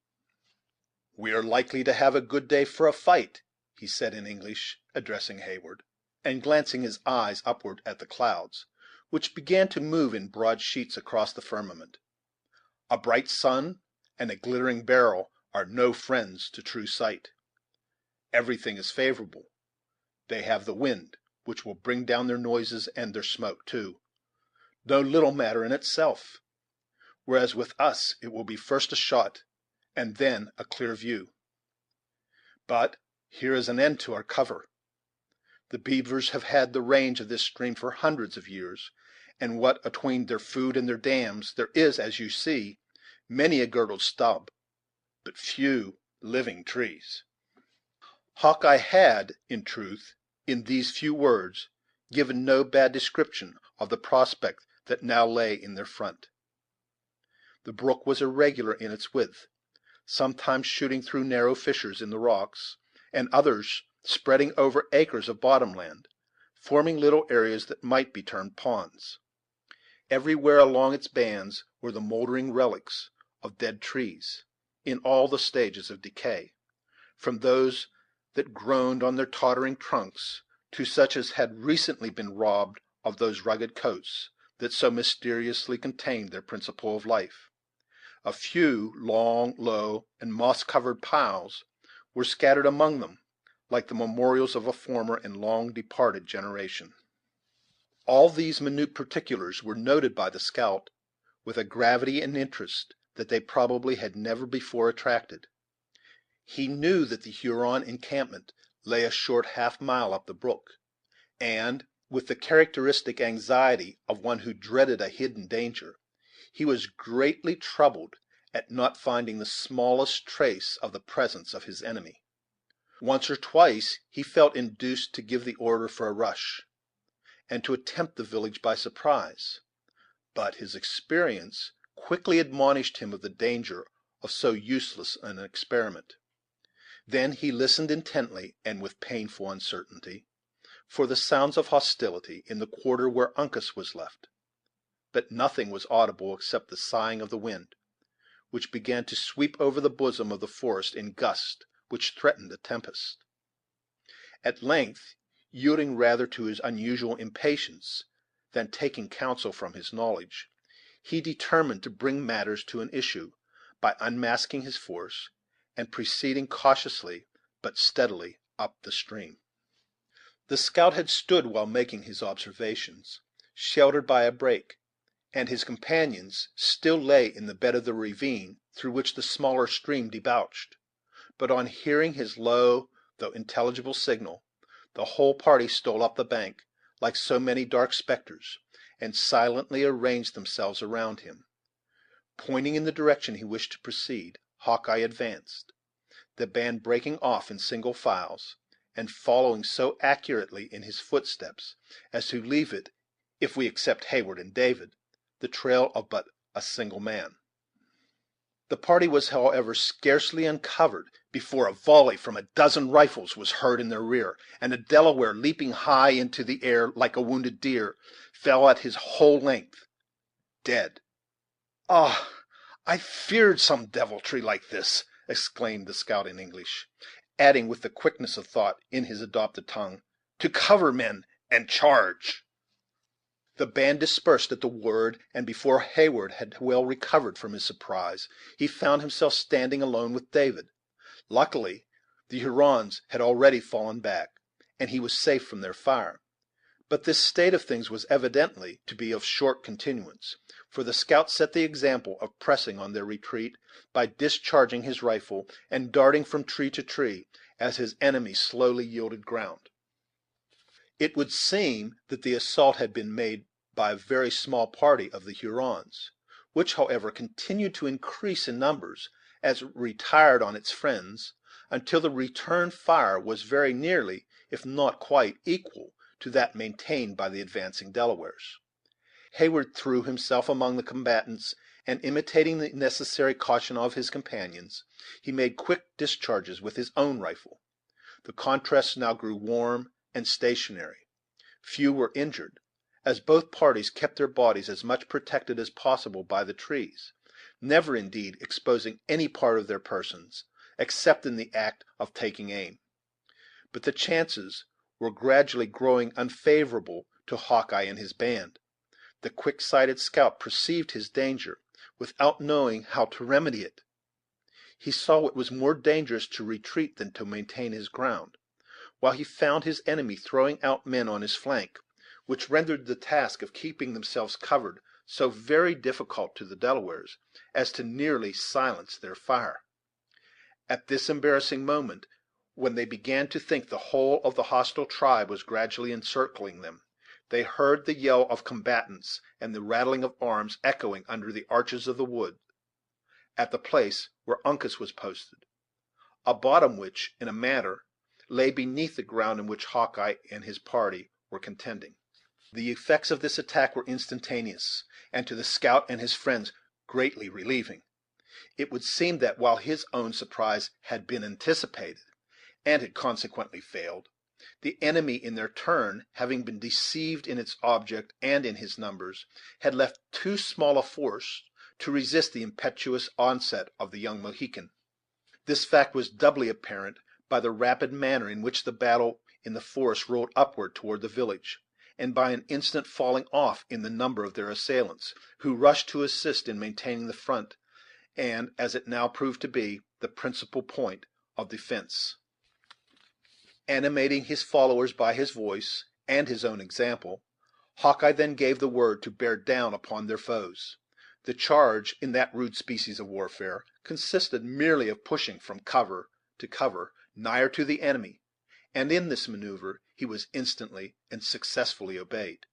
"We are likely to have a good day for a fight," he said in English, addressing Heyward, and glancing his eyes upward at the clouds, which began to move in broad sheets across the firmament. "A bright sun and a glittering barrel are no friends to true sight. Everything is favorable. They have the wind, which will bring down their noises and their smoke too, no little matter in itself; whereas with us it will be first a shot, and then a clear view. But here is an end to our cover. The beavers have had the range of this stream for hundreds of years, and what atween their food and their dams, there is, as you see, many a girdled stub, but few living trees." Hawkeye had, in truth, in these few words, given no bad description of the prospect that now lay in their front. The brook was irregular in its width, sometimes shooting through narrow fissures in the rocks, and others spreading over acres of bottom land, forming little areas that might be termed ponds. Everywhere along its bands were the mouldering relics of dead trees, in all the stages of decay, from those that groaned on their tottering trunks to such as had recently been robbed of those rugged coats that so mysteriously contained their principle of life. A few long, low, and moss-covered piles were scattered among them, like the memorials of a former and long departed generation. All these minute particulars were noted by the scout with a gravity and interest that they probably had never before attracted. He knew that the Huron encampment lay a short half mile up the brook, and, with the characteristic anxiety of one who dreaded a hidden danger, he was greatly troubled at not finding the smallest trace of the presence of his enemy. Once or twice he felt induced to give the order for a rush, and to attempt the village by surprise; but his experience quickly admonished him of the danger of so useless an experiment. Then he listened intently, and with painful uncertainty, for the sounds of hostility in the quarter where Uncas was left; but nothing was audible except the sighing of the wind, which began to sweep over the bosom of the forest in gusts which threatened a tempest. At length, yielding rather to his unusual impatience than taking counsel from his knowledge, he determined to bring matters to an issue by unmasking his force, and proceeding cautiously but steadily up the stream. The scout had stood while making his observations, sheltered by a brake, and his companions still lay in the bed of the ravine through which the smaller stream debouched; but on hearing his low though intelligible signal, the whole party stole up the bank, like so many dark spectres, and silently arranged themselves around him. Pointing in the direction he wished to proceed, Hawkeye advanced, the band breaking off in single files, and following so accurately in his footsteps as to leave it, if we except Heyward and David, the trail of but a single man. The party was, however, scarcely uncovered before a volley from a dozen rifles was heard in their rear, and the Delaware, leaping high into the air like a wounded deer, fell at his whole length, dead. "Ah! I feared some deviltry like this," exclaimed the scout in English, adding with the quickness of thought in his adopted tongue, "To cover, men, and charge." The band dispersed at the word, and before Heyward had well recovered from his surprise, he found himself standing alone with David. Luckily, the Hurons had already fallen back, and he was safe from their fire; but this state of things was evidently to be of short continuance, for the scout set the example of pressing on their retreat by discharging his rifle, and darting from tree to tree, as his enemy slowly yielded ground. It would seem that the assault had been made by a very small party of the Hurons, which, however, continued to increase in numbers as it retired on its friends, until the return fire was very nearly, if not quite, equal to that maintained by the advancing Delawares. Heyward threw himself among the combatants, and, imitating the necessary caution of his companions, he made quick discharges with his own rifle. The contrast now grew warm and stationary. Few were injured, as both parties kept their bodies as much protected as possible by the trees, never indeed exposing any part of their persons, except in the act of taking aim. But the chances were gradually growing unfavorable to Hawkeye and his band. The quick-sighted scout perceived his danger, without knowing how to remedy it.
he saw it was more dangerous to retreat than to maintain his ground, while he found his enemy throwing out men on his flank, which rendered the task of keeping themselves covered so very difficult to the Delawares as to nearly silence their fire. At this embarrassing moment, when they began to think the whole of the hostile tribe was gradually encircling them, they heard the yell of combatants and the rattling of arms echoing under the arches of the wood, at the place where Uncas was posted, a bottom which, in a manner, lay beneath the ground in which Hawkeye and his party were contending. The effects of this attack were instantaneous, and to the scout and his friends greatly relieving. It would seem that, while his own surprise had been anticipated, and had consequently failed, the enemy, in their turn, having been deceived in its object and in his numbers, had left too small a force to resist the impetuous onset of the young Mohican. This fact was doubly apparent by the rapid manner in which the battle in the forest rolled upward toward the village, and by an instant falling off in the number of their assailants, who rushed to assist in maintaining the front, and, as it now proved to be, the principal point of defense. Animating his followers by his voice and his own example, Hawkeye then gave the word to bear down upon their foes. The charge, in that rude species of warfare, consisted merely of pushing from cover to cover nigher to the enemy, and in this maneuver he was instantly and successfully obeyed.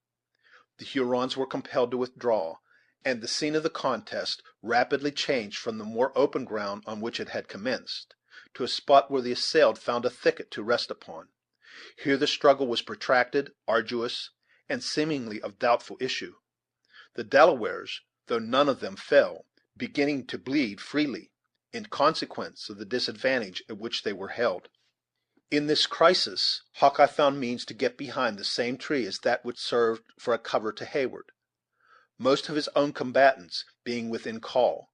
The Hurons were compelled to withdraw, and the scene of the contest rapidly changed from the more open ground on which it had commenced to a spot where the assailed found a thicket to rest upon. Here the struggle was protracted, arduous, and seemingly of doubtful issue, the Delawares, though none of them fell, beginning to bleed freely, in consequence of the disadvantage at which they were held. In this crisis Hawkeye found means to get behind the same tree as that which served for a cover to Heyward, most of his own combatants being within call,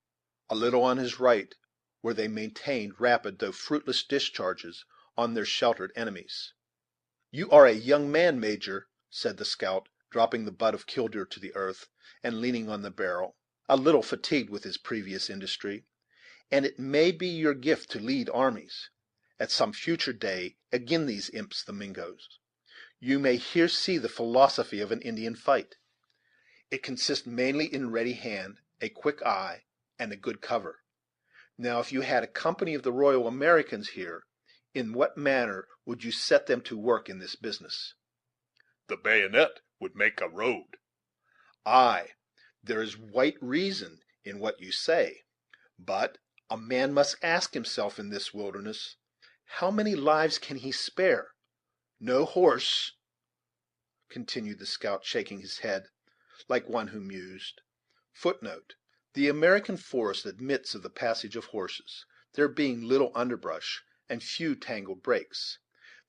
a little on his right, where they maintained rapid though fruitless discharges on their sheltered enemies. "You are a young man, Major," said the scout, dropping the butt of killdeer to the earth, and leaning on the barrel, a little fatigued with his previous industry, "and it may be your gift to lead armies. At some future day, agin these imps, the Mingoes, you may here see the philosophy of an Indian fight. It consists mainly in ready hand, a quick eye, and a good cover. Now, if you had a company of the Royal Americans here, in what manner would you set them to work in this business?"
The bayonet would make a road.
"Ay, there is white reason in what you say; but a man must ask himself in this wilderness, how many lives can he spare? No horse," continued the scout, shaking his head like one who mused. Footnote: The American forest admits of the passage of horses, there being little underbrush and few tangled brakes.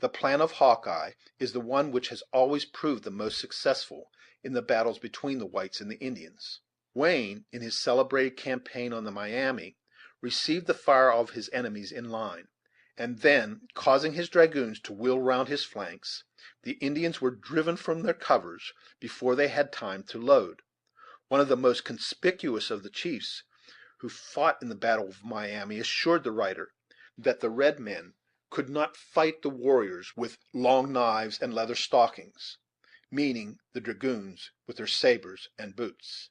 The plan of Hawkeye is the one which has always proved the most successful in the battles between the whites and the Indians. Wayne, in his celebrated campaign on the Miami, received the fire of his enemies in line, and then, causing his dragoons to wheel round his flanks, the Indians were driven from their covers before they had time to load. One of the most conspicuous of the chiefs who fought in the battle of Miami assured the writer that the red men could not fight the warriors with long knives and leather stockings, meaning the dragoons with their sabres and boots.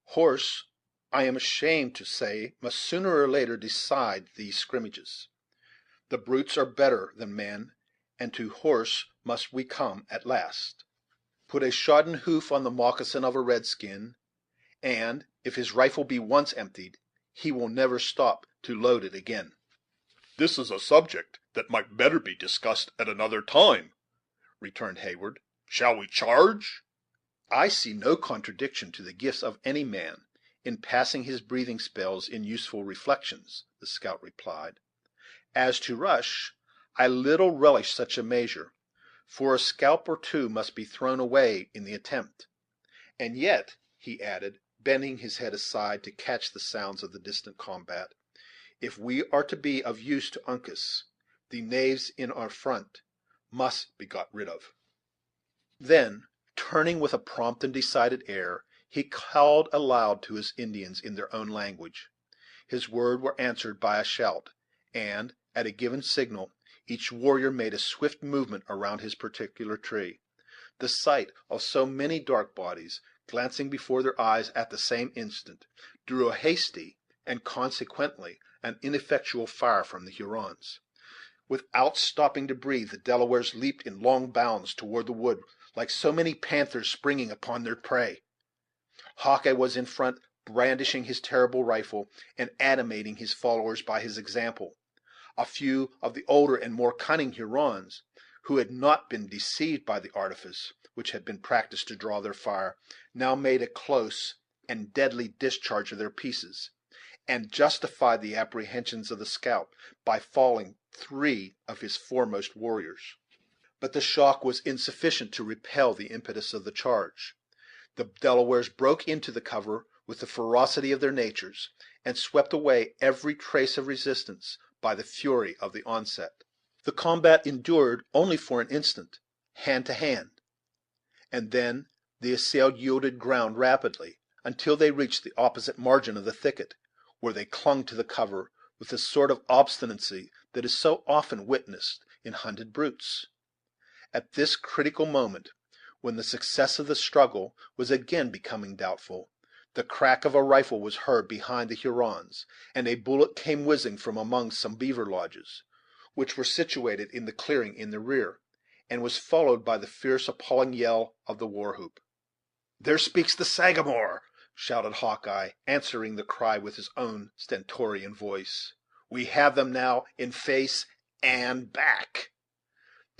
Horse, I am ashamed to say, must sooner or later decide these scrimmages. The brutes are better than men, and to horse must we come at last. Put a shodden hoof on the moccasin of a redskin, and, if his rifle be once emptied, he will never stop to load it again."
"This is a subject that might better be discussed at another time," returned Heyward. "Shall we charge?"
"I see no contradiction to the gifts of any man in passing his breathing spells in useful reflections," the scout replied. "As to rush, I little relish such a measure, for a scalp or two must be thrown away in the attempt. And yet," he added, bending his head aside to catch the sounds of the distant combat, "if we are to be of use to Uncas, the knaves in our front must be got rid of." Then, turning with a prompt and decided air, he called aloud to his Indians in their own language.
His words were answered by a shout, and, at a given signal, each warrior made a swift movement around his particular tree. The sight of so many dark bodies glancing before their eyes at the same instant drew a hasty, and consequently an ineffectual fire from the Hurons. Without stopping to breathe, the Delawares leaped in long bounds toward the wood, like so many panthers springing upon their prey. Hawkeye was in front, brandishing his terrible rifle, and animating his followers by his example. A few of the older and more cunning Hurons, who had not been deceived by the artifice which had been practiced to draw their fire, now made a close and deadly discharge of their pieces, and justified the apprehensions of the scout by falling three of his foremost warriors. But the shock was insufficient to repel the impetus of the charge. The Delawares broke into the cover with the ferocity of their natures, and swept away every trace of resistance by the fury of the onset. The combat endured only for an instant, hand to hand, and then the assailed yielded ground rapidly, until they reached the opposite margin of the thicket, where they clung to the cover with the sort of obstinacy that is so often witnessed in hunted brutes. At this critical moment, when the success of the struggle was again becoming doubtful, the crack of a rifle was heard behind the Hurons, and a bullet came whizzing from among some beaver lodges, which were situated in the clearing in the rear, and was followed by the fierce, appalling yell of the war whoop. "There speaks the Sagamore!" shouted Hawkeye, answering the cry with his own stentorian voice. "We have them now in face and back."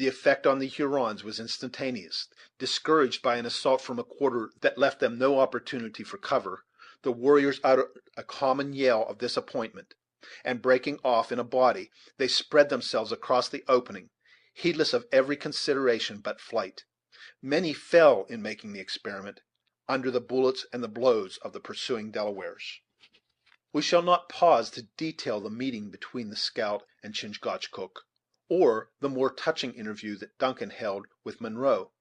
The effect on the Hurons was instantaneous. Discouraged by an assault from a quarter that left them no opportunity for cover, the warriors uttered a common yell of disappointment, and, breaking off in a body, they spread themselves across the opening, heedless of every consideration but flight. Many fell in making the experiment, under the bullets and the blows of the pursuing Delawares. We shall not pause to detail the meeting between the scout and Chingachgook, or the more touching interview that Duncan held with Munro.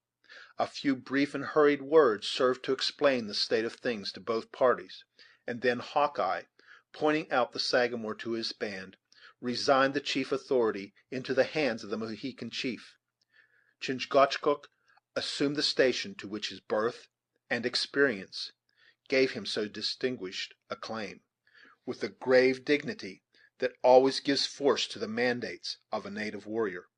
A few brief and hurried words served to explain the state of things to both parties, and then Hawkeye, pointing out the Sagamore to his band, resigned the chief authority into the hands of the Mohican chief. Chingachgook assumed the station to which his birth and experience gave him so distinguished a claim, with the grave dignity that always gives force to the mandates of a native warrior.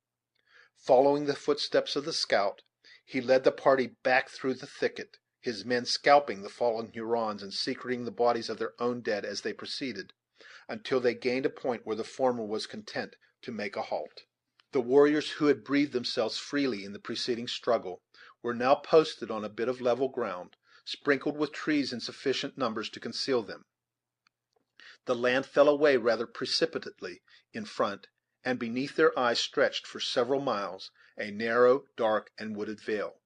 Following the footsteps of the scout, he led the party back through the thicket, his men scalping the fallen Hurons and secreting the bodies of their own dead as they proceeded, until they gained a point where the former was content to make a halt. The warriors who had breathed themselves freely in the preceding struggle were now posted on a bit of level ground, sprinkled with trees in sufficient numbers to conceal them. The land fell away rather precipitately in front, and beneath their eyes stretched for several miles a narrow, dark, and wooded vale.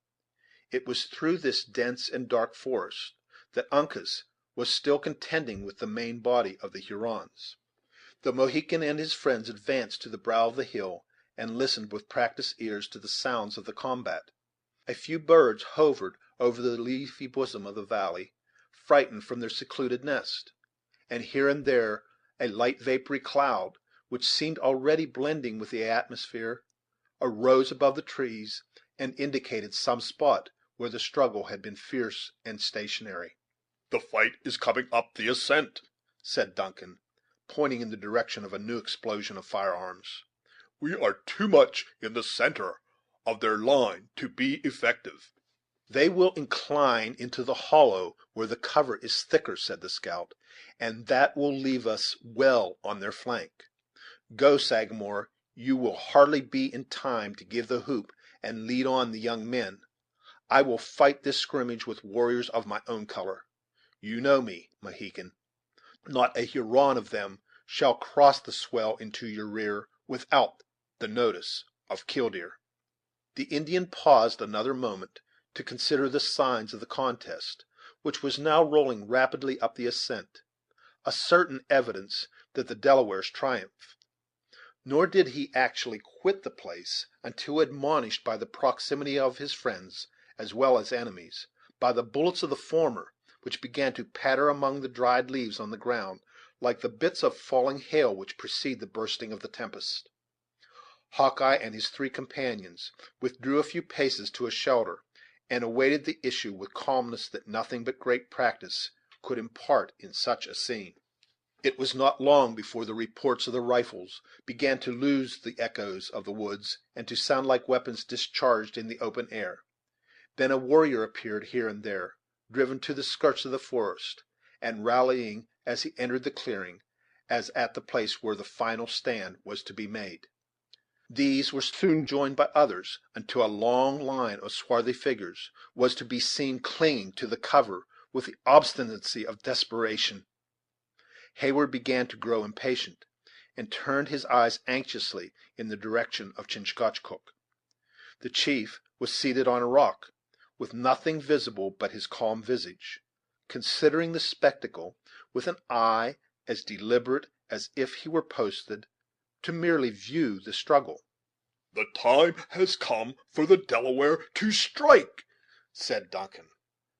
It was through this dense and dark forest that Uncas was still contending with the main body of the Hurons. The Mohican and his friends advanced to the brow of the hill, and listened with practised ears to the sounds of the combat. A few birds hovered over the leafy bosom of the valley, frightened from their secluded nest, and here and there a light vapory cloud, which seemed already blending with the atmosphere, arose above the trees, and indicated some spot where the struggle had been fierce and stationary.
"The fight is coming up the ascent,"
said Duncan, pointing in the direction of a new explosion of firearms.
"We are too much in the centre of their line to be effective."
"They will incline into the hollow where the cover is thicker," said the scout, "and that will leave us well on their flank. Go, Sagamore; you will hardly be in time to give the whoop and lead on the young men. I will fight this scrimmage with warriors of my own color. You know me, Mohican; not a Huron of them shall cross the swell into your rear without the notice of Killdeer." The Indian paused another moment to consider the signs of the contest, which was now rolling rapidly up the ascent, a certain evidence that the Delawares triumphed. Nor did he actually quit the place until admonished by the proximity of his friends, as well as enemies, by the bullets of the former, which began to patter among the dried leaves on the ground,
like the bits of falling hail which precede the bursting of the tempest. Hawkeye and his three companions withdrew a few paces to a shelter, and awaited the issue with calmness that nothing but great practice could impart in such a scene. It was not long before the reports of the rifles began to lose the echoes of the woods, and to sound like weapons discharged in the open air. Then a warrior appeared here and there, driven to the skirts of the forest, and rallying as he entered the clearing, as at the place where the final stand was to be made. These were soon joined by others, until a long line of swarthy figures was to be seen clinging to the cover with the obstinacy of desperation. Heyward began to grow impatient, and turned his eyes anxiously in the direction of Chingachgook. The chief was seated on a rock, with nothing visible but his calm visage, considering the spectacle with an eye as deliberate as if he were posted to merely view the struggle.
"The time has come for the Delaware to strike," said Duncan.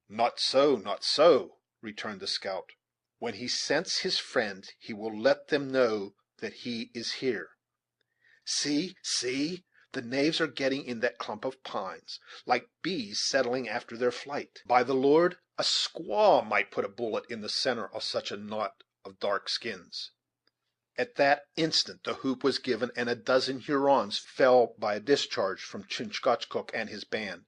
"Not so, not so," returned the scout. "When he scents his friend he will let them know that he is here. See, see, the knaves are getting in that clump of pines, like bees settling after their flight. By the Lord, a squaw might put a bullet in the center of such a knot of dark skins." At that instant the whoop was given, and a dozen Hurons fell by a discharge from Chingachgook and his band.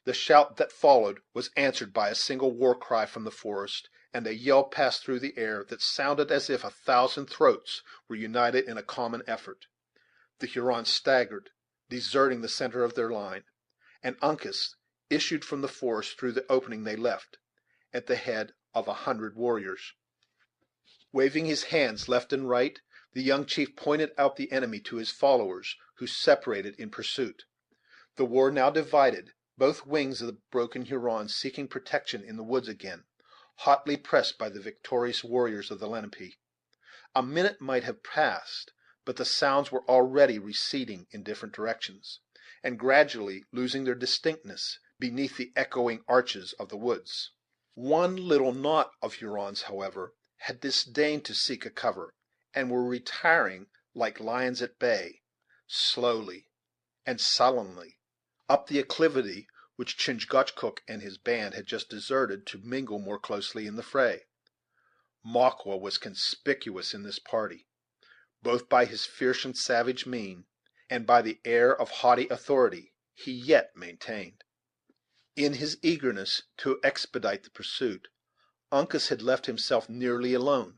The shout that followed was answered by a single war cry from the forest, and a yell passed through the air that sounded as if 1,000 throats were united in a common effort. The Hurons staggered, deserting the center of their line, and Uncas issued from the forest through the opening they left, at the head of 100 warriors. Waving his hands left and right, the young chief pointed out the enemy to his followers, who separated in pursuit. The war now divided, both wings of the broken Hurons seeking protection in the woods again, hotly pressed by the victorious warriors of the Lenape. A minute might have passed, but the sounds were already receding in different directions, and gradually losing their distinctness beneath the echoing arches of the woods. One little knot of Hurons, however, had disdained to seek a cover, and were retiring like lions at bay, slowly and sullenly, up the acclivity which Chingachgook and his band had just deserted to mingle more closely in the fray. Makwa was conspicuous in this party, both by his fierce and savage mien, and by the air of haughty authority he yet maintained. In his eagerness to expedite the pursuit, Uncas had left himself nearly alone;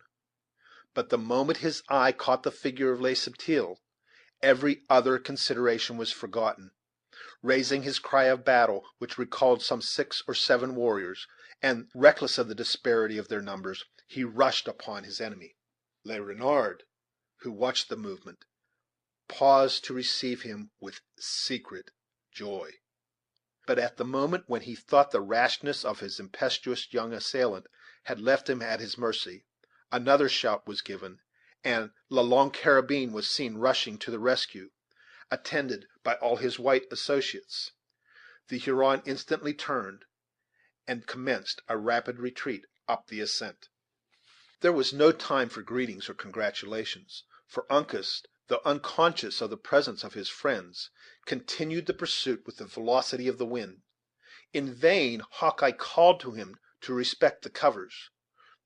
but the moment his eye caught the figure of Le Subtil, every other consideration was forgotten. Raising his cry of battle, which recalled some 6 or 7 warriors, and reckless of the disparity of their numbers, he rushed upon his enemy. Le Renard, who watched the movement, paused to receive him with secret joy. But at the moment when he thought the rashness of his impetuous young assailant had left him at his mercy, another shout was given, and La Longue Carabine was seen rushing to the rescue, attended by all his white associates. The Huron instantly turned, and commenced a rapid retreat up the ascent. There was no time for greetings or congratulations, for Uncas, though unconscious of the presence of his friends, continued the pursuit with the velocity of the wind. In vain Hawkeye called to him to respect the covers.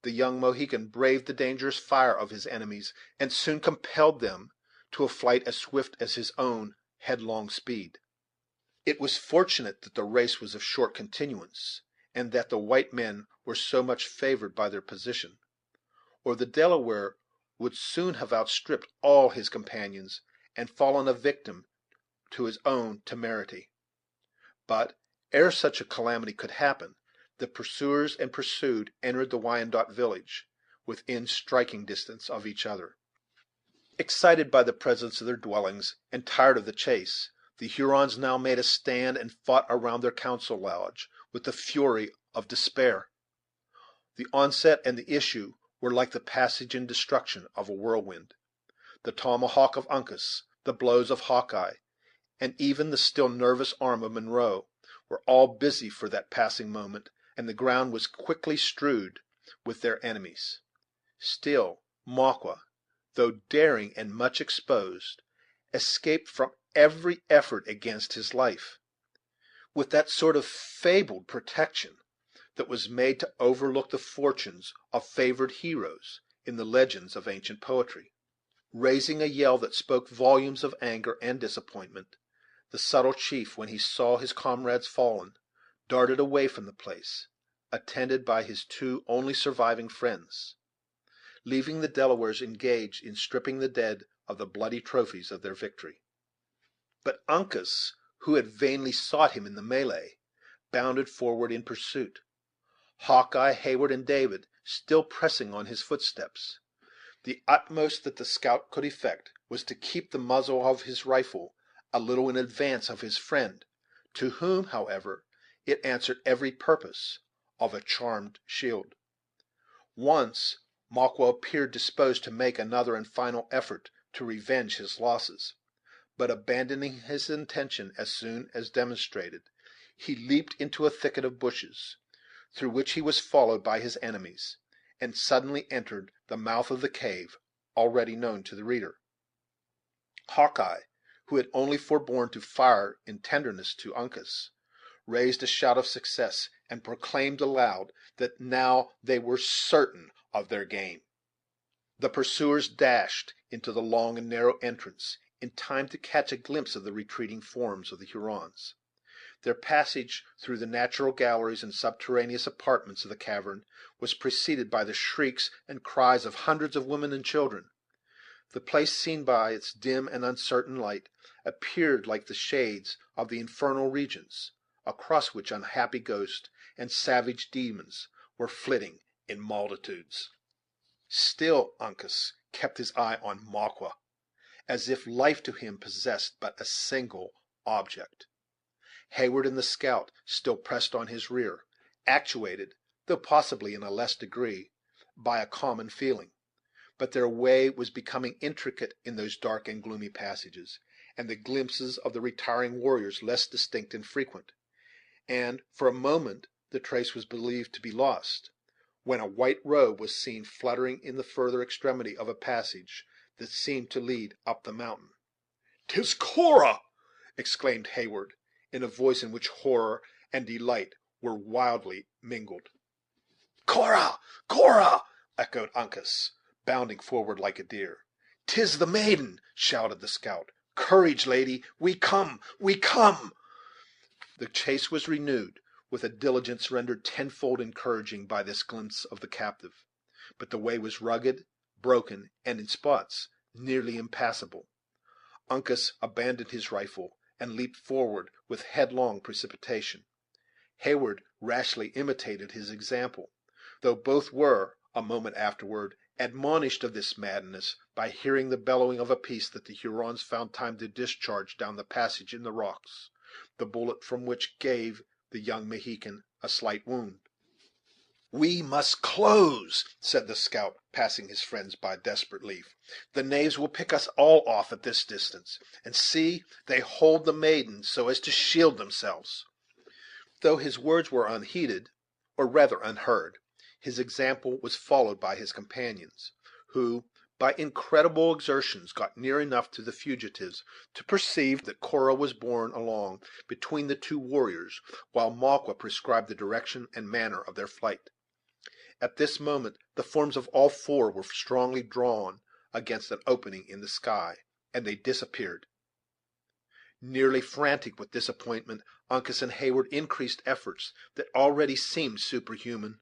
The young Mohican braved the dangerous fire of his enemies, and soon compelled them to a flight as swift as his own headlong speed. It was fortunate that the race was of short continuance, and that the white men were so much favored by their position, or the Delaware would soon have outstripped all his companions, and fallen a victim to his own temerity. But, ere such a calamity could happen, the pursuers and pursued entered the Wyandot village, within striking distance of each other. Excited by the presence of their dwellings, and tired of the chase, the Hurons now made a stand and fought around their council lodge with the fury of despair. The onset and the issue were like the passage and destruction of a whirlwind. The tomahawk of Uncas, the blows of Hawkeye, and even the still nervous arm of Monroe, were all busy for that passing moment, and the ground was quickly strewed with their enemies. Still
Maqua, though daring and much exposed, escaped from every effort against his life, with that sort of fabled protection that was made to overlook the fortunes of favored heroes in the legends of ancient poetry. Raising a yell that spoke volumes of anger and disappointment, the subtle chief, when he saw his comrades fallen, darted away from the place, attended by his two only surviving friends, leaving the Delawares engaged in stripping the dead of the bloody trophies of their victory. But Uncas, who had vainly sought him in the melee, bounded forward in pursuit, Hawkeye, Heyward, and David still pressing on his footsteps. The utmost that the scout could effect was to keep the muzzle of his rifle a little in advance of his friend, to whom, however, it answered every purpose of a charmed shield. Once Maqua appeared disposed to make another and final effort to revenge his losses, but, abandoning his intention as soon as demonstrated, he leaped into a thicket of bushes, through which he was followed by his enemies, and suddenly entered the mouth of the cave already known to the reader. Hawkeye, who had only forborne to fire in tenderness to Uncas, raised a shout of success, and proclaimed aloud that now they were certain of their game. The pursuers dashed into the long and narrow entrance in time to catch a glimpse of the retreating forms of the Hurons. Their passage through the natural galleries and subterraneous apartments of the cavern was preceded by the shrieks and cries of hundreds of women and children. The place, seen by its dim and uncertain light, appeared like the shades of the infernal regions, across which unhappy ghosts and savage demons were flitting in multitudes. Still Uncas kept his eye on Maqua, as if life to him possessed but a single object. Heyward and the scout still pressed on his rear, actuated, though possibly in a less degree, by a common feeling; but their way was becoming intricate in those dark and gloomy passages, and the glimpses of the retiring warriors less distinct and frequent, and for a moment the trace was believed to be lost, when a white robe was seen fluttering in the further extremity of a passage that seemed to lead up the mountain. "'Tis Cora!" exclaimed Heyward, in a voice in which horror and delight were wildly mingled. "Cora! Cora!" echoed Uncas, bounding forward like a deer. "'Tis the maiden!" shouted the scout. "Courage, lady! We come! We come!" The chase was renewed, with a diligence rendered tenfold encouraging by this glimpse of the captive; but the way was rugged, broken, and, in spots, nearly impassable. Uncas abandoned his rifle, and leaped forward with headlong precipitation. Heyward rashly imitated his example, though both were, a moment afterward, admonished of this madness by hearing the bellowing of a piece that the Hurons found time to discharge down the passage in the rocks, the bullet from which gave the young Mohican a slight wound. "We must close," said the scout, passing his friends by desperately. "The knaves will pick us all off at this distance; and see, they hold the maiden so as to shield themselves." Though his words were unheeded, or rather unheard, his example was followed by his companions, who, by incredible exertions, got near enough to the fugitives to perceive that Cora was borne along between the two warriors, while Maqua prescribed the direction and manner of their flight. At this moment the forms of all four were strongly drawn against an opening in the sky, and they disappeared. Nearly frantic with disappointment, Uncas and Heyward increased efforts that already seemed superhuman,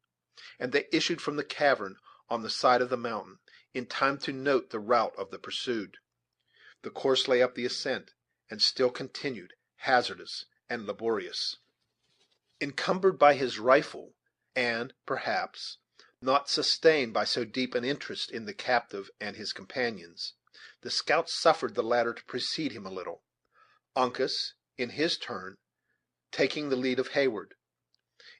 and they issued from the cavern on the side of the mountain, in time to note the route of the pursued. The course lay up the ascent, and still continued hazardous and laborious. Encumbered by his rifle, and, perhaps, not sustained by so deep an interest in the captive and his companions, the scout suffered the latter to precede him a little, Uncas, in his turn, taking the lead of Heyward.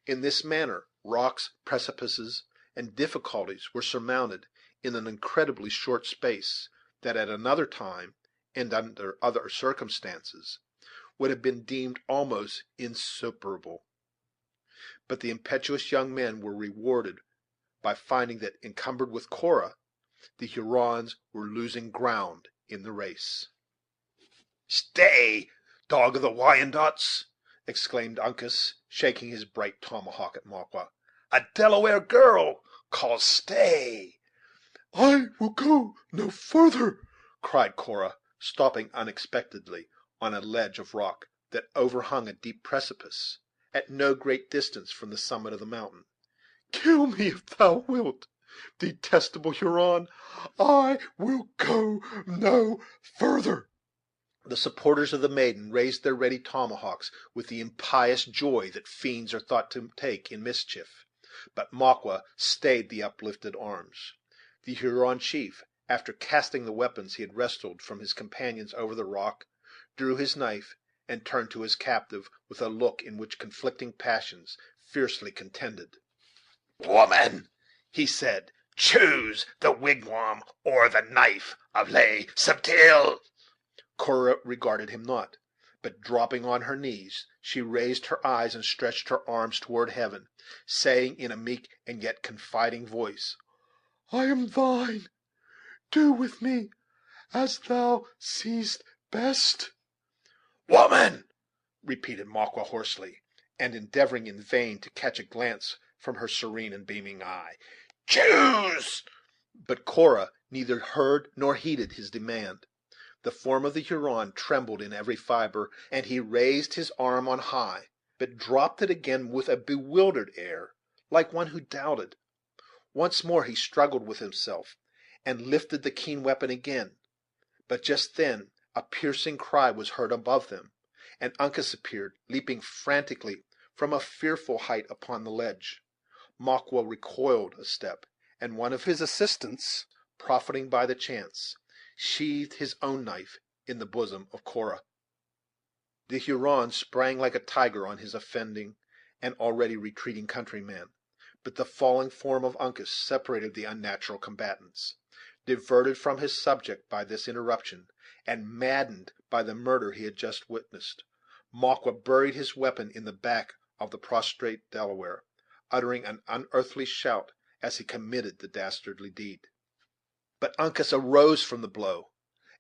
In this manner rocks, precipices, and difficulties were surmounted in an incredibly short space that at another time, and under other circumstances, would have been deemed almost insuperable. But the impetuous young men were rewarded by finding that, encumbered with Cora,
The Hurons were losing ground in the race.
"Stay, dog of the Wyandots!" exclaimed Uncas, shaking his bright tomahawk at Makwa. "A Delaware girl calls stay."
"I will go no further,"
cried Cora, stopping unexpectedly on a ledge of rock that overhung a deep precipice, at no great distance from the summit of the mountain.
"Kill me if thou wilt, detestable Huron. I will go no further."
The supporters of the maiden raised their ready tomahawks with the impious joy that fiends are thought to take in mischief; but Makwa stayed the uplifted arms. The Huron chief, after casting the weapons he had wrested from his companions over the rock, drew his knife, and turned to his captive with a look in which conflicting passions fiercely contended.
"Woman," he said, "choose the wigwam or the knife of Le Subtil."
Cora regarded him not, but dropping on her knees, she raised her eyes and stretched her arms toward heaven, saying in a meek and yet confiding voice:
"I am thine. Do with me as thou seest best."
"Woman!"
repeated Makwa hoarsely, and endeavoring in vain to catch a glance from her serene and beaming eye.
"Choose!"
But Cora neither heard nor heeded his demand. The form of the Huron trembled in every fibre, and he raised his arm on high, but dropped it again with a bewildered air, like one who doubted. Once more he struggled with himself, and lifted the keen weapon again; but just then a piercing cry was heard above them, and Uncas appeared, leaping frantically from a fearful height upon the ledge. Makwa recoiled a step, and one of his assistants, profiting by the chance, sheathed his own knife in the bosom of Cora. The Huron sprang like a tiger on his offending and already retreating countryman; but the falling form of Uncas separated the unnatural combatants. Diverted from his subject by this interruption, and maddened by the murder he had just witnessed, Makwa buried his weapon in the back of the prostrate Delaware, uttering an unearthly shout as he committed the dastardly deed. But Uncas arose from the blow,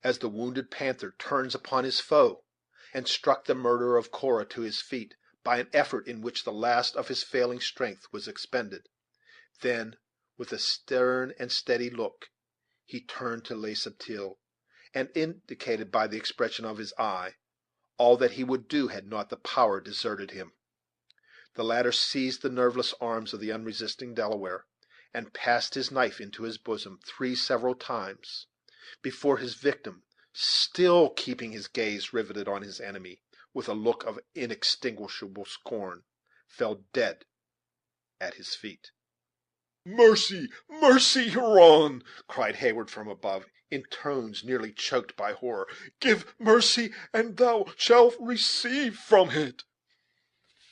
as the wounded panther turns upon his foe, and struck the murderer of Cora to his feet by an effort in which the last of his failing strength was expended. Then, with a stern and steady look, he turned to Le Subtil, and indicated by the expression of his eye all that he would do had not the power deserted him. The latter seized the nerveless arms of the unresisting Delaware, and passed his knife into his bosom three several times, before his victim, still keeping his gaze riveted on his enemy with a look of inextinguishable scorn, fell dead at his feet.
"Mercy, mercy, Huron!"
cried Heyward from above, in tones nearly choked by horror.
"Give mercy, and thou shalt receive from it."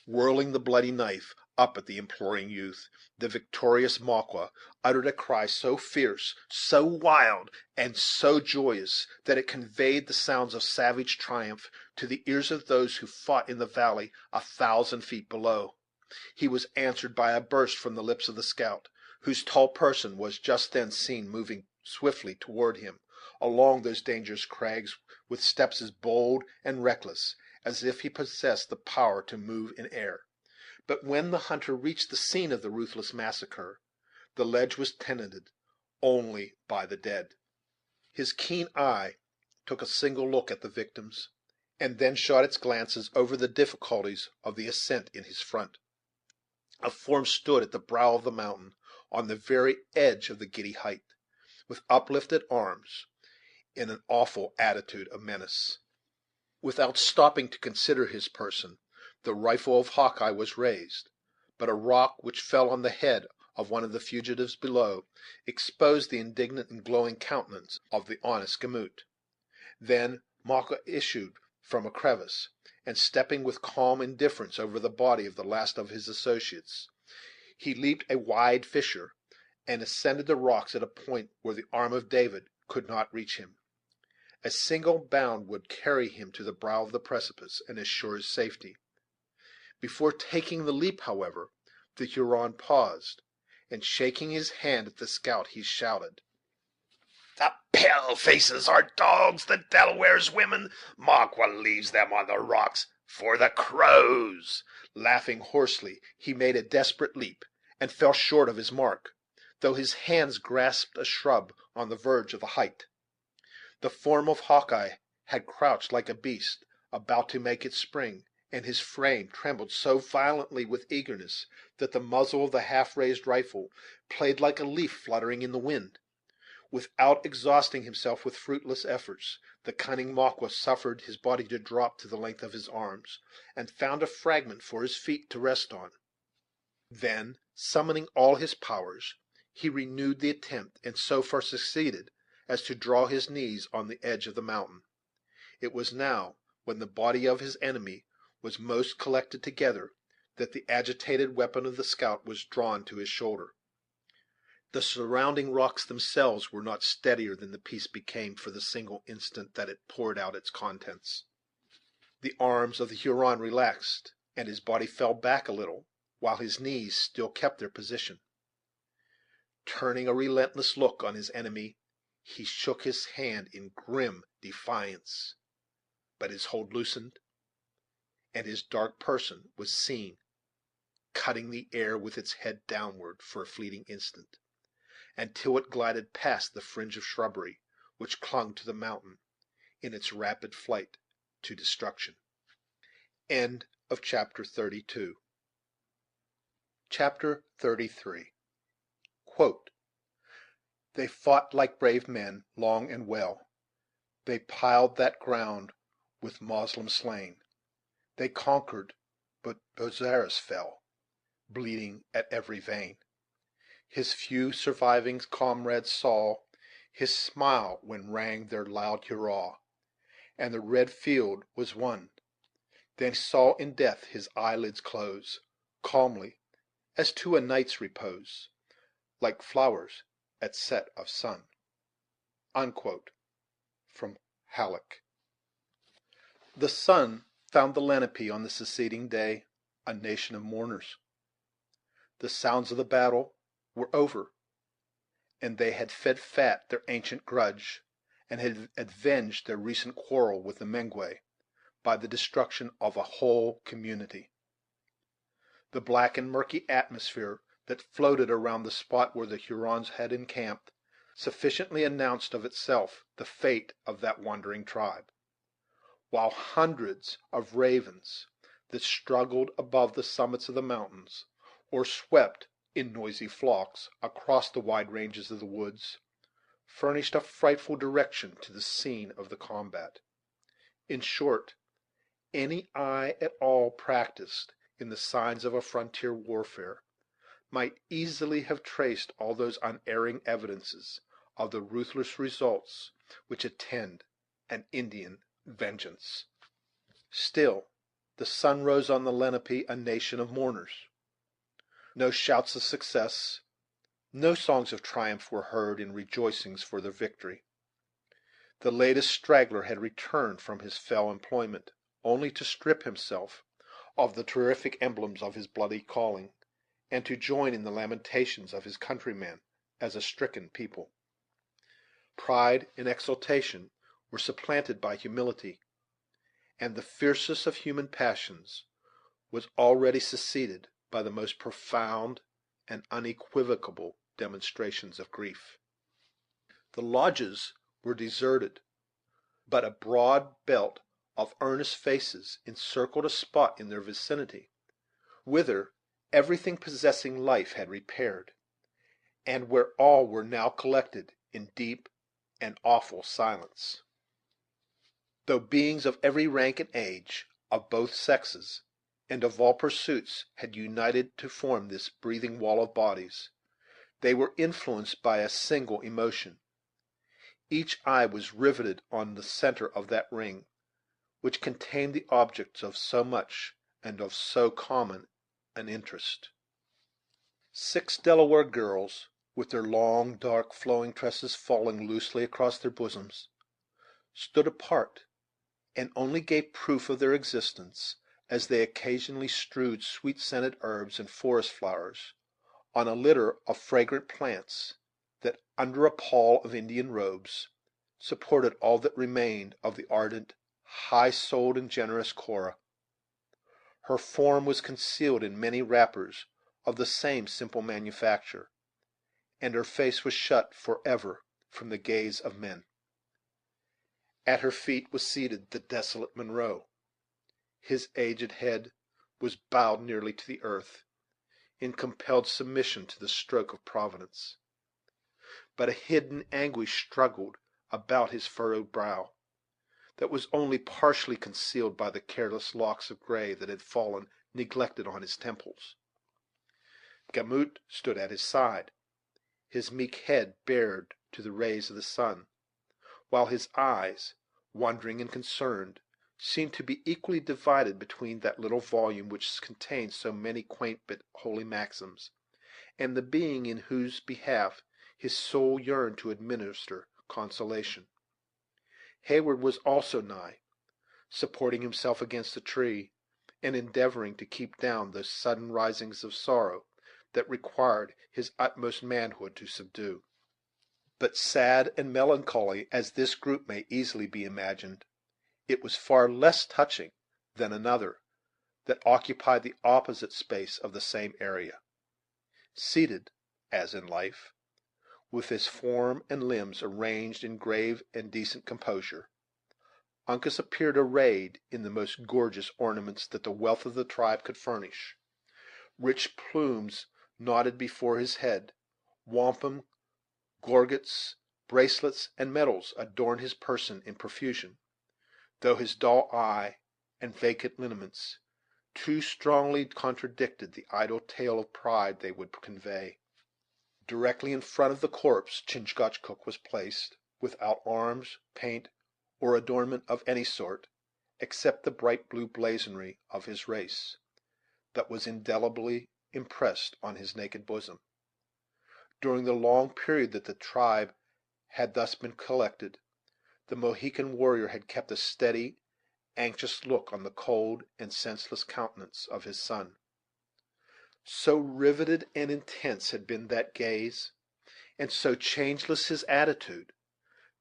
Whirling the bloody knife up at the imploring youth, the victorious Makwa uttered a cry so fierce, so wild, and so joyous, that it conveyed the sounds of savage triumph to the ears of those who fought in the valley 1,000 feet below. He was answered by a burst from the lips of the scout, whose tall person was just then seen moving swiftly toward him along those dangerous crags with steps as bold and reckless as if he possessed the power to move in air. But when the hunter reached the scene of the ruthless massacre, the ledge was tenanted only by the dead. His keen eye took a single look at the victims, and then shot its glances over the difficulties of the ascent in his front. A form stood at the brow of the mountain, on the very edge of the giddy height, with uplifted arms, in an awful attitude of menace. Without stopping to consider his person, the rifle of Hawkeye was raised; but a rock which fell on the head of one of the fugitives below exposed the indignant and glowing countenance of the honest Gamut. Then Makwa issued from a crevice, and stepping with calm indifference over the body of the last of his associates, he leaped a wide fissure, and ascended the rocks at a point where the arm of David could not reach him. A single bound would carry him to the brow of the precipice, and assure his safety. Before taking the leap, however, the Huron paused, and shaking his hand at the scout, he shouted.
The pale faces are dogs, the Delawares women. Magua leaves them on the rocks for the Crows."
Laughing hoarsely, he made a desperate leap, and fell short of his mark, though his hands grasped a shrub on the verge of the height. The form of Hawkeye had crouched like a beast about to make its spring, and his frame trembled so violently with eagerness that the muzzle of the half raised rifle played like a leaf fluttering in the wind. Without exhausting himself with fruitless efforts, the cunning Magua suffered his body to drop to the length of his arms, and found a fragment for his feet to rest on. Then, summoning all his powers, he renewed the attempt, and so far succeeded as to draw his knees on the edge of the mountain. It was now, when the body of his enemy was most collected together, that the agitated weapon of the scout was drawn to his shoulder. The surrounding rocks themselves were not steadier than the piece became for the single instant that it poured out its contents. The arms of the Huron relaxed, and his body fell back a little, while his knees still kept their position. Turning a relentless look on his enemy, he shook his hand in grim defiance. But his hold loosened, and his dark person was seen cutting the air with its head downward for a fleeting instant, until it glided past the fringe of shrubbery which clung to the mountain in its rapid flight to destruction. Chapter 32. Chapter 33. They fought like brave men, long and well. They piled that ground with Moslem slain. They conquered, but Bozzaris fell, bleeding at every vein. His few surviving comrades saw his smile when rang their loud hurrah, and the red field was won. They saw in death his eyelids close, calmly, as to a night's repose, like flowers at set of sun. From Halleck. The sun found the Lenape on the succeeding day a nation of mourners. The sounds of the battle were over, and they had fed fat their ancient grudge, and had avenged their recent quarrel with the Mengwe by the destruction of a whole community. The black and murky atmosphere that floated around the spot where the Hurons had encamped sufficiently announced of itself the fate of that wandering tribe, while hundreds of ravens that struggled above the summits of the mountains, or swept in noisy flocks across the wide ranges of the woods, furnished a frightful direction to the scene of the combat. In short, any eye at all practised in the signs of a frontier warfare might easily have traced all those unerring evidences of the ruthless results which attend an Indian vengeance. Still the sun rose on the Lenape a nation of mourners. No shouts of success, no songs of triumph were heard in rejoicings for their victory. The latest straggler had returned from his fell employment, only to strip himself of the terrific emblems of his bloody calling, and to join in the lamentations of his countrymen as a stricken people. Pride and exultation were supplanted by humility, and the fiercest of human passions was already succeeded by the most profound and unequivocal demonstrations of grief. The lodges were deserted, but a broad belt of earnest faces encircled a spot in their vicinity, whither everything possessing life had repaired, and where all were now collected in deep and awful silence. Though beings of every rank and age, of both sexes, and of all pursuits, had united to form this breathing wall of bodies, they were influenced by a single emotion. Each eye was riveted on the center of that ring, which contained the objects of so much and of so common an interest. 6 Delaware girls, with their long, dark, flowing tresses falling loosely across their bosoms, stood apart, and only gave proof of their existence as they occasionally strewed sweet scented herbs and forest flowers on a litter of fragrant plants
that, under a pall of Indian robes, supported all that remained of the ardent, high souled, and generous Cora. Her form was concealed in many wrappers of the same simple manufacture, and her face was shut forever from the gaze of men. At her feet was seated the desolate Monroe. His aged head was bowed nearly to the earth, in compelled submission to the stroke of Providence. But a hidden anguish struggled about his furrowed brow, that was only partially concealed by the careless locks of gray that had fallen neglected on his temples. Gamut stood at his side, his meek head bared to the rays of the sun, while his eyes, wondering and concerned, seemed to be equally divided between that little volume which contained so many quaint but holy maxims, and the being in whose behalf his soul yearned to administer consolation. Heyward was also nigh, supporting himself against a tree, and endeavoring to keep down those sudden risings of sorrow that required his utmost manhood to subdue. But sad and melancholy as this group may easily be imagined, it was far less touching than another that occupied the opposite space of the same area. Seated, as in life, with his form and limbs arranged in grave and decent composure, Uncas appeared arrayed in the most gorgeous ornaments that the wealth of the tribe could furnish. Rich plumes nodded before his head, wampum, gorgets, bracelets, and medals adorned his person in profusion, though his dull eye and vacant lineaments too strongly contradicted the idle tale of pride they would convey. Directly in front of the corpse Chingachgook was placed, without arms, paint, or adornment of any sort, except the bright blue blazonry of his race, that was indelibly impressed on his naked bosom. During the long period that the tribe had thus been collected, the Mohican warrior had kept a steady, anxious look on the cold and senseless countenance of his son. So riveted and intense had been that gaze, and so changeless his attitude,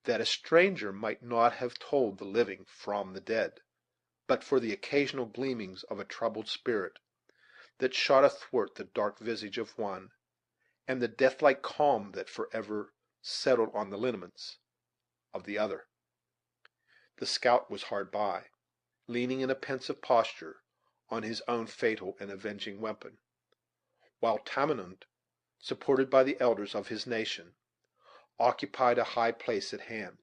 that a stranger might not have told the living from the dead, but for the occasional gleamings of a troubled spirit that shot athwart the dark visage of one, and the deathlike calm that forever settled on the lineaments of the other. The scout was hard by, leaning in a pensive posture on his own fatal and avenging weapon, while Tamenund, supported by the elders of his nation, occupied a high place at hand,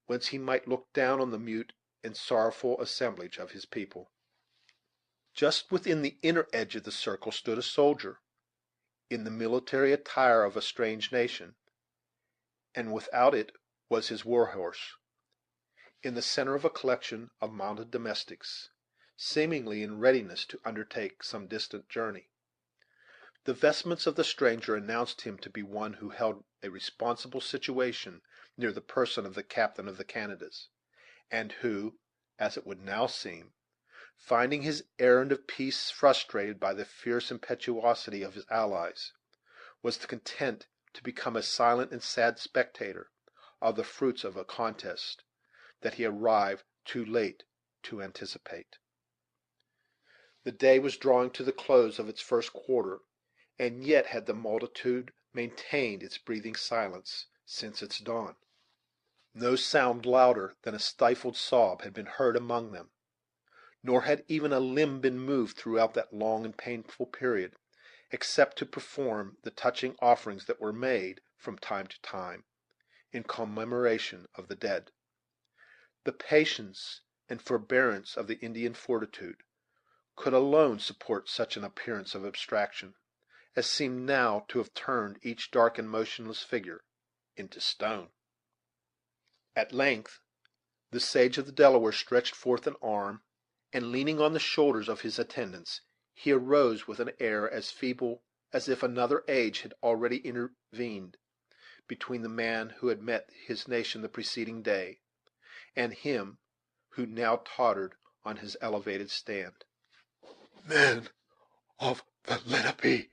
whence he might look down on the mute and sorrowful assemblage of his people. Just within the inner edge of the circle stood a soldier, in the military attire of a strange nation, and without it was his war horse, in the center of a collection of mounted domestics, seemingly in readiness to undertake some distant journey. The vestments of the stranger announced him to be one who held a responsible situation near the person of the captain of the Canadas, and who, as it would now seem, finding his errand of peace frustrated by the fierce impetuosity of his allies, was content to become a silent and sad spectator of the fruits of a contest that he arrived too late to anticipate. The day was drawing to the close of its first quarter, and yet had the multitude maintained its breathing silence since its dawn. No sound louder than a stifled sob had been heard among them, nor had even a limb been moved throughout that long and painful period, except to perform the touching offerings that were made, from time to time, in commemoration of the dead. The patience and forbearance of the Indian fortitude could alone support such an appearance of abstraction, as seemed now to have turned each dark and motionless figure into stone. At length the sage of the Delaware stretched forth an arm, and, leaning on the shoulders of his attendants, he arose with an air as feeble as if another age had already intervened between the man who had met his nation the preceding day, and him who now tottered on his elevated stand.
Men of the Lenape,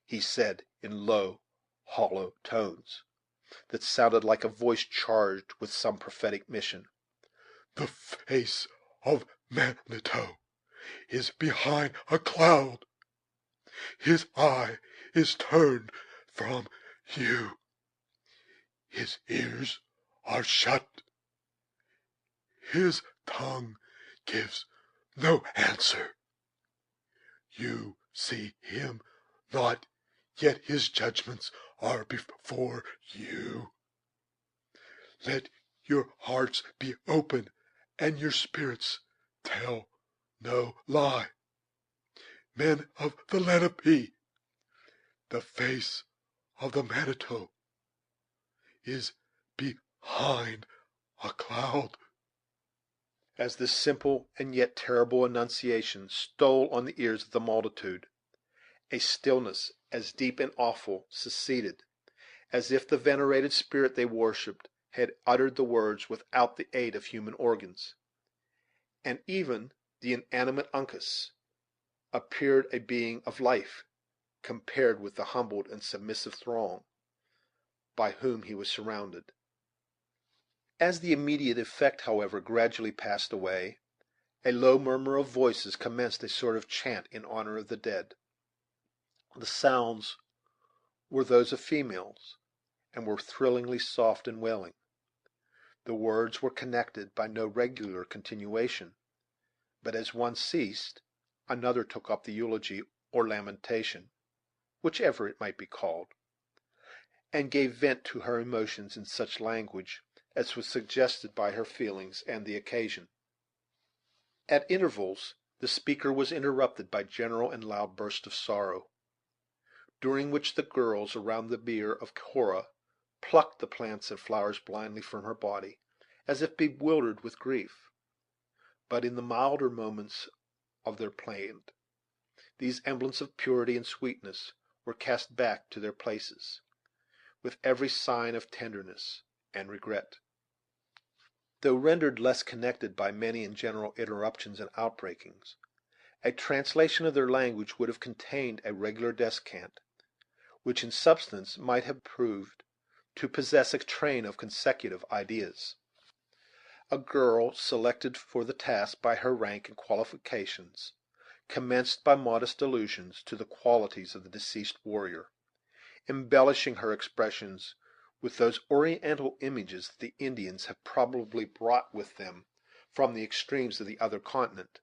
He said in low,
hollow tones, that sounded like a voice charged with some prophetic mission.
"The face of Manito is behind a cloud. His eye is turned from you. His ears are shut. His tongue gives no answer. You see him not, yet his judgments are before you. Let your hearts be open, and your spirits tell no lie. Men of the Lenape, the face of the Manitou is behind a cloud."
As this simple and yet terrible enunciation stole on the ears of the multitude, a stillness as deep and awful succeeded, as if the venerated spirit they worshipped had uttered the words without the aid of human organs, and even the inanimate Uncas appeared a being of life, compared with the humbled and submissive throng by whom he was surrounded. As the immediate effect, however, gradually passed away, a low murmur of voices commenced a sort of chant in honor of the dead. The sounds were those of females, and were thrillingly soft and wailing. The words were connected by no regular continuation, but as one ceased, another took up the eulogy or lamentation, whichever it might be called, and gave vent to her emotions in such language as was suggested by her feelings and the occasion. At intervals the speaker was interrupted by general and loud bursts of sorrow, during which the girls around the bier of Cora plucked the plants and flowers blindly from her body, as if bewildered with grief. But in the milder moments of their plaint, these emblems of purity and sweetness were cast back to their places, with every sign of tenderness and regret. Though rendered less connected by many and general interruptions and outbreakings, a translation of their language would have contained a regular descant, which in substance might have proved to possess a train of consecutive ideas. A girl, selected for the task by her rank and qualifications, commenced by modest allusions to the qualities of the deceased warrior, embellishing her expressions with those oriental images that the Indians have probably brought with them from the extremes of the other continent,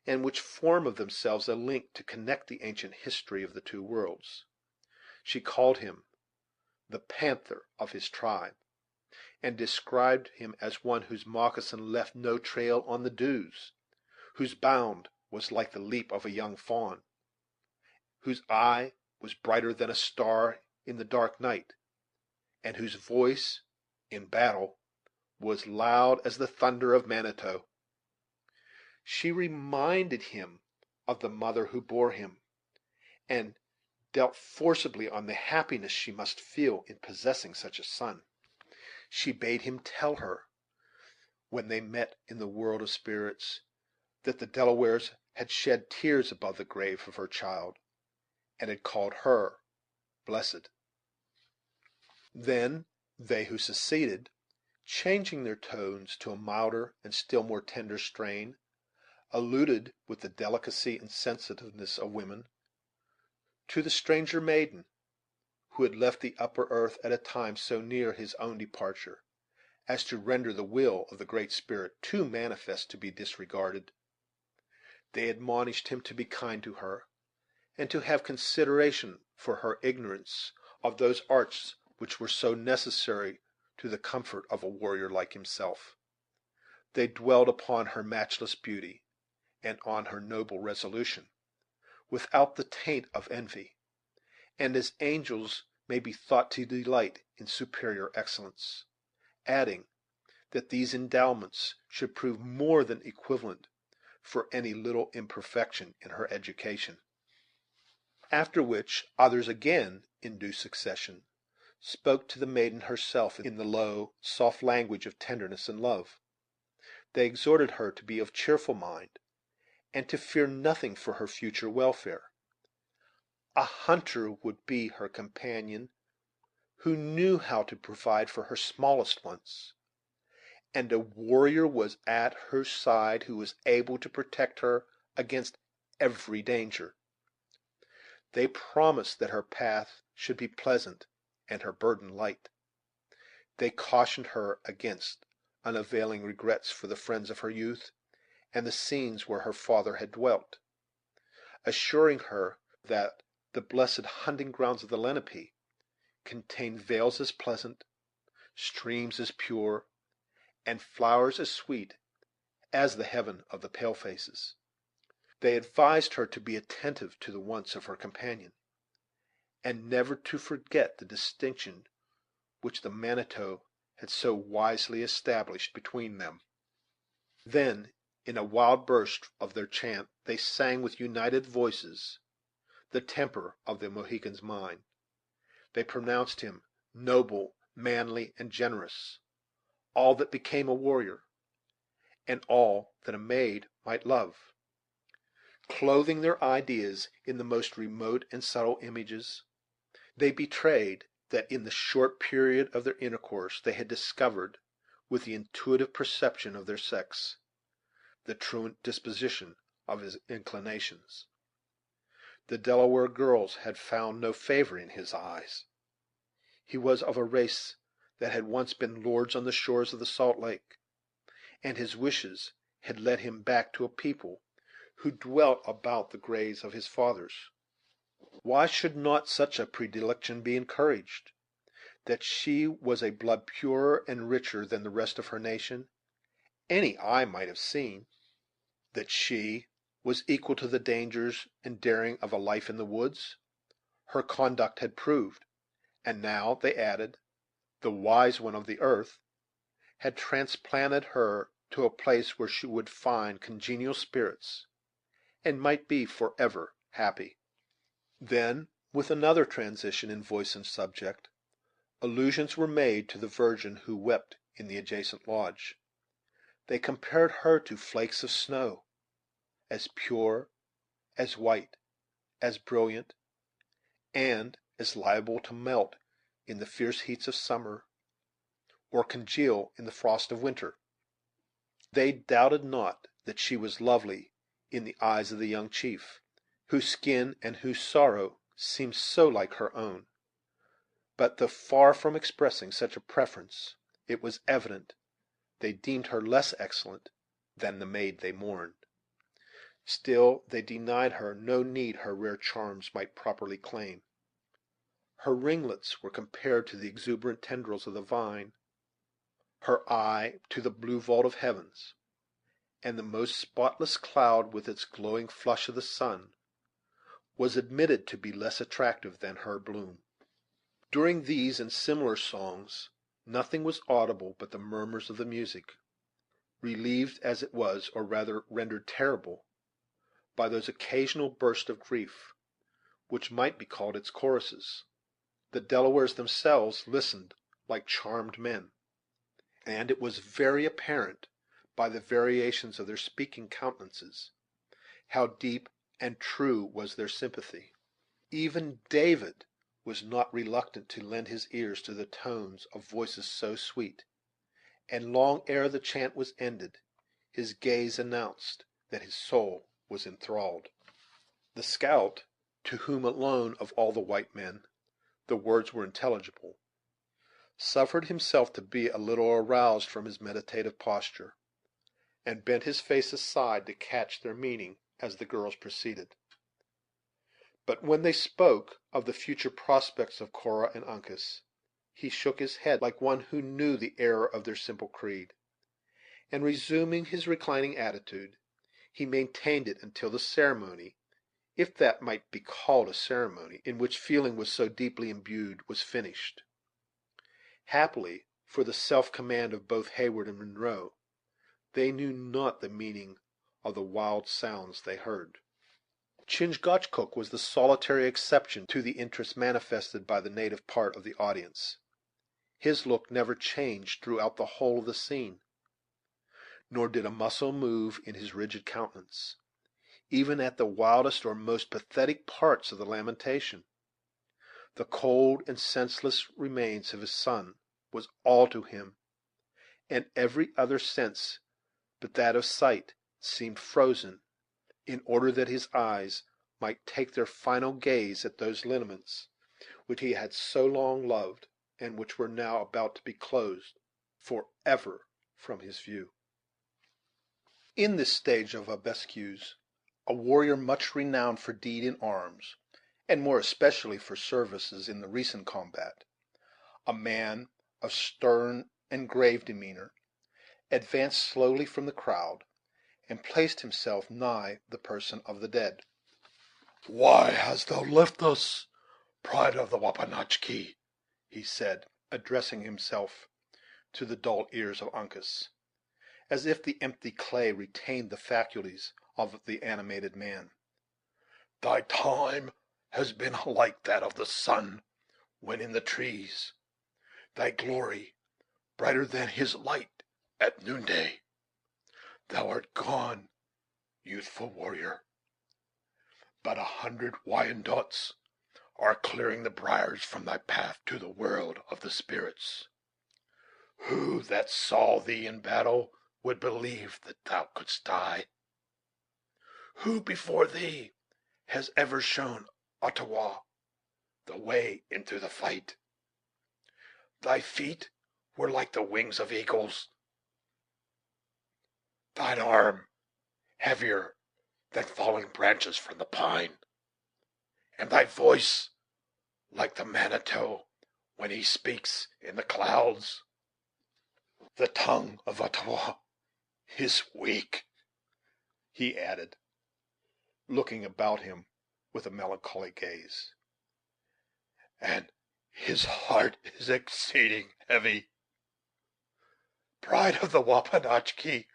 and which form of themselves a link to connect the ancient history of the two worlds. She called him the panther of his tribe, and described him as one whose moccasin left no trail on the dews, whose bound was like the leap of a young fawn, whose eye was brighter than a star in the dark night, and whose voice in battle was loud as the thunder of Manitou. She reminded him of the mother who bore him, and dwelt forcibly on the happiness she must feel in possessing such a son. She bade him tell her, when they met in the world of spirits, that the Delawares had shed tears above the grave of her child, and had called her blessed. Then they who succeeded, changing their tones to a milder and still more tender strain, alluded, with the delicacy and sensitiveness of women, to the stranger maiden, who had left the upper earth at a time so near his own departure as to render the will of the Great Spirit too manifest to be disregarded. They admonished him to be kind to her, and to have consideration for her ignorance of those arts which were so necessary to the comfort of a warrior like himself. They dwelled upon her matchless beauty, and on her noble resolution, without the taint of envy, and as angels may be thought to delight in superior excellence, adding that these endowments should prove more than equivalent for any little imperfection in her education. After which, others again, in due succession, spoke to the maiden herself in the low, soft language of tenderness and love. They exhorted her to be of cheerful mind, and to fear nothing for her future welfare. A hunter would be her companion, who knew how to provide for her smallest ones, and a warrior was at her side who was able to protect her against every danger. They promised that her path should be pleasant and her burden light. They cautioned her against unavailing regrets for the friends of her youth and the scenes where her father had dwelt, assuring her that the blessed hunting grounds of the Lenape contained vales as pleasant, streams as pure, and flowers as sweet as the heaven of the pale faces. They advised her to be attentive to the wants of her companion, and never to forget the distinction which the Manitou had so wisely established between them. Then, in a wild burst of their chant, they sang with united voices the temper of the Mohican's mind. They pronounced him noble, manly, and generous, all that became a warrior, and all that a maid might love. Clothing their ideas in the most remote and subtle images, they betrayed that in the short period of their intercourse they had discovered, with the intuitive perception of their sex, the truant disposition of his inclinations. The Delaware girls had found no favor in his eyes. He was of a race that had once been lords on the shores of the Salt Lake, and his wishes had led him back to a people who dwelt about the graves of his fathers. Why should not such a predilection be encouraged? That she was a blood purer and richer than the rest of her nation, any eye might have seen. That she was equal to the dangers and daring of a life in the woods, her conduct had proved; and now, they added, the wise one of the earth had transplanted her to a place where she would find congenial spirits, and might be forever happy. Then, with another transition in voice and subject, allusions were made to the virgin who wept in the adjacent lodge. They compared her to flakes of snow, as pure, as white, as brilliant, and as liable to melt in the fierce heats of summer, or congeal in the frost of winter. They doubted not that she was lovely in the eyes of the young chief, whose skin and whose sorrow seemed so like her own; but though far from expressing such a preference, it was evident they deemed her less excellent than the maid they mourned. Still they denied her no need her rare charms might properly claim. Her ringlets were compared to the exuberant tendrils of the vine, her eye to the blue vault of heavens, and the most spotless cloud, with its glowing flush of the sun, was admitted to be less attractive than her bloom. During these and similar songs nothing was audible but the murmurs of the music, relieved as it was, or rather rendered terrible, by those occasional bursts of grief, which might be called its choruses. The Delawares themselves listened like charmed men, and it was very apparent, by the variations of their speaking countenances, how deep and true was their sympathy. Even David was not reluctant to lend his ears to the tones of voices so sweet, and long ere the chant was ended, his gaze announced that his soul was enthralled. The scout, to whom alone of all the white men the words were intelligible, suffered himself to be a little aroused from his meditative posture, and bent his face aside to catch their meaning as the girls proceeded. But when they spoke of the future prospects of Cora and Uncas, he shook his head like one who knew the error of their simple creed, and, resuming his reclining attitude, he maintained it until the ceremony, if that might be called a ceremony in which feeling was so deeply imbued, was finished. Happily for the self-command of both Heyward and Munro, they knew not the meaning of the wild sounds they heard. Chingachgook was the solitary exception to the interest manifested by the native part of the audience. His look never changed throughout the whole of the scene, nor did a muscle move in his rigid countenance, even at the wildest or most pathetic parts of the lamentation. The cold and senseless remains of his son was all to him, and every other sense but that of sight seemed frozen, in order that his eyes might take their final gaze at those lineaments which he had so long loved, and which were now about to be closed forever from his view. In this stage of obsequies, a warrior much renowned for deed in arms, and more especially for services in the recent combat, a man of stern and grave demeanor, advanced slowly from the crowd, and placed himself nigh the person of the dead.
Why hast thou left us, pride of the Wapanachki?
He said, addressing himself to the dull ears of Uncas, as if the empty clay retained the faculties of the animated man.
Thy time has been like that of the sun when in the trees, thy glory brighter than his light at noonday. Thou art gone, youthful warrior, but 100 Wyandots are clearing the briars from thy path to the world of the spirits. Who that saw thee in battle would believe that thou couldst die? Who before thee has ever shown Ottawa the way into the fight? Thy feet were like the wings of eagles, thine arm heavier than falling branches from the pine, and thy voice like the Manitou when he speaks in the clouds. The tongue of Ottawa is weak," he added, looking about him with a melancholy gaze, "and his heart is exceeding heavy. Pride of the Wapanachki,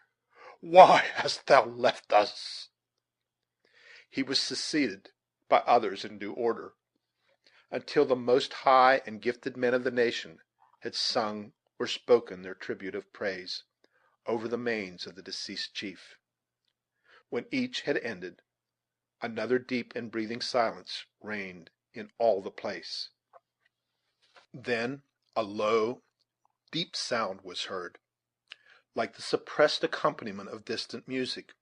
why hast thou left us?" He was succeeded by others in due order, until the most high and gifted men of the nation had sung or spoken their tribute of praise over the manes of the deceased chief. When each had ended, another deep and breathing silence reigned in all the place. Then a low, deep sound was heard, like the suppressed accompaniment of distant music,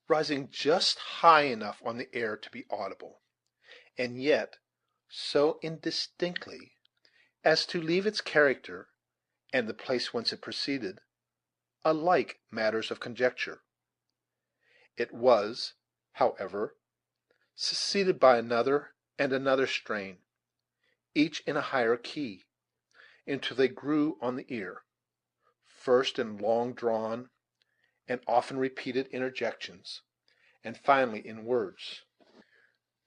rising just high enough on the air to be audible, and yet so indistinctly as to leave its character, and the place whence it proceeded, alike matters of conjecture. It was, however, succeeded by another and another strain, each in a higher key, until they grew on the ear, first in long drawn and often repeated interjections, and finally in words.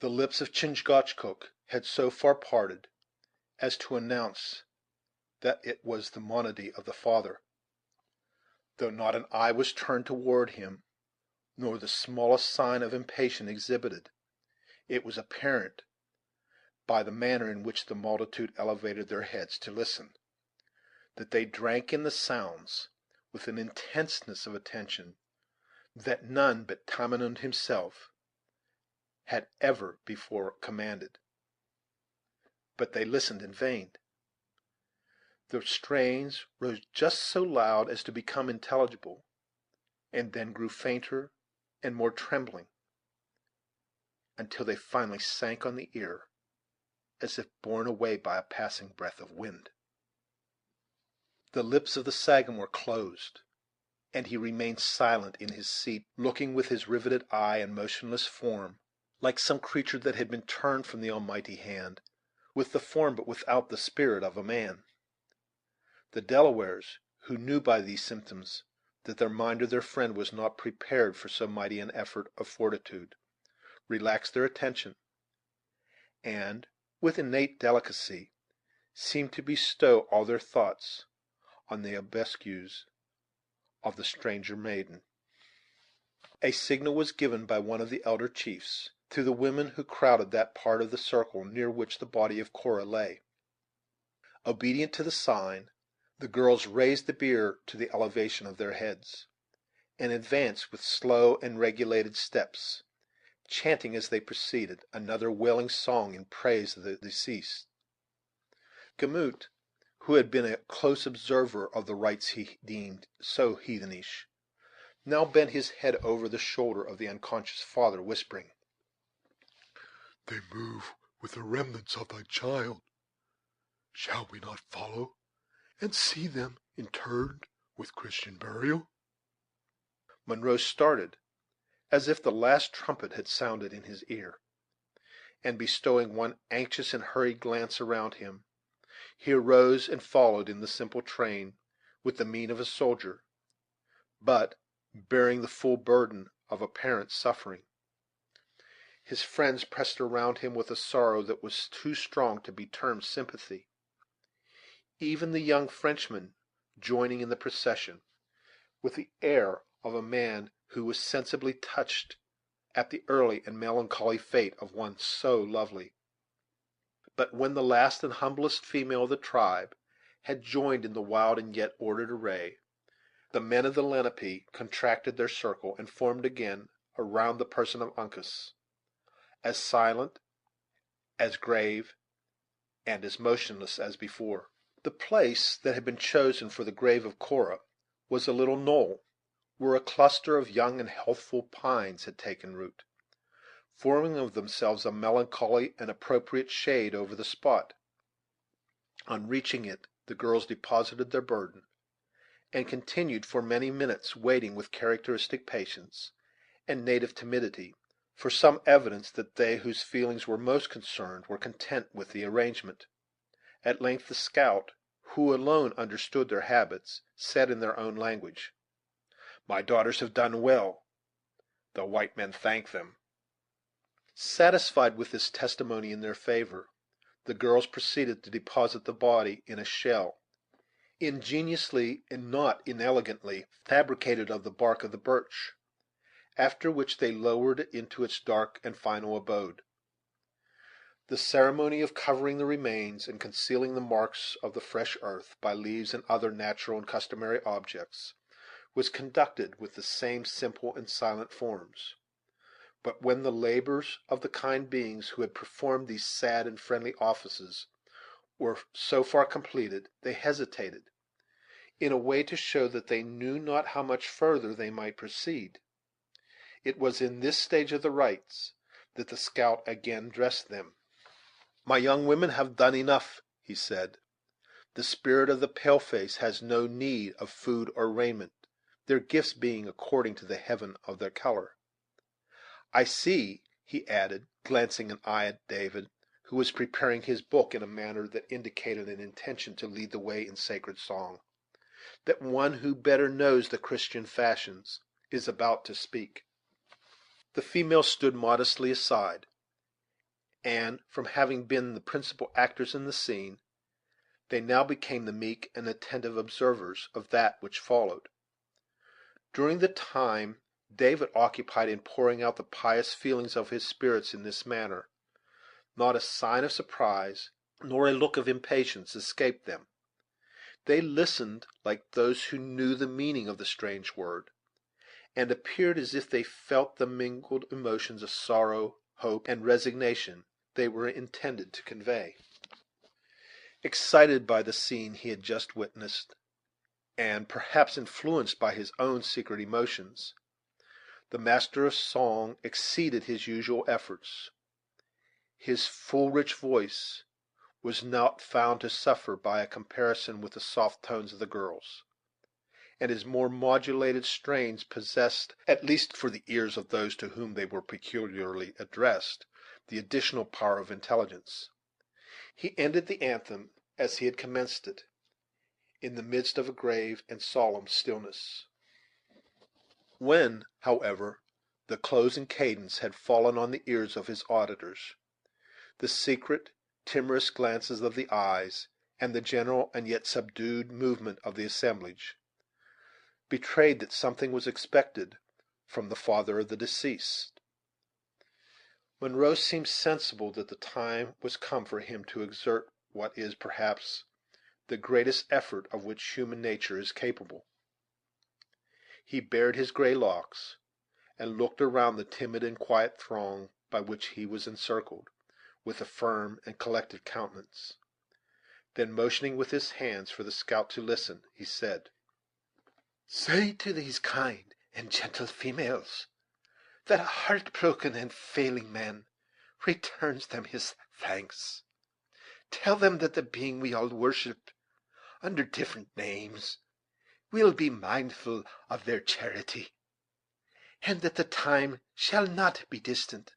The lips of Chingachgook had so far parted as to announce that it was the monody of the father, though not an eye was turned toward him, nor the smallest sign of impatience exhibited. It was apparent, by the manner in which the multitude elevated their heads to listen, that they drank in the sounds with an intenseness of attention that none but Tamenund himself had ever before commanded. But they listened in vain. The strains rose just so loud as to become intelligible, and then grew fainter and more trembling, until they finally sank on the ear, as if borne away by a passing breath of wind. The lips of the Sagamore closed, and he remained silent in his seat, looking with his riveted eye and motionless form like some creature that had been turned from the Almighty hand, with the form but without the spirit of a man. The Delawares, who knew by these symptoms that their mind or their friend was not prepared for so mighty an effort of fortitude, relaxed their attention, and, with innate delicacy, seemed to bestow all their thoughts on the obsequies of the stranger maiden. A signal was given by one of the elder chiefs to the women who crowded that part of the circle near which the body of Cora lay. Obedient to the sign, the girls raised the bier to the elevation of their heads, and advanced with slow and regulated steps, chanting as they proceeded another wailing song in praise of the deceased.
Gamut, who had been a close observer of the rites he deemed so heathenish, now bent his head over the shoulder of the unconscious father, whispering,
They move with the remnants of thy child. Shall we not follow, and see them interred with Christian burial?
Monroe started, as if the last trumpet had sounded in his ear, and bestowing one anxious and hurried glance around him, he arose and followed in the simple train with the mien of a soldier, but bearing the full burden of a parent's suffering. His friends pressed around him with a sorrow that was too strong to be termed sympathy. Even the young Frenchman joining in the procession, with the air of a man who was sensibly touched at the early and melancholy fate of one so lovely. But when the last and humblest female of the tribe had joined in the wild and yet ordered array, the men of the Lenape contracted their circle and formed again around the person of Uncas, as silent, as grave, and as motionless as before. The place that had been chosen for the grave of Cora was a little knoll, where a cluster of young and healthful pines had taken root, forming of themselves a melancholy and appropriate shade over the spot. On reaching it, the girls deposited their burden, and continued for many minutes waiting with characteristic patience and native timidity for some evidence that they whose feelings were most concerned were content with the arrangement. At length the scout, who alone understood their habits, said in their own language, "My daughters have done well. The white men thank them." Satisfied with this testimony in their favor, the girls proceeded to deposit the body in a shell, ingeniously and not inelegantly fabricated of the bark of the birch, after which they lowered it into its dark and final abode. The ceremony of covering the remains and concealing the marks of the fresh earth by leaves and other natural and customary objects was conducted with the same simple and silent forms. But when the labors of the kind beings who had performed these sad and friendly offices were so far completed, they hesitated, in a way to show that they knew not how much further they might proceed. It was in this stage of the rites that the scout again addressed them. "My young women have done enough," he said. "The spirit of the pale face has no need of food or raiment, their gifts being according to the heaven of their color. I see," he added, glancing an eye at David, who was preparing his book in a manner that indicated an intention to lead the way in sacred song, "that one who better knows the Christian fashions is about to speak." The females stood modestly aside, and, from having been the principal actors in the scene, they now became the meek and attentive observers of that which followed. During the time David occupied in pouring out the pious feelings of his spirits in this manner, not a sign of surprise nor a look of impatience escaped them. They listened like those who knew the meaning of the strange word, and appeared as if they felt the mingled emotions of sorrow, hope, and resignation they were intended to convey. Excited by the scene he had just witnessed, and perhaps influenced by his own secret emotions, the master of song exceeded his usual efforts. His full, rich voice was not found to suffer by a comparison with the soft tones of the girls, and his more modulated strains possessed, at least for the ears of those to whom they were peculiarly addressed, the additional power of intelligence. He ended the anthem as he had commenced it, in the midst of a grave and solemn stillness. When, however, the closing cadence had fallen on the ears of his auditors, the secret, timorous glances of the eyes, and the general and yet subdued movement of the assemblage, betrayed that something was expected from the father of the deceased. Monroe seemed sensible that the time was come for him to exert what is, perhaps, the greatest effort of which human nature is capable. He bared his gray locks, and looked around the timid and quiet throng by which he was encircled, with a firm and collected countenance.
Then motioning with his hands for the scout to listen, he said: "Say to these kind and gentle females that a heartbroken and failing man returns them his thanks. Tell them that the being we all worship under different names will be mindful of their charity, and that the time shall not be distant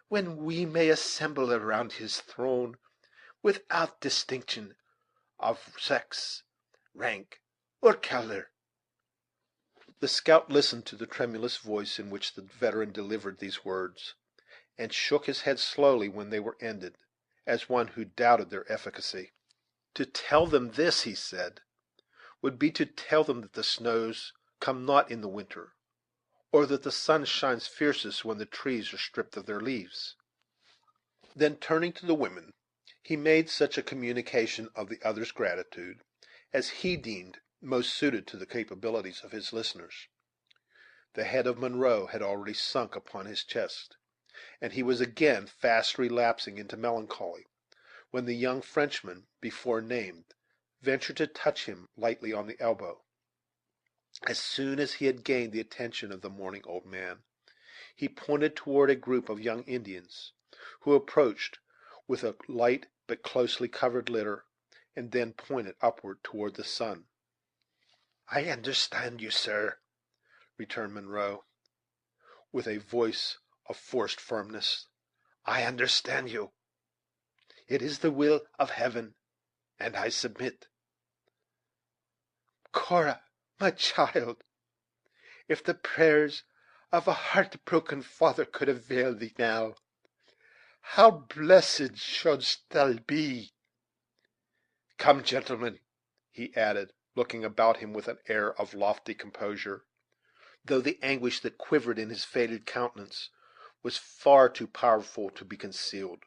when we may assemble around his throne without distinction of sex, rank, or color." The scout listened to the tremulous voice in which the veteran delivered these words, and shook his head slowly when they were ended, as one who doubted their efficacy. "To tell them this," he said, "would be to tell them that the snows come not in the winter, or that the sun shines fiercest when the trees are stripped of their leaves." Then, turning to the women, he made such a communication of the other's gratitude as he deemed most suited to the capabilities of his listeners. The head of Munro had already sunk upon his chest, and he was again fast relapsing into melancholy, when the young Frenchman before named ventured to touch him lightly on the elbow. As soon as he had gained the attention of the mourning old man, he pointed toward a group of young Indians, who approached with a light but closely covered litter, and then pointed upward toward the sun. "I understand you, sir," returned Munro, with a voice of forced firmness. "I understand you. It is the will of Heaven, and I submit. Cora, my child, if the prayers of a heart-broken father could avail thee now, how blessed shouldst thou be! Come, gentlemen," he added, looking about him with an air of lofty composure, though the anguish that quivered in his faded countenance was far too powerful to be concealed,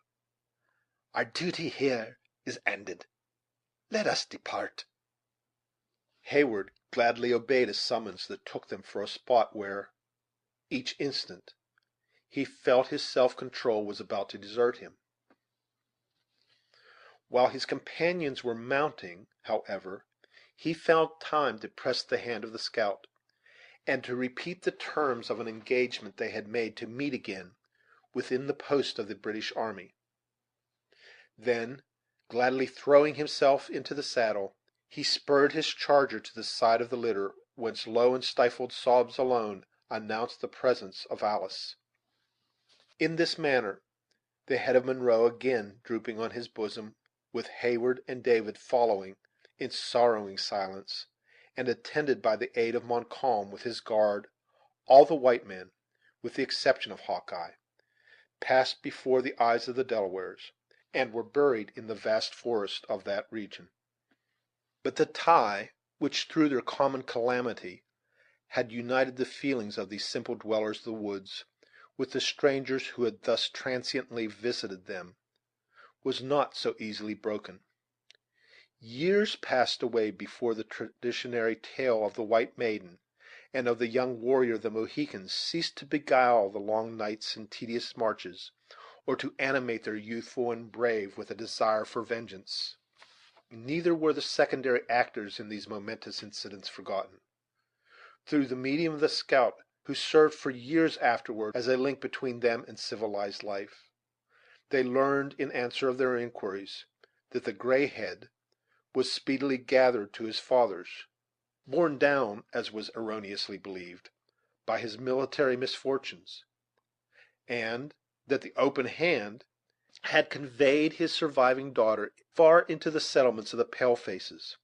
"our duty here is ended. Let us depart." Heyward gladly obeyed a summons that took them for a spot where, each instant, he felt his self control was about to desert him. While his companions were mounting, however, he found time to press the hand of the scout, and to repeat the terms of an engagement they had made to meet again within the post of the British army. Then, gladly throwing himself into the saddle, he spurred his charger to the side of the litter, whence low and stifled sobs alone announced the presence of Alice. In this manner, the head of Munro again drooping on his bosom, with Heyward and David following in sorrowing silence, and attended by the aid of Montcalm with his guard, all the white men, with the exception of Hawkeye, passed before the eyes of the Delawares, and were buried in the vast forest of that region. But the tie which, through their common calamity, had united the feelings of these simple dwellers of the woods with the strangers who had thus transiently visited them, was not so easily broken. Years passed away before the traditionary tale of the White Maiden and of the young warrior of the Mohicans ceased to beguile the long nights and tedious marches, or to animate their youthful and brave with a desire for vengeance. Neither were the secondary actors in these momentous incidents forgotten. Through the medium of the scout, who served for years afterward as a link between them and civilized life, they learned, in answer of their inquiries, that the gray head was speedily gathered to his fathers, borne down, as was erroneously believed, by his military misfortunes, and that the open hand had conveyed his surviving daughter far into the settlements of the pale faces,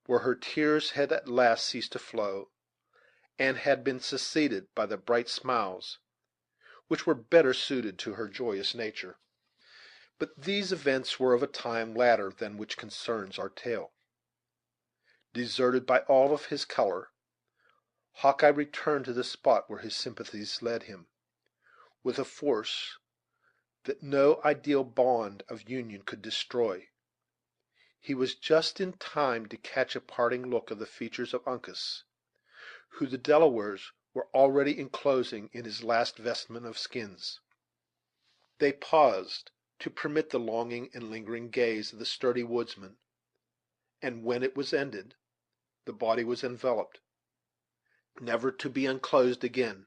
where her tears had at last ceased to flow, and had been succeeded by the bright smiles which were better suited to her joyous nature. But these events were of a time later than which concerns our tale. Deserted by all of his color, Hawkeye returned to the spot where his sympathies led him, with a force that no ideal bond of union could destroy. He was just in time to catch a parting look of the features of Uncas, who the Delawares were already enclosing in his last vestment of skins. They paused to permit the longing and lingering gaze of the sturdy woodsman and when it was ended, the body was enveloped, never to be unclosed again.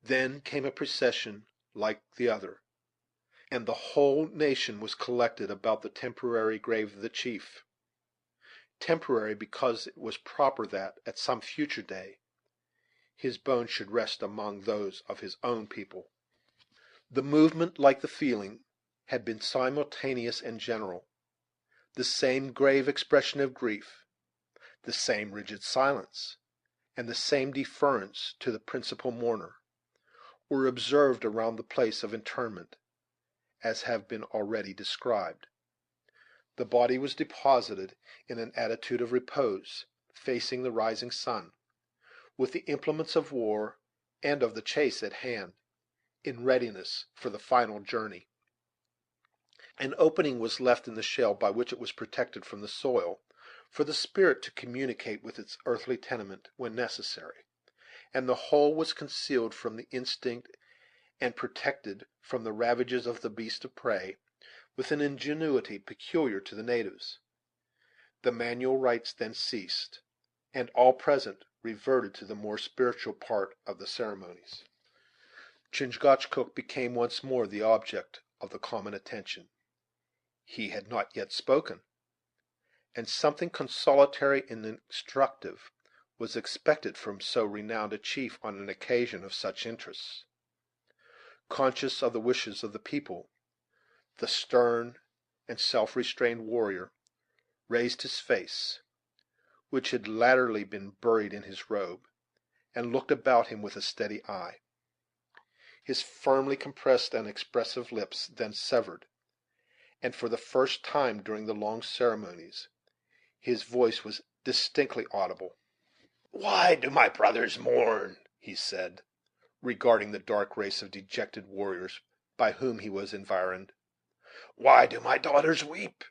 Then came a procession like the other, and the whole nation was collected about the temporary grave of the chief; temporary, because it was proper that, at some future day, his bones should rest among those of his own people. The movement, like the feeling, had been simultaneous and general. The same grave expression of grief, the same rigid silence, and the same deference to the principal mourner, were observed around the place of interment, as have been already described. The body was deposited in an attitude of repose, facing the rising sun, with the implements of war and of the chase at hand, in readiness for the final journey. An opening was left in the shell by which it was protected from the soil, for the spirit to communicate with its earthly tenement when necessary, and the whole was concealed from the instinct and protected from the ravages of the beast of prey with an ingenuity peculiar to the natives. The manual rites then ceased, and all present reverted to the more spiritual part of the ceremonies. Chingachgook became once more the object of the common attention. He had not yet spoken, and something consolatory and instructive was expected from so renowned a chief on an occasion of such interest. Conscious of the wishes of the people, the stern and self-restrained warrior raised his face, which had latterly been buried in his robe, and looked about him with a steady eye. His firmly compressed and expressive lips then severed, and for the first time during the long ceremonies his voice was distinctly audible.
"Why do my brothers mourn?"
he said, regarding the dark race of dejected warriors by whom he was environed.
"Why do my daughters weep?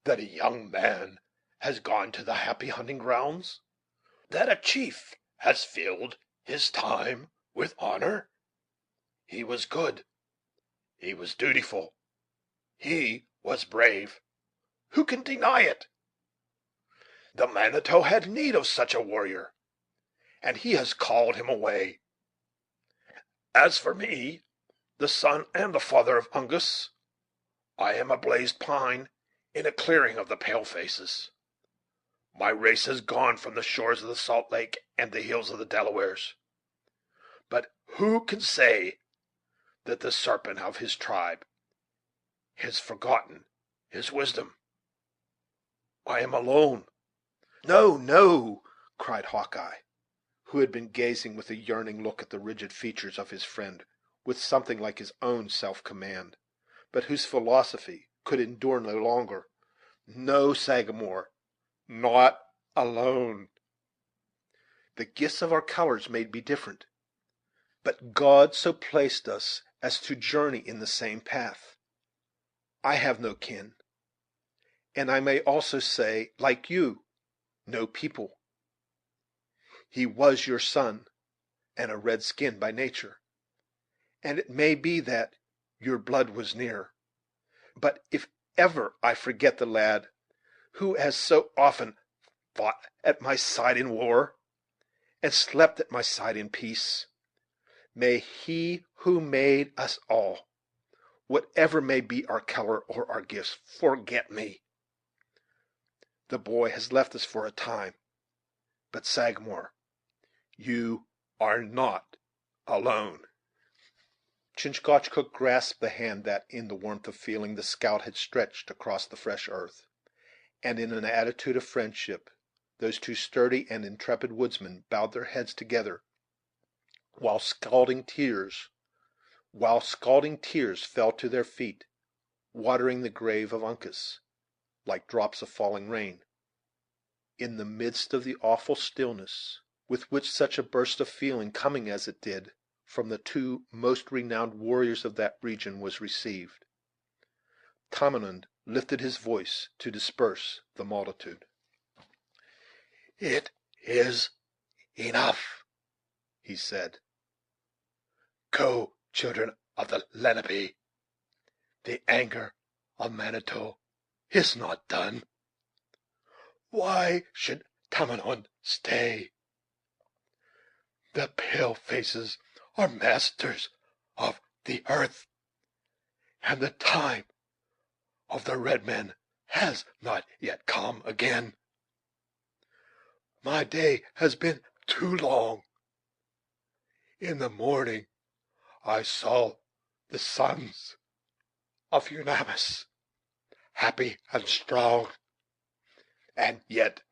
That a young man has gone to the happy hunting grounds? That a chief has filled his time with honor? He was good, he was dutiful, he was brave. Who can deny it? The Manito had need of such a warrior, and he has called him away. As for me, the son and the father of Uncas, I am a blazed pine in a clearing of the pale faces. My race has gone from the shores of the Salt Lake and the hills of the Delawares. But who can say that the serpent of his tribe has forgotten his wisdom? I am alone.
"No, no," cried Hawkeye, who had been gazing with a yearning look at the rigid features of his friend, with something like his own self-command, but whose philosophy could endure no longer. "No, Sagamore, not alone. The gifts of our colors may be different, but God so placed us as to journey in the same path. I have no kin, and I may also say, like you, no people. He was your son, and a redskin by nature, and it may be that your blood was near. But if ever I forget the lad who has so often fought at my side in war, and slept at my side in peace, may He who made us all, whatever may be our color or our gifts, forget me. The boy has left us for a time, but, Sagamore, you are not alone." Chingachgook grasped the hand that, in the warmth of feeling, the scout had stretched across the fresh earth, and in an attitude of friendship those two sturdy and intrepid woodsmen bowed their heads together, while scalding tears fell to their feet, watering the grave of Uncas like drops of falling rain. In the midst of the awful stillness with which such a burst of feeling, coming as it did from the two most renowned warriors of that region, was received, Tamenund lifted his voice to disperse the multitude.
"It is enough," he said. "Go, children of the Lenape. The anger of Manito is not done. Why should Tamenund stay? The pale faces are masters of the earth, and the time of the red men has not yet come again. My day has been too long. In the morning I saw the sons of Unamis happy and strong, and yet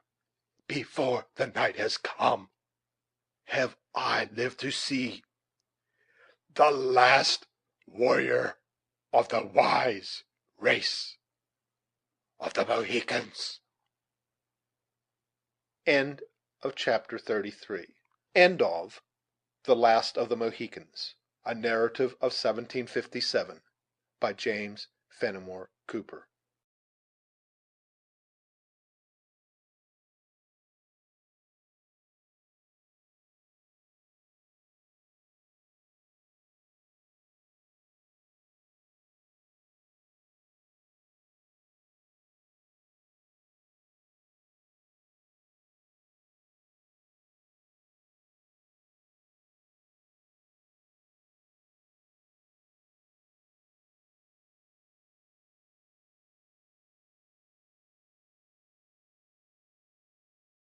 before the night has come have I lived to see the last warrior of the wise race of the Mohicans.
End of chapter 33. End of The Last of the Mohicans, a narrative of 1757, by James Fenimore Cooper.